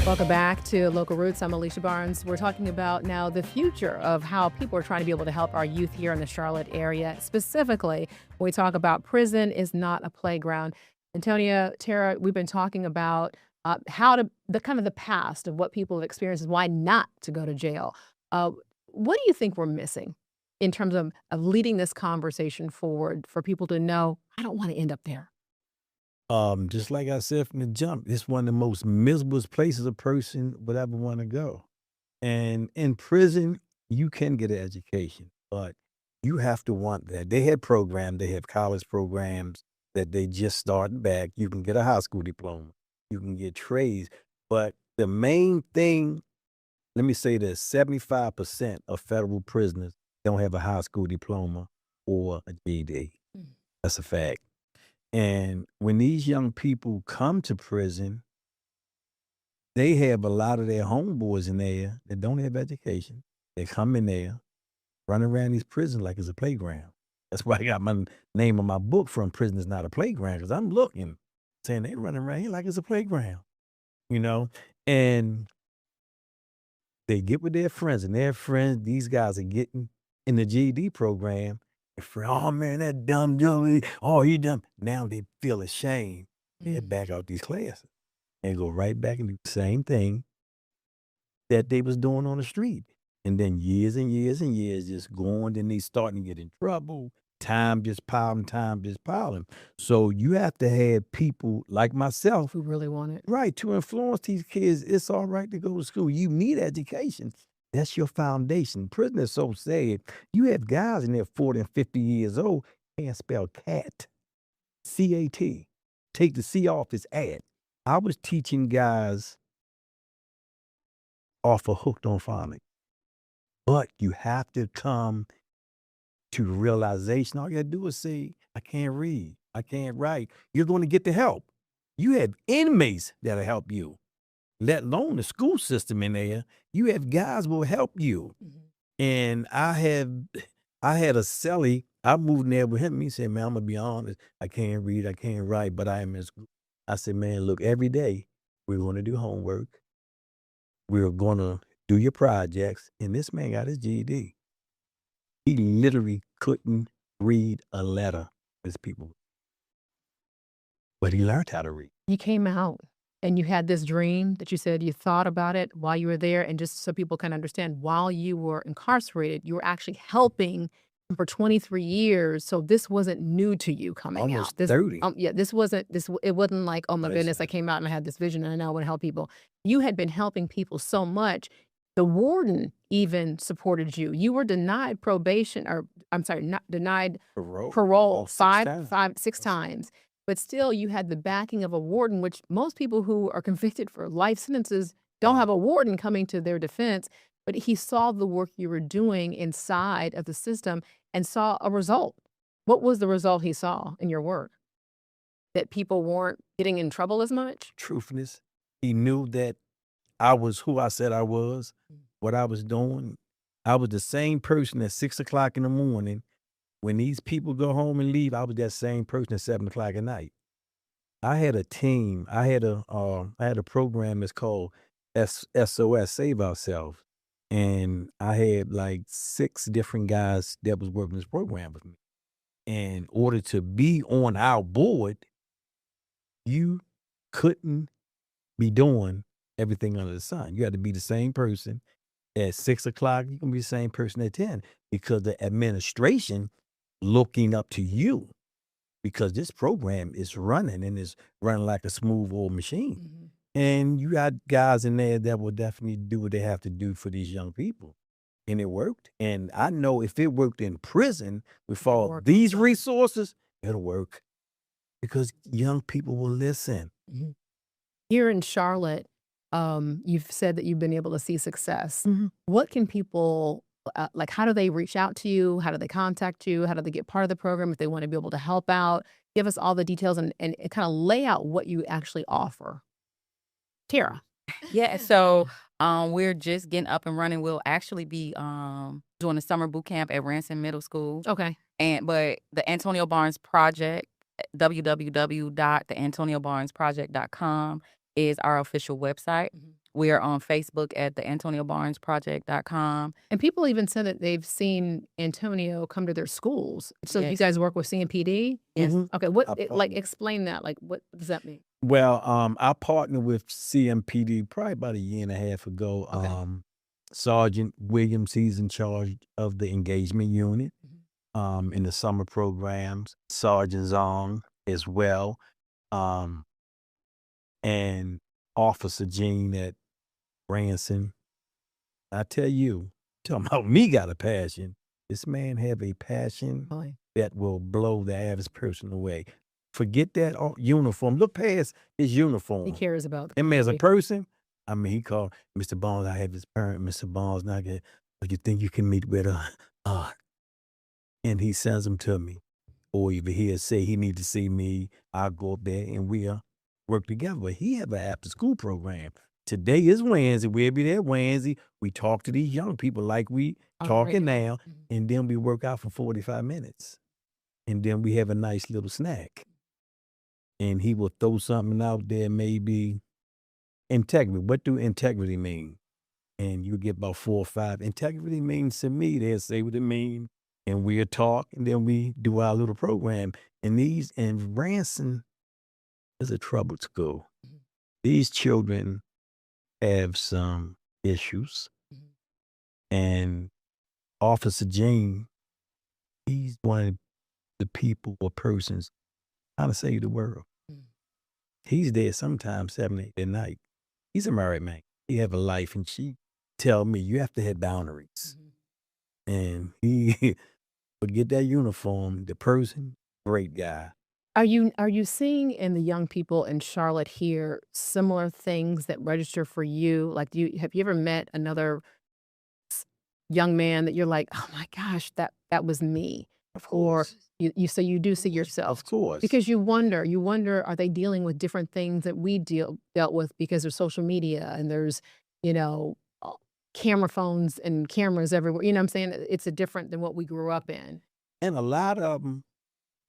Welcome back to Local Roots. I'm Alicia Barnes. We're talking about now the future of how people are trying to be able to help our youth here in the Charlotte area. Specifically, when we talk about prison is not a playground. Antonia, Tara, we've been talking about how to the past of what people have experienced and why not to go to jail. What do you think we're missing in terms of leading this conversation forward for people to know, I don't want to end up there? Just like I said from the jump, it's one of the most miserable places a person would ever want to go. And in prison, you can get an education, but you have to want that. They have programs, they have college programs that they just started back. You can get a high school diploma, you can get trades. But the main thing, let me say this, 75% of federal prisoners don't have a high school diploma or a GED. That's a fact. And when these young people come to prison, they have a lot of their homeboys in there that don't have education. They come in there, run around these prisons like it's a playground. That's why I got my name on my book from Prison Is Not a Playground, because I'm looking, saying they running around here like it's a playground, you know? And they get with their friends, and their friends, these guys are getting in the GED program. Oh man, that dumb Joey. Oh, he dumb. Now they feel ashamed. They back out these classes and go right back and do the same thing that they was doing on the street. And then years and years and years just going, then they starting to get in trouble. Time just piling. So you have to have people like myself who really want it. Right, to influence these kids. It's all right to go to school. You need education. That's your foundation. Prison is so sad. You have guys in there 40 and 50 years old can't spell cat. C-A-T. Take the C off his ad. I was teaching guys off of Hooked on Phonics. But you have to come to the realization. All you gotta do is say, I can't read. I can't write. You're going to get the help. You have inmates that'll help you, let alone the school system in there. You have guys will help you. And I had a cellie. I moved in there with him. He said, man, I'm gonna be honest. I can't read, I can't write, but I am in school. I said, man, look, every day we're gonna do homework. We're gonna do your projects. And this man got his GED. He literally couldn't read a letter as people. But he learned how to read. You came out and you had this dream that you said you thought about it while you were there. And just so people can understand, while you were incarcerated, you were actually helping for 23 years. So this wasn't new to you coming Almost out. This, 30. It wasn't like, oh my goodness, I came out and I had this vision and I now want to help people. You had been helping people so much. The warden even supported you. You were denied probation, or I'm sorry, not denied parole six times. But still, you had the backing of a warden, which most people who are convicted for life sentences don't have a warden coming to their defense. But he saw the work you were doing inside of the system and saw a result. What was the result he saw in your work? That people weren't getting in trouble as much? Truthfulness. He knew that I was who I said I was, what I was doing. I was the same person at 6 o'clock in the morning. When these people go home and leave, I was that same person at 7 o'clock at night. I had a team. I had a program that's called SOS, Save Ourselves. And I had like 6 different guys that was working this program with me. And in order to be on our board, you couldn't be doing everything under the sun. You had to be the same person at 6 o'clock. You can be the same person at 10, because the administration looking up to you, because this program is running and is running like a smooth old machine. And you got guys in there that will definitely do what they have to do for these young people. And it worked. And I know if it worked in prison with all these resources, it'll work, because young people will listen. Here in Charlotte, you've said that you've been able to see success. What can people, like, how do they reach out to you? How do they contact you? How do they get part of the program if they want to be able to help out? Give us all the details and kind of lay out what you actually offer. Tara. Yeah, so we're just getting up and running. We'll actually be doing a summer boot camp at Ransom Middle School. Okay. But the Antonio Barnes Project, www.theantoniobarnesproject.com is our official website. We are on Facebook at the AntonioBarnesProject.com. And people even said that they've seen Antonio come to their schools. So you Yes. guys work with CMPD? Yes. Okay, I explain that. Like, what does that mean? Well, I partnered with CMPD probably about a year and a half ago. Sergeant Williams, he's in charge of the engagement unit in the summer programs. Sergeant Zong as well. And Officer Gene at Branson. I tell you, talking about me got a passion. This man have a passion that will blow the average person away. Forget that uniform. Look past his uniform. He cares about the him as a community. person. I mean, he called Mr. Barnes. I have his parent, Mr. Barnes. Now, but you think you can meet with her? And he sends him to me. Or if he'll say he need to see me, I'll go up there and we'll work together. But he have an after school program. Today is Wednesday. We'll be there Wednesday. We talk to these young people like we talking now, and then we work out for 45 minutes. And then we have a nice little snack. And he will throw something out there, maybe integrity. What do integrity mean? And you get about 4 or 5. Integrity means to me, they'll say what it means, and we'll talk, and then we do our little program. And Branson is a troubled school. These children have some issues. And Officer Gene, he's one of the people or persons trying to save the world. He's there sometimes 7, 8 at night. He's a married man. He have a life, and she tell me you have to have boundaries. And he forget that uniform. The person, great guy. Are you seeing in the young people in Charlotte here similar things that register for you? Like, have you ever met another young man that you're like, oh my gosh, that was me? Of course. Or so you do see yourself. Of course. Because you wonder, are they dealing with different things that we dealt with because there's social media and there's, camera phones and cameras everywhere. You know what I'm saying? It's different than what we grew up in. And a lot of them,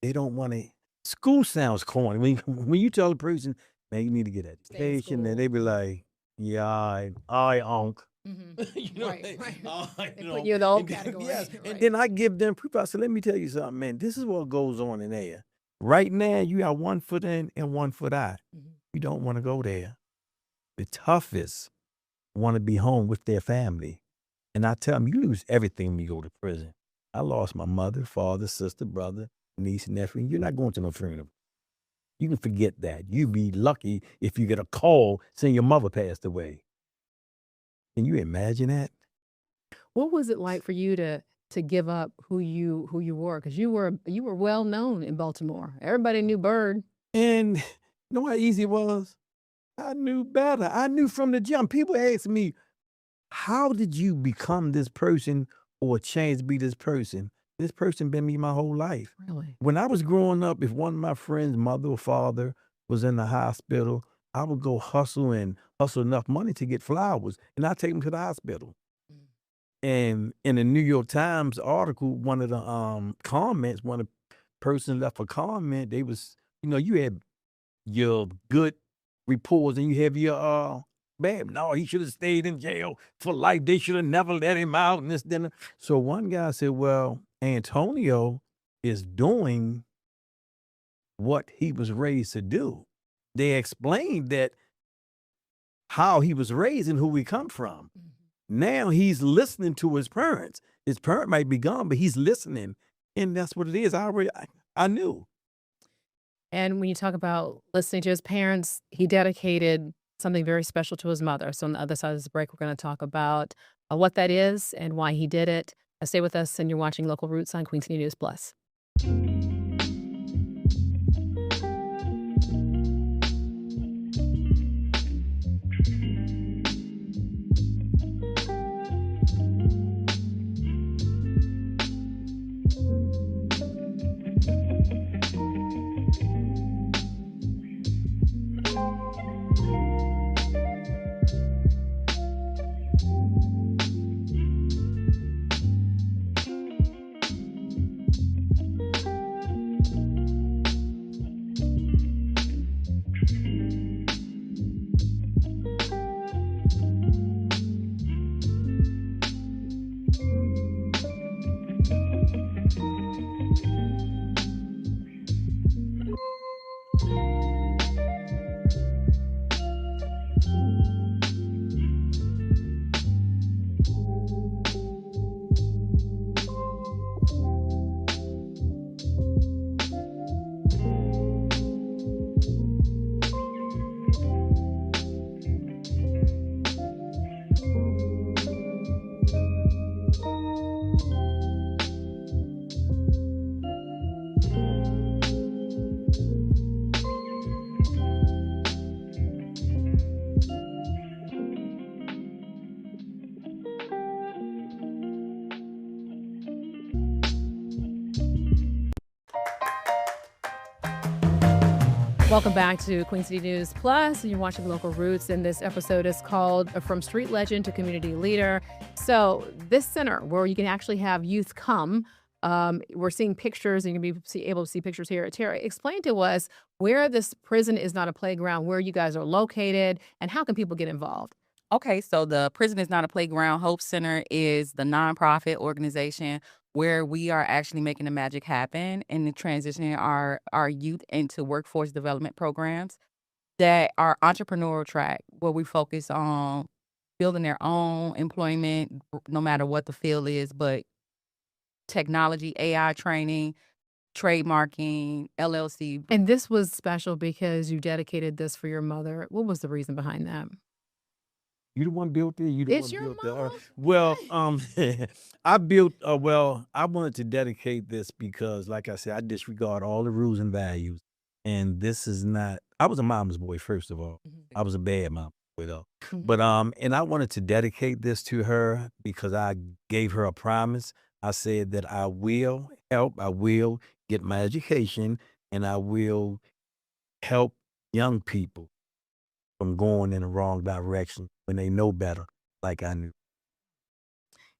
they don't want to. School sounds corny. When you tell a person, man, you need to get education, and they be like, yeah, I onk. You know, Right. you They put you in the old and then- category. yes, and then I give them proof. I said, let me tell you something, man. This is what goes on in there. Right now, you got 1 foot in and 1 foot out. You don't want to go there. The toughest want to be home with their family. And I tell them, you lose everything when you go to prison. I lost my mother, father, sister, brother, niece, nephew. You're not going to no funeral. You can forget that. You'd be lucky if you get a call saying your mother passed away. Can you imagine that? What was it like for you to give up who you were? Because you were well known in Baltimore. Everybody knew Bird. And you know how easy it was? I knew better. I knew from the jump. People ask me, how did you become this person or change to be this person? This person been me my whole life. Really? When I was growing up, if one of my friends' mother or father was in the hospital, I would go hustle enough money to get flowers, and I'd take them to the hospital. And in the New York Times article, one of the comments, one of the person left a comment, they was, you had your good reports and you have your bad. No, he should have stayed in jail for life. They should have never let him out and this, then. So one guy said, well, Antonio is doing what he was raised to do. They explained that how he was raised and who we come from. Now he's listening to his parents. His parent might be gone, but he's listening. And that's what it is. I knew. And when you talk about listening to his parents, he dedicated something very special to his mother. So on the other side of this break, we're going to talk about what that is and why he did it. Stay with us, and you're watching Local Roots on Queen City News Plus. Welcome back to Queen City News Plus. You're watching Local Roots, and this episode is called From Street Legend to Community Leader. So this center where you can actually have youth come, we're seeing pictures, and you're going to be able to see pictures here. Terry, explain to us where this prison is not a playground, where you guys are located, and how can people get involved? Okay, so the Prison is Not a Playground Hope Center is the nonprofit organization where we are actually making the magic happen and transitioning our youth into workforce development programs that are entrepreneurial track, where we focus on building their own employment, no matter what the field is, but technology, AI training, trademarking, LLC. And this was special because you dedicated this for your mother. What was the reason behind that? You the one built it. You the It's one your built mom. it. Well, I built. Well, I wanted to dedicate this because, like I said, I disregard all the rules and values, and this is not. I was a mama's boy, first of all. I was a bad mom boy though. But and I wanted to dedicate this to her because I gave her a promise. I said that I will help. I will get my education, and I will help young people from going in the wrong direction when they know better, like I knew.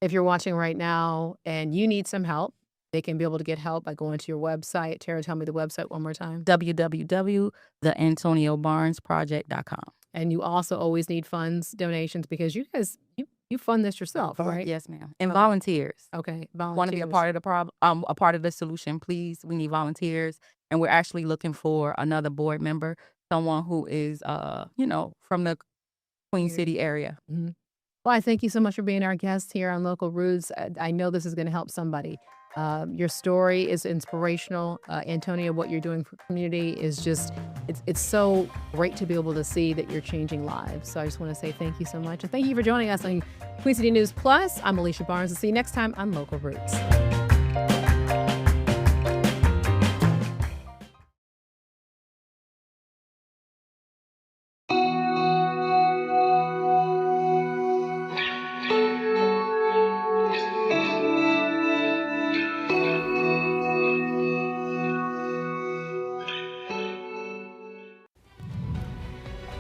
If you're watching right now and you need some help, they can be able to get help by going to your website. Tara, tell me the website one more time. www.theantoniobarnesproject.com. And you also always need funds, donations, because you guys, you fund this yourself, right? Yes, ma'am. And volunteers. Okay, Want to be a part of the problem, a part of the solution, please. We need volunteers. And we're actually looking for another board member, someone who is, from the Queen City area. Mhm. Well, I thank you so much for being our guest here on Local Roots. I know this is going to help somebody. Your story is inspirational. Antonia, what you're doing for community is just, it's so great to be able to see that you're changing lives. So I just want to say thank you so much. And thank you for joining us on Queen City News Plus. I'm Alicia Barnes. I'll see you next time on Local Roots.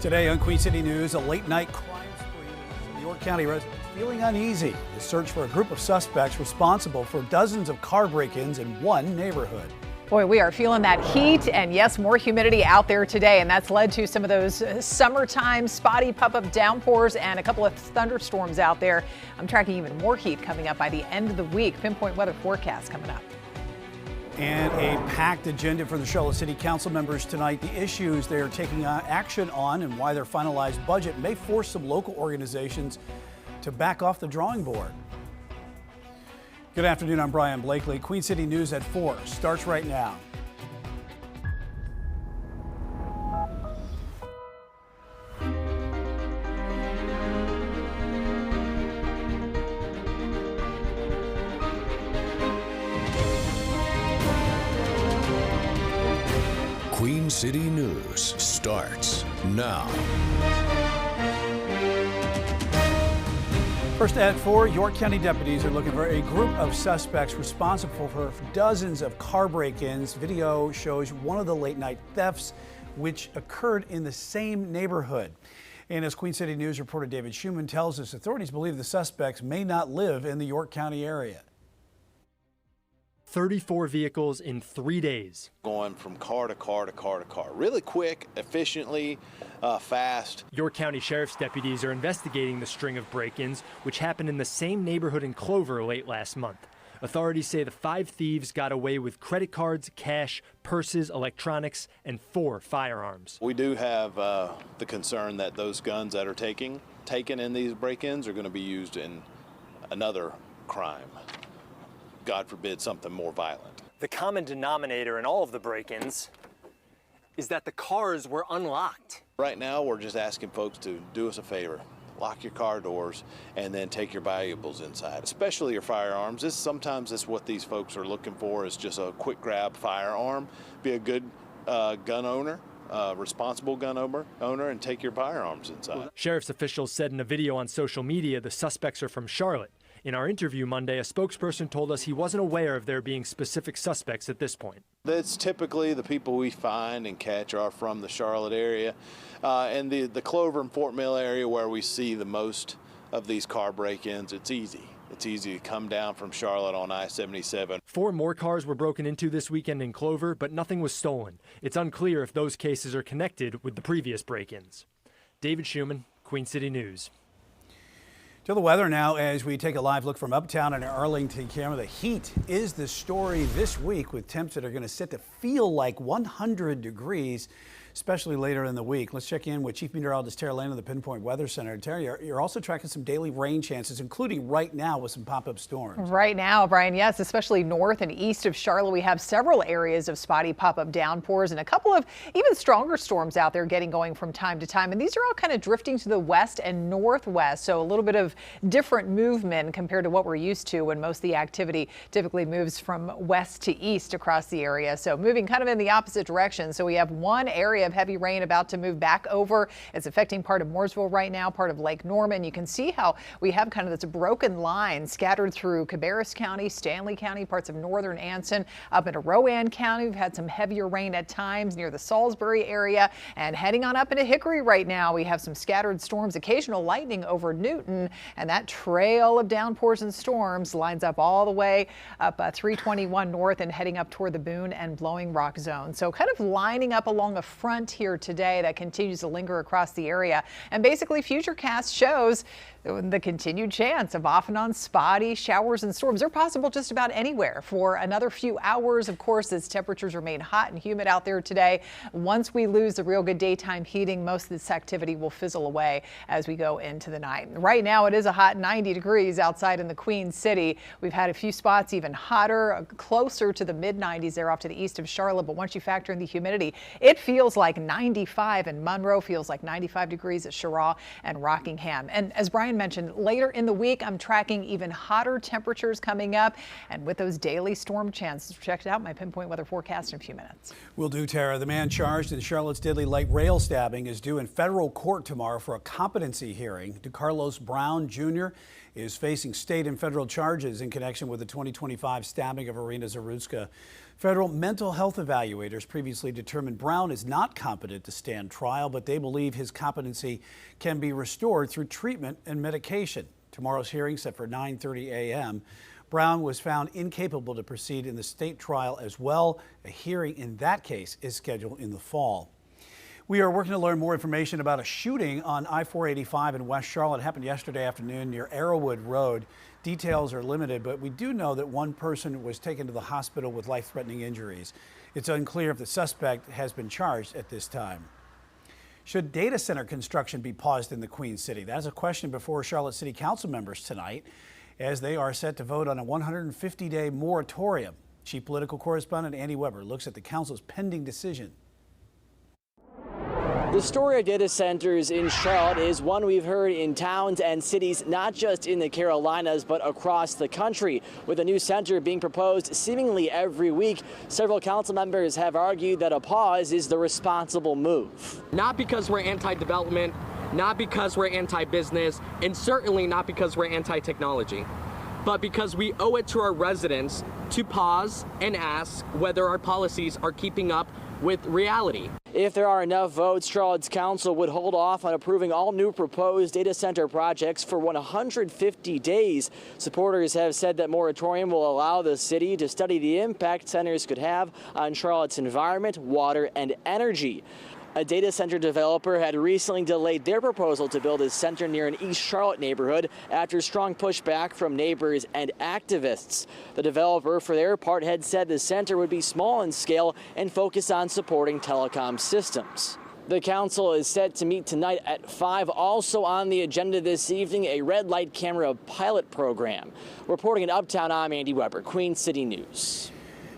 Today on Queen City News, a late-night crime spree. New York County residents feeling uneasy. The search for a group of suspects responsible for dozens of car break-ins in one neighborhood. Boy, we are feeling that heat, and yes, more humidity out there today, and that's led to some of those summertime spotty pop-up downpours and a couple of thunderstorms out there. I'm tracking even more heat coming up by the end of the week. Pinpoint weather forecast coming up. And a packed agenda for the Charlotte City Council members tonight. The issues they're taking action on and why their finalized budget may force some local organizations to back off the drawing board. Good afternoon, I'm Brian Blakely. Queen City News at 4 starts right now. Queen City News starts now. First at 4, York County deputies are looking for a group of suspects responsible for dozens of car break-ins. Video shows one of the late-night thefts, which occurred in the same neighborhood. And as Queen City News reporter David Schumann tells us, authorities believe the suspects may not live in the York County area. 34 vehicles in 3 days. Going from car to car to car to car. Really quick, efficiently, fast. York County Sheriff's deputies are investigating the string of break-ins, which happened in the same neighborhood in Clover late last month. Authorities say the 5 thieves got away with credit cards, cash, purses, electronics, and 4 firearms. We do have the concern that those guns that are taken in these break-ins are going to be used in another crime. God forbid, something more violent. The common denominator in all of the break-ins is that the cars were unlocked. Right now, we're just asking folks to do us a favor. Lock your car doors and then take your valuables inside, especially your firearms. Sometimes that's what these folks are looking for, is just a quick grab firearm. Be a good gun owner, responsible gun owner, and take your firearms inside. Sheriff's officials said in a video on social media the suspects are from Charlotte. In our interview Monday, a spokesperson told us he wasn't aware of there being specific suspects at this point. That's typically the people we find and catch are from the Charlotte area and the Clover and Fort Mill area, where we see the most of these car break-ins. It's easy. It's easy to come down from Charlotte on I-77. 4 more cars were broken into this weekend in Clover, but nothing was stolen. It's unclear if those cases are connected with the previous break-ins. David Schumann, Queen City News. To the weather now, as we take a live look from uptown in Arlington, camera. The heat is the story this week, with temps that are going to sit to feel like 100 degrees, especially later in the week. Let's check in with Chief Meteorologist Tara Lane of the Pinpoint Weather Center. Tara, you're also tracking some daily rain chances, including right now with some pop-up storms. Right now, Brian, yes, especially north and east of Charlotte, we have several areas of spotty pop-up downpours and a couple of even stronger storms out there getting going from time to time. And these are all kind of drifting to the west and northwest, so a little bit of different movement compared to what we're used to when most of the activity typically moves from west to east across the area. So moving kind of in the opposite direction. So we have one area of heavy rain about to move back over. It's affecting part of Mooresville right now, part of Lake Norman. You can see how we have kind of this broken line scattered through Cabarrus County, Stanley County, parts of northern Anson, up into Rowan County. We've had some heavier rain at times near the Salisbury area, and heading on up into Hickory right now. We have some scattered storms, occasional lightning over Newton, and that trail of downpours and storms lines up all the way up 321 north and heading up toward the Boone and Blowing Rock zone. So kind of lining up along a front here today that continues to linger across the area. And basically Futurecast shows the continued chance of off and on spotty showers and storms. They're possible just about anywhere for another few hours. Of course, as temperatures remain hot and humid out there today, once we lose the real good daytime heating, most of this activity will fizzle away as we go into the night. Right now, it is a hot 90 degrees outside in the Queen City. We've had a few spots even hotter, closer to the mid 90s there off to the east of Charlotte. But once you factor in the humidity, it feels like 95 in Monroe, feels like 95 degrees at Cheraw and Rockingham. And as Brian mentioned, later in the week, I'm tracking even hotter temperatures coming up, and with those daily storm chances. Check out my Pinpoint weather forecast in a few minutes. Will do, Tara. The man charged in Charlotte's deadly light rail stabbing is due in federal court tomorrow for a competency hearing. DeCarlos Brown Jr. is facing state and federal charges in connection with the 2025 stabbing of Irina Zarutska. Federal mental health evaluators previously determined Brown is not competent to stand trial, but they believe his competency can be restored through treatment and medication. Tomorrow's hearing set for 9:30 a.m. Brown was found incapable to proceed in the state trial as well. A hearing in that case is scheduled in the fall. We are working to learn more information about a shooting on I-485 in West Charlotte. It happened yesterday afternoon near Arrowwood Road. Details are limited, but we do know that one person was taken to the hospital with life-threatening injuries. It's unclear if the suspect has been charged at this time. Should data center construction be paused in the Queen City? That's a question before Charlotte City Council members tonight, as they are set to vote on a 150-day moratorium. Chief Political Correspondent Andy Weber looks at the council's pending decision. The story of data centers in Charlotte is one we've heard in towns and cities, not just in the Carolinas, but across the country. With a new center being proposed seemingly every week, several council members have argued that a pause is the responsible move. Not because we're anti-development, not because we're anti-business, and certainly not because we're anti-technology, but because we owe it to our residents to pause and ask whether our policies are keeping up with reality. If there are enough votes, Charlotte's council would hold off on approving all new proposed data center projects for 150 days. Supporters have said that moratorium will allow the city to study the impact centers could have on Charlotte's environment, water, and energy. A data center developer had recently delayed their proposal to build a center near an East Charlotte neighborhood after strong pushback from neighbors and activists. The developer, for their part, had said the center would be small in scale and focus on supporting telecom systems. The council is set to meet tonight at 5. Also on the agenda this evening, a red light camera pilot program. Reporting in Uptown, I'm Andy Weber, Queen City News.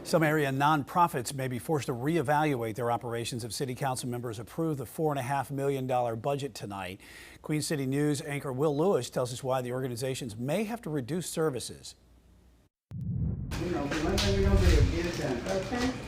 Some area nonprofits may be forced to reevaluate their operations if city council members approve the $4.5 million budget tonight. Queen City News anchor Will Lewis tells us why the organizations may have to reduce services.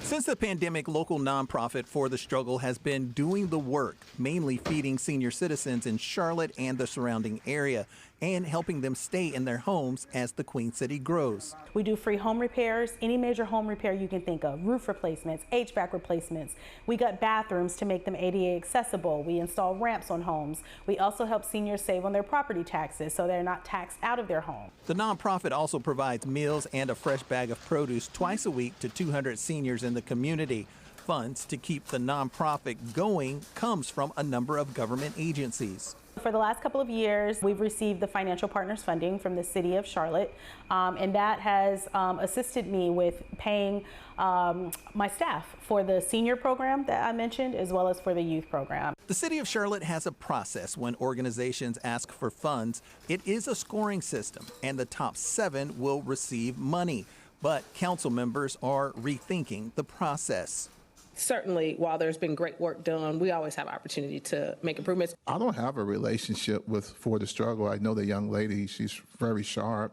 Since the pandemic, local nonprofit For the Struggle has been doing the work, mainly feeding senior citizens in Charlotte and the surrounding area, and helping them stay in their homes as the Queen City grows. We do free home repairs, any major home repair you can think of, roof replacements, HVAC replacements. We got bathrooms to make them ADA accessible. We install ramps on homes. We also help seniors save on their property taxes so they're not taxed out of their home. The nonprofit also provides meals and a fresh bag of produce twice a week to 200 seniors in the community. Funds to keep the nonprofit going comes from a number of government agencies. For the last couple of years, we've received the financial partners funding from the city of Charlotte, and that has assisted me with paying my staff for the senior program that I mentioned, as well as for the youth program. The city of Charlotte has a process when organizations ask for funds. It is a scoring system, and the top 7 will receive money. But council members are rethinking the process. Certainly, while there's been great work done, we always have opportunity to make improvements. I don't have a relationship with For the Struggle. I know the young lady, she's very sharp.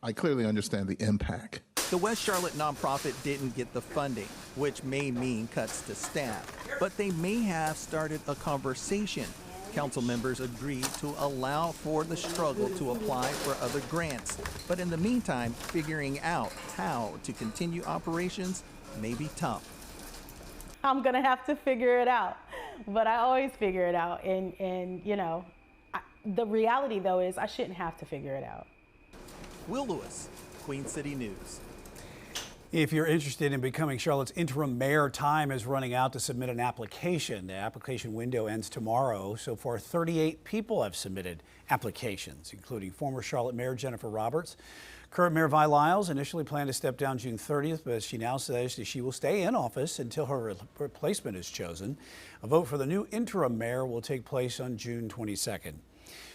I clearly understand the impact. The West Charlotte nonprofit didn't get the funding, which may mean cuts to staff, but they may have started a conversation. Council members agreed to allow For the Struggle to apply for other grants, but in the meantime, figuring out how to continue operations may be tough. I'm gonna have to figure it out, but I always figure it out. And you know, the reality though is I shouldn't have to figure it out. Will Lewis, Queen City News. If you're interested in becoming Charlotte's interim mayor, time is running out to submit an application. The application window ends tomorrow. So far, 38 people have submitted applications, including former Charlotte Mayor Jennifer Roberts. Current Mayor Vi Lyles initially planned to step down June 30th, but she now says that she will stay in office until her replacement is chosen. A vote for the new interim mayor will take place on June 22nd.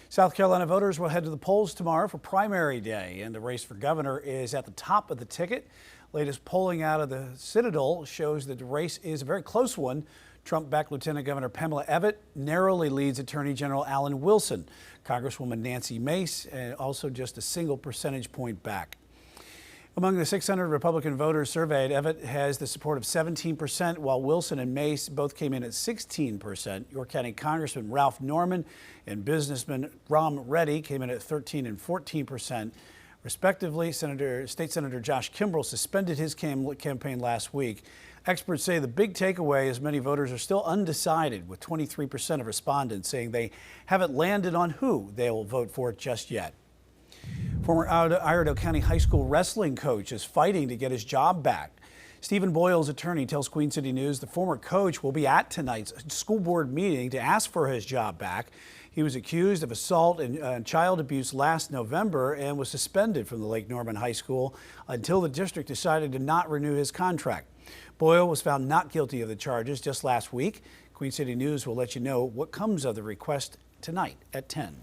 South Carolina voters will head to the polls tomorrow for primary day, and the race for governor is at the top of the ticket. Latest polling out of the Citadel shows that the race is a very close one. Trump-backed Lieutenant Governor Pamela Evette narrowly leads Attorney General Alan Wilson. Congresswoman Nancy Mace also just a single percentage point back. Among the 600 Republican voters surveyed, Evette has the support of 17%, while Wilson and Mace both came in at 16%. York County Congressman Ralph Norman and businessman Ram Reddy came in at 13% and 14%. Respectively, State Senator Josh Kimbrell suspended his campaign last week. Experts say the big takeaway is many voters are still undecided, with 23% of respondents saying they haven't landed on who they will vote for just yet. Former Iredell County High School wrestling coach is fighting to get his job back. Stephen Boyle's attorney tells Queen City News the former coach will be at tonight's school board meeting to ask for his job back. He was accused of assault and child abuse last November and was suspended from the Lake Norman High School until the district decided to not renew his contract. Boyle was found not guilty of the charges just last week. Queen City News will let you know what comes of the request tonight at 10.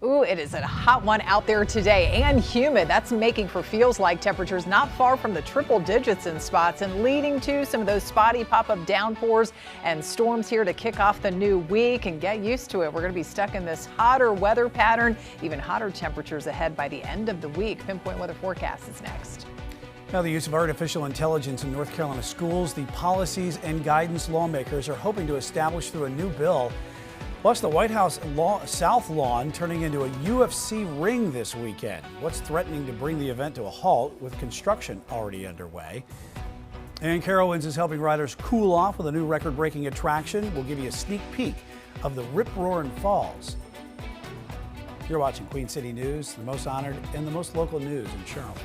Ooh, it is a hot one out there today and humid. That's making for feels-like temperatures not far from the triple digits in spots and leading to some of those spotty pop-up downpours and storms here to kick off the new week. And get used to it. We're going to be stuck in this hotter weather pattern, even hotter temperatures ahead by the end of the week. Pinpoint weather forecast is next. Now, the use of artificial intelligence in North Carolina schools, the policies and guidance lawmakers are hoping to establish through a new bill. Plus, the White House South Lawn turning into a UFC ring this weekend. What's threatening to bring the event to a halt with construction already underway? And Carowinds is helping riders cool off with a new record-breaking attraction. We'll give you a sneak peek of the Rip-Roaring Falls. You're watching Queen City News, the most honored and the most local news in Charlotte.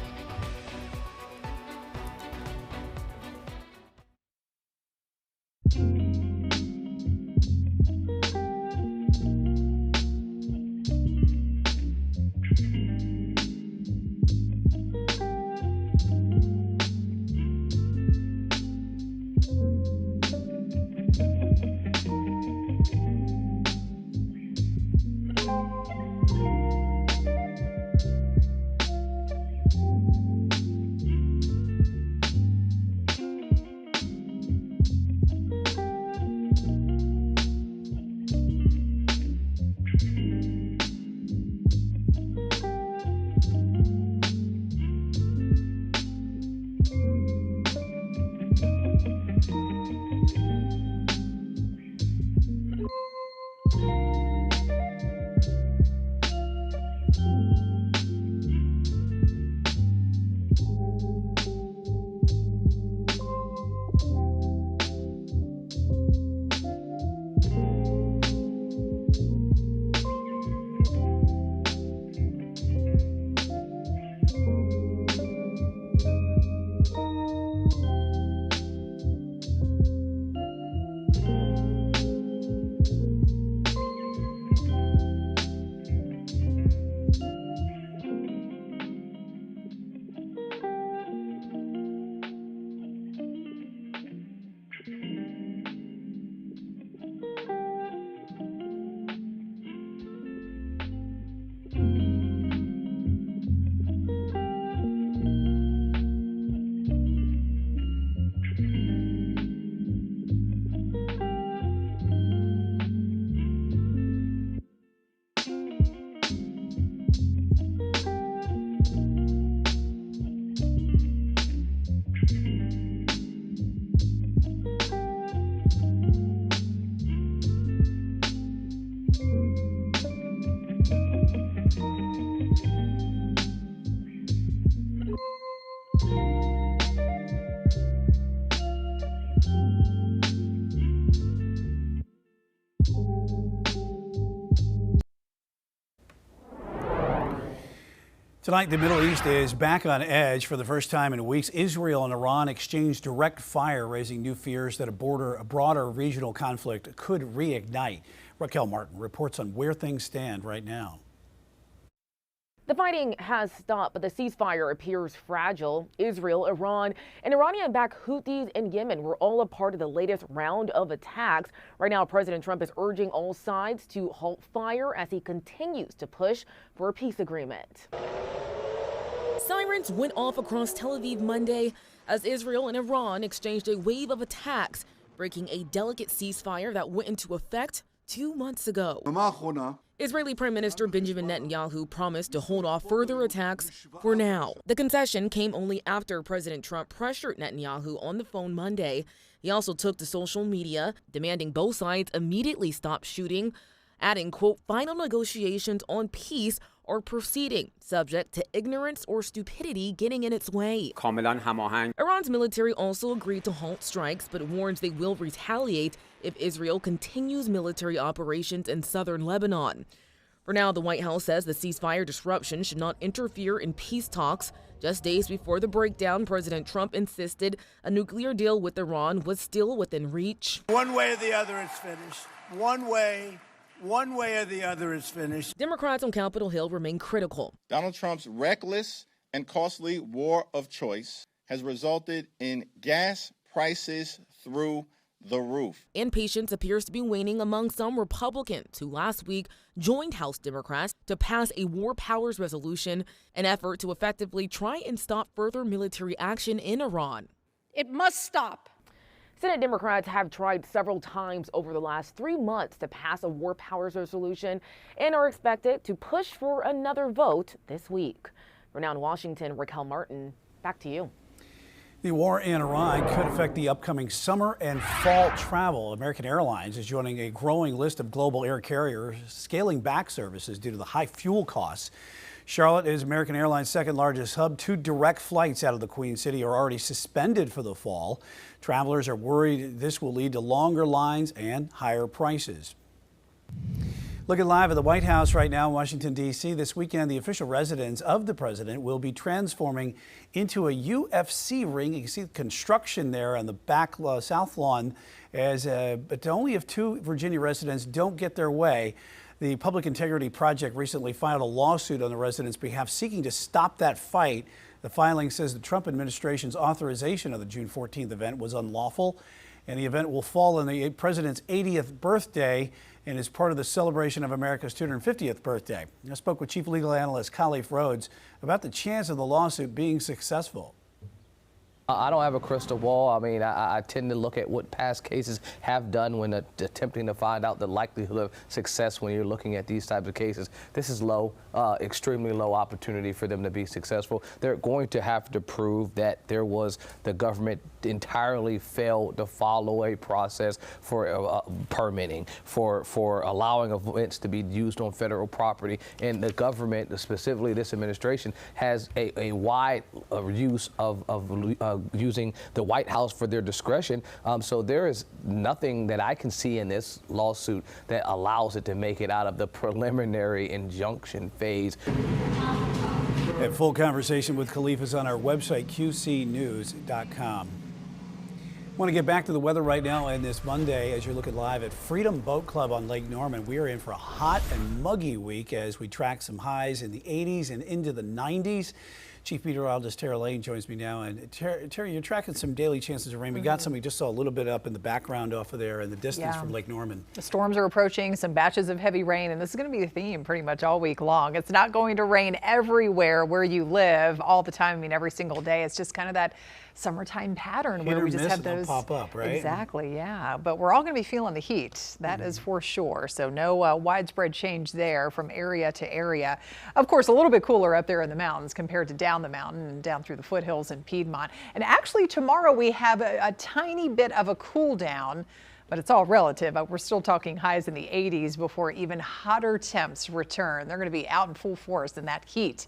Tonight, the Middle East is back on edge for the first time in weeks. Israel and Iran exchanged direct fire, raising new fears that a broader regional conflict could reignite. Raquel Martin reports on where things stand right now. The fighting has stopped, but the ceasefire appears fragile. Israel, Iran, and Iranian-backed Houthis in Yemen were all a part of the latest round of attacks. Right now, President Trump is urging all sides to halt fire as he continues to push for a peace agreement. Sirens went off across Tel Aviv Monday as Israel and Iran exchanged a wave of attacks, breaking a delicate ceasefire that went into effect 2 months ago. Israeli Prime Minister Benjamin Netanyahu promised to hold off further attacks for now. The concession came only after President Trump pressured Netanyahu on the phone Monday. He also took to social media, demanding both sides immediately stop shooting, adding, quote, final negotiations on peace are proceeding, subject to ignorance or stupidity getting in its way. Iran's military also agreed to halt strikes, but warns they will retaliate if Israel continues military operations in southern Lebanon. For now, the White House says the ceasefire disruption should not interfere in peace talks. Just days before the breakdown, President Trump insisted a nuclear deal with Iran was still within reach. One way or the other, it's finished. One way or the other is finished. Democrats on Capitol Hill remain critical. Donald Trump's reckless and costly war of choice has resulted in gas prices through the roof. Impatience appears to be waning among some Republicans who last week joined House Democrats to pass a war powers resolution, an effort to effectively try and stop further military action in Iran. It must stop. Senate Democrats have tried several times over the last 3 months to pass a war powers resolution and are expected to push for another vote this week. For now in Washington, Raquel Martin, back to you. The war in Iran could affect the upcoming summer and fall travel. American Airlines is joining a growing list of global air carriers scaling back services due to the high fuel costs. Charlotte is American Airlines' second largest hub. 2 direct flights out of the Queen City are already suspended for the fall. Travelers are worried this will lead to longer lines and higher prices. Looking live at the White House right now in Washington, D.C. This weekend, the official residence of the president will be transforming into a UFC ring. You can see the construction there on the back south lawn, but only if 2 Virginia residents don't get their way. The Public Integrity Project recently filed a lawsuit on the residents' behalf seeking to stop that fight. The filing says the Trump administration's authorization of the June 14th event was unlawful, and the event will fall on the president's 80th birthday and is part of the celebration of America's 250th birthday. I spoke with Chief Legal Analyst Khalif Rhodes about the chance of the lawsuit being successful. I don't have a crystal ball. I mean, I tend to look at what past cases have done when attempting to find out the likelihood of success when you're looking at these types of cases. This is low, extremely low opportunity for them to be successful. They're going to have to prove that the government entirely failed to follow a process for permitting, for allowing events to be used on federal property. And the government, specifically this administration, has a wide use of using the White House for their discretion. So there is nothing that I can see in this lawsuit that allows it to make it out of the preliminary injunction phase. A full conversation with Khalif is on our website, qcnews.com. I want to get back to the weather right now and this Monday as you're looking live at Freedom Boat Club on Lake Norman. We are in for a hot and muggy week as we track some highs in the 80s and into the 90s. Chief Meteorologist Tara Lane joins me now. And Tara, you're tracking some daily chances of rain. We got some. We just saw a little bit up in the background off of there in the distance from Lake Norman. The storms are approaching, some batches of heavy rain, and this is going to be a theme pretty much all week long. It's not going to rain everywhere where you live all the time. I mean, every single day. It's just kind of that summertime pattern where we just have those pop up, right? Exactly, yeah. But we're all going to be feeling the heat. That is for sure. So no widespread change there from area to area. Of course, a little bit cooler up there in the mountains compared to down the mountain and down through the foothills in Piedmont. And actually tomorrow we have a tiny bit of a cool down. But it's all relative. We're still talking highs in the 80s before even hotter temps return. They're going to be out in full force in that heat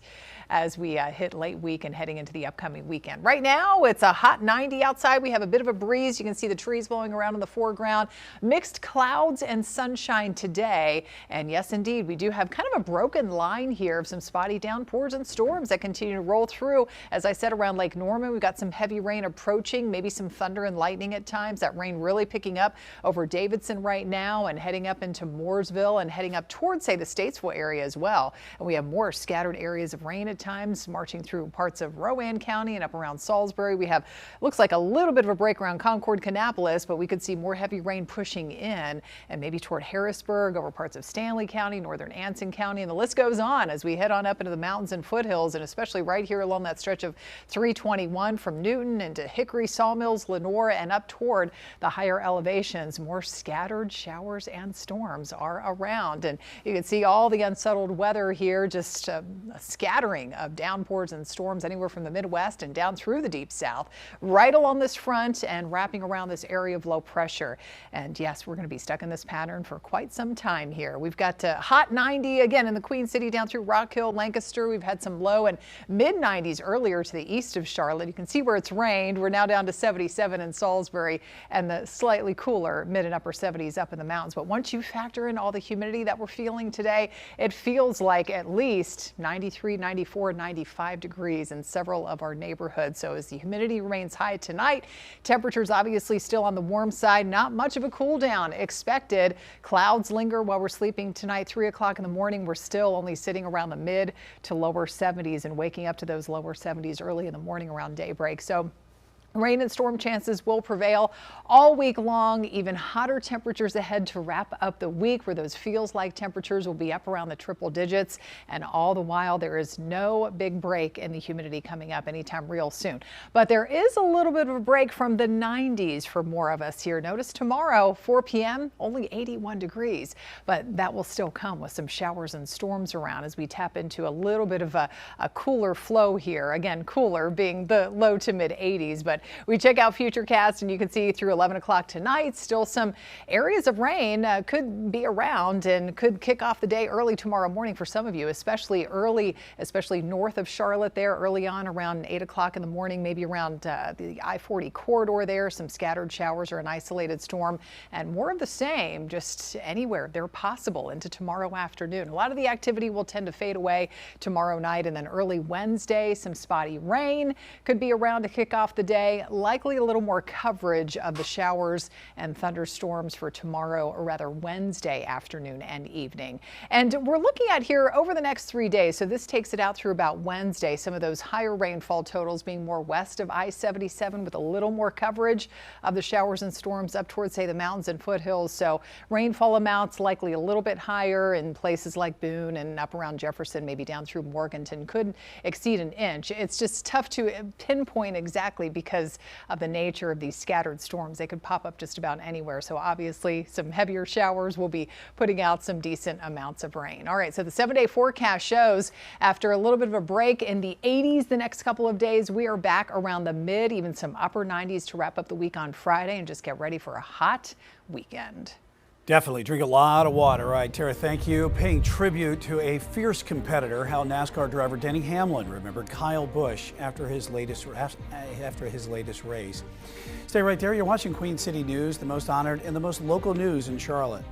as we hit late week and heading into the upcoming weekend. Right now, it's a hot 90 outside. We have a bit of a breeze. You can see the trees blowing around in the foreground. Mixed clouds and sunshine today. And yes, indeed, we do have kind of a broken line here of some spotty downpours and storms that continue to roll through. As I said, around Lake Norman, we've got some heavy rain approaching, maybe some thunder and lightning at times. That rain really picking up over Davidson right now and heading up into Mooresville and heading up towards, say, the Statesville area as well. And we have more scattered areas of rain at times marching through parts of Rowan County and up around Salisbury. We have, looks like a little bit of a break around Concord, Kannapolis, but we could see more heavy rain pushing in and maybe toward Harrisburg, over parts of Stanley County, northern Anson County, and the list goes on as we head on up into the mountains and foothills, and especially right here along that stretch of 321 from Newton into Hickory, Sawmills, Lenore, and up toward the higher elevations. More scattered showers and storms are around, and you can see all the unsettled weather here, just a scattering of downpours and storms anywhere from the Midwest and down through the deep south, right along this front and wrapping around this area of low pressure. And yes, we're going to be stuck in this pattern for quite some time here. We've got a hot 90 again in the Queen City down through Rock Hill, Lancaster. We've had some low and mid 90s earlier to the east of Charlotte. You can see where it's rained. We're now down to 77 in Salisbury and the slightly cooler mid and upper 70s up in the mountains. But once you factor in all the humidity that we're feeling today, it feels like at least 93, 94, 95 degrees in several of our neighborhoods. So as the humidity remains high tonight, temperatures obviously still on the warm side, not much of a cool down expected. Clouds linger while we're sleeping tonight. 3 o'clock in the morning, we're still only sitting around the mid to lower 70s and waking up to those lower 70s early in the morning around daybreak. So rain and storm chances will prevail all week long. Even hotter temperatures ahead to wrap up the week, where those feels like temperatures will be up around the triple digits. And all the while, there is no big break in the humidity coming up anytime real soon. But there is a little bit of a break from the 90s for more of us here. Notice tomorrow, 4 p.m., only 81 degrees. But that will still come with some showers and storms around as we tap into a little bit of a cooler flow here. Again, cooler being the low to mid 80s. But we check out Futurecast and you can see through 11 o'clock tonight, still some areas of rain could be around and could kick off the day early tomorrow morning for some of you, especially early, especially north of Charlotte there early on around 8 o'clock in the morning, maybe around the I-40 corridor there. Some scattered showers or an isolated storm and more of the same just anywhere they're possible into tomorrow afternoon. A lot of the activity will tend to fade away tomorrow night, and then early Wednesday, some spotty rain could be around to kick off the day. Likely a little more coverage of the showers and thunderstorms for tomorrow, or rather Wednesday afternoon and evening. And we're looking at here over the next 3 days. So this takes it out through about Wednesday. Some of those higher rainfall totals being more west of I-77 with a little more coverage of the showers and storms up towards, say, the mountains and foothills. So rainfall amounts likely a little bit higher in places like Boone and up around Jefferson, maybe down through Morganton, could exceed an inch. It's just tough to pinpoint exactly because of the nature of these scattered storms. They could pop up just about anywhere. So obviously some heavier showers will be putting out some decent amounts of rain. All right, so the 7-day forecast shows after a little bit of a break in the 80s the next couple of days, we are back around the mid, even some upper 90s to wrap up the week on Friday, and just get ready for a hot weekend. Definitely drink a lot of water. All right, Tara, thank you. Paying tribute to a fierce competitor, how NASCAR driver Denny Hamlin remembered Kyle Busch after his latest race. Stay right there. You're watching Queen City News, the most honored and the most local news in Charlotte.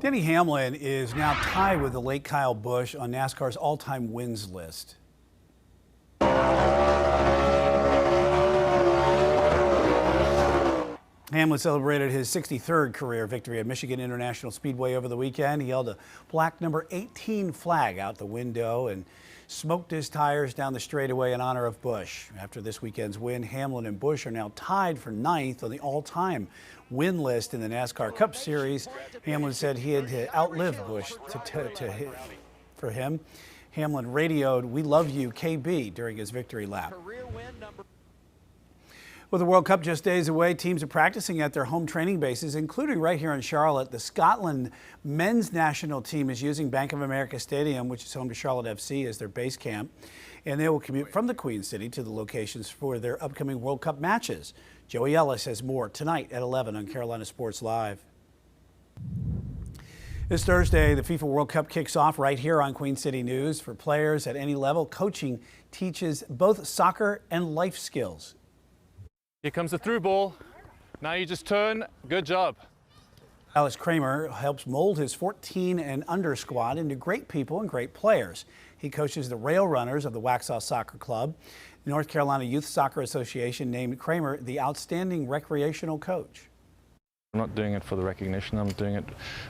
Denny Hamlin is now tied with the late Kyle Busch on NASCAR's all-time wins list. Hamlin celebrated his 63rd career victory at Michigan International Speedway over the weekend. He held a black number 18 flag out the window and smoked his tires down the straightaway in honor of Busch. After this weekend's win, Hamlin and Busch are now tied for 9th on the all-time win list in the NASCAR Cup Series. Hamlin said he had to outlive Busch for him. Hamlin radioed, "We love you, KB," during his victory lap. With the World Cup just days away, teams are practicing at their home training bases, including right here in Charlotte. The Scotland men's national team is using Bank of America Stadium, which is home to Charlotte FC, as their base camp. And they will commute from the Queen City to the locations for their upcoming World Cup matches. Joey Ellis has more tonight at 11 on Carolina Sports Live. This Thursday, the FIFA World Cup kicks off right here on Queen City News. For players at any level, coaching teaches both soccer and life skills. Here comes the through ball. Now you just turn. Good job. Alex Kramer helps mold his 14 and under squad into great people and great players. He coaches the Rail Runners of the Waxhaw Soccer Club. The North Carolina Youth Soccer Association named Kramer the outstanding recreational coach. I'm not doing it for the recognition, I'm doing it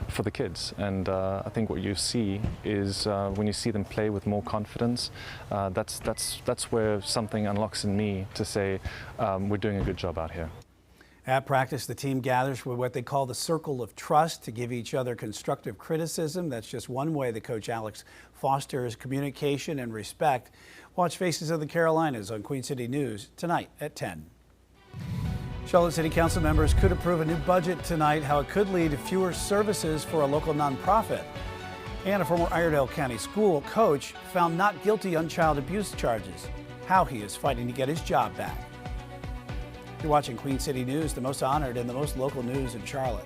for the kids. And I think what you see is when you see them play with more confidence, that's where something unlocks in me to say we're doing a good job out here. At practice, the team gathers for what they call the circle of trust to give each other constructive criticism. That's just one way that Coach Alex fosters communication and respect. Watch Faces of the Carolinas on Queen City News tonight at 10. Charlotte City Council members could approve a new budget tonight, how it could lead to fewer services for a local nonprofit. And a former Iredell County school coach found not guilty on child abuse charges, how he is fighting to get his job back. You're watching Queen City News, the most honored and the most local news in Charlotte.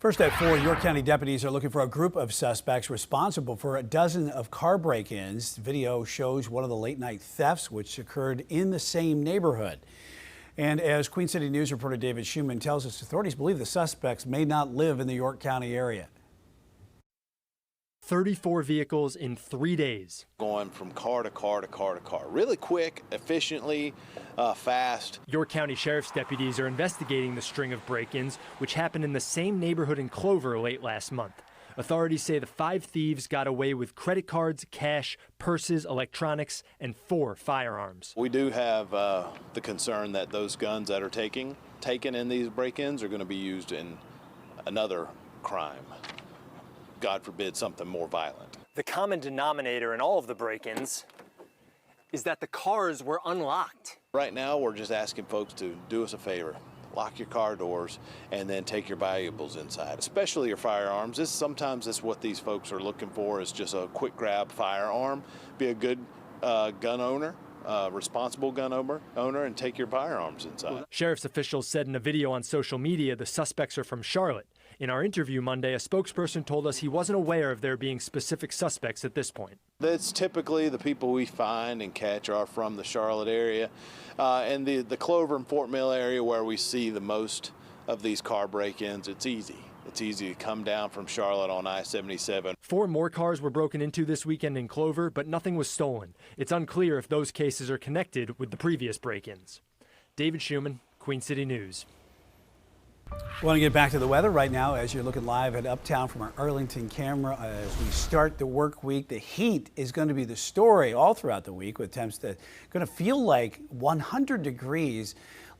First at 4, York County deputies are looking for a group of suspects responsible for a dozen of car break-ins. Video shows one of the late-night thefts which occurred in the same neighborhood. And as Queen City News reporter David Schumann tells us, authorities believe the suspects may not live in the York County area. 34 vehicles in 3 days. Going from car to car to car to car. Really quick, efficiently, fast. York County Sheriff's deputies are investigating the string of break-ins, which happened in the same neighborhood in Clover late last month. Authorities say the 5 thieves got away with credit cards, cash, purses, electronics, and 4 firearms. We do have the concern that those guns that are taken in these break-ins are going to be used in another crime. God forbid, something more violent. The common denominator in all of the break-ins is that the cars were unlocked. Right now, we're just asking folks to do us a favor. Lock your car doors and then take your valuables inside, especially your firearms. Sometimes that's what these folks are looking for, is just a quick grab firearm. Be a good gun owner, responsible gun owner, and take your firearms inside. Sheriff's officials said in a video on social media the suspects are from Charlotte. In our interview Monday, a spokesperson told us he wasn't aware of there being specific suspects at this point. That's typically the people we find and catch are from the Charlotte area and the Clover and Fort Mill area where we see the most of these car break-ins. It's easy. It's easy to come down from Charlotte on I-77. 4 more cars were broken into this weekend in Clover, but nothing was stolen. It's unclear if those cases are connected with the previous break-ins. David Schumann, Queen City News. We want to get back to the weather right now as you're looking live at Uptown from our Arlington camera. As we start the work week, the heat is going to be the story all throughout the week, with temps that are going to feel like 100 degrees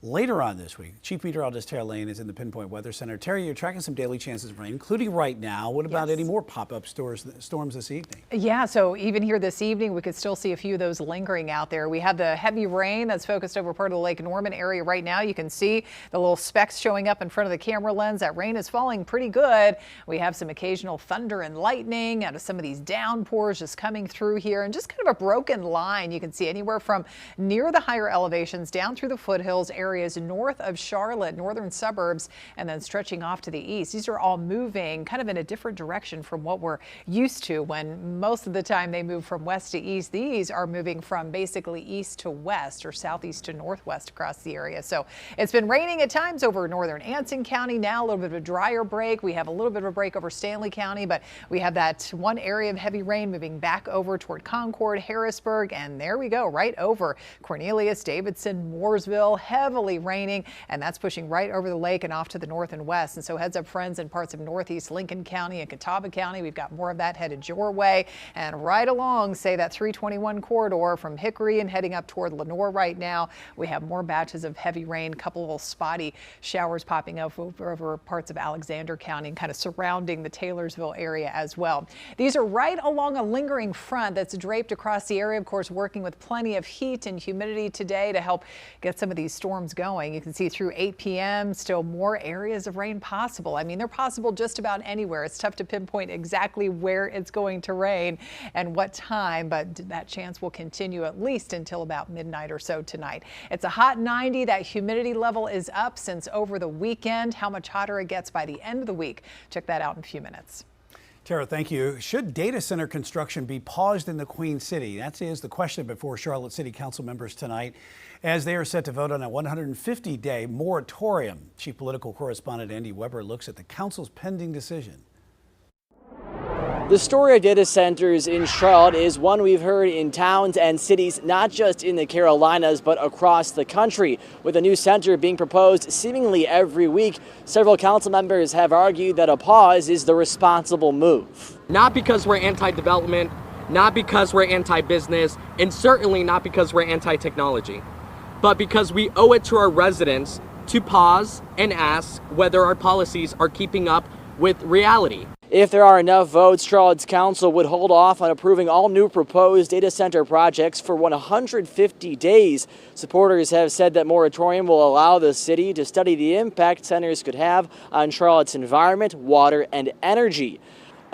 later on this week. Chief Meteorologist Tara Lane is in the Pinpoint Weather Center. Terry, you're tracking some daily chances of rain, including right now. What about any more pop-up storms this evening? Yeah, so even here this evening, we could still see a few of those lingering out there. We have the heavy rain that's focused over part of the Lake Norman area right now. You can see the little specks showing up in front of the camera lens. That rain is falling pretty good. We have some occasional thunder and lightning out of some of these downpours just coming through here, and just kind of a broken line. You can see anywhere from near the higher elevations down through the foothills areas north of Charlotte, northern suburbs, and then stretching off to the east. These are all moving kind of in a different direction from what we're used to, when most of the time they move from west to east. These are moving from basically east to west, or southeast to northwest across the area. So it's been raining at times over northern Anson County. Now a little bit of a drier break. We have a little bit of a break over Stanley County, but we have that one area of heavy rain moving back over toward Concord, Harrisburg, and there we go, right over Cornelius, Davidson, Mooresville. Heavily raining, and that's pushing right over the lake and off to the north and west. And so heads up, friends, in parts of northeast Lincoln County and Catawba County. We've got more of that headed your way, and right along, say, that 321 corridor from Hickory and heading up toward Lenoir right now. We have more batches of heavy rain, a couple of spotty showers popping up over parts of Alexander County and kind of surrounding the Taylorsville area as well. These are right along a lingering front that's draped across the area, of course, working with plenty of heat and humidity today to help get some of these storms going. You can see through 8 p.m. still more areas of rain possible. I mean, they're possible just about anywhere. It's tough to pinpoint exactly where it's going to rain and what time, but that chance will continue at least until about midnight or so tonight. It's a hot 90. That humidity level is up since over the weekend. How much hotter it gets by the end of the week, check that out in a few minutes. Tara, thank you. Should data center construction be paused in the Queen City? That is the question before Charlotte City Council members tonight, as they are set to vote on a 150-day moratorium. Chief Political Correspondent Andy Weber looks at the council's pending decision. The story of data centers in Charlotte is one we've heard in towns and cities, not just in the Carolinas, but across the country. With a new center being proposed seemingly every week, several council members have argued that a pause is the responsible move. Not because we're anti-development, not because we're anti-business, and certainly not because we're anti-technology, but because we owe it to our residents to pause and ask whether our policies are keeping up with reality. If there are enough votes, Charlotte's council would hold off on approving all new proposed data center projects for 150 days. Supporters have said that moratorium will allow the city to study the impact centers could have on Charlotte's environment, water, and energy.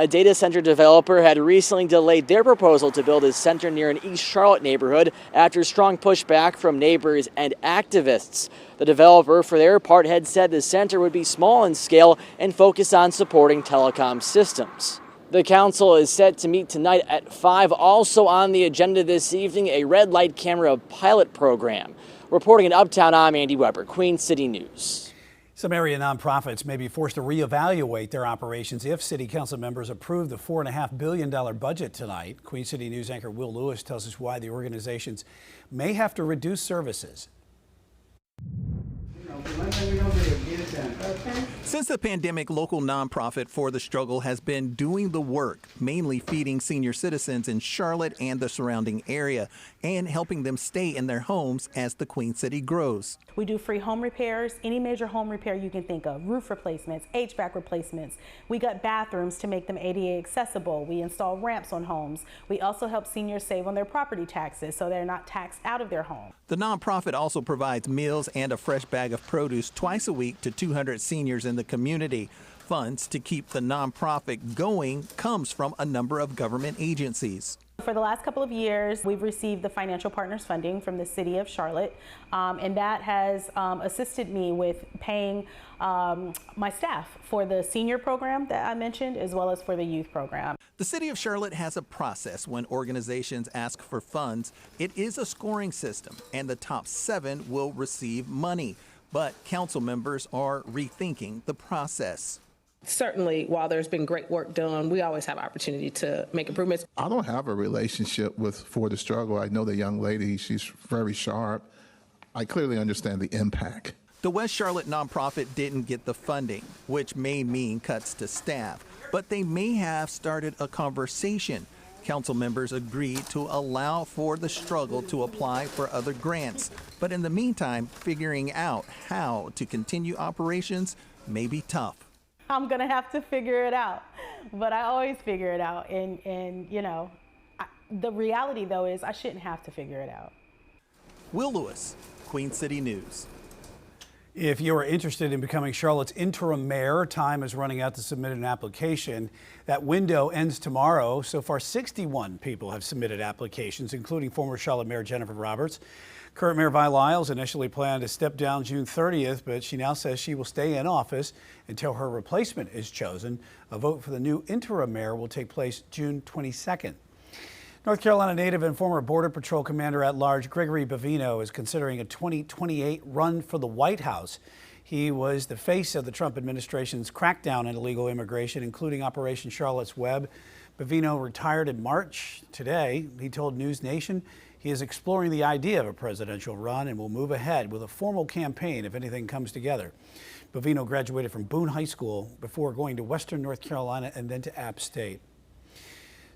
A data center developer had recently delayed their proposal to build a center near an East Charlotte neighborhood after strong pushback from neighbors and activists. The developer, for their part, had said the center would be small in scale and focus on supporting telecom systems. The council is set to meet tonight at 5. Also on the agenda this evening, a red light camera pilot program. Reporting in Uptown, I'm Andy Weber, Queen City News. Some area nonprofits may be forced to reevaluate their operations if city council members approve the $4.5 billion budget tonight. Queen City News anchor Will Lewis tells us why the organizations may have to reduce services. Since the pandemic, local nonprofit For the Struggle has been doing the work, mainly feeding senior citizens in Charlotte and the surrounding area and helping them stay in their homes as the Queen City grows. We do free home repairs, any major home repair you can think of, roof replacements, HVAC replacements. We got bathrooms to make them ADA accessible. We install ramps on homes. We also help seniors save on their property taxes so they're not taxed out of their home. The nonprofit also provides meals and a fresh bag of produce twice a week to 200 seniors in the community. Funds to keep the nonprofit going comes from a number of government agencies. For the last couple of years, we've received the financial partners funding from the city of Charlotte, and that has assisted me with paying my staff for the senior program that I mentioned, as well as for the youth program. The city of Charlotte has a process when organizations ask for funds. It is a scoring system, and the top 7 will receive money. But council members are rethinking the process. Certainly, while there's been great work done, we always have opportunity to make improvements. I don't have a relationship with For the Struggle. I know the young lady, she's very sharp. I clearly understand the impact. The West Charlotte nonprofit didn't get the funding, which may mean cuts to staff, but they may have started a conversation. Council members agreed to allow For the Struggle to apply for other grants. But in the meantime, figuring out how to continue operations may be tough. I'm gonna have to figure it out, but I always figure it out. And you know, the reality though is I shouldn't have to figure it out. Will Lewis, Queen City News. If you are interested in becoming Charlotte's interim mayor, time is running out to submit an application. That window ends tomorrow. So far, 61 people have submitted applications, including former Charlotte Mayor Jennifer Roberts. Current Mayor Vi Lyles initially planned to step down June 30th, but she now says she will stay in office until her replacement is chosen. A vote for the new interim mayor will take place June 22nd. North Carolina native and former Border Patrol Commander at Large Gregory Bavino is considering a 2028 run for the White House. He was the face of the Trump administration's crackdown on illegal immigration, including Operation Charlotte's Web. Bavino retired in March. Today, he told News Nation he is exploring the idea of a presidential run and will move ahead with a formal campaign if anything comes together. Bavino graduated from Boone High School before going to Western North Carolina and then to App State.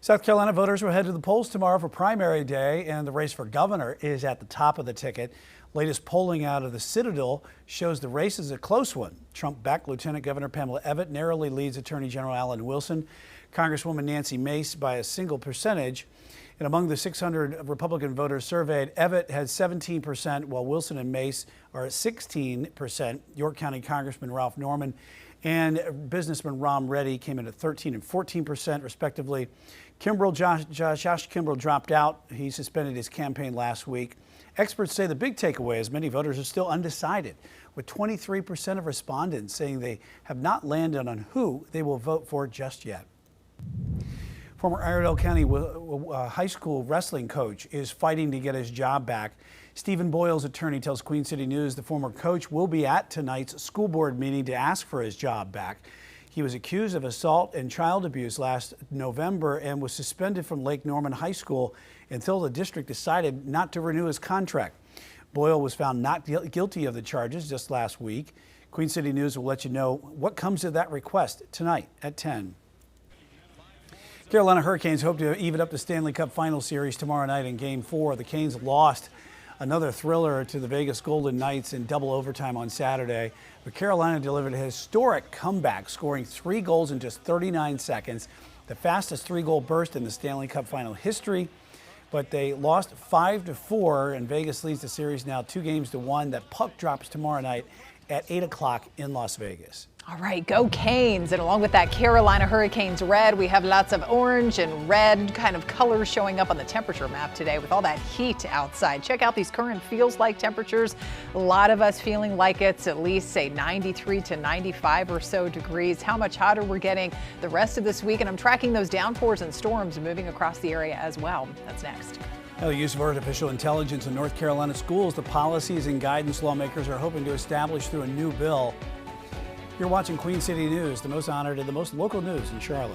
South Carolina voters will head to the polls tomorrow for primary day, and the race for governor is at the top of the ticket. Latest polling out of the Citadel shows the race is a close one. Trump-backed Lieutenant Governor Pamela Abbott narrowly leads Attorney General Alan Wilson, Congresswoman Nancy Mace by a single percentage. And among the 600 Republican voters surveyed, Abbott has 17%, while Wilson and Mace are at 16%. York County Congressman Ralph Norman and businessman Ram Reddy came in at 13% and 14%, respectively. Josh Kimbrell dropped out. He suspended his campaign last week. Experts say the big takeaway is many voters are still undecided, with 23% of respondents saying they have not landed on who they will vote for just yet. Former Iredell County high school wrestling coach is fighting to get his job back. Stephen Boyle's attorney tells Queen City News the former coach will be at tonight's school board meeting to ask for his job back. He was accused of assault and child abuse last November and was suspended from Lake Norman High School until the district decided not to renew his contract. Boyle was found not guilty of the charges just last week. Queen City News will let you know what comes of that request tonight at 10. Carolina Hurricanes hope to even up the Stanley Cup Final Series tomorrow night in Game 4. The Canes lost another thriller to the Vegas Golden Knights in double overtime on Saturday. But Carolina delivered a historic comeback, scoring 3 goals in just 39 seconds, the fastest 3-goal burst in the Stanley Cup final history. But they lost 5-4, and Vegas leads the series now 2-1. That puck drops tomorrow night at 8 o'clock in Las Vegas. All right, go Canes. And along with that Carolina Hurricanes red, we have lots of orange and red kind of colors showing up on the temperature map today with all that heat outside. Check out these current feels like temperatures. A lot of us feeling like it's at least, say, 93 to 95 or so degrees. How much hotter we're getting the rest of this week. And I'm tracking those downpours and storms moving across the area as well. That's next. Now, the use of artificial intelligence in North Carolina schools, the policies and guidance lawmakers are hoping to establish through a new bill. You're watching Queen City News, the most honored and the most local news in Charlotte.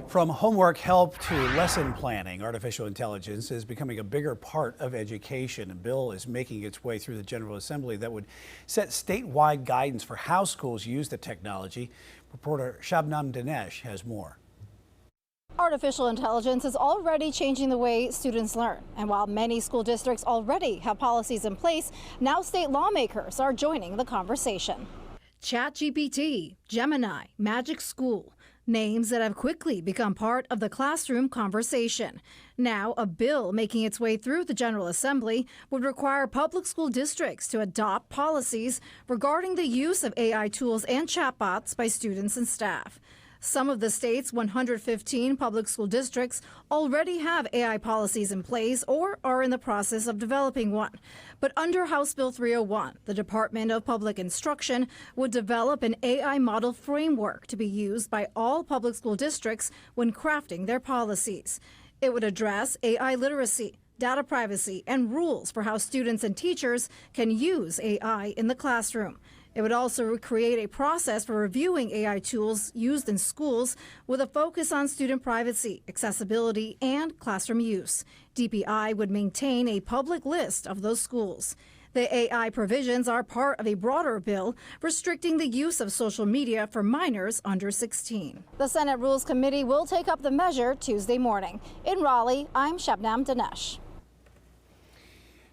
From homework help to lesson planning, artificial intelligence is becoming a bigger part of education. A bill is making its way through the General Assembly that would set statewide guidance for how schools use the technology. Reporter Shabnam Dinesh has more. Artificial intelligence is already changing the way students learn. And while many school districts already have policies in place, now state lawmakers are joining the conversation. ChatGPT, Gemini, Magic School. Names that have quickly become part of the classroom conversation. Now, a bill making its way through the General Assembly would require public school districts to adopt policies regarding the use of AI tools and chatbots by students and staff. Some of the state's 115 public school districts already have AI policies in place or are in the process of developing one. But under House Bill 301, the Department of Public Instruction would develop an AI model framework to be used by all public school districts when crafting their policies. It would address AI literacy, data privacy, and rules for how students and teachers can use AI in the classroom. It would also create a process for reviewing AI tools used in schools with a focus on student privacy, accessibility, and classroom use. DPI would maintain a public list of those schools. The AI provisions are part of a broader bill restricting the use of social media for minors under 16. The Senate Rules Committee will take up the measure Tuesday morning. In Raleigh, I'm Shabnam Dinesh.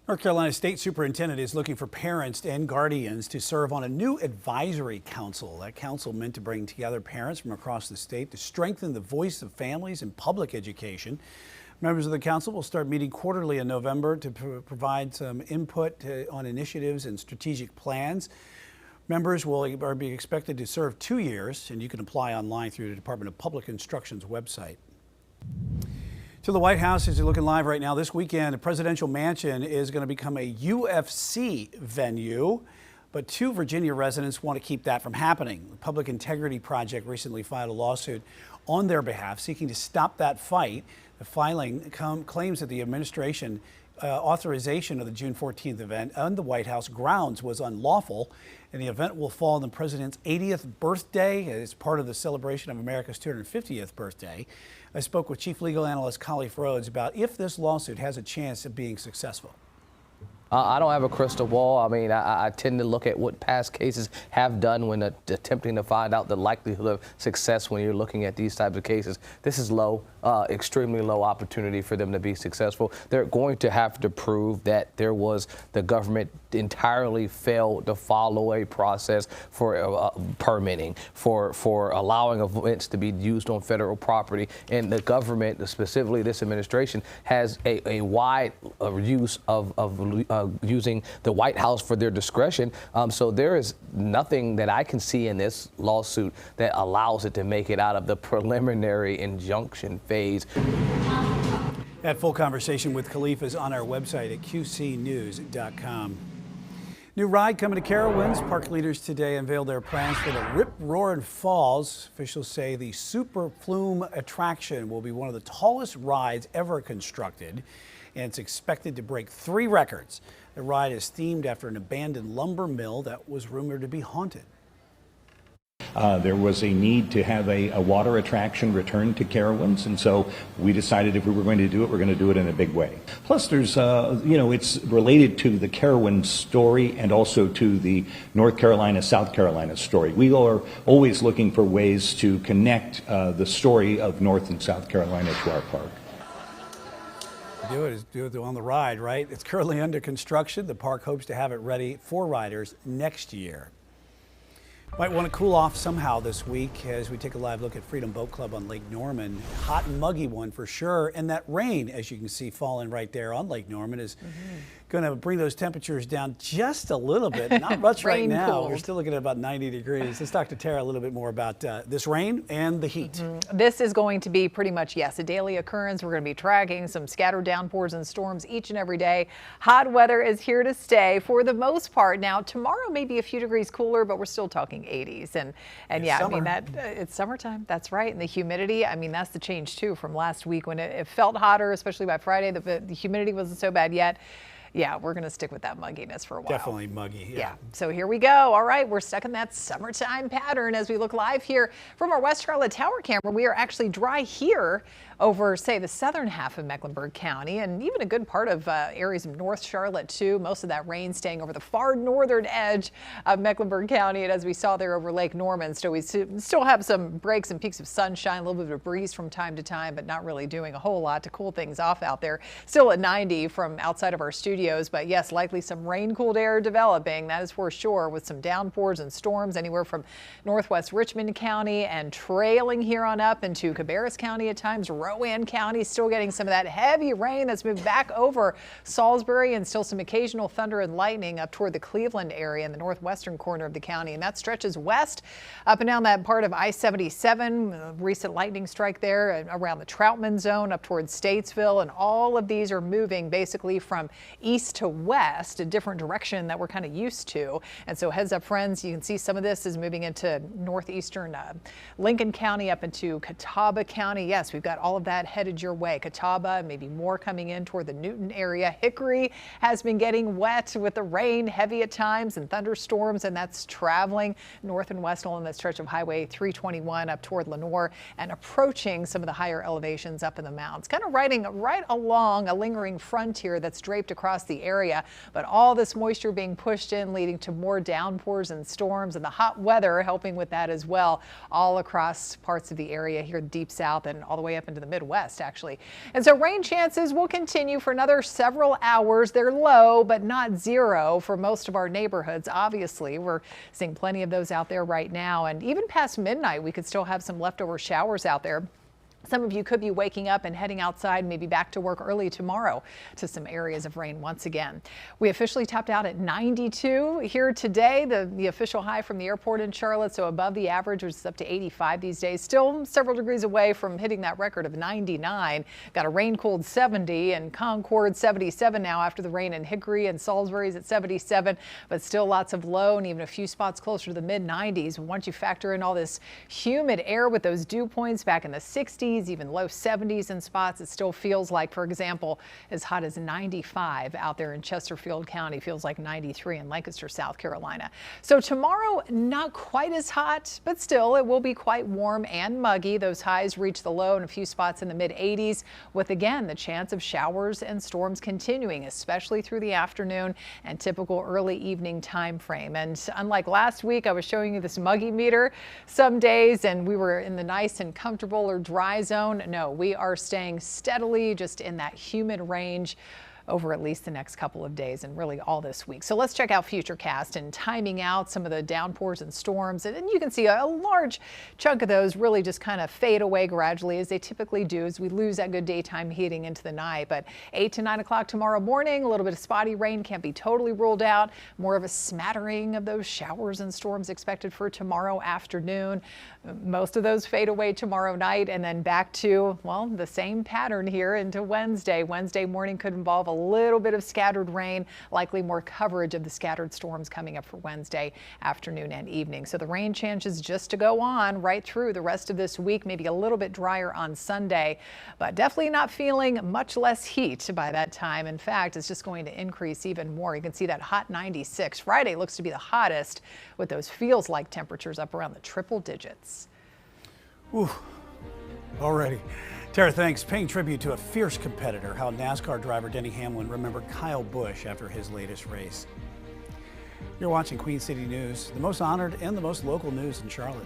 North Carolina State Superintendent is looking for parents and guardians to serve on a new advisory council. That council meant to bring together parents from across the state to strengthen the voice of families in public education. Members of the council will start meeting quarterly in November to provide some input on initiatives and strategic plans. Members are being expected to serve 2 years, and you can apply online through the Department of Public Instruction's website. To the White House, as you're looking live right now, this weekend, the presidential mansion is going to become a UFC venue. But 2 Virginia residents want to keep that from happening. The Public Integrity Project recently filed a lawsuit on their behalf seeking to stop that fight. The filing claims that the administration authorization of the June 14th event on the White House grounds was unlawful, and the event will fall on the president's 80th birthday as part of the celebration of America's 250th birthday. I spoke with Chief Legal Analyst Khalif Rhodes about if this lawsuit has a chance of being successful. I don't have a crystal ball. I mean, I tend to look at what past cases have done when attempting to find out the likelihood of success when you're looking at these types of cases. This is low, extremely low opportunity for them to be successful. They're going to have to prove that the government entirely failed to follow a process for permitting, for allowing events to be used on federal property. And the government, specifically this administration, has a wide use of using the White House for their discretion. So there is nothing that I can see in this lawsuit that allows it to make it out of the preliminary injunction phase. That full conversation with Khalif is on our website at qcnews.com. New ride coming to Carowinds. Park leaders today unveiled their plans for the Rip Roarin' Falls. Officials say the Super Flume attraction will be one of the tallest rides ever constructed, and it's expected to break 3 records. The ride is themed after an abandoned lumber mill that was rumored to be haunted. There was a need to have a water attraction return to Carowinds, and so we decided if we were going to do it, we're going to do it in a big way. Plus, there's, it's related to the Carowinds story and also to the North Carolina, South Carolina story. We are always looking for ways to connect the story of North and South Carolina to our park. Do it on the ride, right? It's currently under construction. The park hopes to have it ready for riders next year. Might want to cool off somehow this week as we take a live look at Freedom Boat Club on Lake Norman. Hot and muggy one for sure. And that rain, as you can see falling right there on Lake Norman, is going to bring those temperatures down just a little bit. Not much right now. We're still looking at about 90 degrees. Let's talk to Tara a little bit more about this rain and the heat. This is going to be pretty much, yes, a daily occurrence. We're going to be tracking some scattered downpours and storms each and every day. Hot weather is here to stay for the most part. Now, tomorrow may be a few degrees cooler, but we're still talking 80s. And yeah, summer. I mean, it's summertime. That's right. And the humidity, I mean, that's the change too from last week when it felt hotter, especially by Friday. The humidity wasn't so bad yet. Yeah, we're going to stick with that mugginess for a while. Definitely muggy. Yeah. So here we go. All right, we're stuck in that summertime pattern as we look live here from our West Charlotte Tower camera. We are actually dry here over, say, the southern half of Mecklenburg County and even a good part of areas of North Charlotte, too. Most of that rain staying over the far northern edge of Mecklenburg County. And as we saw there over Lake Norman, so we still have some breaks and peaks of sunshine, a little bit of a breeze from time to time, but not really doing a whole lot to cool things off out there. Still at 90 from outside of our studios, but yes, likely some rain-cooled air developing. That is for sure, with some downpours and storms anywhere from northwest Richmond County and trailing here on up into Cabarrus County at times. Rowan County still getting some of that heavy rain that's moved back over Salisbury, and still some occasional thunder and lightning up toward the Cleveland area in the northwestern corner of the county. And that stretches west up and down that part of I-77. Recent lightning strike there around the Troutman zone up towards Statesville. And all of these are moving basically from east to west, a different direction that we're kind of used to. And so heads up, friends, you can see some of this is moving into northeastern Lincoln County up into Catawba County. Yes, we've got all of that headed your way. Catawba, maybe more coming in toward the Newton area. Hickory has been getting wet with the rain, heavy at times, and thunderstorms, and that's traveling north and west along that stretch of Highway 321 up toward Lenoir and approaching some of the higher elevations up in the mountains. Kind of riding right along a lingering frontier that's draped across the area, but all this moisture being pushed in, leading to more downpours and storms, and the hot weather helping with that as well, all across parts of the area here deep south and all the way up into the Midwest, actually. And so rain chances will continue for another several hours. They're low, but not zero for most of our neighborhoods. Obviously, we're seeing plenty of those out there right now, and even past midnight, we could still have some leftover showers out there. Some of you could be waking up and heading outside, maybe back to work early tomorrow to some areas of rain once again. We officially topped out at 92 here today, the official high from the airport in Charlotte, so above the average, which is up to 85 these days. Still several degrees away from hitting that record of 99. Got a rain-cooled 70 and Concord 77 now after the rain in Hickory, and Salisbury's at 77, but still lots of low and even a few spots closer to the mid-90s. Once you factor in all this humid air with those dew points back in the 60s, even low 70s in spots. It still feels like, for example, as hot as 95 out there in Chesterfield County. Feels like 93 in Lancaster, South Carolina. So tomorrow, not quite as hot, but still it will be quite warm and muggy. Those highs reach the low in a few spots in the mid 80s, with again the chance of showers and storms continuing, especially through the afternoon and typical early evening time frame. And unlike last week, I was showing you this muggy meter some days and we were in the nice and comfortable or dry zone. No, we are staying steadily just in that humid range over at least the next couple of days and really all this week. So let's check out Futurecast and timing out some of the downpours and storms. And you can see a large chunk of those really just kind of fade away gradually, as they typically do, as we lose that good daytime heating into the night. But 8 to 9 o'clock tomorrow morning, a little bit of spotty rain can't be totally ruled out. More of a smattering of those showers and storms expected for tomorrow afternoon. Most of those fade away tomorrow night, and then back to, well, the same pattern here into Wednesday. Wednesday morning could involve a little bit of scattered rain, likely more coverage of the scattered storms coming up for Wednesday afternoon and evening. So the rain chances just to go on right through the rest of this week, maybe a little bit drier on Sunday, but definitely not feeling much less heat by that time. In fact, it's just going to increase even more. You can see that hot 96. Friday looks to be the hottest, with those feels like temperatures up around the triple digits. Ooh, already. Tara, thanks. Paying tribute to a fierce competitor, how NASCAR driver Denny Hamlin remembered Kyle Busch after his latest race. You're watching Queen City News, the most honored and the most local news in Charlotte.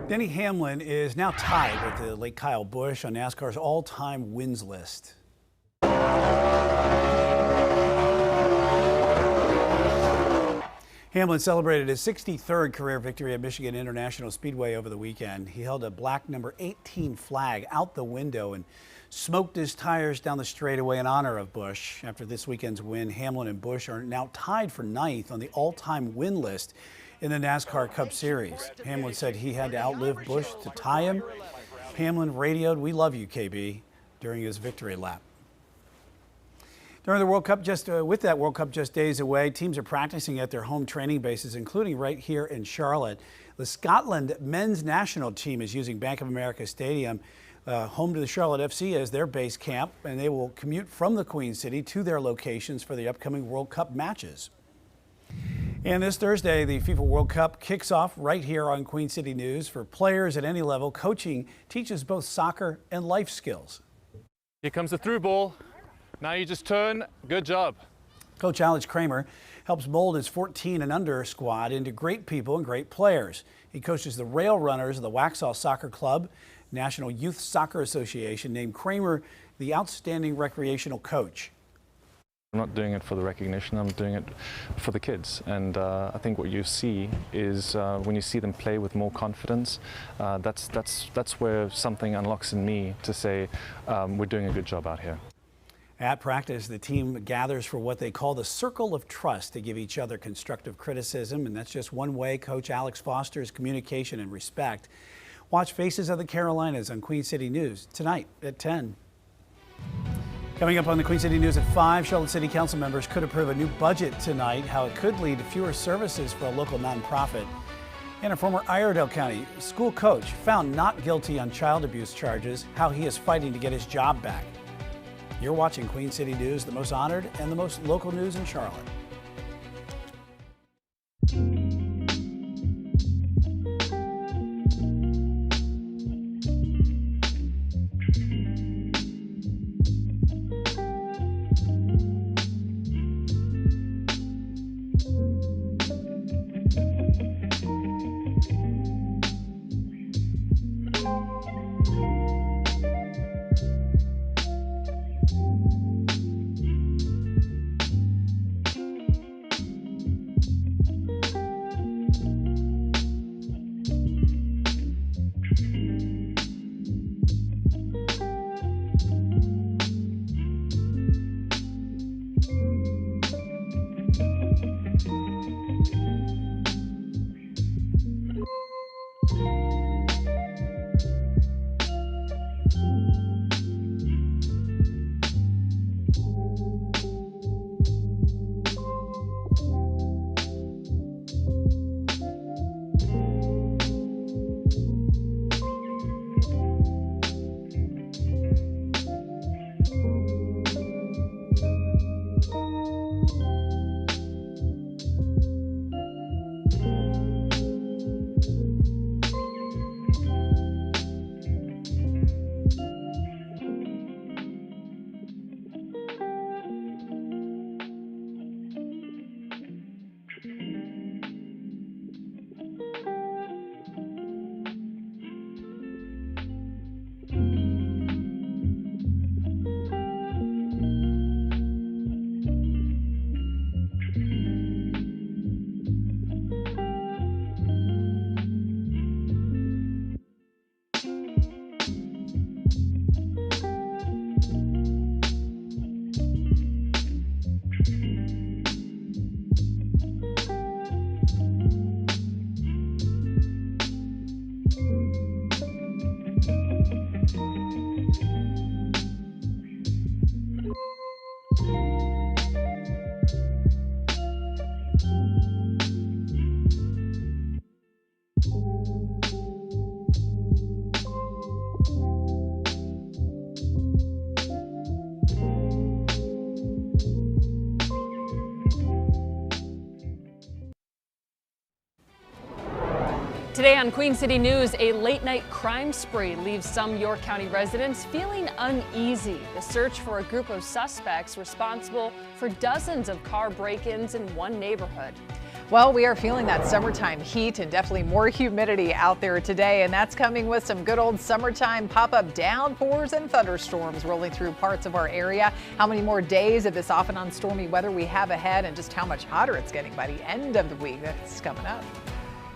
Denny Hamlin is now tied with the late Kyle Busch on NASCAR's all-time wins list. Hamlin celebrated his 63rd career victory at Michigan International Speedway over the weekend. He held a black number 18 flag out the window and smoked his tires down the straightaway in honor of Busch. After this weekend's win, Hamlin and Busch are now tied for 9th on the all-time win list in the NASCAR Cup Series. Hamlin said he had to outlive Busch to tie him. Hamlin radioed, "We love you, KB," during his victory lap. During the World Cup, with that World Cup just days away, teams are practicing at their home training bases, including right here in Charlotte. The Scotland men's national team is using Bank of America Stadium, home to the Charlotte FC, as their base camp, and they will commute from the Queen City to their locations for the upcoming World Cup matches. And this Thursday, the FIFA World Cup kicks off right here on Queen City News. For players at any level, coaching teaches both soccer and life skills. Here comes the through ball. Now you just turn. Good job. Coach Alex Kramer helps mold his 14 and under squad into great people and great players. He coaches the rail runners of the Waxhaw Soccer Club. National Youth Soccer Association named Kramer the outstanding recreational coach. I'm not doing it for the recognition, I'm doing it for the kids. And I think what you see is when you see them play with more confidence, that's where something unlocks in me to say we're doing a good job out here. At practice, the team gathers for what they call the circle of trust to give each other constructive criticism, and that's just one way Coach Alex fosters communication and respect. Watch Faces of the Carolinas on Queen City News tonight at 10. Coming up on the Queen City News at 5, Charlotte City Council members could approve a new budget tonight, how it could lead to fewer services for a local nonprofit. And a former Iredell County school coach found not guilty on child abuse charges, how he is fighting to get his job back. You're watching Queen City News, the most honored and the most local news in Charlotte. Today on Queen City News, a late-night crime spree leaves some York County residents feeling uneasy. The search for a group of suspects responsible for dozens of car break-ins in one neighborhood. Well, we are feeling that summertime heat and definitely more humidity out there today, and that's coming with some good old summertime pop-up downpours and thunderstorms rolling through parts of our area. How many more days of this off and on stormy weather we have ahead, and just how much hotter it's getting by the end of the week. That's coming up.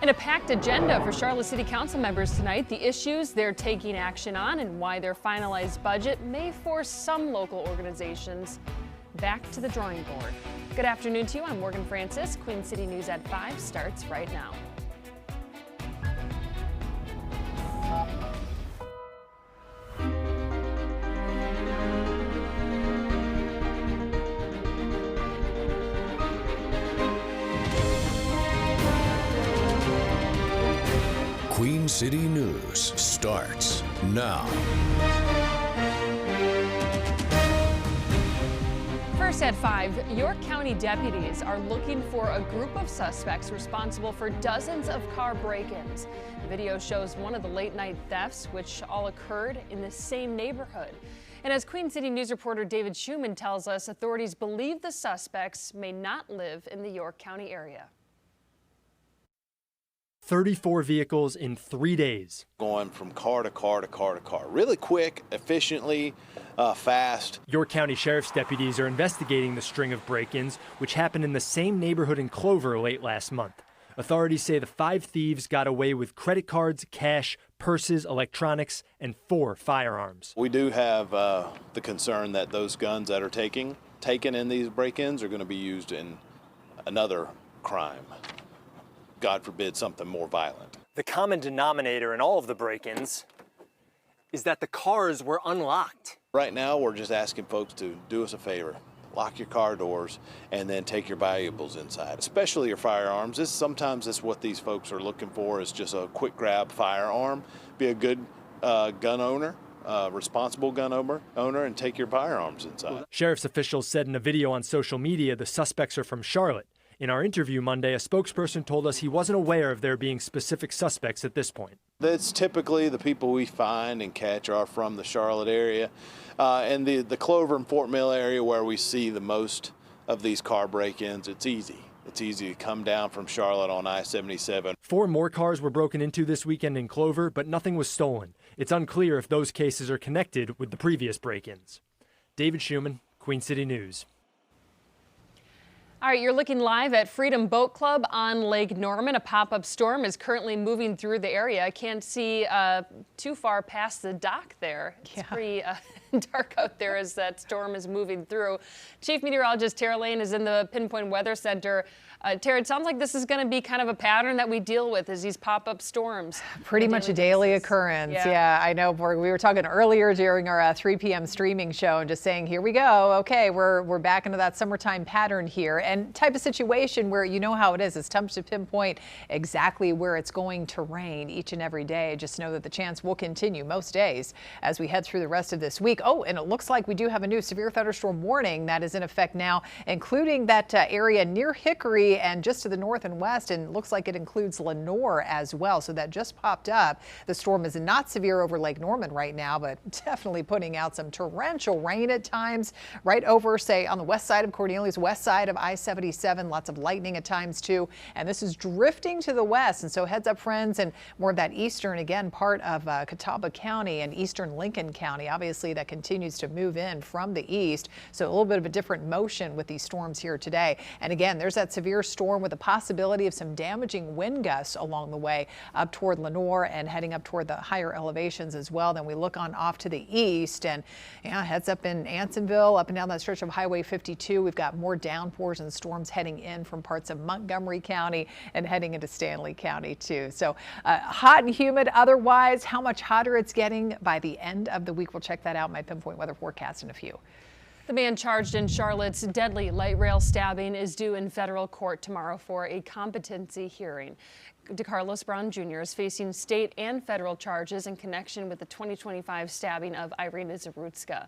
And a packed agenda for Charlotte City Council members tonight, the issues they're taking action on and why their finalized budget may force some local organizations back to the drawing board. Good afternoon to you. I'm Morgan Francis. Queen City News at 5 starts right now. Queen City News starts now. First at 5, York County deputies are looking for a group of suspects responsible for dozens of car break-ins. The video shows one of the late-night thefts, which all occurred in the same neighborhood. And as Queen City News reporter David Schumann tells us, authorities believe the suspects may not live in the York County area. 34 vehicles in 3 days. Going from car to car to car to car. Really quick, efficiently, fast. York County Sheriff's deputies are investigating the string of break-ins, which happened in the same neighborhood in Clover late last month. Authorities say the 5 thieves got away with credit cards, cash, purses, electronics, and 4 firearms. We do have the concern that those guns that are taken in these break-ins are going to be used in another crime. God forbid, something more violent. The common denominator in all of the break-ins is that the cars were unlocked. Right now, we're just asking folks to do us a favor. Lock your car doors and then take your valuables inside, especially your firearms. Sometimes that's what these folks are looking for, is just a quick grab firearm. Be a good gun owner. Responsible gun owner, and take your firearms inside. Sheriff's officials said in a video on social media the suspects are from Charlotte. In our interview Monday, a spokesperson told us he wasn't aware of there being specific suspects at this point. That's typically the people we find and catch are from the Charlotte area and the Clover and Fort Mill area, where we see the most of these car break-ins. It's easy. It's easy to come down from Charlotte on I-77. 4 more cars were broken into this weekend in Clover, but nothing was stolen. It's unclear if those cases are connected with the previous break-ins. David Schumann, Queen City News. All right, you're looking live at Freedom Boat Club on Lake Norman. A pop-up storm is currently moving through the area. I can't see too far past the dock there. It's pretty dark out there as that storm is moving through. Chief Meteorologist Tara Lane is in the Pinpoint Weather Center. Tara, it sounds like this is going to be kind of a pattern that we deal with, is these pop-up storms. Pretty much a daily occurrence. Yeah, I know. We were talking earlier during our 3 p.m. streaming show and just saying, here we go. Okay, we're back into that summertime pattern here, and type of situation where you know how it is. It's tough to pinpoint exactly where it's going to rain each and every day. Just know that the chance will continue most days as we head through the rest of this week. Oh, and it looks like we do have a new severe thunderstorm warning that is in effect now, including that area near Hickory and just to the north and west, and looks like it includes Lenore as well. So that just popped up. The storm is not severe over Lake Norman right now, but definitely putting out some torrential rain at times right over, say, on the west side of Cornelius, west side of I-77. Lots of lightning at times too, and this is drifting to the west. And so heads up, friends, and more of that eastern, again, part of Catawba County and eastern Lincoln County. Obviously that continues to move in from the east, so a little bit of a different motion with these storms here today. And again, there's that severe storm with the possibility of some damaging wind gusts along the way up toward Lenore and heading up toward the higher elevations as well. Then we look on off to the east, and heads up in Ansonville, up and down that stretch of Highway 52. We've got more downpours and storms heading in from parts of Montgomery County and heading into Stanley County too. So hot and humid otherwise. How much hotter it's getting by the end of the week, we'll check that out in my Pinpoint Weather forecast in a few. The man charged in Charlotte's deadly light rail stabbing is due in federal court tomorrow for a competency hearing. DeCarlos Brown Jr. is facing state and federal charges in connection with the 2025 stabbing of Irina Zarutska.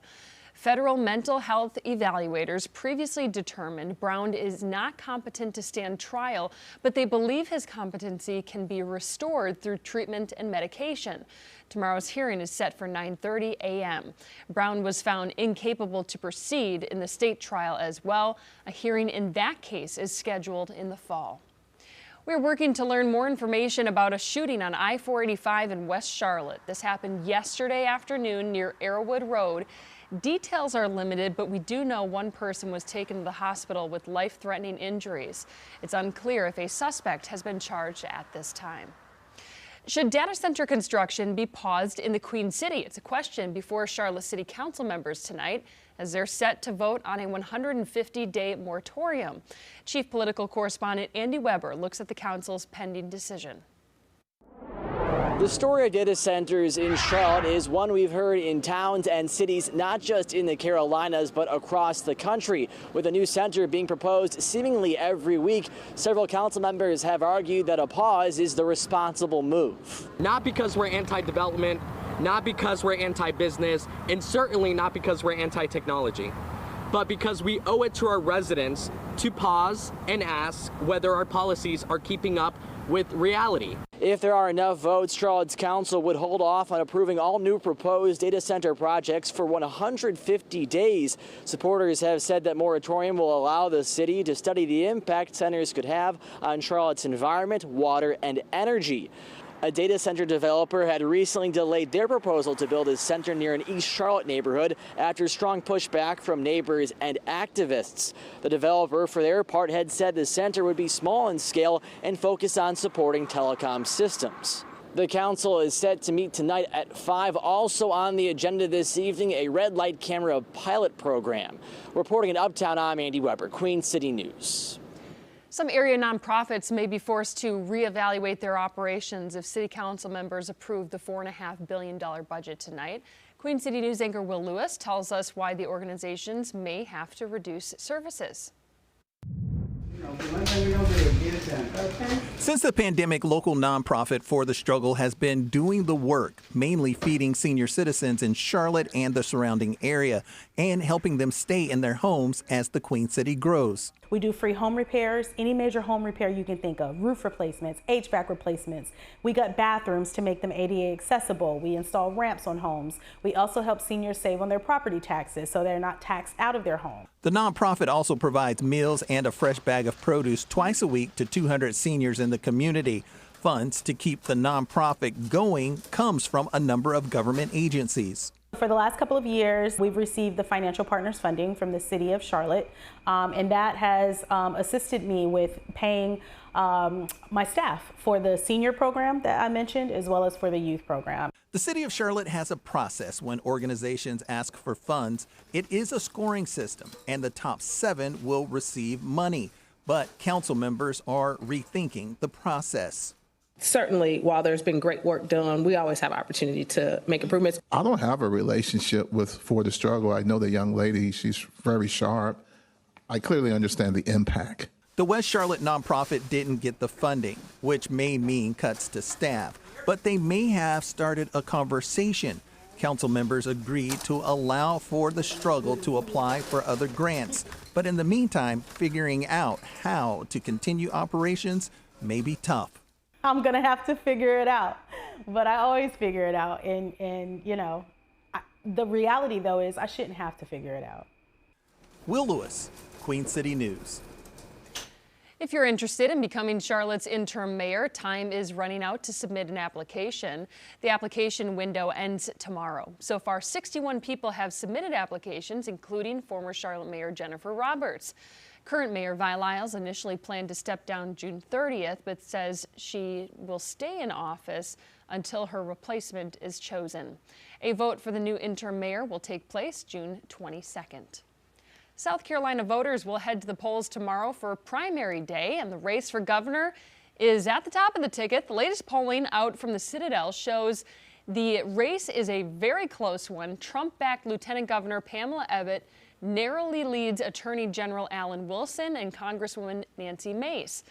Federal mental health evaluators previously determined Brown is not competent to stand trial, but they believe his competency can be restored through treatment and medication. Tomorrow's hearing is set for 9:30 a.m. Brown was found incapable to proceed in the state trial as well. A hearing in that case is scheduled in the fall. We're working to learn more information about a shooting on I-485 in West Charlotte. This happened yesterday afternoon near Arrowwood Road. Details are limited, but we do know one person was taken to the hospital with life-threatening injuries. It's unclear if a suspect has been charged at this time. Should data center construction be paused in the Queen City? It's a question before Charlotte City Council members tonight as they're set to vote on a 150-day moratorium. Chief Political Correspondent Andy Weber looks at the council's pending decision. The story of data centers in Charlotte is one we've heard in towns and cities, not just in the Carolinas, but across the country. With a new center being proposed seemingly every week, several council members have argued that a pause is the responsible move. Not because we're anti-development, not because we're anti-business, and certainly not because we're anti-technology, but because we owe it to our residents to pause and ask whether our policies are keeping up with reality. If there are enough votes, Charlotte's council would hold off on approving all new proposed data center projects for 150 days. Supporters have said that moratorium will allow the city to study the impact centers could have on Charlotte's environment, water, and energy. A data center developer had recently delayed their proposal to build a center near an East Charlotte neighborhood after strong pushback from neighbors and activists. The developer, for their part, had said the center would be small in scale and focus on supporting telecom systems. The council is set to meet tonight at 5. Also on the agenda this evening, a red light camera pilot program. Reporting in Uptown, I'm Andy Weber, Queen City News. Some area nonprofits may be forced to reevaluate their operations if city council members approve the $4.5 billion budget tonight. Queen City News anchor Will Lewis tells us why the organizations may have to reduce services. Since the pandemic, local nonprofit For the Struggle has been doing the work, mainly feeding senior citizens in Charlotte and the surrounding area and helping them stay in their homes as the Queen City grows. We do free home repairs, any major home repair you can think of, roof replacements, HVAC replacements. We got bathrooms to make them ADA accessible. We install ramps on homes. We also help seniors save on their property taxes so they're not taxed out of their home. The nonprofit also provides meals and a fresh bag of produce twice a week to 200 seniors in the community. Funds to keep the nonprofit going comes from a number of government agencies. For the last couple of years, we've received the financial partners funding from the city of Charlotte, and that has assisted me with paying my staff for the senior program that I mentioned, as well as for the youth program. The city of Charlotte has a process when organizations ask for funds. It is a scoring system, and the top 7 will receive money. But council members are rethinking the process. Certainly, while there's been great work done, we always have opportunity to make improvements. I don't have a relationship with For the Struggle. I know the young lady, she's very sharp. I clearly understand the impact. The West Charlotte nonprofit didn't get the funding, which may mean cuts to staff, but they may have started a conversation. Council members agreed to allow For the Struggle to apply for other grants. But in the meantime, figuring out how to continue operations may be tough. I'm gonna have to figure it out, but I always figure it out. And you know, the reality though is I shouldn't have to figure it out. Will Lewis, Queen City News. If you're interested in becoming Charlotte's interim mayor, time is running out to submit an application. The application window ends tomorrow. So far, 61 people have submitted applications, including former Charlotte Mayor Jennifer Roberts. Current Mayor Vi Lyles initially planned to step down June 30th, but says she will stay in office until her replacement is chosen. A vote for the new interim mayor will take place June 22nd. South Carolina voters will head to the polls tomorrow for primary day, and the race for governor is at the top of the ticket. The latest polling out from the Citadel shows the race is a very close one. Trump-backed Lieutenant Governor Pamela Abbott narrowly leads Attorney General Alan Wilson and Congresswoman Nancy Mace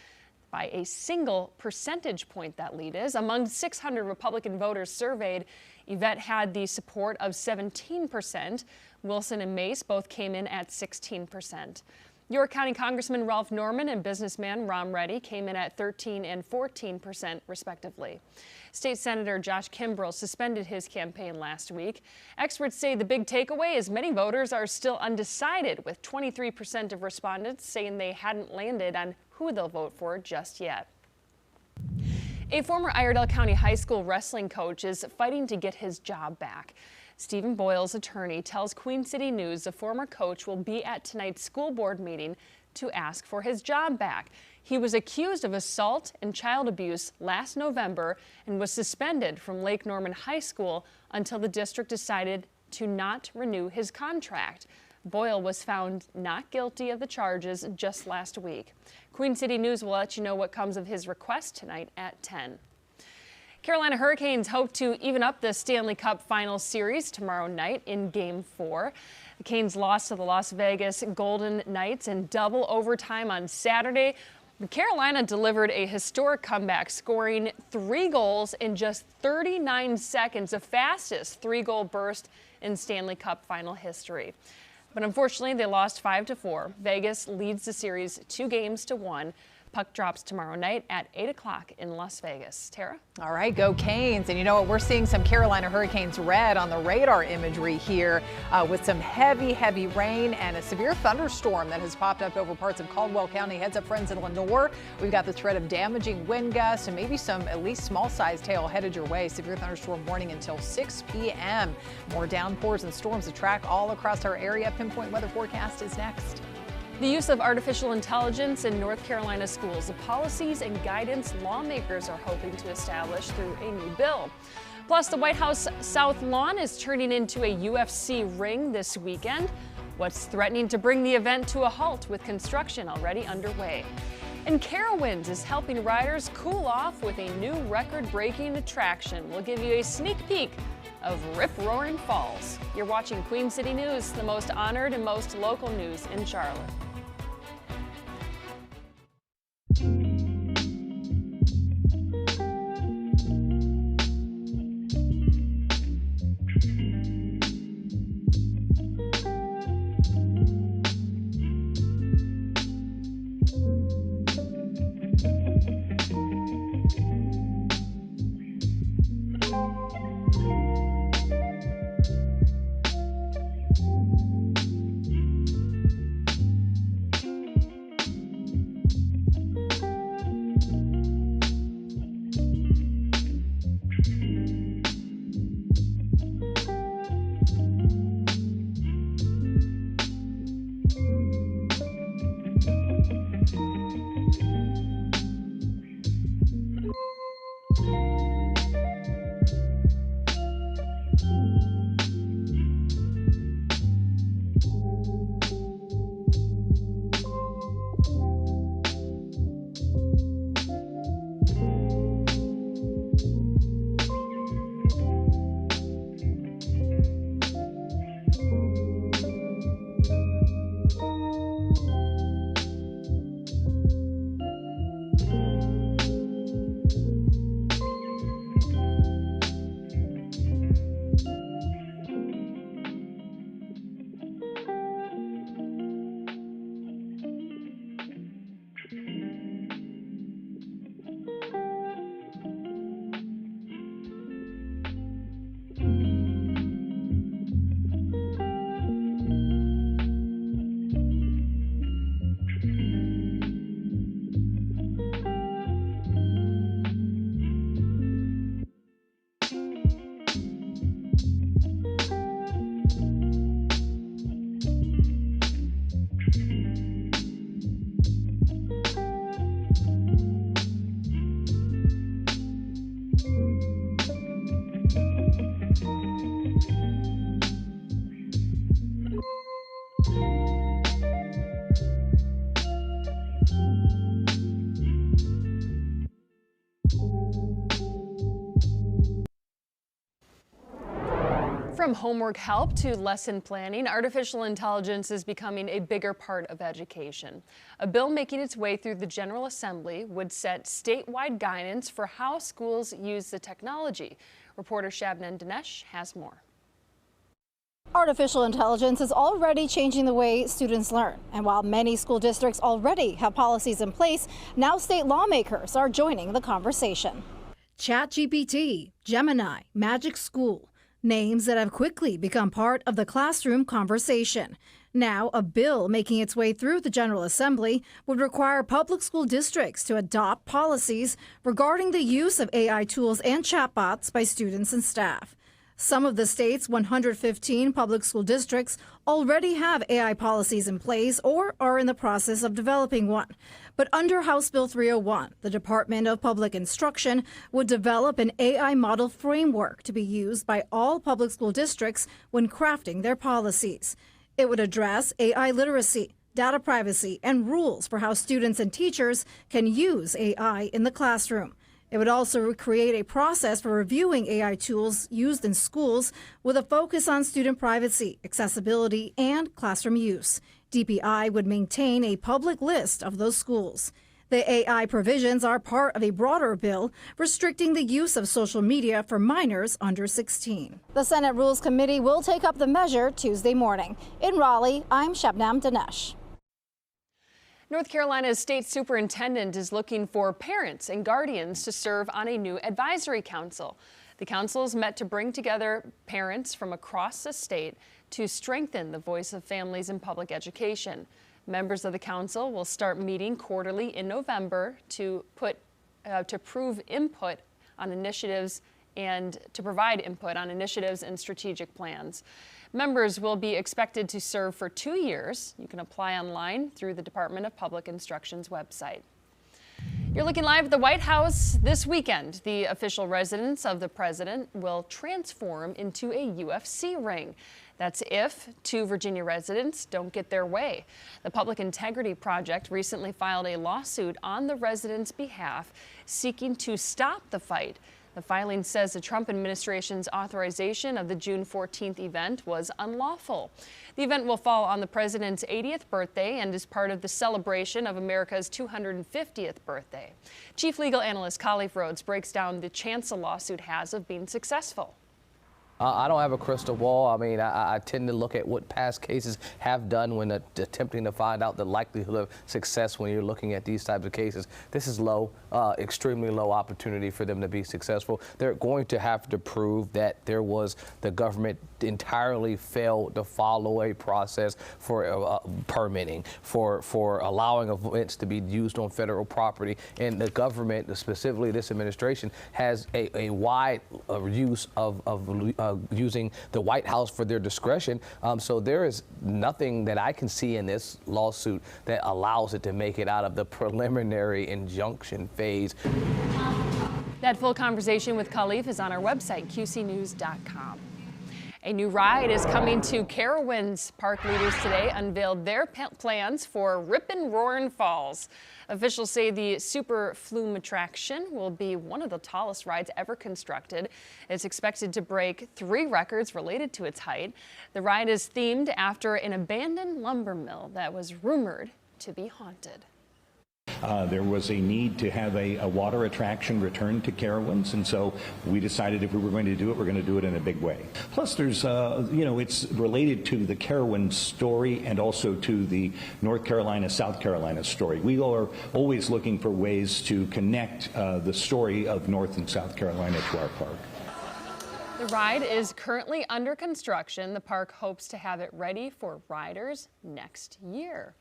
by a single percentage point. That lead is. Among 600 Republican voters surveyed, Yvette had the support of 17%. Wilson and Mace both came in at 16%. York County Congressman Ralph Norman and businessman Ron Reddy came in at 13% and 14%, respectively. State Senator Josh Kimbrell suspended his campaign last week. Experts say the big takeaway is many voters are still undecided, with 23% of respondents saying they hadn't landed on who they'll vote for just yet. A former Iredell County High School wrestling coach is fighting to get his job back. Stephen Boyle's attorney tells Queen City News the former coach will be at tonight's school board meeting to ask for his job back. He was accused of assault and child abuse last November and was suspended from Lake Norman High School until the district decided to not renew his contract. Boyle was found not guilty of the charges just last week. Queen City News will let you know what comes of his request tonight at 10. Carolina Hurricanes hope to even up the Stanley Cup Final Series tomorrow night in Game 4. The Canes lost to the Las Vegas Golden Knights in double overtime on Saturday. Carolina delivered a historic comeback, scoring 3 goals in just 39 seconds, the fastest 3-goal burst in Stanley Cup final history. But unfortunately, they lost 5-4. Vegas leads the series 2-1. Puck drops tomorrow night at 8 o'clock in Las Vegas. Tara? All right, go Canes. And you know what? We're seeing some Carolina Hurricanes red on the radar imagery here with some heavy rain and a severe thunderstorm that has popped up over parts of Caldwell County. Heads up, friends, in Lenore. We've got the threat of damaging wind gusts and maybe some at least small-sized hail headed your way. Severe thunderstorm warning until 6 p.m. More downpours and storms to track all across our area. Pinpoint weather forecast is next. The use of artificial intelligence in North Carolina schools, the policies and guidance lawmakers are hoping to establish through a new bill. Plus, the White House South Lawn is turning into a UFC ring this weekend. What's threatening to bring the event to a halt with construction already underway? And Carowinds is helping riders cool off with a new record-breaking attraction. We'll give you a sneak peek of Rip-Roaring Falls. You're watching Queen City News, the most honored and most local news in Charlotte. From homework help to lesson planning, artificial intelligence is becoming a bigger part of education. A bill making its way through the General Assembly would set statewide guidance for how schools use the technology. Reporter Shabnan Dinesh has more. Artificial intelligence is already changing the way students learn. And while many school districts already have policies in place, now state lawmakers are joining the conversation. ChatGPT, Gemini, Magic School, names that have quickly become part of the classroom conversation. Now, a bill making its way through the General Assembly would require public school districts to adopt policies regarding the use of AI tools and chatbots by students and staff. Some of the state's 115 public school districts already have AI policies in place or are in the process of developing one. But under House Bill 301, the Department of Public Instruction would develop an AI model framework to be used by all public school districts when crafting their policies. It would address AI literacy, data privacy, and rules for how students and teachers can use AI in the classroom. It would also create a process for reviewing AI tools used in schools with a focus on student privacy, accessibility, and classroom use. DPI would maintain a public list of those schools. The AI provisions are part of a broader bill restricting the use of social media for minors under 16. The Senate Rules Committee will take up the measure Tuesday morning. In Raleigh, I'm Shabnam Dinesh. North Carolina's state superintendent is looking for parents and guardians to serve on a new advisory council. The council is met to bring together parents from across the state to strengthen the voice of families in public education. Members of the council will start meeting quarterly in November to provide input on initiatives and strategic plans. Members will be expected to serve for 2 years. You can apply online through the Department of Public Instruction's website. You're looking live at the White House this weekend. The official residence of the president will transform into a UFC ring. That's if 2 Virginia residents don't get their way. The Public Integrity Project recently filed a lawsuit on the residents' behalf, seeking to stop the fight. The filing says the Trump administration's authorization of the June 14th event was unlawful. The event will fall on the president's 80th birthday and is part of the celebration of America's 250th birthday. Chief Legal Analyst Khalif Rhodes breaks down the chance the lawsuit has of being successful. I don't have a crystal ball. I mean, I tend to look at what past cases have done when attempting to find out the likelihood of success when you're looking at these types of cases. This is low, extremely low opportunity for them to be successful. They're going to have to prove that the government entirely failed to follow a process for permitting, for allowing events to be used on federal property. And the government, specifically this administration, has a wide use of using the White House for their discretion. So there is nothing that I can see in this lawsuit that allows it to make it out of the preliminary injunction phase. That full conversation with Khalif is on our website, qcnews.com. A new ride is coming to Carowinds. Park leaders today unveiled their plans for Rippin' Roarin' Falls. Officials say the Super Flume attraction will be one of the tallest rides ever constructed. It's expected to break 3 records related to its height. The ride is themed after an abandoned lumber mill that was rumored to be haunted. There was a need to have a water attraction return to Carowinds, and so we decided if we were going to do it, we're going to do it in a big way. Plus, there's, it's related to the Carowinds story and also to the North Carolina, South Carolina story. We are always looking for ways to connect the story of North and South Carolina to our park. The ride is currently under construction. The park hopes to have it ready for riders next year.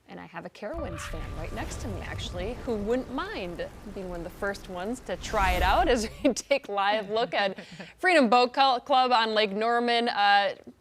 And I have a Carowinds fan right next to me, actually, who wouldn't mind being one of the first ones to try it out as we take a live look at Freedom Boat Club on Lake Norman.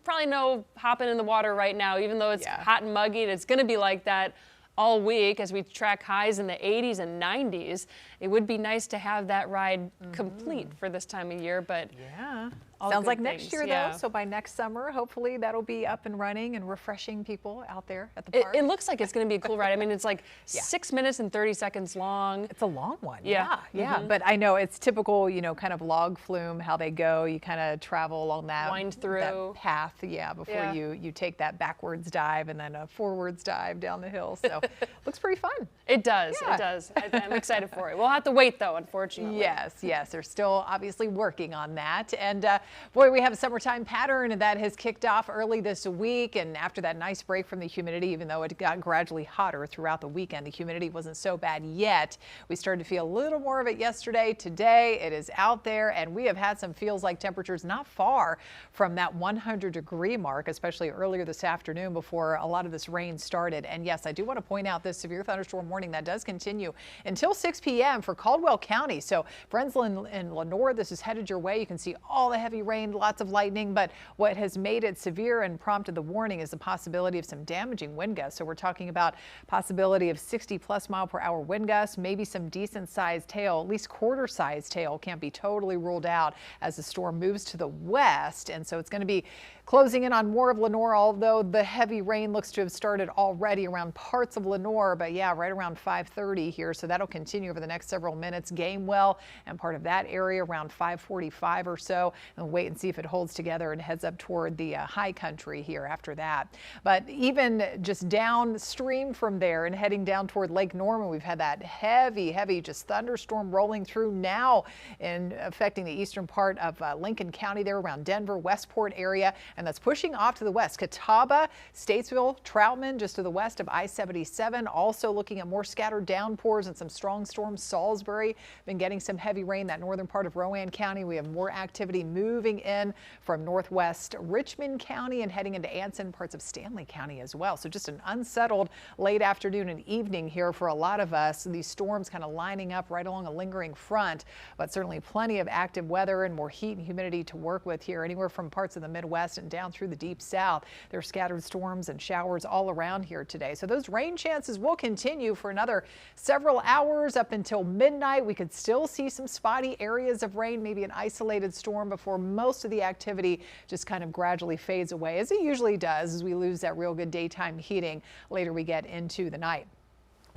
Probably no hopping in the water right now, even though it's hot and muggy. And it's going to be like that all week as we track highs in the 80s and 90s. It would be nice to have that ride complete for this time of year, but yeah. Sounds like next year, though. So by next summer, hopefully that'll be up and running and refreshing people out there at the park. It looks like it's going to be a cool ride. I mean, it's like 6 minutes and 30 seconds long. It's a long one. Yeah. But I know it's typical, kind of log flume, how they go. You kind of travel along that, wind through that path, before you take that backwards dive and then a forwards dive down the hill. So looks pretty fun. It does. Yeah. It does. I'm excited for it. We'll have to wait, though, unfortunately. Yes, they're still obviously working on that. And boy, we have a summertime pattern that has kicked off early this week. And after that nice break from the humidity, even though it got gradually hotter throughout the weekend, the humidity wasn't so bad yet. We started to feel a little more of it yesterday. Today, it is out there, and we have had some feels like temperatures not far from that 100-degree mark, especially earlier this afternoon before a lot of this rain started. And yes, I do want to point out this severe thunderstorm warning that does continue until 6 p.m. for Caldwell County. So Brentsville and Lenore, this is headed your way. You can see all the heavy rain, lots of lightning, but what has made it severe and prompted the warning is the possibility of some damaging wind gusts. So we're talking about possibility of 60+ mile-per-hour wind gusts, maybe some decent sized hail, at least quarter-sized hail can't be totally ruled out as the storm moves to the west. And so it's going to be closing in on more of Lenore, although the heavy rain looks to have started already around parts of Lenore. But yeah, right around 5:30 here. So that'll continue over the next several minutes. Gamewell and part of that area around 5:45 or so. And wait and see if it holds together and heads up toward the high country here after that. But even just downstream from there and heading down toward Lake Norman, we've had that heavy just thunderstorm rolling through now and affecting the eastern part of Lincoln County there around Denver, Westport area. And that's pushing off to the west. Catawba, Statesville, Troutman, just to the west of I-77. Also looking at more scattered downpours and some strong storms. Salisbury, been getting some heavy rain. That northern part of Rowan County, we have more activity moving in from northwest Richmond County and heading into Anson, parts of Stanley County as well. So just an unsettled late afternoon and evening here for a lot of us. These storms kind of lining up right along a lingering front, but certainly plenty of active weather and more heat and humidity to work with here. Anywhere from parts of the Midwest and down through the deep south. There are scattered storms and showers all around here today. So those rain chances will continue for another several hours up until midnight. We could still see some spotty areas of rain, maybe an isolated storm before most of the activity just kind of gradually fades away, as it usually does as we lose that real good daytime heating later we get into the night.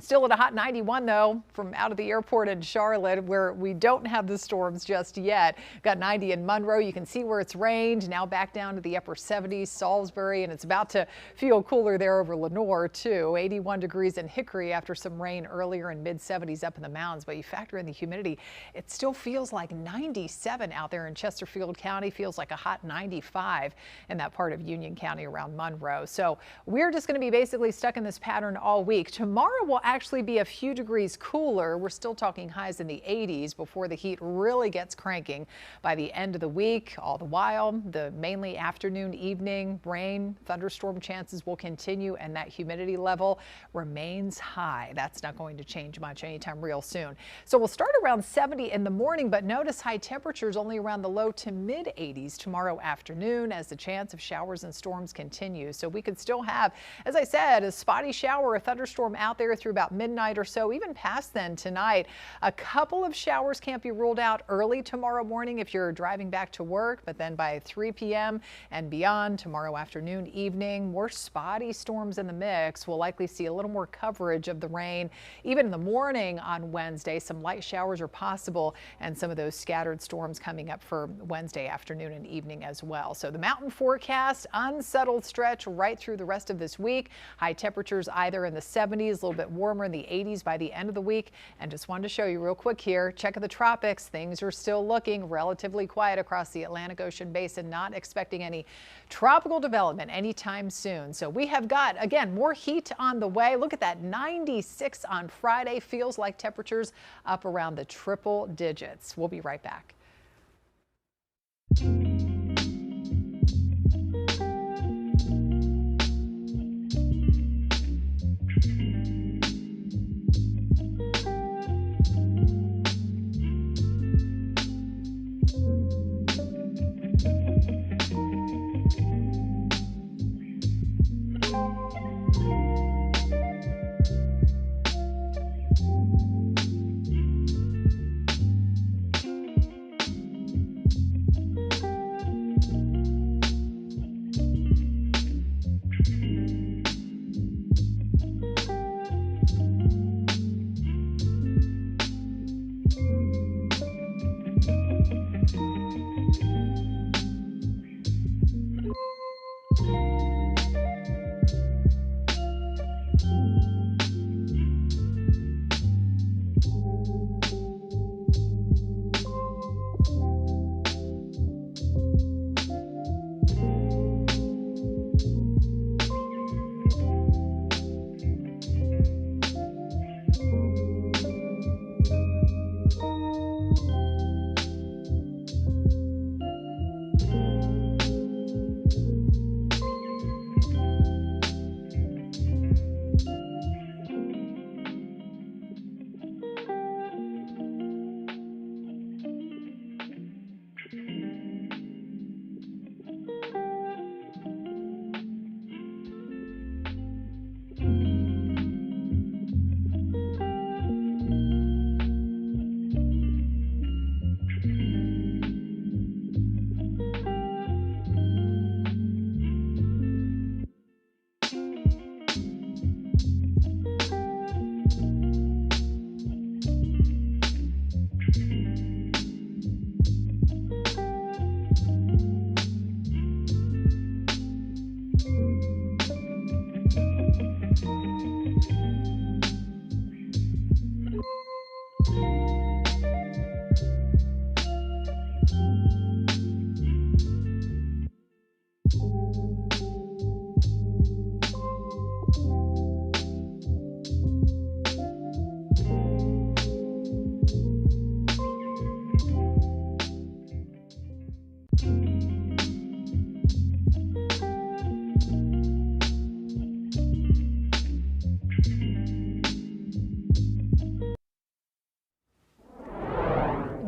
Still at a hot 91, though, from out of the airport in Charlotte, where we don't have the storms just yet. Got 90 in Monroe. You can see where it's rained. Now back down to the upper 70s, Salisbury, and it's about to feel cooler there over Lenore, too. 81 degrees in Hickory after some rain earlier, and mid-70s up in the mountains. But you factor in the humidity, it still feels like 97 out there in Chesterfield County. Feels like a hot 95 in that part of Union County around Monroe. So we're just going to be basically stuck in this pattern all week. Tomorrow will actually be a few degrees cooler. We're still talking highs in the 80s before the heat really gets cranking by the end of the week. All the while, the mainly afternoon, evening rain, thunderstorm chances will continue, and that humidity level remains high. That's not going to change much anytime real soon. So we'll start around 70 in the morning, but notice high temperatures only around the low to mid 80s tomorrow afternoon as the chance of showers and storms continues. So we could still have, as I said, a spotty shower, a thunderstorm out there through about midnight or so, even past then tonight. A couple of showers can't be ruled out early tomorrow morning if you're driving back to work, but then by 3 p.m. and beyond tomorrow afternoon, evening, more spotty storms in the mix. We'll likely see a little more coverage of the rain. Even in the morning on Wednesday, some light showers are possible and some of those scattered storms coming up for Wednesday afternoon and evening as well. So the mountain forecast, unsettled stretch right through the rest of this week. High temperatures either in the 70s, a little bit warmer in the 80s by the end of the week. And just wanted to show you real quick here, check of the tropics. Things are still looking relatively quiet across the Atlantic Ocean basin. Not expecting any tropical development anytime soon. So we have got, again, more heat on the way. Look at that, 96 on Friday. Feels like temperatures up around the triple digits. We'll be right back.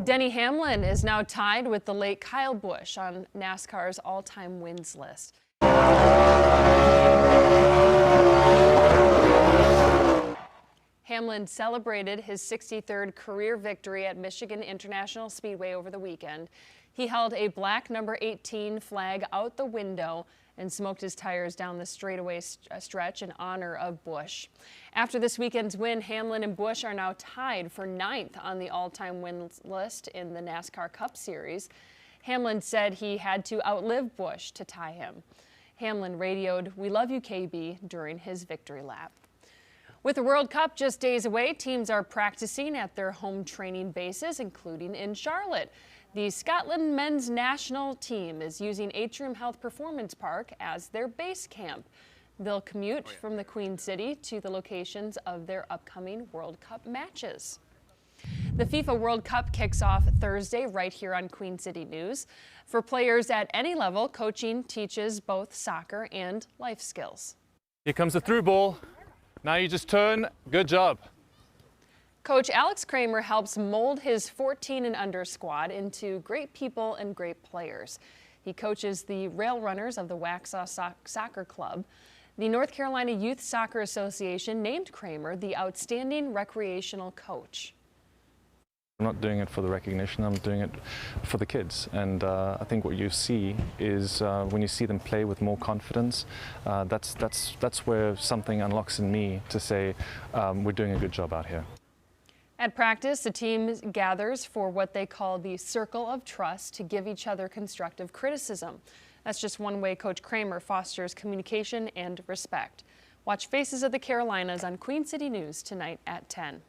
Denny Hamlin is now tied with the late Kyle Busch on NASCAR's all-time wins list. Hamlin celebrated his 63rd career victory at Michigan International Speedway over the weekend. He held a black number 18 flag out the window and smoked his tires down the straightaway stretch in honor of Busch. After this weekend's win, Hamlin and Busch are now tied for 9th on the all-time wins list in the NASCAR Cup Series. Hamlin said he had to outlive Busch to tie him. Hamlin radioed, "We love you, KB," during his victory lap. With the World Cup just days away, teams are practicing at their home training bases, including in Charlotte. The Scotland men's national team is using Atrium Health Performance Park as their base camp. They'll commute from the Queen City to the locations of their upcoming World Cup matches. The FIFA World Cup kicks off Thursday right here on Queen City News. For players at any level, coaching teaches both soccer and life skills. Here comes the through ball. Now you just turn. Good job. Coach Alex Kramer helps mold his 14 and under squad into great people and great players. He coaches the rail runners of the Waxhaw Soccer Club. The North Carolina Youth Soccer Association named Kramer the outstanding recreational coach. I'm not doing it for the recognition, I'm doing it for the kids. And I think what you see is when you see them play with more confidence, that's where something unlocks in me to say, we're doing a good job out here. At practice, the team gathers for what they call the circle of trust to give each other constructive criticism. That's just one way Coach Kramer fosters communication and respect. Watch Faces of the Carolinas on Queen City News tonight at 10.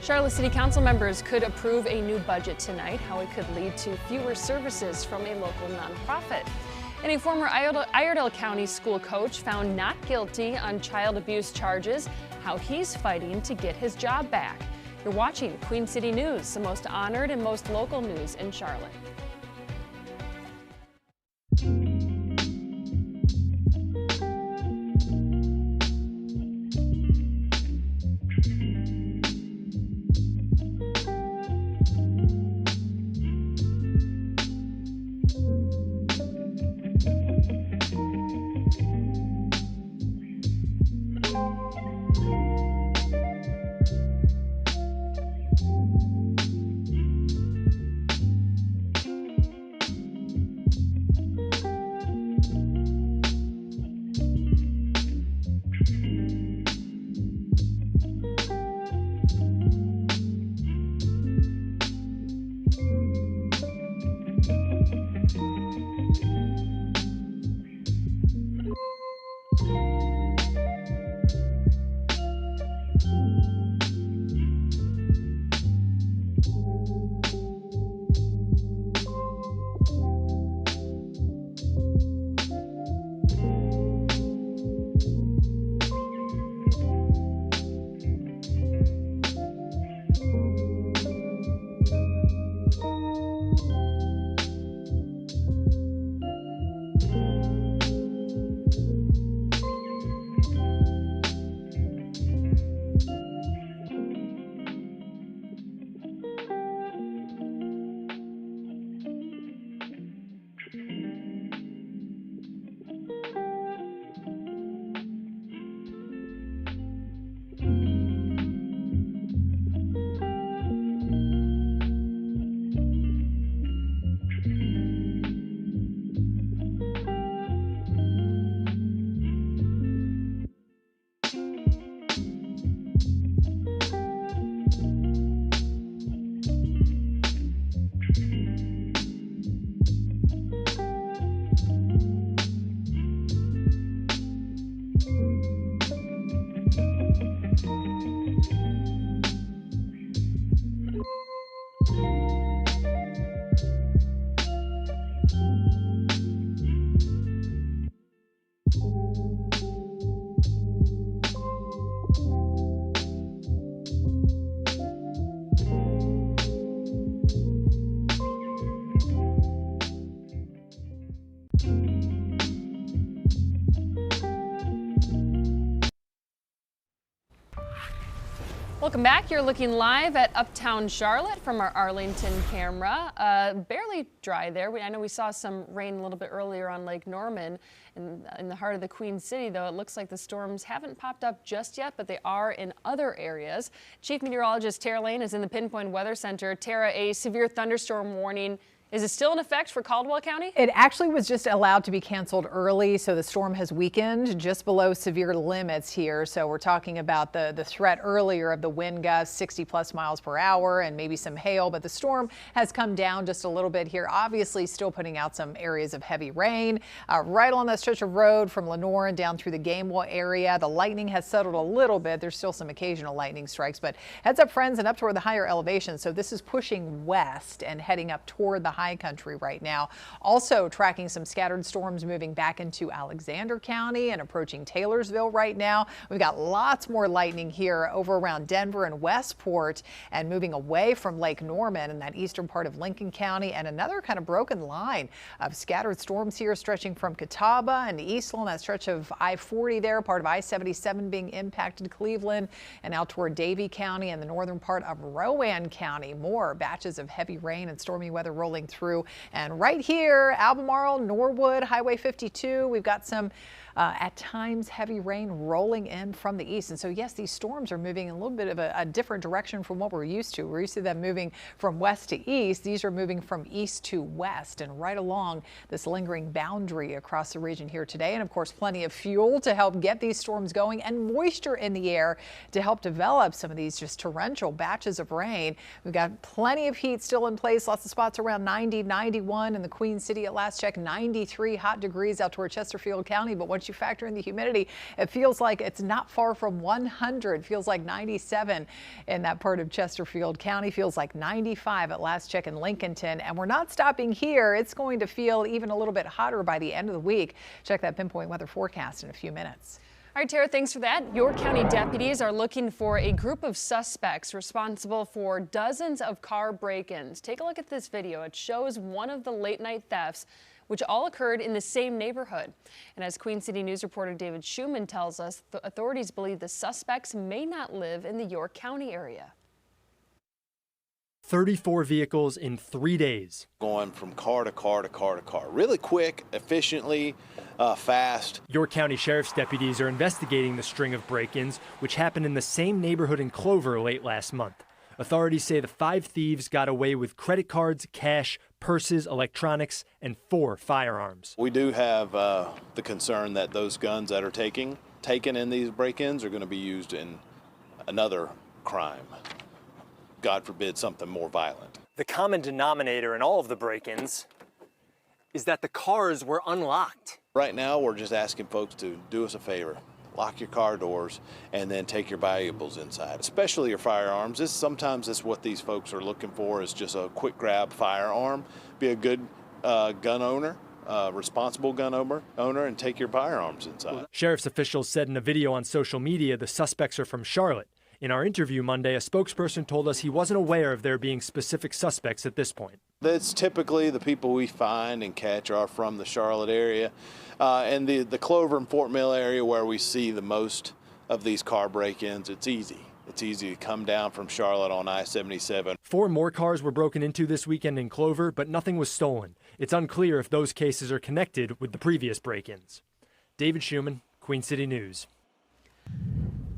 Charlotte City Council members could approve a new budget tonight, how it could lead to fewer services from a local nonprofit. And a former Iredell County school coach found not guilty on child abuse charges, how he's fighting to get his job back. You're watching Queen City News, the most honored and most local news in Charlotte. Welcome back. You're looking live at Uptown Charlotte from our Arlington camera. Barely dry there. I know we saw some rain a little bit earlier on Lake Norman. In the heart of the Queen City, though, it looks like the storms haven't popped up just yet, but they are in other areas. Chief Meteorologist Tara Lane is in the Pinpoint Weather Center. Tara, a severe thunderstorm warning. Is it still in effect for Caldwell County? It actually was just allowed to be canceled early, so the storm has weakened just below severe limits here. So we're talking about the threat earlier of the wind gusts 60+ miles per hour and maybe some hail, but the storm has come down just a little bit here. Obviously still putting out some areas of heavy rain right along that stretch of road from Lenore and down through the Gamewell area. The lightning has settled a little bit. There's still some occasional lightning strikes, but heads up, friends, and up toward the higher elevations. So this is pushing west and heading up toward the high country right now. Also tracking some scattered storms moving back into Alexander County and approaching Taylorsville right now. We've got lots more lightning here over around Denver and Westport and moving away from Lake Norman in that eastern part of Lincoln County, and another kind of broken line of scattered storms here stretching from Catawba and Eastland, that stretch of I-40 there, part of I-77 being impacted Cleveland, and out toward Davie County and the northern part of Rowan County. More batches of heavy rain and stormy weather rolling through. And right here, Albemarle, Norwood, Highway 52, we've got some at times heavy rain rolling in from the east. And so, yes, these storms are moving in a little bit of a different direction from what we're used to. We're used to them moving from west to east. These are moving from east to west and right along this lingering boundary across the region here today. And of course, plenty of fuel to help get these storms going and moisture in the air to help develop some of these just torrential batches of rain. We've got plenty of heat still in place. Lots of spots around 90, 91 in the Queen City at last check, 93 hot degrees out toward Chesterfield County. But once you factor in the humidity, it feels like it's not far from 100. Feels like 97 in that part of Chesterfield County. Feels like 95 at last check in Lincolnton. And we're not stopping here. It's going to feel even a little bit hotter by the end of the week. Check that Pinpoint weather forecast in a few minutes. All right, Tara, thanks for that. York County deputies are looking for a group of suspects responsible for dozens of car break-ins. Take a look at this video. It shows one of the late-night thefts, which all occurred in the same neighborhood. And as Queen City News reporter David Schumann tells us, the authorities believe the suspects may not live in the York County area. 34 vehicles in 3 days. Going from car to car to car to car. Really quick, efficiently, fast. York County Sheriff's deputies are investigating the string of break-ins, which happened in the same neighborhood in Clover late last month. Authorities say the 5 thieves got away with credit cards, cash, purses, electronics, and 4 firearms. We do have the concern that those guns that are taken in these break-ins are going to be used in another crime. God forbid, something more violent. The common denominator in all of the break-ins is that the cars were unlocked. Right now, we're just asking folks to do us a favor. Lock your car doors and then take your valuables inside, especially your firearms. Sometimes that's what these folks are looking for, is just a quick grab firearm. Be a good gun owner, responsible gun owner, and take your firearms inside. Sheriff's officials said in a video on social media the suspects are from Charlotte. In our interview Monday, a spokesperson told us he wasn't aware of there being specific suspects at this point. That's typically the people we find and catch are from the Charlotte area and the Clover and Fort Mill area, where we see the most of these car break-ins. It's easy. It's easy to come down from Charlotte on I-77. 4 more cars were broken into this weekend in Clover, but nothing was stolen. It's unclear if those cases are connected with the previous break-ins. David Schumann, Queen City News.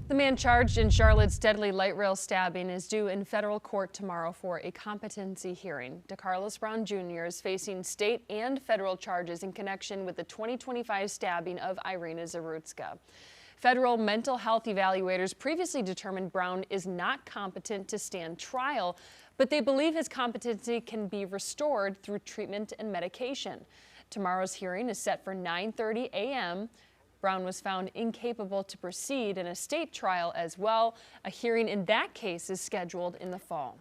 The man charged in Charlotte's deadly light rail stabbing is due in federal court tomorrow for a competency hearing. DeCarlos Brown Jr. is facing state and federal charges in connection with the 2025 stabbing of Irina Zarutska. Federal mental health evaluators previously determined Brown is not competent to stand trial, but they believe his competency can be restored through treatment and medication. Tomorrow's hearing is set for 9:30 a.m. Brown was found incapable to proceed in a state trial as well. A hearing in that case is scheduled in the fall.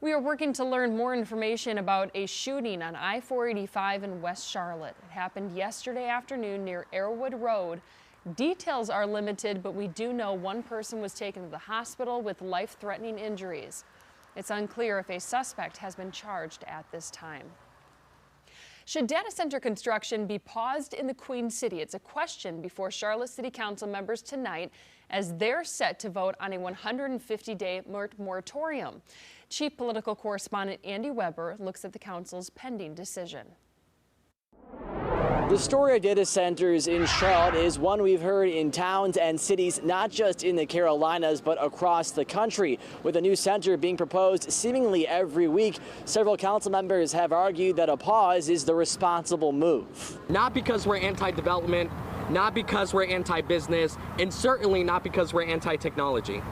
We are working to learn more information about a shooting on I-485 in West Charlotte. It happened yesterday afternoon near Airwood Road. Details are limited, but we do know one person was taken to the hospital with life-threatening injuries. It's unclear if a suspect has been charged at this time. Should data center construction be paused in the Queen City? It's a question before Charlotte City Council members tonight as they're set to vote on a 150-day moratorium. Chief Political Correspondent Andy Weber looks at the council's pending decision. The story of data centers in Charlotte is one we've heard in towns and cities, not just in the Carolinas, but across the country. With a new center being proposed seemingly every week, several council members have argued that a pause is the responsible move. Not because we're anti-development, not because we're anti-business, and certainly not because we're anti-technology,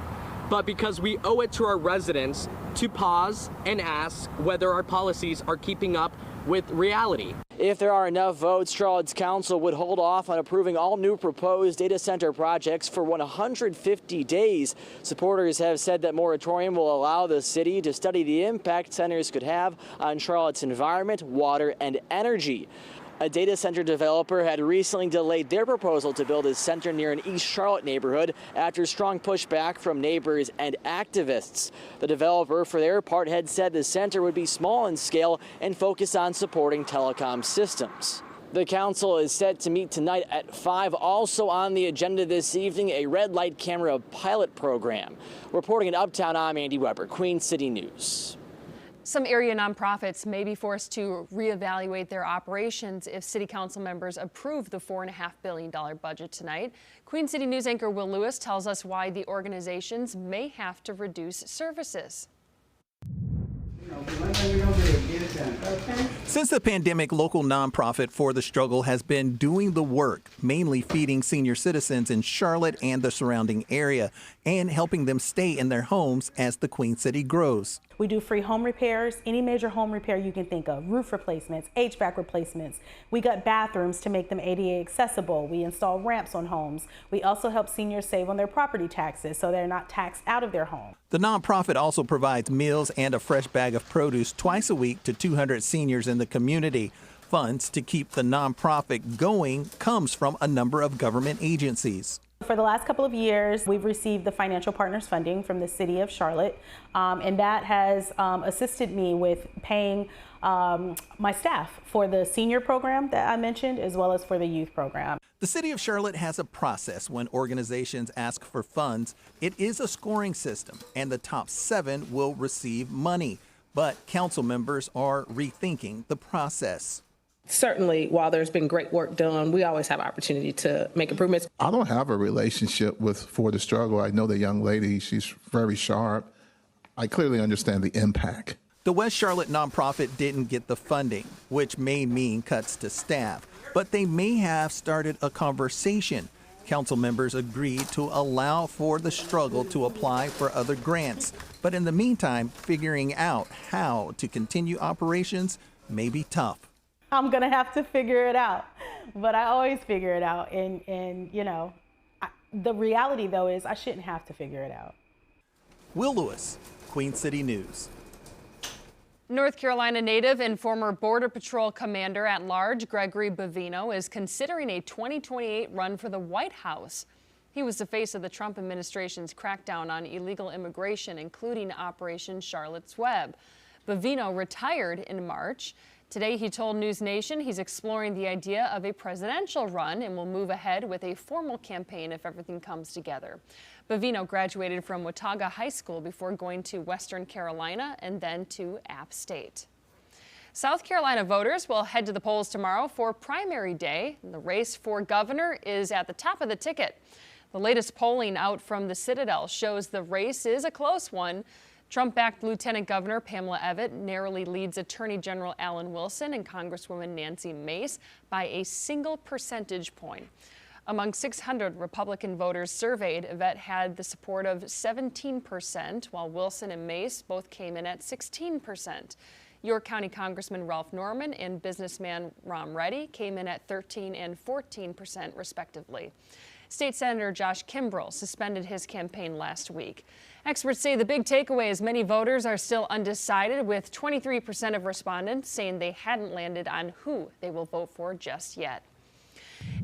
but because we owe it to our residents to pause and ask whether our policies are keeping up with reality. If there are enough votes, Charlotte's council would hold off on approving all new proposed data center projects for 150 days. Supporters have said that moratorium will allow the city to study the impact centers could have on Charlotte's environment, water, and energy. A data center developer had recently delayed their proposal to build a center near an East Charlotte neighborhood after strong pushback from neighbors and activists. The developer, for their part, had said the center would be small in scale and focus on supporting telecom systems. The council is set to meet tonight at 5. Also on the agenda this evening, a red light camera pilot program. Reporting in Uptown, I'm Andy Weber, Queen City News. Some area nonprofits may be forced to reevaluate their operations if city council members approve the $4.5 billion budget tonight. Queen City News anchor Will Lewis tells us why the organizations may have to reduce services. Since the pandemic, local nonprofit For the Struggle has been doing the work, mainly feeding senior citizens in Charlotte and the surrounding area and helping them stay in their homes as the Queen City grows. We do free home repairs, any major home repair you can think of, roof replacements, HVAC replacements. We got bathrooms to make them ADA accessible. We install ramps on homes. We also help seniors save on their property taxes so they're not taxed out of their home. The nonprofit also provides meals and a fresh bag of produce twice a week to 200 seniors in the community. Funds to keep the nonprofit going comes from a number of government agencies. For the last couple of years, we've received the financial partners funding from the city of Charlotte, and that has assisted me with paying my staff for the senior program that I mentioned, as well as for the youth program. The city of Charlotte has a process when organizations ask for funds. It is a scoring system, and the top 7 will receive money. But council members are rethinking the process. Certainly, while there's been great work done, we always have opportunity to make improvements. I don't have a relationship with For the Struggle. I know the young lady, she's very sharp. I clearly understand the impact. The West Charlotte nonprofit didn't get the funding, which may mean cuts to staff, but they may have started a conversation. Council members agreed to allow For the Struggle to apply for other grants, but in the meantime, figuring out how to continue operations may be tough. I'm gonna have to figure it out, but I always figure it out. And you know, the reality though is I shouldn't have to figure it out. Will Lewis, Queen City News. North Carolina native and former Border Patrol Commander at Large Gregory Bavino is considering a 2028 run for the White House. He was the face of the Trump administration's crackdown on illegal immigration, including Operation Charlotte's Web. Bavino retired in March. Today, he told News Nation he's exploring the idea of a presidential run and will move ahead with a formal campaign if everything comes together. Bavino graduated from Watauga High School before going to Western Carolina and then to App State. South Carolina voters will head to the polls tomorrow for primary day. The race for governor is at the top of the ticket. The latest polling out from the Citadel shows the race is a close one. Trump-backed Lieutenant Governor Pamela Evette narrowly leads Attorney General Alan Wilson and Congresswoman Nancy Mace by a single percentage point. Among 600 Republican voters surveyed, Evette had the support of 17%, while Wilson and Mace both came in at 16%. York County Congressman Ralph Norman and businessman Ron Reddy came in at 13% and 14%, respectively. State Senator Josh Kimbrell suspended his campaign last week. Experts say the big takeaway is many voters are still undecided, with 23% of respondents saying they hadn't landed on who they will vote for just yet.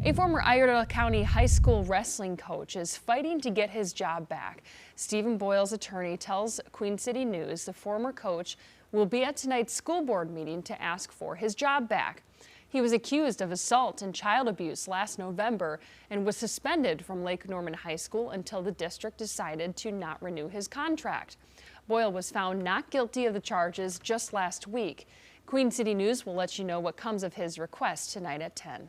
A former Iredell County High School wrestling coach is fighting to get his job back. Stephen Boyle's attorney tells Queen City News the former coach will be at tonight's school board meeting to ask for his job back. He was accused of assault and child abuse last November and was suspended from Lake Norman High School until the district decided to not renew his contract. Boyle was found not guilty of the charges just last week. Queen City News will let you know what comes of his request tonight at 10.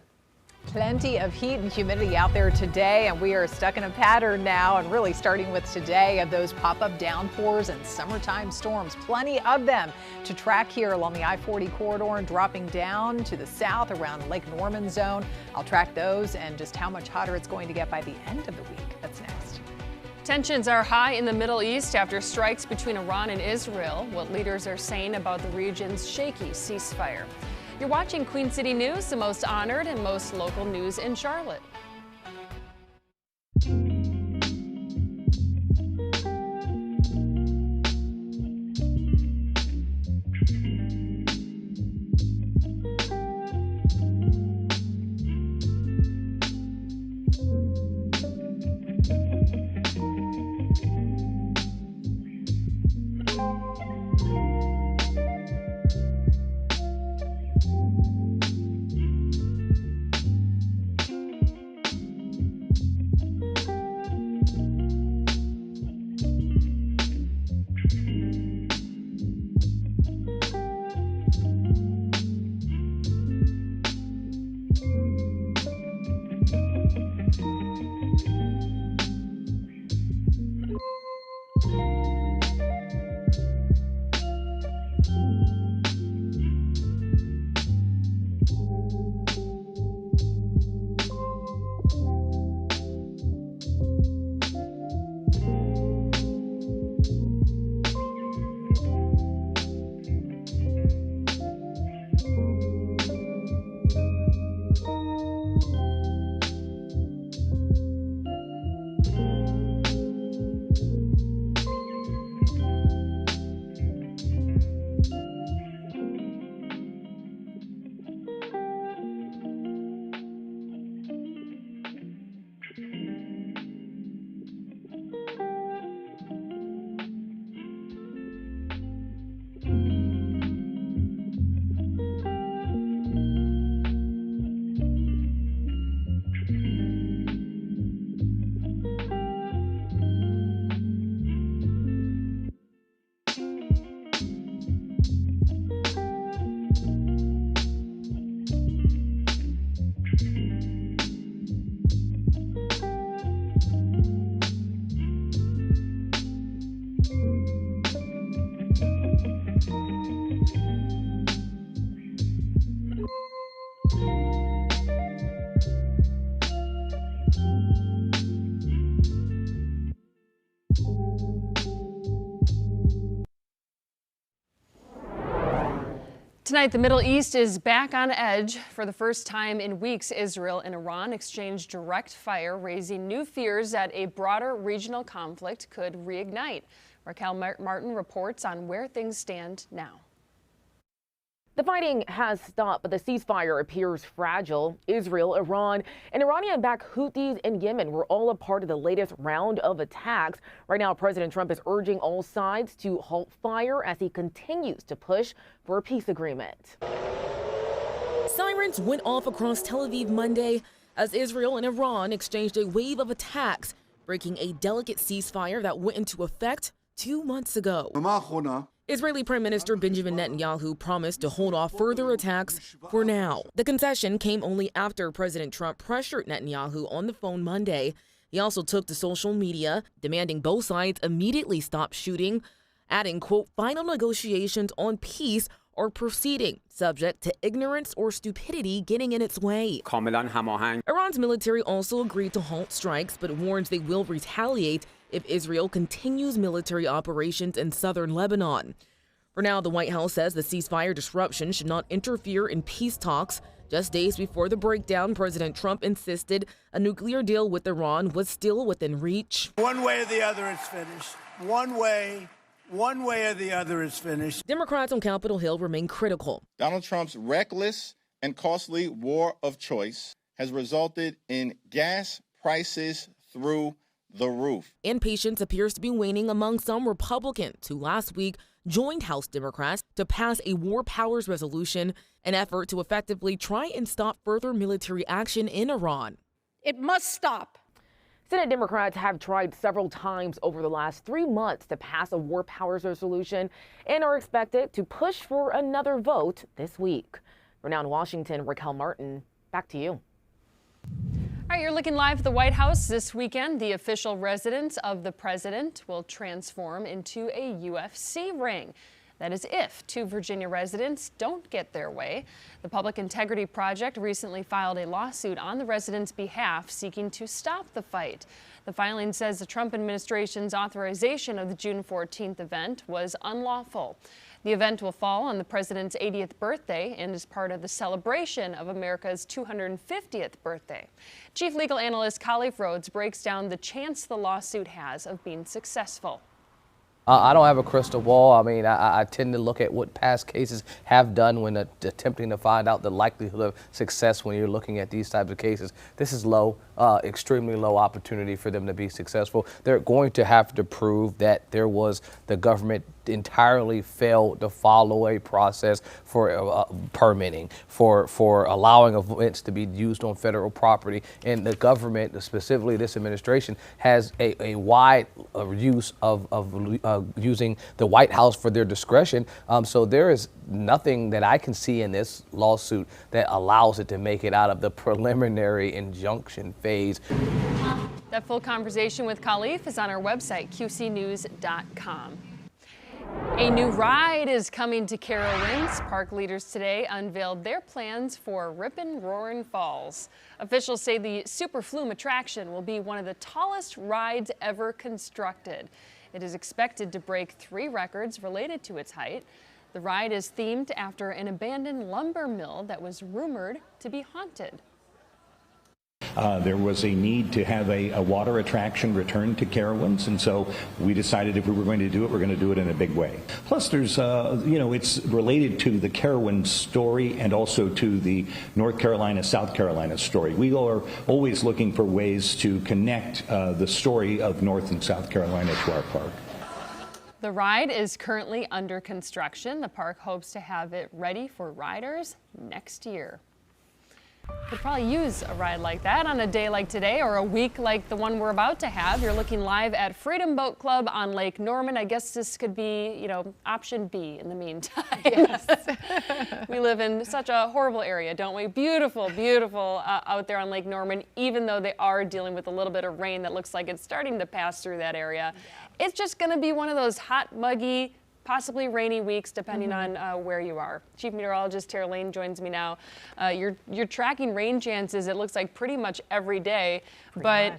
Plenty of heat and humidity out there today, and we are stuck in a pattern now, and really starting with today of those pop-up downpours and summertime storms. Plenty of them to track here along the I-40 corridor and dropping down to the south around Lake Norman zone. I'll track those and just how much hotter it's going to get by the end of the week. That's next. Tensions are high in the Middle East after strikes between Iran and Israel. What leaders are saying about the region's shaky ceasefire. You're watching Queen City News, the most honored and most local news in Charlotte. Tonight, the Middle East is back on edge. For the first time in weeks, Israel and Iran exchanged direct fire, raising new fears that a broader regional conflict could reignite. Raquel Martin reports on where things stand now. The fighting has stopped, but the ceasefire appears fragile. Israel, Iran, and Iranian-backed Houthis in Yemen were all a part of the latest round of attacks. Right now, President Trump is urging all sides to halt fire as he continues to push for a peace agreement. Sirens went off across Tel Aviv Monday as Israel and Iran exchanged a wave of attacks, breaking a delicate ceasefire that went into effect 2 months ago. Israeli Prime Minister Benjamin Netanyahu promised to hold off further attacks for now. The concession came only after President Trump pressured Netanyahu on the phone Monday. He also took to social media, demanding both sides immediately stop shooting, adding, quote, final negotiations on peace are proceeding, subject to ignorance or stupidity getting in its way. Iran's military also agreed to halt strikes, but warns they will retaliate if Israel continues military operations in southern Lebanon. For now, the White House says the ceasefire disruption should not interfere in peace talks. Just days before the breakdown, President Trump insisted a nuclear deal with Iran was still within reach. One way or the other, it's finished. One way or the other, it's finished. Democrats on Capitol Hill remain critical. Donald Trump's reckless and costly war of choice has resulted in gas prices through the roof. And patience appears to be waning among some Republicans who last week joined House Democrats to pass a War Powers Resolution, an effort to effectively try and stop further military action in Iran. It must stop. Senate Democrats have tried several times over the last 3 months to pass a War Powers Resolution and are expected to push for another vote this week. We're now in Washington, Raquel Martin, back to you. All right, you're looking live at the White House this weekend. The official residence of the president will transform into a UFC ring. That is if 2 Virginia residents don't get their way. The Public Integrity Project recently filed a lawsuit on the residents' behalf seeking to stop the fight. The filing says the Trump administration's authorization of the June 14th event was unlawful. The event will fall on the president's 80th birthday and is part of the celebration of America's 250th birthday. Chief Legal Analyst Khalif Rhodes breaks down the chance the lawsuit has of being successful. I don't have a crystal ball. I mean, I tend to look at what past cases have done when attempting to find out the likelihood of success when you're looking at these types of cases. This is low, extremely low opportunity for them to be successful. They're going to have to prove that the government entirely failed to follow a process for permitting, for allowing events to be used on federal property. And the government, specifically this administration, has a wide use of using the White House for their discretion. So there is nothing that I can see in this lawsuit that allows it to make it out of the preliminary injunction phase. That full conversation with Khalif is on our website, qcnews.com. A new ride is coming to Carowinds. Park leaders today unveiled their plans for Rippin' Roarin' Falls. Officials say the Super Flume attraction will be one of the tallest rides ever constructed. It is expected to break 3 records related to its height. The ride is themed after an abandoned lumber mill that was rumored to be haunted. There was a need to have a water attraction return to Carowinds, and so we decided if we were going to do it, we're going to do it in a big way. Plus, there's, it's related to the Carowinds story and also to the North Carolina, South Carolina story. We are always looking for ways to connect the story of North and South Carolina to our park. The ride is currently under construction. The park hopes to have it ready for riders next year. Could probably use a ride like that on a day like today or a week like the one we're about to have. You're looking live at Freedom Boat Club on Lake Norman. I guess this could be, option B in the meantime. Yes. We live in such a horrible area, don't we? Beautiful, beautiful out there on Lake Norman, even though they are dealing with a little bit of rain that looks like it's starting to pass through that area. Yeah. It's just going to be one of those hot, muggy, possibly rainy weeks, depending on where you are. Chief Meteorologist Tara Lane joins me now. You're tracking rain chances, it looks like pretty much every day,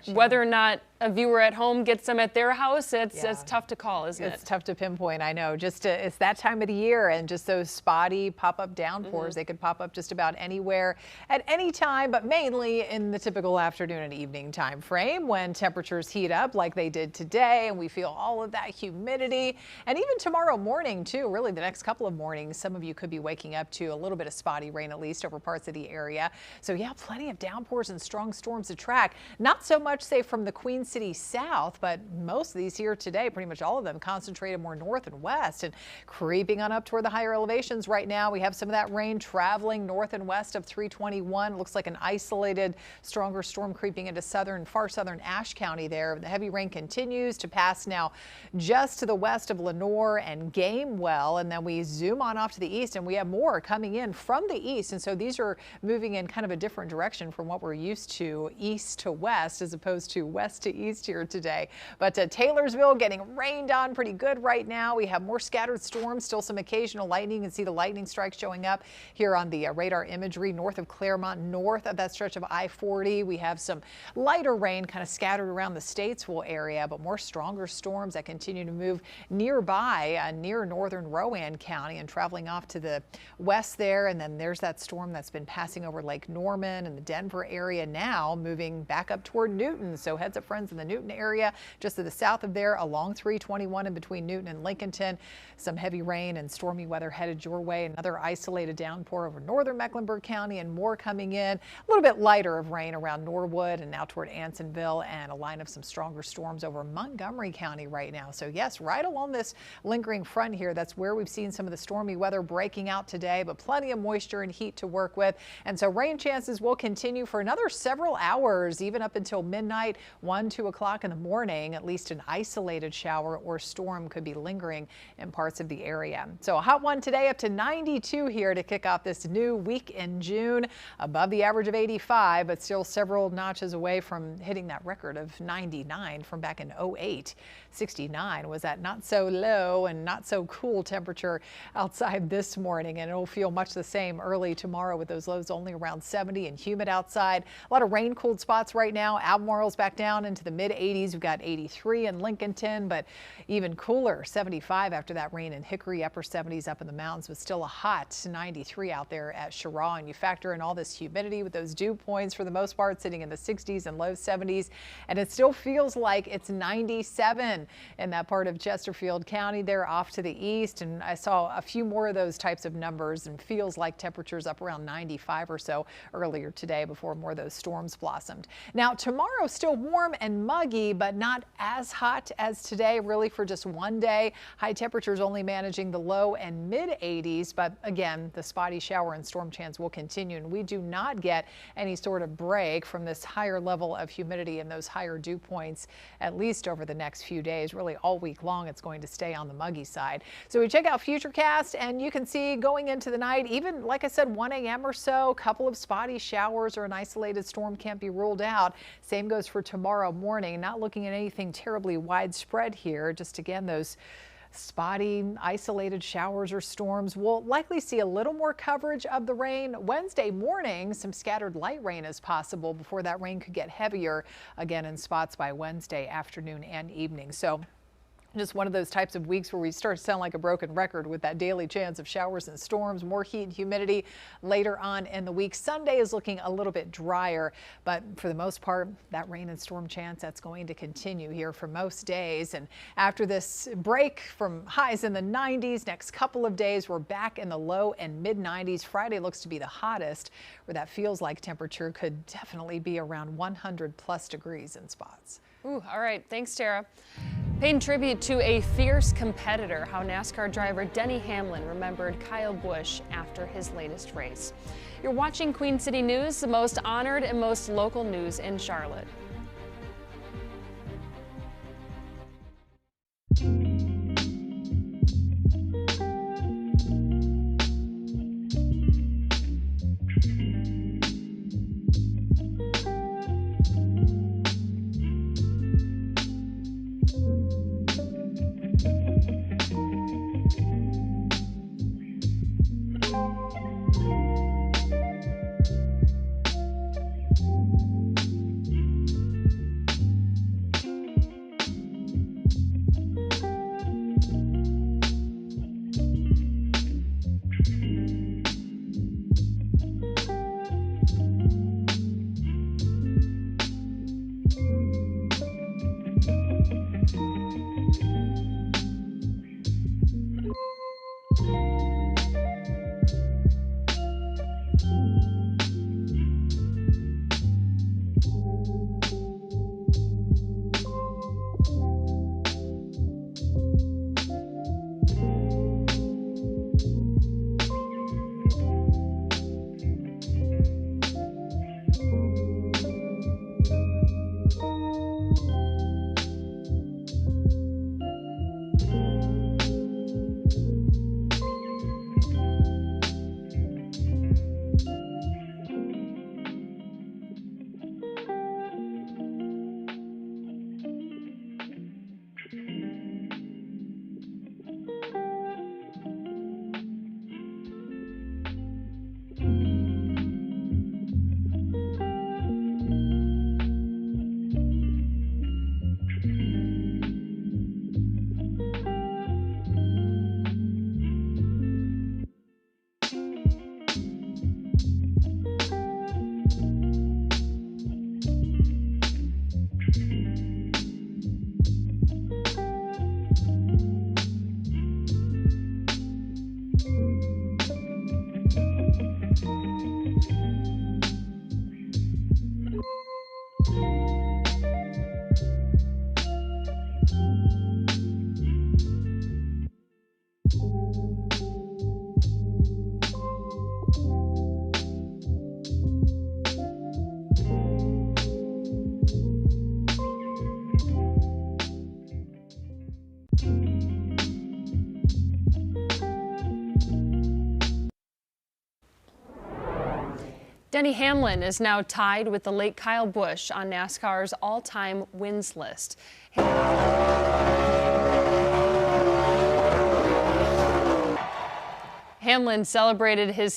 whether or not a viewer at home gets them at their house, it's tough to call, isn't it? It's tough to pinpoint, I know. It's that time of the year, and just those spotty pop-up downpours, they could pop up just about anywhere at any time, but mainly in the typical afternoon and evening time frame when temperatures heat up like they did today, and we feel all of that humidity. And even tomorrow morning too, really the next couple of mornings, some of you could be waking up to a little bit of spotty rain, at least over parts of the area. So yeah, plenty of downpours and strong storms to track. Not so much, say, from the Queen City south, but most of these here today, pretty much all of them, concentrated more north and west and creeping on up toward the higher elevations. Right now we have some of that rain traveling north and west of 321. Looks like an isolated stronger storm creeping into far southern Ashe County there. The heavy rain continues to pass now just to the west of Lenoir and Gamewell, and then we zoom on off to the east and we have more coming in from the east, and so these are moving in kind of a different direction from what we're used to, east to west as opposed to west to east here today. But Taylorsville getting rained on pretty good right now. We have more scattered storms, still some occasional lightning. You can see the lightning strikes showing up here on the radar imagery north of Claremont, north of that stretch of I-40. We have some lighter rain kind of scattered around the Statesville area, but more stronger storms that continue to move nearby, near northern Rowan County and traveling off to the west there. And then there's that storm that's been passing over Lake Norman and the Denver area now, moving back up toward Newton. So heads up, friends. Cairns and the Newton area, just to the south of there along 321 in between Newton and Lincolnton. Some heavy rain and stormy weather headed your way. Another isolated downpour over northern Mecklenburg County and more coming in. A little bit lighter of rain around Norwood and now toward Ansonville, and a line of some stronger storms over Montgomery County right now. So yes, right along this lingering front here, that's where we've seen some of the stormy weather breaking out today, but plenty of moisture and heat to work with. And so rain chances will continue for another several hours, even up until midnight, 1, 2 o'clock in the morning. At least an isolated shower or storm could be lingering in parts of the area. So a hot one today, up to 92 here to kick off this new week in June, above the average of 85, but still several notches away from hitting that record of 99 from back in 08. 69 was that not so low and not so cool temperature outside this morning, and it'll feel much the same early tomorrow with those lows only around 70 and humid outside. A lot of rain cooled spots right now. Albemarle's back down into the mid 80s. We've got 83 in Lincolnton, but even cooler 75 after that rain in Hickory, upper 70s up in the mountains, but still a hot 93 out there at Cheraw. And you factor in all this humidity with those dew points for the most part sitting in the 60s and low 70s, and it still feels like it's 97 in that part of Chesterfield County there off to the east. And I saw a few more of those types of numbers and feels like temperatures up around 95 or so earlier today before more of those storms blossomed. Now tomorrow still warm and muggy, but not as hot as today, really for just one day. High temperatures only managing the low and mid 80s, but again, the spotty shower and storm chance will continue, and we do not get any sort of break from this higher level of humidity and those higher dew points, at least over the next few days. Really all week long it's going to stay on the muggy side. So we check out Futurecast and you can see going into the night, even like I said, 1 a.m. or so, a couple of spotty showers or an isolated storm can't be ruled out. Same goes for tomorrow morning. Not looking at anything terribly widespread here. Just again, those spotty, isolated showers or storms. We'll likely see a little more coverage of the rain. Wednesday morning, some scattered light rain is possible before that rain could get heavier again in spots by Wednesday afternoon and evening. So just one of those types of weeks where we start to sound like a broken record with that daily chance of showers and storms, more heat and humidity later on in the week. Sunday is looking a little bit drier, but for the most part, that rain and storm chance, that's going to continue here for most days. And after this break from highs in the 90s, next couple of days, we're back in the low and mid 90s. Friday looks to be the hottest, where that feels like temperature could definitely be around 100 plus degrees in spots. Ooh, all right. Thanks, Tara. Paying tribute to a fierce competitor, how NASCAR driver Denny Hamlin remembered Kyle Busch after his latest race. You're watching Queen City News, the most honored and most local news in Charlotte. Denny Hamlin is now tied with the late Kyle Busch on NASCAR's all-time wins list. Hamlin celebrated his